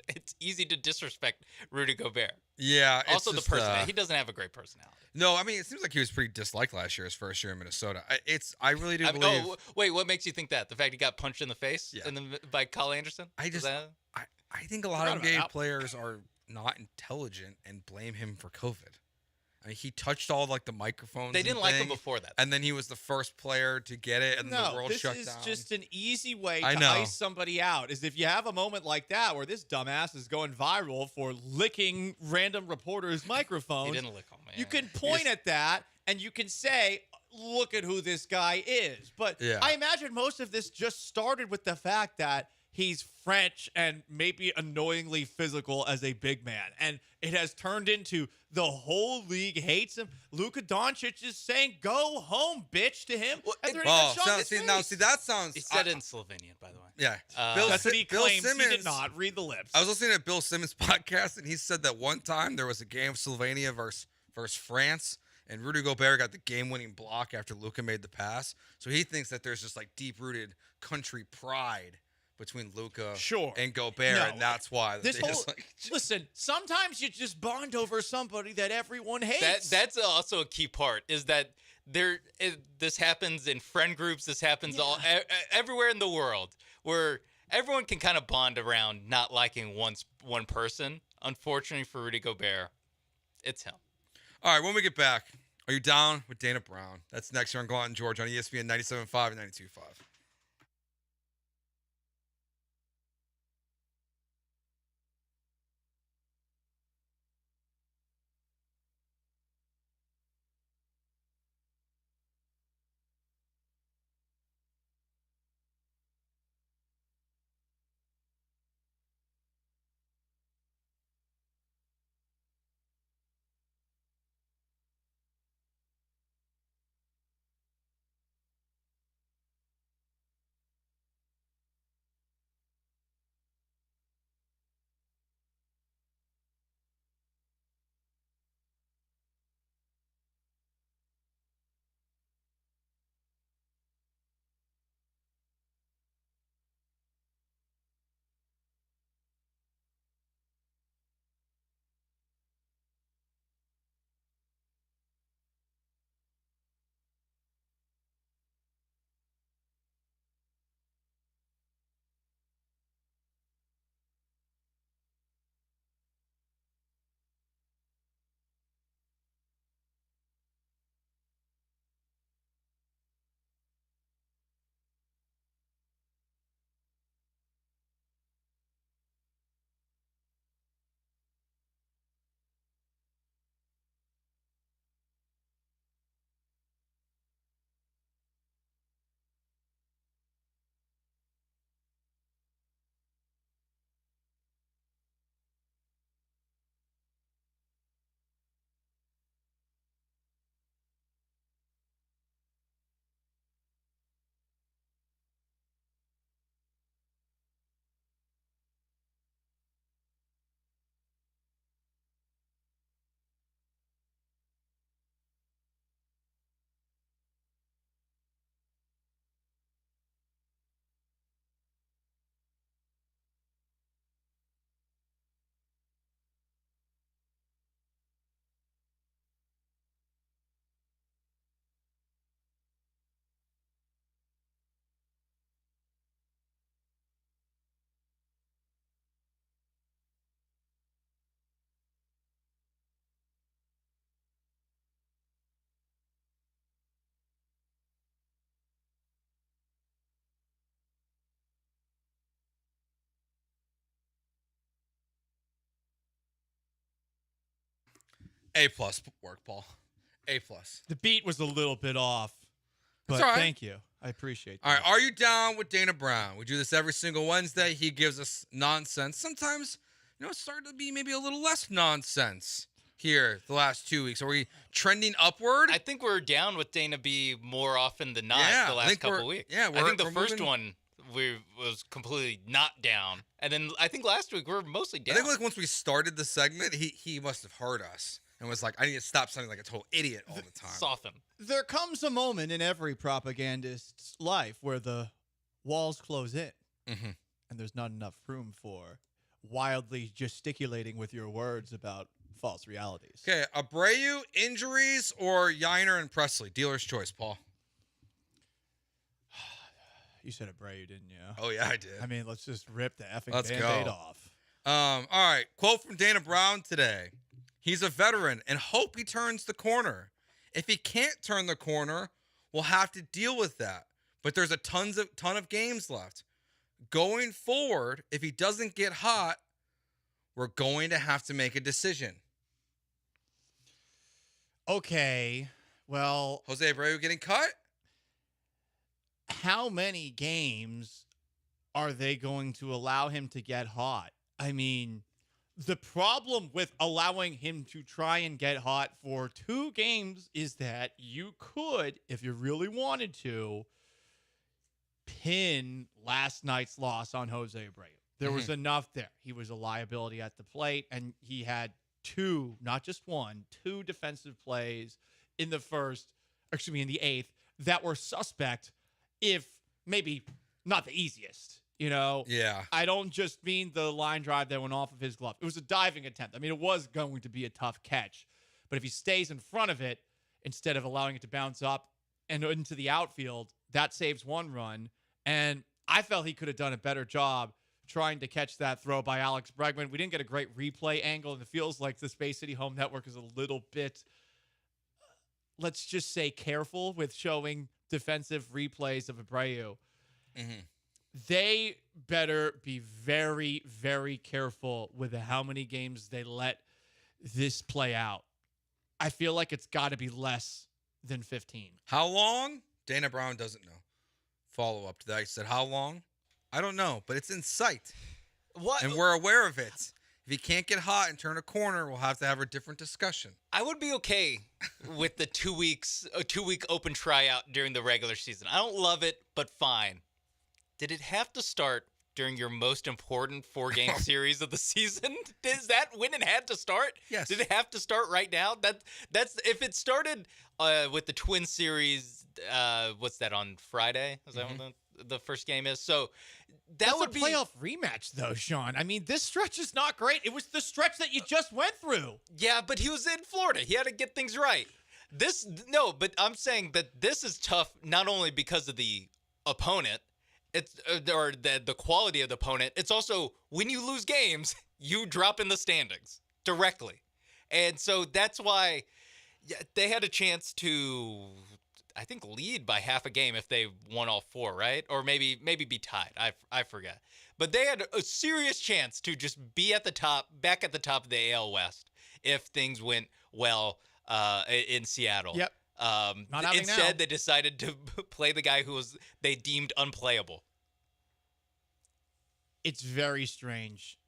it's easy to disrespect Rudy Gobert. Yeah. it's Also, the just, personality. He doesn't have a great personality. No, I mean, it seems like he was pretty disliked last year, his first year in Minnesota. I really do believe. Oh, wait, what makes you think that? The fact he got punched in the face by Kyle Anderson? I think a lot of NBA players are not intelligent and blame him for COVID. I mean, he touched all like the microphones. They didn't and like him thing, before that. and then he was the first player to get it, and the world shut down. This is just an easy way I to know. ice somebody out. Is if you have a moment like that where this dumbass is going viral for licking random reporters' microphones. He didn't lick them, man. You can point at that and you can say, "Look at who this guy is." But Yeah. I imagine most of this just started with the fact that he's French and maybe annoyingly physical as a big man. And it has turned into the whole league hates him. Luka Doncic is saying, "Go home, bitch," to him. And they're not showing his face. that sounds. He said it in Slovenian, by the way. Yeah, That's what he Bill claims. Simmons, He did not read the lips. I was listening to Bill Simmons' podcast, and he said that one time there was a game of Slovenia versus France, and Rudy Gobert got the game-winning block after Luka made the pass. So he thinks that there's just like deep-rooted country pride between Luka and Gobert, No. and that's why This they whole just, like, listen. Sometimes you just bond over somebody that everyone hates. That's also a key part. Is that this happens in friend groups. This happens everywhere in the world, where everyone can kind of bond around not liking one person. Unfortunately for Rudy Gobert, it's him. All right, when we get back, are you down with Dana Brown? That's next here on Gallant George on ESPN 97.5 and 92.5. A+ work, Paul. A+. The beat was a little bit off, but all right. thank you. I appreciate that. All right, are you down with Dana Brown? We do this every single Wednesday. He gives us nonsense. Sometimes, it's starting to be maybe a little less nonsense here the last 2 weeks. Are we trending upward? I think we're down with Dana B more often than not Yeah, the I last think couple we're- weeks. yeah, I think the we're first moving- one was completely not down, and then I think last week we were mostly down. I think like once we started the segment, he must have heard us and was like, I need to stop sounding like a total idiot all the time. Soften. There comes a moment in every propagandist's life where the walls close in, Mhm. and there's not enough room for wildly gesticulating with your words about false realities. Okay, Abreu, injuries, or Yiner and Presley? Dealer's choice, Paul. You said Abreu, didn't you? Oh, yeah, I did. I mean, let's just rip the effing Let's Band-Aid go. off. All right, quote from Dana Brown today. He's a veteran, and hope he turns the corner. If he can't turn the corner, we'll have to deal with that. But there's a ton of games left. Going forward, if he doesn't get hot, we're going to have to make a decision. Okay, well, Jose Abreu getting cut? How many games are they going to allow him to get hot? I mean, the problem with allowing him to try and get hot for 2 games is that you could, if you really wanted to, pin last night's loss on Jose Abreu. There was enough there. He was a liability at the plate, and he had 2, not just 1, 2 defensive plays in the in the 8th that were suspect, if maybe not the easiest. Yeah. I don't just mean the line drive that went off of his glove. It was a diving attempt. I mean, it was going to be a tough catch. But if he stays in front of it, instead of allowing it to bounce up and into the outfield, that saves 1 run. And I felt he could have done a better job trying to catch that throw by Alex Bregman. We didn't get a great replay angle, and it feels like the Space City Home Network is a little bit, let's just say, careful with showing defensive replays of Abreu. They better be very, very careful with how many games they let this play out. I feel like it's got to be less than 15. How long? Dana Brown doesn't know. Follow up to that. He said, how long? I don't know, but it's in sight. What? And we're aware of it. If he can't get hot and turn a corner, we'll have to have a different discussion. I would be okay with the 2 weeks, a 2-week open tryout during the regular season. I don't love it, but fine. Did it have to start during your most important 4-game series of the season? Is that when it had to start? Yes. Did it have to start right now? That's if it started with the Twin series. What's that, on Friday? Is that when the first game is? So that would be a playoff rematch, though, Sean. I mean, this stretch is not great. It was the stretch that you just went through. Yeah, but he was in Florida. He had to get things right. But I'm saying that this is tough not only because of the opponent. It's or the quality of the opponent. It's also when you lose games, you drop in the standings directly. And so that's why they had a chance to, I think, lead by half a game if they won all 4, right? Or maybe be tied. I forget. But they had a serious chance to just be back at the top of the AL West if things went well in Seattle. Yep. Instead, they decided to play the guy who they deemed unplayable. It's very strange.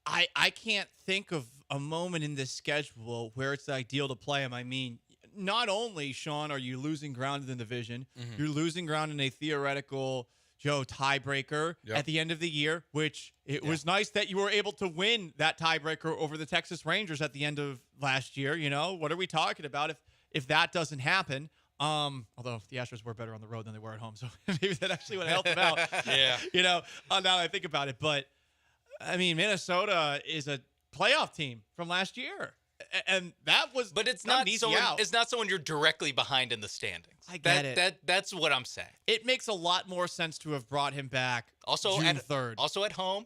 I can't think of a moment in this schedule where it's ideal to play him. I mean, not only, Sean, are you losing ground in the division, you're losing ground in a theoretical tiebreaker at the end of the year, which it was nice that you were able to win that tiebreaker over the Texas Rangers at the end of last year. What are we talking about if that doesn't happen? Although the Astros were better on the road than they were at home, so maybe that actually would have helped them out. Yeah. Now that I think about it. But, I mean, Minnesota is a playoff team from last year. And that was But it's not someone you're directly behind in the standings. I get it. That's what I'm saying. It makes a lot more sense to have brought him back also June 3rd. Also at home,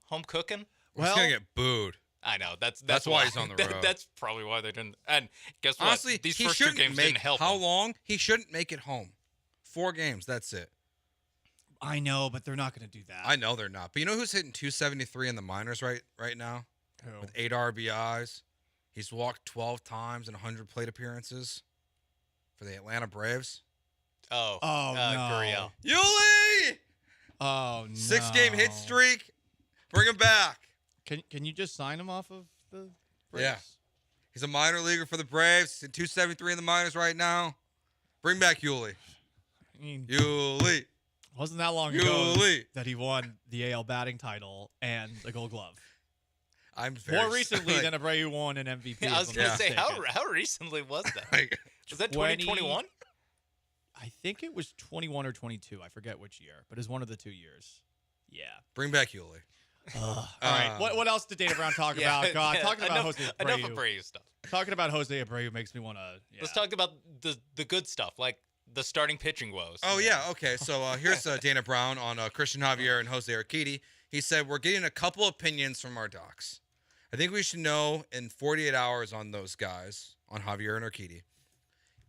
home cooking. Well, he's going to get booed. I know. That's why he's on the road. That's probably why they didn't. And guess what? Honestly, these he first 2 shouldn't games make didn't help how him. long? He shouldn't make it home. 4 games. That's it. I know, but they're not going to do that. I know they're not. But you know who's hitting 273 in the minors right now? Who? With 8 RBIs. He's walked 12 times in 100 plate appearances for the Atlanta Braves. No. Gurriel. Yuli! Oh, no. 6-game hit streak. Bring him back. Can you just sign him off of the Braves? Yeah. He's a minor leaguer for the Braves. He's at 273 in the minors right now. Bring back Yuli. Yuli. Wasn't that long ago that he won the AL batting title and the Gold Glove. More recently than Abreu won an MVP. Yeah, I was going to say, how recently was that? Was that 2021? I think it was 21 or 22. I forget which year, but it's one of the 2 years. Yeah. Bring back Yuli. All right. What else did Dana Brown talk about? God, talking about Jose Abreu. Enough Abreu stuff. Talking about Jose Abreu makes me want to. Yeah. Let's talk about the good stuff, like the starting pitching woes. Oh, yeah. Okay. So here's Dana Brown on Christian Javier and Jose Urquidy. He said, we're getting a couple opinions from our docs. I think we should know in 48 hours on those guys, on Javier and Urquidy.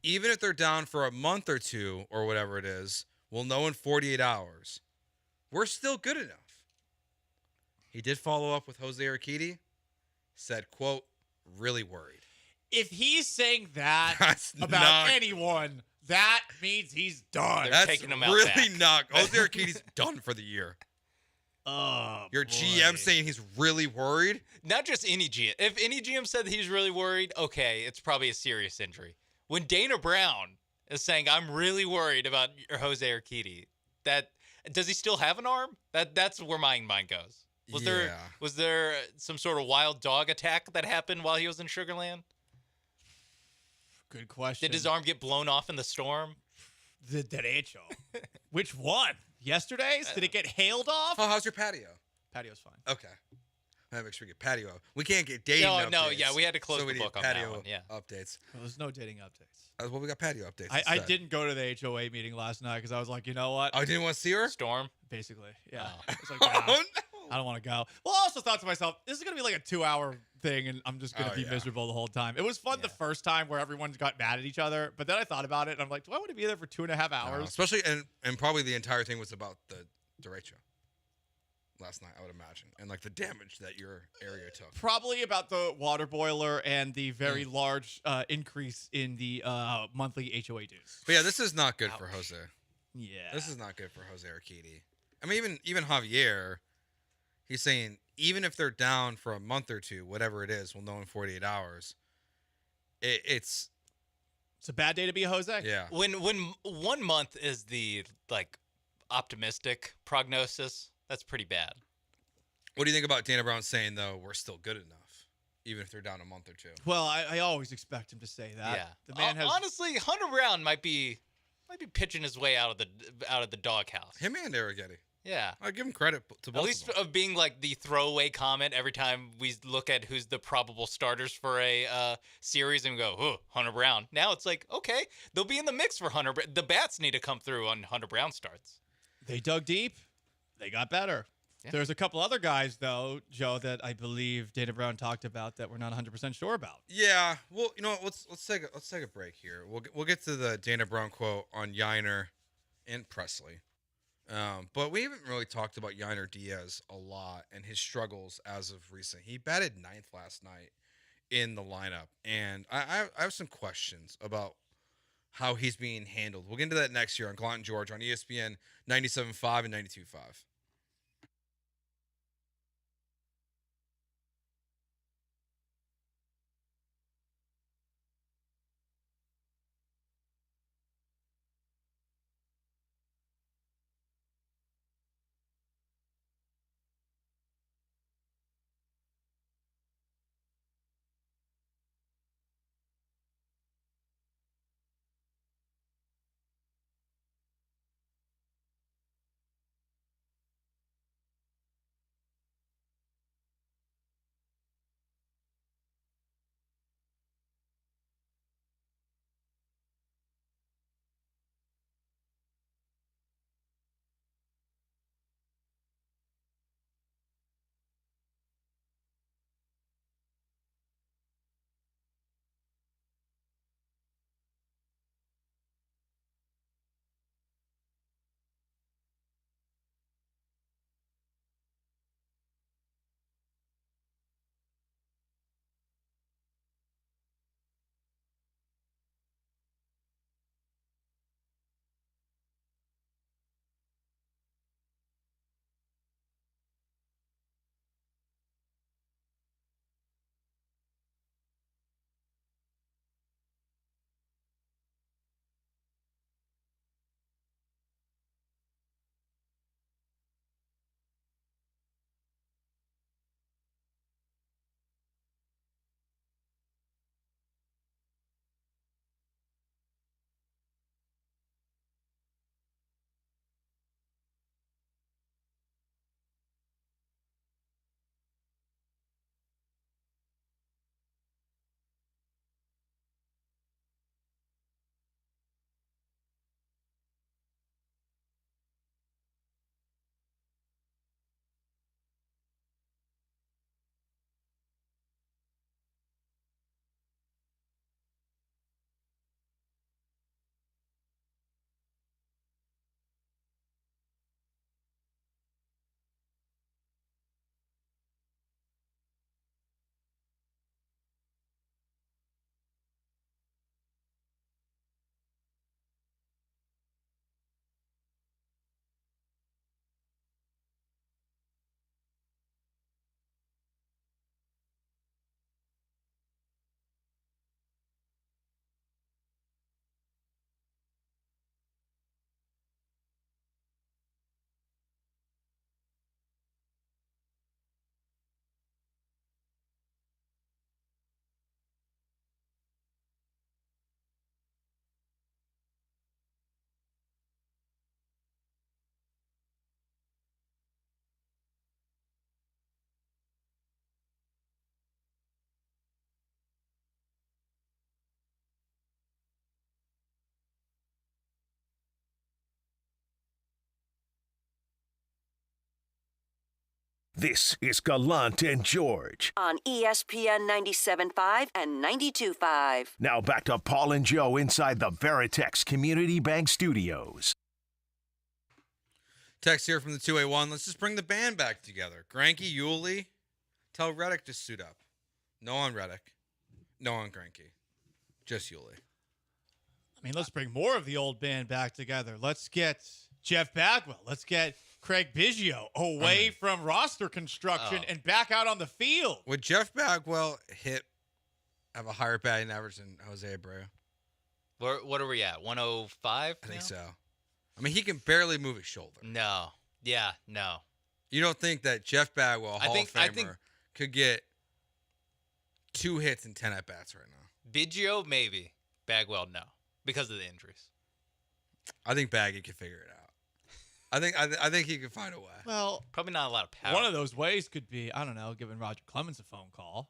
Even if they're down for a month or two or whatever it is, we'll know in 48 hours. We're still good enough. He did follow up with Jose Urquidy. Said, quote, really worried. If he's saying that That's about not- anyone, that means he's done. They're That's taking him out really back. not. Jose Urquidy's done for the year. Oh, Your GM saying he's really worried? Not just any GM. If any GM said that he's really worried, okay, it's probably a serious injury. When Dana Brown is saying, I'm really worried about Jose Urquidy, that does he still have an arm? That's where my mind goes. Was there some sort of wild dog attack that happened while he was in Sugarland? Good question. Did his arm get blown off in the storm? The derecho. Which one? Yesterday's? Did it get hailed off? Oh, how's your patio? Patio's fine. Okay. I make sure we get patio. We can't get dating No, updates. no, yeah, we had to close so the we book need on that patio one, yeah. updates. Well, there's no dating updates. Well, we got patio updates. I instead. didn't go to the HOA meeting last night because I was like, you know what? Oh, you didn't want to see her? Storm? Basically, yeah. Oh. I was like, nah, I don't want to go. Well, I also thought to myself, this is going to be like a 2-hour thing, and I'm just going to be miserable the whole time. It was fun the first time where everyone got mad at each other, but then I thought about it, and I'm like, do I want to be there for 2.5 hours? Especially, and probably the entire thing was about the derecho last night, I would imagine, and like the damage that your area took. Probably about the water boiler and the very large increase in the monthly HOA dues. But yeah, this is not good for Jose. Yeah. This is not good for Jose Urquidy. I mean, even Javier, he's saying even if they're down for a month or two, whatever it is, we'll know in 48 hours. It's a bad day to be a Jose. Yeah. When 1 month is the like optimistic prognosis, that's pretty bad. What do you think about Dana Brown saying though we're still good enough, even if they're down a month or two? Well, I always expect him to say that. Yeah. The man has Honestly, Hunter Brown might be pitching his way out of the doghouse. Him and Arrighetti. Yeah. I give him credit to both. At least of being like the throwaway comment every time we look at who's the probable starters for a series and go, oh, Hunter Brown. Now it's like, okay, they'll be in the mix for Hunter. The bats need to come through on Hunter Brown starts. They dug deep. They got better. Yeah. There's a couple other guys, though, Joe, that I believe Dana Brown talked about that we're not 100% sure about. Yeah, well, you know what? Let's take a break here. We'll get to the Dana Brown quote on Yiner and Presley, but we haven't really talked about Yiner Diaz a lot and his struggles as of recent. He batted 9th last night in the lineup, and I have some questions about how he's being handled. We'll get into that next year on Gallant George on ESPN 97.5 and 92.5. This is Gallant and George. On ESPN 97.5 and 92.5. Now back to Paul and Joe inside the Veritex Community Bank Studios. Text here from the 2A1. Let's just bring the band back together. Granky, Yuli, tell Reddick to suit up. No on Reddick. No on Granky. Just Yuli. I mean, let's bring more of the old band back together. Let's get Jeff Bagwell. Let's get Craig Biggio away from roster construction and back out on the field. Would Jeff Bagwell have a higher batting average than Jose Abreu? What are we at? 105? I think so. I mean, he can barely move his shoulder. No. Yeah, no. You don't think that Jeff Bagwell, Hall of Famer, could get 2 hits and 10 at-bats right now? Biggio, maybe. Bagwell, no. Because of the injuries. I think Baggy can figure it out. I think he can find a way. Well, probably not a lot of power. One of those ways could be, I don't know, giving Roger Clemens a phone call.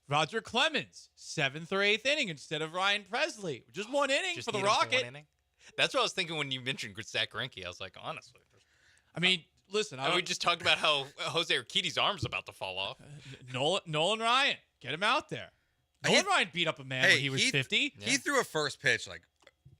Roger Clemens, 7th or 8th inning instead of Ryan Presley. Just 1 inning for the Rocket. That's what I was thinking when you mentioned Zach Greinke. I was like, honestly. I mean, listen. We just talked about how Jose Urquidy's arm's about to fall off. Nolan Ryan, get him out there. Nolan Ryan beat up a man when he was 50. He threw a first pitch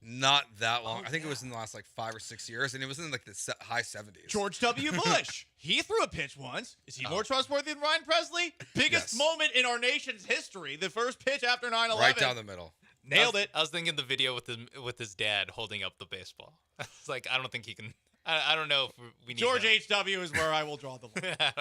not that long. I think it was in the last 5 or 6 years, and it was in the high 70s. George W. Bush. He threw a pitch once. Is he more trustworthy than Ryan Presley? Biggest moment in our nation's history. The first pitch after 9/11. Right down the middle. Nailed it. I was thinking the video with his dad holding up the baseball. It's like, I don't think he can. I don't know if we need George H.W. is where I will draw the line.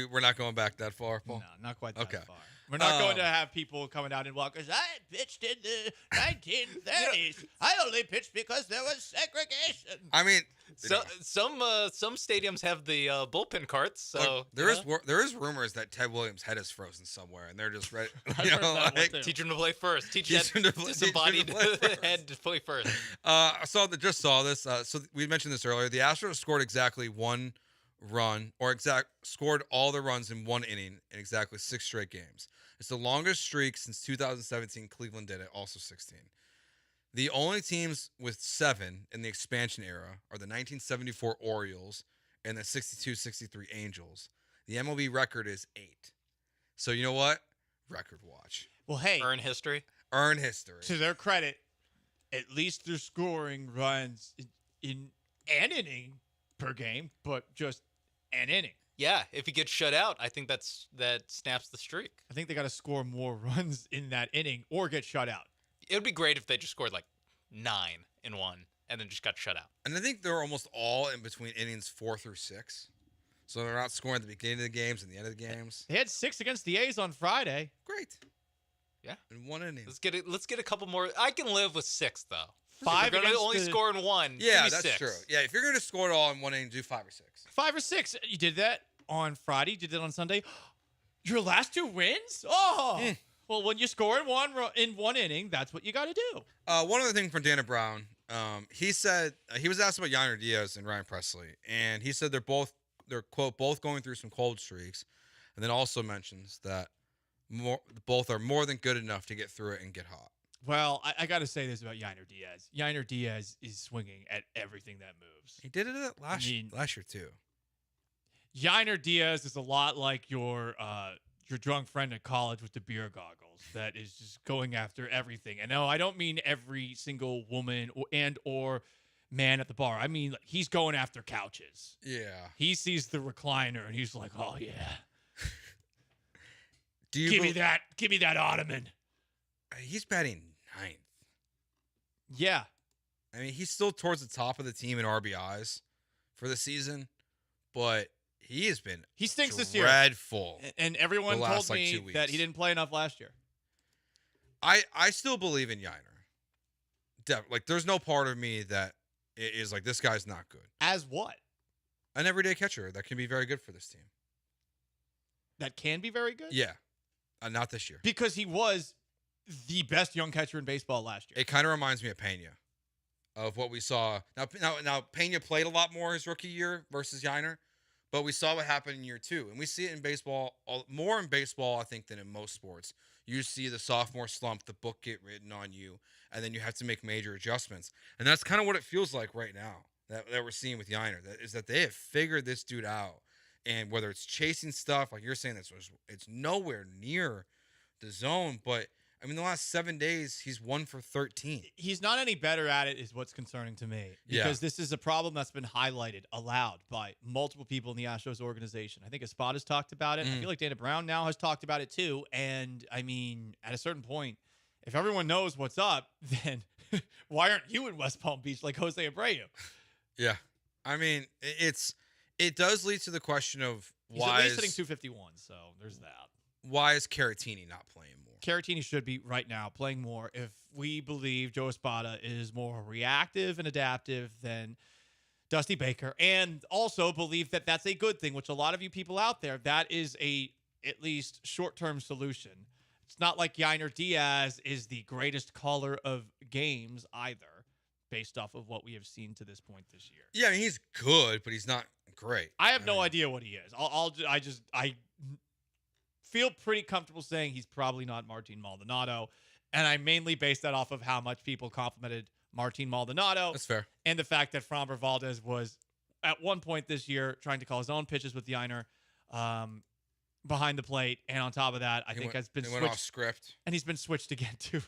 We're not going back that far, Paul? No, not quite that far. We're not going to have people coming out and walk us. I pitched in the 1930s. I only pitched because there was segregation. I mean, some stadiums have the bullpen carts. So there is rumors that Ted Williams' head is frozen somewhere, and they're just ready. Teach him to play first. Teach that disembodied head to play first. I saw this. So we mentioned this earlier. The Astros scored exactly 1 run, scored all the runs in 1 inning in exactly 6 straight games. It's the longest streak since 2017. Cleveland did it, also 16. The only teams with 7 in the expansion era are the 1974 Orioles and the 62-63 Angels. The MLB record is 8. So you know what? Record watch. Well, hey. Earn history. To their credit, at least they're scoring runs in an inning per game, but just an inning. Yeah, if he gets shut out, I think that snaps the streak. I think they got to score more runs in that inning or get shut out. It would be great if they just scored 9 in 1 and then just got shut out. And I think they're almost all in between innings 4 through 6. So they're not scoring at the beginning of the games and the end of the games. They had 6 against the A's on Friday. Great. Yeah. In 1 inning. Let's get a couple more. I can live with 6 though. 5 If you're only score in 1. Yeah, give me that's 6. true. Yeah, if you're going to score it all in 1 inning, do 5 or 6. 5 or 6. You did that on Friday. You did that on Sunday. Your last 2 wins? Oh. Well, when you score in one inning, that's what you got to do. One other thing from Dana Brown. He said he was asked about Yainer Diaz and Ryan Presley, and he said they're quote both going through some cold streaks, and then also mentions that both are more than good enough to get through it and get hot. Well, I got to say this about Yainer Diaz. Yainer Diaz is swinging at everything that moves. He did it last year too. Yainer Diaz is a lot like your drunk friend at college with the beer goggles that is just going after everything. And no, I don't mean every single woman or man at the bar. I mean, he's going after couches. Yeah. He sees the recliner and he's like, "Oh yeah, give me that ottoman." He's batting 9th. Yeah. I mean, he's still towards the top of the team in RBIs for the season, but he has been stinks this year. Dreadful. And everyone told me that he didn't play enough last year. I still believe in Yainer. There's no part of me that is like, this guy's not good. As what? An everyday catcher that can be very good for this team. That can be very good? Yeah. Not this year. Because he was the best young catcher in baseball last year. It kind of reminds me of Pena, of what we saw. Now Pena played a lot more his rookie year versus Yainer, but we saw what happened in year 2. And we see it in baseball, more in baseball, I think, than in most sports. You see the sophomore slump, the book get written on you, and then you have to make major adjustments. And that's kind of what it feels like right now that we're seeing with Yainer, is that they have figured this dude out. And whether it's chasing stuff, like you're saying, it's nowhere near the zone. But I mean, the last 7 days, he's 1 for 13. He's not any better at it, is what's concerning to me. Because this is a problem that's been highlighted aloud by multiple people in the Astros organization. I think Espada's talked about it. I feel like Dana Brown now has talked about it too. And I mean, at a certain point, if everyone knows what's up, then why aren't you in West Palm Beach like Jose Abreu? Yeah. I mean, it does lead to the question of He's why at least hitting 251, so there's that. Why is Caratini not playing more? Caratini should be right now playing more if we believe Joe Espada is more reactive and adaptive than Dusty Baker, and also believe that that's a good thing, which a lot of you people out there, that is at least short-term solution. It's not like Yainer Diaz is the greatest caller of games either, based off of what we have seen to this point this year. Yeah, I mean, he's good, but he's not great. I have no idea what he is. I feel pretty comfortable saying he's probably not Martin Maldonado, and I mainly base that off of how much people complimented Martin Maldonado. That's fair. And the fact that Framber Valdez was at one point this year trying to call his own pitches with Yainer behind the plate, and on top of that, I think has been switched off script, and he's been switched again too.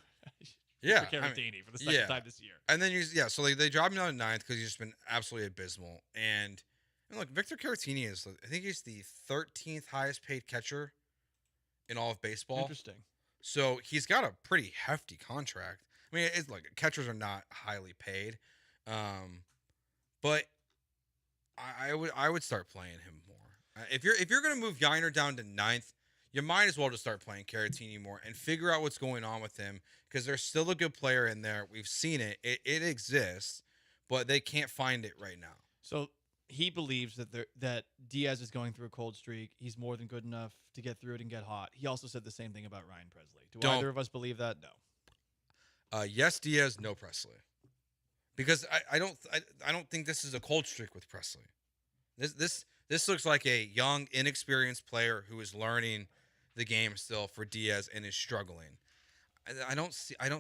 For Caratini for the second time this year. And then so they dropped him down to 9th because he's just been absolutely abysmal. And look, Victor Caratini I think he's the 13th highest paid catcher in all of baseball. Interesting. So he's got a pretty hefty contract. I mean, it's like catchers are not highly paid, but I would start playing him more. If you're gonna move Yainer down to 9th, you might as well just start playing Caratini more and figure out what's going on with him, because there's still a good player in there. We've seen it. It exists, but they can't find it right now. So he believes that Diaz is going through a cold streak. He's more than good enough to get through it and get hot. He also said the same thing about Ryan Presley. Do either of us believe that? No. Yes, Diaz, no Presley. Because I don't think this is a cold streak with Presley. This looks like a young, inexperienced player who is learning the game still for Diaz and is struggling. I don't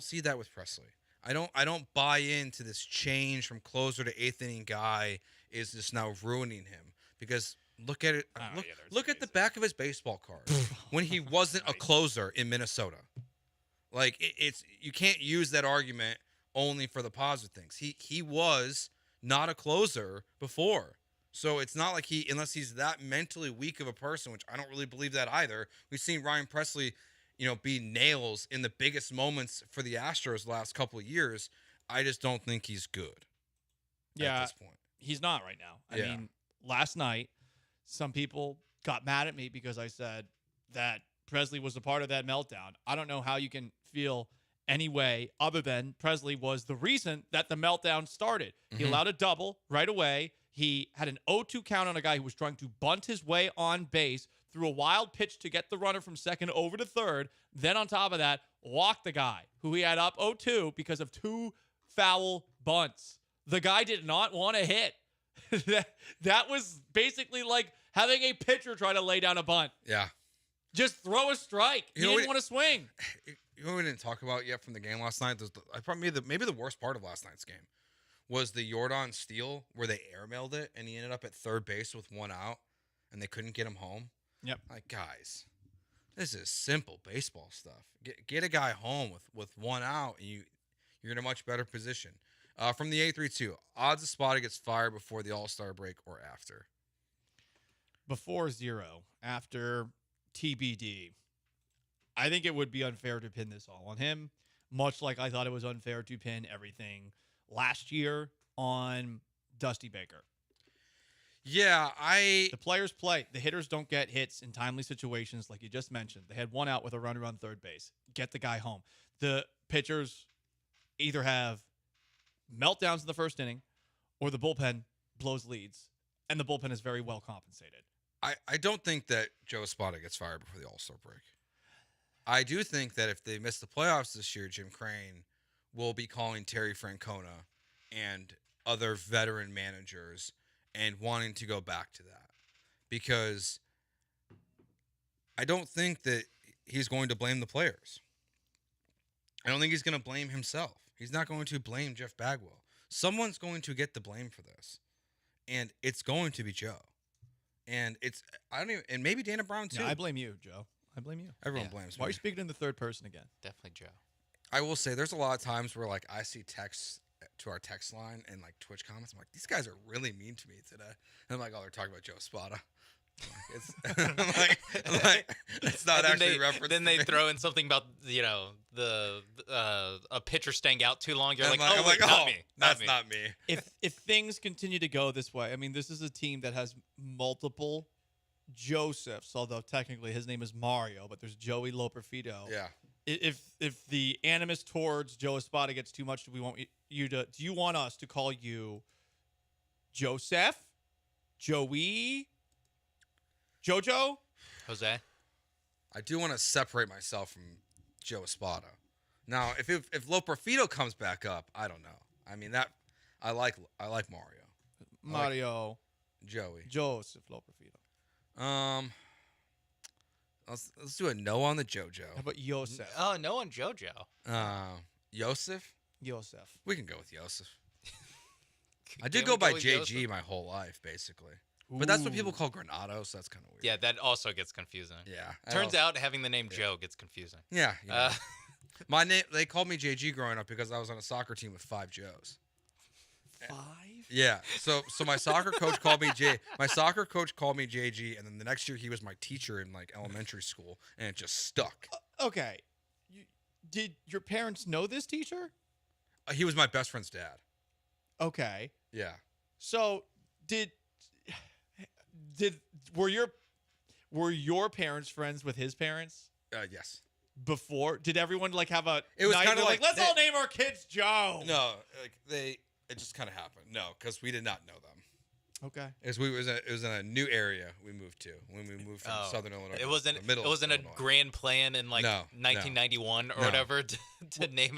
see that with Presley. I don't buy into this change from closer to 8th inning guy is just now ruining him, because look at it. Look at the back of his baseball card when he wasn't a closer in Minnesota. Like it's you can't use that argument only for the positive things. He was not a closer before. So it's not like unless he's that mentally weak of a person, which I don't really believe that either. We've seen Ryan Presley, be nails in the biggest moments for the Astros the last couple of years. I just don't think he's good. At this point. He's not right now. I mean, last night, some people got mad at me because I said that Presley was a part of that meltdown. I don't know how you can feel any way other than Presley was the reason that the meltdown started. He allowed a double right away. He had an 0-2 count on a guy who was trying to bunt his way on base, threw a wild pitch to get the runner from second over to third. Then on top of that, walked the guy who he had up 0-2 because of 2 foul bunts. The guy did not want to hit. that was basically like having a pitcher try to lay down a bunt. Yeah. Just throw a strike. He didn't want to swing. You know what we didn't talk about yet from the game last night? Maybe the worst part of last night's game was the Jordan steal where they airmailed it and he ended up at third base with 1 out and they couldn't get him home. Yep. Like, guys, this is simple baseball stuff. Get a guy home with 1 out and you're in a much better position. From the 832, odds Espada gets fired before the All-Star break or after? Before 0, after TBD. I think it would be unfair to pin this all on him, much like I thought it was unfair to pin everything last year on Dusty Baker. Yeah, the players play. The hitters don't get hits in timely situations like you just mentioned. They had 1 out with a runner on third base. Get the guy home. The pitchers either have meltdowns in the first inning or the bullpen blows leads, and the bullpen is very well compensated. I don't think that Joe Espada gets fired before the All-Star break. I do think that if they miss the playoffs this year, Jim Crane will be calling Terry Francona and other veteran managers and wanting to go back to that, because I don't think that he's going to blame the players. I don't think he's going to blame himself. He's not going to blame Jeff Bagwell. Someone's going to get the blame for this, and it's going to be Joe. And I don't even, and maybe Dana Brown too. Yeah, I blame you, Joe. I blame you. Everyone blames Why are me. you speaking in the third person again? Definitely Joe. I will say there's a lot of times where like I see texts to our text line and like Twitch comments. I'm like, these guys are really mean to me today. And I'm like, oh, they're talking about Joe Spada. I'm like, it's not And actually referenced. Then to they me. throw in something about a pitcher staying out too long. You're And like, I'm oh, like, wait, not oh, me. that's me. not me. If things continue to go this way, I mean, this is a team that has multiple Josephs, although technically his name is Mario, but there's Joey Loperfido. Yeah. If the animus towards Joe Espada gets too much, do you want us to call you Joseph, Joey, Jojo? Jose? I do want to separate myself from Joe Espada. Now, if Loperfido comes back up, I don't know. I mean that I like Mario. Mario. Joey. Joseph Loperfido. Let's do a no on the JoJo. How about Yosef? Oh, no on JoJo. Yosef? Yosef. We can go with Yosef. I did go by JG my whole life, basically. But that's what people call Granado, so that's kind of weird. Yeah, that also gets confusing. Yeah. Turns out having the name Joe gets confusing. Yeah. My name, they called me JG growing up because I was on a soccer team with 5 Joes. 5? Yeah. So my soccer coach called me My soccer coach called me JG, and then the next year he was my teacher in like elementary school, and it just stuck. Okay. Did your parents know this teacher? He was my best friend's dad. Okay. Yeah. So were your parents friends with his parents? Yes. Before, did everyone like have a? It was night kind of where, like let's all name our kids Joe. No, it just kind of happened. No, because we did not know them. Okay. It was in a new area we moved to when we moved from Southern Illinois. It wasn't. to the middle It wasn't a Illinois. grand plan in like No, 1991 or no. whatever to name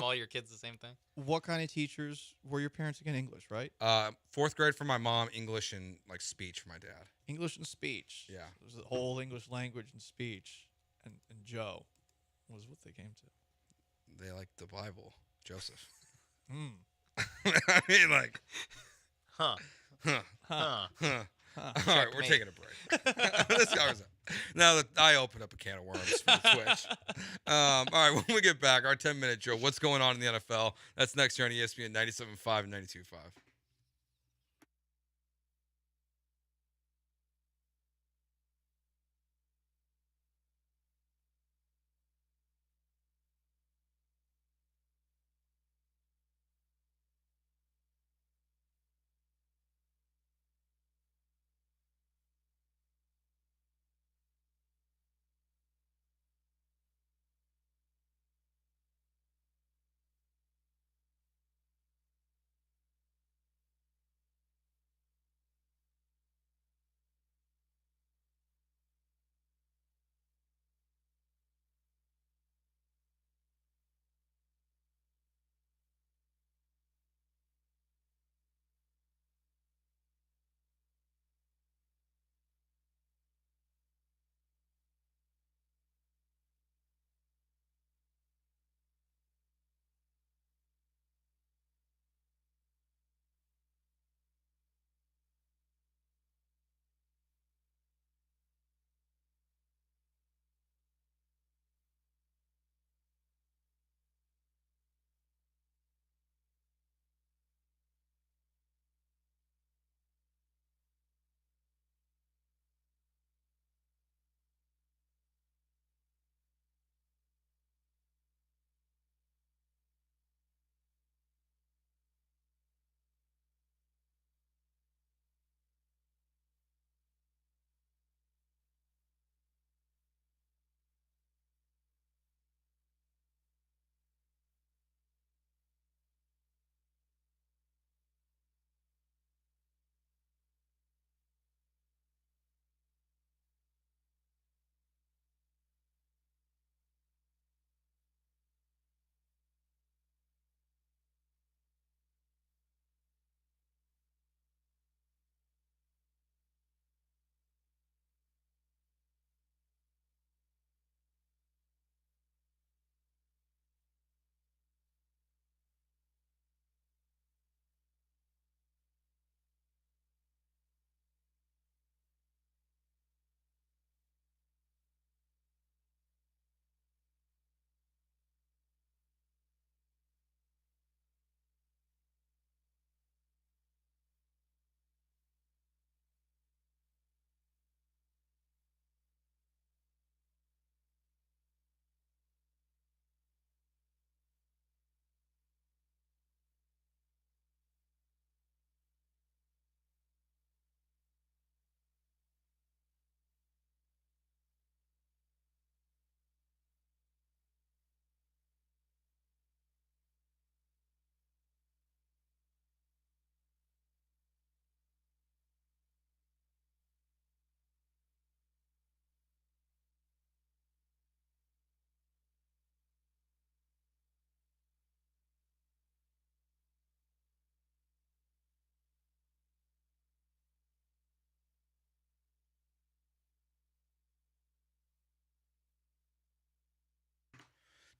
all your kids the same thing. What kind of teachers were your parents again? English, right? 4th grade for my mom, English and like speech for my dad. English and speech. Yeah. It was the whole English language and speech, and Joe was what they came to. They like the Bible, Joseph. I mean, like, huh. All right, we're taking a break. This guy was now that I opened up a can of worms for Twitch. All right, when we get back, our 10-minute drill. What's going on in the NFL? That's next year on ESPN 97.5 and 92.5.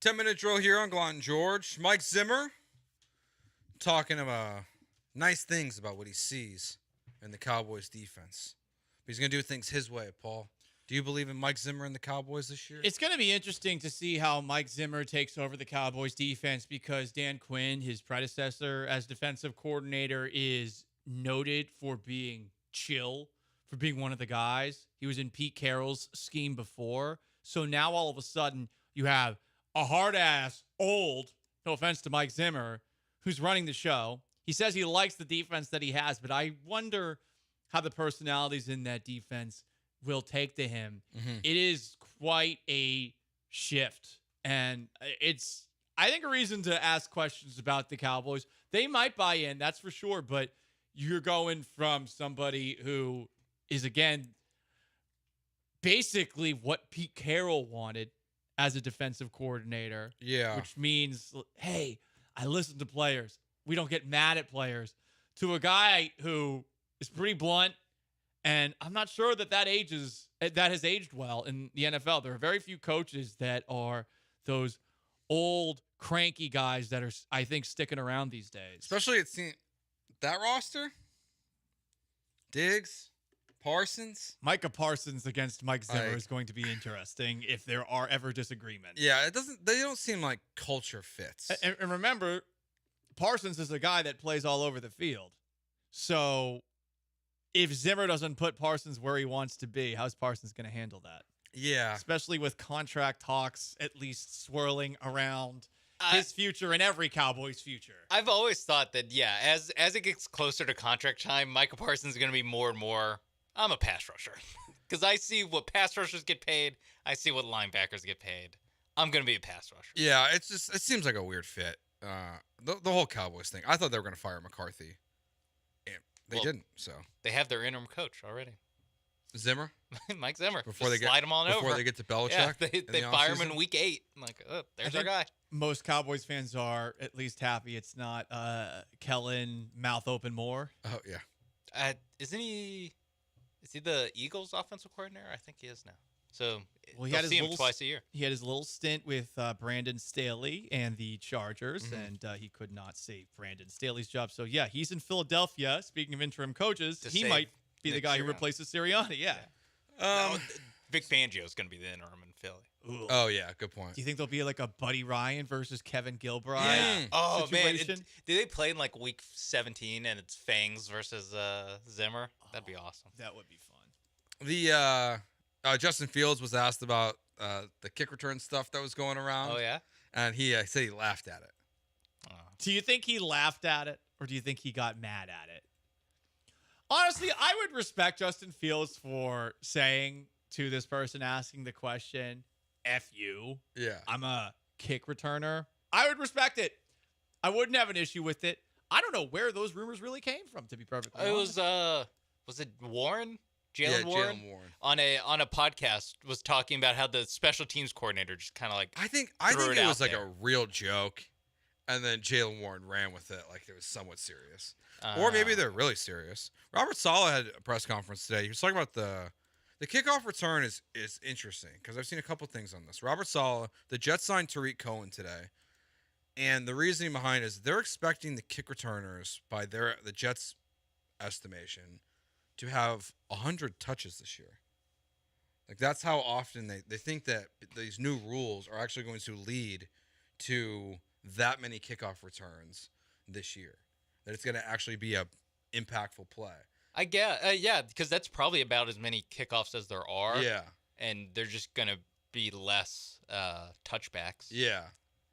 10-minute drill here on Gallant George. Mike Zimmer talking about nice things about what he sees in the Cowboys defense. But he's going to do things his way, Paul. Do you believe in Mike Zimmer and the Cowboys this year? It's going to be interesting to see how Mike Zimmer takes over the Cowboys defense because Dan Quinn, his predecessor as defensive coordinator, is noted for being chill, for being one of the guys. He was in Pete Carroll's scheme before. So now all of a sudden you have a hard-ass, old, no offense to Mike Zimmer, who's running the show. He says he likes the defense that he has, but I wonder how the personalities in that defense will take to him. Mm-hmm. It is quite a shift. And it's, I think, a reason to ask questions about the Cowboys. They might buy in, that's for sure, but you're going from somebody who is, again, basically what Pete Carroll wanted as a defensive coordinator. Yeah. Which means, hey, I listen to players. We don't get mad at players. To a guy who is pretty blunt, and I'm not sure that has aged well in the NFL. There are very few coaches that are those old, cranky guys that are, I think, sticking around these days. Especially that roster. Diggs, Parsons. Micah Parsons against Mike Zimmer is going to be interesting if there are ever disagreements. Yeah, they don't seem like culture fits. And remember, Parsons is a guy that plays all over the field. So if Zimmer doesn't put Parsons where he wants to be, how's Parsons going to handle that? Yeah. Especially with contract talks at least swirling around his future and every Cowboys future. I've always thought that, as it gets closer to contract time, Micah Parsons is going to be more and more, I'm a pass rusher. Because I see what pass rushers get paid. I see what linebackers get paid. I'm going to be a pass rusher. Yeah, it seems like a weird fit. The whole Cowboys thing. I thought they were going to fire McCarthy. They didn't, so. They have their interim coach already. Zimmer? Mike Zimmer. Before Just slide him on over. Before they get to Belichick? Yeah, they fire him in week 8. I'm like, oh, there's our guy. Most Cowboys fans are at least happy it's not Kellen mouth open Moore. Oh, yeah. Is he the Eagles offensive coordinator? I think he is now. So he had see him twice a year. He had his little stint with Brandon Staley and the Chargers, and he could not save Brandon Staley's job. So, yeah, he's in Philadelphia. Speaking of interim coaches, he might be the guy who replaces Sirianni. Yeah. Vic Fangio is going to be the interim in Philly. Ooh. Oh, yeah. Good point. Do you think there'll be like a Buddy Ryan versus Kevin Gilbride situation? Man. Do they play in like week 17 and it's Fangs versus Zimmer? That'd be awesome. That would be fun. The Justin Fields was asked about the kick return stuff that was going around. Oh, yeah? And he said he laughed at it. Do you think he laughed at it, or do you think he got mad at it? Honestly, I would respect Justin Fields for saying to this person asking the question, F you. Yeah. I'm a kick returner. I would respect it. I wouldn't have an issue with it. I don't know where those rumors really came from, to be perfectly honest. Was it Warren? Jalen Warren on a podcast was talking about how the special teams coordinator just kind of like I think it was like a real joke, and then Jalen Warren ran with it like it was somewhat serious, or maybe they're really serious. Robert Saleh had a press conference today. He was talking about the kickoff return is interesting because I've seen a couple things on this. Robert Saleh, the Jets signed Tariq Cohen today, and the reasoning behind it is they're expecting the kick returners by the Jets' estimation to have 100 touches this year. Like, that's how often they think that these new rules are actually going to lead to that many kickoff returns this year. That it's going to actually be a impactful play. I guess, because that's probably about as many kickoffs as there are. Yeah. And they're just going to be less touchbacks. Yeah.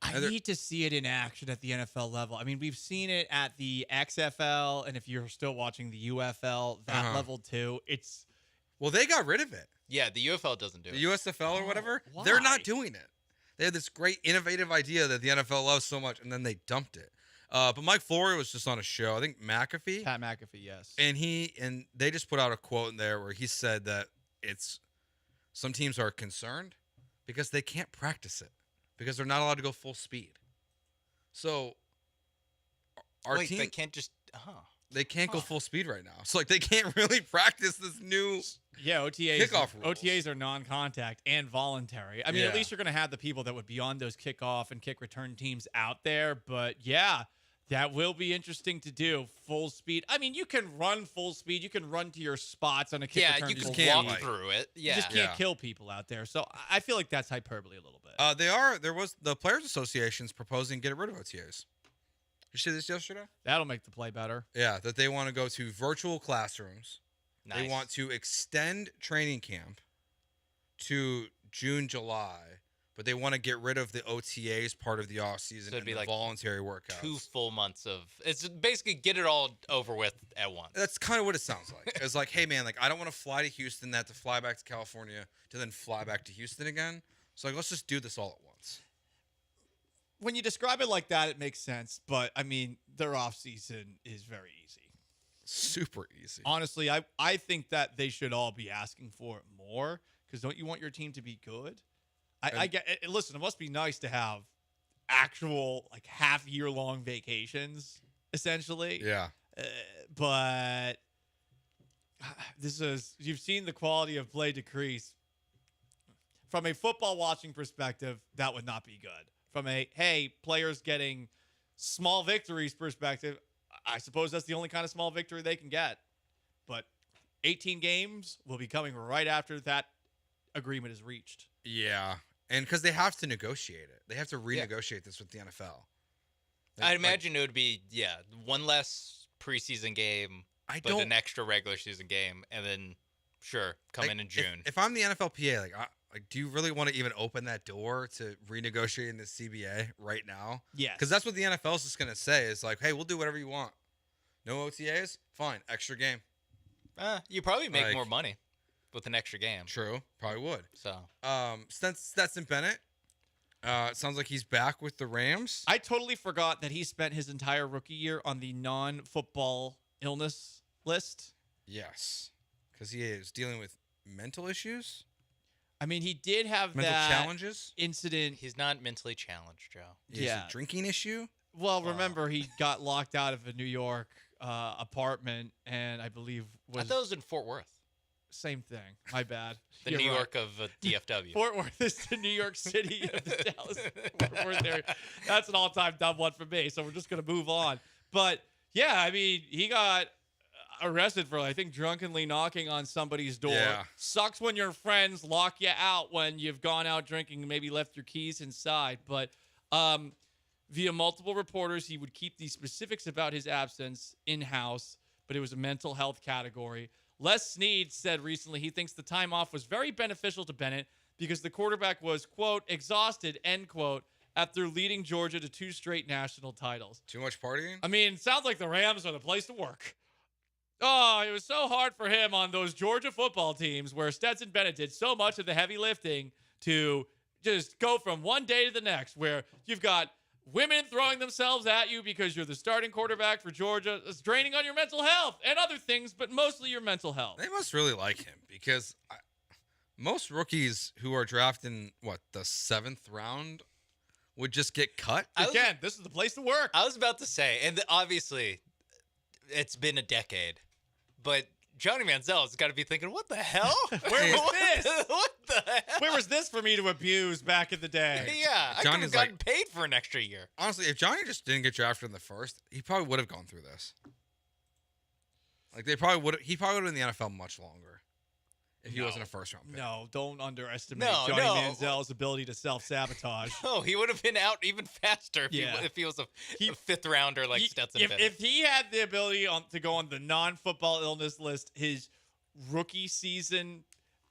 I need to see it in action at the NFL level. I mean, we've seen it at the XFL, and if you're still watching the UFL, that level too. Well, they got rid of it. Yeah, the UFL doesn't do it. The USFL or whatever, why? They're not doing it. They had this great innovative idea that the NFL loves so much, and then they dumped it. But Mike Flory was just on a show, I think Pat McAfee, yes. And they just put out a quote in there where he said that some teams are concerned because they can't practice it. Because they're not allowed to go full speed. So our team they can't just they can't go full speed right now. So like they can't really practice this new Yeah, OTAs. Kickoff rules. OTAs are non-contact and voluntary. I mean, at least you're going to have the people that would be on those kickoff and kick return teams out there. But yeah, that will be interesting to do. Full speed. I mean, you can run full speed. You can run to your spots on a kick return. You team. can walk through it. Yeah, You just can't kill people out there. So I feel like that's hyperbole a little bit. There was the Players Association's proposing getting rid of OTAs. You see this yesterday? That'll make the play better. Yeah, that they want to go to virtual classrooms. Nice. They want to extend training camp to June, July, but they want to get rid of the OTAs part of the off season So it'd and be the like voluntary workouts. 2 full months of it's basically get it all over with at once. That's kind of what it sounds like. It's like, hey man, like I don't want to fly to Houston, to fly back to California, to then fly back to Houston again. So like, let's just do this all at once. When you describe it like that, it makes sense. But I mean, their off season is very easy. Super easy. Honestly, I think that they should all be asking for it more because don't you want your team to be good? I get it. Listen, it must be nice to have actual like half-year-long vacations, essentially. Yeah. But you've seen the quality of play decrease. From a football watching perspective, that would not be good. From a, hey, players getting small victories perspective, I suppose that's the only kind of small victory they can get. But 18 games will be coming right after that agreement is reached. Yeah. And because they have to negotiate it. They have to renegotiate this with the NFL. I'd imagine it would be, one less preseason game, but an extra regular season game, and then, come in June. If I'm the NFLPA, do you really want to even open that door to renegotiating the CBA right now? Yes. Because that's what the NFL is just going to say is like, hey, we'll do whatever you want. No OTAs? Fine. Extra game. You probably make more money with an extra game. True. Probably would. So, Stetson Bennett, it sounds like he's back with the Rams. I totally forgot that he spent his entire rookie year on the non-football illness list. Yes. Because he is dealing with mental issues. I mean, he did have mental that challenges incident. He's not mentally challenged, Joe. Yeah. A drinking issue? Well, remember, he got locked out of a New York apartment, and I believe I thought it was in Fort Worth. Same thing. My bad. The New York of DFW. Fort Worth is the New York City of the Dallas Fort Worth area. That's an all-time dumb one for me, so we're just going to move on. But, yeah, I mean, he got arrested for, I think, drunkenly knocking on somebody's door. Yeah. Sucks when your friends lock you out when you've gone out drinking and maybe left your keys inside. But via multiple reporters, he would keep the specifics about his absence in-house, but it was a mental health category. Les Snead said recently he thinks the time off was very beneficial to Bennett because the quarterback was, quote, exhausted, end quote, after leading Georgia to 2 straight national titles. Too much partying? I mean, it sounds like the Rams are the place to work. Oh, it was so hard for him on those Georgia football teams where Stetson Bennett did so much of the heavy lifting to just go from one day to the next, where you've got women throwing themselves at you because you're the starting quarterback for Georgia. It's draining on your mental health and other things, but mostly your mental health. They must really like him because most rookies who are drafted in, the 7th round would just get cut. Again, this is the place to work. I was about to say, and obviously it's been a decade, but Johnny Manziel's got to be thinking, what the hell? Where was this? What the hell? Where was this for me to abuse back in the day? Yeah, I could have gotten paid for an extra year. Honestly, if Johnny just didn't get drafted in the first, he probably would have gone through this. Like he probably would have been in the NFL much longer if he wasn't a first-round pick. No, don't underestimate Johnny Manziel's ability to self-sabotage. No, he would have been out even faster if he was a 5th rounder like Stetson Bennett. If he had the ability to go on the non-football illness list, his rookie season,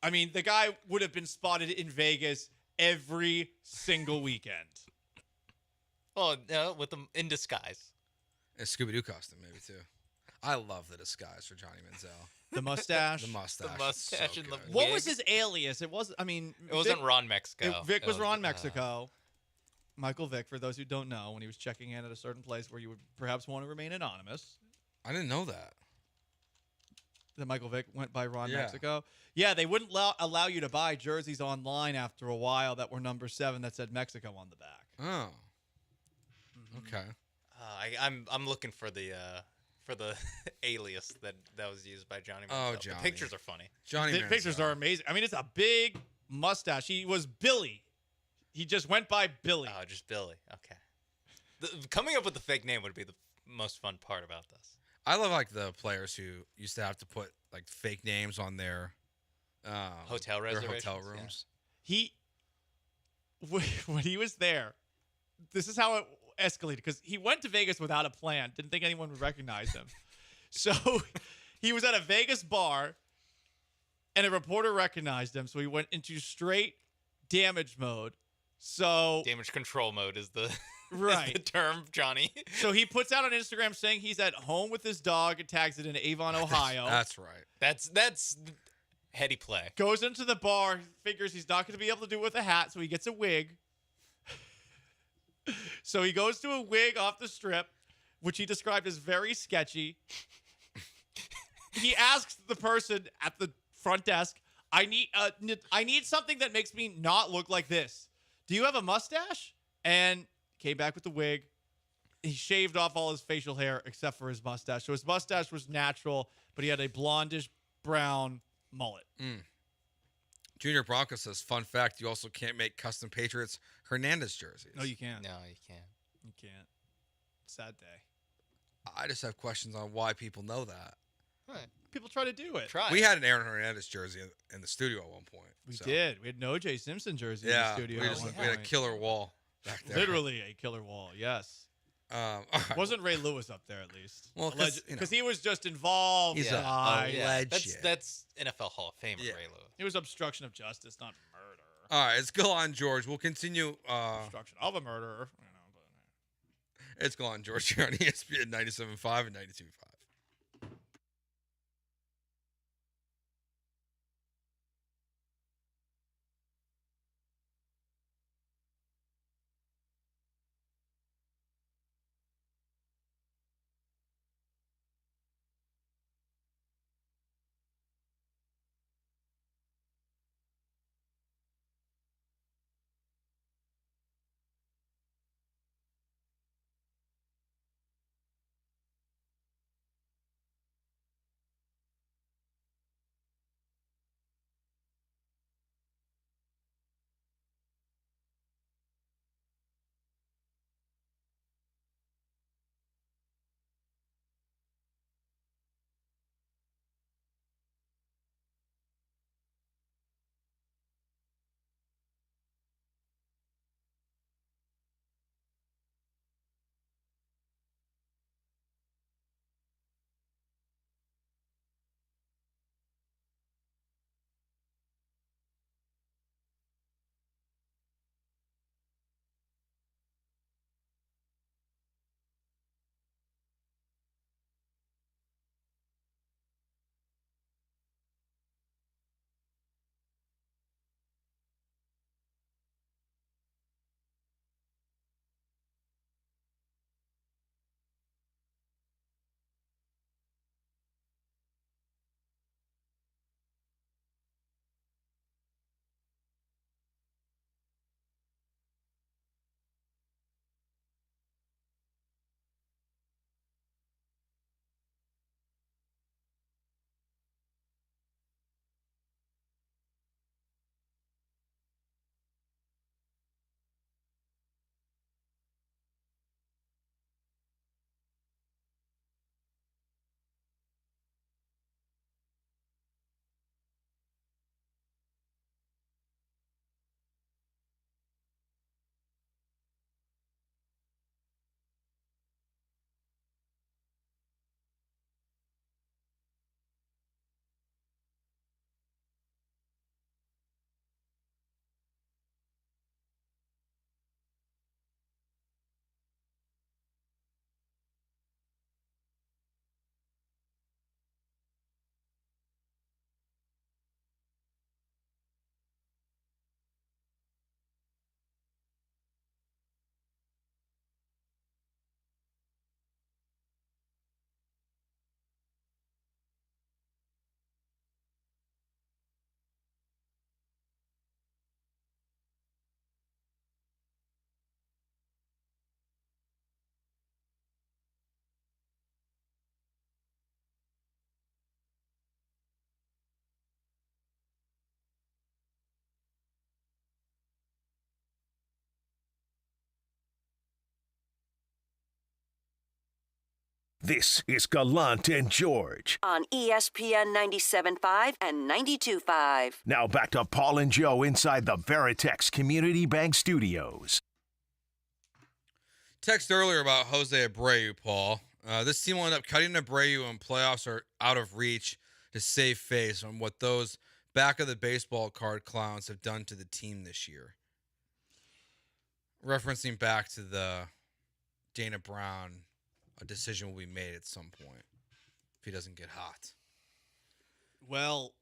I mean, the guy would have been spotted in Vegas every single weekend. Well, with him in disguise. A Scooby-Doo costume, maybe, too. I love the disguise for Johnny Manziel. The mustache? The mustache. The mustache and the wig. What was his alias? It wasn't Ron Mexico. Vic was Ron Mexico. Michael Vick, for those who don't know, when he was checking in at a certain place where you would perhaps want to remain anonymous. I didn't know that. That Michael Vick went by Ron Mexico. Yeah, they wouldn't allow you to buy jerseys online after a while that were number 7 that said Mexico on the back. Oh. Okay. I'm looking for the for the alias that was used by Johnny Oh, Manziel. Johnny. The pictures are funny. Johnny The Manziel. pictures are amazing. I mean, it's a big mustache. He was Billy. He just went by Billy. Oh, just Billy. Okay. Coming up with the fake name would be the most fun part about this. I love like the players who used to have to put like fake names on their Hotel their reservations. hotel rooms. When he was there, this is how it escalated because he went to Vegas without a plan. Didn't think anyone would recognize him. So he was at a Vegas bar, and a reporter recognized him. So he went into straight damage mode. So Damage control mode is the Right. is the term, Johnny. So he puts out on Instagram saying he's at home with his dog and tags it in Avon, Ohio. That's right. That's heady play. Goes into the bar, figures he's not going to be able to do it with a hat, so he gets a wig. So he goes to a wig off the strip, which he described as very sketchy. He asks the person at the front desk, I need something that makes me not look like this. Do you have a mustache? And came back with the wig. He shaved off all his facial hair except for his mustache. So his mustache was natural, but he had a blondish brown mullet. Junior Bronco says, fun fact, you also can't make custom Patriots Hernandez jerseys. No, you can't. No, you can't. You can't. Sad day. I just have questions on why people know that. Right. People try to do it. We had an Aaron Hernandez jersey in the studio at one point. We did. We had an O.J. Simpson jersey in the studio. We, at just, one we had a point. killer wall back there. Literally a killer wall, yes. Wasn't Ray Lewis up there at least? Well, because he was just involved. He's a legend. That's NFL Hall of Famer Ray Lewis. It was obstruction of justice, not murder. All right, it's Gallant George. We'll continue. Obstruction of a murderer. It's Gallant George here on ESPN 97.5 and 92.5. This is Gallant and George. On ESPN 97.5 and 92.5. Now back to Paul and Joe inside the Veritex Community Bank Studios. Text earlier about Jose Abreu, Paul. This team will end up cutting Abreu when playoffs are out of reach to save face on what those back of the baseball card clowns have done to the team this year. Referencing back to the Dana Brown, a decision will be made at some point if he doesn't get hot. Well,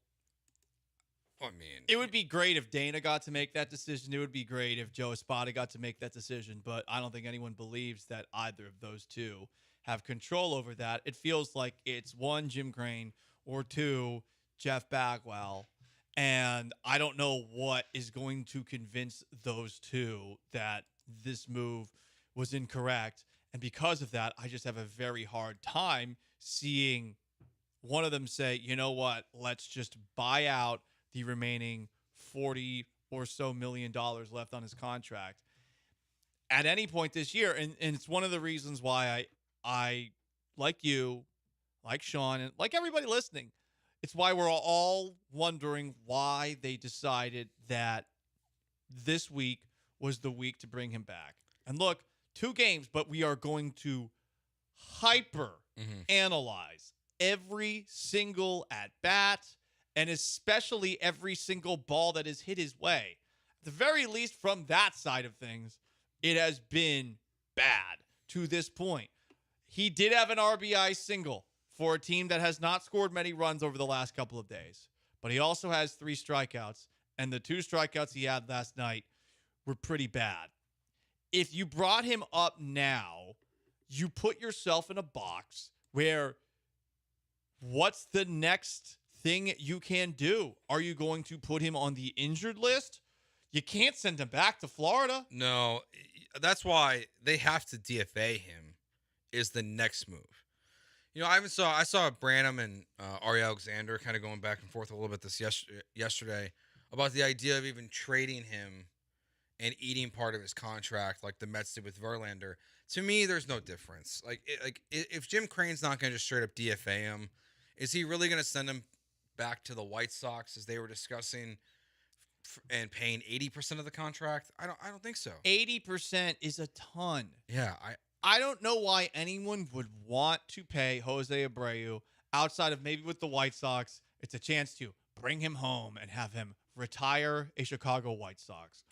I mean, it would be great if Dana got to make that decision. It would be great if Joe Espada got to make that decision, but I don't think anyone believes that either of those two have control over that. It feels like it's one, Jim Crane, or two, Jeff Bagwell. And I don't know what is going to convince those two that this move was incorrect. And because of that, I just have a very hard time seeing one of them say, you know what, let's just buy out the remaining $40 or so million left on his contract at any point this year. And it's one of the reasons why I like you, like Sean, and like everybody listening, it's why we're all wondering why they decided that this week was the week to bring him back. And look, 2 games, but we are going to hyper analyze every single at bat and especially every single ball that is hit his way. At the very least, from that side of things, it has been bad to this point. He did have an RBI single for a team that has not scored many runs over the last couple of days, but he also has 3 strikeouts, and the 2 strikeouts he had last night were pretty bad. If you brought him up now, you put yourself in a box where what's the next thing you can do? Are you going to put him on the injured list? You can't send him back to Florida. No, that's why they have to DFA him is the next move. You know, I saw Branham and Ari Alexander kind of going back and forth a little bit this yesterday about the idea of even trading him and eating part of his contract like the Mets did with Verlander. To me, there's no difference. If Jim Crane's not going to just straight up DFA him, is he really going to send him back to the White Sox as they were discussing and paying 80% of the contract? I don't think so. 80% is a ton. Yeah, I don't know why anyone would want to pay Jose Abreu outside of maybe with the White Sox. It's a chance to bring him home and have him retire a Chicago White Sox.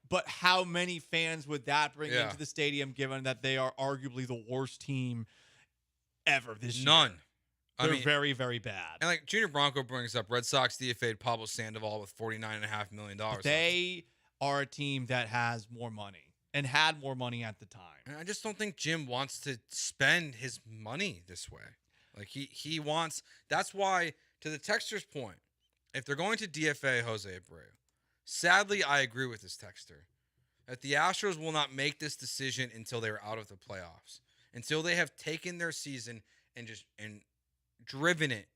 But how many fans would that bring into the stadium given that they are arguably the worst team ever this year? None. They're very, very bad. And like Junior Bronco brings up, Red Sox DFA'd Pablo Sandoval with $49.5 million. They are a team that has more money and had more money at the time. And I just don't think Jim wants to spend his money this way. Like he wants. That's why, to the texter's point, if they're going to DFA Jose Abreu, sadly, I agree with this texter that the Astros will not make this decision until they're out of the playoffs, until they have taken their season and driven it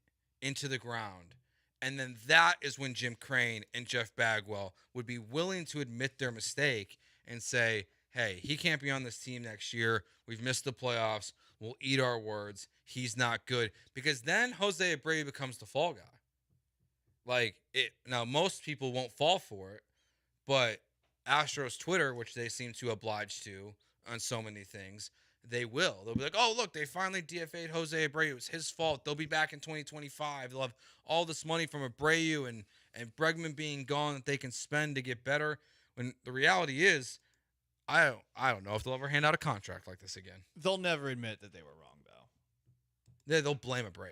into the ground. And then that is when Jim Crane and Jeff Bagwell would be willing to admit their mistake and say, hey, he can't be on this team next year. We've missed the playoffs. We'll eat our words. He's not good. Because then Jose Abreu becomes the fall guy. Now, most people won't fall for it, but Astros Twitter, which they seem to oblige to on so many things, they will. They'll be like, oh, look, they finally DFA'd Jose Abreu. It was his fault. They'll be back in 2025. They'll have all this money from Abreu and Bregman being gone that they can spend to get better. When the reality is, I don't know if they'll ever hand out a contract like this again. They'll never admit that they were wrong, though. They'll blame Abreu.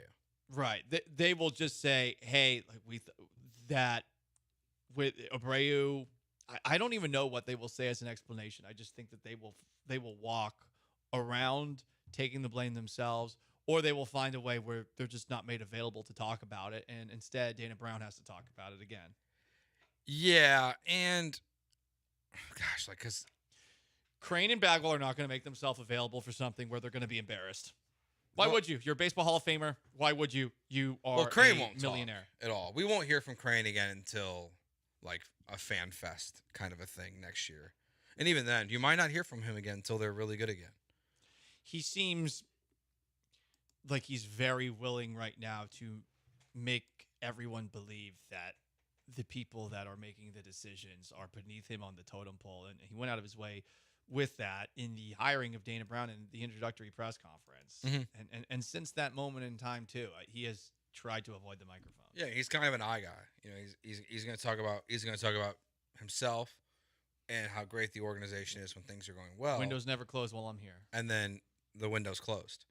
Right. They will just say, hey, that with Abreu, I don't even know what they will say as an explanation. I just think that they will walk around taking the blame themselves, or they will find a way where they're just not made available to talk about it, and instead Dana Brown has to talk about it again. Yeah, and gosh, because Crane and Bagwell are not going to make themselves available for something where they're going to be embarrassed. Why would you? You're a baseball Hall of Famer. Why would you? You are Crane a won't millionaire talk at all. We won't hear from Crane again until like a fan fest kind of a thing next year. And even then, you might not hear from him again until they're really good again. He seems like he's very willing right now to make everyone believe that the people that are making the decisions are beneath him on the totem pole. And he went out of his way with that in the hiring of Dana Brown and the introductory press conference. Mhm. And since that moment in time too, he has tried to avoid the microphone. Yeah, he's kind of an eye guy. You know, he's going to talk about himself and how great the organization is when things are going well. Windows never close while I'm here. And then the window's closed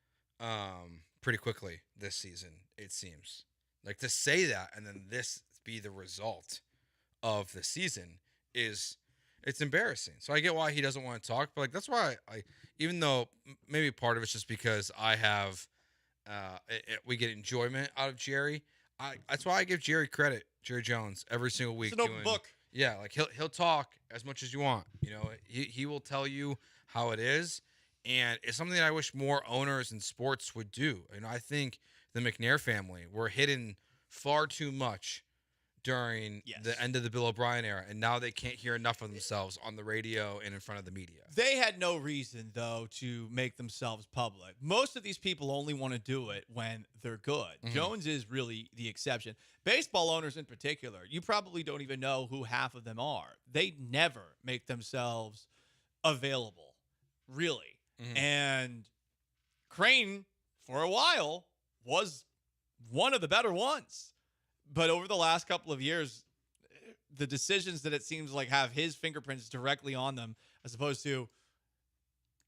pretty quickly this season, it seems. Like, to say that and then this be the result of the season it's embarrassing. So I get why he doesn't want to talk, but like that's why I even though maybe part of it's just because I have we get enjoyment out of Jerry. That's why I give Jerry credit, Jerry Jones, every single week. It's an open book. Yeah, like he'll talk as much as you want. You know, he will tell you how it is, and it's something that I wish more owners in sports would do. And I think the McNair family were hidden far too much during the end of the Bill O'Brien era, and now they can't hear enough of themselves on the radio and in front of the media. They had no reason, though, to make themselves public. Most of these people only want to do it when they're good. Mhm. Jones is really the exception. Baseball owners in particular, you probably don't even know who half of them are. They never make themselves available, really. And Crane, for a while, was one of the better ones. But over the last couple of years, the decisions that it seems like have his fingerprints directly on them, as opposed to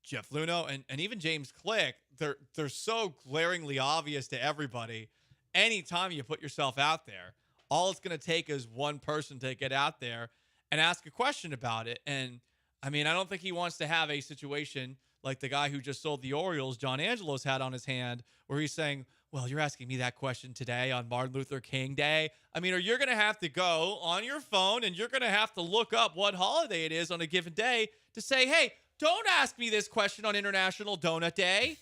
Jeff Luhnow and even James Click, they're so glaringly obvious to everybody. Anytime you put yourself out there, all it's going to take is one person to get out there and ask a question about it. And, I mean, I don't think he wants to have a situation like the guy who just sold the Orioles, John Angelos, had on his hand, where he's saying, well, you're asking me that question today on Martin Luther King Day. I mean, or you're going to have to go on your phone and you're going to have to look up what holiday it is on a given day to say, hey, don't ask me this question on International Donut Day.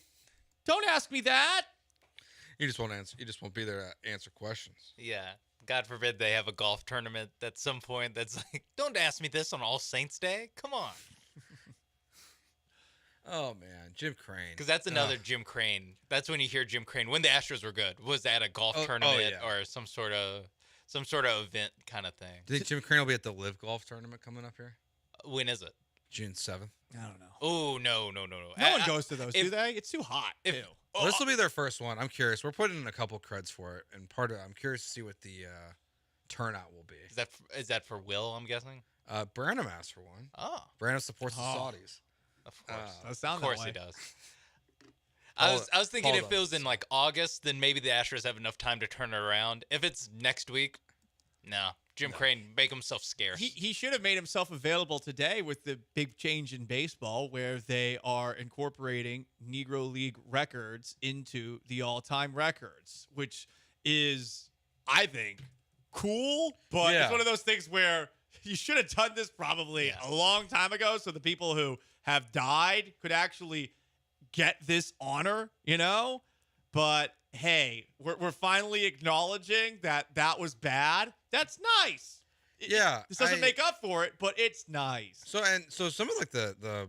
Don't ask me that. You just won't answer. You just won't be there to answer questions. Yeah. God forbid they have a golf tournament at some point that's like, don't ask me this on All Saints Day. Come on. Oh man, Jim Crane. Because that's another Jim Crane. That's when you hear Jim Crane when the Astros were good. Was at a golf tournament or some sort of event kind of thing. Do you think Jim Crane will be at the Live Golf tournament coming up here? When is it? June 7th. I don't know. Oh no. No one goes to those, do they? It's too hot. Too. Well, this will be their first one. I'm curious. We're putting in a couple creds for it, and I'm curious to see what the turnout will be. Is that for Will? I'm guessing. Branham asked for one. Oh, Branham supports the Saudis. Of course. Of course he does. I was thinking if it was in like August, then maybe the Astros have enough time to turn it around. If it's next week, no. Jim Crane make himself scarce. He should have made himself available today with the big change in baseball where they are incorporating Negro League records into the all-time records, which is, I think, cool, but it's one of those things where you should have done this probably a long time ago so the people who have died could actually get this honor, you know? But hey, we're finally acknowledging that was bad. That's nice. This doesn't make up for it, but it's nice. So some of like the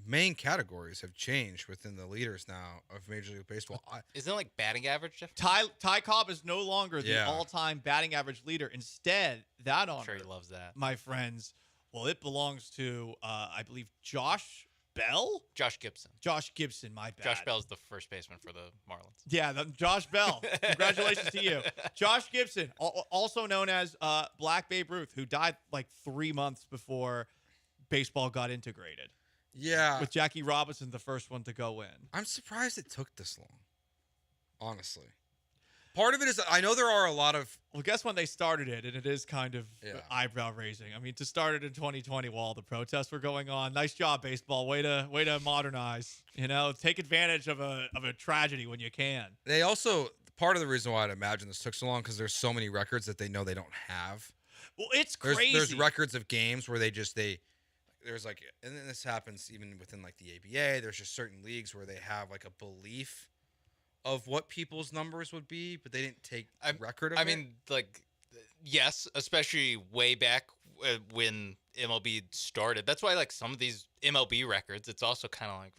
main categories have changed within the leaders now of Major League Baseball. Isn't it like batting average, Jeff? Ty Cobb is no longer the all-time batting average leader. Instead, that honor, I'm sure he loves that. My friends, well, it belongs to, I believe, Josh Bell? Josh Gibson. Josh Gibson, my bad. Josh Bell's the first baseman for the Marlins. Yeah, Josh Bell. Congratulations to you. Josh Gibson, also known as Black Babe Ruth, who died like 3 months before baseball got integrated. Yeah. With Jackie Robinson, the first one to go in. I'm surprised it took this long, honestly. Part of it is I know there are a lot of... Well, guess when they started it, and it is kind of eyebrow-raising. I mean, to start it in 2020 while all the protests were going on, nice job, baseball. Way to modernize. You know, take advantage of a tragedy when you can. They also... Part of the reason why I'd imagine this took so long because there's so many records that they know they don't have. Well, it's crazy. There's records of games where there's like... And then this happens even within like the ABA. There's just certain leagues where they have like a belief of what people's numbers would be, but they didn't take record of it. I mean, like, yes, especially way back when MLB started. That's why, like, some of these MLB records, it's also kind of like,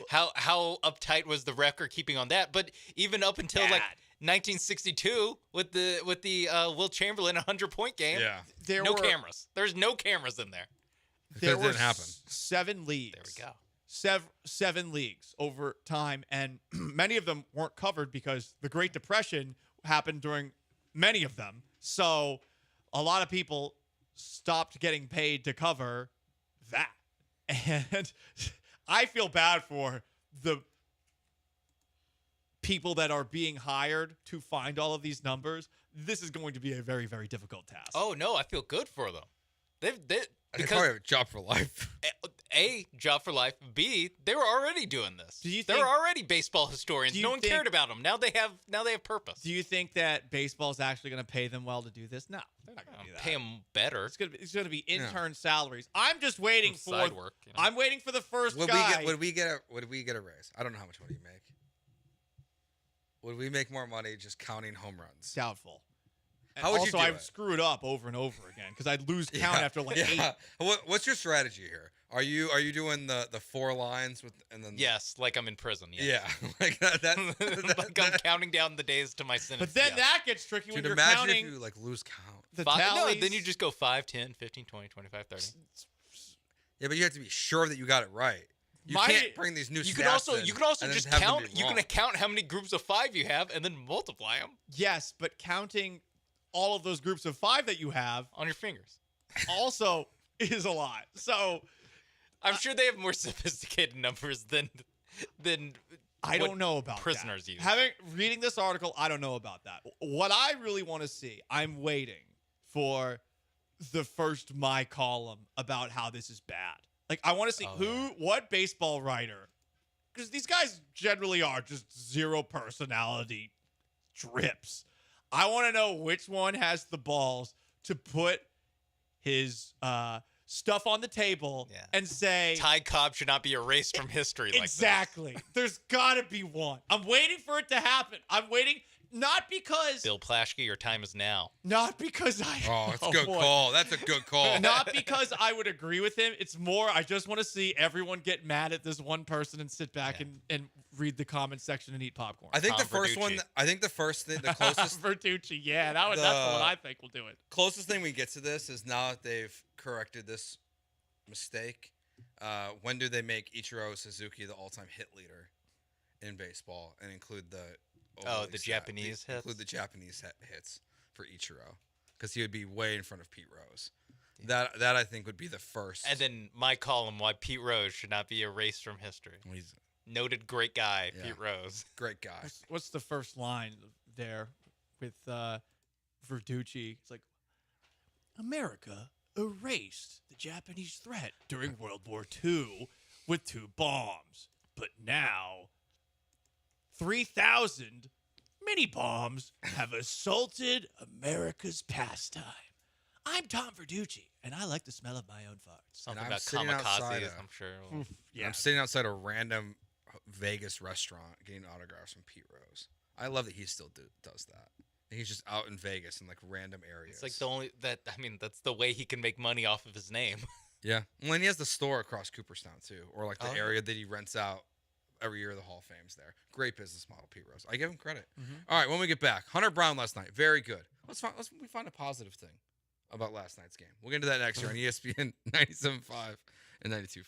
how uptight was the record keeping on that? But even up until like 1962 with the Will Chamberlain 100-point game, There no were- cameras. There's no cameras in there. There That were didn't happen. 7 leagues. There we go. Seven leagues over time, and many of them weren't covered because the Great Depression happened during many of them. So a lot of people stopped getting paid to cover that. And I feel bad for the people that are being hired to find all of these numbers. This is going to be a very, very difficult task. Oh no, I feel good for them. They They probably have a job for life. A, job for life. B, they were already doing this. Do you they think- were already baseball historians. do you No one think- cared about them. Now they have purpose. Do you think that baseball is actually going to pay them well to do this? No, they're not going to do that. Pay them better. It's going to be intern salaries. I'm just waiting for Side work, you know. I'm waiting for the first Would guy. we get a raise? I don't know how much money you make. Would we make more money just counting home runs? Doubtful. And How would also, you do I've it? screwed up over and over again because I'd lose count after like 8. What's your strategy here? Are you doing the 4 lines with and then Yes, like I'm in prison. Yes. Yeah, like that. Like I'm counting down the days to my sentence. But then yes. that gets tricky when Dude, you're imagine counting if you like lose count. the no, tallies. then you just go 5, 10, 15, 20, 25, 30. Yeah, but you have to be sure that you got it right. You My- can't bring these new. You could stats also in you could also and then just have them count. be You wrong. can count how many groups of 5 you have and then multiply them Yes, but counting all of those groups of 5 that you have on your fingers. also is a lot. So I'm sure they have more sophisticated numbers than I what don't know about prisoners that. use. Reading this article, I don't know about that. What I really want to see, I'm waiting for the first my column about how this is bad. Like I want to see what baseball writer, because these guys generally are just zero personality drips. I want to know which one has the balls to put his stuff on the table and say Ty Cobb should not be erased from history like exactly. There's got to be one. I'm waiting for it to happen. I'm waiting not because this. Bill Plaschke, your time is now. not because I Oh, it's a good boy. call. That's a good call. Not because I would agree with him. It's more I just want to see everyone get mad at this one person and sit back and read the comment section and eat popcorn. I think Tom the first one. Verducci. I think the first thing, the closest, Verducci, yeah, that's the one I think will do it. closest thing we get to this is now that they've corrected this mistake. When do they make Ichiro Suzuki the all-time hit leader in baseball and include the the Japanese hits? Include the Japanese hits for Ichiro because he would be way in front of Pete Rose. That I think would be the first. And then my column why Pete Rose should not be erased from history. He's Noted great guy, Yeah. Pete Rose. great guy. What's the first line there with Verducci? It's like America erased the Japanese threat during World War II with 2 bombs, but now 3,000 mini bombs have assaulted America's pastime. I'm Tom Verducci, and I like the smell of my own farts. Something I'm about sitting outside kamikazes, I'm sure. Yeah. I'm sitting outside a random Vegas restaurant getting autographs from Pete Rose. I love that he still does that. He's just out in Vegas in like random areas. It's like the only that's the way he can make money off of his name. Yeah. Well, and he has the store across Cooperstown too, or like the Oh. area that he rents out every year. The Hall of Fame's there. Great business model, Pete Rose. I give him credit. Mm-hmm. All right, when we get back, Hunter Brown last night, very good. Let's find a positive thing about last night's game. We'll get into that next year on ESPN 97.5 and 92.5.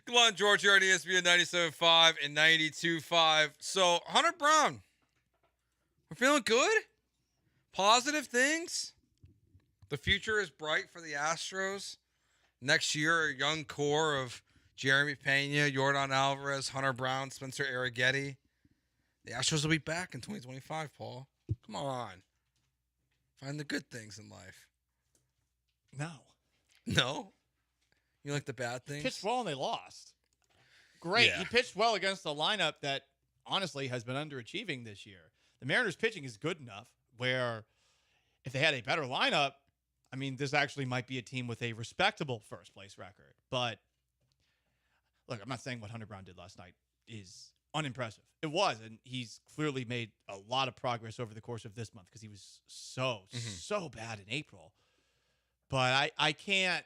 Gallant George here on ESPN 97.5 and 92.5. So, Hunter Brown, we're feeling good? Positive things? The future is bright for the Astros. Next year, a young core of Jeremy Pena, Yordan Alvarez, Hunter Brown, Spencer Arrighetti. The Astros will be back in 2025, Paul. Come on. Find the good things in life. No. No? You like the bad things? Pitched well and they lost. Great. Yeah. He pitched well against a lineup that honestly has been underachieving this year. The Mariners pitching is good enough where if they had a better lineup, I mean, this actually might be a team with a respectable first place record. But look, I'm not saying what Hunter Brown did last night is unimpressive. It was, and he's clearly made a lot of progress over the course of this month because he was so bad in April. But I can't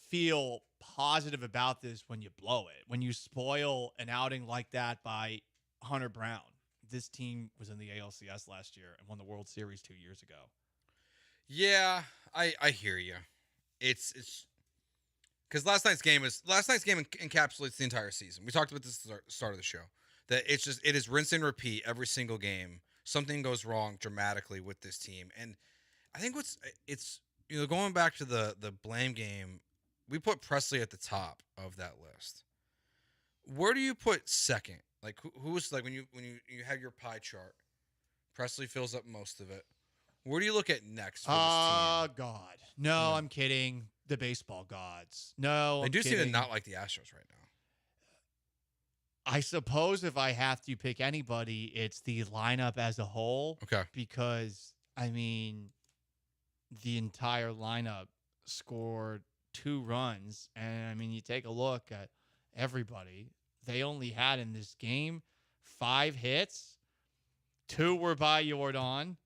feel positive about this when you blow it. When you spoil an outing like that by Hunter Brown. This team was in the ALCS last year and won the World Series 2 years ago. Yeah, I hear you. It's because last night's game encapsulates the entire season. We talked about this at the start of the show. That it is rinse and repeat every single game. Something goes wrong dramatically with this team, and I think it's going back to the blame game. We put Presley at the top of that list. Where do you put second? Like who's like when you have your pie chart? Presley fills up most of it. Where do you look at next for this team? God. No, I'm kidding. The baseball gods. No, They do seem to not like the Astros right now. I suppose if I have to pick anybody, it's the lineup as a whole. Okay. Because, I mean, the entire lineup scored 2 runs. And, I mean, you take a look at everybody. They only had in this game 5 hits. 2 were by Yordan.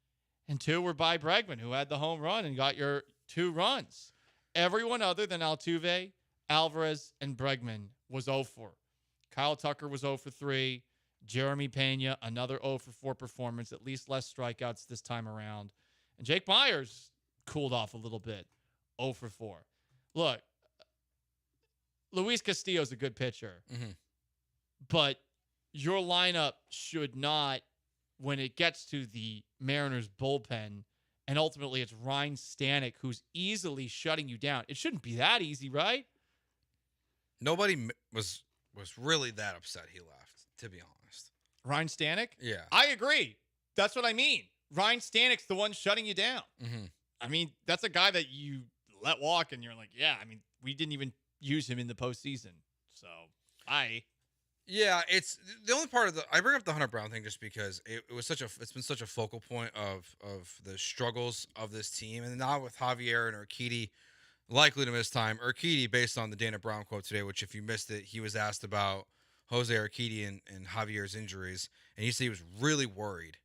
And 2 were by Bregman, who had the home run and got your 2 runs. Everyone other than Altuve, Alvarez, and Bregman was 0 for. Kyle Tucker was 0 for 3. Jeremy Pena, another 0 for 4 performance, at least less strikeouts this time around. And Jake Myers cooled off a little bit, 0 for 4. Look, Luis Castillo's a good pitcher, but your lineup should not, when it gets to the Mariners bullpen, and ultimately it's Ryan Stanek who's easily shutting you down. It shouldn't be that easy, right? Nobody was really that upset he left, to be honest. Ryan Stanek? Yeah. I agree. That's what I mean. Ryan Stanek's the one shutting you down. I mean, that's a guy that you let walk and you're like, yeah, I mean, we didn't even use him in the postseason. So, Yeah, it's the only part of I bring up the Hunter Brown thing just because it's been such a focal point of the struggles of this team, and now with Javier and Urquidy likely to miss time. Urquidy, based on the Dana Brown quote today, which if you missed it, he was asked about Jose Urquidy and Javier's injuries, and he said he was really worried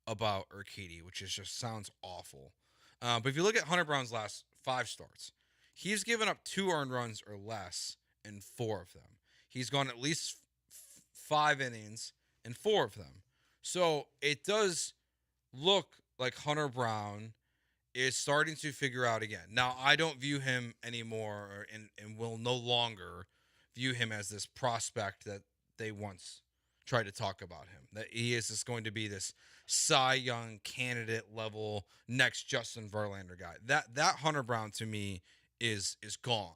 about Urquidy, which just sounds awful. But if you look at Hunter Brown's last 5 starts, he's given up 2 earned runs or less in 4 of them. He's gone at least 5 innings in 4 of them. So it does look like Hunter Brown is starting to figure out again. Now, I don't view him anymore and will no longer view him as this prospect that they once tried to talk about him. That he is just going to be this Cy Young candidate level next Justin Verlander guy. That Hunter Brown to me is gone.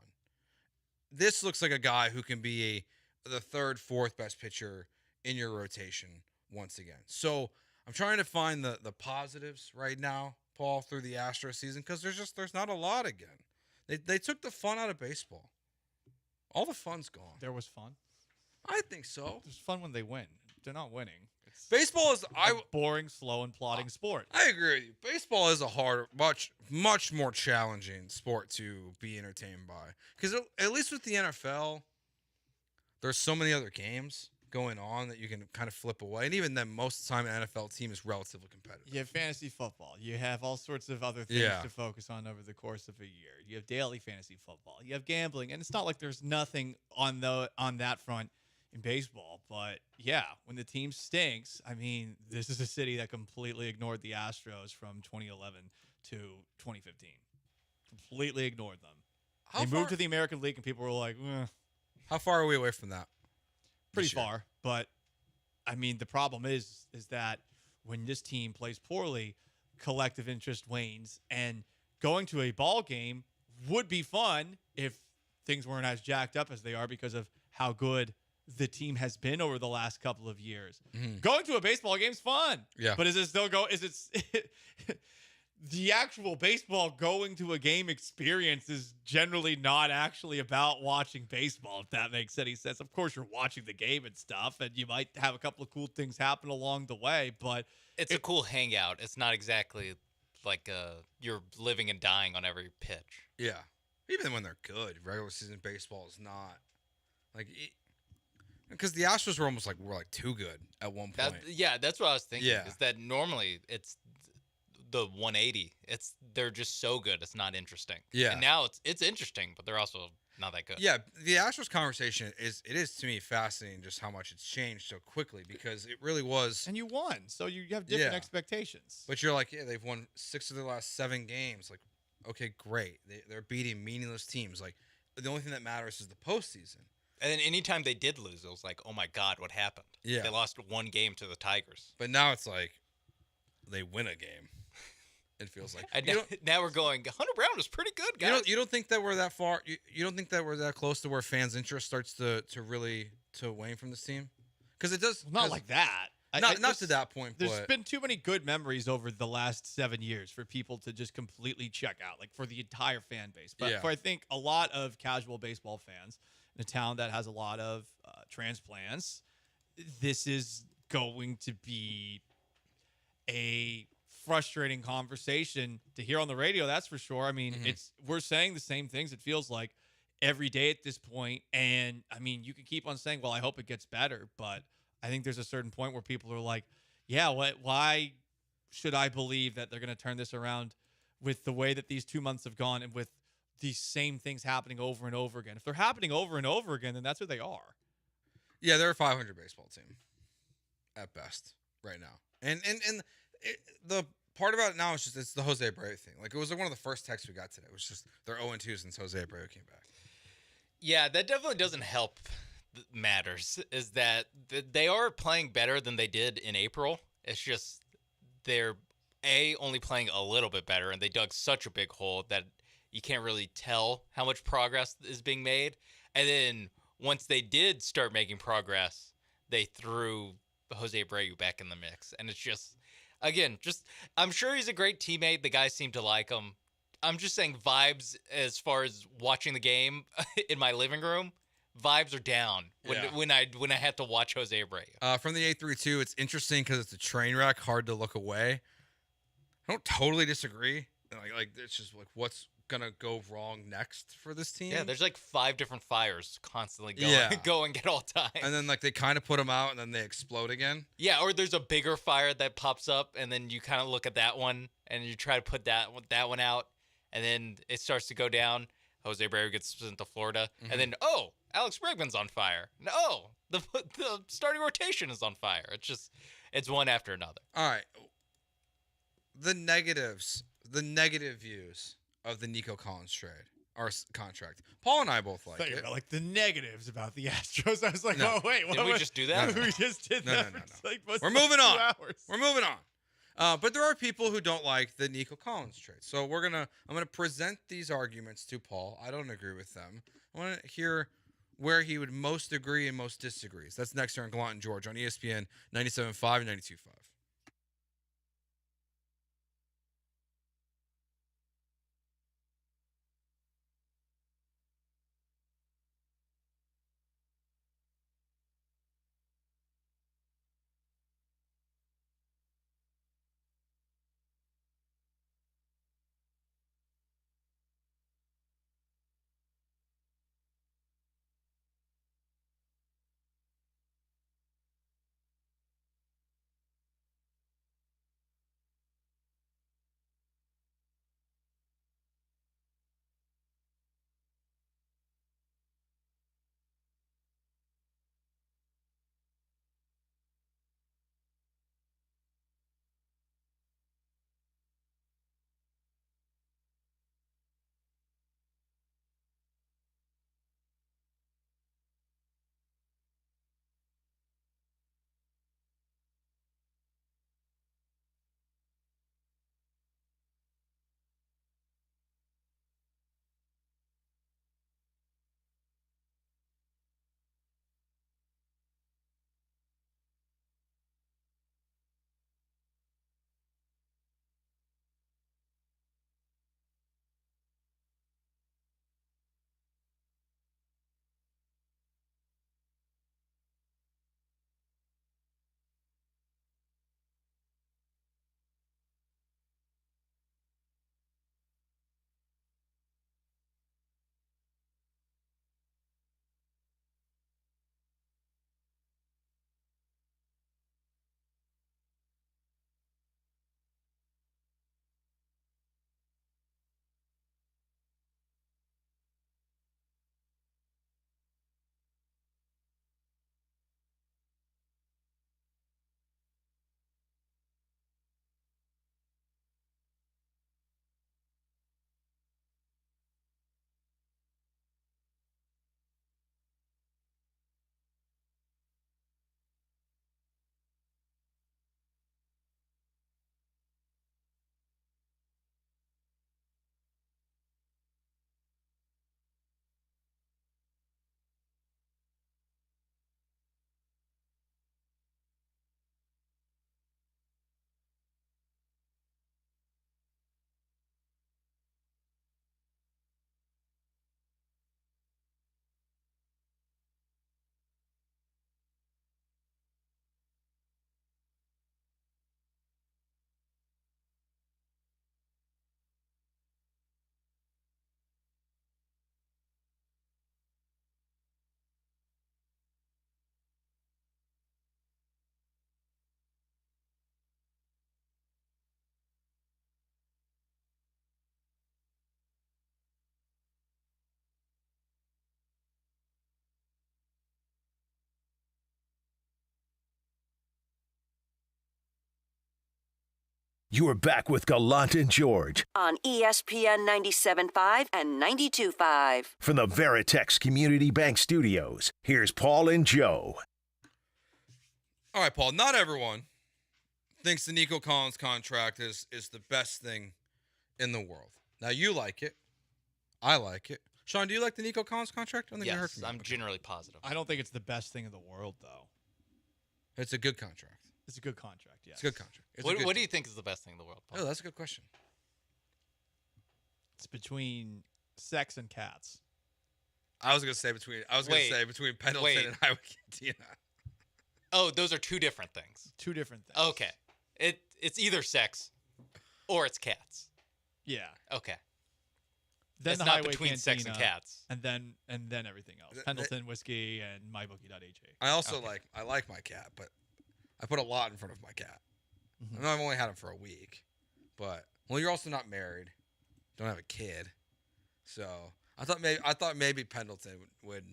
This looks like a guy who can be the 3rd, 4th best pitcher in your rotation once again. So I'm trying to find the positives right now, Paul, through the Astros season, because there's not a lot again. They took the fun out of baseball. All the fun's gone. there was fun. I think so. There's fun when they win. They're not winning. It's Baseball is a boring, slow, and plodding sport. I agree with you. Baseball is a much more challenging sport to be entertained by. Because at least with the NFL, there's so many other games going on that you can kind of flip away. And even then, most of the time, an NFL team is relatively competitive. You have fantasy football. You have all sorts of other things to focus on over the course of a year. You have daily fantasy football. You have gambling. And it's not like there's nothing on that front in baseball. But, yeah, when the team stinks, I mean, this is a city that completely ignored the Astros from 2011 to 2015. Completely ignored them. They moved to the American League, and people were like, How far are we away from that? Pretty far, but I mean, the problem is that when this team plays poorly, collective interest wanes, and going to a ball game would be fun if things weren't as jacked up as they are because of how good the team has been over the last couple of years. Going to a baseball game's fun. Yeah. But is it the actual baseball going to a game experience is generally not actually about watching baseball, if that makes any sense. Of course, you're watching the game and stuff, and you might have a couple of cool things happen along the way, but It's a cool hangout. It's not exactly like you're living and dying on every pitch. Yeah. Even when they're good, regular season baseball is not like because the Astros were almost were too good at one point. That's what I was thinking. Yeah. Is that normally it's the 180. They're just so good. It's not interesting. Yeah. And now it's interesting, but they're also not that good. Yeah, the Astros conversation is to me fascinating just how much it's changed so quickly because it really was. And you won, so you have different expectations. But you're they've won 6 of their last 7 games. Okay, great. They're beating meaningless teams. The only thing that matters is the postseason. And then anytime they did lose, it was like, oh my God, what happened? Yeah. They lost 1 game to the Tigers. But now it's they win a game. It feels like. And now we're going, Hunter Brown was pretty good, guys. You don't think that we're that far? You don't think that we're that close to where fans' interest starts to really wane from this team? Because it does. Not like that. Not to that point. There's But been too many good memories over the last 7 years for people to just completely check out, for the entire fan base. But for I think a lot of casual baseball fans in a town that has a lot of transplants, this is going to be a frustrating conversation to hear on the radio. That's for sure. I mean, we're saying the same things. It feels like every day at this point. And I mean, you can keep on saying, well, I hope it gets better, but I think there's a certain point where people are like, yeah, why should I believe that they're going to turn this around with the way that these 2 months have gone and with these same things happening over and over again? If they're happening over and over again, then that's what they are. yeah, they're a 500 baseball team at best right now. And the part about it now is just it's the Jose Abreu thing. It was one of the first texts we got today. It was just they're 0-2 since Jose Abreu came back. Yeah, that definitely doesn't help matters. Is that they are playing better than they did in April. It's just they're only playing a little bit better, and they dug such a big hole that you can't really tell how much progress is being made. And then once they did start making progress, they threw Jose Abreu back in the mix, and it's just. Again, I'm sure he's a great teammate. The guys seem to like him. I'm just saying vibes as far as watching the game in my living room, vibes are down when I had to watch Jose Abreu. From the 832, it's interesting because it's a train wreck, hard to look away. I don't totally disagree. It's just what's gonna go wrong next for this team. Yeah, there's 5 different fires constantly going at all times. And then they kind of put them out and then they explode again. Yeah, or there's a bigger fire that pops up and then you kind of look at that one and you try to put that one out and then it starts to go down. Jose Abreu gets sent to Florida and then Alex Bregman's on fire. No, the starting rotation is on fire. It's one after another. All right, the negative views of the Nico Collins trade or contract. Paul and I both like it. The negatives about the Astros. I was like, No. oh wait, Did we just do that? We just did that. No. For We're moving on. 2 hours. We're moving on. But there are people who don't like the Nico Collins trade. So I'm gonna present these arguments to Paul. I don't agree with them. I want to hear where he would most agree and most disagrees. That's next here on Gallant George on ESPN 97.5 and 92.5. You are back with Gallant and George On ESPN 97.5 and 92.5. from the Veritex Community Bank Studios. Here's Paul and Joe. All right, Paul. Not everyone thinks the Nico Collins contract is the best thing in the world. Now, you like it. I like it. Sean, do you like the Nico Collins contract? I don't think I heard Yes, from you. I'm generally positive. I don't think it's the best thing in the world, though. It's a good contract. It's a good contract, yes. It's a good contract. It's a What, good what do you think is the best thing in the world, Paul? Oh, that's a good question. It's between sex and cats. I was gonna say between Pendleton wait. and Iowa Cantina. Oh, those are two different things. Two different things. Okay. It's either sex or it's cats. Yeah. Okay. Then It's the not highway between sex and cantina, cats. and then everything else. Pendleton whiskey and mybookie.ag. I also like my cat, but I put a lot in front of my cat. I know I've only had him for a week, but you're also not married, don't have a kid, so I thought maybe Pendleton would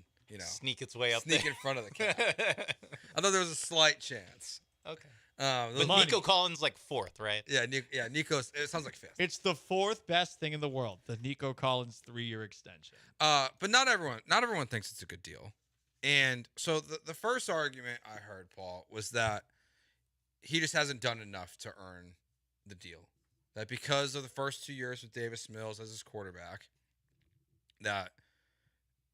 sneak its way up sneak there. in front of the cat. I thought there was a slight chance. Okay. But But Nico Collins like fourth, right? Yeah, Nico's. It sounds like fifth. It's the fourth best thing in the world, the Nico Collins 3-year extension. But not everyone thinks it's a good deal. And so the first argument I heard, Paul, was that he just hasn't done enough to earn the deal. That because of the first 2 years with Davis Mills as his quarterback, that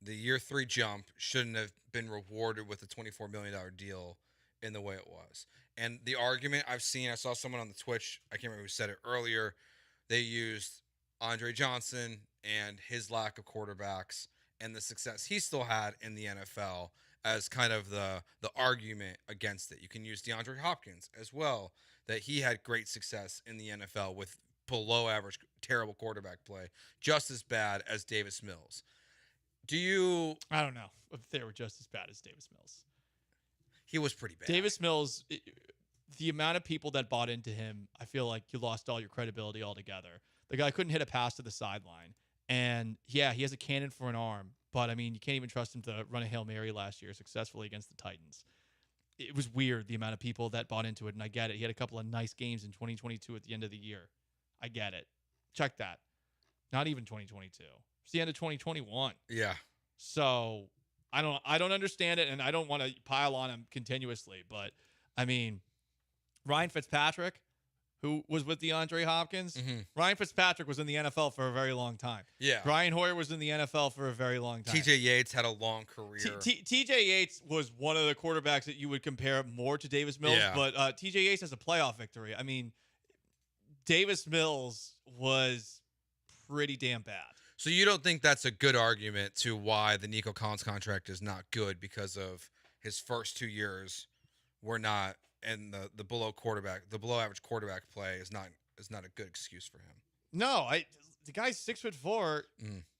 the year 3 jump shouldn't have been rewarded with a $24 million deal in the way it was. And the argument I've seen, I saw someone on the Twitch, I can't remember who said it earlier, they used Andre Johnson and his lack of quarterbacks and the success he still had in the NFL as kind of the argument against it. You can use DeAndre Hopkins as well, that he had great success in the NFL with below average, terrible quarterback play, just as bad as Davis Mills. I don't know if they were just as bad as Davis Mills. He was pretty bad. Davis Mills, the amount of people that bought into him, I feel like you lost all your credibility altogether. The guy couldn't hit a pass to the sideline. And yeah, he has a cannon for an arm, but I mean, you can't even trust him to run a Hail Mary last year successfully against the Titans. It was weird, the amount of people that bought into it, and I get it. He had a couple of nice games in 2022 at the end of the year. I get it. Check that. Not even 2022. It's the end of 2021. Yeah. So I don't understand it, and I don't want to pile on him continuously, but I mean, Ryan Fitzpatrick, who was with DeAndre Hopkins, Ryan Fitzpatrick was in the NFL for a very long time. Yeah. Brian Hoyer was in the NFL for a very long time. TJ Yates had a long career. TJ Yates was one of the quarterbacks that you would compare more to Davis Mills, Yeah. but TJ Yates has a playoff victory. I mean, Davis Mills was pretty damn bad. So you don't think that's a good argument to why the Nico Collins contract is not good because of his first 2 years were not, and the below average quarterback play is not a good excuse for him. No, the guy's 6'4",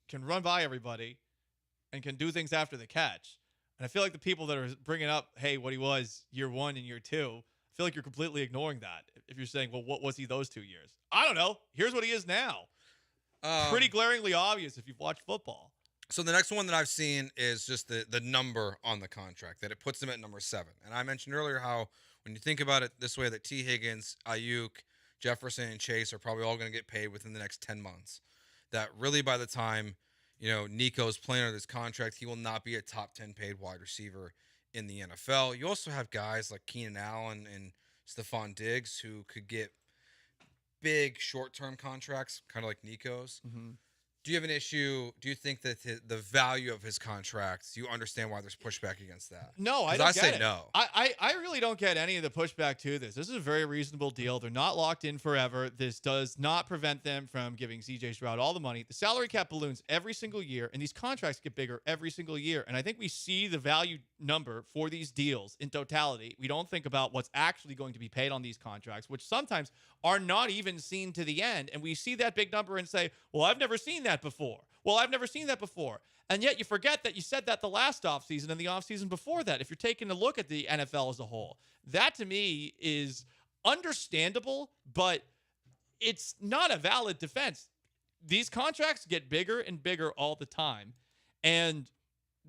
can run by everybody, and can do things after the catch. And I feel like the people that are bringing up, hey, what he was year 1 and year 2, I feel like you're completely ignoring that. If you're saying, well, what was he those 2 years? I don't know. Here's what he is now. Pretty glaringly obvious if you've watched football. So the next one that I've seen is just the number on the contract, that it puts him at number 7. And I mentioned earlier how when you think about it this way, that T. Higgins, Ayuk, Jefferson, and Chase are probably all going to get paid within the next 10 months. That really by the time, Nico's playing under this contract, he will not be a top 10 paid wide receiver in the NFL. You also have guys like Keenan Allen and Stephon Diggs who could get big short-term contracts, kind of like Nico's. Do you have an issue? Do you think that the value of his contract, do you understand why there's pushback against that? No, I don't get say it. no. I really don't get any of the pushback to this. This is a very reasonable deal. They're not locked in forever. This does not prevent them from giving C.J. Stroud all the money. The salary cap balloons every single year, and these contracts get bigger every single year. And I think we see the value number for these deals in totality. We don't think about what's actually going to be paid on these contracts, which sometimes are not even seen to the end. And we see that big number and say, well, I've never seen that before. Well, I've never seen that before. And yet you forget that you said that the last offseason and the offseason before that. If you're taking a look at the NFL as a whole, that to me is understandable, but it's not a valid defense. These contracts get bigger and bigger all the time. And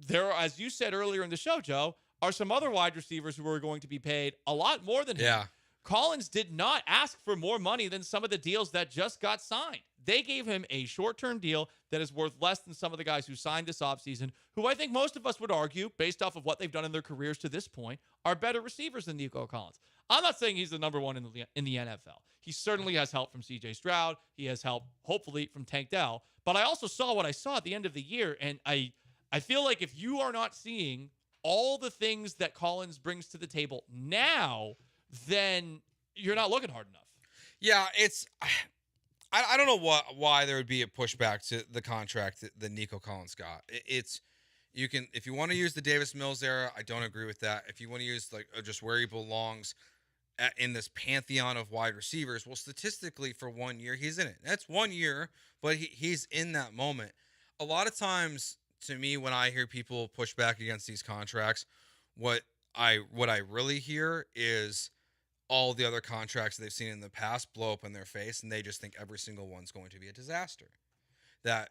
there, as you said earlier in the show, Joe, are some other wide receivers who are going to be paid a lot more than him. Yeah. Collins did not ask for more money than some of the deals that just got signed. They gave him a short-term deal that is worth less than some of the guys who signed this offseason, who I think most of us would argue, based off of what they've done in their careers to this point, are better receivers than Nico Collins. I'm not saying he's the number one in the NFL. He certainly has help from C.J. Stroud. He has help, hopefully, from Tank Dell. But I also saw what I saw at the end of the year, and I feel like if you are not seeing all the things that Collins brings to the table now, then you're not looking hard enough. Yeah, I don't know why there would be a pushback to the contract that Nico Collins got. You can, if you want to use the Davis Mills era, I don't agree with that. If you want to use just where he belongs in this pantheon of wide receivers, well, statistically for 1 year he's in it. That's 1 year, but he's in that moment. A lot of times, to me, when I hear people push back against these contracts, what I really hear is all the other contracts they've seen in the past blow up in their face, and they just think every single one's going to be a disaster. That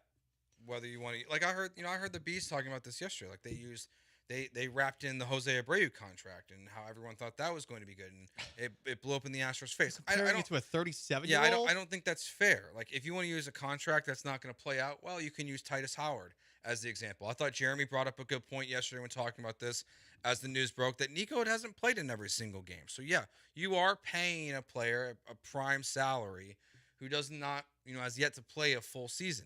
whether you want to, I heard the Beast talking about this yesterday. Like they wrapped in the Jose Abreu contract and how everyone thought that was going to be good, and it blew up in the Astros' face. Comparing it to a 37-year-old? Yeah, I don't think that's fair. Like, if you want to use a contract that's not going to play out well, you can use Titus Howard as the example. I thought Jeremy brought up a good point yesterday when talking about this as the news broke, that Nico hasn't played in every single game. So, yeah, you are paying a player a prime salary who does not, has yet to play a full season.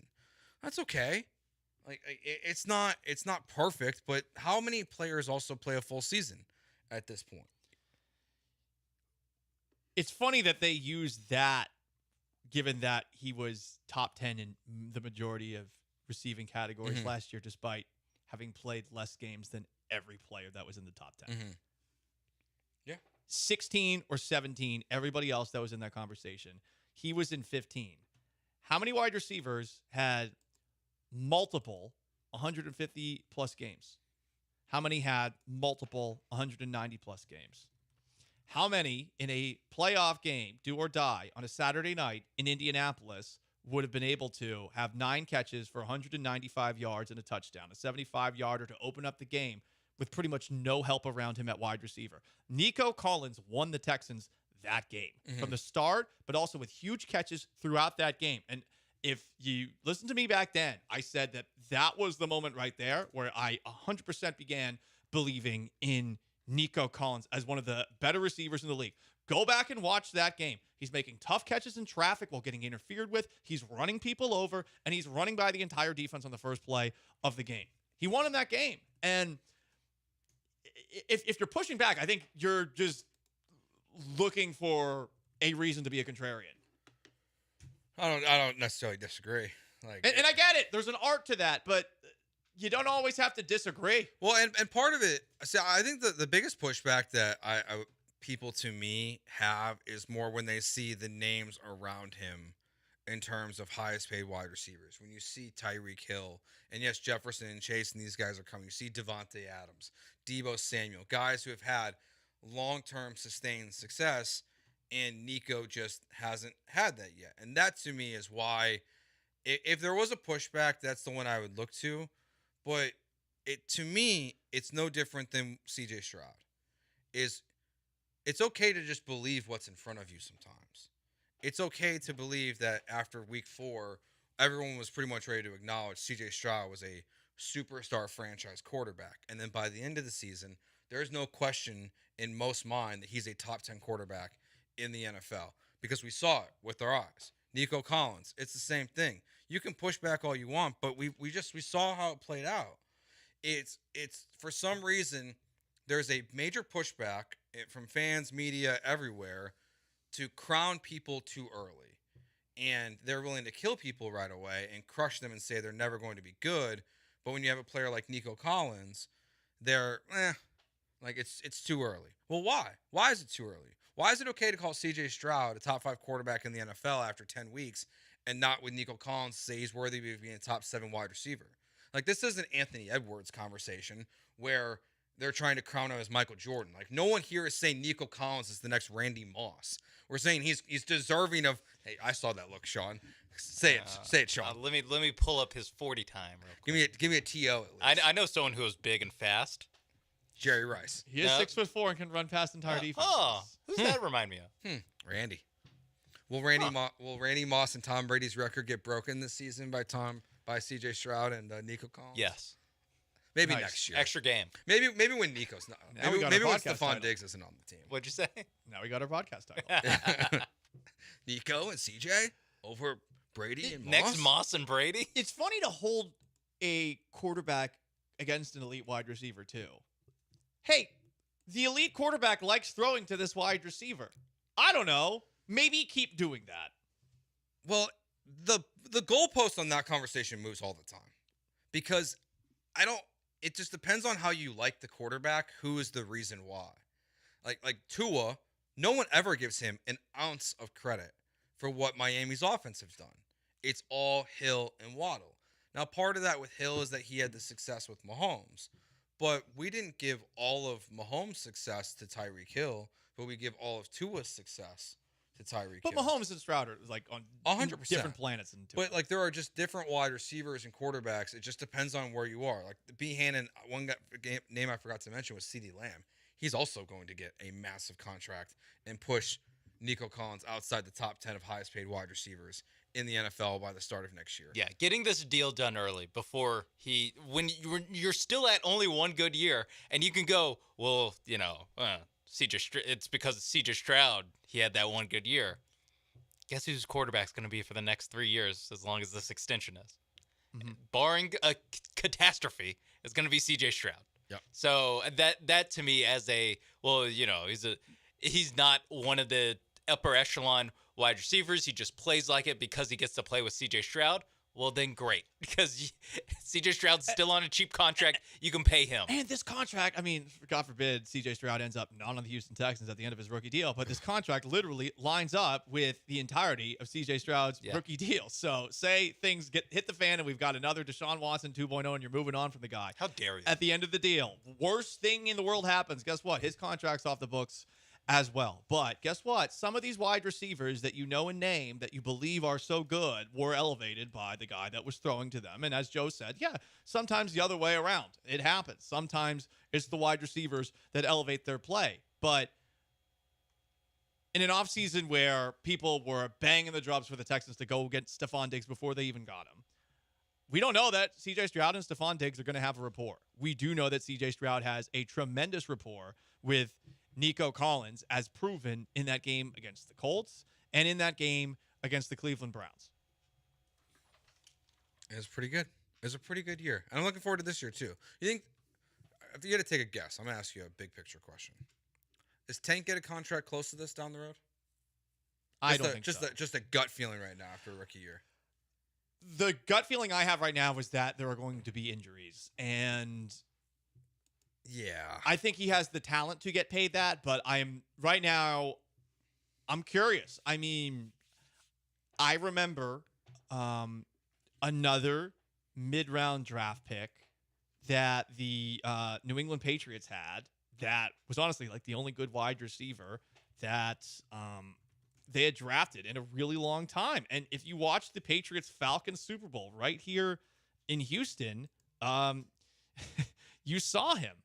That's okay. Like, it's not perfect, but how many players also play a full season at this point? It's funny that they use that, given that he was top 10 in the majority of receiving categories last year, despite having played less games than every player that was in the top 10. Yeah. 16 or 17, everybody else that was in that conversation. He was in 15. How many wide receivers had multiple 150-plus games? How many had multiple 190-plus games? How many in a playoff game, do or die, on a Saturday night in Indianapolis would have been able to have 9 catches for 195 yards and a touchdown, a 75-yarder to open up the game with pretty much no help around him at wide receiver? Nico Collins won the Texans that game from the start, but also with huge catches throughout that game. And if you listen to me back then, I said that was the moment right there where I 100% began believing in Nico Collins as one of the better receivers in the league. Go back and watch that game. He's making tough catches in traffic while getting interfered with. He's running people over, and he's running by the entire defense on the first play of the game. He won in that game. And if you're pushing back, I think you're just looking for a reason to be a contrarian. I don't necessarily disagree. And I get it. There's an art to that, but you don't always have to disagree. Well, and part of it, I think the biggest pushback that people to me have is more when they see the names around him in terms of highest paid wide receivers. When you see Tyreek Hill, and yes, Jefferson and Chase and these guys are coming. You see Devontae Adams, Deebo Samuel, guys who have had long-term sustained success, and Nico just hasn't had that yet. And that to me is why, if there was a pushback, that's the one I would look to. But to me, it's no different than C.J. Stroud. It's okay to just believe what's in front of you sometimes. It's okay to believe that after week 4, everyone was pretty much ready to acknowledge C.J. Stroud was a superstar franchise quarterback. And then by the end of the season, there's no question in most mind that he's a top 10 quarterback in the NFL, because we saw it with our eyes. Nico Collins, it's the same thing. You can push back all you want, but we saw how it played out. It's for some reason there's a major pushback from fans, media, everywhere to crown people too early, and they're willing to kill people right away and crush them and say they're never going to be good. But when you have a player like Nico Collins, they're it's too early. Well, why? Why is it too early? Why is it okay to call C.J. Stroud a top 5 quarterback in the NFL after 10 weeks and not with Nico Collins say he's worthy of being a top 7 wide receiver? Like, this isn't Anthony Edwards conversation where they're trying to crown him as Michael Jordan. Like, no one here is saying Nico Collins is the next Randy Moss. We're saying he's deserving of. Hey, I saw that look, Sean. Say it, Sean. Let me pull up his 40 time real quick. Give me a TO at least. I know someone who is big and fast. Jerry Rice. He is 6'4" and can run past entire defense. Oh, Who's that remind me of? Randy. Will Randy Moss and Tom Brady's record get broken this season by C.J. Stroud and Nico Collins? Yes. Maybe next year. Extra game. Maybe when Nico's not. Maybe when Stephon Diggs isn't on the team. What'd you say? Now we got our podcast title. Nico and CJ over Brady and Moss? Next Moss and Brady? It's funny to hold a quarterback against an elite wide receiver, too. Hey, the elite quarterback likes throwing to this wide receiver. I don't know. Maybe keep doing that. Well, the goalpost on that conversation moves all the time. Because it just depends on how you like the quarterback, who is the reason why. Like Tua, no one ever gives him an ounce of credit for what Miami's offense has done. It's all Hill and Waddle. Now, part of that with Hill is that he had the success with Mahomes. But we didn't give all of Mahomes' success to Tyreek Hill, but we give all of Tua's success to Tyreek Hill. But Mahomes and Stroud are like on 100%. different planets. But like there are just different wide receivers and quarterbacks. It just depends on where you are. Like B. Hannon, name I forgot to mention was CeeDee Lamb. He's also going to get a massive contract and push Nico Collins outside the top 10 of highest paid wide receivers in the NFL by the start of next year. Yeah, getting this deal done early before when you're still at only one good year, and you can go, well, it's because of C.J. Stroud. He had that one good year. Guess whose quarterback's going to be for the next 3 years, as long as this extension is? Mm-hmm. Barring a catastrophe, it's going to be C.J. Stroud. Yep. So that to me as he's not one of the upper echelon wide receivers. He just plays like it because he gets to play with C.J. Stroud. Well, then great, because C.J. Stroud's still on a cheap contract. You can pay him. And this contract, I mean, God forbid C.J. Stroud ends up not on the Houston Texans at the end of his rookie deal, but this contract literally lines up with the entirety of C.J. Stroud's rookie deal. So say things hit the fan and we've got another Deshaun Watson 2.0 and you're moving on from the guy. How dare you? At the end of the deal, worst thing in the world happens. Guess what? His contract's off the books as well. But guess what? Some of these wide receivers that you know and name that you believe are so good were elevated by the guy that was throwing to them. And as Joe said, sometimes the other way around. It happens. Sometimes it's the wide receivers that elevate their play. But in an offseason where people were banging the drums for the Texans to go get Stephon Diggs before they even got him, we don't know that C.J. Stroud and Stephon Diggs are going to have a rapport. We do know that C.J. Stroud has a tremendous rapport with Nico Collins, as proven in that game against the Colts and in that game against the Cleveland Browns. It was pretty good. It was a pretty good year. And I'm looking forward to this year, too. You think, if you had to take a guess, I'm going to ask you a big picture question. Does Tank get a contract close to this down the road? I don't think so. Just a gut feeling right now after a rookie year. The gut feeling I have right now is that there are going to be injuries. And yeah, I think he has the talent to get paid that, but I'm curious. I mean, I remember another mid-round draft pick that the New England Patriots had that was honestly like the only good wide receiver that they had drafted in a really long time. And if you watch the Patriots-Falcons Super Bowl right here in Houston, you saw him.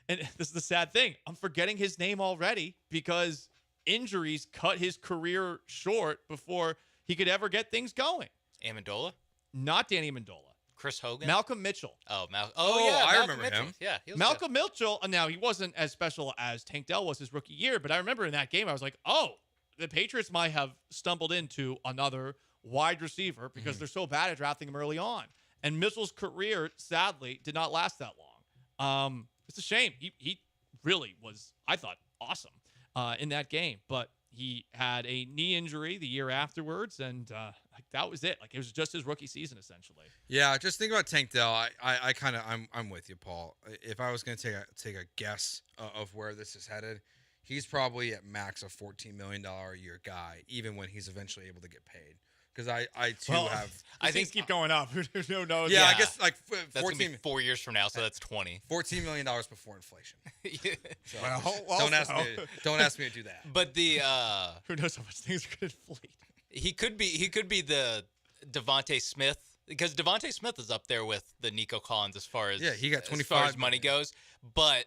And this is the sad thing, I'm forgetting his name already because injuries cut his career short before he could ever get things going. Amendola? Not Danny Amendola. Chris Hogan? Malcolm Mitchell. Oh, yeah, I remember Mitchell. him. Yeah, he was Malcolm Mitchell, now he wasn't as special as Tank Dell was his rookie year, but I remember in that game I was like, oh, the Patriots might have stumbled into another wide receiver because they're so bad at drafting him early on. And Mitchell's career, sadly, did not last that long. It's a shame. He really was, I thought, awesome in that game. But he had a knee injury the year afterwards, and that was it. Like, it was just his rookie season, essentially. Yeah, just think about Tank Dell. I'm with you, Paul. If I was going to take a guess of where this is headed, he's probably at max a $14 million a year guy, even when he's eventually able to get paid. Because I think keep going up. Who knows? Yeah, I guess like that's 14 be 4 years from now, so that's 20. $14 million before inflation. So well, don't ask me to do that. But the who knows how much things are going to inflate. He could be the Devontae Smith, because Devontae Smith is up there with the Nico Collins as far as he got 25 as far as money goes. But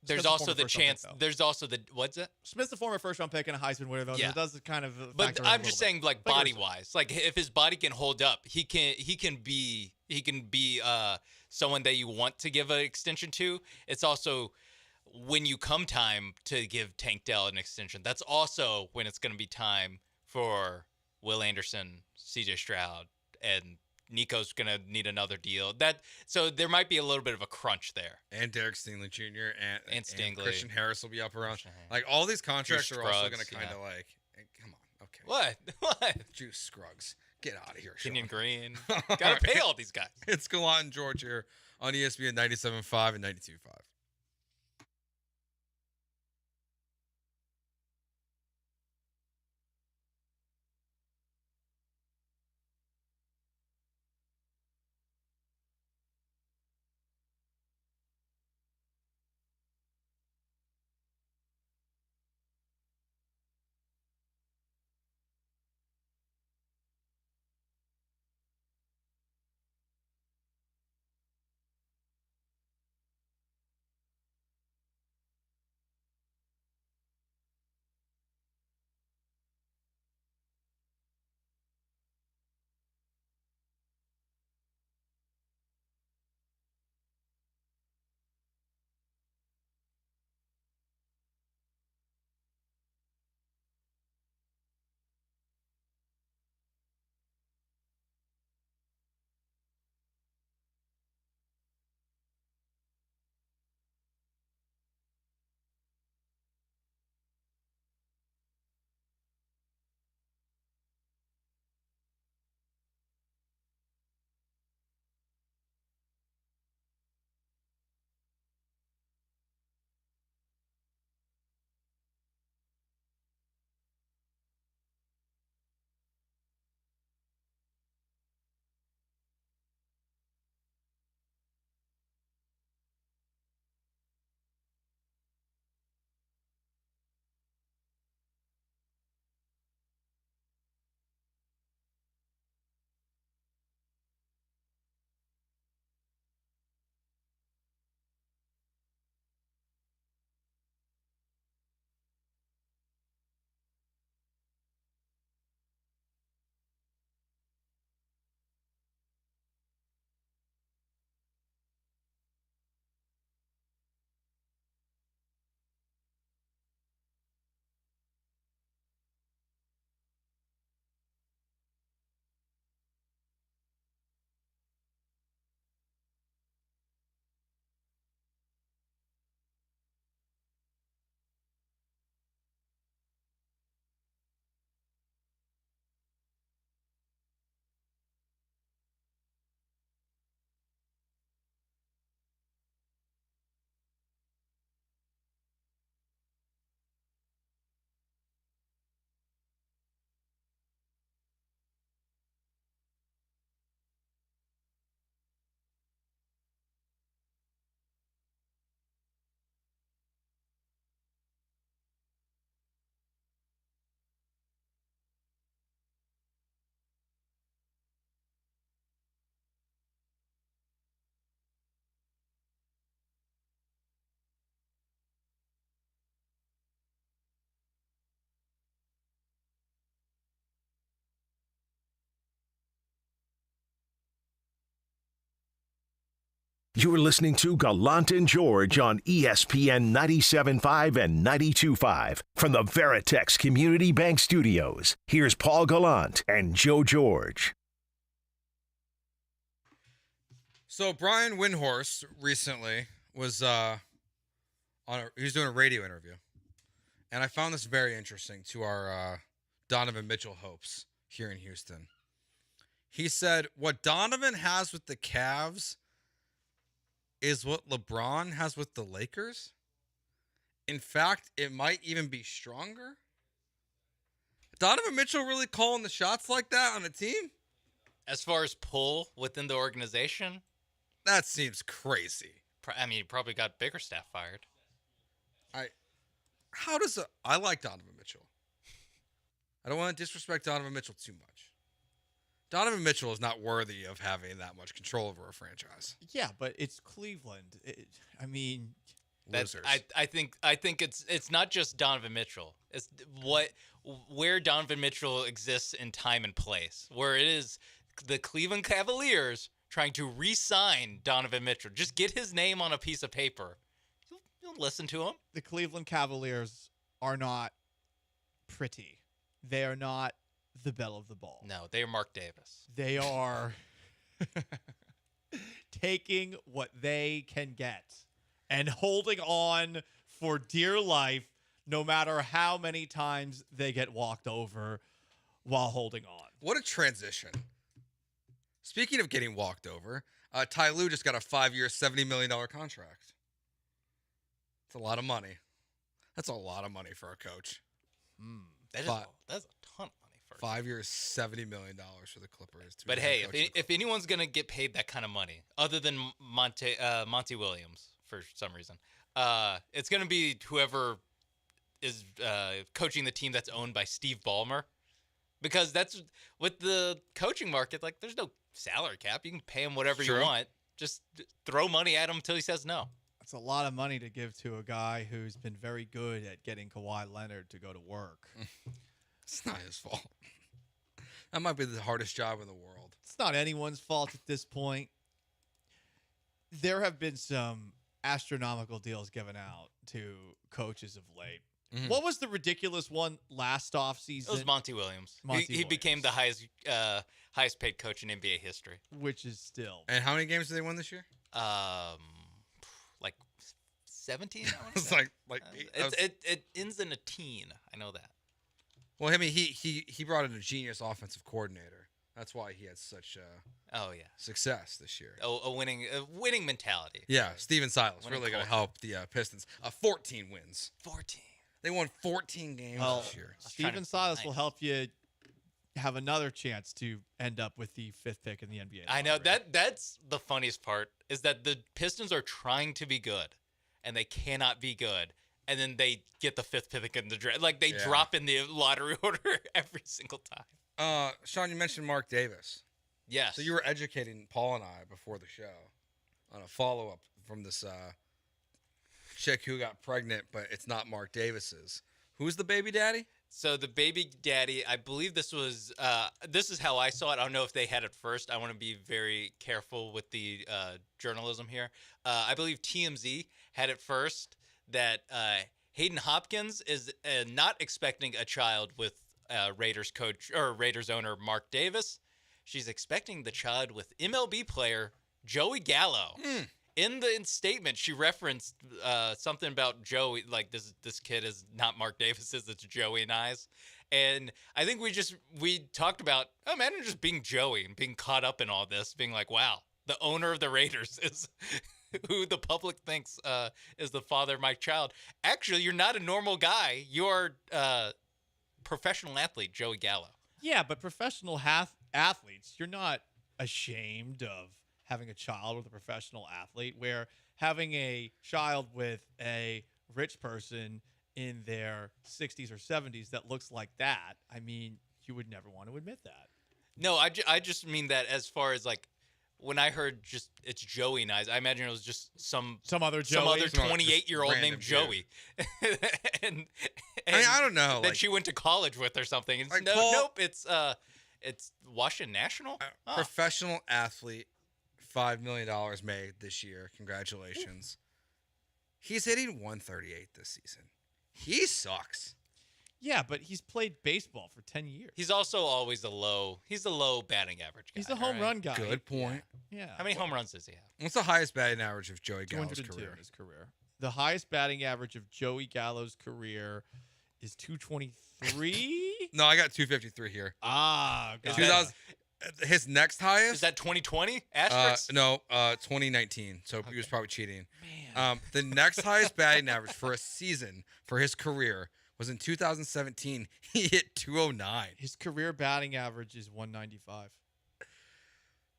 there's Smith's a also former the first-round chance. pick, though. There's also the what's it? Smith's a former first-round pick and a Heisman winner, though. Yeah. It does kind of. But factor in a I'm little just bit. saying, like body wise, like if his body can hold up, he can be someone that you want to give an extension to. It's also when you come time to give Tank Dell an extension. That's also when it's going to be time for Will Anderson, C.J. Stroud, and Nico's going to need another deal. So there might be a little bit of a crunch there. And Derek Stingley Jr. and Stingley. Christian Harris will be up around. Like all these contracts Drew are also Scruggs, going to kind of yeah. like, hey, come on, okay. What? Juice Scruggs, get out of here, Sean. Kenyon Green. Got to pay all these guys. It's Gallant George here on ESPN 97.5 and 92.5. You're listening to Gallant and George on ESPN 97.5 and 92.5 from the Veritex Community Bank Studios. Here's Paul Gallant and Joe George. So Brian Windhorst recently was he was doing a radio interview, and I found this very interesting to our Donovan Mitchell hopes here in Houston. He said, "What Donovan has with the Cavs is what LeBron has with the Lakers. In fact, it might even be stronger." Donovan Mitchell really calling the shots like that on a team? As far as pull within the organization, that seems crazy. I mean, he probably got Bickerstaff fired. I like Donovan Mitchell. I don't want to disrespect Donovan Mitchell too much. Donovan Mitchell is not worthy of having that much control over a franchise. Yeah, but it's Cleveland. I mean, losers. I think it's not just Donovan Mitchell. It's where Donovan Mitchell exists in time and place. Where it is the Cleveland Cavaliers trying to re-sign Donovan Mitchell. Just get his name on a piece of paper. You'll listen to him. The Cleveland Cavaliers are not pretty. They are not the belle of the ball. No, they are Mark Davis. They are taking what they can get and holding on for dear life, no matter how many times they get walked over while holding on. What a transition. Speaking of getting walked over, Ty Lue just got a 5-year, $70 million contract. It's a lot of money. That's a lot of money for a coach. That's a ton of money for 5 years, $70 million for the Clippers. But hey, if anyone's going to get paid that kind of money, other than Monty Williams for some reason, it's going to be whoever is coaching the team that's owned by Steve Ballmer. Because that's with the coaching market, like there's no salary cap. You can pay him whatever you want. Just throw money at him until he says no. That's a lot of money to give to a guy who's been very good at getting Kawhi Leonard to go to work. It's not his fault. That might be the hardest job in the world. It's not anyone's fault at this point. There have been some astronomical deals given out to coaches of late. Mm-hmm. What was the ridiculous one last offseason? It was Monty Williams. He became the highest paid coach in NBA history. Which is still. And how many games did they win this year? Like 17. It's like it ends in a teen. I know that. Well, I mean, he brought in a genius offensive coordinator. That's why he had such success this year. A winning mentality. Yeah, Steven Silas really going to help the Pistons. 14 wins. 14. They won 14 games this year. Steven Silas will help you have another chance to end up with the 5th pick in the NBA. I know that's the funniest part is that the Pistons are trying to be good, and they cannot be good, and then they get the 5th pick in the draft. Like they drop in the lottery order every single time. Sean, you mentioned Mark Davis. Yes. So you were educating Paul and I before the show on a follow-up from this chick who got pregnant, but it's not Mark Davis's. Who's the baby daddy? So the baby daddy, I believe this was, this is how I saw it. I don't know if they had it first. I want to be very careful with the journalism here. I believe TMZ had it first that Hayden Hopkins is not expecting a child with Raiders coach or Raiders owner Mark Davis. She's expecting the child with MLB player Joey Gallo. In the statement, she referenced something about Joey, like this kid is not Mark Davis's, it's Joey and I's. And I think we talked about, imagine just being Joey and being caught up in all this, being like, wow, the owner of the Raiders is who the public thinks is the father of my child. Actually, you're not a normal guy. You're a professional athlete, Joey Gallo. Yeah, but professional athletes, you're not ashamed of having a child with a professional athlete, where having a child with a rich person in their 60s or 70s that looks like that, I mean, you would never want to admit that. No, I just mean that as far as like when I heard just it's Joey and I imagine it was just some other 28-year-old named Joey. and I mean, I don't know. That she went to college with or something. It's, like nope, it's Washington National. Professional athlete. $5 million made this year. Congratulations. He's hitting 138 this season. He sucks. Yeah, but he's played baseball for 10 years. He's also always a low batting average guy. He's a home run guy. Good point. Yeah. How many home runs does he have? What's the highest batting average of Joey Gallo's 202 career? in his career. The highest batting average of Joey Gallo's career is 223. No, I got 253 here. Ah, got it. His next highest? Is that 2020? Asterisk? No, 2019. So he was probably cheating. The next highest batting average for a season for his career was in 2017. He hit 209. His career batting average is 195.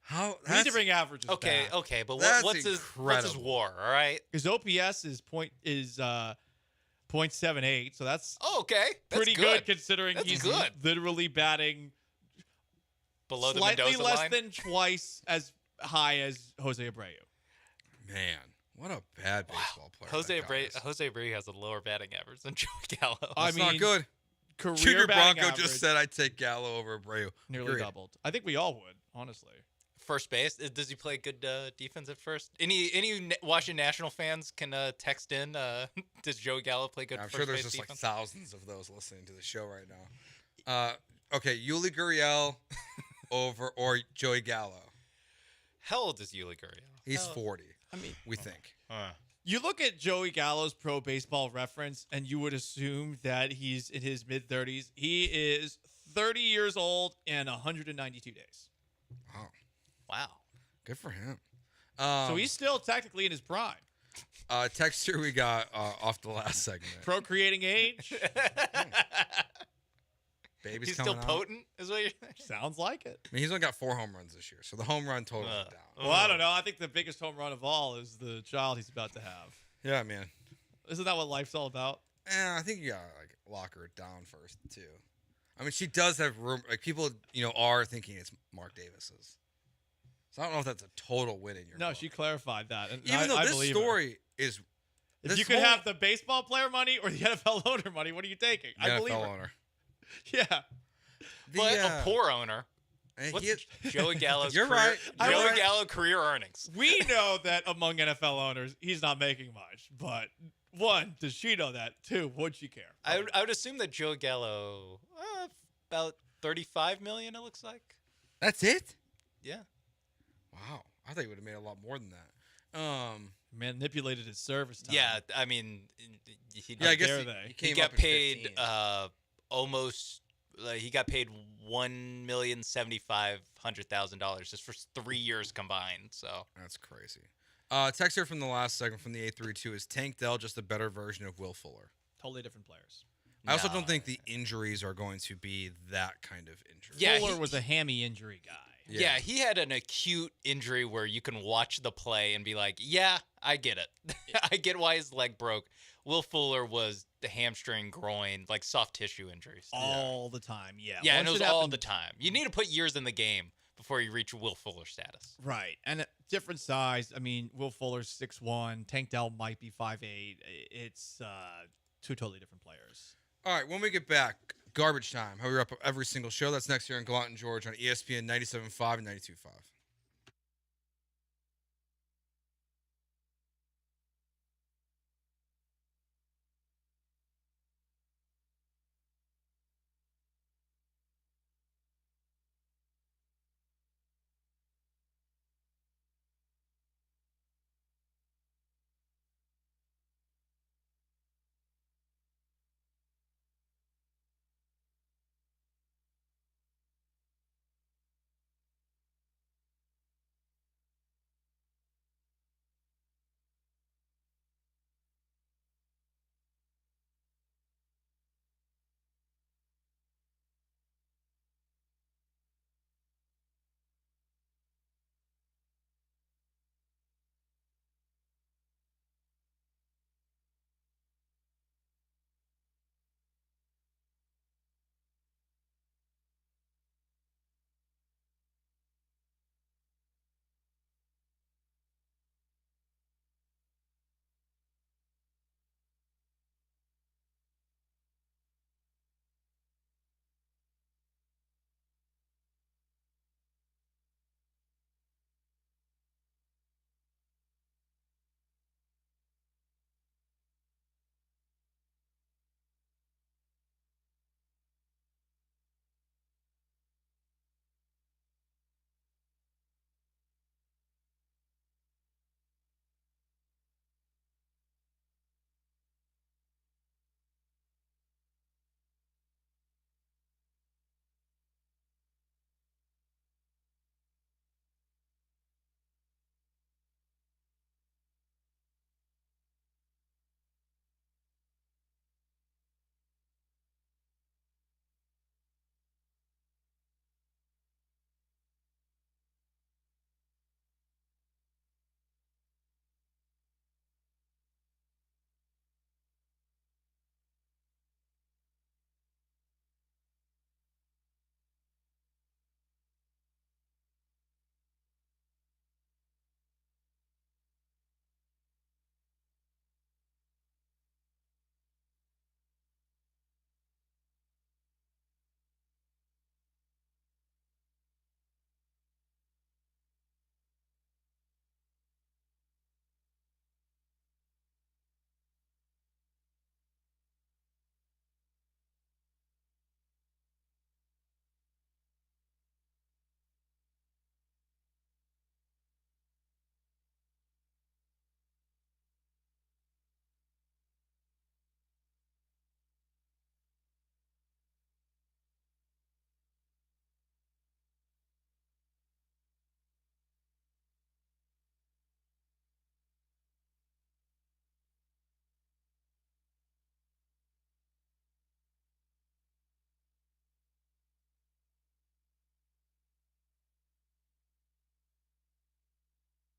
How? We need to bring averages back. Okay, but what's his WAR? All right, his OPS is .78, so that's okay. That's pretty good considering he's literally batting below the slightly Mendoza less line. than twice as high as Jose Abreu. Man, what a bad baseball player. Jose Abreu has a lower batting average than Joey Gallo. That's not good. Career Junior batting Bronco average just said I'd take Gallo over Abreu. nearly Agreed. doubled. I think we all would, honestly. First base. Does he play good defense at first? Any Washington National fans can text in. Does Joey Gallo play good? I'm first sure there's base just defense? like thousands of those listening to the show right now. Okay, Yuli Gurriel or Joey Gallo. How old is Yuli Gurriel? He's 40. I mean, we think. You look at Joey Gallo's Pro Baseball Reference, and you would assume that he's in his mid-30s. He is 30 years old and 192 days. Wow. Good for him. So he's still technically in his prime. Text here we got off the last segment. Procreating age. Baby's He's coming still out. potent, is what you're saying? Sounds like it. I mean, he's only got 4 home runs this year, so the home run total is down. Well, I don't know. I think the biggest home run of all is the child he's about to have. Yeah, man. Isn't that what life's all about? I think you gotta like lock her down first too. I mean, she does have room. Like people, are thinking it's Mark Davis's. So I don't know if that's a total win in your. No, she clarified that. And Even though I this believe story is, if you could have the baseball player money or the NFL owner money, what are you taking? the I believe NFL her. owner. Yeah. But a poor owner. What's Joey Gallo's You're career, right. Joey Gallo career earnings? We know that among NFL owners, he's not making much. But one, does she know that? Two, would she care? I would assume that Joey Gallo about $35 million. It looks like. That's it. Yeah. Wow, I thought he would have made a lot more than that. Manipulated his service time. Yeah, I mean, he I guess he got paid almost. He got paid $1,075,000 just for 3 years combined. So that's crazy. Text here from the last segment from the 832 is Tank Dell just a better version of Will Fuller? Totally different players. I also don't think the injuries are going to be that kind of injury. Yeah, Fuller was a hammy injury guy. Yeah, he had an acute injury where you can watch the play and be like, yeah, I get it. I get why his leg broke. Will Fuller was the hamstring, groin, like soft tissue injuries. All the time, yeah. Yeah, and it Once was all happened- the time. You need to put years in the game before you reach Will Fuller status. Right. And different size. I mean, Will Fuller's 6'1". Tank Dell might be 5'8". It's two totally different players. All right, when we get back, garbage time. How we wrap up every single show. That's next here on Gallant George on ESPN 97.5 and 92.5.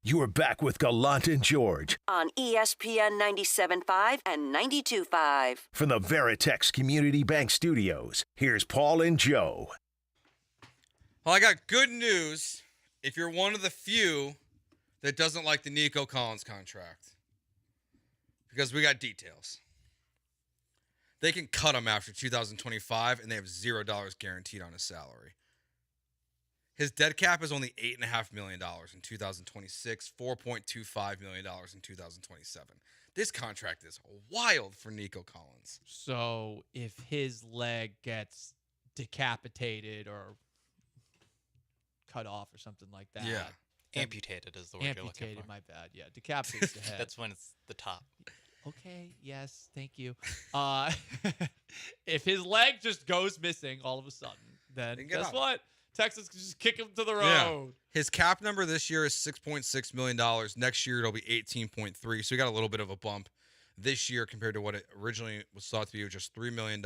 You are back with Gallant and George On ESPN 97.5 and 92.5. from the Veritex Community Bank Studios. Here's Paul and Joe. Well, I got good news if you're one of the few that doesn't like the Nico Collins contract. Because we got details. They can cut him after 2025, and they have $0 guaranteed on his salary. His dead cap is only $8.5 million in 2026, $4.25 million in 2027. This contract is wild for Nico Collins. So if his leg gets decapitated or cut off or something like that. Yeah. Amputated is the word you're looking Amputated, for. my bad. Yeah, decapitated the head. That's when it's the top. Okay, yes, thank you. If his leg just goes missing all of a sudden, then guess what? Texas can just kick him to the road. Yeah. His cap number this year is $6.6 million. Next year, it'll be $18.3. So he got a little bit of a bump this year compared to what it originally was thought to be, just $3 million.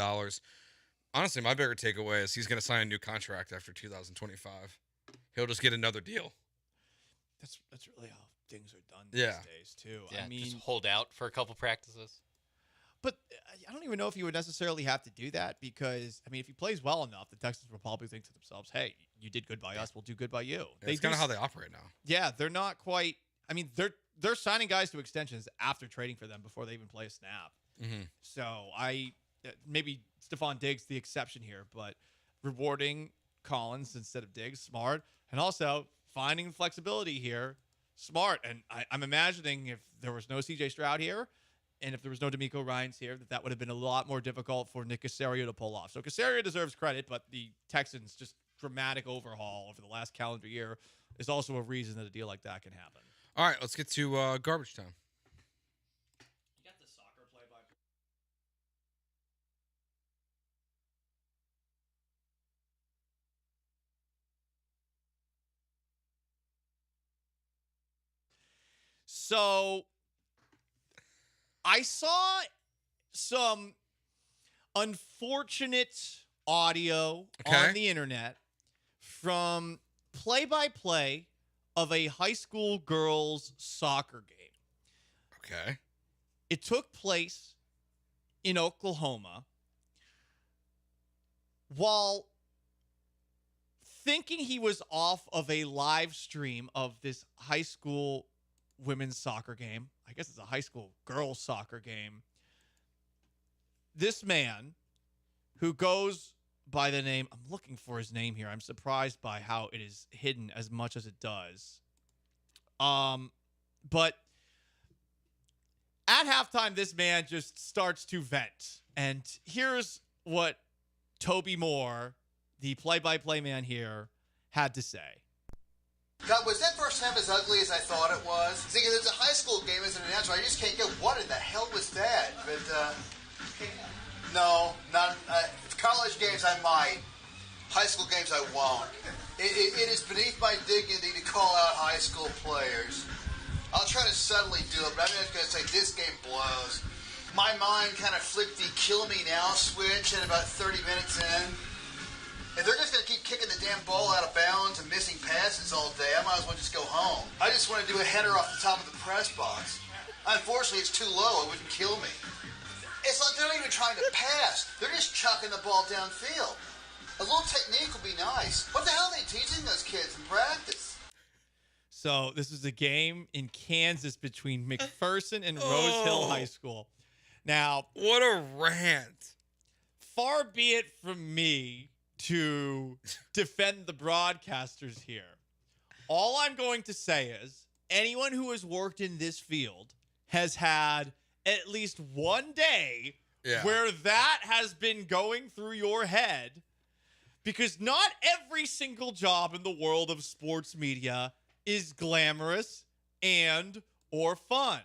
Honestly, my bigger takeaway is he's going to sign a new contract after 2025. He'll just get another deal. That's really how things are done Yeah. these days, too. Yeah, I mean, just hold out for a couple practices. but I don't even know if he would necessarily have to do that because, I mean, if he plays well enough, the Texans will probably think to themselves, hey, you did good by us, we'll do good by you. It's kind of how they operate now. Yeah, they're not quite. I mean, they're signing guys to extensions after trading for them before they even play a snap. Mm-hmm. So maybe Stephon Diggs the exception here, but rewarding Collins instead of Diggs, smart, and also finding flexibility here, smart. And I'm imagining if there was no C.J. Stroud here, and if there was no D'Amico Ryans here, that would have been a lot more difficult for Nick Caserio to pull off. So Caserio deserves credit, but the Texans' just dramatic overhaul over the last calendar year is also a reason that a deal like that can happen. All right, let's get to garbage time. You got the soccer play-by-play. So I saw some unfortunate audio on the internet from play-by-play of a high school girls soccer game. Okay. It took place in Oklahoma. While thinking he was off of a live stream of this high school women's soccer game, I guess it's a high school girls soccer game, this man who goes by the name, I'm looking for his name here. I'm surprised by how it is hidden as much as it does. But at halftime, this man just starts to vent. And here's what Toby Moore, the play-by-play man here, had to say. God, was that first half as ugly as I thought it was? See, it's a high school game as an announcer. I just can't get what in the hell was that? But, no, not college games I might. High school games I won't. It is beneath my dignity to call out high school players. I'll try to subtly do it, but I'm just going to say this game blows. My mind kind of flipped the kill me now switch at about 30 minutes in. If they're just going to keep kicking the damn ball out of bounds and missing passes all day, I might as well just go home. I just want to do a header off the top of the press box. Unfortunately, it's too low. It wouldn't kill me. It's like they're not even trying to pass. They're just chucking the ball downfield. A little technique would be nice. What the hell are they teaching those kids in practice? So this is a game in Kansas between McPherson and Rose Hill High School. Now, what a rant. Far be it from me to defend the broadcasters here. All I'm going to say is anyone who has worked in this field has had at least one day where that has been going through your head, because not every single job in the world of sports media is glamorous and or fun.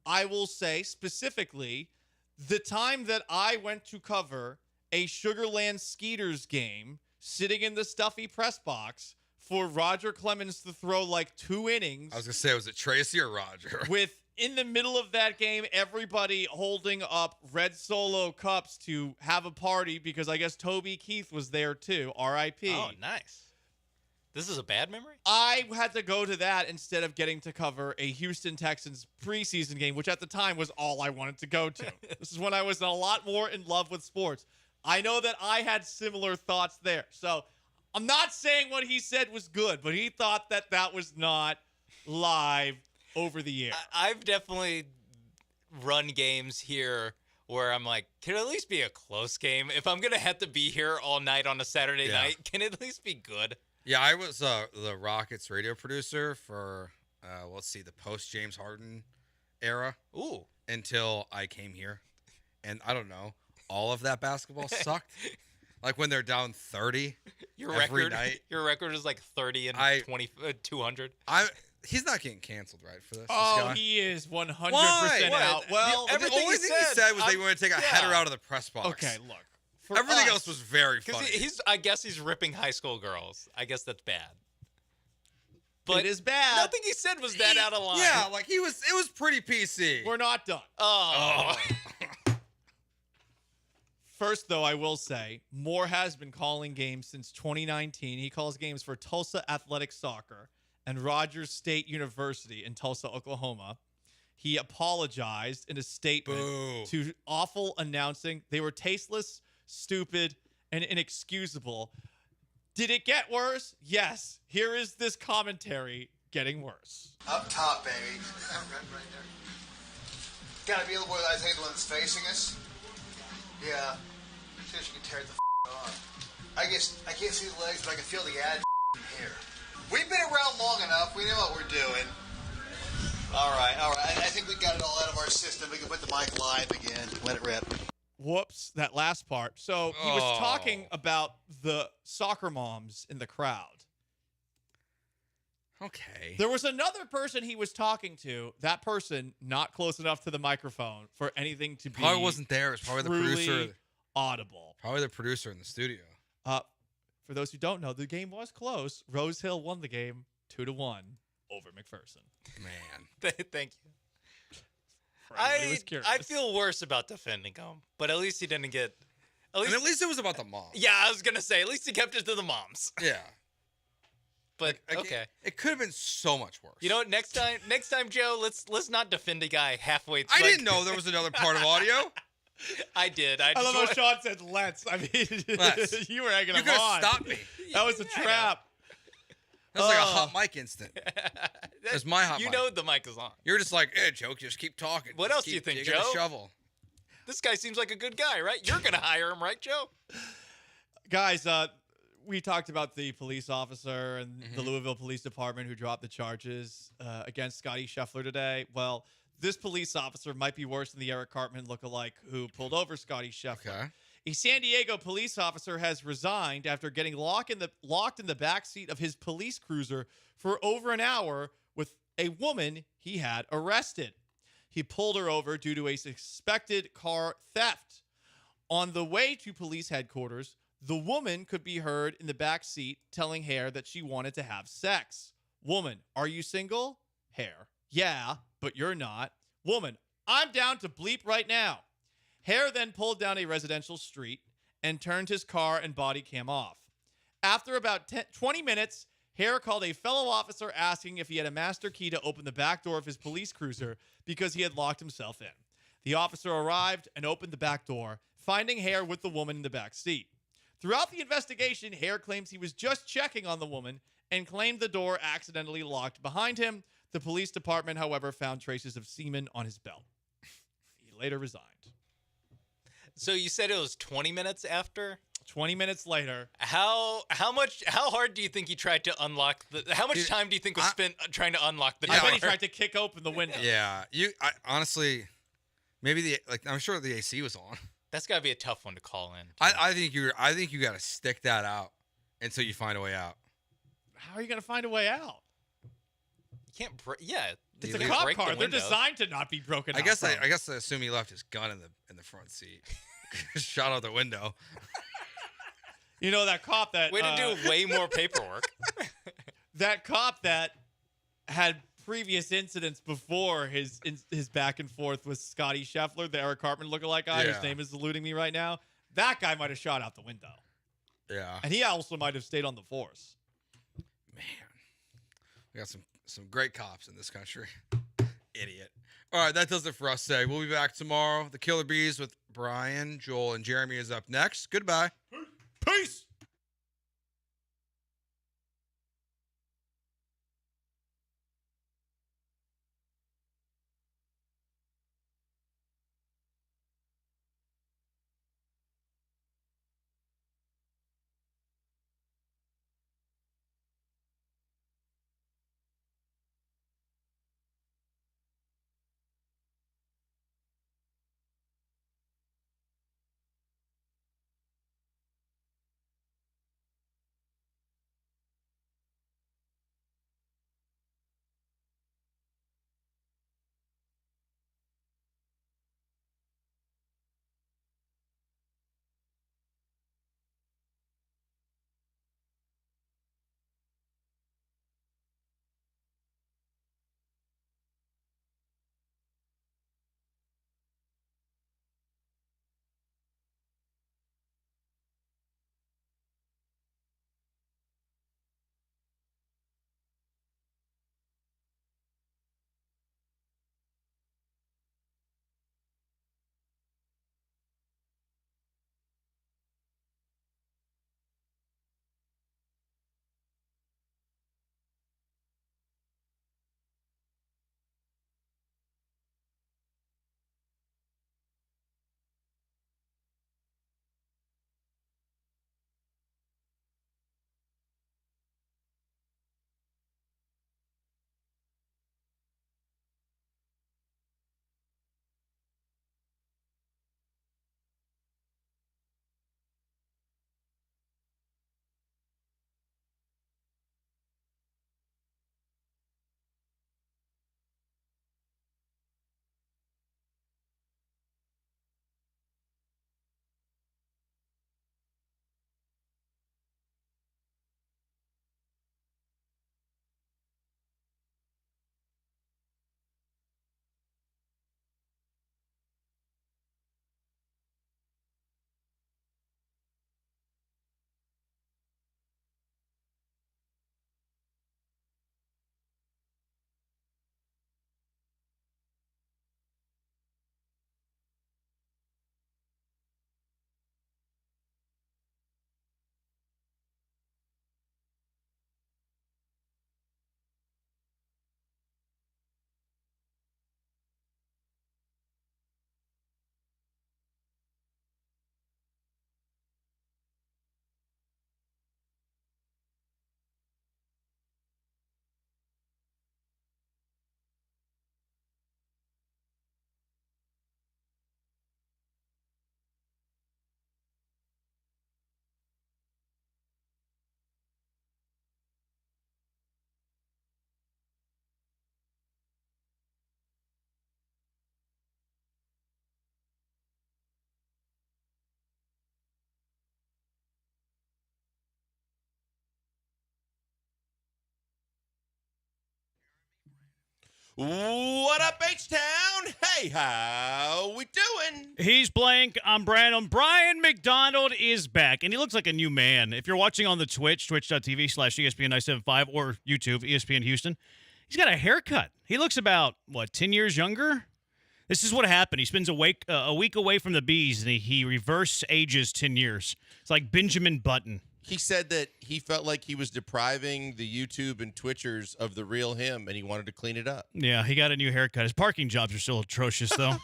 I will say specifically the time that I went to cover a Sugarland Skeeters game sitting in the stuffy press box for Roger Clemens to throw like 2 innings. I was going to say, was it Tracy or Roger? With, in the middle of that game, everybody holding up red Solo cups to have a party because I guess Toby Keith was there too. R.I.P. Oh, nice. This is a bad memory? I had to go to that instead of getting to cover a Houston Texans preseason game, which at the time was all I wanted to go to. This is when I was a lot more in love with sports. I know that I had similar thoughts there. So I'm not saying what he said was good, but he thought that that was not live over the air. I've definitely run games here where I'm like, can it at least be a close game? If I'm going to have to be here all night on a Saturday night, can it at least be good? Yeah, I was the Rockets radio producer for, let's see, the post-James Harden era. Ooh. Until I came here. And I don't know, all of that basketball sucked. Like when they're down 30 every night. Your record is like 30 and 200. He's not getting canceled, right, for this? Oh, this guy? he is 100% Why? out. Well, the only thing he said was they were going to take a header out of the press box. Okay, look. Everything else was very funny. I guess he's ripping high school girls. I guess that's bad. But it is bad. Nothing he said was that out of line. Yeah, like it was pretty PC. We're not done. Oh. First, though, I will say, Moore has been calling games since 2019. He calls games for Tulsa Athletic Soccer and Rogers State University in Tulsa, Oklahoma. He apologized in a statement to awful announcing. They were tasteless, stupid, and inexcusable. Did it get worse? Yes. Here is this commentary getting worse. Up top, baby. Right there. Gotta be able to where I think the one that's facing us. Yeah. See if you can tear it the off. I guess I can't see the legs, but I can feel the ad from here. We've been around long enough. We know what we're doing. All right. I think we got it all out of our system. We can put the mic live again. Let it rip. Whoops, that last part. So he was talking about the soccer moms in the crowd. Okay. There was another person he was talking to. That person not close enough to the microphone for anything to be Probably wasn't there. It was probably the producer. Audible. Probably the producer in the studio. For those who don't know, the game was close. Rose Hill won the game 2-1 over McPherson. Man. Thank you. I feel worse about defending him, but at least he didn't get. At least it was about the mom. Yeah, I was gonna say at least he kept it to the moms. Yeah. But okay, it could have been so much worse. You know what? Next time, Joe, let's not defend a guy halfway. I didn't know there was another part of audio. I did. I love how Sean said "let's." I mean, let's. You were egging him on. You could have stopped me. That was a trap. That was like a hot mic instant. That's my hot mic. You know the mic is on. You're just like, Joe, just keep talking. What else do you think, Joe? The shovel. This guy seems like a good guy, right? You're gonna hire him, right, Joe? Guys, we talked about the police officer and the Louisville Police Department who dropped the charges against Scotty Scheffler today. Well, this police officer might be worse than the Eric Cartman lookalike who pulled over Scotty Scheffler. Okay. A San Diego police officer has resigned after getting locked in the back seat of his police cruiser for over an hour with a woman he had arrested. He pulled her over due to a suspected car theft. On the way to police headquarters, the woman could be heard in the back seat telling Hare that she wanted to have sex. Woman, are you single? Hare, yeah, but you're not. Woman, I'm down to bleep right now. Hare then pulled down a residential street and turned his car and body cam off. After about 20 minutes, Hare called a fellow officer asking if he had a master key to open the back door of his police cruiser because he had locked himself in. The officer arrived and opened the back door, finding Hare with the woman in the back seat. Throughout the investigation, Hare claims he was just checking on the woman and claimed the door accidentally locked behind him. The police department, however, found traces of semen on his belt. He later resigned. So you said it was 20 minutes after? 20 minutes later. How hard do you think he tried to unlock how much time do you think was spent trying to unlock the door? I bet he tried to kick open the window. Yeah. Honestly, maybe I'm sure the AC was on. That's got to be a tough one to call in. I think you got to stick that out until you find a way out. How are you going to find a way out? You can't yeah. It's a cop car. They're designed to not be broken out. I guess I assume he left his gun in the front seat. Shot out the window. You know that cop that way to do way more paperwork. That cop that had previous incidents before his back and forth with Scotty Scheffler, the Eric Cartman lookalike guy, whose name is eluding me right now. That guy might have shot out the window. Yeah. And he also might have stayed on the force. We got some great cops in this country. Idiot. All right, that does it for us today. We'll be back tomorrow. The Killer Bees with Brian, Joel, and Jeremy is up next. Goodbye. Peace. What up, H-Town? Hey, how we doing? He's blank. I'm Brandon. Brian McDonald is back, and he looks like a new man. If you're watching on the Twitch, twitch.tv/ESPN975 or YouTube, ESPN Houston, he's got a haircut. He looks about, 10 years younger? This is what happened. He spends a week away from the Bees, and he reverse ages 10 years. It's like Benjamin Button. He said that he felt like he was depriving the YouTube and Twitchers of the real him, and he wanted to clean it up. Yeah, he got a new haircut. His parking jobs are still atrocious, though.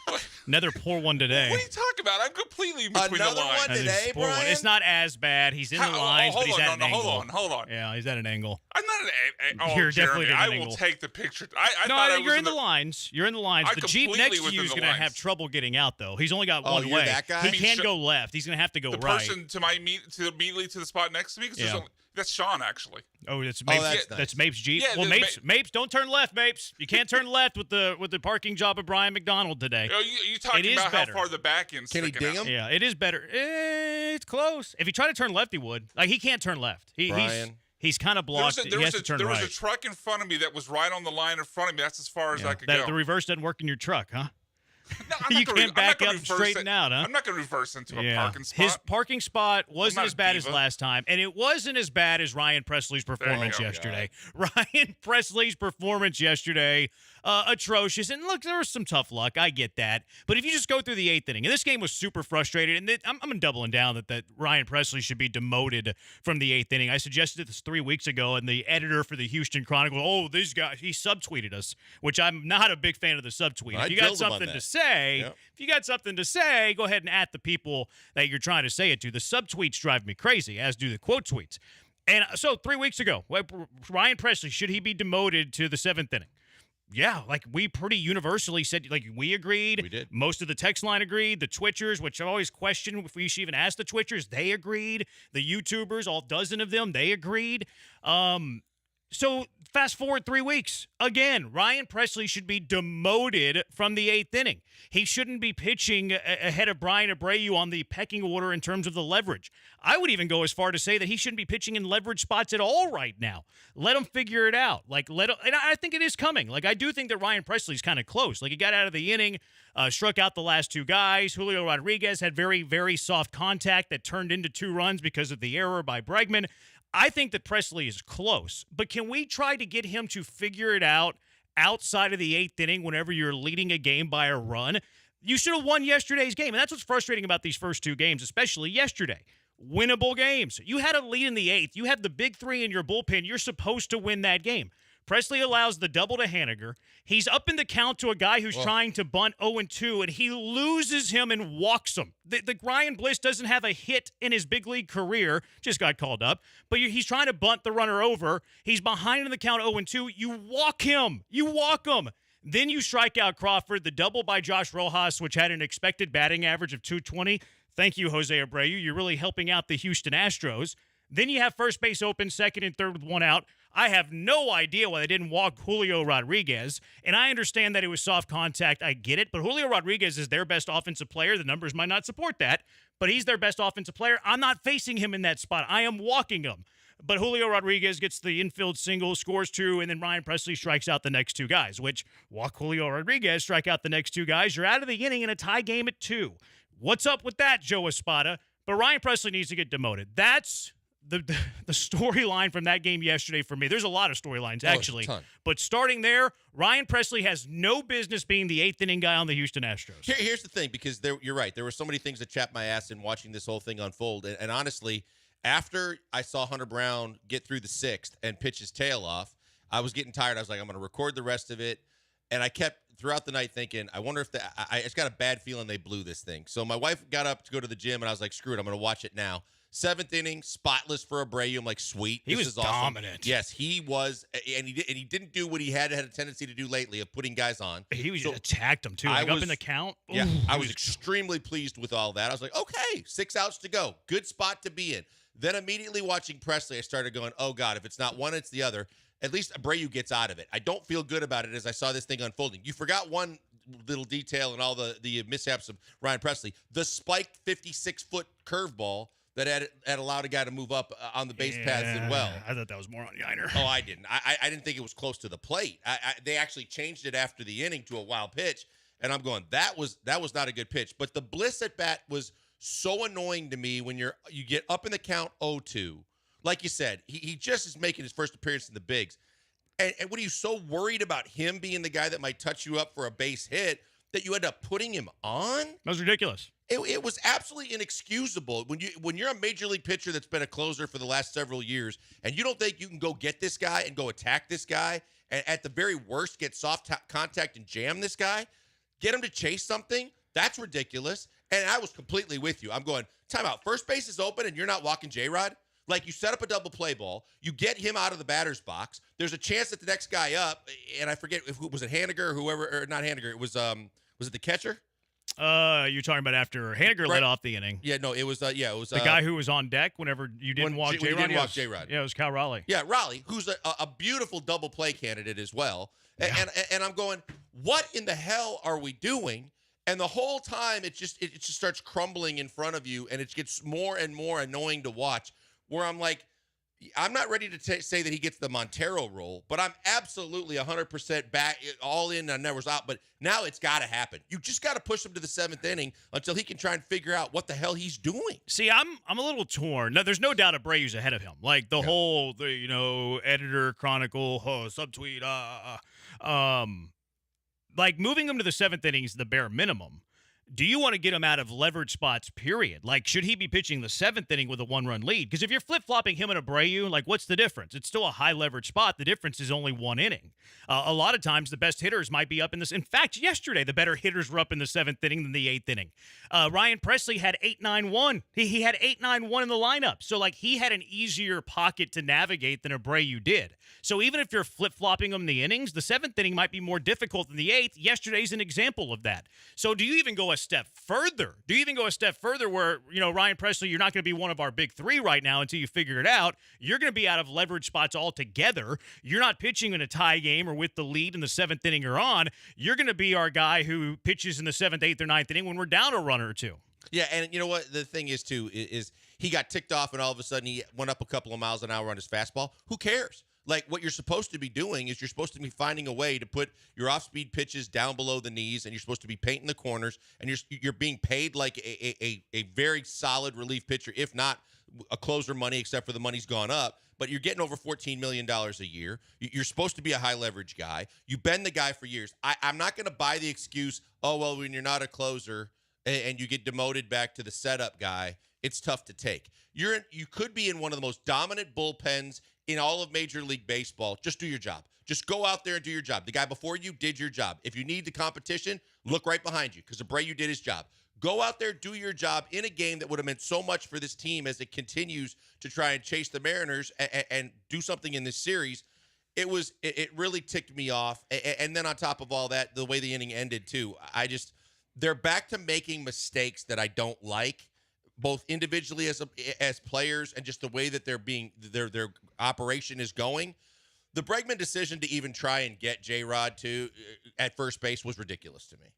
Another poor one today. What are you talking about? I'm completely between Another the lines. one today, Brian? It's not as bad. He's in the lines, but he's at an angle. Hold on. Yeah, he's at an angle. I'm not an You're Jeremy, definitely at an I angle. will take the picture. I No, thought I you're was in the lines. You're in the lines. I'm The Jeep completely next to you within is the going to lines. have trouble getting out, though. He's only got one you're way. that guy? He can't go left. He's going to have to go the right. person to my immediately to the spot next to me, because Yeah. that's Sean, actually. Oh, that's Mapes. That's Mapes Jeep. Yeah, Well, there's Mapes, don't turn left, Mapes. You can't turn left with the parking job of Brian McDonald today. Oh, you talking It is about better. how far the back end's Can he sticking ding out. him? Yeah, it is better. It's close. If he tried to turn left, he would. Like, he can't turn left. Brian. He's kind of blocked. There He has to turn was right. a truck in front of me that was right on the line in front of me. That's as far as I could The go. reverse doesn't work in your truck, huh? You can't back up and straighten out, huh? I'm not going to reverse into a parking spot. His parking spot wasn't as bad as diva. last time, and it wasn't as bad as Ryan Presley's performance yesterday. Ryan Presley's performance yesterday, atrocious. And look, there was some tough luck. I get that. But if you just go through the 8th inning, and this game was super frustrated, and I'm doubling down that Ryan Presley should be demoted from the 8th inning. I suggested this 3 weeks ago, and the editor for the Houston Chronicle, this guy, he subtweeted us, which I'm not a big fan of the subtweet. If you got something to say, go ahead and at the people that you're trying to say it to. The subtweets drive me crazy, as do the quote tweets. And so 3 weeks ago, Ryan Presley, should he be demoted to the 7th inning? Yeah, like we pretty universally said, like we agreed. We did. Most of the text line agreed. The Twitchers, which I always question if we should even ask the Twitchers, they agreed. The YouTubers, all dozen of them, they agreed. So fast forward 3 weeks. Again, Ryan Presley should be demoted from the 8th inning. He shouldn't be pitching ahead of Brian Abreu on the pecking order in terms of the leverage. I would even go as far to say that he shouldn't be pitching in leverage spots at all right now. Let him figure it out. And I think it is coming. Like, I do think that Ryan Presley's kind of close. Like, he got out of the inning, struck out the last 2 guys. Julio Rodriguez had very, very soft contact that turned into 2 runs because of the error by Bregman. I think that Presley is close, but can we try to get him to figure it out outside of the 8th inning whenever you're leading a game by a run? You should have won yesterday's game, and that's what's frustrating about these first 2 games, especially yesterday. Winnable games. You had a lead in the 8th. You have the big 3 in your bullpen. You're supposed to win that game. Presley allows the double to Haniger. He's up in the count to a guy who's trying to bunt 0-2, and he loses him and walks him. The Ryan Bliss doesn't have a hit in his big league career, just got called up, but he's trying to bunt the runner over. He's behind in the count 0-2. You walk him. Then you strike out Crawford, the double by Josh Rojas, which had an expected batting average of 220. Thank you, Jose Abreu. You're really helping out the Houston Astros. Then you have first base open, second and third with 1 out. I have no idea why they didn't walk Julio Rodriguez, and I understand that it was soft contact. I get it, but Julio Rodriguez is their best offensive player. The numbers might not support that, but he's their best offensive player. I'm not facing him in that spot. I am walking him. But Julio Rodriguez gets the infield single, scores 2, and then Ryan Presley strikes out the next 2 guys, which walk Julio Rodriguez, strike out the next 2 guys. You're out of the inning in a tie game at 2. What's up with that, Joe Espada? But Ryan Presley needs to get demoted. That's the storyline from that game yesterday for me. There's a lot of storylines, actually. But starting there, Ryan Presley has no business being the 8th inning guy on the Houston Astros. Here's the thing, because you're right. There were so many things that chapped my ass in watching this whole thing unfold. And honestly, after I saw Hunter Brown get through the 6th and pitch his tail off, I was getting tired. I was like, I'm going to record the rest of it. And I kept throughout the night thinking, I wonder if I just got a bad feeling they blew this thing. So my wife got up to go to the gym, and I was like, screw it, I'm going to watch it now. 7th inning, spotless for Abreu. I'm like, sweet. He was awesome. dominant. Yes, he was, and he didn't do what he had a tendency to do lately of putting guys on. He was attacked him too. Up in the count. Yeah, Ooh, I was extremely pleased with all that. I was like, okay, 6 outs to go, good spot to be in. Then immediately watching Presley, I started going, oh God, if it's not one, it's the other. At least Abreu gets out of it. I don't feel good about it as I saw this thing unfolding. You forgot one little detail in all the mishaps of Ryan Presley: the spiked 56-foot curveball that had allowed a guy to move up on the base paths as well. I thought that was more on Yiner. Oh, I didn't. I didn't think it was close to the plate. They actually changed it after the inning to a wild pitch, and I'm going, that was not a good pitch. But the Bliss at bat was so annoying to me when you get up in the count 0-2. Like you said, he just is making his first appearance in the bigs. And what are you so worried about him being the guy that might touch you up for a base hit that you end up putting him on? That was ridiculous. It was absolutely inexcusable. When you're a major league pitcher that's been a closer for the last several years, and you don't think you can go get this guy and go attack this guy, and at the very worst get soft contact and jam this guy, get him to chase something, that's ridiculous. And I was completely with you. I'm going, timeout. First base is open and you're not walking J-Rod? Like, you set up a double play ball, you get him out of the batter's box, there's a chance that the next guy up, and I forget if it was Haniger or whoever, or not Haniger, it was it the catcher? You're talking about after Haniger led off the inning. Yeah, no, it was the guy who was on deck whenever you didn't walk J-Rod. Didn't walk J-Rod. Yeah, it was Cal Raleigh. Yeah, Raleigh, who's a beautiful double play candidate as well. Yeah. And I'm going, what in the hell are we doing? And the whole time it just starts crumbling in front of you, and it gets more and more annoying to watch. Where I'm like, I'm not ready to say that he gets the Montero role, but I'm absolutely 100% back, all in and never was out. But now it's got to happen. You just got to push him to the 7th inning until he can try and figure out what the hell he's doing. See, I'm a little torn. No, there's no doubt Abreu's ahead of him. Like the whole, editor, chronicle, subtweet, like moving him to the 7th inning is the bare minimum. Do you want to get him out of leverage spots, period? Like, should he be pitching the 7th inning with a 1-run lead? Because if you're flip-flopping him and Abreu, like, what's the difference? It's still a high-leverage spot. The difference is only 1 inning. A lot of times, the best hitters might be up in this. In fact, yesterday, the better hitters were up in the 7th inning than the 8th inning. Ryan Presley had 8-9-1. He had 8-9-1 in the lineup. So, like, he had an easier pocket to navigate than Abreu did. So, even if you're flip-flopping him the innings, the 7th inning might be more difficult than the 8th. Yesterday's an example of that. So, do you even go a step further? Do you even go a step further where, Ryan Presley, you're not going to be one of our big 3 right now until you figure it out. You're going to be out of leverage spots altogether. You're not pitching in a tie game or with the lead in the 7th inning or on. You're going to be our guy who pitches in the 7th, 8th, or 9th inning when we're down a runner or 2. Yeah, and you know what? The thing is, too, is he got ticked off and all of a sudden he went up a couple of miles an hour on his fastball. Who cares? Like, what you're supposed to be doing is you're supposed to be finding a way to put your off-speed pitches down below the knees, and you're supposed to be painting the corners, and you're being paid like a very solid relief pitcher, if not a closer money, except for the money's gone up. But you're getting over $14 million a year. You're supposed to be a high-leverage guy. You've been the guy for years. I'm not going to buy the excuse, when you're not a closer and you get demoted back to the setup guy, it's tough to take. You could be in one of the most dominant bullpens in all of Major League Baseball. Just do your job. Just go out there and do your job. The guy before you did your job. If you need the competition, look right behind you because Abreu did his job. Go out there, do your job in a game that would have meant so much for this team as it continues to try and chase the Mariners and do something in this series. It really ticked me off. And then on top of all that, the way the inning ended too, they're back to making mistakes that I don't like, both individually as players and just the way that their operation is going. The Bregman decision to even try and get J-Rod at first base was ridiculous to me.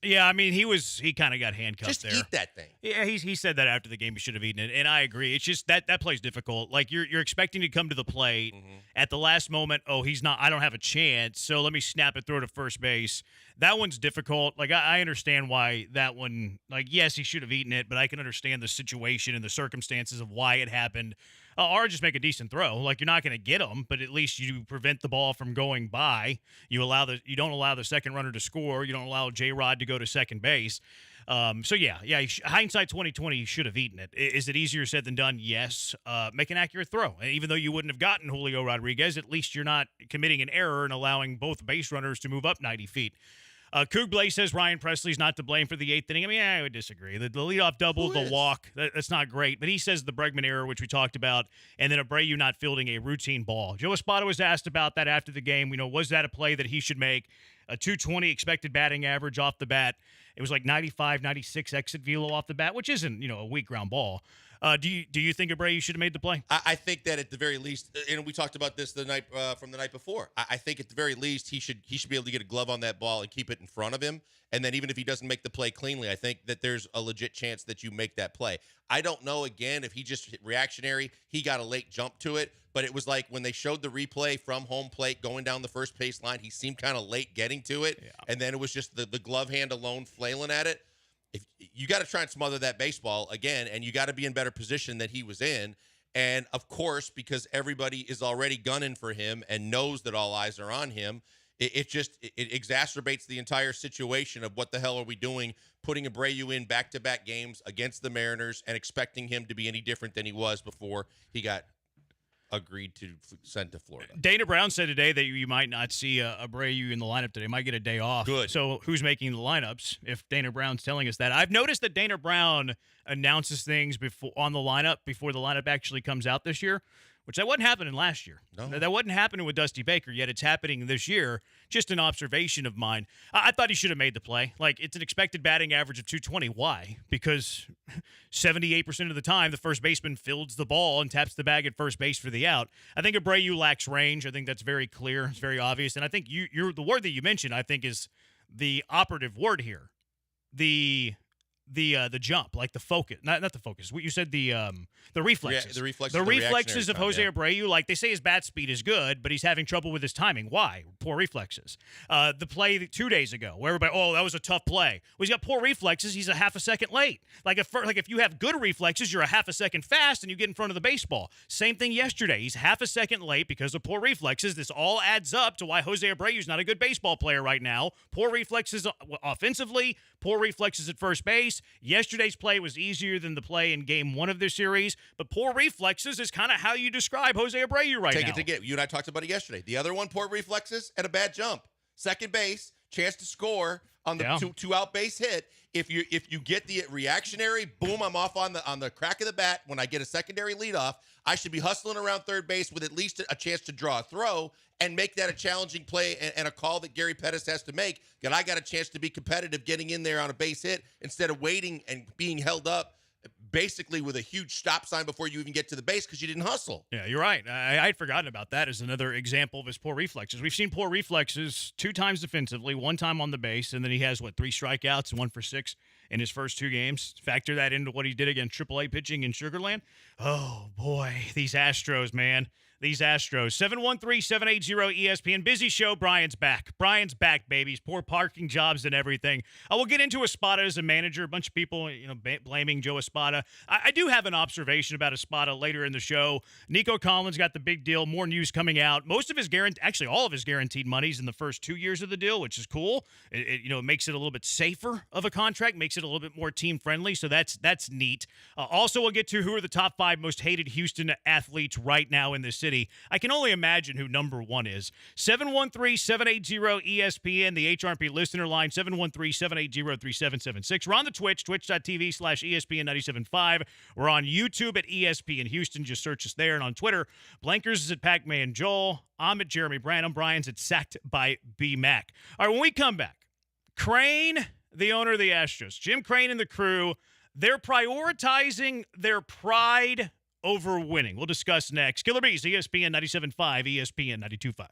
Yeah, I mean, he kind of got handcuffed there. Just eat that thing. Yeah, he said that after the game he should have eaten it, and I agree. It's just that play's difficult. Like, you're expecting to come to the plate at the last moment. Oh, he's not. I don't have a chance, so let me snap it, throw to first base. That one's difficult. Like, I understand why that one, like, yes, he should have eaten it, but I can understand the situation and the circumstances of why it happened. Or just make a decent throw. Like, you're not going to get them, but at least you prevent the ball from going by. You don't allow the second runner to score. You don't allow J-Rod to go to second base. So yeah. Hindsight 2020, you should have eaten it. Is it easier said than done? Yes. Make an accurate throw. And even though you wouldn't have gotten Julio Rodriguez, at least you're not committing an error and allowing both base runners to move up 90 feet. Kugley says Ryan Presley's not to blame for the 8th inning. I mean, I would disagree. The leadoff double, the walk, that's not great. But he says the Bregman error, which we talked about, and then Abreu not fielding a routine ball. Joe Espada was asked about that after the game. Was that a play that he should make? A 220 expected batting average off the bat. It was like 95, 96 exit velo off the bat, which isn't, a weak ground ball. Do you think Abreu should have made the play? I think that at the very least, and we talked about this the night before. I think at the very least he should be able to get a glove on that ball and keep it in front of him. And then even if he doesn't make the play cleanly, I think that there's a legit chance that you make that play. I don't know, again, if he just reactionary, he got a late jump to it. But it was like when they showed the replay from home plate going down the first base line, he seemed kind of late getting to it. Yeah. And then it was just the glove hand alone flailing at it. If you got to try and smother that baseball again, and you got to be in better position than he was in. And of course, because everybody is already gunning for him and knows that all eyes are on him, it exacerbates the entire situation of what the hell are we doing, putting Abreu in back-to-back games against the Mariners and expecting him to be any different than he was before he got agreed to send to Florida. Dana Brown said today that you might not see Abreu in the lineup today. Might get a day off. Good. So who's making the lineups if Dana Brown's telling us that? I've noticed that Dana Brown announces things on the lineup before the lineup actually comes out this year, which that wasn't happening last year. No. That wasn't happening with Dusty Baker, yet it's happening this year. Just an observation of mine. I thought he should have made the play. Like, it's an expected batting average of 220. Why? Because 78% of the time, the first baseman fields the ball and taps the bag at first base for the out. I think Abreu lacks range. I think that's very clear. It's very obvious. And I think you're the word that you mentioned, I think, is the operative word here. The the jump, like the focus, not the focus. What you said, the reflexes, the reflexes, the the reflexes of reactionary Jose time, Abreu. Like they say, his bat speed is good, but he's having trouble with his timing. Why? Poor reflexes. The play 2 days ago, where everybody, oh, that was a tough play. Well, he's got poor reflexes. He's a half a second late. Like if you have good reflexes, you're a half a second fast, and you get in front of the baseball. Same thing yesterday. He's half a second late because of poor reflexes. This all adds up to why Jose Abreu's not a good baseball player right now. Poor reflexes offensively, poor reflexes at first base. Yesterday's play was easier than the play in game 1 of this series, but poor reflexes is kind of how you describe Jose Abreu right now. Take it to get. You and I talked about it yesterday. The other one, poor reflexes and a bad jump. Second base, chance to score on the two out base hit. If you get the reactionary, boom, I'm off on the crack of the bat. When I get a secondary leadoff, I should be hustling around third base with at least a chance to draw a throw and make that a challenging play and a call that Gary Pettis has to make. That I got a chance to be competitive getting in there on a base hit instead of waiting and being held up basically with a huge stop sign before you even get to the base because you didn't hustle. Yeah, you're right. I'd forgotten about that as another example of his poor reflexes. We've seen poor reflexes 2 times defensively, 1 time on the base, and then he has, 3 strikeouts and 1 for 6 in his first 2 games. Factor that into what he did against AAA pitching in Sugar Land. Oh, boy, these Astros, man. These Astros. 713-780-ESPN. Busy show. Brian's back. Brian's back, babies. Poor parking jobs and everything. We'll get into Espada as a manager. A bunch of people, blaming Joe Espada. I do have an observation about Espada later in the show. Nico Collins got the big deal. More news coming out. Most of his actually all of his guaranteed money's in the first 2 years of the deal, which is cool. It makes it a little bit safer of a contract, makes it a little bit more team friendly. So that's neat. Also, we'll get to who are the top 5 most hated Houston athletes right now in this city. I can only imagine who number 1 is. 713-780-ESPN, the HRP listener line, 713-780-3776. We're on the Twitch, twitch.tv/ESPN975. We're on YouTube at ESPN Houston. Just search us there. And on Twitter, Blankers is at Pac-Man Joel. I'm at Jeremy Branham. Brian's at Sacked by B-Mac. All right, when we come back, Crane, the owner of the Astros, Jim Crane and the crew, they're prioritizing their pride over winning. We'll discuss next. Killer Bees, ESPN 97.5, ESPN 92.5.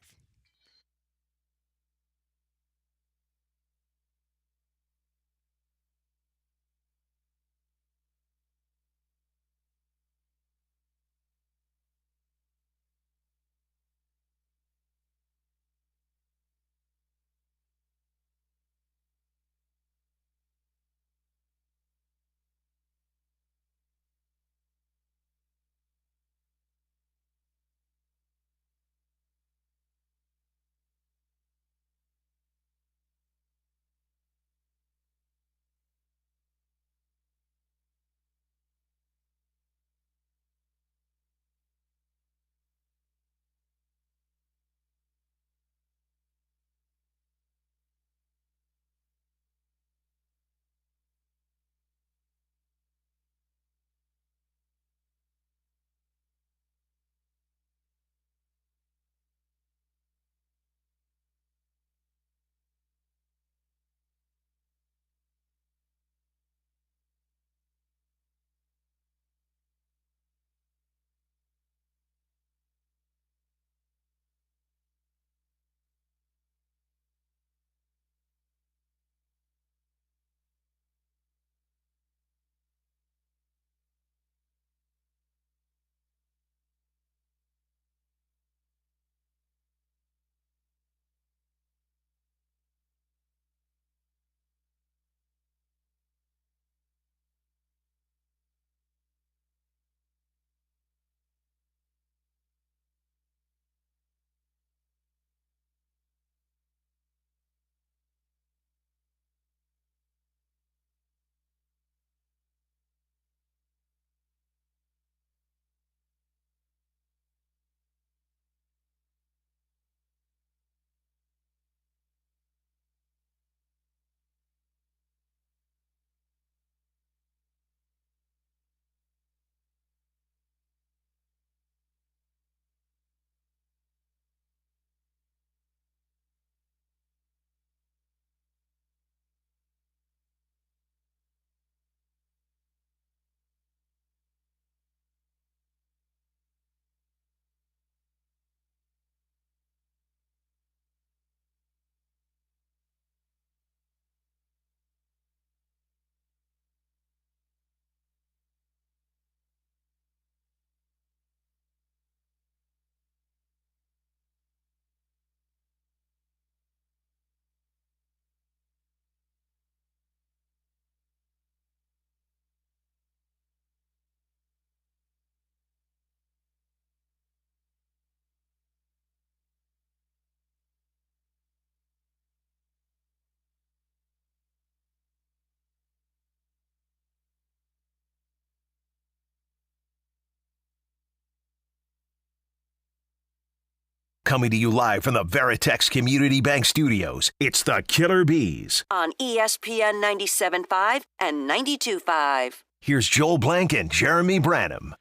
Coming to you live from the Veritex Community Bank Studios, it's the Killer Bees. On ESPN 97.5 and 92.5. Here's Joel Blank and Jeremy Branham.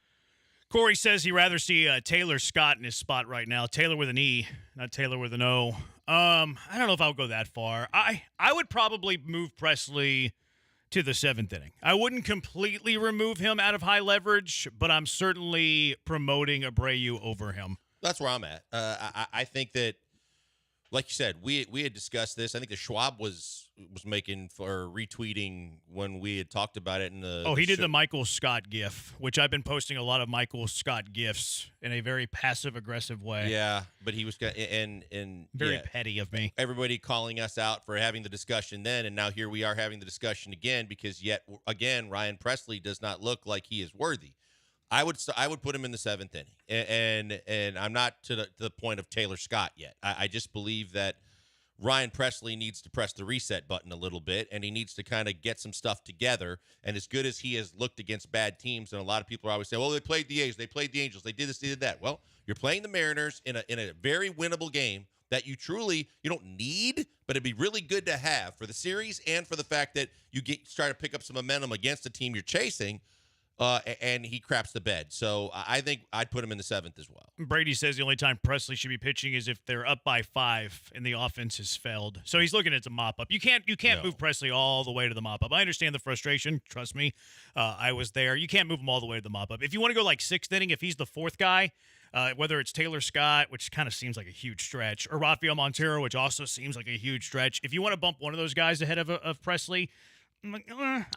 Corey says he'd rather see Taylor Scott in his spot right now. Taylor with an E, not Taylor with an O. I don't know if I would go that far. I would probably move Presley to the 7th inning. I wouldn't completely remove him out of high leverage, but I'm certainly promoting Abreu over him. That's where I'm at. I think that, like you said, we had discussed this. I think the Schwab was making for retweeting when we had talked about it in the. Oh, he did the Michael Scott gif, which I've been posting a lot of Michael Scott gifs in a very passive aggressive way. Yeah, but he was and very petty of me. Everybody calling us out for having the discussion then, and now here we are having the discussion again because yet again Ryan Presley does not look like he is worthy. I would put him in the 7th inning, and I'm not to the point of Taylor Scott yet. I just believe that Ryan Presley needs to press the reset button a little bit, and he needs to kind of get some stuff together. And as good as he has looked against bad teams, and a lot of people are always saying, "Well, they played the A's, they played the Angels, they did this, they did that." Well, you're playing the Mariners in a very winnable game that you don't need, but it'd be really good to have for the series and for the fact that you try to pick up some momentum against a team you're chasing. And he craps the bed. So I think I'd put him in the 7th as well. Brady says the only time Presley should be pitching is if they're up by 5 and the offense has failed. So he's looking at the mop-up. You can't move Presley all the way to the mop-up. I understand the frustration. Trust me. I was there. You can't move him all the way to the mop-up. If you want to go like 6th inning, if he's the 4th guy, whether it's Taylor Scott, which kind of seems like a huge stretch, or Rafael Montero, which also seems like a huge stretch, if you want to bump one of those guys ahead of Presley,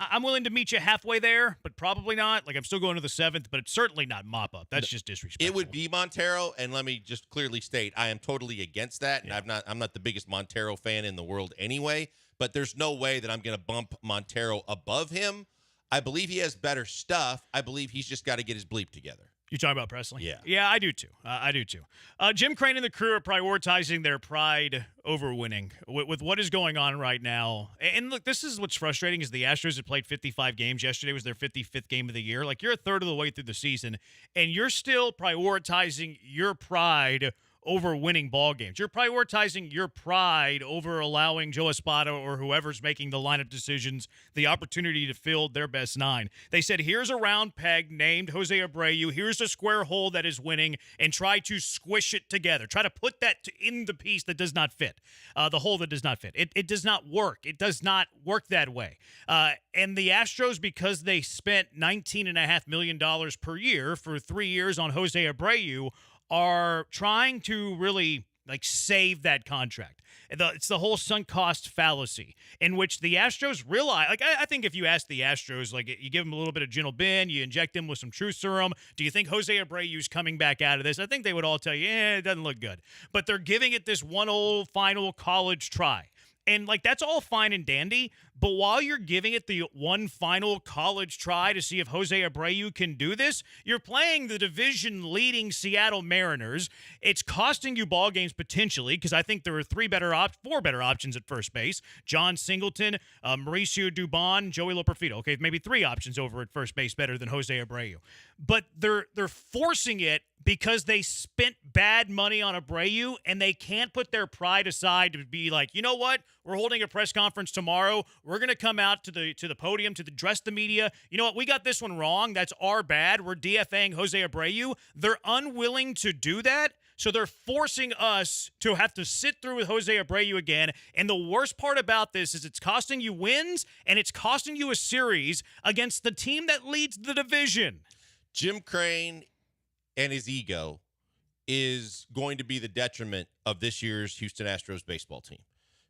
I'm willing to meet you halfway there, but probably not. Like, I'm still going to the 7th, but it's certainly not mop-up. That's just disrespectful. It would be Montero, and let me just clearly state, I am totally against that, and I'm not the biggest Montero fan in the world anyway, but there's no way that I'm going to bump Montero above him. I believe he has better stuff. I believe he's just got to get his bleep together. You talking about Presley? Yeah. Yeah, I do too. Jim Crane and the crew are prioritizing their pride over winning with what is going on right now. And look, this is what's frustrating is the Astros had played 55 games. Yesterday was their 55th game of the year. Like, you're a third of the way through the season, and you're still prioritizing your pride over winning ball games. You're prioritizing your pride over allowing Joe Espada or whoever's making the lineup decisions the opportunity to field their best 9. They said, here's a round peg named Jose Abreu. Here's a square hole that is winning, and try to squish it together. Try to put that in the piece that does not fit, the hole that does not fit. It does not work. It does not work that way. And the Astros, because they spent $19.5 million per year for 3 years on Jose Abreu, are trying to really save that contract. It's the whole sunk cost fallacy in which the Astros realize, I think if you ask the Astros, you give them a little bit of Gentle Ben, you inject them with some truth serum, do you think Jose Abreu's coming back out of this? I think they would all tell you, it doesn't look good. But they're giving it this one old final college try. And, that's all fine and dandy, but while you're giving it the one final college try to see if Jose Abreu can do this, you're playing the division-leading Seattle Mariners. It's costing you ball games potentially because I think there are 4 better options at first base. John Singleton, Mauricio Dubon, Joey Loperfido. Okay, maybe 3 options over at first base better than Jose Abreu. But they're forcing it because they spent bad money on Abreu, and they can't put their pride aside to be like, you know what? We're holding a press conference tomorrow. We're going to come out to the podium to address the media. You know what? We got this one wrong. That's our bad. We're DFAing Jose Abreu. They're unwilling to do that, so they're forcing us to have to sit through with Jose Abreu again. And the worst part about this is it's costing you wins, and it's costing you a series against the team that leads the division. Jim Crane and his ego is going to be the detriment of this year's Houston Astros baseball team,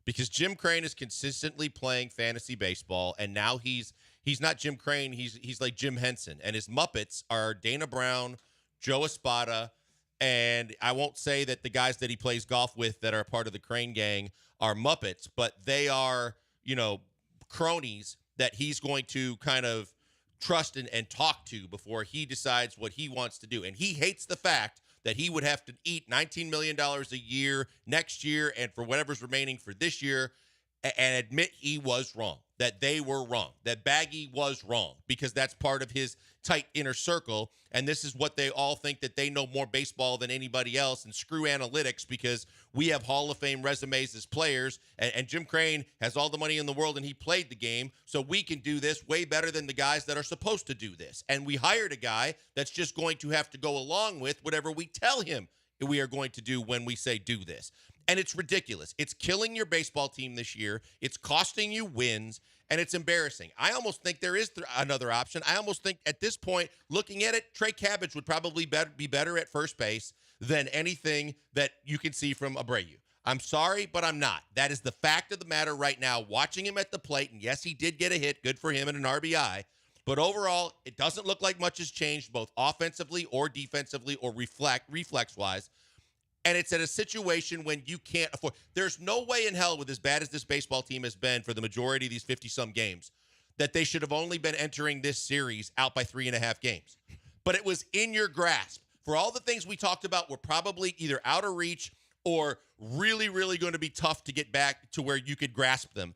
because Jim Crane is consistently playing fantasy baseball, and now he's not Jim Crane, he's like Jim Henson, and his Muppets are Dana Brown, Joe Espada, and I won't say that the guys that he plays golf with that are part of the Crane gang are Muppets, but they are, cronies that he's going to kind of trust and talk to before he decides what he wants to do. And he hates the fact that he would have to eat $19 million a year next year and for whatever's remaining for this year and admit he was wrong. that they were wrong, that Baggy was wrong, because that's part of his tight inner circle, and this is what they all think, that they know more baseball than anybody else, and screw analytics because we have Hall of Fame resumes as players, and Jim Crane has all the money in the world and he played the game, so we can do this way better than the guys that are supposed to do this. And we hired a guy that's just going to have to go along with whatever we tell him we are going to do when we say do this. And it's ridiculous. It's killing your baseball team this year. It's costing you wins, and it's embarrassing. I almost think there is another option. I almost think at this point, looking at it, Trey Cabbage would probably be better at first base than anything that you can see from Abreu. I'm sorry, but I'm not. That is the fact of the matter right now. Watching him at the plate, and yes, he did get a hit. Good for him and an RBI. But overall, it doesn't look like much has changed, both offensively or defensively or reflex-wise. And it's at a situation when you can't afford. There's no way in hell, with as bad as this baseball team has been for the majority of these 50-some games, that they should have only been entering this series out by 3.5 games. But it was in your grasp. For all the things we talked about were probably either out of reach or really, really going to be tough to get back to where you could grasp them.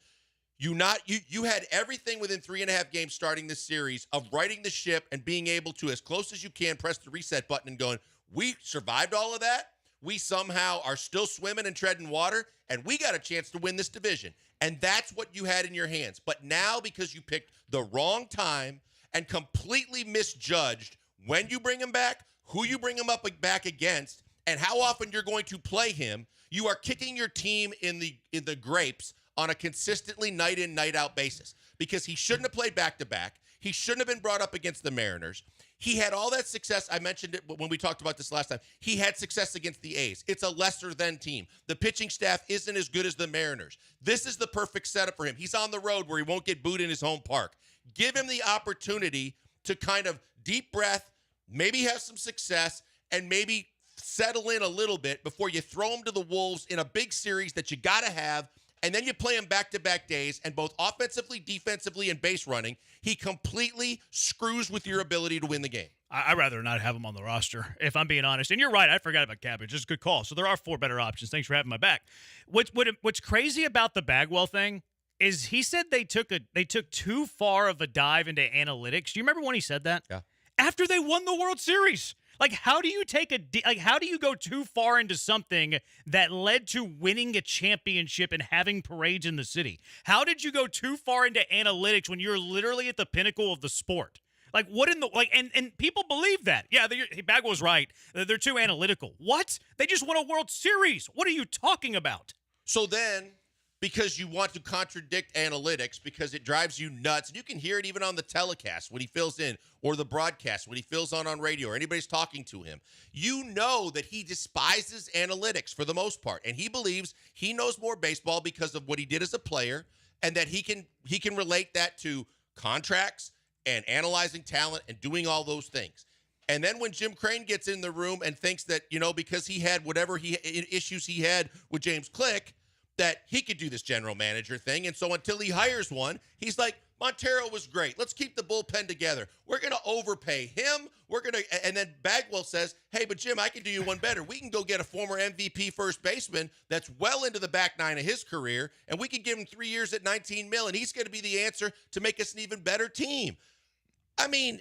You had everything within 3.5 games starting this series of righting the ship and being able to, as close as you can, press the reset button and going, we survived all of that. We somehow are still swimming and treading water, and we got a chance to win this division. And that's what you had in your hands. But now, because you picked the wrong time and completely misjudged when you bring him back, who you bring him back against, and how often you're going to play him, you are kicking your team in the grapes on a consistently night in, night out basis, because he shouldn't have played back-to-back. He shouldn't have been brought up against the Mariners. He had all that success. I mentioned it when we talked about this last time. He had success against the A's. It's a lesser-than team. The pitching staff isn't as good as the Mariners. This is the perfect setup for him. He's on the road where he won't get booed in his home park. Give him the opportunity to kind of deep breath, maybe have some success, and maybe settle in a little bit before you throw him to the Wolves in a big series that you got to have. And then you play him back-to-back days, and both offensively, defensively, and base running, he completely screws with your ability to win the game. I'd rather not have him on the roster, if I'm being honest. And you're right, I forgot about Cabbage. It's a good call. So there are 4 better options. Thanks for having my back. What's crazy about the Bagwell thing is he said they took too far of a dive into analytics. Do you remember when he said that? Yeah. After they won the World Series. Like, how do you how do you go too far into something that led to winning a championship and having parades in the city? How did you go too far into analytics when you're literally at the pinnacle of the sport? Like, what in the and people believe that. Yeah, Bagwell's right. They're too analytical. What? They just won a World Series. What are you talking about? So then, because you want to contradict analytics, because it drives you nuts. And you can hear it even on the telecast when he fills in, or the broadcast when he fills on radio, or anybody's talking to him. You know that he despises analytics for the most part, and he believes he knows more baseball because of what he did as a player, and that he can relate that to contracts and analyzing talent and doing all those things. And then when Jim Crane gets in the room and thinks that, because he had whatever issues he had with James Click, that he could do this general manager thing. And so until he hires one, he's like, Montero was great. Let's keep the bullpen together. We're going to overpay him. And then Bagwell says, hey, but Jim, I can do you one better. We can go get a former MVP first baseman that's well into the back 9 of his career, and we can give him 3 years at $19 million, and he's going to be the answer to make us an even better team. I mean,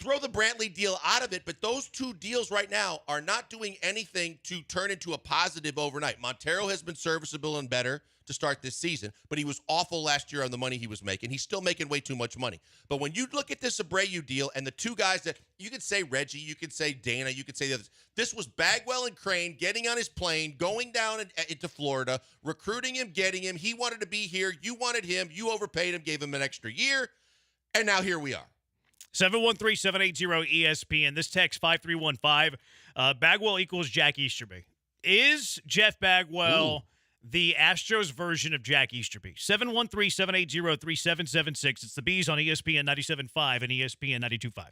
throw the Brantley deal out of it, but those 2 deals right now are not doing anything to turn into a positive overnight. Montero has been serviceable and better to start this season, but he was awful last year on the money he was making. He's still making way too much money. But when you look at this Abreu deal and the 2 guys that you could say Reggie, you could say Dana, you could say the others, this was Bagwell and Crane getting on his plane, going down into Florida, recruiting him, getting him. He wanted to be here. You wanted him. You overpaid him, gave him an extra year, and now here we are. 713-780-ESPN. This text 5315. Bagwell equals Jack Easterby. Is Jeff Bagwell the Astros version of Jack Easterby? 713-780-3776. It's the Bees on ESPN 97.5 and ESPN 92.5.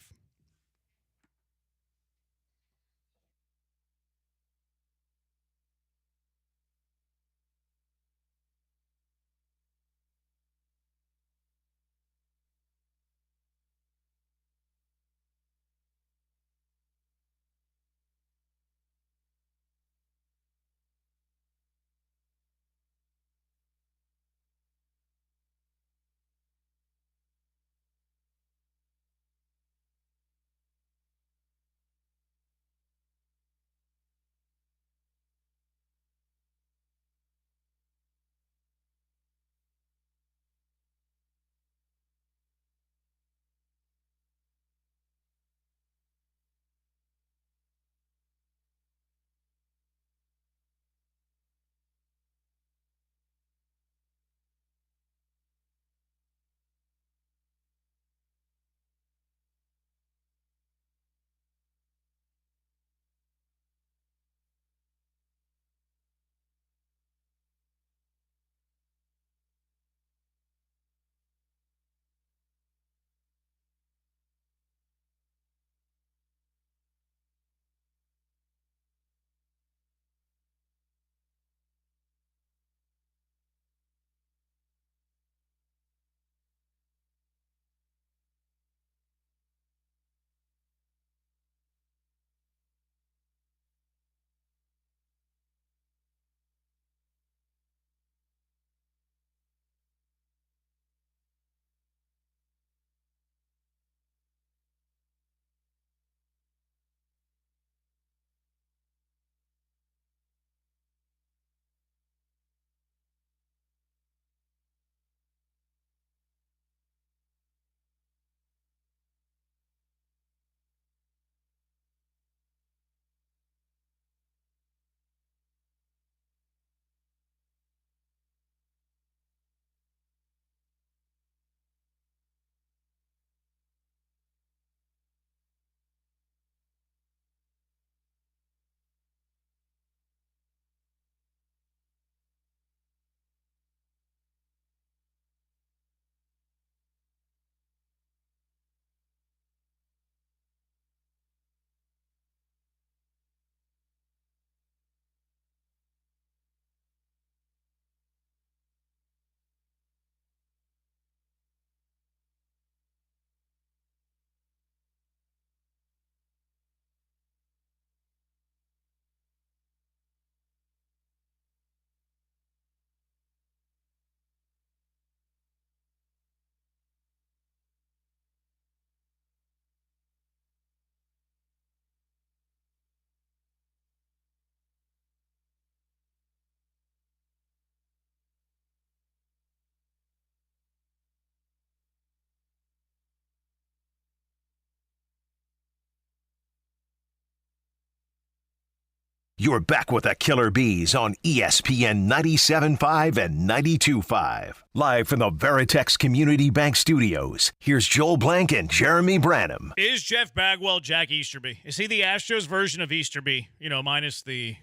You're back with the Killer Bees on ESPN 97.5 and 92.5. Live from the Veritex Community Bank Studios, here's Joel Blank and Jeremy Branham. Is Jeff Bagwell Jack Easterby? Is he the Astros version of Easterby? Minus the,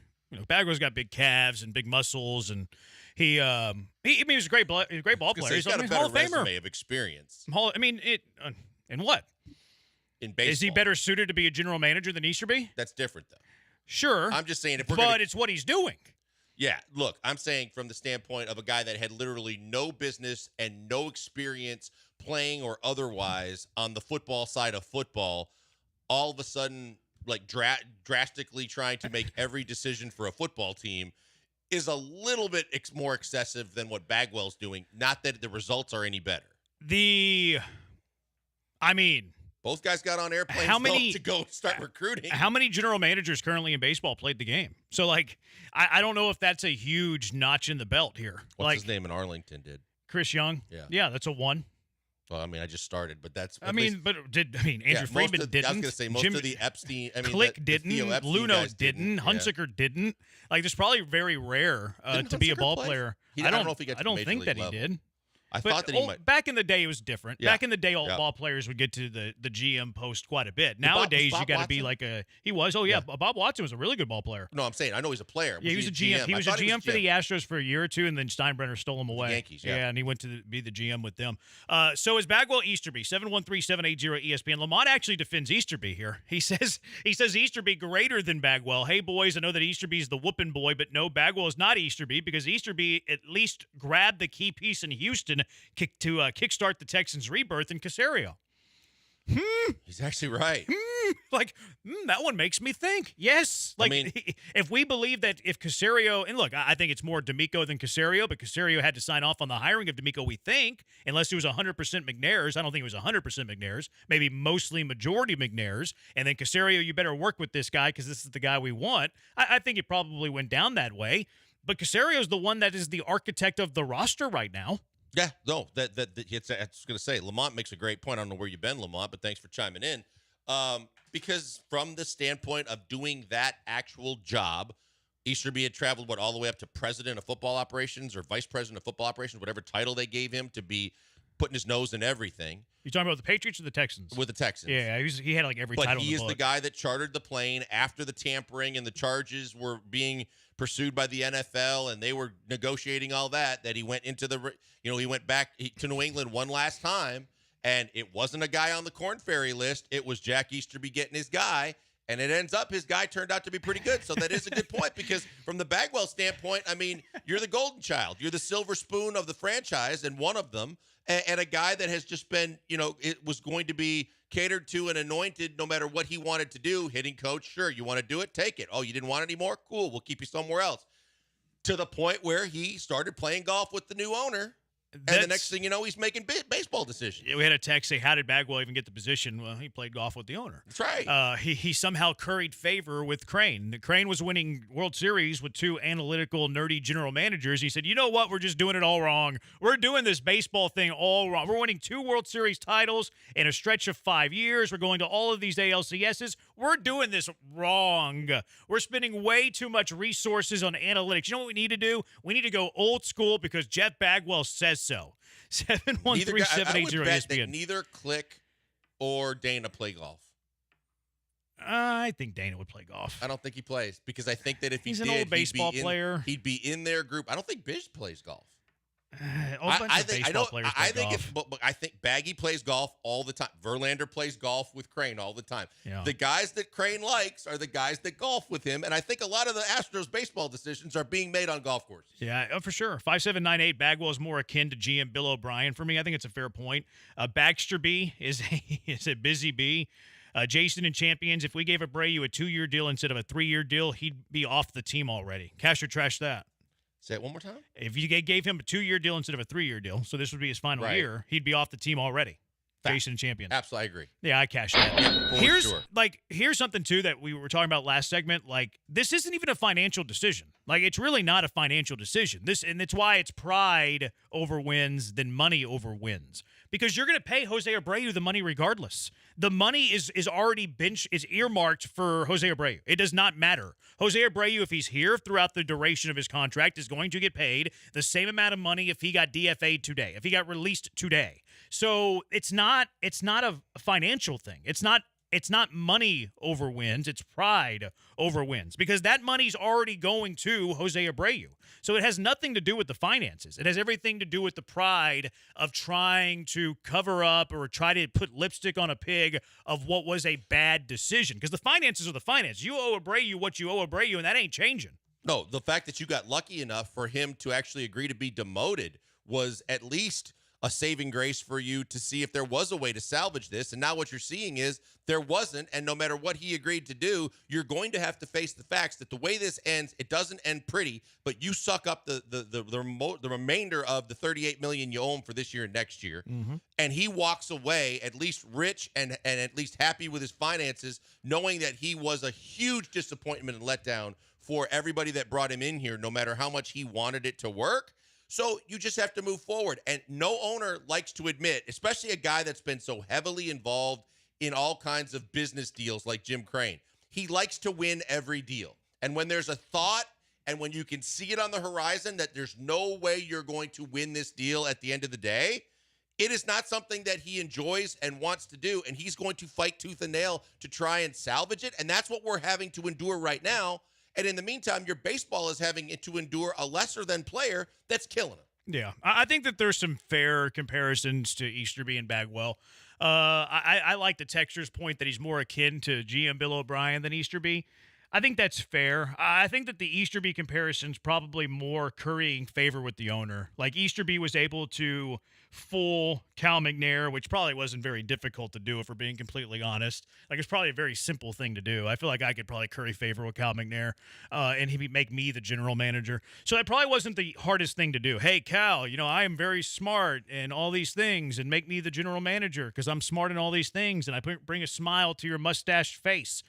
Bagwell's got big calves and big muscles, and he was a great ball player. He's got a better resume of experience. In what? In baseball. Is he better suited to be a general manager than Easterby? That's different, though. Sure. I'm just saying but it's what he's doing. Yeah, look, I'm saying from the standpoint of a guy that had literally no business and no experience playing or otherwise on the football side of football, all of a sudden, like drastically trying to make every decision for a football team is a little bit more excessive than what Bagwell's doing. Not that the results are any better. Both guys got on airplanes to go start recruiting. How many general managers currently in baseball played the game? So, I don't know if that's a huge notch in the belt here. What's his name in Arlington did? Chris Young? Yeah, that's a 1. Well, I just started, but that's. Andrew Friedman didn't. I was going to say most of the Epstein. Click didn't. Luno didn't. Hunsaker didn't. It's probably very rare to be a ball player. I don't know if he got to I don't think that level. he did. I thought that he might. Back in the day, it was different. Yeah. Back in the day, all ball players would get to the GM post quite a bit. Nowadays, you got to be like a. He was. Oh yeah, Bob Watson was a really good ball player. No, I'm saying I know he's a player. Yeah, he was a GM. He was a GM for the Astros for a year or two, and then Steinbrenner stole him away. The Yankees. Yeah, and he went to be the GM with them. So is Bagwell Easterby 713-780 ESPN. Lamont actually defends Easterby here. He says Easterby greater than Bagwell. Hey boys, I know that Easterby's the whooping boy, but no, Bagwell is not Easterby because Easterby at least grabbed the key piece in Houston to kickstart the Texans' rebirth in Caserio. He's actually right. That one makes me think. Yes. If we believe that if Caserio, and look, I think it's more D'Amico than Caserio, but Caserio had to sign off on the hiring of D'Amico, we think, unless it was 100% McNairs. I don't think it was 100% McNairs, maybe mostly majority McNairs. And then Caserio, you better work with this guy because this is the guy we want. I think it probably went down that way. But Caserio's the one that is the architect of the roster right now. Yeah, no, I was going to say, Lamont makes a great point. I don't know where you've been, Lamont, but thanks for chiming in. Because from the standpoint of doing that actual job, Easterby had traveled, all the way up to president of football operations or vice president of football operations, whatever title they gave him to be putting his nose in everything. You talking about the Patriots or the Texans? With the Texans. Yeah, he had every title in the book. But he is the guy that chartered the plane after the tampering and the charges were being pursued by the NFL and they were negotiating all that he went into he went back to New England one last time, and it wasn't a guy on the Corn Ferry list. It was Jack Easterby getting his guy, and it ends up his guy turned out to be pretty good. So that is a good point because from the Bagwell standpoint, you're the golden child. You're the silver spoon of the franchise and one of them, and a guy that has just been, it was going to be catered to and anointed no matter what he wanted to do. Hitting coach, sure. You want to do it? Take it. Oh, you didn't want it anymore? Cool. We'll keep you somewhere else. To the point where he started playing golf with the new owner. And the next thing you know, he's making baseball decisions. Yeah, we had a text say, how did Bagwell even get the position? Well, he played golf with the owner. That's right. He somehow curried favor with Crane. Crane was winning World Series with two analytical, nerdy general managers. He said, you know what? We're just doing it all wrong. We're doing this baseball thing all wrong. We're winning 2 World Series titles in a stretch of 5 years. We're going to all of these ALCSs. We're doing this wrong. We're spending way too much resources on analytics. You know what we need to do? We need to go old school because Jeff Bagwell says so. 713-780 ESPN. Neither Click or Dana play golf. I think Dana would play golf. I don't think he plays because I think that if he's an old baseball player, he'd be in their group. I don't think Bish plays golf. I think Baggy plays golf all the time. Verlander plays golf with Crane all the time. Yeah. The guys that Crane likes are the guys that golf with him, and I think a lot of the Astros baseball decisions are being made on golf courses. Yeah, for sure. 5798 Bagwell is more akin to GM Bill O'Brien for me. I think it's a fair point. Baxter B is a busy bee. Jason and Champions, if we gave Abreu a 2-year deal instead of a 3-year deal, he'd be off the team already. Cash or trash that? Say it one more time. If you gave him a 2-year deal instead of a 3-year deal, so this would be his final year, he'd be off the team already. Chasing champions. Absolutely, I agree. Yeah, I cashed that. For Here's something too that we were talking about last segment. Like, this isn't even a financial decision. Like, it's really not a financial decision. And it's why it's pride over wins than money over wins. Because you're going to pay Jose Abreu the money regardless. The money is already is earmarked for Jose Abreu. It does not matter. Jose Abreu, if he's here throughout the duration of his contract, is going to get paid the same amount of money if he got DFA'd today, if he got released today. So it's not a financial thing. It's not money over wins. It's pride over wins, because that money's already going to Jose Abreu. So it has nothing to do with the finances. It has everything to do with the pride of trying to cover up or try to put lipstick on a pig of what was a bad decision. Because the finances are the finances. You owe Abreu what you owe Abreu, and that ain't changing. No, the fact that you got lucky enough for him to actually agree to be demoted was at least a saving grace for you to see if there was a way to salvage this. And now what you're seeing is there wasn't. And no matter what he agreed to do, you're going to have to face the facts that the way this ends, it doesn't end pretty, but you suck up the remainder of the $38 million you owe him for this year and next year. Mm-hmm. And he walks away at least rich and at least happy with his finances, knowing that he was a huge disappointment and letdown for everybody that brought him in here, no matter how much he wanted it to work. So you just have to move forward. And no owner likes to admit, especially a guy that's been so heavily involved in all kinds of business deals like Jim Crane. He likes to win every deal. And when there's a thought and when you can see it on the horizon that there's no way you're going to win this deal at the end of the day, it is not something that he enjoys and wants to do. And he's going to fight tooth and nail to try and salvage it. And that's what we're having to endure right now. And in the meantime, your baseball is having to endure a lesser-than player that's killing him. Yeah, I think that there's some fair comparisons to Easterby and Bagwell. I like the texture's point that he's more akin to GM Bill O'Brien than Easterby. I think that's fair. I think that the Easterby comparison's probably more currying favor with the owner. Like, Easterby was able to fool Cal McNair, which probably wasn't very difficult to do, if we're being completely honest. Like, it's probably a very simple thing to do. I feel like I could probably curry favor with Cal McNair, and he'd make me the general manager. So that probably wasn't the hardest thing to do. Hey, Cal, I am very smart and all these things, and make me the general manager because I'm smart in all these things, and I bring a smile to your mustached face.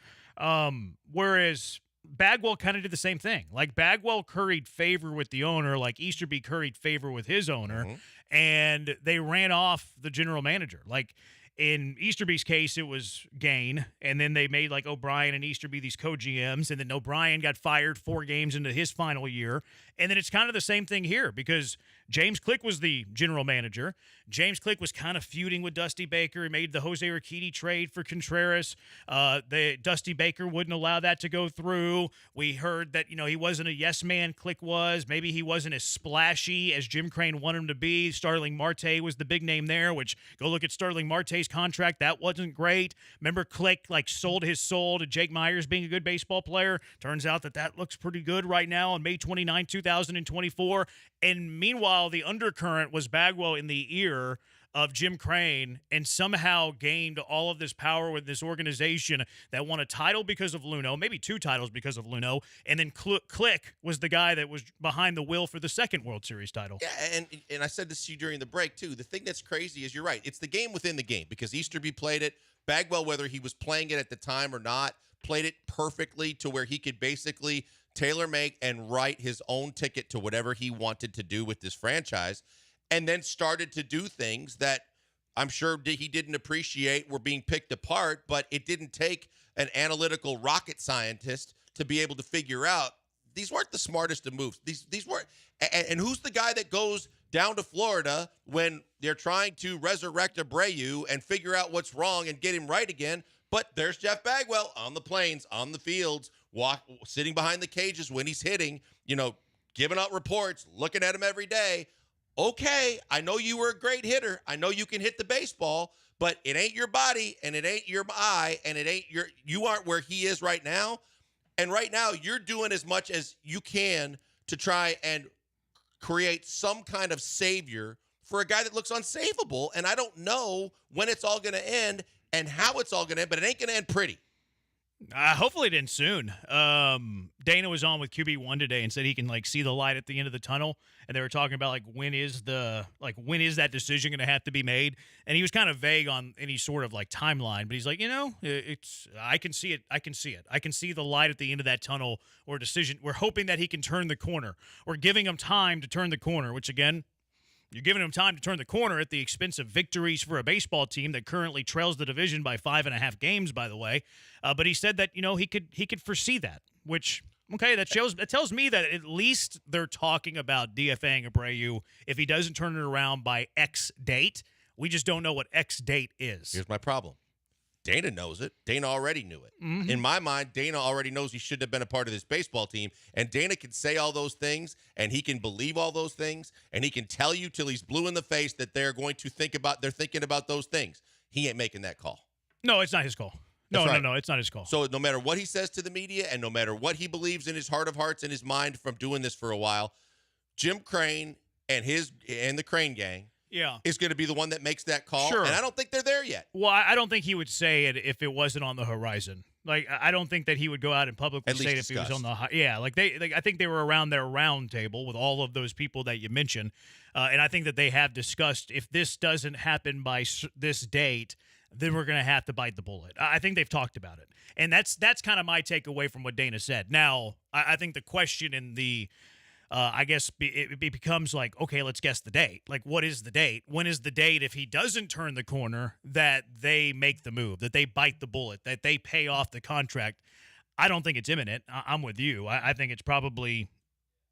Whereas Bagwell kind of did the same thing. Like, Bagwell curried favor with the owner, like Easterby curried favor with his owner, and they ran off the general manager. Like, in Easterby's case, it was Gain, and then they made, like, O'Brien and Easterby these co-GMs, and then O'Brien got fired 4 games into his final year. And then it's kind of the same thing here, because James Click was the general manager. James Click was kind of feuding with Dusty Baker. He made the Jose Urquidy trade for Contreras. Dusty Baker wouldn't allow that to go through. We heard that, he wasn't a yes man, Click was. Maybe he wasn't as splashy as Jim Crane wanted him to be. Starling Marte was the big name there, which, go look at Starling Marte's contract. That wasn't great. Remember, Click, sold his soul to Jake Myers being a good baseball player. Turns out that looks pretty good right now on May 29, 2024. And meanwhile, the undercurrent was Bagwell in the ear of Jim Crane, and somehow gained all of this power with this organization that won a title because of Luno, maybe 2 titles because of Luno, and then Click was the guy that was behind the wheel for the second World Series title. Yeah, and I said this to you during the break, too. The thing that's crazy is, you're right, it's the game within the game, because Easterby played it. Bagwell, whether he was playing it at the time or not, played it perfectly to where he could basically tailor-make and write his own ticket to whatever he wanted to do with this franchise, and then started to do things that I'm sure he didn't appreciate were being picked apart, but it didn't take an analytical rocket scientist to be able to figure out these weren't the smartest of moves. These weren't. And who's the guy that goes down to Florida when they're trying to resurrect Abreu and figure out what's wrong and get him right again? But there's Jeff Bagwell on the plains, on the fields, sitting behind the cages when he's hitting, giving out reports, looking at him every day. Okay, I know you were a great hitter. I know you can hit the baseball, but it ain't your body, and it ain't your eye, and you aren't where he is right now. And right now, you're doing as much as you can to try and create some kind of savior for a guy that looks unsavable. And I don't know when it's all going to end and how it's all going to end, but it ain't going to end pretty. Hopefully it ends soon. Dana was on with QB1 today and said he can see the light at the end of the tunnel. And they were talking about when is that decision going to have to be made? And he was kind of vague on any sort of timeline, but he's like, I can see it. I can see it. I can see the light at the end of that tunnel or decision. We're hoping that he can turn the corner. We're giving him time to turn the corner, which again, you're giving him time to turn the corner at the expense of victories for a baseball team that currently trails the division by 5.5 games, by the way. But he said that, he could foresee that, which, okay, that tells me that at least they're talking about DFAing Abreu if he doesn't turn it around by X date. We just don't know what X date is. Here's my problem. Dana knows it. Dana already knew it. Mm-hmm. In my mind, Dana already knows he shouldn't have been a part of this baseball team. And Dana can say all those things, and he can believe all those things, and he can tell you till he's blue in the face that they're thinking about those things. He ain't making that call. No, it's not his call. No, it's not his call. So no matter what he says to the media and no matter what he believes in his heart of hearts and his mind from doing this for a while, Jim Crane and the Crane gang is going to be the one that makes that call. Sure. And I don't think they're there yet. Well, I don't think he would say it if it wasn't on the horizon. I don't think that he would go out and publicly say it if he was on the I think they were around their round table with all of those people that you mentioned. And I think that they have discussed if this doesn't happen by this date, then we're going to have to bite the bullet. I think they've talked about it. And that's kind of my takeaway from what Dana said. Now, I think the question in the I guess it becomes okay, let's guess the date. What is the date? When is the date if he doesn't turn the corner that they make the move, that they bite the bullet, that they pay off the contract? I don't think it's imminent. I'm with you. I think it's probably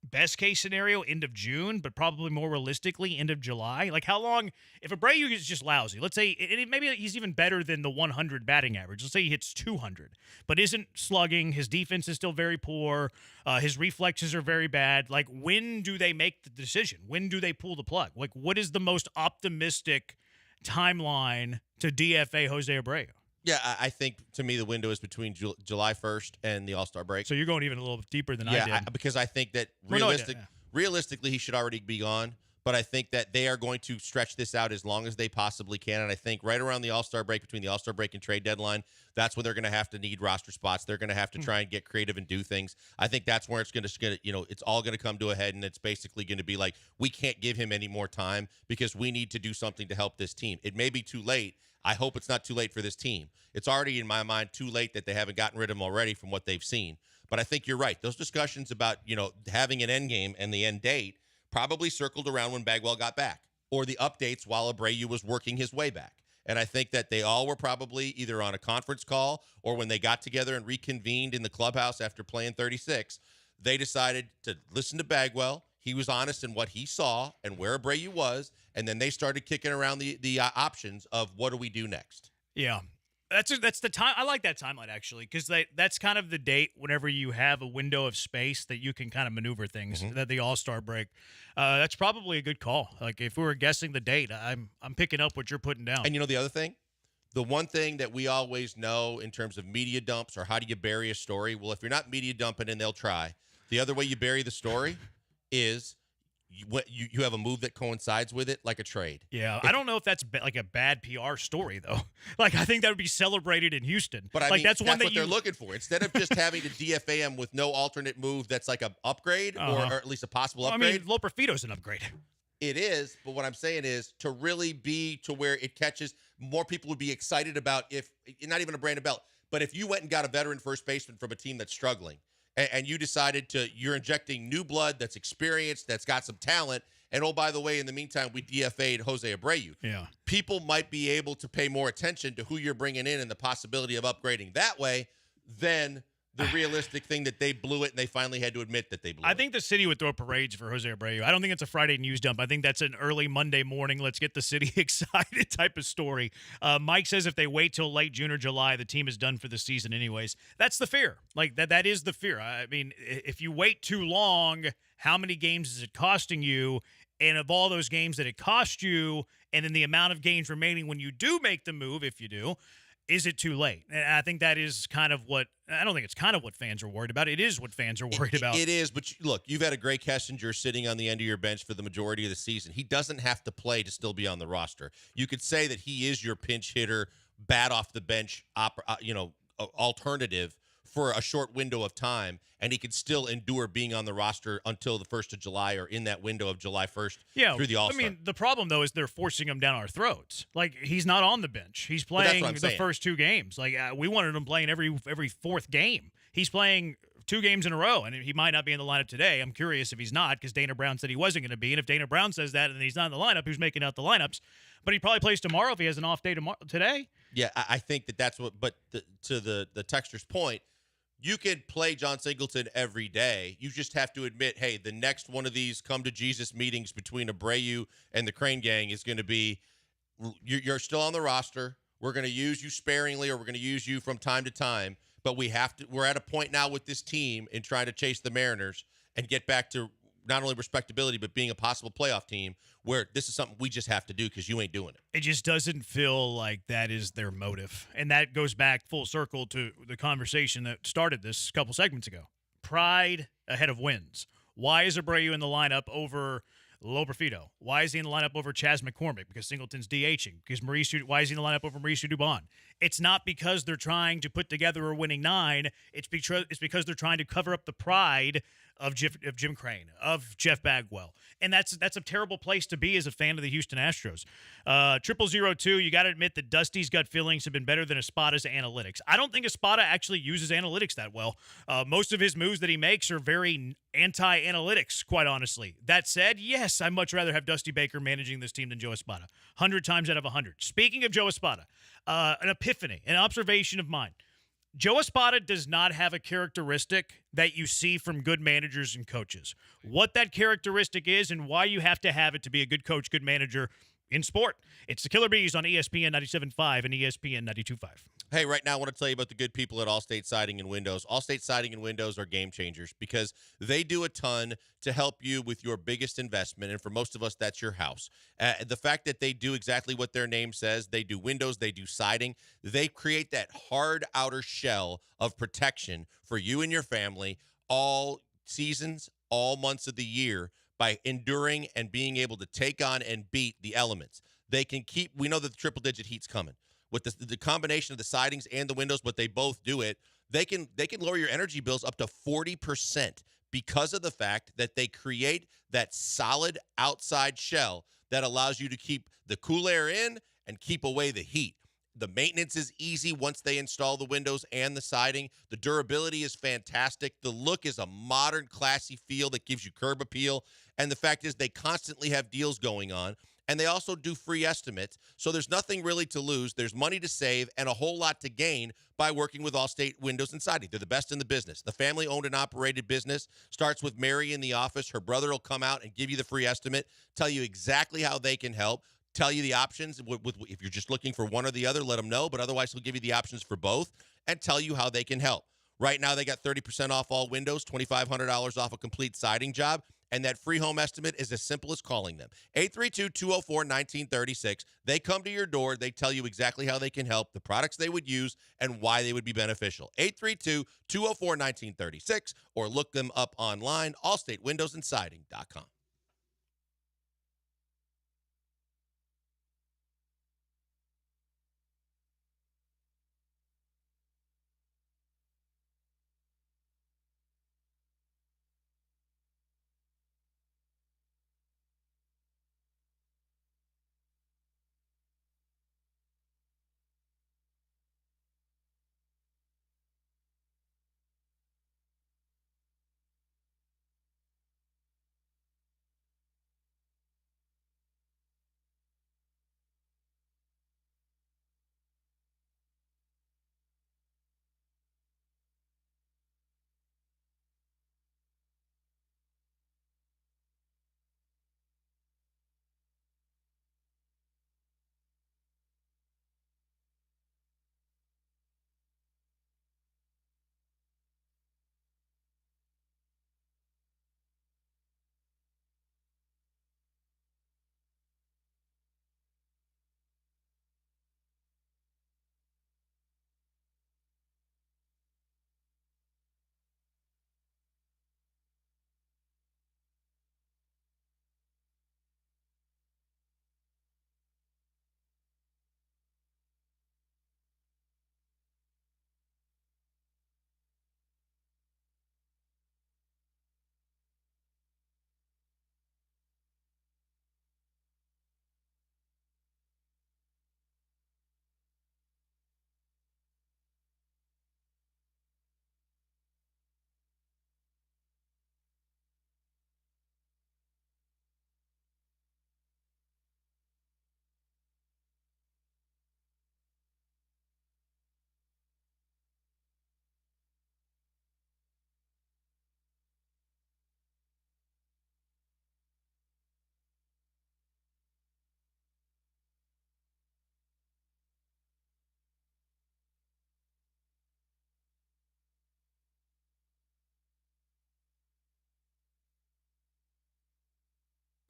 best case scenario, end of June, but probably more realistically, end of July. How long, if Abreu is just lousy, let's say, maybe he's even better than the 100 batting average. Let's say he hits 200, but isn't slugging. His defense is still very poor. His reflexes are very bad. When do they make the decision? When do they pull the plug? What is the most optimistic timeline to DFA Jose Abreu? Yeah, I think, to me, the window is between July 1st and the All-Star break. So you're going even a little deeper than I did. Because I think that realistically, he should already be gone. But I think that they are going to stretch this out as long as they possibly can. And I think right around the All-Star break, between the All-Star break and trade deadline, that's when they're going to have to need roster spots. They're going to have to try and get creative and do things. I think that's where it's going to, it's all going to come to a head, and it's basically going to be we can't give him any more time because we need to do something to help this team. It may be too late. I hope it's not too late for this team. It's already, in my mind, too late that they haven't gotten rid of him already from what they've seen. But I think you're right. Those discussions about, having an end game and the end date probably circled around when Bagwell got back, or the updates while Abreu was working his way back. And I think that they all were probably either on a conference call or when they got together and reconvened in the clubhouse after playing 36, they decided to listen to Bagwell. He was honest in what he saw and where Abreu was, and then they started kicking around the options of what do we do next. Yeah. That's the time. I like that timeline, actually, because that's kind of the date whenever you have a window of space that you can kind of maneuver things, that the All-Star break. That's probably a good call. If we were guessing the date, I'm picking up what you're putting down. And the other thing? The one thing that we always know in terms of media dumps or how do you bury a story, well, if you're not media dumping, and they'll try. The other way you bury the story is you have a move that coincides with it, like a trade. Yeah, I don't know if that's a bad PR story, though. I think that would be celebrated in Houston. But that's one what they're looking for. Instead of just having to DFA him with no alternate move that's like an upgrade or at least a possible upgrade. Loperfito's an upgrade. It is, but what I'm saying is to really be to where it catches, more people would be excited about if, not even a Brandon Belt, but if you went and got a veteran first baseman from a team that's struggling, and you decided you're injecting new blood that's experienced, that's got some talent, and oh, by the way, in the meantime, we DFA'd Jose Abreu. Yeah. People might be able to pay more attention to who you're bringing in and the possibility of upgrading that way than the realistic thing that they blew it and they finally had to admit that they blew it. I think the city would throw parades for Jose Abreu. I don't think it's a Friday news dump. I think that's an early Monday morning, let's get the city excited type of story. Mike says if they wait till late June or July, the team is done for the season anyways. That's the fear. That is the fear. I mean, if you wait too long, how many games is it costing you? And of all those games that it cost you, and then the amount of games remaining when you do make the move, if you do, is it too late? And I think that is kind of what – I don't think it's kind of what fans are worried about. It is what fans are worried about. It is, but look, you've had a Gray Kessinger sitting on the end of your bench for the majority of the season. He doesn't have to play to still be on the roster. You could say that he is your pinch hitter, bat off the bench, alternative for a short window of time, and he could still endure being on the roster until the 1st of July or in that window of July 1st through the All-Star. I mean, the problem, though, is they're forcing him down our throats. Like, he's not on the bench. He's playing the first 2 games. Like, we wanted him playing every fourth game. He's playing 2 games in a row, and he might not be in the lineup today. I'm curious if he's not, because Dana Brown said he wasn't going to be. And if Dana Brown says that and he's not in the lineup, who's making out the lineups? But he probably plays tomorrow if he has an off day today. Yeah, I think that's what. But to the texter's point, you could play John Singleton every day. You just have to admit, hey, the next one of these come to Jesus meetings between Abreu and the Crane Gang is going to be, you're still on the roster. We're going to use you sparingly, or we're going to use you from time to time. But we're at a point now with this team in trying to chase the Mariners and get back to not only respectability, but being a possible playoff team, where this is something we just have to do because you ain't doing it. It just doesn't feel like that is their motive. And that goes back full circle to the conversation that started this a couple segments ago. Pride ahead of wins. Why is Abreu in the lineup over Loperfido? Why is he in the lineup over Chas McCormick? Because Singleton's DHing. Why is he in the lineup over Mauricio Dubon? It's not because they're trying to put together a winning 9. It's because they're trying to cover up the pride of Jim Crane, of Jeff Bagwell. And that's a terrible place to be as a fan of the Houston Astros. 0002, you got to admit that Dusty's gut feelings have been better than Espada's analytics. I don't think Espada actually uses analytics that well. Most of his moves that he makes are very anti-analytics, quite honestly. That said, yes, I'd much rather have Dusty Baker managing this team than Joe Espada. 100 times out of 100. Speaking of Joe Espada, an epiphany, an observation of mine. Joe Espada does not have a characteristic that you see from good managers and coaches. What that characteristic is and why you have to have it to be a good coach, good manager in sport. It's the Killer Bees on ESPN 97.5 and ESPN 92.5. Hey, right now I want to tell you about the good people at Allstate Siding and Windows. Allstate Siding and Windows are game changers because they do a ton to help you with your biggest investment, and for most of us, that's your house. The fact that they do exactly what their name says, they do windows, they do siding, they create that hard outer shell of protection for you and your family all seasons, all months of the year by enduring and being able to take on and beat the elements. They can keep, we know that the triple-digit heat's coming. With the combination of the sidings and the windows, but they both do it, they can lower your energy bills up to 40% because of the fact that they create that solid outside shell that allows you to keep the cool air in and keep away the heat. The maintenance is easy once they install the windows and the siding. The durability is fantastic. The look is a modern, classy feel that gives you curb appeal. And the fact is they constantly have deals going on. And they also do free estimates. So there's nothing really to lose. There's money to save and a whole lot to gain by working with Allstate Windows and Siding. They're the best in the business. The family-owned and operated business starts with Mary in the office. Her brother will come out and give you the free estimate, tell you exactly how they can help, tell you the options. If you're just looking for one or the other, let them know. But otherwise, he'll give you the options for both and tell you how they can help. Right now, they got 30% off all windows, $2,500 off a complete siding job. And that free home estimate is as simple as calling them. 832-204-1936. They come to your door. They tell you exactly how they can help, the products they would use, and why they would be beneficial. 832-204-1936, or look them up online, allstatewindowsandsiding.com.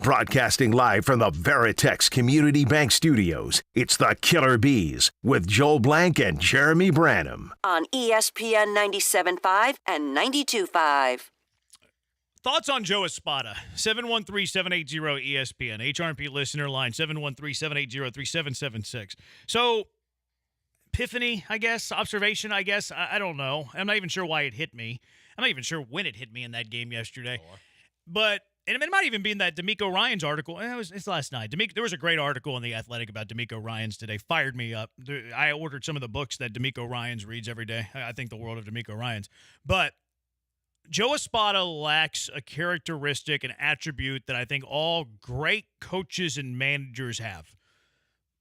Broadcasting live from the Veritex Community Bank Studios, it's the Killer Bees with Joel Blank and Jeremy Branham. On ESPN 97.5 and 92.5. Thoughts on Joe Espada? 713-780-ESPN. HRP listener line, 713-780-3776. So, epiphany, I guess, observation, I guess. I don't know. I'm not even sure why it hit me. I'm not even sure when it hit me in that game yesterday. But and it might even be in that D'Amico Ryans article. It's last night. There was a great article in The Athletic about D'Amico Ryans today. Fired me up. I ordered some of the books that D'Amico Ryans reads every day. I think the world of D'Amico Ryans. But Joe Espada lacks a characteristic, an attribute that I think all great coaches and managers have.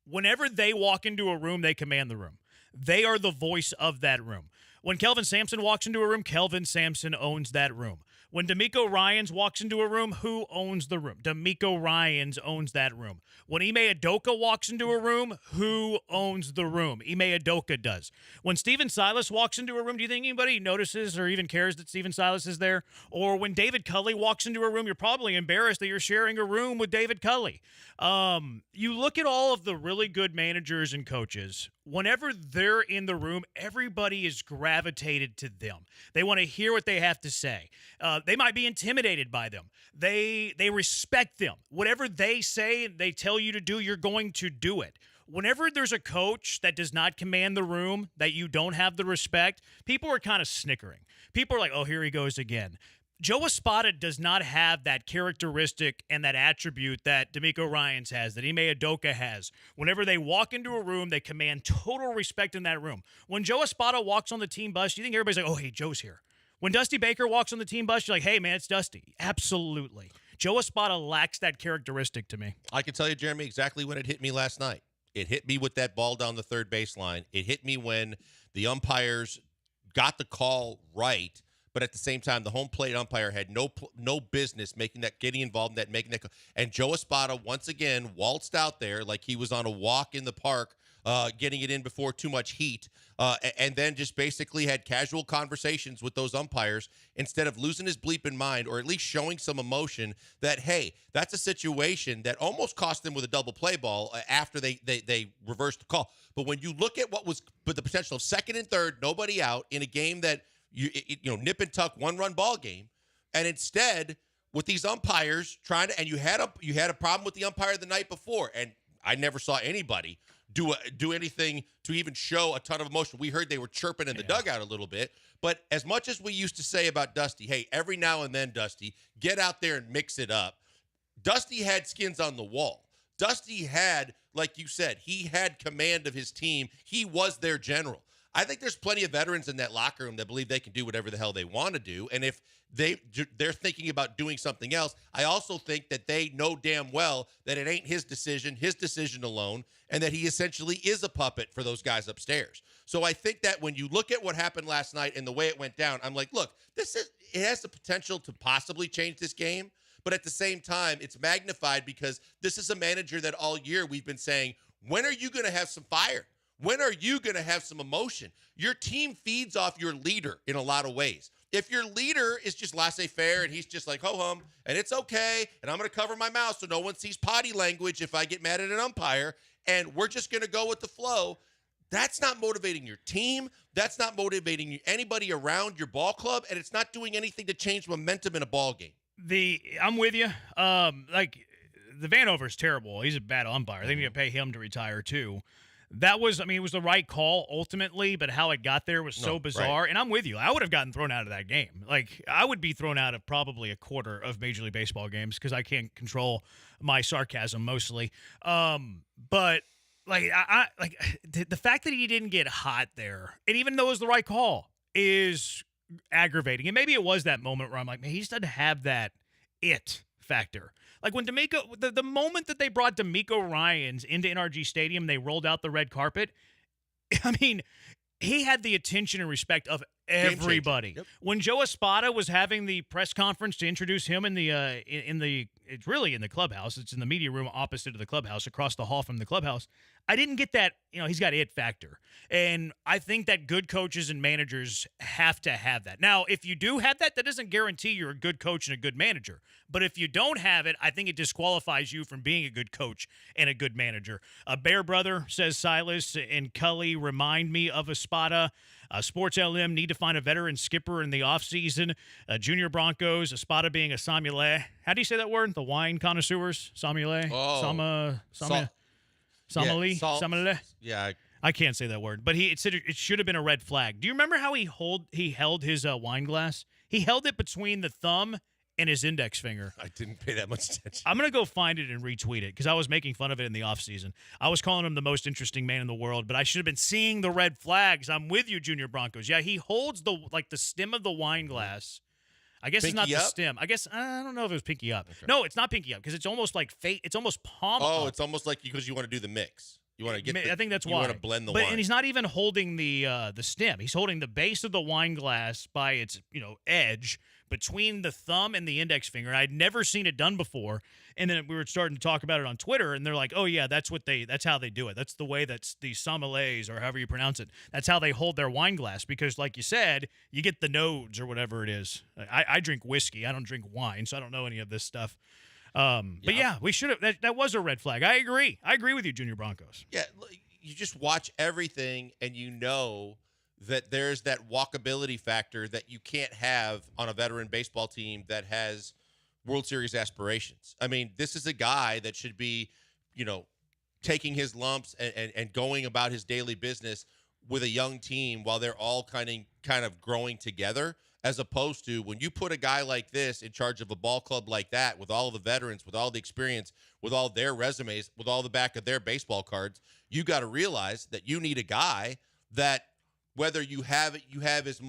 Whenever they walk into a room, they command the room. They are the voice of that room. When Kelvin Sampson walks into a room, Kelvin Sampson owns that room. When D'Amico Ryans walks into a room, who owns the room? D'Amico Ryans owns that room. When Ime Udoka walks into a room, who owns the room? Ime Udoka does. When Steven Silas walks into a room, do you think anybody notices or even cares that Steven Silas is there? Or when David Culley walks into a room, you're probably embarrassed that you're sharing a room with David Culley. You look at all of the really good managers and coaches. Whenever they're in the room, everybody is gravitated to them. They want to hear what they have to say. They might be intimidated by them. They respect them. Whatever they say, they tell you to do, you're going to do it. Whenever there's a coach that does not command the room, that you don't have the respect, people are kind of snickering. People are like, oh, here he goes again. Joe Espada does not have that characteristic and that attribute that D'Amico Ryans has, that Ime Udoka has. Whenever they walk into a room, they command total respect in that room. When Joe Espada walks on the team bus, you think everybody's like, oh, hey, Joe's here. When Dusty Baker walks on the team bus, you're like, hey, man, it's Dusty. Absolutely. Joe Espada lacks that characteristic to me. I can tell you, Jeremy, exactly when it hit me last night. It hit me with that ball down the third baseline. It hit me when the umpires got the call right, but at the same time, the home plate umpire had no business getting involved in that, making that call. And Joe Espada, once again, waltzed out there like he was on a walk in the park, getting it in before too much heat, and then just basically had casual conversations with those umpires instead of losing his bleeping mind or at least showing some emotion that, hey, that's a situation that almost cost them with a double play ball after they reversed the call. But when you look at what was the potential of second and third, nobody out in a game that you nip and tuck, one-run ball game, and instead with these umpires trying to, and you had a problem with the umpire the night before, and I never saw anybody do anything to even show a ton of emotion. We heard they were chirping in the dugout a little bit, but as much as we used to say about Dusty, hey, every now and then, Dusty, get out there and mix it up. Dusty had skins on the wall. Dusty had, like you said, he had command of his team. He was their general. I think there's plenty of veterans in that locker room that believe they can do whatever the hell they want to do. And if they're thinking about doing something else, I also think that they know damn well that it ain't his decision alone, and that he essentially is a puppet for those guys upstairs. So I think that when you look at what happened last night and the way it went down, I'm like, look, it has the potential to possibly change this game. But at the same time, it's magnified because this is a manager that all year we've been saying, when are you going to have some fire? When are you going to have some emotion? Your team feeds off your leader in a lot of ways. If your leader is just laissez-faire and he's just like, ho-hum, and it's okay, and I'm going to cover my mouth so no one sees potty language if I get mad at an umpire, and we're just going to go with the flow, that's not motivating your team. That's not motivating anybody around your ball club, and it's not doing anything to change momentum in a ball game. I'm with you. The Vanover's terrible. He's a bad umpire. They need to pay him to retire, too. It was the right call ultimately, but how it got there was so bizarre. Right. And I'm with you. I would have gotten thrown out of that game. I would be thrown out of probably a quarter of Major League Baseball games because I can't control my sarcasm mostly. But the fact that he didn't get hot there, and even though it was the right call, is aggravating. And maybe it was that moment where I'm like, man, he just doesn't have that it factor. Like when D'Amico, the moment that they brought D'Amico Ryans into NRG Stadium, they rolled out the red carpet. I mean, he had the attention and respect of everybody. Yep. When Joe Espada was having the press conference to introduce him it's really in the clubhouse. It's in the media room opposite of the clubhouse, across the hall from the clubhouse. I didn't get that, he's got it factor. And I think that good coaches and managers have to have that. Now, if you do have that, that doesn't guarantee you're a good coach and a good manager. But if you don't have it, I think it disqualifies you from being a good coach and a good manager. Bear Brother, says Silas, and Cully remind me of Espada. Sports LM need to find a veteran skipper in the offseason. Junior Broncos, Espada being a sommelier. How do you say that word? The wine connoisseurs? Sommelier? Oh. Sommelier? Yeah. I can't say that word. But it said it should have been a red flag. Do you remember how he held his wine glass? He held it between the thumb and his index finger. I didn't pay that much attention. I'm going to go find it and retweet it because I was making fun of it in the offseason. I was calling him the most interesting man in the world, but I should have been seeing the red flags. I'm with you, Junior Broncos. Yeah, he holds the stem of the wine glass. I guess Pinky it's not up? the stem. I guess I don't know if it was pinky up. Okay. No, it's not pinky up because it's almost like it's almost palm up. Oh, it's almost like because you want to do the mix. You want to get. I think that's why. You want to blend the wine. And he's not even holding the stem. He's holding the base of the wine glass by its edge between the thumb and the index finger. I'd never seen it done before. And then we were starting to talk about it on Twitter, and they're like, "Oh yeah, that's how they do it. That's the way that's the sommeliers or however you pronounce it. That's how they hold their wine glass because, like you said, you get the nodes or whatever it is. I drink whiskey. I don't drink wine, so I don't know any of this stuff." But yeah, we should have. That was a red flag. I agree. I agree with you, Junior Broncos. Yeah, you just watch everything, and you know that there's that walkability factor that you can't have on a veteran baseball team that has World Series aspirations. I mean, this is a guy that should be, taking his lumps and going about his daily business with a young team while they're all kind of growing together, as opposed to when you put a guy like this in charge of a ball club like that with all the veterans, with all the experience, with all their resumes, with all the back of their baseball cards, you got to realize that you need a guy that whether you have as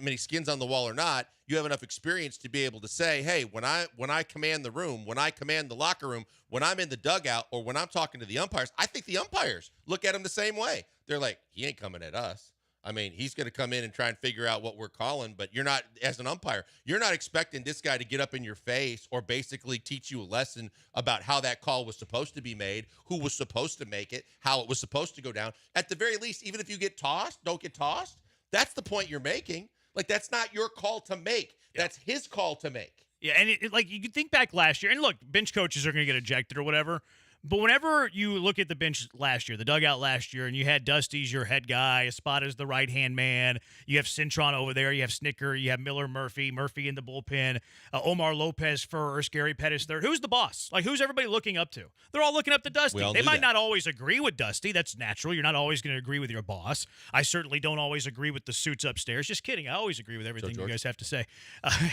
many skins on the wall or not, you have enough experience to be able to say, hey, when I command the room, when I command the locker room, when I'm in the dugout, or when I'm talking to the umpires, I think the umpires look at him the same way. They're like, he ain't coming at us. I mean, he's going to come in and try and figure out what we're calling, but you're not, as an umpire, you're not expecting this guy to get up in your face or basically teach you a lesson about how that call was supposed to be made, who was supposed to make it, how it was supposed to go down. At the very least, even if you don't get tossed, that's the point you're making. Like, that's not your call to make. Yeah. That's his call to make. Yeah, and you could think back last year, and look, bench coaches are going to get ejected or whatever. But whenever you look at the bench last year, the dugout last year, and you had Dusty's your head guy, Espada's the right-hand man, you have Cintron over there, you have Snicker, you have Miller Murphy in the bullpen, Omar Lopez first, Gary Pettis third. Who's the boss? Like, who's everybody looking up to? They're all looking up to Dusty. They might not always agree with Dusty. That's natural. You're not always going to agree with your boss. I certainly don't always agree with the suits upstairs. Just kidding. I always agree with everything you guys have to say.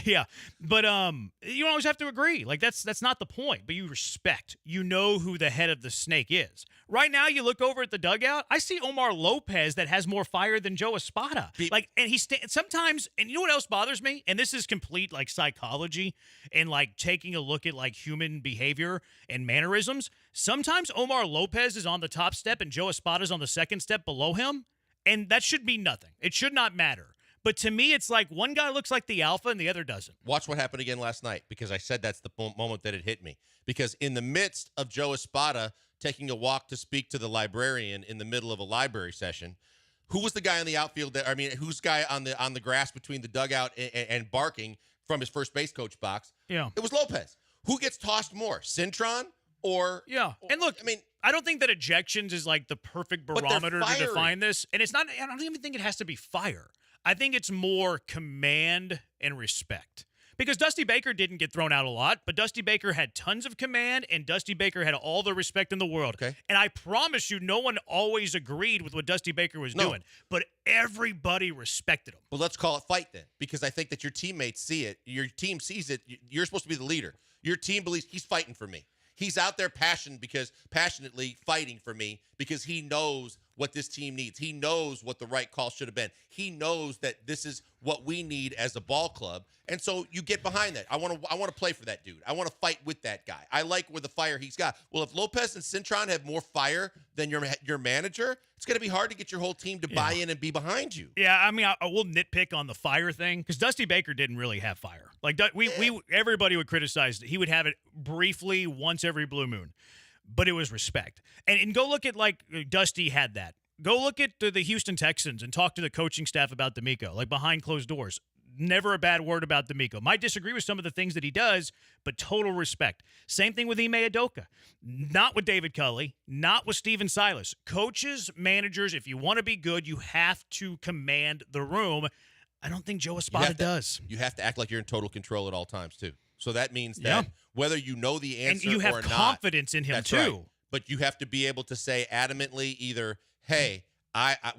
Yeah. But you don't always have to agree. Like, that's not the point. But you respect. You know who the head of the snake is. Right now, you look over at the dugout, I see Omar Lopez that has more fire than Joe Espada. And he sometimes, and you know what else bothers me? And this is complete like psychology and like taking a look at like human behavior and mannerisms. Sometimes Omar Lopez is on the top step and Joe Espada is on the second step below him, and that should be nothing. It should not matter. But to me, it's like one guy looks like the alpha and the other doesn't. Watch what happened again last night, because I said that's the moment that it hit me. Because in the midst of Joe Espada taking a walk to speak to the librarian in the middle of a library session, who was the guy in the outfield? Who's guy on the grass between the dugout and barking from his first base coach box? Yeah, it was Lopez. Who gets tossed more, Cintron or? Yeah, and look, I mean, I don't think that ejections is like the perfect barometer to define this, and it's not. I don't even think it has to be fire. I think it's more command and respect. Because Dusty Baker didn't get thrown out a lot, but Dusty Baker had tons of command, and Dusty Baker had all the respect in the world. Okay. And I promise you, no one always agreed with what Dusty Baker was doing, but everybody respected him. Well, let's call it fight then, because I think that your teammates see it. Your team sees it. You're supposed to be the leader. Your team believes he's fighting for me. He's out there passionately fighting for me because he knows what this team needs. He knows what the right call should have been. He knows that this is what we need as a ball club. And so you get behind that. I want to play for that dude. I want to fight with that guy. I like where the fire he's got. Well, if Lopez and Cintron have more fire than your manager, it's going to be hard to get your whole team to buy in and be behind you. Yeah, I mean, I will nitpick on the fire thing because Dusty Baker didn't really have fire. Like everybody would criticize it. He would have it briefly once every blue moon. but it was respect. And go look at, like, Dusty had that. Go look at the Houston Texans and talk to the coaching staff about D'Amico, like behind closed doors. Never a bad word about D'Amico. Might disagree with some of the things that he does, but total respect. Same thing with Ime Udoka. Not with David Culley, not with Steven Silas. Coaches, managers, if you want to be good, you have to command the room. I don't think Joe Espada does. You have to act like you're in total control at all times, too. So that means that whether you know the answer or not. And you have confidence in him, too. Right. But you have to be able to say adamantly either, hey,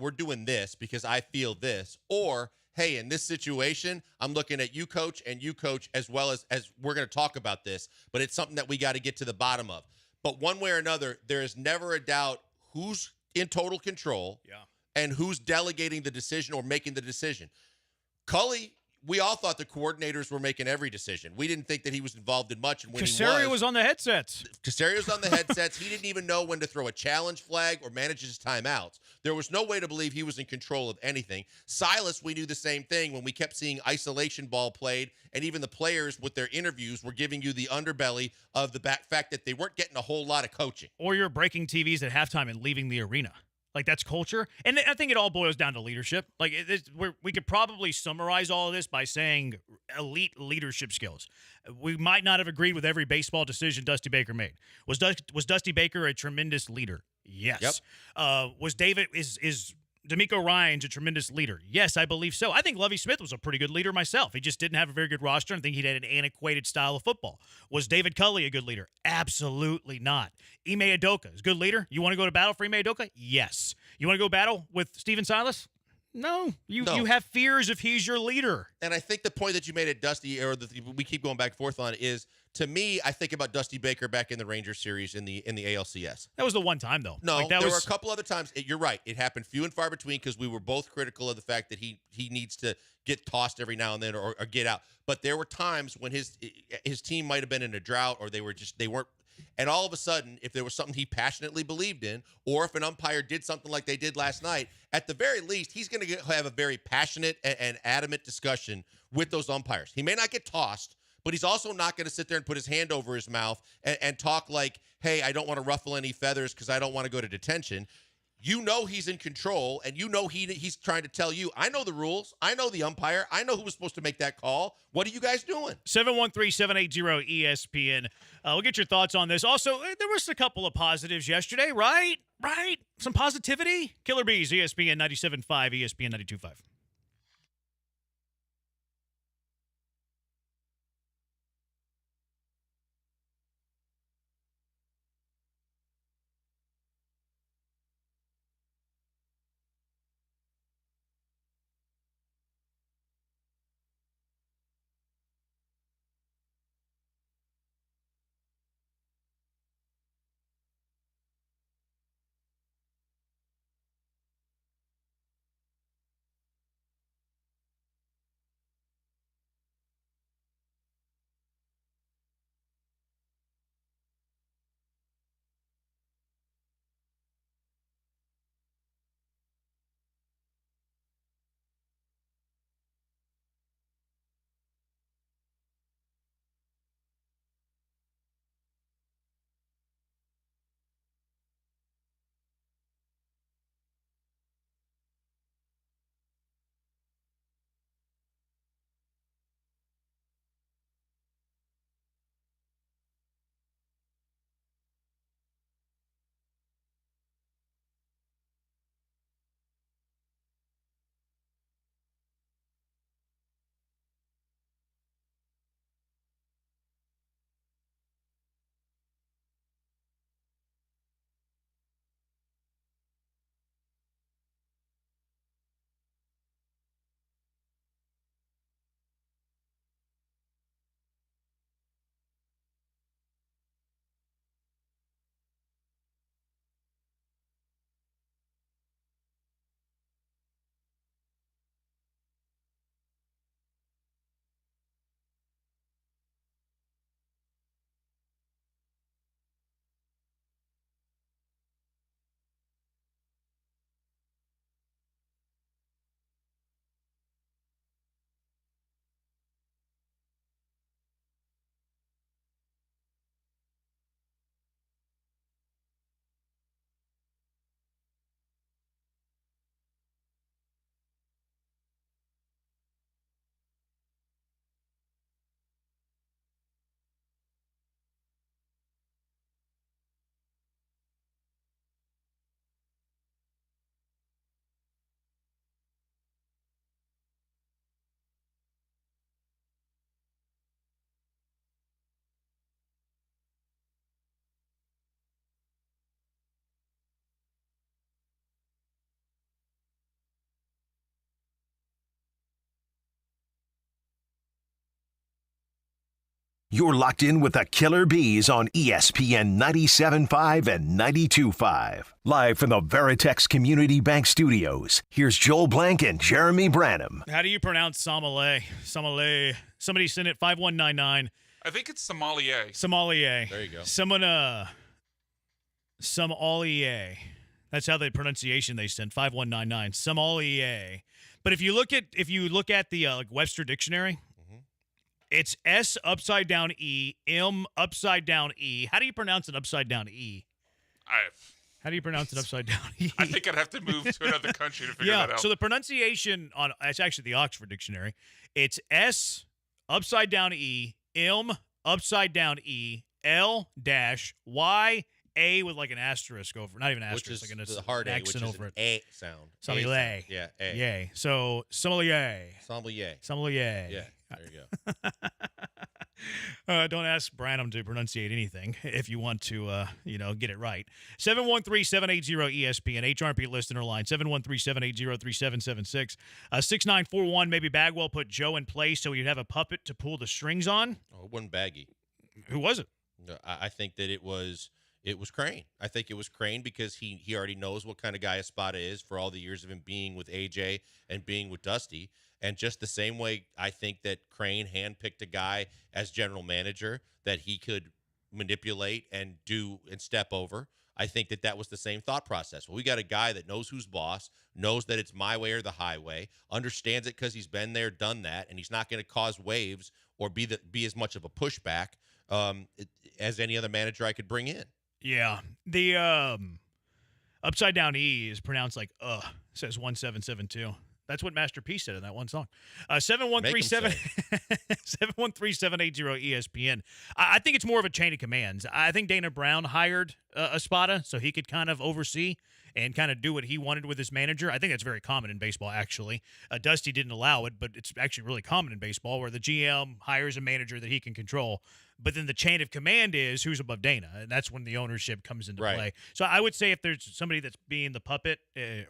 we're doing this because I feel this, or hey, in this situation, I'm looking at you, coach, and you, coach, as well as we're going to talk about this, but it's something that we got to get to the bottom of. But one way or another, there is never a doubt who's in total control and who's delegating the decision or making the decision. Culley, we all thought the coordinators were making every decision. We didn't think that he was involved in much. And when Caserio was on the headsets. Casario's on the headsets. He didn't even know when to throw a challenge flag or manage his timeouts. There was no way to believe he was in control of anything. Silas, we knew the same thing when we kept seeing isolation ball played, and even the players with their interviews were giving you the underbelly of the fact that they weren't getting a whole lot of coaching. Or you're breaking TVs at halftime and leaving the arena. Like, that's culture. And I think it all boils down to leadership. Like, we could probably summarize all of this by saying elite leadership skills. We might not have agreed with every baseball decision Dusty Baker made. Was Dusty Baker a tremendous leader? Yes. Yep. Was David is D'Amico Ryans a tremendous leader? Yes, I believe so. I think Lovie Smith was a pretty good leader myself. He just didn't have a very good roster. I think he had an antiquated style of football. Was David Culley a good leader? Absolutely not. Ime Udoka is a good leader. You want to go to battle for Ime Udoka? Yes. You want to go battle with Steven Silas? No. You have fears if he's your leader. And I think the point that you made at Dusty, or we keep going back and forth on, is, to me, I think about Dusty Baker back in the Rangers series in the ALCS. That was the one time, though. No, there were a couple other times. You're right. It happened few and far between because we were both critical of the fact that he needs to get tossed every now and then or get out. But there were times when his team might have been in a drought, or they weren't. And all of a sudden, if there was something he passionately believed in, or if an umpire did something like they did last night, at the very least, he's going to have a very passionate and adamant discussion with those umpires. He may not get tossed, but he's also not going to sit there and put his hand over his mouth and talk like, hey, I don't want to ruffle any feathers because I don't want to go to detention. You know he's in control, and you know he's trying to tell you, I know the rules. I know the umpire. I know who was supposed to make that call. What are you guys doing? 713-780-ESPN. We'll get your thoughts on this. Also, there was a couple of positives yesterday, right? Some positivity. Killer Bees, ESPN 97.5, ESPN 92.5. You're locked in with the Killer Bees on ESPN 97.5 and 92.5. Live from the Veritex Community Bank Studios, here's Joel Blank and Jeremy Branham. How do you pronounce sommelier? Sommelier. Somebody sent it 5199. I think it's sommelier. Sommelier. There you go. Sommelier. That's how the pronunciation they sent. 5199. Sommelier. But if you look at the like Webster Dictionary, it's S upside down E, M upside down E. How do you pronounce an upside down E? How do you pronounce an upside down E? I think I'd have to move to another country to figure that out. So the pronunciation on it's actually the Oxford Dictionary. It's S upside down E, M upside down E, L dash Y A with like an asterisk over, not even an asterisk, which is like the hard A, which is over an it. A sound. Sommelier. Yeah, A. Yay. So sommelier. Sommelier. Sommelier. Yeah, there you go. Don't ask Branham to pronunciate anything if you want to, get it right. 713-780-ESPN, HRP listener line, 713-780-3776. 6941, maybe Bagwell put Joe in place so he'd have a puppet to pull the strings on. Oh, it wasn't Baggy. Who was it? I think that it was Crane. I think it was Crane because he already knows what kind of guy Espada is for all the years of him being with AJ and being with Dusty. And just the same way, I think that Crane handpicked a guy as general manager that he could manipulate and do and step over. I think that was the same thought process. Well, we got a guy that knows who's boss, knows that it's my way or the highway, understands it because he's been there, done that, and he's not going to cause waves or be as much of a pushback as any other manager I could bring in. Yeah. The upside down E is pronounced like says 1772. That's what Master P said in that one song. 713-780-ESPN. I think it's more of a chain of commands. I think Dana Brown hired Espada so he could kind of oversee and kind of do what he wanted with his manager. I think that's very common in baseball, actually. Dusty didn't allow it, but it's actually really common in baseball where the GM hires a manager that he can control. But then the chain of command is who's above Dana, and that's when the ownership comes into play. So I would say if there's somebody that's being the puppet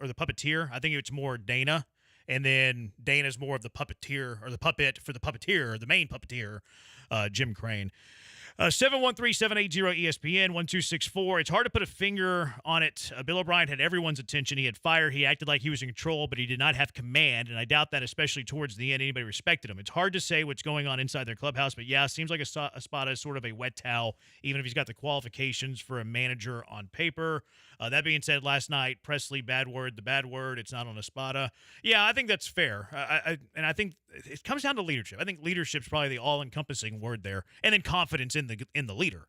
or the puppeteer, I think it's more Dana. And then Dana's more of the puppeteer or the puppet for the puppeteer, the main puppeteer, Jim Crane. 713-780-ESPN, 1264. It's hard to put a finger on it. Bill O'Brien had everyone's attention. He had fire. He acted like he was in control, but he did not have command, and I doubt that especially towards the end anybody respected him. It's hard to say what's going on inside their clubhouse, but yeah, it seems like Espada is sort of a wet towel, even if he's got the qualifications for a manager on paper. That being said, last night, Presley, the bad word, it's not on Espada. Yeah, I think that's fair. I think it comes down to leadership. I think leadership's probably the all-encompassing word there, and then confidence in the leader.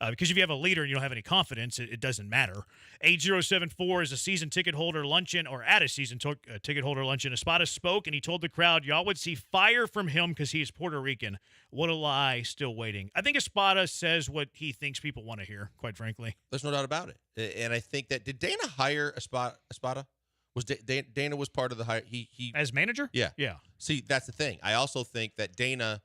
Because if you have a leader and you don't have any confidence, it doesn't matter. 8074 is a season ticket holder luncheon, or at a season ticket holder luncheon. Espada spoke, and he told the crowd, y'all would see fire from him because he is Puerto Rican. What a lie, still waiting. I think Espada says what he thinks people want to hear, quite frankly. There's no doubt about it. And I think that, did Dana hire Espada? Was Dana was part of the hire? He as manager? Yeah. Yeah. See, that's the thing. I also think that Dana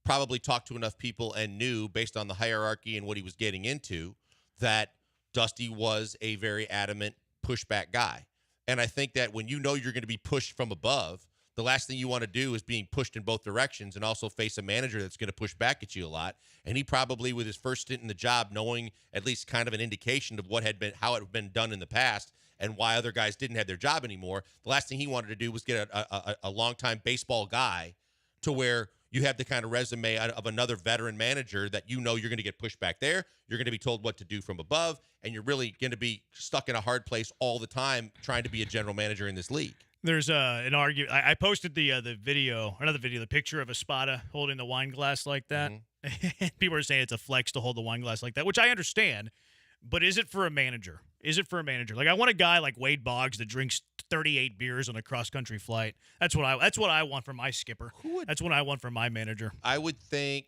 probably talked to enough people and knew, based on the hierarchy and what he was getting into, that Dusty was a very adamant pushback guy. And I think that when you know you're going to be pushed from above, the last thing you want to do is being pushed in both directions and also face a manager that's going to push back at you a lot. And he probably, with his first stint in the job, knowing at least kind of an indication of how it had been done in the past and why other guys didn't have their job anymore, the last thing he wanted to do was get a longtime baseball guy to where you have the kind of resume of another veteran manager that you know you're going to get pushed back there. You're going to be told what to do from above, and you're really going to be stuck in a hard place all the time trying to be a general manager in this league. There's an argument. I posted the video, another video, the picture of Espada holding the wine glass like that. Mm-hmm. People are saying it's a flex to hold the wine glass like that, which I understand. But is it for a manager? Is it for a manager? Like, I want a guy like Wade Boggs that drinks 38 beers on a cross-country flight. That's what I want from my skipper. That's what I want from my manager. I would think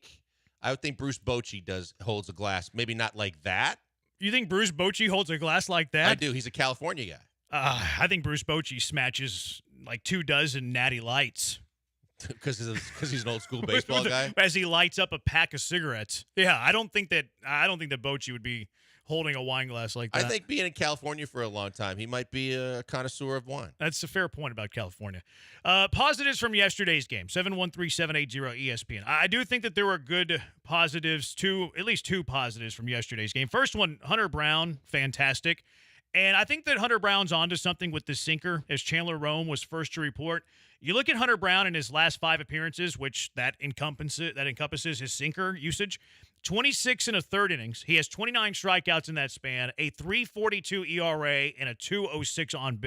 Bruce Bochy holds a glass. Maybe not like that. You think Bruce Bochy holds a glass like that? I do. He's a California guy. I think Bruce Bochy smatches like 24 Natty Lights. Because he's an old school baseball guy. As he lights up a pack of cigarettes. Yeah, I don't think that Bochy holding a wine glass like that. I think being in California for a long time, he might be a connoisseur of wine. That's a fair point about California. Positives from yesterday's game, 713-780-ESPN. I do think that there were good positives, at least two positives from yesterday's game. First one, Hunter Brown, fantastic. And I think that Hunter Brown's onto something with the sinker, as Chandler Rome was first to report. You look at Hunter Brown in his last 5 appearances, which that encompasses his sinker usage. 26 and a third innings. He has 29 strikeouts in that span, a 3.42 ERA, and a 2.06 on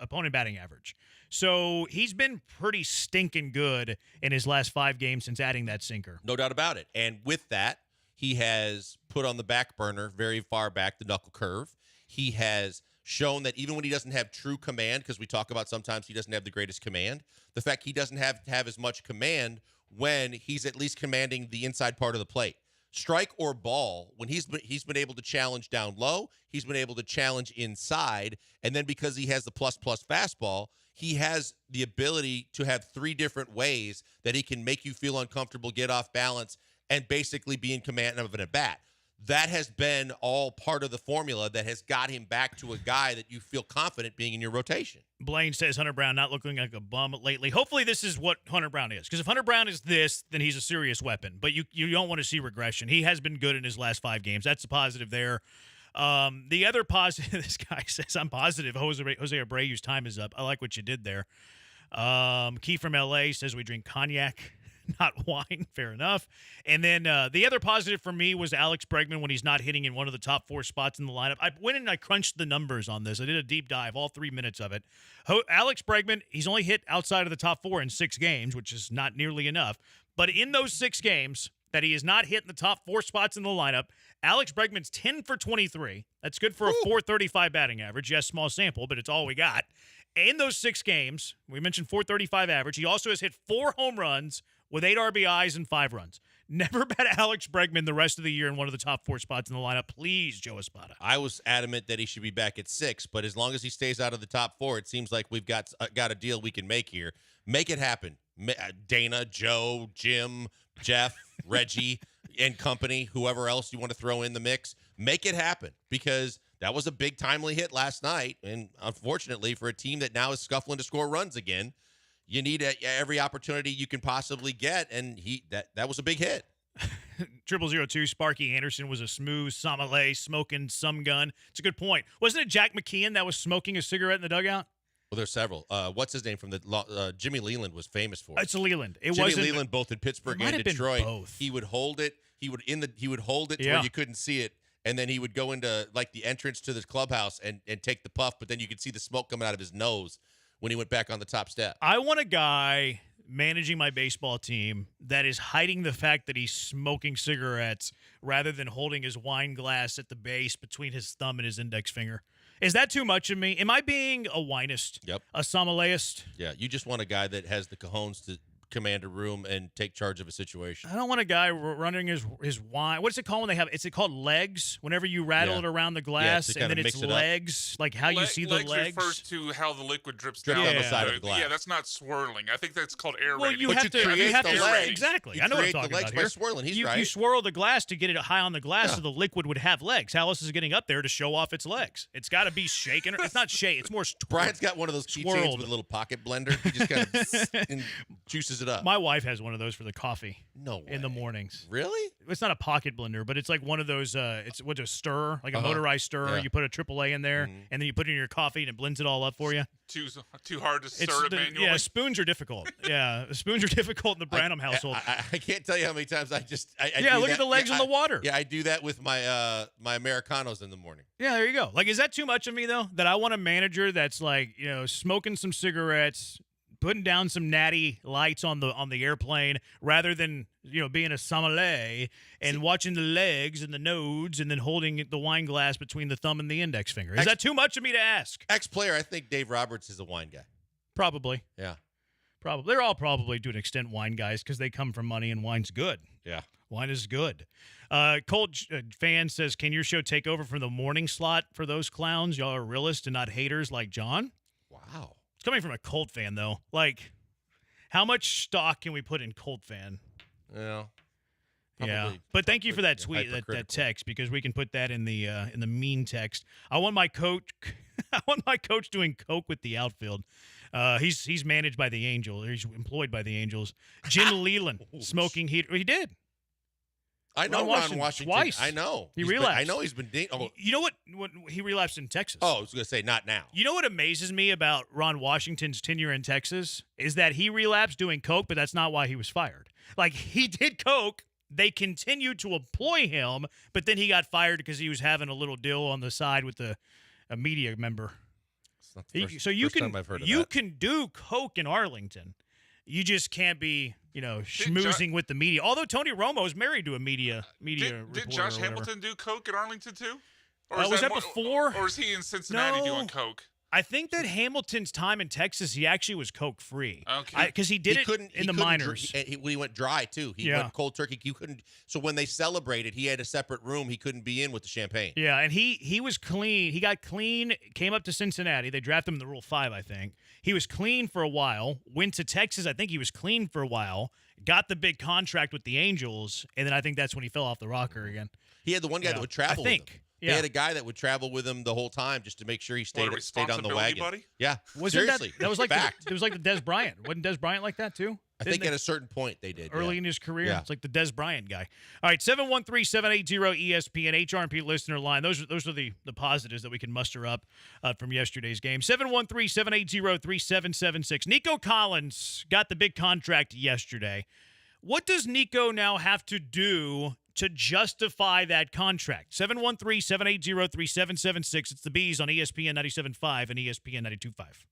opponent batting average. So he's been pretty stinking good in his last 5 games since adding that sinker. No doubt about it. And with that, he has put on the back burner, very far back, the knuckle curve. He has shown that even when he doesn't have true command, because we talk about sometimes he doesn't have the greatest command, the fact he doesn't have as much command when he's at least commanding the inside part of the plate. Strike or ball, when he's been able to challenge down low, he's been able to challenge inside, and then because he has the plus fastball, he has the ability to have 3 different ways that he can make you feel uncomfortable, get off balance, and basically be in command of an at-bat. That has been all part of the formula that has got him back to a guy that you feel confident being in your rotation. Blaine says Hunter Brown not looking like a bum lately. Hopefully this is what Hunter Brown is. Because if Hunter Brown is this, then he's a serious weapon. But you don't want to see regression. He has been good in his last 5 games. That's a positive there. The other positive, this guy says, I'm positive Jose Abreu's time is up. I like what you did there. Key from L.A. says we drink cognac, not wine. Fair enough. And then the other positive for me was Alex Bregman when he's not hitting in one of the top 4 spots in the lineup. I went and I crunched the numbers on this. I did a deep dive, all 3 minutes of it. Alex Bregman, he's only hit outside of the top 4 in 6 games, which is not nearly enough. But in those 6 games that he has not hit in the top 4 spots in the lineup, Alex Bregman's 10 for 23. That's good for a .435 batting average. Yes, small sample, but it's all we got. In those 6 games, we mentioned .435 average. He also has hit 4 home runs with 8 RBIs and 5 runs. Never bet Alex Bregman the rest of the year in one of the top 4 spots in the lineup. Please, Joe Espada. I was adamant that he should be back at 6, but as long as he stays out of the top 4, it seems like we've got a deal we can make here. Make it happen. Dana, Joe, Jim, Jeff, Reggie, and company, whoever else you want to throw in the mix, make it happen because that was a big timely hit last night. And unfortunately, for a team that now is scuffling to score runs again, you need every opportunity you can possibly get, and that was a big hit. 0002, Sparky Anderson was a smooth sommelier smoking some gun. It's a good point. Wasn't it Jack McKeon that was smoking a cigarette in the dugout? Well, there's several. What's his name from the Jimmy Leland was famous for. It's Leland. Jimmy Leland, both in Pittsburgh and Detroit. Both. He would hold it. He would hold it to where you couldn't see it, and then he would go into like the entrance to the clubhouse and take the puff, but then you could see the smoke coming out of his nose when he went back on the top step. I want a guy managing my baseball team that is hiding the fact that he's smoking cigarettes rather than holding his wine glass at the base between his thumb and his index finger. Is that too much of me? Am I being a winist? Yep. A sommelierist? Yeah, you just want a guy that has the cojones to command a room and take charge of a situation. I don't want a guy running his wine. What's it called when they have? Is it called legs? Whenever you rattle it around the glass and then it's legs, like how you see the legs. Legs refers to how the liquid drips down down the side of the glass. Yeah, that's not swirling. I think that's called aerating. Well, you have to create the legs. Exactly. I know what I'm talking about here. Swirling. He's you, right. You swirl the glass to get it high on the glass so the liquid would have legs. How else is it getting up there to show off its legs? It's got to be shaken. It's not shake. It's more Brian's got one of those keychains with a little pocket blender. He just kind of juices it up. My wife has one of those for the coffee. No way. In the mornings. Really? It's not a pocket blender, but it's like one of those. It's what a stirrer, like a motorized stirrer. Yeah. You put a AAA in there, and then you put it in your coffee, and it blends it all up for you. Too hard to stir it manually. Yeah, spoons are difficult. Spoons are difficult in the Branham household. I can't tell you how many times I do look at the legs in the water. Yeah, I do that with my my Americanos in the morning. Yeah, there you go. Like, is that too much of me though? That I want a manager that's like, smoking some cigarettes, putting down some natty lights on the airplane, rather than being a sommelier and watching the legs and the nodes and then holding the wine glass between the thumb and the index finger. Is that too much of me to ask? Ex-player, I think Dave Roberts is a wine guy. Probably. Yeah. Probably. They're all probably to an extent wine guys because they come from money and wine's good. Yeah. Wine is good. Colt fan says, can your show take over from the morning slot for those clowns? Y'all are realists and not haters like John? Wow. It's coming from a Colt fan, though. Like, how much stock can we put in Colt fan? Yeah. Yeah, but thank you for that tweet, that text, because we can put that in the mean text. I want my coach. I want my coach doing coke with the outfield. He's managed by the Angels. He's employed by the Angels. Jim Leland smoking heat. He did. I know Ron Washington. Twice. I know. He relapsed. I know he's been. You know what? He relapsed in Texas. Oh, I was going to say not now. You know what amazes me about Ron Washington's tenure in Texas is that he relapsed doing coke, but that's not why he was fired. Like, he did coke. They continued to employ him, but then he got fired because he was having a little deal on the side with a media member. It's not the So you time I've heard of you that. can do coke in Arlington. You just can't be, schmoozing with the media. Although Tony Romo is married to a media reporter. Did Josh Hamilton do coke in Arlington too? Was that before? Or is he in Cincinnati No. doing coke? I think that Hamilton's time in Texas, he actually was coke-free. Okay. Because he did it in the minors. He went dry, too. He went cold turkey. You couldn't. So when they celebrated, he had a separate room. He couldn't be in with the champagne. Yeah, and he was clean. He got clean, came up to Cincinnati. They drafted him in the Rule 5, I think. He was clean for a while, went to Texas. I think he was clean for a while, got the big contract with the Angels, and then I think that's when he fell off the rocker again. He had the one guy that would travel with him. Yeah. They had a guy that would travel with him the whole time just to make sure he stayed on the wagon. Buddy? Yeah, Wasn't seriously. that was like fact. it was like the Des Bryant. Wasn't Des Bryant like that too? I think at a certain point they did. Early in his career. Yeah. It's like the Des Bryant guy. All right, 713-780-ESPN, HRP listener line. Those are the positives that we can muster up from yesterday's game. 713-780-3776. Nico Collins got the big contract yesterday. What does Nico now have to do to justify that contract? 713-780-3776. It's the Bees on ESPN 97.5 and ESPN 92.5.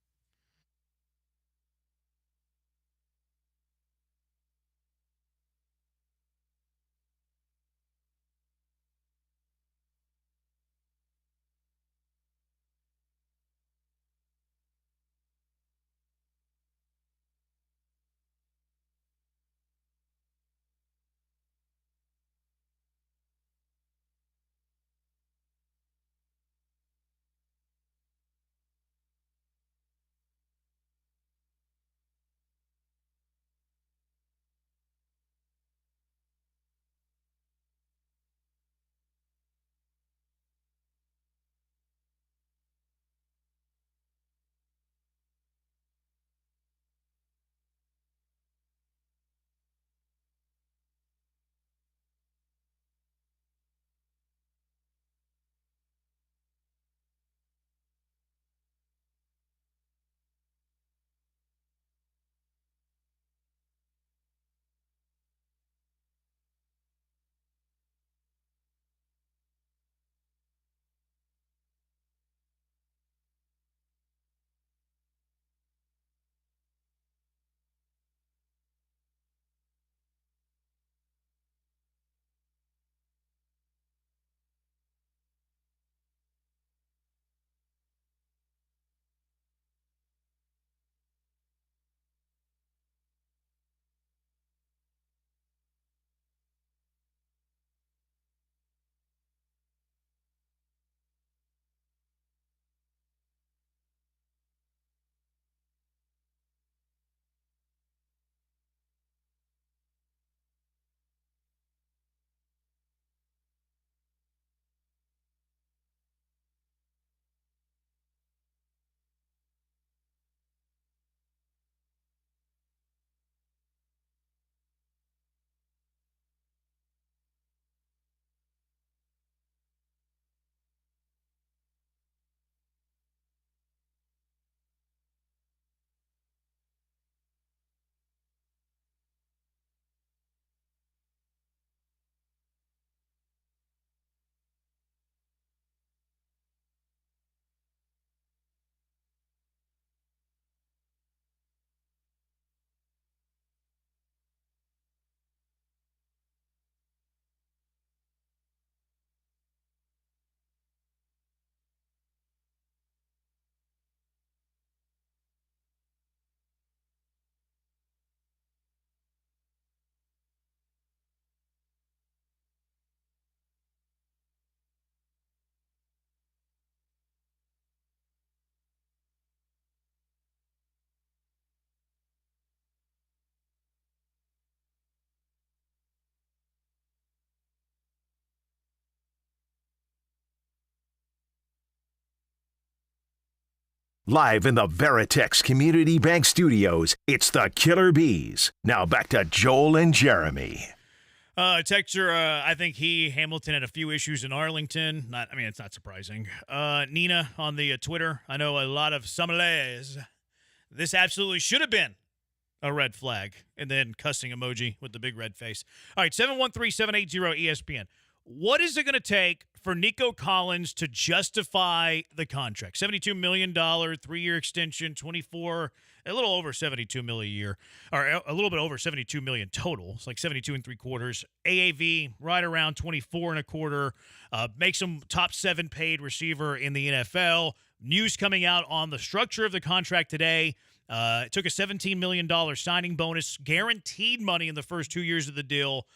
Live in the Veritex Community Bank Studios, it's the Killer Bees. Now back to Joel and Jeremy. Texture, I think Hamilton had a few issues in Arlington. It's not surprising. Nina on the Twitter, I know a lot of sommeliers. This absolutely should have been a red flag. And then cussing emoji with the big red face. All right, 713-780-ESPN. What is it going to take for Nico Collins to justify the contract? $72 million, 3-year extension, 24, a little over $72 million a year, or a little bit over $72 million total. It's like 72 3/4. AAV right around 24 1/4. Makes him top 7 paid receiver in the NFL. News coming out on the structure of the contract today. It took a $17 million signing bonus, guaranteed money in the first 2 years of the deal.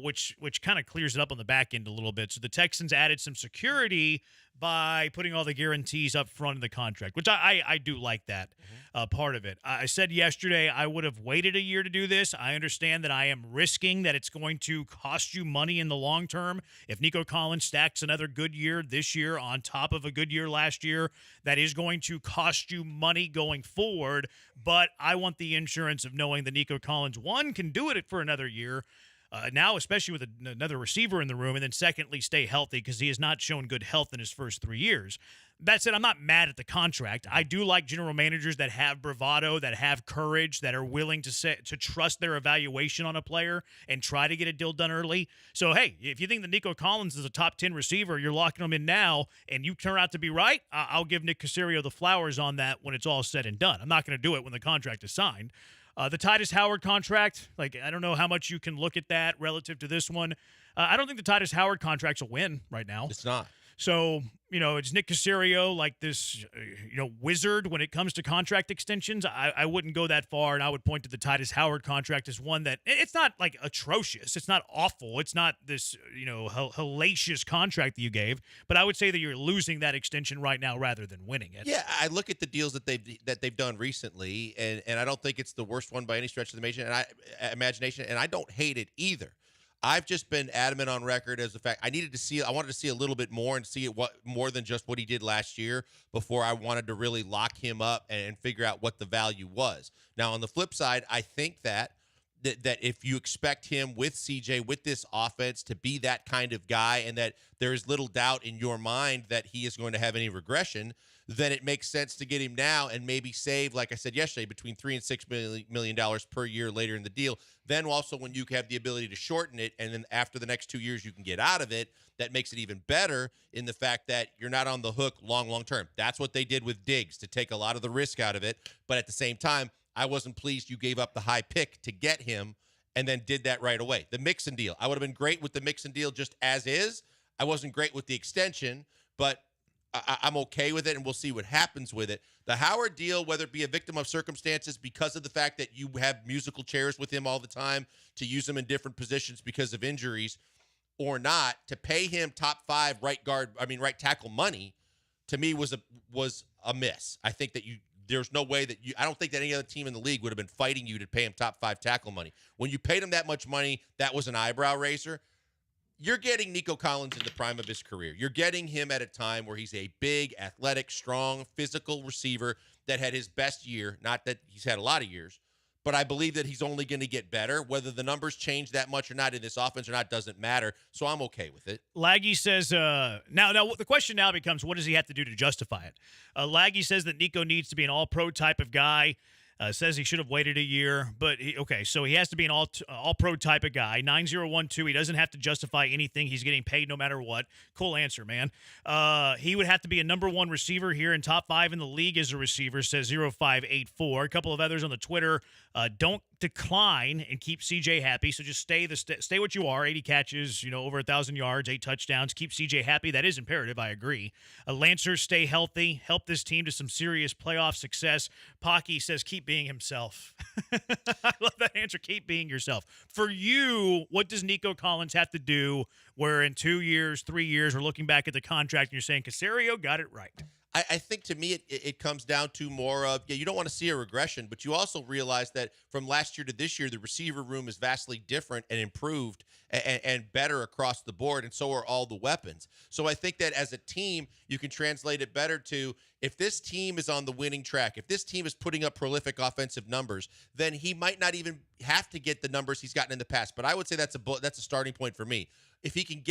Which kind of clears it up on the back end a little bit. So the Texans added some security by putting all the guarantees up front in the contract, which I do like that part of it. I said yesterday I would have waited a year to do this. I understand that I am risking that it's going to cost you money in the long term. If Nico Collins stacks another good year this year on top of a good year last year, that is going to cost you money going forward. But I want the insurance of knowing that Nico Collins, one, can do it for another year, now, especially with another receiver in the room, and then secondly, stay healthy because he has not shown good health in his first 3 years. That said, I'm not mad at the contract. I do like general managers that have bravado, that have courage, that are willing to trust their evaluation on a player and try to get a deal done early. So, hey, if you think that Nico Collins is a top 10 receiver, you're locking him in now, and you turn out to be right, I'll give Nick Caserio the flowers on that when it's all said and done. I'm not going to do it when the contract is signed. The Titus Howard contract, I don't know how much you can look at that relative to this one. I don't think the Titus Howard contract's a win right now. It's not. So, it's Nick Caserio, like this, wizard when it comes to contract extensions. I wouldn't go that far, and I would point to the Titus Howard contract as one that it's not like atrocious. It's not awful. It's not this, hellacious contract that you gave. But I would say that you're losing that extension right now rather than winning it. Yeah, I look at the deals that they've done recently, and I don't think it's the worst one by any stretch of the imagination, and I don't hate it either. I've just been adamant on record as the fact I wanted to see a little bit more and see more than just what he did last year before I wanted to really lock him up and figure out what the value was. Now, on the flip side, I think that if you expect him with CJ, with this offense, to be that kind of guy, and that there is little doubt in your mind that he is going to have any regression, then it makes sense to get him now and maybe save, like I said yesterday, between $3 and $6 million per year later in the deal. Then also when you have the ability to shorten it, and then after the next 2 years you can get out of it, that makes it even better in the fact that you're not on the hook long term. That's what they did with Diggs, to take a lot of the risk out of it. But at the same time, I wasn't pleased you gave up the high pick to get him and then did that right away. The Mixon deal, I would have been great with the Mixon deal just as is. I wasn't great with the extension, but I'm okay with it, and we'll see what happens with it. The Howard deal, whether it be a victim of circumstances because of the fact that you have musical chairs with him all the time to use him in different positions because of injuries or not, to pay him top 5 right tackle money, to me was a miss. I think that there's no way that I don't think that any other team in the league would have been fighting you to pay him top 5 tackle money. When you paid him that much money, that was an eyebrow raiser. You're getting Nico Collins in the prime of his career. You're getting him at a time where he's a big, athletic, strong, physical receiver that had his best year. Not that he's had a lot of years, but I believe that he's only going to get better. Whether the numbers change that much or not in this offense or not doesn't matter, so I'm okay with it. Laggy says, now the question now becomes, what does he have to do to justify it? Laggy says that Nico needs to be an all-pro type of guy. Says he should have waited a year, but so he has to be an all-pro type of guy. 9012, he doesn't have to justify anything. He's getting paid no matter what. Cool answer, man. He would have to be a number 1 receiver here and top 5 in the league as a receiver, says 0584. A couple of others on the Twitter, don't decline and keep CJ happy, so just stay what you are. 80 catches, over 1,000 yards, 8 touchdowns. Keep CJ happy. That is imperative, I agree. Lancer, stay healthy. Help this team to some serious playoff success. Pocky says keep being himself. I love that answer. Keep being yourself. For you, what does Nico Collins have to do where in 2 years, 3 years, we're looking back at the contract and you're saying Caserio got it right? I think to me it comes down to more of, you don't want to see a regression, but you also realize that from last year to this year, the receiver room is vastly different and improved and better across the board, and so are all the weapons. So I think that as a team, you can translate it better to if this team is on the winning track, if this team is putting up prolific offensive numbers, then he might not even have to get the numbers he's gotten in the past. But I would say that's a starting point for me. If he can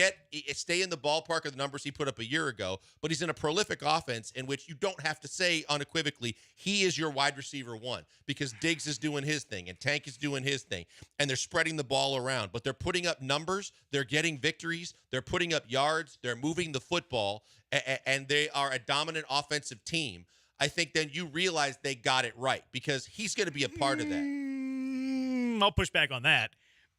stay in the ballpark of the numbers he put up a year ago, but he's in a prolific offense in which you don't have to say unequivocally, he is your wide receiver one, because Diggs is doing his thing and Tank is doing his thing, and they're spreading the ball around, but they're putting up numbers, they're getting victories, they're putting up yards, they're moving the football, and they are a dominant offensive team. I think then you realize they got it right, because he's going to be a part of that. I'll push back on that.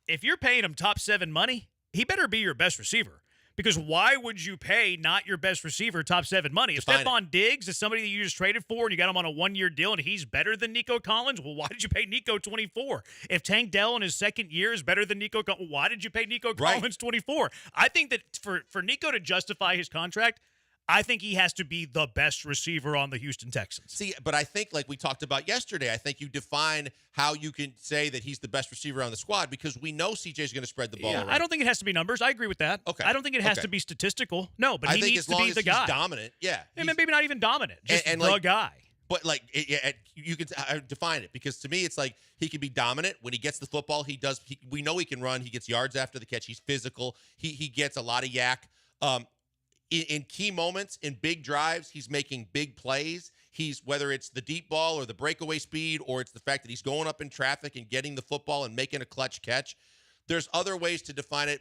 If you're paying him top 7 money, he better be your best receiver, because why would you pay not your best receiver top 7 money? If Stephon Diggs is somebody that you just traded for and you got him on a 1-year deal and he's better than Nico Collins, well, why did you pay Nico 24? If Tank Dell in his second year is better than Nico Collins, why did you pay Nico Collins 24? I think that for Nico to justify his contract, I think he has to be the best receiver on the Houston Texans. See, but I think, like we talked about yesterday, I think you define how you can say that he's the best receiver on the squad, because we know CJ is going to spread the ball around. I don't think it has to be numbers. I agree with that. Okay. I don't think it has to be statistical. No, but he needs to be the guy. He's dominant, And maybe not even dominant, just the guy. But you can define it, because to me it's like he can be dominant when he gets the football. We know he can run. He gets yards after the catch. He's physical. He gets a lot of yak. In key moments, in big drives, he's making big plays. Whether it's the deep ball or the breakaway speed, or it's the fact that he's going up in traffic and getting the football and making a clutch catch. There's other ways to define it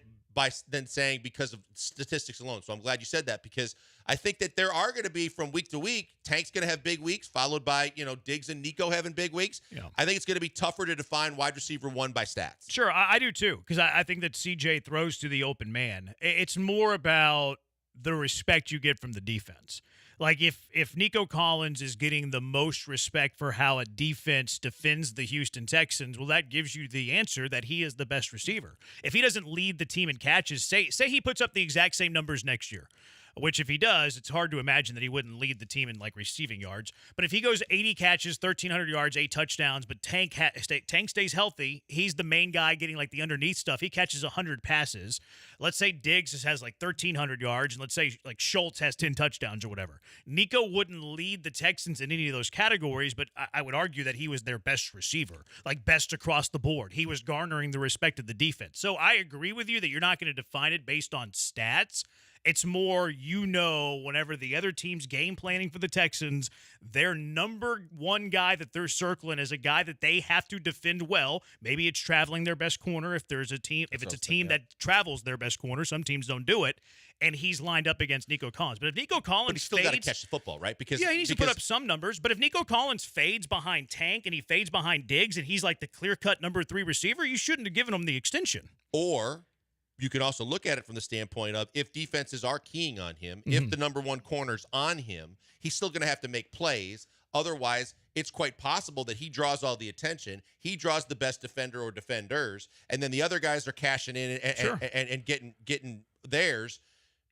than saying because of statistics alone. So I'm glad you said that, because I think that there are going to be, from week to week, Tank's going to have big weeks, followed by Diggs and Nico having big weeks. Yeah. I think it's going to be tougher to define wide receiver one by stats. Sure, I do too, because I think that CJ throws to the open man. It's more about the respect you get from the defense. Like if Nico Collins is getting the most respect for how a defense defends the Houston Texans, well, that gives you the answer that he is the best receiver. If he doesn't lead the team in catches, say he puts up the exact same numbers next year, which if he does, it's hard to imagine that he wouldn't lead the team in like receiving yards. But if he goes 80 catches, 1,300 yards, 8 touchdowns, but Tank stays healthy, he's the main guy getting like the underneath stuff. He catches 100 passes. Let's say Diggs has like 1,300 yards, and let's say like Schultz has 10 touchdowns or whatever. Nico wouldn't lead the Texans in any of those categories, but I would argue that he was their best receiver, like best across the board. He was garnering the respect of the defense. So I agree with you that you're not going to define it based on stats. It's more, whenever the other team's game planning for the Texans, their number one guy that they're circling is a guy that they have to defend well. Maybe it's traveling their best corner if there's a team. If it's a team that travels their best corner, some teams don't do it, and he's lined up against Nico Collins. But if Nico Collins he's still got to catch the football, right? Because he needs to put up some numbers. But if Nico Collins fades behind Tank and he fades behind Diggs and he's like the clear-cut number 3 receiver, you shouldn't have given him the extension. Or you can also look at it from the standpoint of, if defenses are keying on him, if the number 1 corner's on him, he's still going to have to make plays. Otherwise, it's quite possible that he draws all the attention. He draws the best defender or defenders, and then the other guys are cashing in and getting theirs.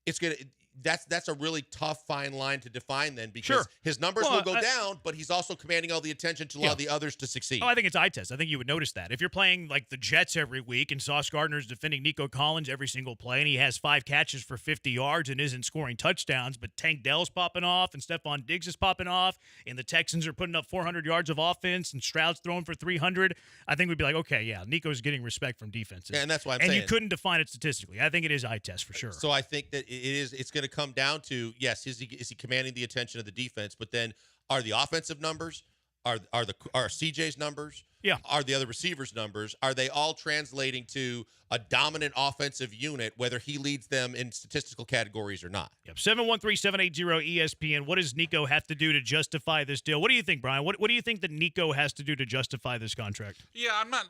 It's gonna. That's a really tough fine line to define then, because his numbers will go down, but he's also commanding all the attention to allow the others to succeed. Oh, I think it's eye test. I think you would notice that. If you're playing like the Jets every week and Sauce Gardner's defending Nico Collins every single play and he has 5 catches for 50 yards and isn't scoring touchdowns, but Tank Dell's popping off and Stephon Diggs is popping off and the Texans are putting up 400 yards of offense and Stroud's throwing for 300, I think we'd be like, okay, yeah, Nico's getting respect from defenses. And that's why I'm saying. saying. And you couldn't define it statistically. I think it is eye test for sure. So I think that it's going to come down to, yes, is he commanding the attention of the defense, but then are the offensive numbers, are CJ's numbers, are the other receivers' numbers, are they all translating to a dominant offensive unit, whether he leads them in statistical categories or not? Yep. 713-780-ESPN. What does Nico have to do to justify this deal? What do you think, Brian? What do you think that Nico has to do to justify this contract? Yeah, I'm not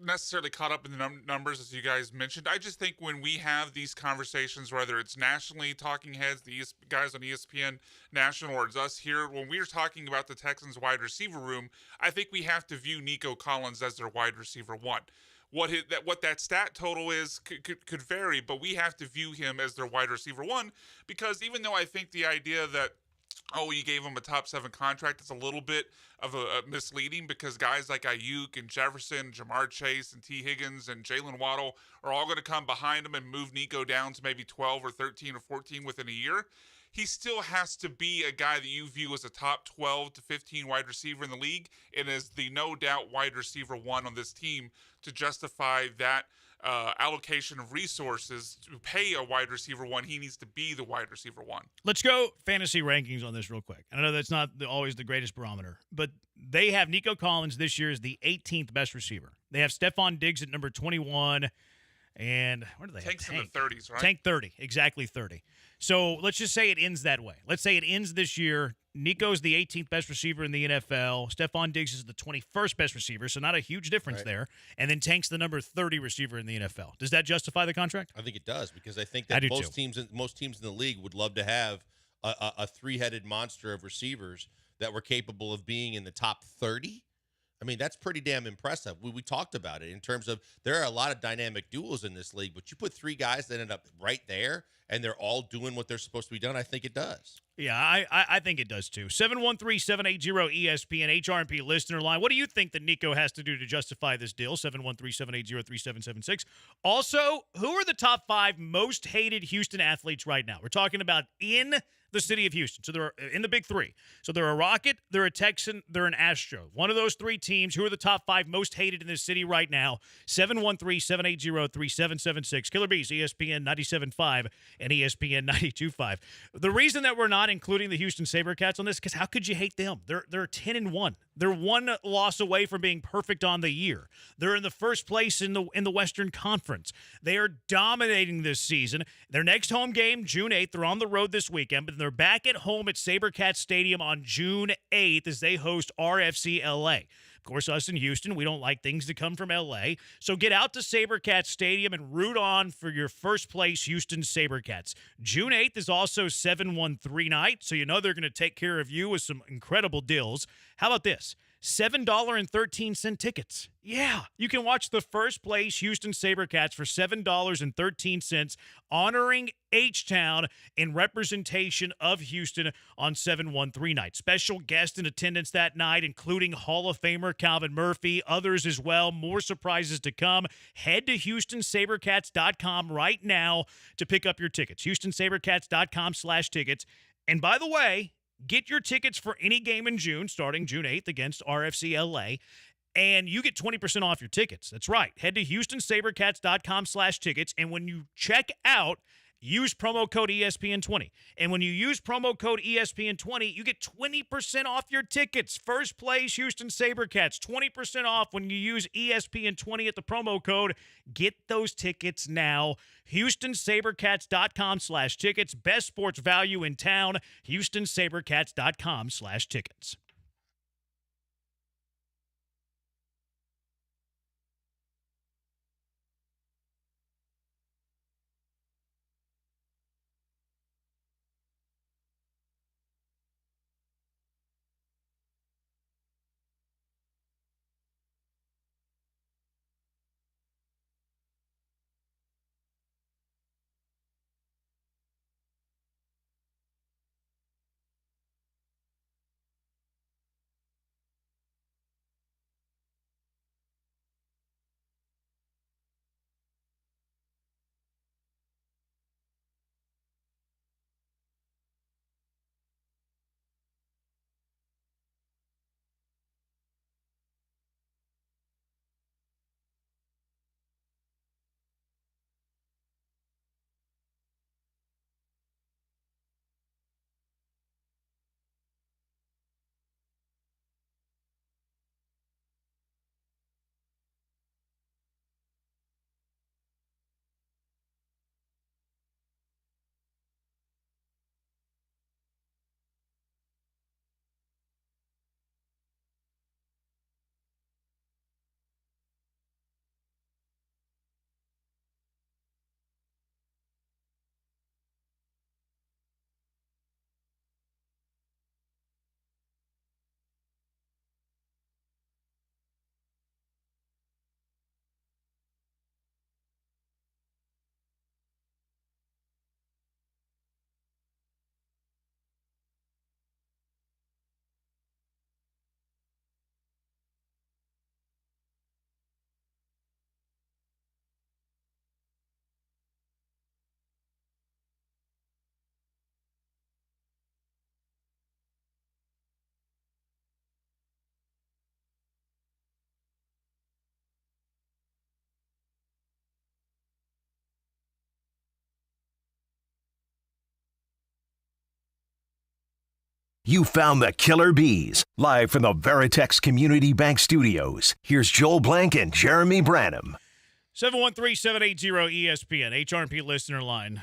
necessarily caught up in the numbers, as you guys mentioned. I just think when we have these conversations, whether it's nationally, talking heads, the guys on ESPN National, or it's us here, when we're talking about the Texans wide receiver room, I think we have to view Nico Collins as their wide receiver 1. What that stat total is could vary, but we have to view him as their wide receiver 1, because even though I think the idea that, you gave him a top 7 contract, it's a little bit of a misleading, because guys like Ayuk and Jefferson, Jamar Chase and T. Higgins and Jalen Waddle are all going to come behind him and move Nico down to maybe 12 or 13 or 14 within a year. he still has to be a guy that you view as a top 12 to 15 wide receiver in the league and as the no doubt wide receiver one on this team to justify that allocation of resources to pay a wide receiver one. He needs to be the wide receiver one. Let's go fantasy rankings on this real quick. I know that's not always the greatest barometer, but they have Nico Collins this year as the 18th best receiver. They have Stephon Diggs at number 21. And where do they Tank's have? in the 30s, right? Tank 30, exactly 30. So let's just say it ends that way. Let's say it ends this year. Nico's the 18th best receiver in the NFL. Stephon Diggs is the 21st best receiver, so not a huge difference there. And then Tank's the number 30 receiver in the NFL. Does that justify the contract? I think it does, because I think that most teams in the league would love to have a three-headed monster of receivers that were capable of being in the top 30. I mean, that's pretty damn impressive. We talked about it in terms of there are a lot of dynamic duels in this league, but you put three guys that end up right there and they're all doing what they're supposed to be done, I think it does. Yeah, I think it does too. 713-780-ESPN, HRP listener line. What do you think that Nico has to do to justify this deal? 713-780-3776. Also, who are the top 5 most hated Houston athletes right now? We're talking about in the city of Houston. So they're in the big 3. So they're a Rocket, they're a Texan, they're an Astro. One of those 3 teams. Who are the top 5 most hated in this city right now? 713-780-3776. Killer Bees, ESPN 97.5 and ESPN 92.5. The reason that we're not including the Houston SaberCats on this, because how could you hate them? They're 10-1. They're 1 loss away from being perfect on the year. They're in the first place in the Western Conference. They are dominating this season. Their next home game, June 8th. They're on the road this weekend, but they're back at home at SaberCats Stadium on June 8th as they host RFC LA. Of course, us in Houston, we don't like things to come from LA. So get out to SaberCats Stadium and root on for your first place Houston SaberCats. June 8th is also 713 night, so you know they're going to take care of you with some incredible deals. How about this? $7.13 tickets. Yeah, you can watch the first place Houston SaberCats for $7.13, honoring H-Town in representation of Houston on 713 night. Special guest in attendance that night, including Hall of Famer Calvin Murphy, others as well. More surprises to come. Head to HoustonSaberCats.com right now to pick up your tickets. HoustonSaberCats.com/tickets. And by the way, get your tickets for any game in June, starting June 8th against RFC LA, and you get 20% off your tickets. That's right. Head to HoustonSaberCats.com/tickets, and when you check out, use promo code ESPN20. And when you use promo code ESPN20, you get 20% off your tickets. First place, Houston SaberCats. 20% off when you use ESPN20 at the promo code. Get those tickets now. HoustonSaberCats.com/tickets. Best sports value in town. HoustonSaberCats.com/tickets. You found the killer bees. Live from the Veritex Community Bank Studios, here's Joel Blank and Jeremy Branham. 713-780-ESPN, HRP listener line.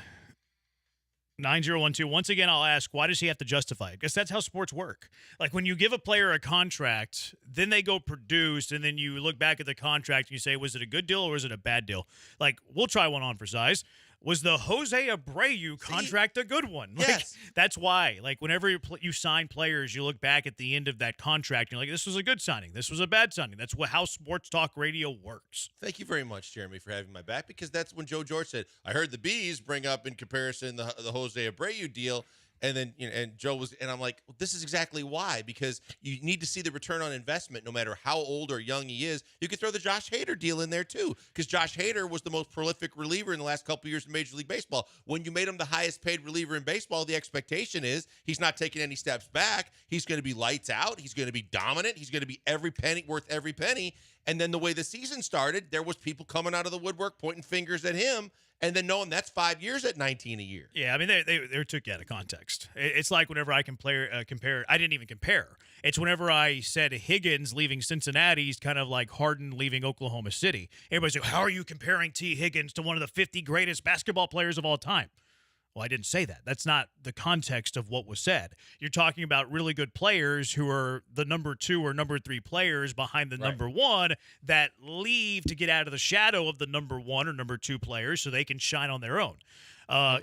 9012. Once again, I'll ask, why does he have to justify it? Because that's how sports work. Like when you give a player a contract, then they go produce, and then you look back at the contract and you say, was it a good deal or was it a bad deal? Like, we'll try one on for size. Was the Jose Abreu contract a good one? Like, yes. That's why. Like, whenever you sign players, you look back at the end of that contract, and you're like, this was a good signing. This was a bad signing. That's how sports talk radio works. Thank you very much, Jeremy, for having my back, because that's when Joe George said, I heard the bees bring up in comparison the Jose Abreu deal. And then, and Joe was, and I'm like, well, this is exactly why, because you need to see the return on investment no matter how old or young he is. You could throw the Josh Hader deal in there too, because Josh Hader was the most prolific reliever in the last couple of years in Major League Baseball. When you made him the highest paid reliever in baseball, the expectation is he's not taking any steps back. He's going to be lights out. He's going to be dominant. He's going to be worth every penny. And then the way the season started, there was people coming out of the woodwork pointing fingers at him. And then knowing that's 5 years at 19 a year. Yeah, I mean, they took you out of context. It's like whenever I compare, I didn't even compare. It's whenever I said Higgins leaving Cincinnati is kind of like Harden leaving Oklahoma City. Everybody's like, how are you comparing T. Higgins to one of the 50 greatest basketball players of all time? Well, I didn't say that. That's not the context of what was said. You're talking about really good players who are the number 2 or number 3 players behind the number 1 that leave to get out of the shadow of the number 1 or number 2 players so they can shine on their own.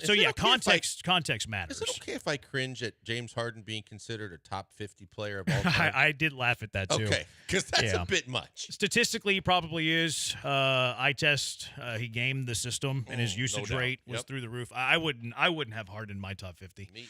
So yeah, context matters. Is it okay if I cringe at James Harden being considered a top 50 player of all time? I did laugh at that too. Okay, because that's a bit much. Statistically, he probably is. Eye test, he gamed the system, and his usage rate was through the roof. I wouldn't have Harden in my top 50. Me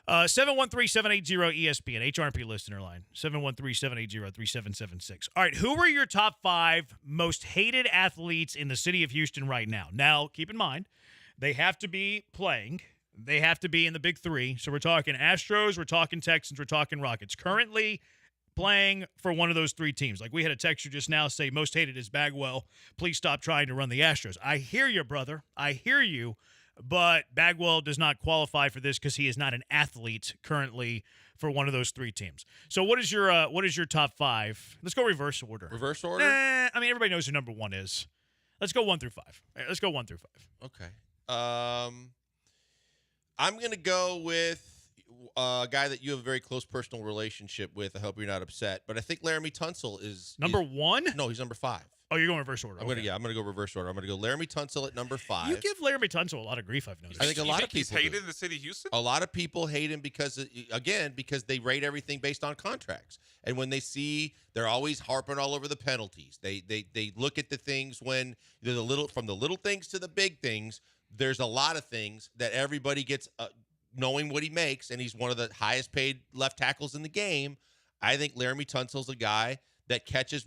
either. 713-780-ESPN, HRP listener line, 713-780-3776. All right, who are your top 5 most hated athletes in the city of Houston right now? Now, keep in mind, they have to be playing. They have to be in the big 3. So we're talking Astros, we're talking Texans, we're talking Rockets. Currently playing for one of those 3 teams. Like we had a texter just now say, most hated is Bagwell. Please stop trying to run the Astros. I hear you, brother. I hear you. But Bagwell does not qualify for this because he is not an athlete currently for one of those 3 teams. So what is your top 5? Let's go reverse order. Reverse order? I mean, everybody knows who number 1 is. Let's go 1 through 5. All right, let's go 1 through 5. Okay. I'm going to go with a guy that you have a very close personal relationship with. I hope you're not upset. But I think Laramie Tunsil is... Number 1? No, he's number 5. Oh, you're going reverse order. I'm going to go reverse order. I'm going to go Laramie Tunsil at number 5. You give Laramie Tunsil a lot of grief, I've noticed. I think a lot of people he's hated in the city of Houston? A lot of people hate him because they rate everything based on contracts. And when they see, they're always harping all over the penalties. They look at the things when from the little things to the big things. There's a lot of things that everybody gets knowing what he makes, and he's one of the highest paid left tackles in the game. I think Laramie Tunsil's a guy that catches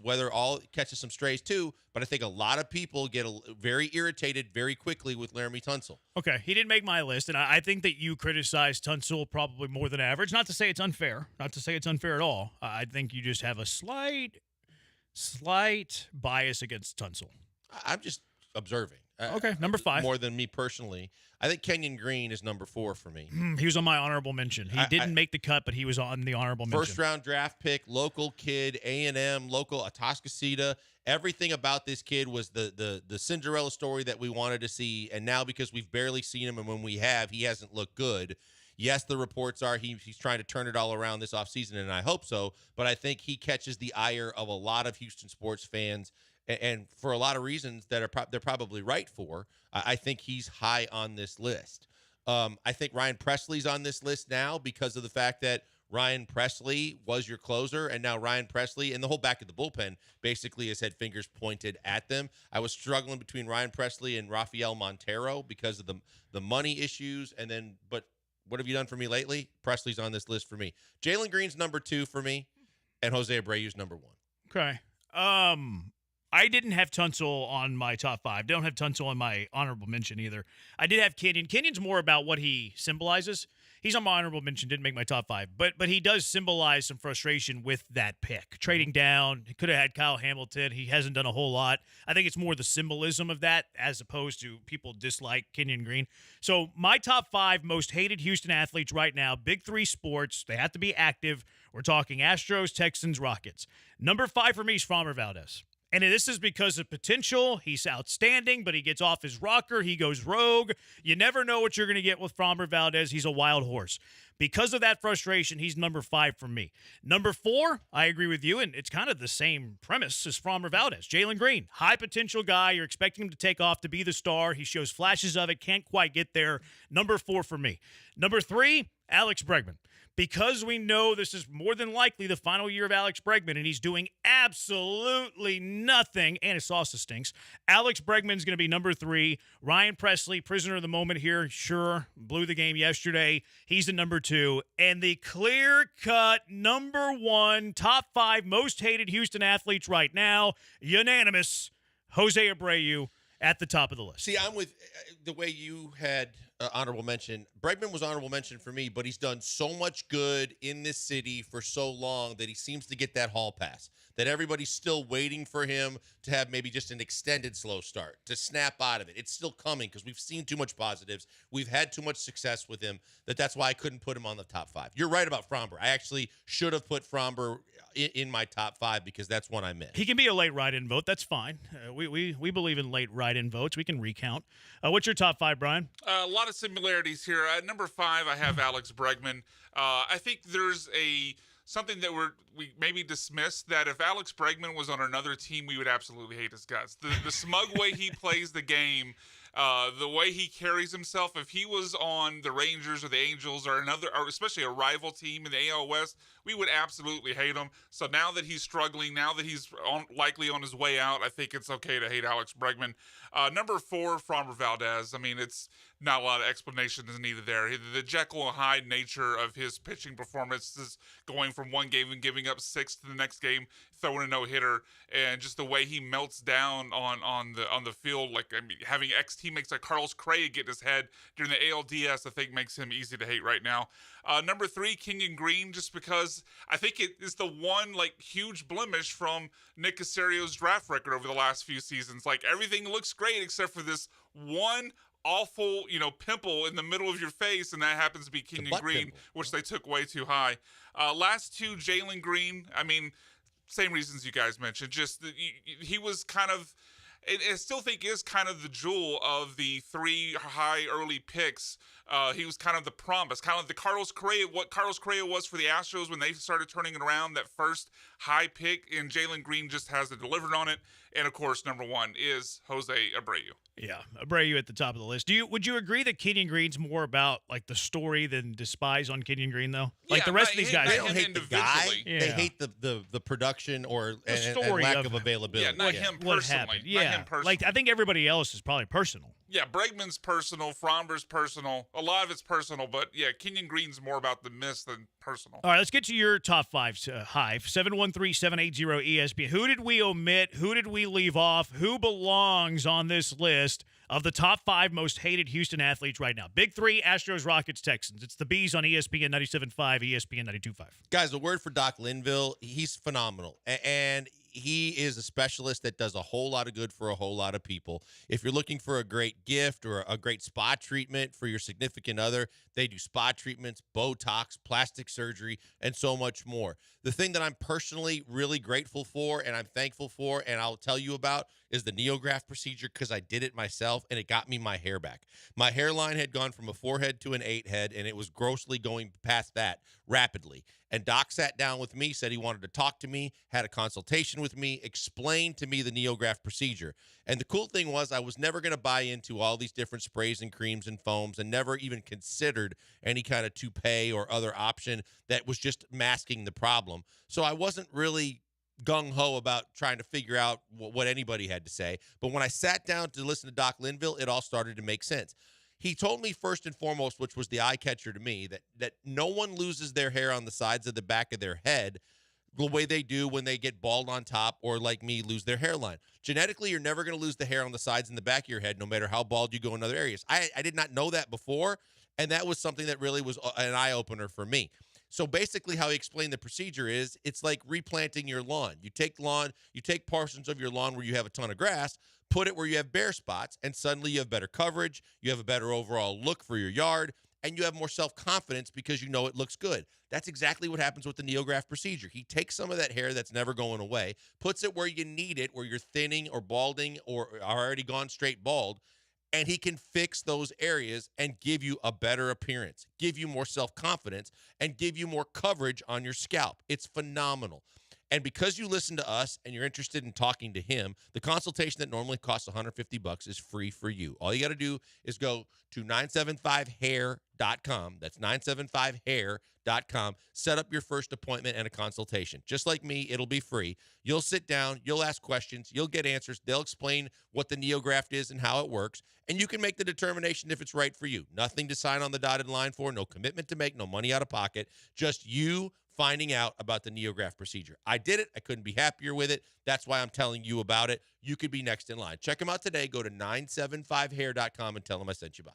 some strays too, but I think a lot of people get very irritated very quickly with Laramie Tunsil. Okay, he didn't make my list, and I think that you criticize Tunsil probably more than average. Not to say it's unfair. Not to say it's unfair at all. I think you just have a slight bias against Tunsil. I'm just observing. Okay, number 5. More than me personally. I think Kenyon Green is number 4 for me. He was on my honorable mention. He didn't make the cut, but he was on the honorable mention. First-round draft pick, local kid, A&M, local Atascocita. Everything about this kid was the Cinderella story that we wanted to see, and now because we've barely seen him, and when we have, he hasn't looked good. Yes, the reports are he's trying to turn it all around this offseason, and I hope so, but I think he catches the ire of a lot of Houston sports fans, and for a lot of reasons that they're probably right for. I think he's high on this list. I think Ryan Presley's on this list now because of the fact that Ryan Presley was your closer, and now Ryan Presley and the whole back of the bullpen basically has had fingers pointed at them. I was struggling between Ryan Presley and Rafael Montero because of the money issues, but what have you done for me lately? Presley's on this list for me. Jalen Green's number 2 for me, and Jose Abreu's number 1. Okay. I didn't have Tunsil on my top 5. Don't have Tunsil on my honorable mention either. I did have Kenyon. Kenyon's more about what he symbolizes. He's on my honorable mention, didn't make my top 5, but he does symbolize some frustration with that pick. Trading down, he could have had Kyle Hamilton. He hasn't done a whole lot. I think it's more the symbolism of that as opposed to people dislike Kenyon Green. So my top 5 most hated Houston athletes right now, big 3 sports. They have to be active. We're talking Astros, Texans, Rockets. Number 5 for me is Framber Valdez. And this is because of potential. He's outstanding, but he gets off his rocker. He goes rogue. You never know what you're going to get with Framber Valdez. He's a wild horse. Because of that frustration, he's number 5 for me. Number 4, I agree with you, and it's kind of the same premise as Framber Valdez. Jalen Green, high potential guy. You're expecting him to take off to be the star. He shows flashes of it, can't quite get there. Number 4 for me. Number 3, Alex Bregman. Because we know this is more than likely the final year of Alex Bregman, and he's doing absolutely nothing, and his sauce stinks. Alex Bregman's going to be number 3. Ryan Presley, prisoner of the moment here, sure, blew the game yesterday. He's the number 2. And the clear-cut number 1, top 5 most hated Houston athletes right now, unanimous, Jose Abreu at the top of the list. See, I'm with the way you had honorable mention. Bregman was honorable mention for me, but he's done so much good in this city for so long that he seems to get that hall pass, that everybody's still waiting for him to have maybe just an extended slow start, to snap out of it. It's still coming because we've seen too much positives. We've had too much success with him that's why I couldn't put him on the top 5. You're right about Framber. I actually should have put Framber in my top 5 because that's one I missed. He can be a late write-in vote. That's fine. We believe in late write-in votes. We can recount. What's your top 5, Brian? A lot of similarities here. At number 5, I have Alex Bregman. I think there's something that we maybe dismissed, that if Alex Bregman was on another team, we would absolutely hate his guts. The smug way he plays the game, the way he carries himself. If he was on the Rangers or the Angels or especially a rival team in the AL West, we would absolutely hate him. So now that he's struggling, now that he's likely on his way out, I think it's okay to hate Alex Bregman. Number 4, Framber Valdez. I mean, it's not a lot of explanations needed there. The Jekyll and Hyde nature of his pitching performances, going from one game and giving up 6 to the next game, throwing a no-hitter, and just the way he melts down on the field, like having ex-teammates like Carlos Correa get in his head during the ALDS, I think makes him easy to hate right now. Number 3, Kenyon Green, just because I think it is the one huge blemish from Nick Casario's draft record over the last few seasons. Like, everything looks great except for this one awful, pimple in the middle of your face, and that happens to be Kenyon Green, pimple, which they took way too high. Last 2, Jalen Green. I mean, same reasons you guys mentioned. Just he was kind of, I still think is kind of the jewel of the 3 high early picks. He was kind of the promise, kind of the Carlos Correa, what Carlos Correa was for the Astros when they started turning it around, that first high pick, and Jalen Green just hasn't delivered on it. And, of course, number 1 is Jose Abreu. Yeah, Abreu at the top of the list. Would you agree that Kenyon Green's more about the story than despise on Kenyon Green though? The rest of these guys, they don't hate the guy. Yeah. They hate the production or the story and lack of availability. Yeah, not him personally. What happened? Yeah, not him personally. I think everybody else is probably personal. Yeah, Bregman's personal, Framber's personal. A lot of it's personal, but yeah, Kenyon Green's more about the miss than personal. All right, let's get to your top 5, Hive. 713-780-ESPN. Who did we omit? Who did we leave off? Who belongs on this list of the top 5 most hated Houston athletes right now? Big 3, Astros, Rockets, Texans. It's the Bees on ESPN 97.5, ESPN 92.5. Guys, a word for Doc Linville. He's phenomenal. And he is a specialist that does a whole lot of good for a whole lot of people. If you're looking for a great gift or a great spa treatment for your significant other, they do spa treatments, Botox, plastic surgery, and so much more. The thing that I'm personally really grateful for and I'm thankful for and I'll tell you about is the NeoGraft procedure, because I did it myself and it got me my hair back. My hairline had gone from a 4-head to an 8-head, and it was grossly going past that rapidly. And Doc sat down with me, said he wanted to talk to me, had a consultation with me, explained to me the NeoGraft procedure. And the cool thing was I was never going to buy into all these different sprays and creams and foams, and never even considered any kind of toupee or other option that was just masking the problem. So I wasn't really gung-ho about trying to figure out what anybody had to say. But when I sat down to listen to Doc Linville, it all started to make sense. He told me first and foremost, which was the eye catcher to me, that no one loses their hair on the sides of the back of their head the way they do when they get bald on top or, like me, lose their hairline. Genetically, you're never going to lose the hair on the sides and the back of your head, no matter how bald you go in other areas. I did not know that before, And that was something that really was an eye-opener for me. So basically how he explained the procedure is it's like replanting your lawn. You take portions of your lawn where you have a ton of grass, put it where you have bare spots, and suddenly you have better coverage, you have a better overall look for your yard, and you have more self-confidence because you know it looks good. That's exactly what happens with the NeoGraft procedure. He takes some of that hair that's never going away, puts it where you need it, where you're thinning or balding or are already gone straight bald, and he can fix those areas and give you a better appearance, give you more self-confidence, and give you more coverage on your scalp. It's phenomenal. And because you listen to us and you're interested in talking to him, the consultation that normally costs $150 is free for you. All you got to do is go to 975hair.com. That's 975hair.com. Set up your first appointment and a consultation. Just like me, it'll be free. You'll sit down, you'll ask questions, you'll get answers. They'll explain what the NeoGraft is and how it works, and you can make the determination if it's right for you. Nothing to sign on the dotted line for, no commitment to make, no money out of pocket, just you finding out about the NeoGraft procedure. I did it. I couldn't be happier with it. That's why I'm telling you about it. You could be next in line. Check them out today. Go to 975hair.com and tell them I sent you by.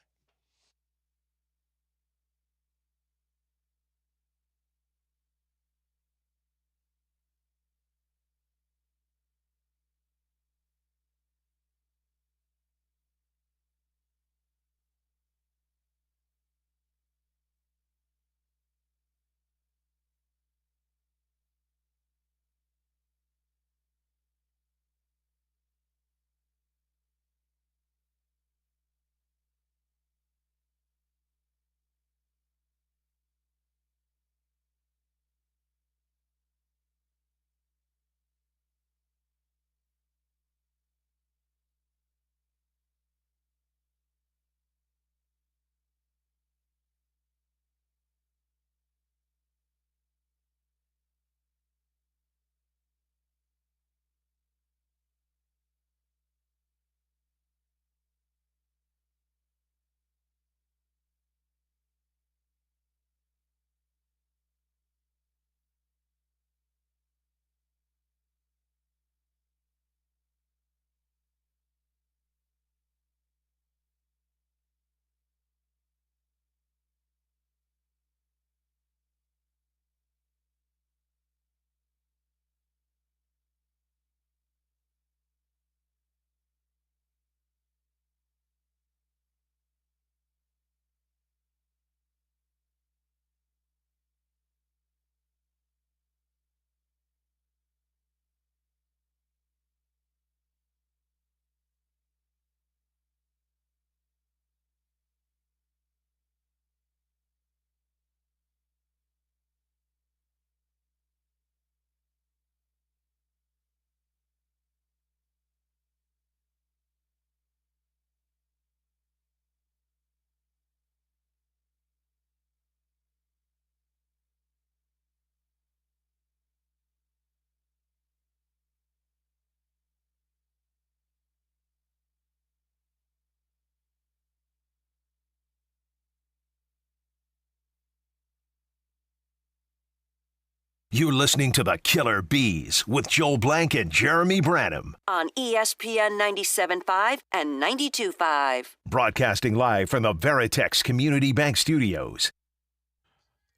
You're listening to the Killer Bees with Joel Blank and Jeremy Branham. On ESPN 97.5 and 92.5. Broadcasting live from the Veritex Community Bank Studios.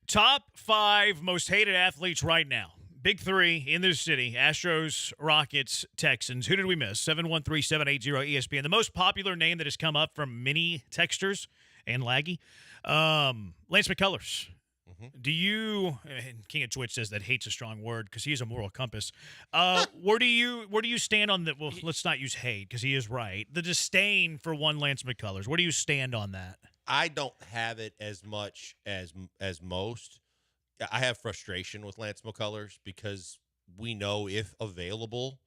Top 5 most hated athletes right now. Big 3 in this city. Astros, Rockets, Texans. Who did we miss? 713-780-ESPN. The most popular name that has come up from many texters and Laggy. Lance McCullers. Do you? And King of Twitch says that hate's a strong word because he's a moral compass. Where do you stand on that? Well, let's not use hate because he is right. The disdain for one Lance McCullers. Where do you stand on that? I don't have it as much as most. I have frustration with Lance McCullers because we know if available,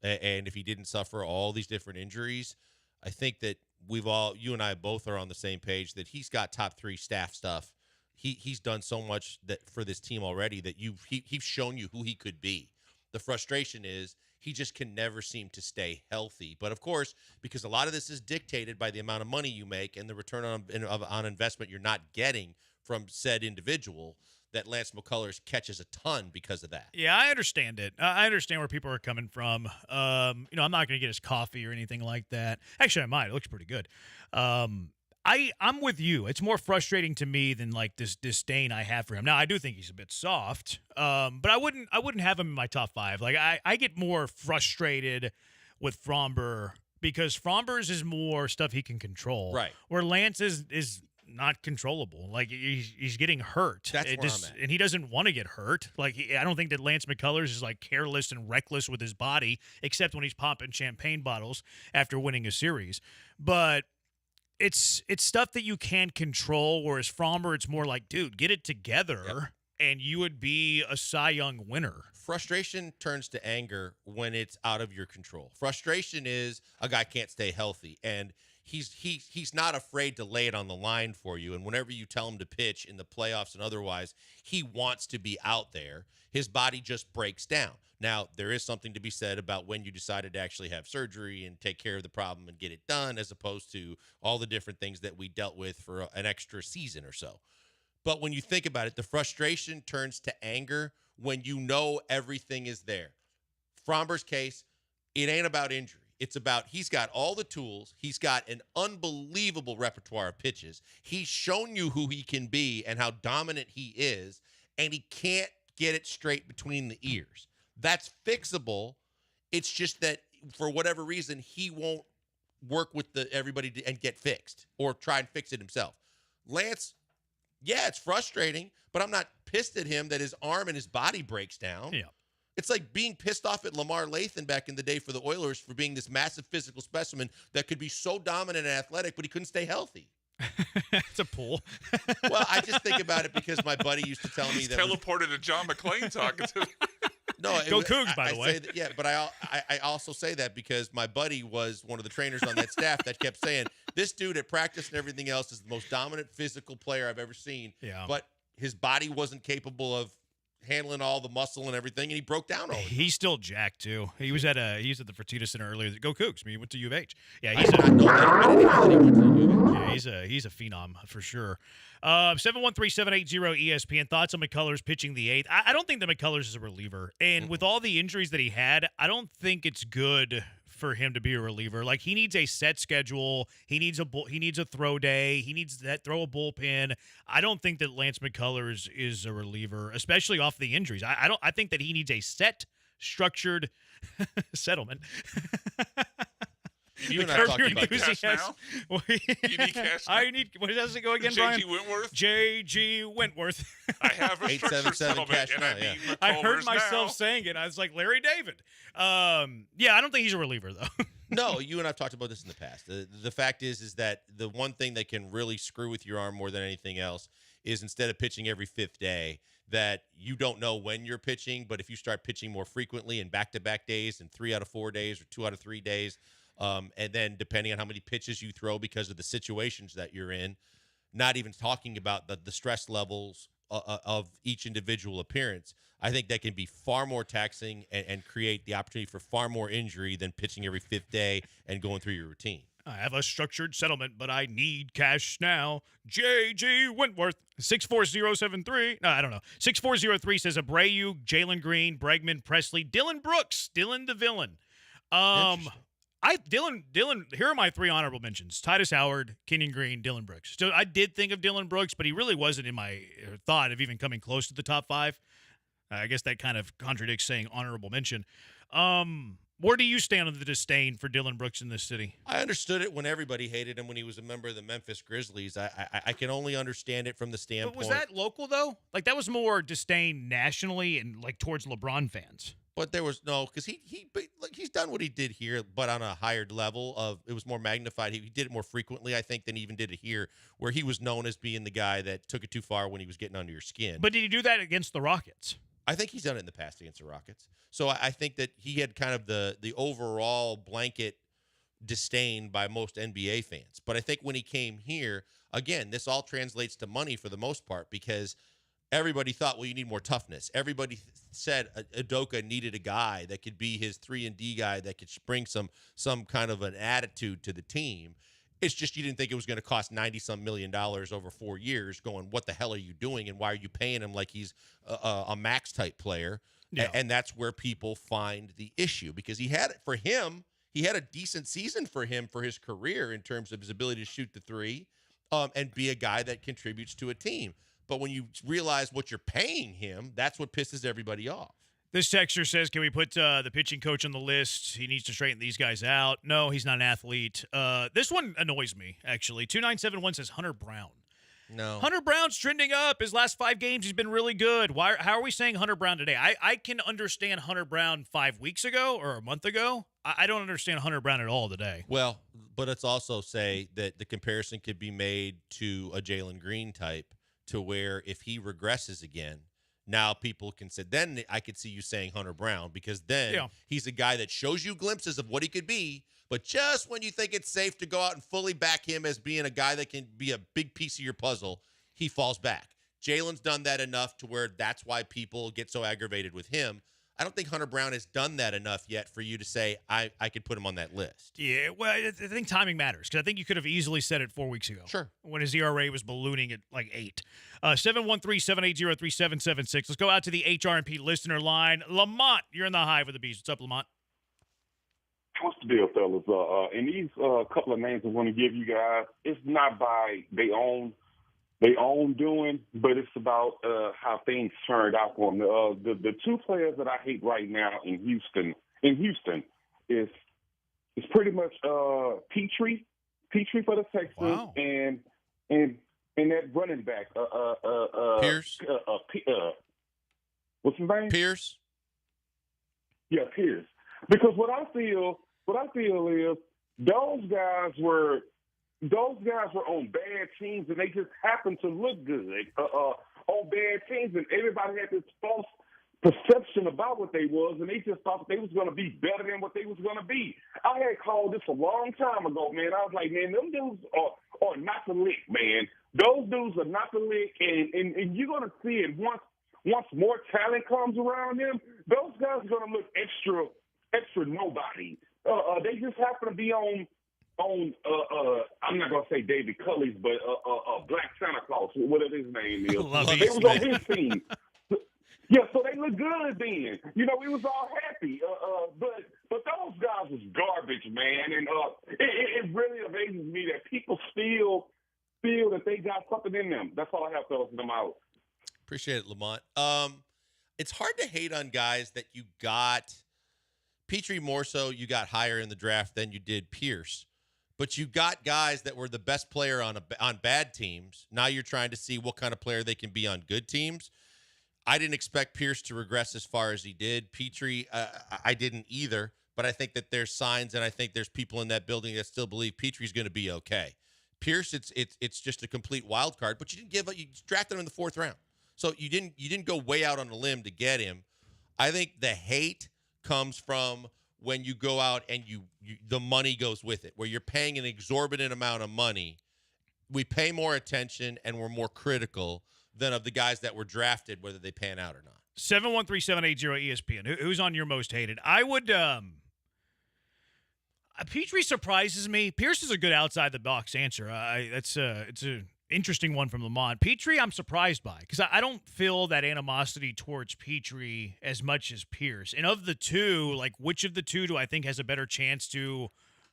and if he didn't suffer all these different injuries, I think that you and I both are on the same page that he's got top 3 staff stuff. He's done so much that for this team already that he's shown you who he could be. The frustration is he just can never seem to stay healthy. But of course, because a lot of this is dictated by the amount of money you make and the return on investment you're not getting from said individual, that Lance McCullers catches a ton because of that. Yeah, I understand it. I understand where people are coming from. I'm not going to get his coffee or anything like that. Actually, I might. It looks pretty good. I'm with you. It's more frustrating to me than like this disdain I have for him. Now I do think he's a bit soft, but I wouldn't have him in my top 5. Like I get more frustrated with Fromber because Fromber's is more stuff he can control, right? Where Lance is not controllable. Like he's getting hurt. That's where I'm at. And he doesn't want to get hurt. Like I don't think that Lance McCullers is like careless and reckless with his body, except when he's popping champagne bottles after winning a series. But it's stuff that you can control, whereas Fromber, it's more like, dude, get it together, and you would be a Cy Young winner. Frustration turns to anger when it's out of your control. Frustration is a guy can't stay healthy, and he's not afraid to lay it on the line for you. And whenever you tell him to pitch in the playoffs and otherwise, he wants to be out there. His body just breaks down. Now, there is something to be said about when you decided to actually have surgery and take care of the problem and get it done, as opposed to all the different things that we dealt with for an extra season or so. But when you think about it, the frustration turns to anger when you know everything is there. Fromber's case, it ain't about injury. It's about he's got all the tools. He's got an unbelievable repertoire of pitches. He's shown you who he can be and how dominant he is, and he can't get it straight between the ears. That's fixable. It's just that for whatever reason, he won't work with everybody and get fixed or try and fix it himself. Lance, yeah, it's frustrating, but I'm not pissed at him that his arm and his body breaks down. Yeah. It's like being pissed off at Lamar Lathan back in the day for the Oilers for being this massive physical specimen that could be so dominant and athletic, but he couldn't stay healthy. It's a pool. Well, I just think about it because my buddy used to tell me that teleported to John McClane talking to me. No, Go Cougs, by the way. Yeah, but I also say that because my buddy was one of the trainers on that staff that kept saying, this dude at practice and everything else is the most dominant physical player I've ever seen. Yeah. But his body wasn't capable of handling all the muscle and everything, and he broke down all the time. He's still jacked too. He was at the Fertitta Center earlier. Go Cougs! I mean, he went to U of H. Yeah, he's a phenom for sure. 713-780-ESPN. Thoughts on McCullers pitching the 8th? I don't think that McCullers is a reliever, and with all the injuries that he had, I don't think it's good for him to be a reliever. Like, he needs a set schedule. He needs a throw day. He needs that throw a bullpen. I don't think that Lance McCullers is a reliever, especially off the injuries. I think that he needs a set, structured settlement. You and I talking about cash now? You need cash now? I need. What does it go again, Brian? J.G. Wentworth? J.G. Wentworth. I have a structured 877 settlement, cash and now, I need yeah. I heard McCullers myself now. saying it. I was like, Larry David. Yeah, I don't think he's a reliever, though. No, you and I've talked about this in the past. The fact is that the one thing that can really screw with your arm more than anything else is instead of pitching every 5th day, that you don't know when you're pitching, but if you start pitching more frequently in back-to-back days and 3 out of 4 days or 2 out of 3 days, and then depending on how many pitches you throw because of the situations that you're in, not even talking about the stress levels of each individual appearance, I think that can be far more taxing and create the opportunity for far more injury than pitching every 5th day and going through your routine. I have a structured settlement, but I need cash now. J.G. Wentworth, 64073. No, I don't know. 6403 says Abreu, Jalen Green, Bregman, Presley, Dylan Brooks, Dylan the villain. Dylan, here are my 3 honorable mentions. Titus Howard, Kenyon Green, Dylan Brooks. So I did think of Dylan Brooks, but he really wasn't in my thought of even coming close to the top 5. I guess that kind of contradicts saying honorable mention. Where do you stand on the disdain for Dylan Brooks in this city? I understood it when everybody hated him when he was a member of the Memphis Grizzlies. I can only understand it from the standpoint. But was that local, though? Like, that was more disdain nationally and, like, towards LeBron fans. But there was no, because he's done what he did here, but on a higher level of it was more magnified. He did it more frequently, I think, than he even did it here, where he was known as being the guy that took it too far when he was getting under your skin. But did he do that against the Rockets? I think he's done it in the past against the Rockets. So I think that he had kind of the overall blanket disdain by most NBA fans. But I think when he came here, again, this all translates to money for the most part because everybody thought, well, you need more toughness. Everybody said Udoka needed a guy that could be his 3-and-D guy that could bring some kind of an attitude to the team. It's just you didn't think it was going to cost $90-some million over 4 years going, what the hell are you doing, and why are you paying him like he's a max-type player? Yeah. And that's where people find the issue because he had a decent season for him for his career in terms of his ability to shoot the 3 and be a guy that contributes to a team. But when you realize what you're paying him, that's what pisses everybody off. This texter says, can we put the pitching coach on the list? He needs to straighten these guys out. No, he's not an athlete. This one annoys me, actually. 2971 says Hunter Brown. No. Hunter Brown's trending up. His last 5 games, he's been really good. How are we saying Hunter Brown today? I can understand Hunter Brown 5 weeks ago or a month ago. I don't understand Hunter Brown at all today. Well, but let's also say that the comparison could be made to a Jalen Green type, to where if he regresses again, now people can say, then I could see you saying Hunter Brown, because then he's a guy that shows you glimpses of what he could be, but just when you think it's safe to go out and fully back him as being a guy that can be a big piece of your puzzle, he falls back. Jalen's done that enough to where that's why people get so aggravated with him. I don't think Hunter Brown has done that enough yet for you to say I could put him on that list. Yeah, well, I think timing matters, because I think you could have easily said it 4 weeks ago. Sure. When his ERA was ballooning at like 8. 713-780-3776. Let's go out to the HRP listener line. Lamont, you're in the Hive with the Bees. What's up, Lamont? What's the deal, fellas? And these couple of names I want to give you guys, it's not by their own doing, but it's about how things turned out for them. The 2 players that I hate right now in Houston is pretty much Petrie for the Texans, and that running back Pierce. What's his name? Pierce. Yeah, Pierce. Because what I feel is those guys were on bad teams, and they just happened to look good on bad teams, and everybody had this false perception about what they was, and they just thought they was going to be better than what they was going to be. I had called this a long time ago, man. I was like, man, them dudes are not the lick, man. Those dudes are not the lick, and you're going to see it once more talent comes around them. Those guys are going to look extra nobody. They just happen to be on I'm not gonna say David Culley's, but Black Santa Claus, whatever his name is. They was on his team. Yeah, so they look good then. You know, we was all happy. But those guys was garbage, man. And it really amazes me that people still feel that they got something in them. That's all I have, fellas. I'm out. Appreciate it, Lamont. It's hard to hate on guys that you got. Petrie more so, you got higher in the draft than you did Pierce. But you got guys that were the best player on bad teams. Now you're trying to see what kind of player they can be on good teams. I didn't expect Pierce to regress as far as he did. Petrie, I didn't either. But I think that there's signs, and I think there's people in that building that still believe Petrie's going to be okay. Pierce, it's just a complete wild card. But you drafted him in the 4th round, so you didn't go way out on a limb to get him. I think the hate comes from when you go out and the money goes with it, where you're paying an exorbitant amount of money. We pay more attention and we're more critical than of the guys that were drafted, whether they pan out or not. 713-780-ESPN. Who's on your most hated? I would Petrie surprises me. Pierce is a good outside the box answer. It's a interesting one from Lamont. Petrie, I'm surprised by, because I don't feel that animosity towards Petrie as much as Pierce. And of the two, like, which of the two do I think has a better chance to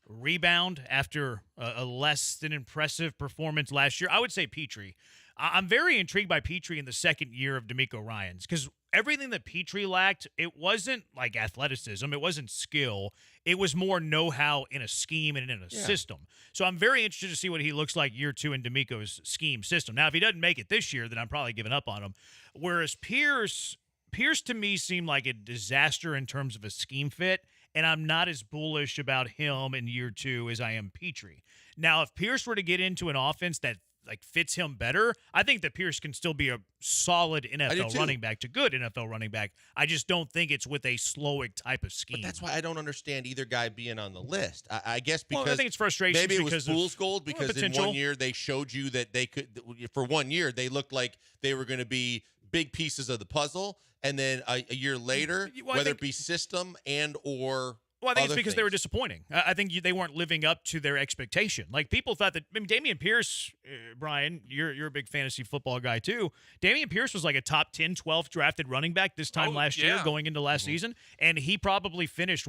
rebound after a less than impressive performance last year? I would say Petrie. I'm very intrigued by Petrie in the second year of D'Amico Ryans, because everything that Petrie lacked, it wasn't like athleticism, it wasn't skill, it was more know-how in a scheme and in a system. So I'm very interested to see what he looks like year 2 in D'Amico's scheme system. Now, if he doesn't make it this year, then I'm probably giving up on him. Whereas Pierce to me seemed like a disaster in terms of a scheme fit, and I'm not as bullish about him in year 2 as I am Petrie. Now, if Pierce were to get into an offense that fits him better, I think that Pierce can still be a solid NFL running back to good NFL running back. I just don't think it's with a Slowick type of scheme. But that's why I don't understand either guy being on the list. I guess because I think it's frustration. Maybe it was fool's gold because in 1 year they showed you that they could. For 1 year, they looked like they were going to be big pieces of the puzzle, and then a year later, whether it be system and or. Well, I think it's because they were disappointing. I think they weren't living up to their expectation. Like, people thought that, I mean, Dameon Pierce, Brian, you're a big fantasy football guy too. Dameon Pierce was like a top 10, 12 drafted running back this time last year going into last season. And he probably finished,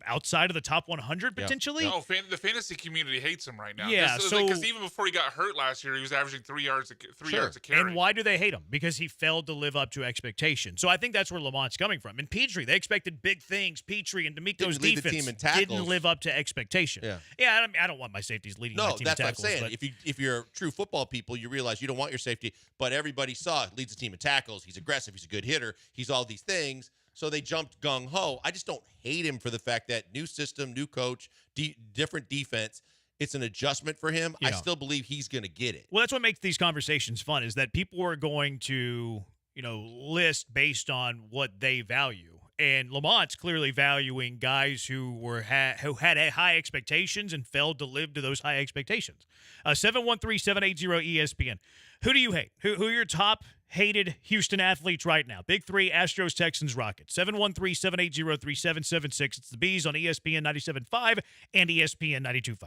outside of the top 100 potentially. No, the fantasy community hates him right now. Yeah, because even before he got hurt last year, he was averaging 3 yards a carry. And why do they hate him? Because he failed to live up to expectations. So I think that's where Lamont's coming from. And Petrie, they expected big things. Petrie and D'Amico's defense didn't live up to expectation. Yeah, I don't want my safeties leading my team in tackles. No, that's what I'm saying. If you're true football people, you realize you don't want your safety, but everybody saw leads the team in tackles. He's aggressive. He's a good hitter. He's all these things. So they jumped gung-ho. I just don't hate him for the fact that new system, new coach, different defense. It's an adjustment for him. I still believe he's going to get it. Well, that's what makes these conversations fun, is that people are going to, list based on what they value. And Lamont's clearly valuing guys who had high expectations and failed to live to those high expectations. 713-780-ESPN. Who do you hate? Who are your top hated Houston athletes right now? Big three: Astros, Texans, Rockets. 713-780-3776. It's the Bees on ESPN 97.5 and ESPN 92.5.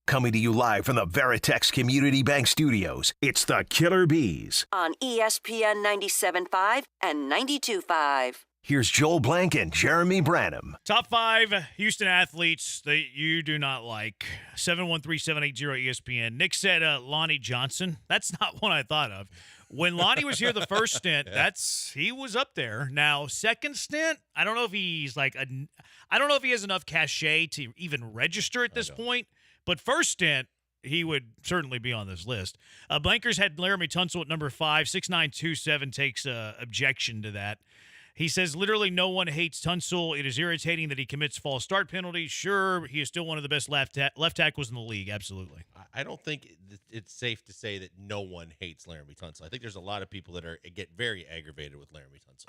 Coming to you live from the Veritex Community Bank Studios, it's the Killer Bees. On ESPN 97.5 and 92.5. Here's Joel Blank and Jeremy Branham. Top 5 Houston athletes that you do not like. 713-780-ESPN. Nick said Lonnie Johnson. That's not one I thought of. When Lonnie was here the first stint, he was up there. Now, second stint, I don't know if he has enough cachet to even register at this point. But first stint, he would certainly be on this list. Blankers had Laramie Tunsil at number 5. 6927 takes objection to that. He says, literally no one hates Tunsil. It is irritating that he commits false start penalties. Sure, he is still one of the best left tackles in the league. Absolutely. I don't think it's safe to say that no one hates Laramie Tunsil. I think there's a lot of people that get very aggravated with Laramie Tunsil.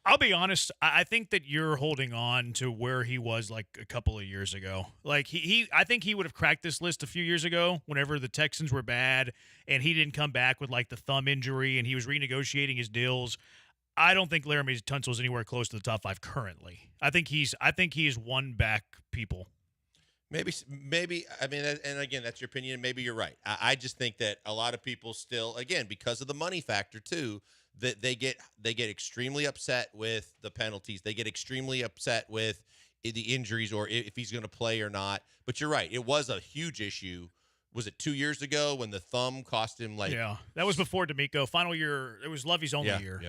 I'll be honest. I think that you're holding on to where he was like a couple of years ago. Like I think he would have cracked this list a few years ago whenever the Texans were bad and he didn't come back with like the thumb injury and he was renegotiating his deals. I don't think Laramie Tunsil is anywhere close to the top 5 currently. I think he's won back people. Maybe. I mean, and again, that's your opinion. Maybe you're right. I just think that a lot of people still, again, because of the money factor too, that they get extremely upset with the penalties. They get extremely upset with the injuries or if he's going to play or not. But you're right. It was a huge issue. Was it 2 years ago when the thumb cost him Yeah, that was before D'Amico. Final year, it was Lovey's only year.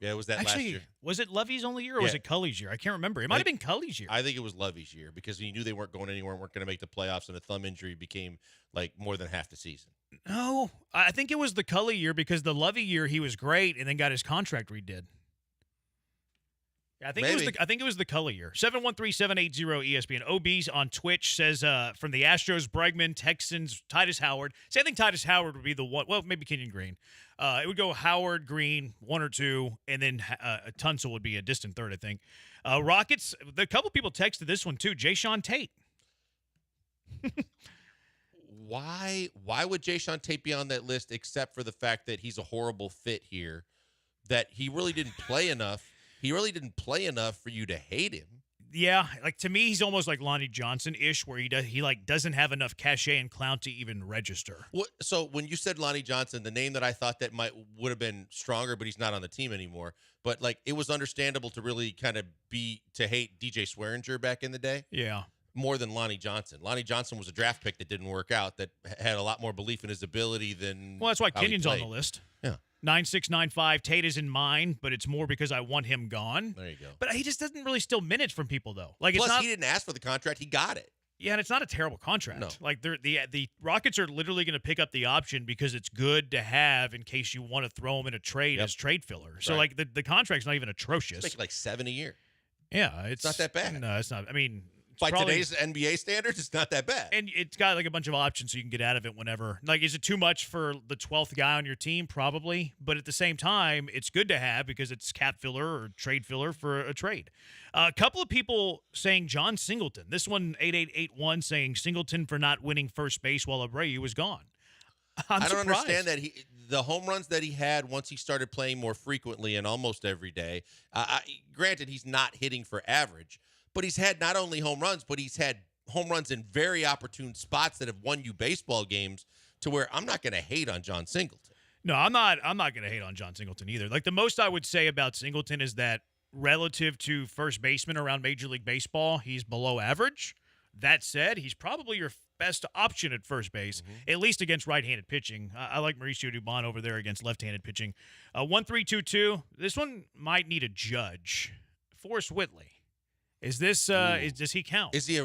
Yeah, it was that Actually, last year. Was it Lovey's only year or was it Culley's year? I can't remember. It might have been Culley's year. I think it was Lovey's year because he knew they weren't going anywhere and weren't going to make the playoffs, and a thumb injury became like more than half the season. No, I think it was the Culley year because the Lovey year he was great and then got his contract redid. I think it was the Culley year. 713-780-ESPN. OB's on Twitch says from the Astros, Bregman, Texans, Titus Howard. See, I think Titus Howard would be the one. Well, maybe Kenyon Green. It would go Howard, Green, 1 or 2, and then Tunsil would be a distant third, I think. Rockets, a couple people texted this one too. Jayshawn Tate. Why would Jayshawn Tate be on that list except for the fact that he's a horrible fit here, that he really didn't play enough? He really didn't play enough for you to hate him. Yeah, like to me, he's almost like Lonnie Johnson-ish, where he doesn't have enough cachet and clout to even register. So when you said Lonnie Johnson, the name that I thought that would have been stronger, but he's not on the team anymore. But like it was understandable to really kind of to hate DJ Swearinger back in the day. Yeah. More than Lonnie Johnson. Lonnie Johnson was a draft pick that didn't work out, that had a lot more belief in his ability than. Well, that's why Kenyon's on the list. Yeah. 9695. Tate is in mine, but it's more because I want him gone. There you go. But he just doesn't really steal minutes from people, though. Like Plus, it's not, he didn't ask for the contract; he got it. Yeah, and it's not a terrible contract. No. Like the Rockets are literally going to pick up the option because it's good to have in case you want to throw him in a trade as trade filler. So Right. like the contract's not even atrocious. It's making like $7 a year. Yeah, It's not that bad. No, it's not. I mean, it's By probably- today's NBA standards, it's not that bad. And it's got like a bunch of options so you can get out of it whenever. Like, is it too much for the 12th guy on your team? Probably. But at the same time, it's good to have because it's cap filler or trade filler for a trade. A couple of people saying John Singleton. This one, 8881, saying Singleton for not winning first base while Abreu was gone. I don't understand that the home runs that he had once he started playing more frequently and almost every day. Granted, he's not hitting for average, but he's had not only home runs, but he's had home runs in very opportune spots that have won you baseball games. To where I'm not going to hate on John Singleton. No, I'm not going to hate on John Singleton either. Like the most I would say about Singleton is that relative to first baseman around Major League Baseball, he's below average. That said, he's probably your best option at first base, at least against right-handed pitching. I like Mauricio Dubon over there against left-handed pitching. 1322. This one might need a judge. Forrest Whitley. Is this? Does he count? Is he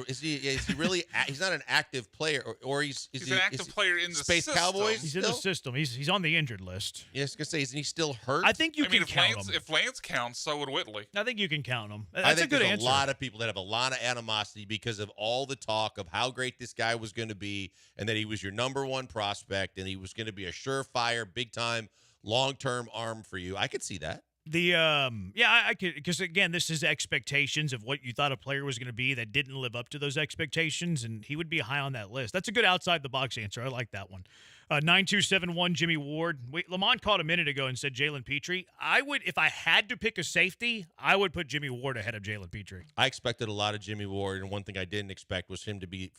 really? He's not an active player, or he's an active player in the Space system. Cowboys. He's in the system. He's on the injured list. Yeah, I was gonna say, isn't he still hurt? I think you can count him. If Lance counts, so would Whitley. I think you can count him. That's I think a good there's answer. a lot of people that have a lot of animosity because of all the talk of how great this guy was going to be, and that he was your number one prospect, and he was going to be a surefire, big time, long term arm for you. I could see that. I could, because again, this is expectations of what you thought a player was going to be that didn't live up to those expectations, and he would be high on that list. That's a good outside the box answer. I like that one. 9271 Jimmy Ward. Lamont called a minute ago and said Jalen Petrie. I would, if I had to pick a safety, I would put Jimmy Ward ahead of Jalen Petrie. I expected a lot of Jimmy Ward, and one thing I didn't expect was him to be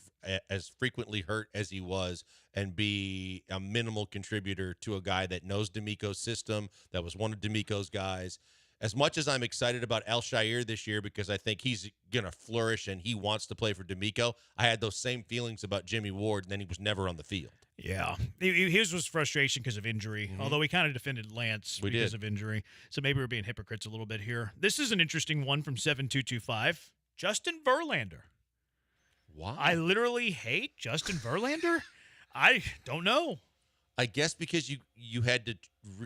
as frequently hurt as he was and be a minimal contributor to a guy that knows D'Amico's system, that was one of D'Amico's guys. As much as I'm excited about Al-Shaair this year because I think he's going to flourish and he wants to play for D'Amico, I had those same feelings about Jimmy Ward, and then he was never on the field. Yeah. His was frustration because of injury, although he kind of defended Lance because of injury. So maybe we're being hypocrites a little bit here. This is an interesting one from 7225. Justin Verlander. Why? I literally hate Justin Verlander. I don't know. I guess because you had to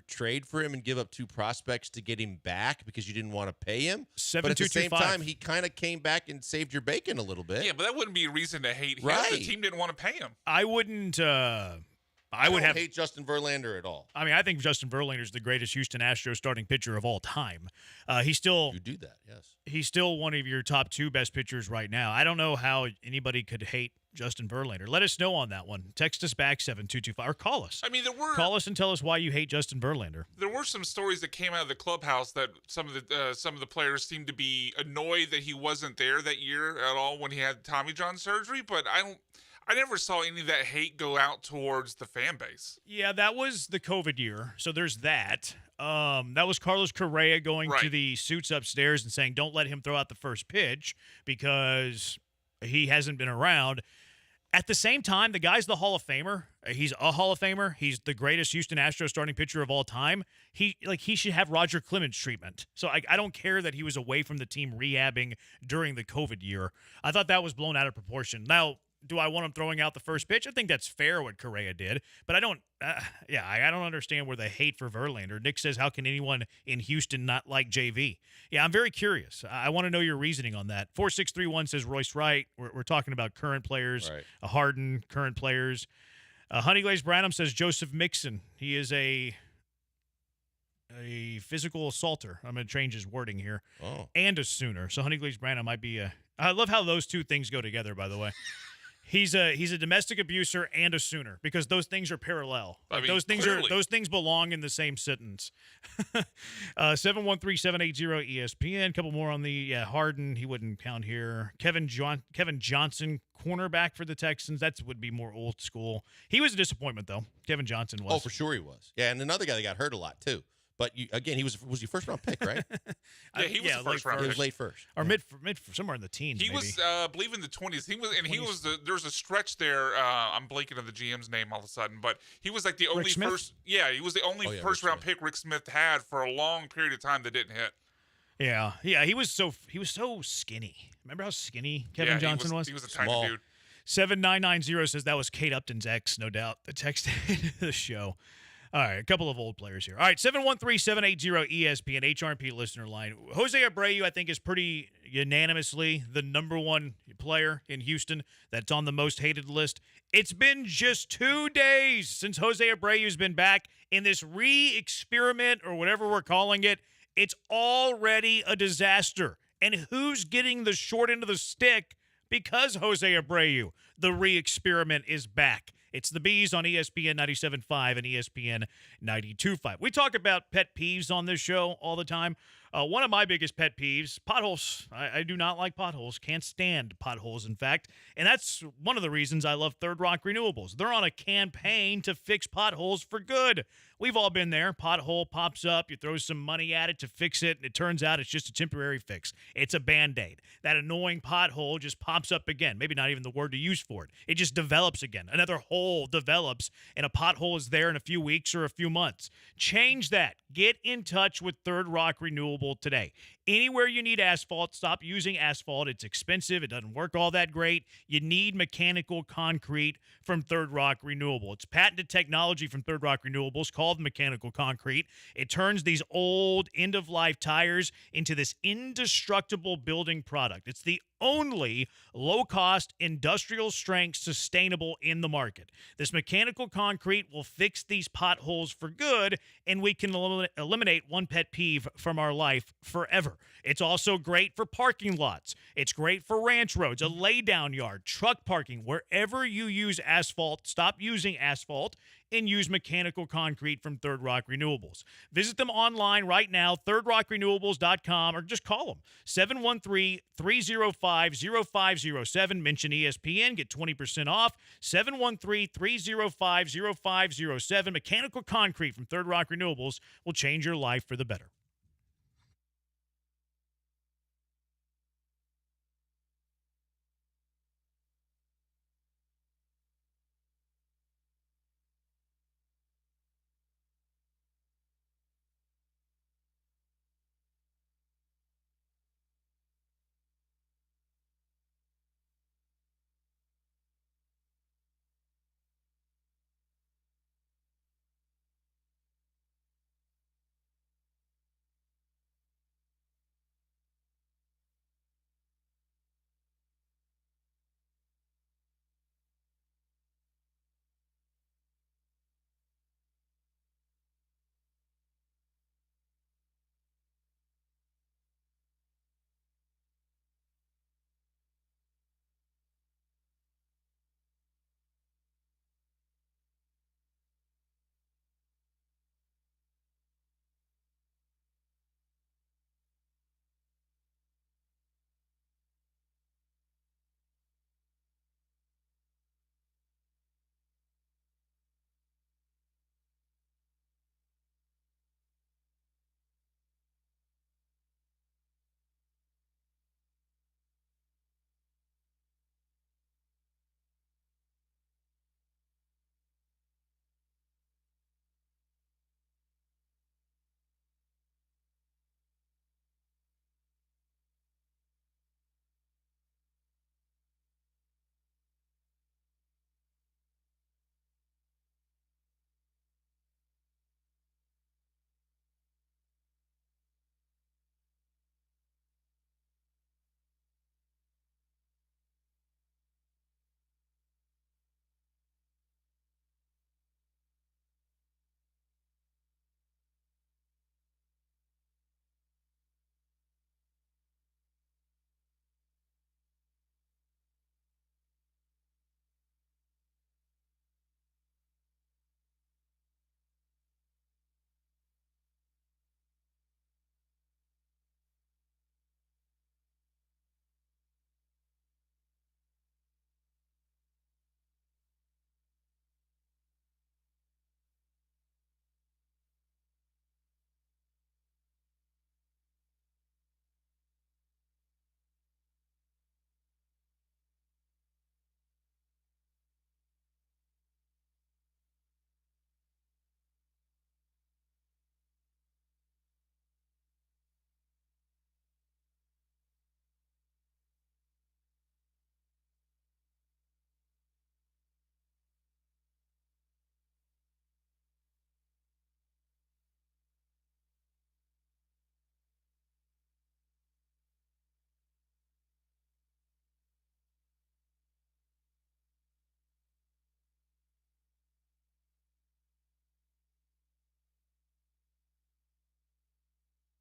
trade for him and give up two prospects to get him back because you didn't want to pay him. But at the same time, he kind of came back and saved your bacon a little bit. Yeah, but that wouldn't be a reason to hate him. Right. The team didn't want to pay him. I wouldn't. I would hate Justin Verlander at all. I mean, I think Justin Verlander is the greatest Houston Astros starting pitcher of all time. He's still. You do that, yes. He's still one of your top two best pitchers right now. I don't know how anybody could hate Justin Verlander. Let us know on that one. Text us back 7225 or call us. I mean, call us and tell us why you hate Justin Verlander. There were some stories that came out of the clubhouse that some of the players seemed to be annoyed that he wasn't there that year at all when he had Tommy John surgery. But I never saw any of that hate go out towards the fan base. Yeah, that was the COVID year, so there's that. That was Carlos Correa going to the suits upstairs and saying, don't let him throw out the first pitch because he hasn't been around. At the same time, the guy's the Hall of Famer. He's a Hall of Famer. He's the greatest Houston Astros starting pitcher of all time. He should have Roger Clemens treatment. So I don't care that he was away from the team rehabbing during the COVID year. I thought that was blown out of proportion. Now, do I want him throwing out the first pitch? I think that's fair what Correa did, but I don't. I don't understand where the hate for Verlander. Nick says, "How can anyone in Houston not like JV?" Yeah, I'm very curious. I want to know your reasoning on that. 4631 says Royce Wright. We're talking about current players. Right. Harden, current players. Honeyglaze Branham says Joseph Mixon. He is a physical assaulter. I'm going to change his wording here. Oh. And a Sooner. So Honeyglaze Branham might be a. I love how those two things go together. By the way. He's a domestic abuser and a Sooner because those things are parallel. Like those things belong in the same sentence. 713-780 ESPN. A couple more on the Harden. He wouldn't count here. Kevin Johnson, cornerback for the Texans. That would be more old school. He was a disappointment though. Kevin Johnson was. Oh, for sure he was. Yeah, and another guy that got hurt a lot too. But again, he was your first round pick, right? He was the first round. He was late first, or mid somewhere in the teens. He maybe. was, I believe, in the 20s. He was, there's a stretch there. I'm blanking on the GM's name all of a sudden, but he was like the only first. Yeah, he was the only first round pick Rick Smith had for a long period of time that didn't hit. Yeah. He was so skinny. Remember how skinny Kevin Johnson was? He was a tiny dude. 7990 says that was Kate Upton's ex, no doubt. The text the show. All right, a couple of old players here. All right, 713-780-ESPN, HRP listener line. Jose Abreu, I think, is pretty unanimously the number one player in Houston that's on the most hated list. It's been just 2 days since Jose Abreu's been back in this re-experiment or whatever we're calling it. It's already a disaster. And who's getting the short end of the stick because Jose Abreu? The re-experiment is back. It's the Bees on ESPN 97.5 and ESPN 92.5. We talk about pet peeves on this show all the time. One of my biggest pet peeves, potholes. I do not like potholes. Can't stand potholes, in fact. And that's one of the reasons I love Third Rock Renewables. They're on a campaign to fix potholes for good. We've all been there. Pothole pops up. You throw some money at it to fix it, and it turns out it's just a temporary fix. It's a Band-Aid. That annoying pothole just pops up again. Maybe not even the word to use for it. It just develops again. Another hole develops, and a pothole is there in a few weeks or a few months. Change that. Get in touch with Third Rock Renewable today. Anywhere you need asphalt, stop using asphalt. It's expensive. It doesn't work all that great. You need mechanical concrete from Third Rock Renewable. It's patented technology from Third Rock Renewables called mechanical concrete. It turns these old end-of-life tires into this indestructible building product. It's the only low-cost, industrial-strength, sustainable in the market. This mechanical concrete will fix these potholes for good, and we can eliminate one pet peeve from our life forever. It's also great for parking lots. It's great for ranch roads, a lay-down yard, truck parking. Wherever you use asphalt, stop using asphalt and use mechanical concrete from Third Rock Renewables. Visit them online right now, thirdrockrenewables.com, or just call them, 713-305-0507. Mention ESPN, get 20% off, 713-305-0507. Mechanical concrete from Third Rock Renewables will change your life for the better.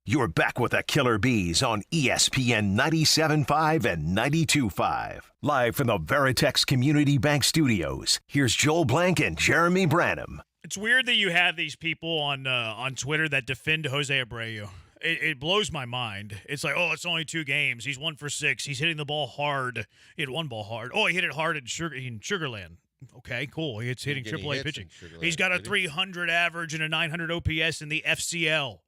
You're back with the Killer Bees on ESPN 97.5 and 92.5. Live from the Veritex Community Bank Studios, here's Joel Blank and Jeremy Branham. It's weird that you have these people on Twitter that defend Jose Abreu. It blows my mind. It's like, oh, it's only 2 games. He's 1 for 6. He's hitting the ball hard. He hit one ball hard. Oh, he hit it hard in Sugarland. Okay, cool. It's hitting AAA pitching. He's got a 300 average and a 900 OPS in the FCL.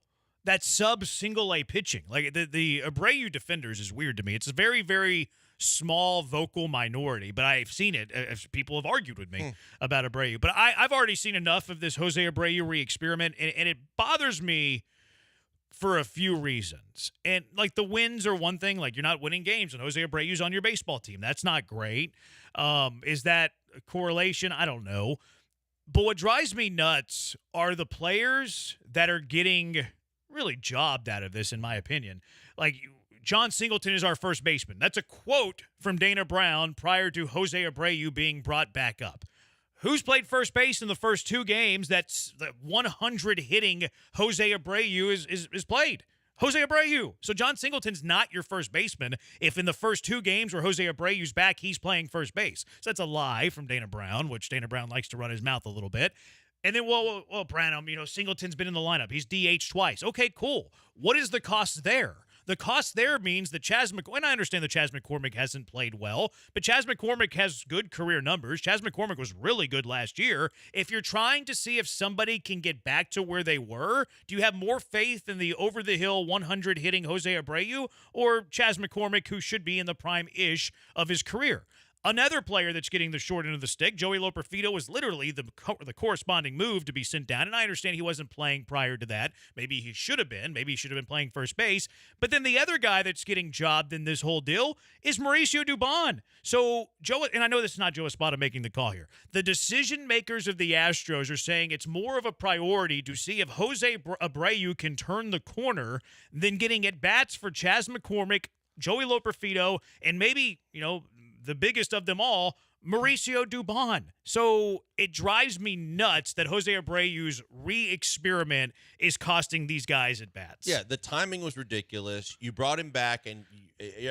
That's sub-single A pitching. Like, the Abreu defenders is weird to me. It's a very, very small vocal minority, but I've seen it. People have argued with me about Abreu. But I've already seen enough of this Jose Abreu re-experiment, and it bothers me for a few reasons. And, like, the wins are one thing. Like, you're not winning games when Jose Abreu's on your baseball team. That's not great. Is that a correlation? I don't know. But what drives me nuts are the players that are getting really jobbed out of this, in my opinion. Like, John Singleton is our first baseman. That's a quote from Dana Brown prior to Jose Abreu being brought back up. Who's played first base in the first 2 games? That's the 100 hitting Jose Abreu is played. Jose Abreu. So John Singleton's not your first baseman if in the first 2 games where Jose Abreu's back, he's playing first base. So that's a lie from Dana Brown, which Dana Brown likes to run his mouth a little bit. And then, well, Branham, Singleton's been in the lineup. He's DH twice. Okay, cool. What is the cost there? The cost there means that and I understand that Chas McCormick hasn't played well, but Chas McCormick has good career numbers. Chas McCormick was really good last year. If you're trying to see if somebody can get back to where they were, do you have more faith in the over-the-hill 100 hitting Jose Abreu or Chas McCormick, who should be in the prime-ish of his career? Another player that's getting the short end of the stick, Joey Loperfido, was literally the corresponding move to be sent down. And I understand he wasn't playing prior to that. Maybe he should have been. Maybe he should have been playing first base. But then the other guy that's getting jobbed in this whole deal is Mauricio Dubon. So, and I know this is not Joe Espada making the call here. The decision makers of the Astros are saying it's more of a priority to see if Jose Abreu can turn the corner than getting at bats for Chas McCormick, Joey Loperfido, and maybe, the biggest of them all, Mauricio Dubon. So it drives me nuts that Jose Abreu's re-experiment is costing these guys at bats. Yeah, the timing was ridiculous. You brought him back, and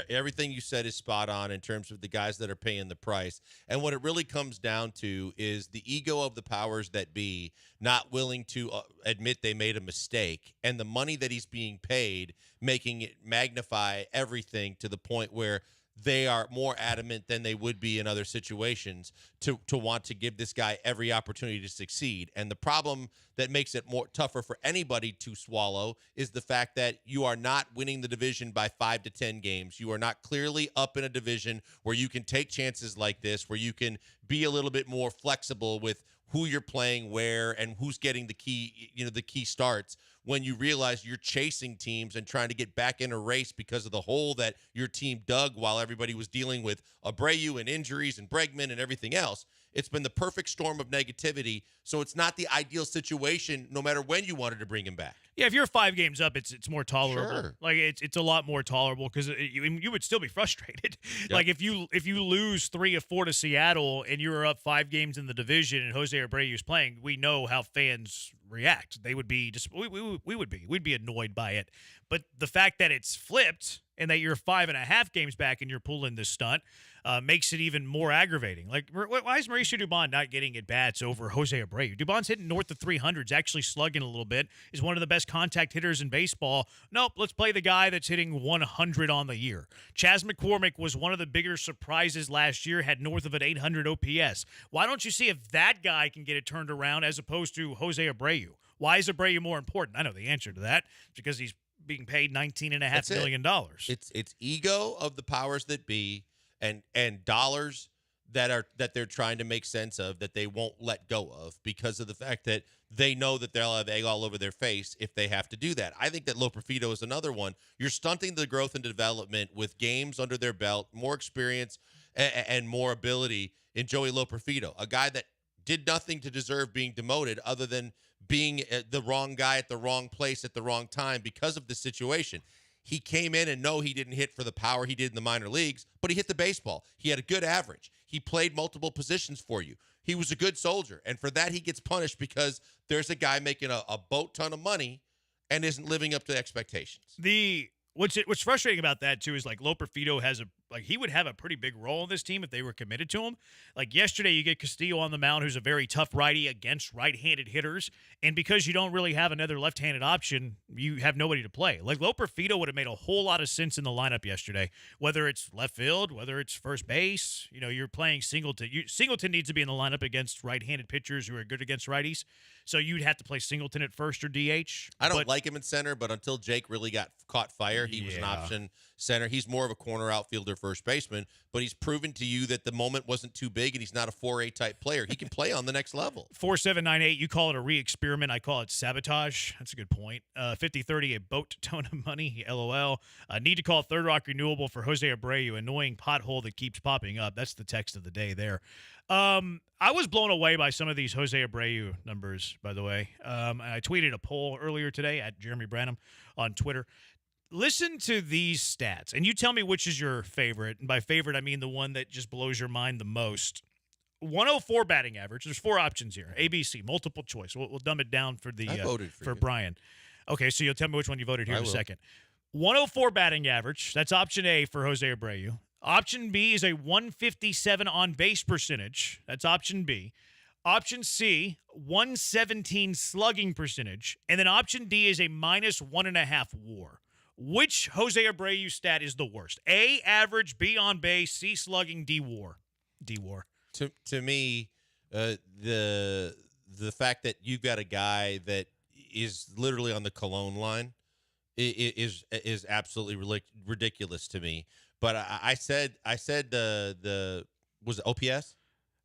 everything you said is spot on in terms of the guys that are paying the price. And what it really comes down to is the ego of the powers that be not willing to admit they made a mistake, and the money that he's being paid making it magnify everything to the point where they are more adamant than they would be in other situations to want to give this guy every opportunity to succeed. And the problem that makes it more tougher for anybody to swallow is the fact that you are not winning the division by 5 to 10 games. You are not clearly up in a division where you can take chances like this, where you can be a little bit more flexible with who you're playing where and who's getting the key starts, when you realize you're chasing teams and trying to get back in a race because of the hole that your team dug while everybody was dealing with Abreu and injuries and Bregman and everything else. It's been the perfect storm of negativity, so it's not the ideal situation no matter when you wanted to bring him back. Yeah, if you're 5 games up, it's more tolerable. Sure. Like it's a lot more tolerable because you would still be frustrated. Yep. Like if you lose 3 or 4 to Seattle and you're up 5 games in the division and Jose Abreu is playing, we know how fans react. They would be we'd be annoyed by it. But the fact that it's flipped and that you're 5.5 games back and you're pulling this stunt makes it even more aggravating. Like, why is Mauricio Dubon not getting at bats over Jose Abreu? Dubon's hitting north of 300s, actually slugging a little bit, is one of the best contact hitters in baseball. Nope, let's play the guy that's hitting 100 on the year. Chas McCormick was one of the bigger surprises last year, had north of an 800 OPS. Why don't you see if that guy can get it turned around as opposed to Jose Abreu? Why is Abreu more important? I know the answer to that. It's because he's being paid $19.5 million. It's ego of the powers that be and dollars that they're trying to make sense of that they won't let go of because of the fact that they know that they'll have egg all over their face if they have to do that. I think that Loperfido is another one. You're stunting the growth and development with games under their belt, more experience and more ability in Joey Loperfido, a guy that did nothing to deserve being demoted other than being the wrong guy at the wrong place at the wrong time because of the situation. He came in and no, he didn't hit for the power he did in the minor leagues, but he hit the baseball. He had a good average. He played multiple positions for you. He was a good soldier. And for that, he gets punished because there's a guy making a boat ton of money and isn't living up to expectations. What's frustrating about that too is like Loper Fido he would have a pretty big role in this team if they were committed to him. Like yesterday, you get Castillo on the mound, who's a very tough righty against right-handed hitters, and because you don't really have another left-handed option, you have nobody to play. Like Loper Fido would have made a whole lot of sense in the lineup yesterday, whether it's left field, whether it's first base. You're playing Singleton. Singleton needs to be in the lineup against right-handed pitchers who are good against righties, so you'd have to play Singleton at first or DH. I don't like him in center, but until Jake really got caught fire, he was an option center. He's more of a corner outfielder, first baseman, but he's proven to you that the moment wasn't too big and he's not a 4A type player. He can play on the next level. 4798, you call it a re-experiment. I call it sabotage. That's a good point. 5030, a boat ton of money. LOL. Need to call Third Rock Renewable for Jose Abreu. Annoying pothole that keeps popping up. That's the text of the day there. I was blown away by some of these Jose Abreu numbers, by the way. I tweeted a poll earlier today at Jeremy Branham on Twitter. Listen to these stats, and you tell me which is your favorite. And by favorite, I mean the one that just blows your mind the most. 104 batting average. There's 4 options here. ABC, multiple choice. We'll dumb it down for I voted for you. Brian. Okay, so you'll tell me which one you voted here in a second. 104 batting average. That's option A for Jose Abreu. Option B is a 157 on-base percentage. That's option B. Option C, 117 slugging percentage. And then option D is a minus 1.5 WAR. Which Jose Abreu stat is the worst? A, average, B, on base, C, slugging, D, WAR. D, WAR. To me, the fact that you've got a guy that is literally on the Cologne line is absolutely ridiculous to me. But I said was it OPS?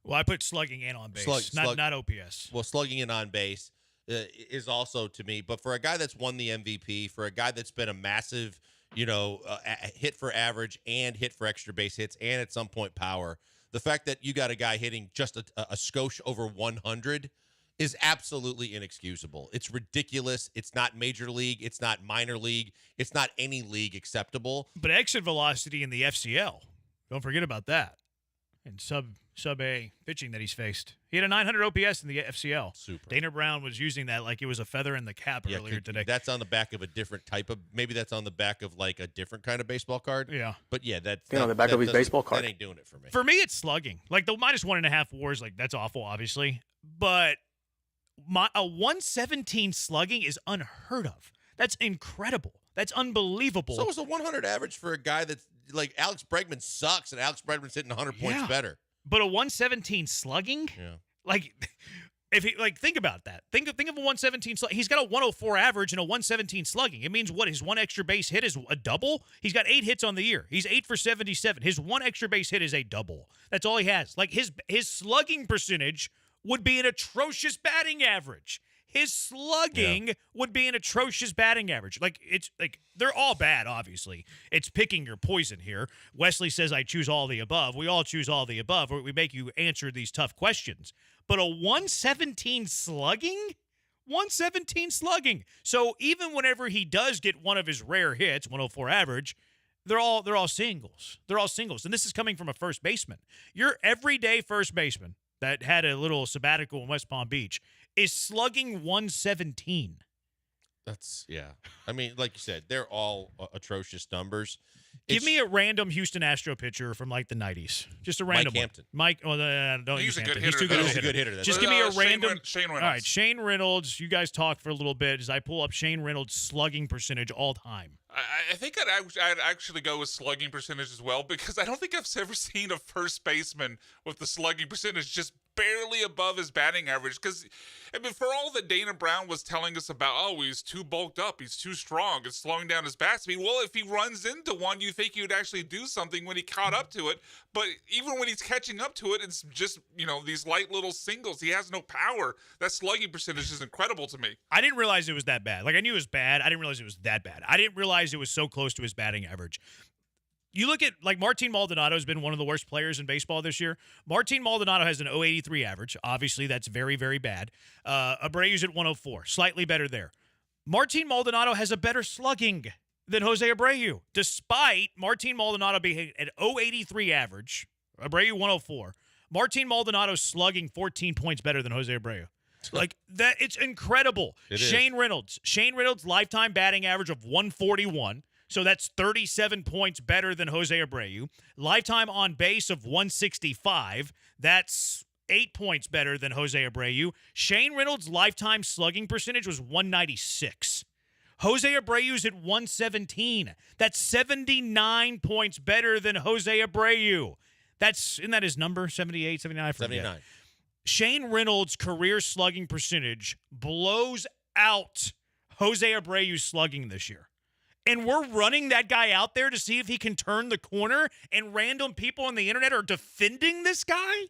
Well, I put slugging and on base, not OPS. Well, slugging and on base is also to me. But for a guy that's won the MVP, for a guy that's been a massive, hit for average and hit for extra base hits and at some point power, the fact that you got a guy hitting just a skosh over 100 is absolutely inexcusable. It's ridiculous. It's not major league. It's not minor league. It's not any league acceptable. But exit velocity in the FCL, don't forget about that. And sub A pitching that he's faced. He had a 900 OPS in the FCL. Super. Dana Brown was using that like it was a feather in the cap earlier today. That's on the back of a different type of, maybe that's on the back of like a different kind of baseball card. Yeah. But yeah, that's on the back of his baseball card. That ain't doing it for me. For me, it's slugging. Like the minus 1.5 WARs, like that's awful, obviously. But a 117 slugging is unheard of. That's incredible. That's unbelievable. So it's a 100 average for a guy that's like Alex Bregman sucks, and Alex Bregman's hitting 100 points better. But a 117 slugging? Yeah. Like, if he think about that. Think of a 117 slugging. He's got a 104 average and a 117 slugging. It means what? His one extra base hit is a double? He's got 8 hits on the year. He's 8 for 77. His one extra base hit is a double. That's all he has. Like his slugging percentage would be an atrocious batting average. His slugging would be an atrocious batting average. Like it's like they're all bad, obviously. It's picking your poison here. Wesley says I choose all the above. We all choose all the above. We make you answer these tough questions. But a 117 slugging? 117 slugging. So even whenever he does get one of his rare hits, 104 average, they're all singles. They're all singles. And this is coming from a first baseman. Your everyday first baseman that had a little sabbatical in West Palm Beach is slugging 117. That's, yeah. I mean, like you said, they're all atrocious numbers. Give me a random Houston Astro pitcher from like the 90s. Just a random Mike Hampton. Don't He's use a good Hampton. hitter. He's too good. He's a good hitter. Just give me a random. Shane Reynolds. All right, Shane Reynolds. You guys talk for a little bit as I pull up Shane Reynolds' slugging percentage all time. I think I'd actually go with slugging percentage as well, because I don't think I've ever seen a first baseman with the slugging percentage just barely above his batting average. Because, I mean, for all that Dana Brown was telling us about, oh, he's too bulked up, he's too strong, it's slowing down his bat speed. Well, if he runs into one, you think he would actually do something when he caught up to it. But even when he's catching up to it, it's just, these light little singles. He has no power. That slugging percentage is incredible to me. I didn't realize it was that bad. Like, I knew it was bad. I didn't realize it was that bad. I didn't realize it was so close to his batting average. You look at, like, Martin Maldonado has been one of the worst players in baseball this year. Martin Maldonado has an 083 average. Obviously, that's very, very bad. Abreu's at 104. Slightly better there. Martin Maldonado has a better slugging than Jose Abreu, despite Martin Maldonado being at 083 average. Abreu 104. Martin Maldonado slugging 14 points better than Jose Abreu. Like that, it's incredible. Shane Reynolds, lifetime batting average of 141. So that's 37 points better than Jose Abreu. Lifetime on base of 165. That's 8 points better than Jose Abreu. Shane Reynolds' lifetime slugging percentage was 196. Jose Abreu's at 117. That's 79 points better than Jose Abreu. Isn't that his number? 78, 79? I forget. 79. Shane Reynolds' career slugging percentage blows out Jose Abreu's slugging this year. And we're running that guy out there to see if he can turn the corner, and random people on the internet are defending this guy?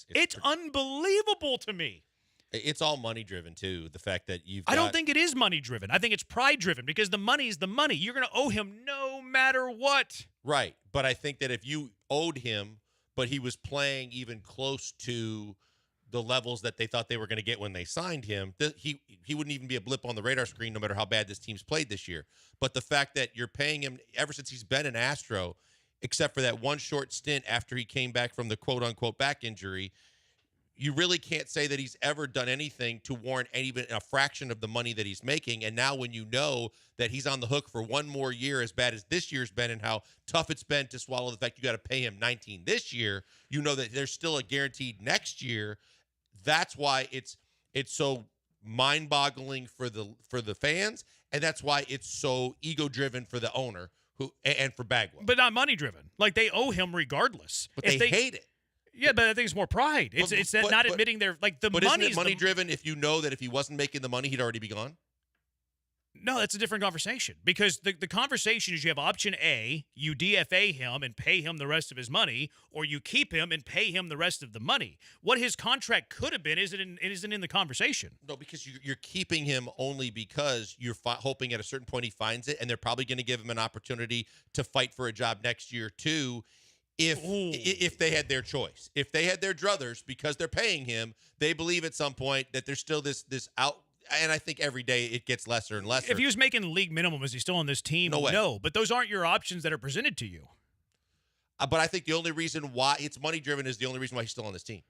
It's unbelievable to me. It's all money driven too. The fact that I don't think it is money driven. I think it's pride driven because the money is the money. You're going to owe him no matter what. Right. But I think that if you owed him, but he was playing even close to the levels that they thought they were going to get when they signed him, he wouldn't even be a blip on the radar screen no matter how bad this team's played this year. But the fact that you're paying him ever since he's been an Astro, except for that one short stint after he came back from the quote-unquote back injury, you really can't say that he's ever done anything to warrant even a fraction of the money that he's making. And now when you know that he's on the hook for one more year, as bad as this year's been and how tough it's been to swallow the fact you got to pay him 19 this year, you know that there's still a guaranteed next year. That's why it's so mind-boggling for the fans, and that's why it's so ego-driven for the owner and for Bagwell. But not money-driven. Like, they owe him regardless. But they hate it. Yeah, but I think it's more pride. It's not admitting they're like the money. But isn't it money-driven if you know that if he wasn't making the money, he'd already be gone? No, that's a different conversation because the conversation is you have option A, you DFA him and pay him the rest of his money, or you keep him and pay him the rest of the money. What his contract could have been isn't in the conversation. No, because you're keeping him only because you're hoping at a certain point he finds it, and they're probably going to give him an opportunity to fight for a job next year too. If they had their choice, if they had their druthers, because they're paying him, they believe at some point that there's still this out. And I think every day it gets lesser and lesser. If he was making league minimum, is he still on this team? No way. No, but those aren't your options that are presented to you. But I think the only reason why it's money driven is the only reason why he's still on this team.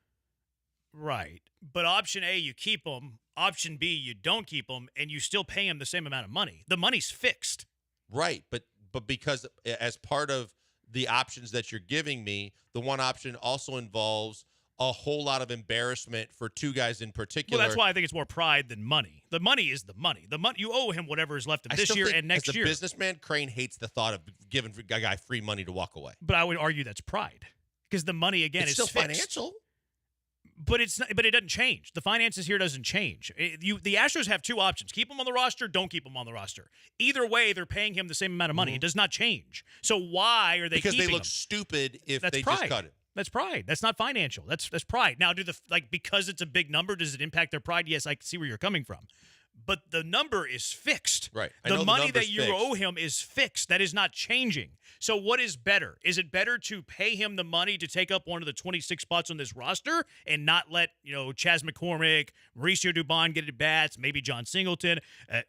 Right. But option A, you keep him. Option B, you don't keep him, and you still pay him the same amount of money. The money's fixed. Right. But because as part of the options that you're giving me, the one option also involves a whole lot of embarrassment for two guys in particular. Well, that's why I think it's more pride than money. The money is the money. The money you owe him whatever is left of this year and next year. As a businessman, Crane hates the thought of giving a guy free money to walk away. But I would argue that's pride because the money again is still fixed. Financial. But it's not, but it doesn't change. The finances here doesn't change. The Astros have two options: keep him on the roster, don't keep him on the roster. Either way, they're paying him the same amount of money. It does not change. So why are they? Because keeping they look him? stupid if That's they pride. just cut it. That's pride. That's not financial. That's pride. Now, because it's a big number, does it impact their pride? Yes, I can see where you're coming from. But the number is fixed. Right. The money that you owe him is fixed. That is not changing. So what is better? Is it better to pay him the money to take up one of the 26 spots on this roster and not let, Chas McCormick, Mauricio Dubon get at bats, maybe John Singleton,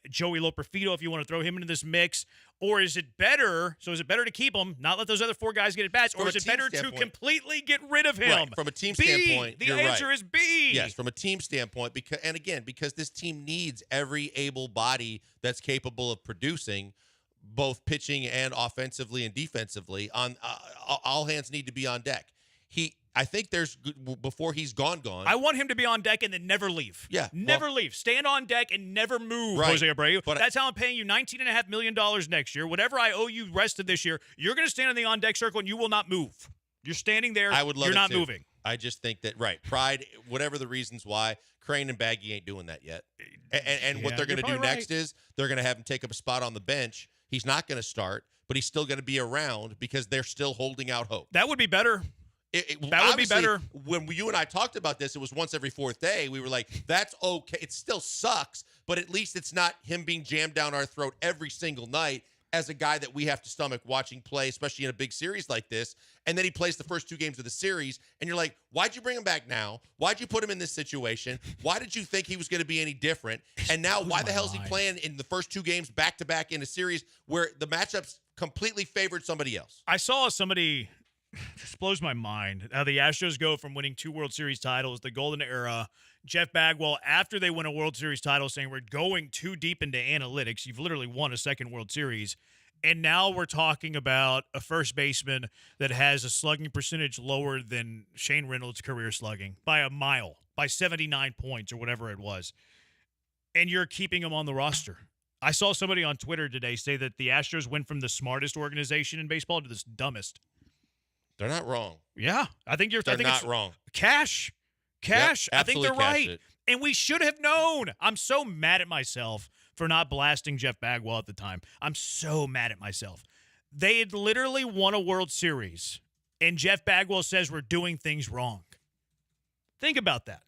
Joey Loperfido if you want to throw him into this mix? Or is it better? So is it better to keep him, not let those other four guys get at bats, or is it better to completely get rid of him? Right. From a team standpoint, the answer is B. Yes, from a team standpoint, because this team needs every able body that's capable of producing, both pitching and offensively and defensively. On all hands need to be on deck. I think before he's gone. I want him to be on deck and then never leave. Yeah. Never leave. Stand on deck and never move, Right. Jose Abreu. But that's how I'm paying you $19.5 million next year. Whatever I owe you rest of this year, you're going to stand in the on-deck circle and you will not move. You're standing there. I would love You're it not too. moving. I just think that, pride, whatever the reasons why, Crane and Baggy ain't doing that yet. And what they're going to do next is they're going to have him take up a spot on the bench. He's not going to start, but he's still going to be around because they're still holding out hope. That would be better. That would be better. When you and I talked about this, it was once every fourth day. We were like, that's okay. It still sucks, but at least it's not him being jammed down our throat every single night as a guy that we have to stomach watching play, especially in a big series like this. And then he plays the first two games of the series, and you're like, why'd you bring him back now? Why'd you put him in this situation? Why did you think he was going to be any different? And now why the hell is he playing in the first two games back-to-back in a series where the matchups completely favored somebody else? I saw somebody... This blows my mind how the Astros go from winning 2 World Series titles, the golden era, Jeff Bagwell, after they win a World Series title, saying we're going too deep into analytics. You've literally won a second World Series. And now we're talking about a first baseman that has a slugging percentage lower than Shane Reynolds' career slugging by a mile, by 79 points or whatever it was. And you're keeping him on the roster. I saw somebody on Twitter today say that the Astros went from the smartest organization in baseball to the dumbest. They're not wrong. Yeah, I think They're not wrong. Cash. Yep, I think they're right. it. And we should have known. I'm so mad at myself for not blasting Jeff Bagwell at the time. I'm so mad at myself. They had literally won a World Series, and Jeff Bagwell says we're doing things wrong. Think about that.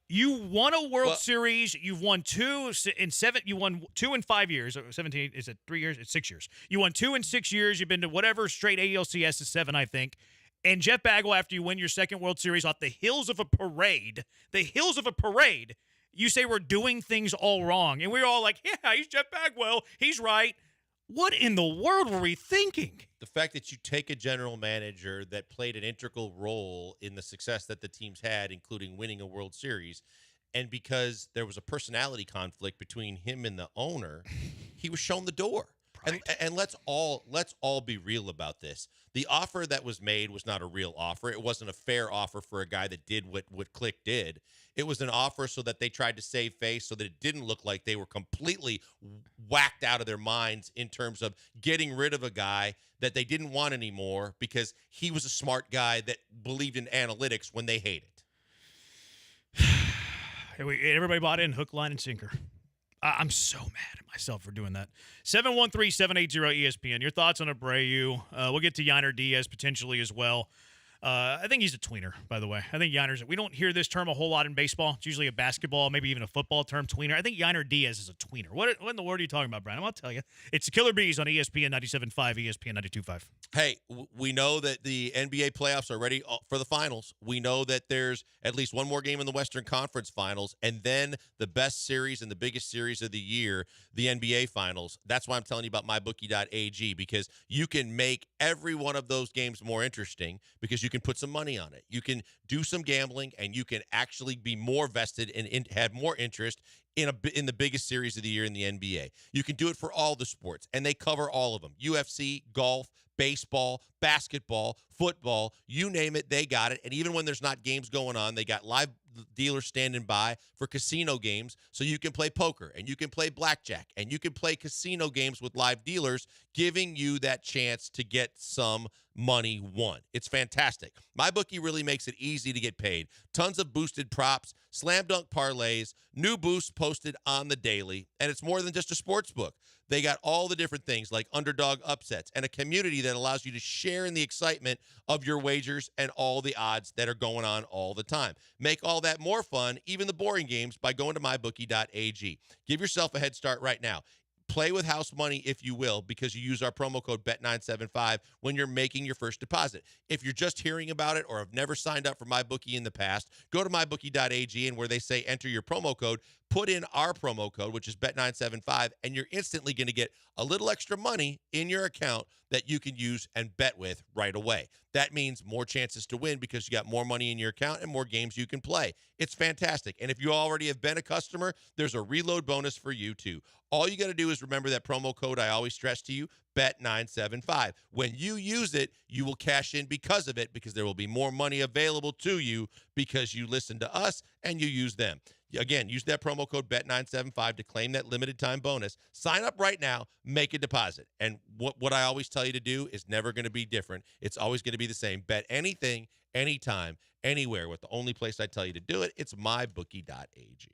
You won a World Series. You've won 2 in 7. You won 2 in 5 years. 17. Is it 3 years? It's 6 years. You won 2 in 6 years. You've been to whatever straight ALCS is 7, I think. And Jeff Bagwell, after you win your second World Series off the hills of a parade, you say we're doing things all wrong. And we're all like, yeah, he's Jeff Bagwell. He's right. What in the world were we thinking? The fact that you take a general manager that played an integral role in the success that the teams had, including winning a World Series, and because there was a personality conflict between him and the owner, he was shown the door. Right. And let's all be real about this. The offer that was made was not a real offer. It wasn't a fair offer for a guy that did what Click did. It was an offer so that they tried to save face, so that it didn't look like they were completely whacked out of their minds in terms of getting rid of a guy that they didn't want anymore because he was a smart guy that believed in analytics when they hate it. Everybody bought in hook, line, and sinker. I'm so mad at myself for doing that. 713-780-ESPN. Your thoughts on Abreu? We'll get to Yiner Diaz potentially as well. I think he's a tweener, by the way. I think Yiner's – we don't hear this term a whole lot in baseball. It's usually a basketball, maybe even a football term, tweener. I think Yiner Diaz is a tweener. What in the world are you talking about, Brian? I'll tell you. It's the Killer Bees on ESPN 97.5, ESPN 92.5. Hey, we know that the NBA playoffs are ready for the finals. We know that there's at least one more game in the Western Conference Finals, and then the best series and the biggest series of the year, the NBA Finals. That's why I'm telling you about mybookie.ag, because you can make every one of those games more interesting because you can put some money on it. You can do some gambling, and you can actually be more vested and have more interest in the biggest series of the year in the NBA. You can do it for all the sports, and they cover all of them. UFC, golf, baseball, basketball, football, you name it, they got it. And even when there's not games going on, they got live dealers standing by for casino games, so you can play poker and you can play blackjack and you can play casino games with live dealers, giving you that chance to get some money won. It's fantastic. MyBookie really makes it easy to get paid. Tons of boosted props, slam dunk parlays, new boosts posted on the daily, and it's more than just a sports book. They got all the different things like underdog upsets and a community that allows you to share in the excitement of your wagers and all the odds that are going on all the time. Make all that more fun, even the boring games, by going to mybookie.ag. Give yourself a head start right now. Play with house money, if you will, because you use our promo code BET975 when you're making your first deposit. If you're just hearing about it or have never signed up for MyBookie in the past, go to mybookie.ag, and where they say enter your promo code, put in our promo code, which is BET975, and you're instantly going to get a little extra money in your account that you can use and bet with right away. That means more chances to win because you got more money in your account and more games you can play. It's fantastic. And if you already have been a customer, there's a reload bonus for you too. All you got to do is remember that promo code I always stress to you, BET975. When you use it, you will cash in because of it, because there will be more money available to you because you listen to us and you use them. Again, use that promo code BET975 to claim that limited time bonus. Sign up right now, make a deposit. And what I always tell you to do is never going to be different. It's always going to be the same. Bet anything, anytime, anywhere. With the only place I tell you to do it, it's mybookie.ag.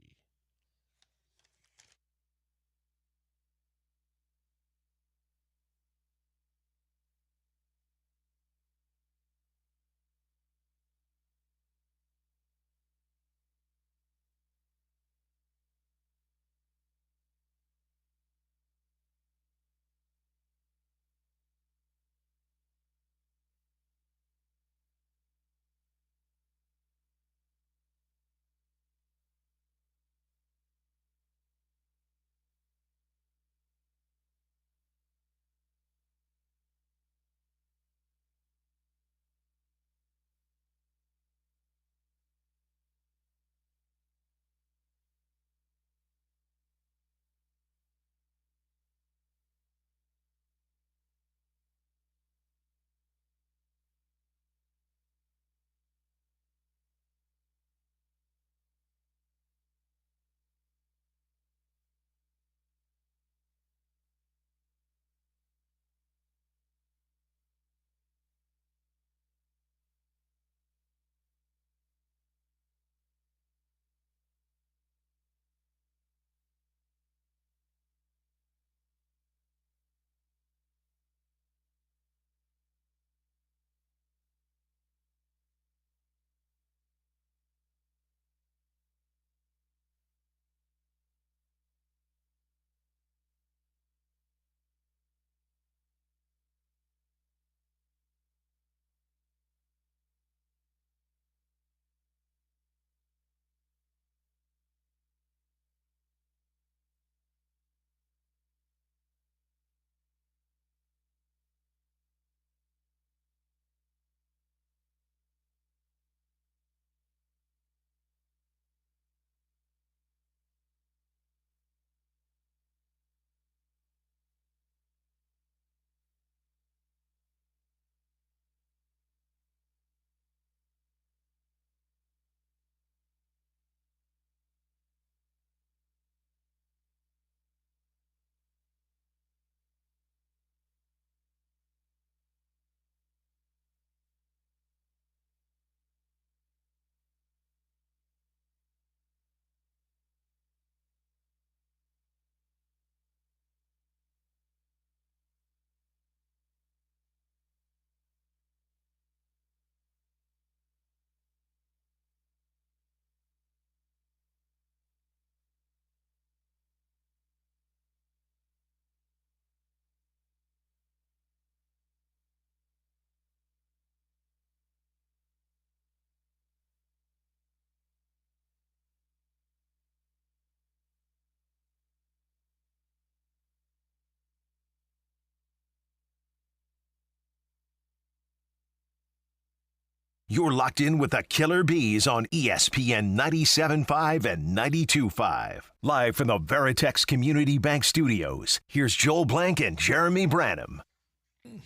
You're locked in with the Killer Bees on ESPN 97.5 and 92.5. Live from the Veritex Community Bank Studios, here's Joel Blank and Jeremy Branham.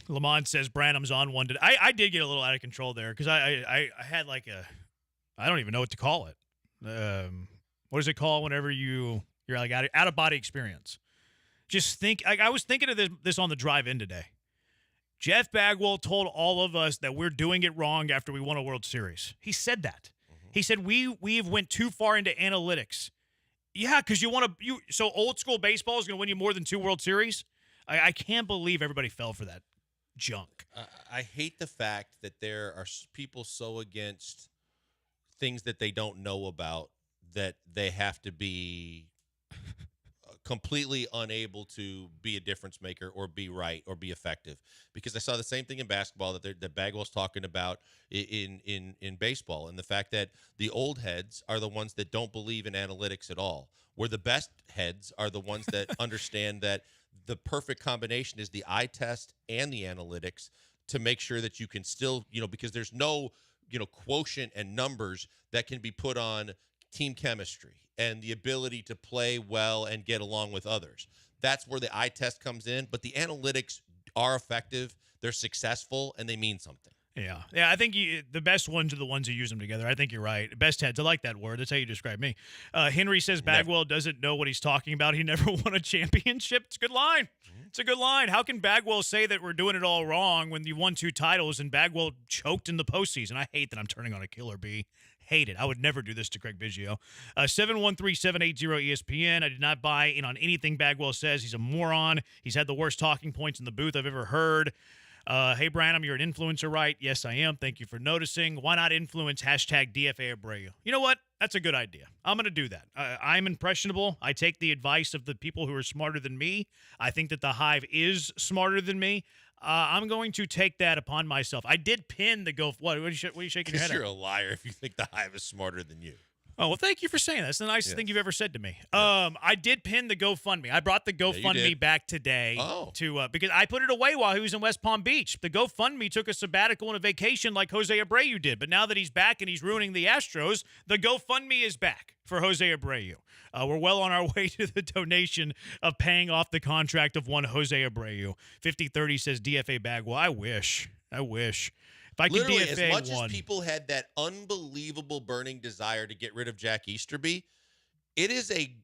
Lamont says Branham's on one today. I did get a little out of control there because I had like I don't even know what to call it. What is it called whenever you're like out of body experience? Just think. I was thinking of this on the drive in today. Jeff Bagwell told all of us that we're doing it wrong after we won a World Series. He said that. Mm-hmm. He said we've went too far into analytics. Yeah, because so old school baseball is going to win you more than 2 World Series. I can't believe everybody fell for that junk. I hate the fact that there are people so against things that they don't know about that they have to be completely unable to be a difference maker or be right or be effective. Because I saw the same thing in basketball that Bagwell's talking about in baseball, and the fact that the old heads are the ones that don't believe in analytics at all, where the best heads are the ones that understand that the perfect combination is the eye test and the analytics to make sure that you can still, because there's no, quotient and numbers that can be put on team chemistry and the ability to play well and get along with others. That's where the eye test comes in. But the analytics are effective, they're successful, and they mean something. Yeah. I think the best ones are the ones who use them together. I think you're right. Best heads. I like that word. That's how you describe me. Henry says Bagwell doesn't know what he's talking about. He never won a championship. It's a good line. It's a good line. How can Bagwell say that we're doing it all wrong when you won 2 titles and Bagwell choked in the postseason? I hate that I'm turning on a Killer Bee. Hate it. I would never do this to Craig Biggio. 713-780-ESPN. I did not buy in on anything Bagwell says. He's a moron. He's had the worst talking points in the booth I've ever heard. Hey, Branham, you're an influencer, right? Yes, I am. Thank you for noticing. Why not influence #DFA Abreu? You know what? That's a good idea. I'm going to do that. I'm impressionable. I take the advice of the people who are smarter than me. I think that the Hive is smarter than me. I'm going to take that upon myself. I did pin the go. What are you shaking your head at? You're a liar if you think the Hive is smarter than you. Oh, well, thank you for saying that. That's the nicest thing you've ever said to me. I did pin the GoFundMe. I brought the GoFundMe back today because I put it away while he was in West Palm Beach. The GoFundMe took a sabbatical and a vacation like Jose Abreu did. But now that he's back and he's ruining the Astros, the GoFundMe is back for Jose Abreu. We're well on our way to the donation of paying off the contract of one Jose Abreu. 5030 says DFA Bagwell. I wish. If I could Literally, DFA as much one. as people had that unbelievable burning desire to get rid of Jack Easterby, it is a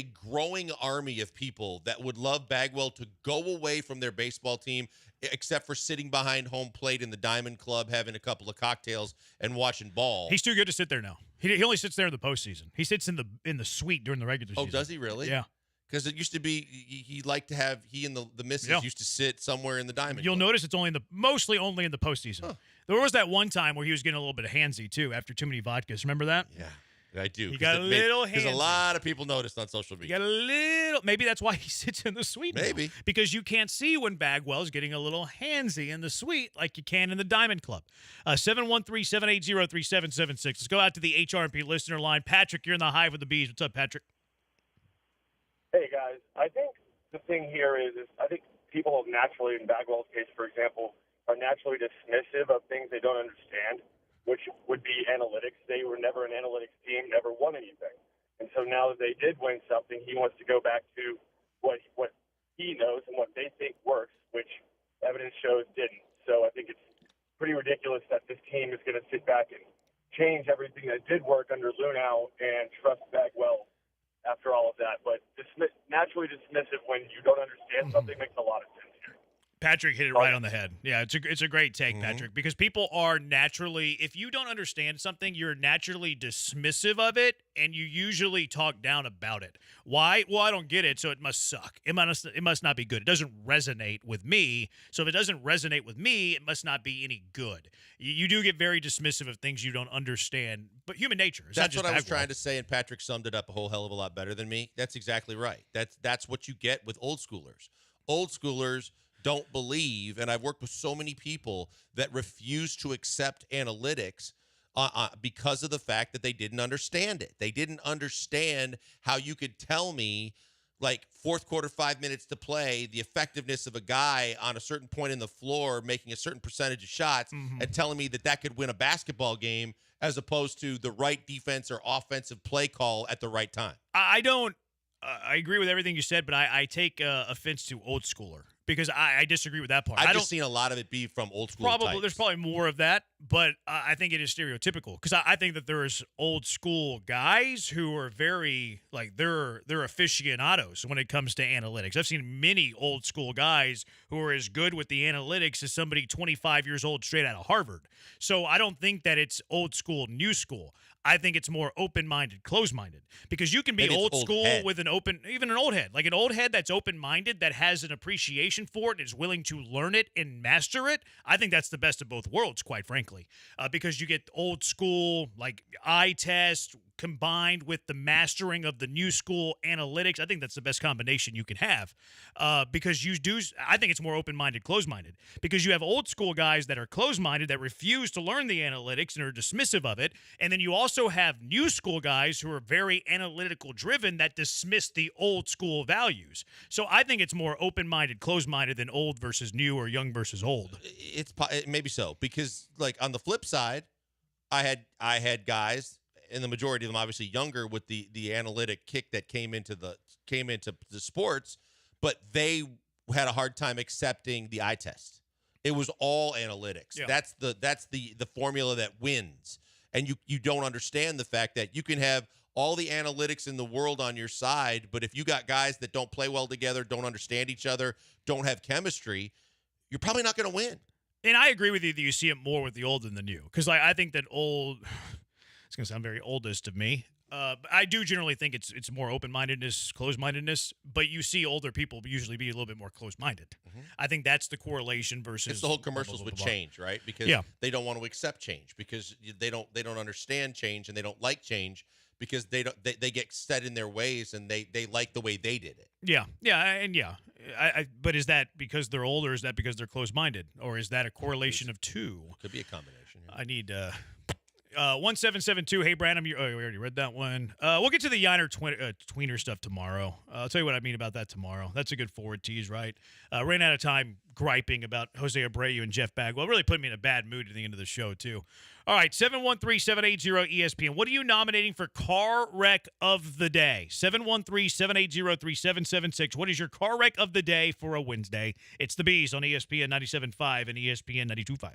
growing army of people that would love Bagwell to go away from their baseball team, except for sitting behind home plate in the Diamond Club, having a couple of cocktails and watching ball. He's too good to sit there now. He only sits there in the postseason. He sits in the suite during the regular season. Oh, does he really? Yeah. Because it used to be he liked to have he and the missus used to sit somewhere in the Diamond You'll Club. notice it's mostly only in the postseason. Huh. There was that one time where he was getting a little bit handsy too after too many vodkas. Remember that? Yeah. I do. He got a little handsy. Because a lot of people noticed on social media. He got a little. Maybe that's why he sits in the suite. Maybe. Now, because you can't see when Bagwell's getting a little handsy in the suite like you can in the Diamond Club. 713-780-3776. Let's go out to the HRP listener line. Patrick, you're in the Hive with the Bees. What's up, Patrick? Hey, guys. I think the thing here is I think people naturally, in Bagwell's case, for example, are naturally dismissive of things they don't understand, which would be analytics. They were never an analytics team, never won anything. And so now that they did win something, he wants to go back to what he knows and what they think works, which evidence shows didn't. So I think it's pretty ridiculous that this team is going to sit back and change everything that did work under Lunau and trust Bagwell after all of that. But naturally dismissive when you don't understand something makes a lot of sense here. Patrick hit it right on the head. Yeah, it's a great take, Patrick, because people are naturally, if you don't understand something, you're naturally dismissive of it, and you usually talk down about it. Why? Well, I don't get it, so it must suck. It must not be good. It doesn't resonate with me, so if it doesn't resonate with me, it must not be any good. You do get very dismissive of things you don't understand, but human nature. That's what I was trying to say, and Patrick summed it up a whole hell of a lot better than me. That's exactly right. That's what you get with old schoolers. Old schoolers don't believe, and I've worked with so many people that refuse to accept analytics because of the fact that they didn't understand it. They didn't understand how you could tell me like fourth quarter, 5 minutes to play, the effectiveness of a guy on a certain point in the floor making a certain percentage of shots and telling me that could win a basketball game as opposed to the right defense or offensive play call at the right time. I don't. I agree with everything you said, but I take offense to old schooler because I disagree with that part. I've just seen a lot of it be from old school types. There's probably more of that, but I think it is stereotypical because I think that there's old school guys who are very like they're aficionados when it comes to analytics. I've seen many old school guys who are as good with the analytics as somebody 25 years old straight out of Harvard. So I don't think that it's old school, new school. I think it's more open-minded, closed-minded because you can be old school with even an old head, like an old head that's open-minded, that has an appreciation for it and is willing to learn it and master it. I think that's the best of both worlds, quite frankly, because you get old school, like eye test combined with the mastering of the new school analytics. I think that's the best combination you can have because I think it's more open-minded, closed-minded because you have old school guys that are closed-minded that refuse to learn the analytics and are dismissive of it. And then you also have new school guys who are very analytical driven that dismiss the old school values. So I think it's more open-minded, closed-minded than old versus new or young versus old. It's maybe so because like on the flip side, I had guys, and the majority of them obviously younger with the analytic kick that came into the sports, but they had a hard time accepting the eye test. It was all analytics. Yeah. That's the formula that wins. And you don't understand the fact that you can have all the analytics in the world on your side, but if you got guys that don't play well together, don't understand each other, don't have chemistry, you're probably not going to win. And I agree with you that you see it more with the old than the new because I think that old – it's going to sound very oldest of me. But I do generally think it's more open-mindedness, closed-mindedness, but you see older people usually be a little bit more closed-minded. I think that's the correlation versus it's the whole commercials with change, right? Because they don't want to accept change because they don't understand change and they don't like change because they get set in their ways and they like the way they did it. But is that because they're older? Is that because they're closed-minded, or is that a correlation of two? Could be a combination. I need 1772. Hey, Brandon, we already read that one. We'll get to the Yiner tweener stuff tomorrow. I'll tell you what I mean about that tomorrow. That's a good forward tease, right? Ran out of time griping about Jose Abreu and Jeff Bagwell. Really put me in a bad mood at the end of the show, too. All right, 713-780-ESPN. What are you nominating for car wreck of the day? 713-780-3776. What is your car wreck of the day for a Wednesday? It's the Bees on ESPN 97.5 and ESPN 92.5.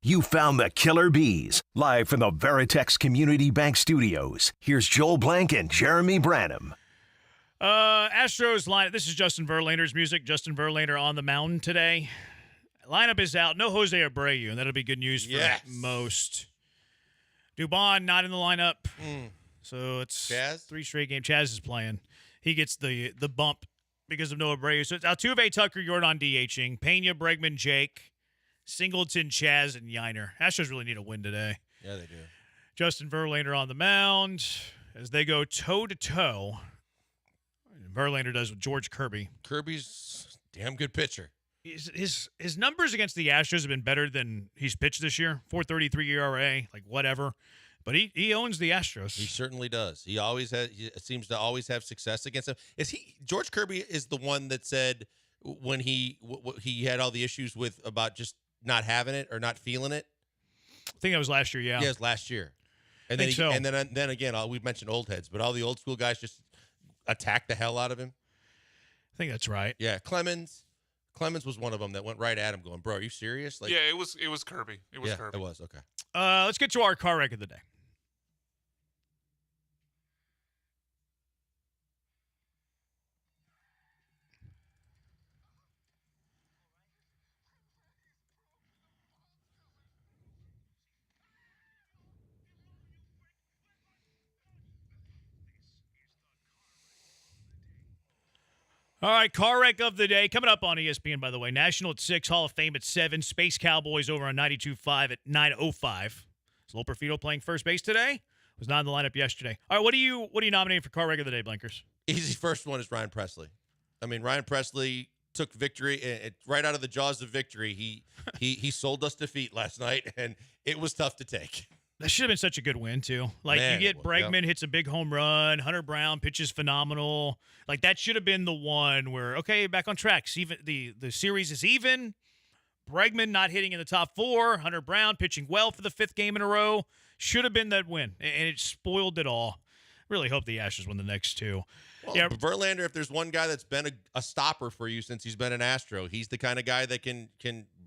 You found the killer bees. Live from the Veritex Community Bank Studios, here's Joel Blank and Jeremy Branham. Astros lineup. This is Justin Verlander's music. Justin Verlander on the mound today. Lineup is out. No Jose Abreu, and that'll be good news for most. Dubon not in the lineup. So it's Chaz? 3 straight games. Chaz is playing. He gets the bump because of no Abreu. So it's Altuve, Tucker, Jordan DHing. Pena, Bregman, Jake, Singleton, Chaz, and Yiner. Astros really need a win today. Yeah, they do. Justin Verlander on the mound as they go toe-to-toe. Verlander does with George Kirby. Kirby's a damn good pitcher. His numbers against the Astros have been better than he's pitched this year. 4.33 ERA, like whatever. But he owns the Astros. He certainly does. He seems to always have success against them. George Kirby is the one that said when he had all the issues with about just not having it or not feeling it? I think that was last year, yeah. Yeah, it was last year. And then again, we've mentioned old heads, but all the old school guys just attacked the hell out of him. I think that's right. Yeah, Clemens was one of them that went right at him going, bro, are you serious? Like, yeah, it was Kirby. It was Kirby. It was, okay. Let's get to our car wreck of the day. All right, car wreck of the day. Coming up on ESPN, by the way. National at 6, Hall of Fame at 7. Space Cowboys over on 92.5 at 9:05. Is Loperfido playing first base today? Was not in the lineup yesterday. All right, what do you nominate for car wreck of the day, Blankers? Easy first one is Ryan Presley. I mean, Ryan Presley took victory right out of the jaws of victory. He sold us defeat last night, and it was tough to take. That should have been such a good win, too. Like, you get Bregman hits a big home run. Hunter Brown pitches phenomenal. Like, that should have been the one where, okay, back on track. The series is even. Bregman not hitting in the top 4. Hunter Brown pitching well for the 5th game in a row. Should have been that win, and it spoiled it all. Really hope the Astros win the next 2. Well, yeah, Verlander, if there's one guy that's been a stopper for you since he's been an Astro, he's the kind of guy that can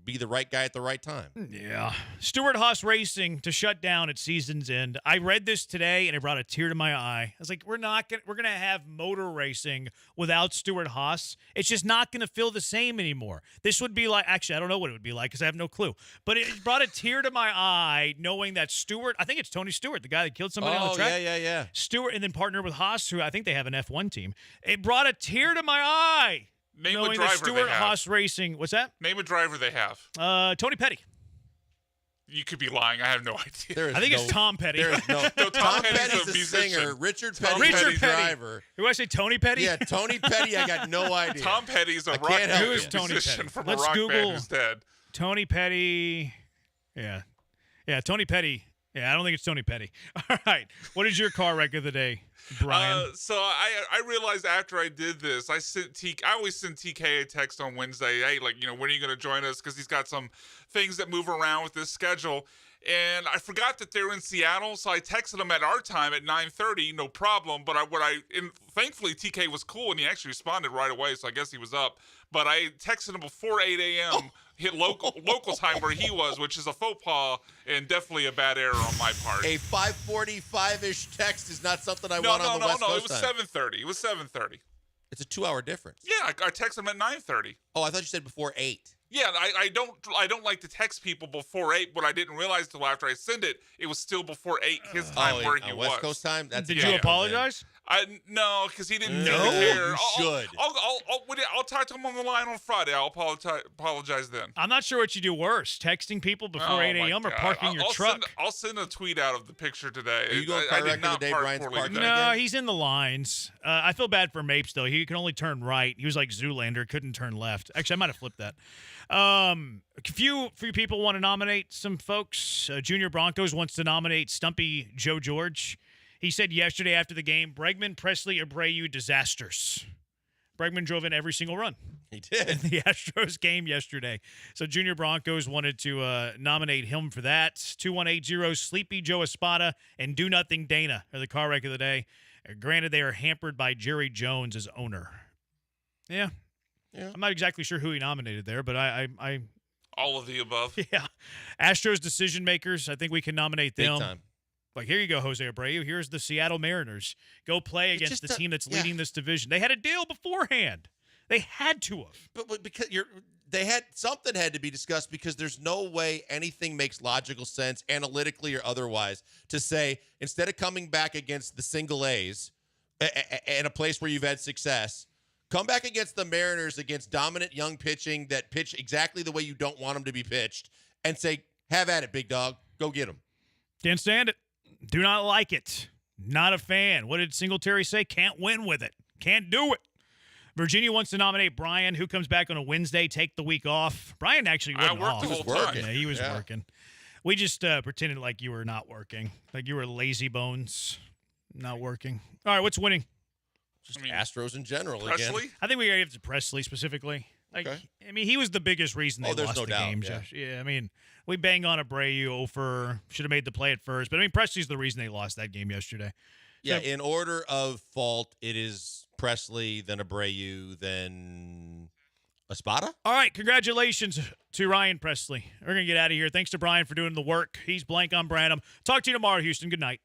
be the right guy at the right time. Yeah. Stewart-Haas Racing to shut down at season's end. I read this today, and it brought a tear to my eye. I was like, we're going to have motor racing without Stewart-Haas. It's just not going to feel the same anymore. This would be like, actually, I don't know what it would be like because I have no clue. But it brought a tear to my eye knowing that Stewart, I think it's Tony Stewart, the guy that killed somebody on the track. Yeah. Stewart, and then partnered with Haas, who I think they have an F1 team. It brought a tear to my eye. Name knowing a driver that Stewart-Haas Racing. What's that? Name a driver they have. Tony Petty. You could be lying. I have no idea. I think it's Tom Petty. No, Tom Petty's a the singer. Richard Petty, Richard Petty, driver. Who I say Tony Petty? Yeah, Tony Petty. I got no idea. Tom Petty's a rock Who is Tony Petty? From Let's a rock Google band who's dead. Tony Petty. Yeah, Tony Petty. Yeah, I don't think it's Tony Petty. All right. What is your car wreck of the day, Brian? So I realized after I did this, I always send TK a text on Wednesday. Hey, when are you going to join us? Because he's got some things that move around with this schedule. And I forgot that they're in Seattle, so I texted him at our time at 9:30, no problem. But thankfully TK was cool and he actually responded right away, so I guess he was up. But I texted him before 8 a.m. Hit local time where he was, which is a faux pas and definitely a bad error on my part. A 5:45-ish text is not something I want on the West Coast time. It was 7:30. It's a 2-hour difference. Yeah, I texted him at 9:30. Oh, I thought you said before 8. Yeah, I don't like to text people before 8, but I didn't realize till after I send it, it was still before 8 his time where he was. West Coast time? Did you apologize? No, because he didn't No, care. you should. I'll talk to him on the line on Friday. I'll apologize then. I'm not sure what you do worse, texting people before 8 a.m. or parking your truck. I'll send a tweet out of the picture today. Are you going car wreck of the day, Brian's parking? No, he's in the lines. I feel bad for Mapes, though. He can only turn right. He was like Zoolander, couldn't turn left. Actually, I might have flipped that. A few people want to nominate some folks. Junior Broncos wants to nominate Stumpy Joe George. He said yesterday after the game, Bregman, Presley, Abreu, disasters. Bregman drove in every single run. He did. In the Astros game yesterday. So Junior Broncos wanted to nominate him for that. 2180 Sleepy Joe Espada and Do Nothing Dana are the car wreck of the day. Granted, they are hampered by Jerry Jones as owner. Yeah. I'm not exactly sure who he nominated there, but I All of the above. Yeah. Astros decision makers, I think we can nominate them. Big time. Like, here you go, Jose Abreu. Here's the Seattle Mariners. Go play against the team that's leading this division. They had a deal beforehand. They had to have. But because something had to be discussed, because there's no way anything makes logical sense, analytically or otherwise, to say instead of coming back against the single A's in a place where you've had success, come back against the Mariners against dominant young pitching that pitch exactly the way you don't want them to be pitched, and say, have at it, big dog. Go get them. Can't stand it. Do not like it. Not a fan. What did Singletary say? Can't win with it. Can't do it. Virginia wants to nominate Brian, who comes back on a Wednesday, take the week off. Brian actually wasn't off. He was working. Yeah, he was working. We just pretended like you were not working. Like you were lazy bones, not working. All right, what's winning? Just Astros in general Presley? again. I think we got to give it to Presley specifically. Like, Okay. I mean, he was the biggest reason they there's lost no the doubt, game. yeah. Yeah, I mean, we bang on Abreu for should have made the play at first, but I mean, Presley's the reason they lost that game yesterday. Yeah, So- in order of fault, it is Presley, then Abreu, then Espada. All right, congratulations to Ryan Presley. We're going to get out of here. Thanks to Brian for doing the work. He's Blank on Branham. Talk to you tomorrow, Houston. Good night.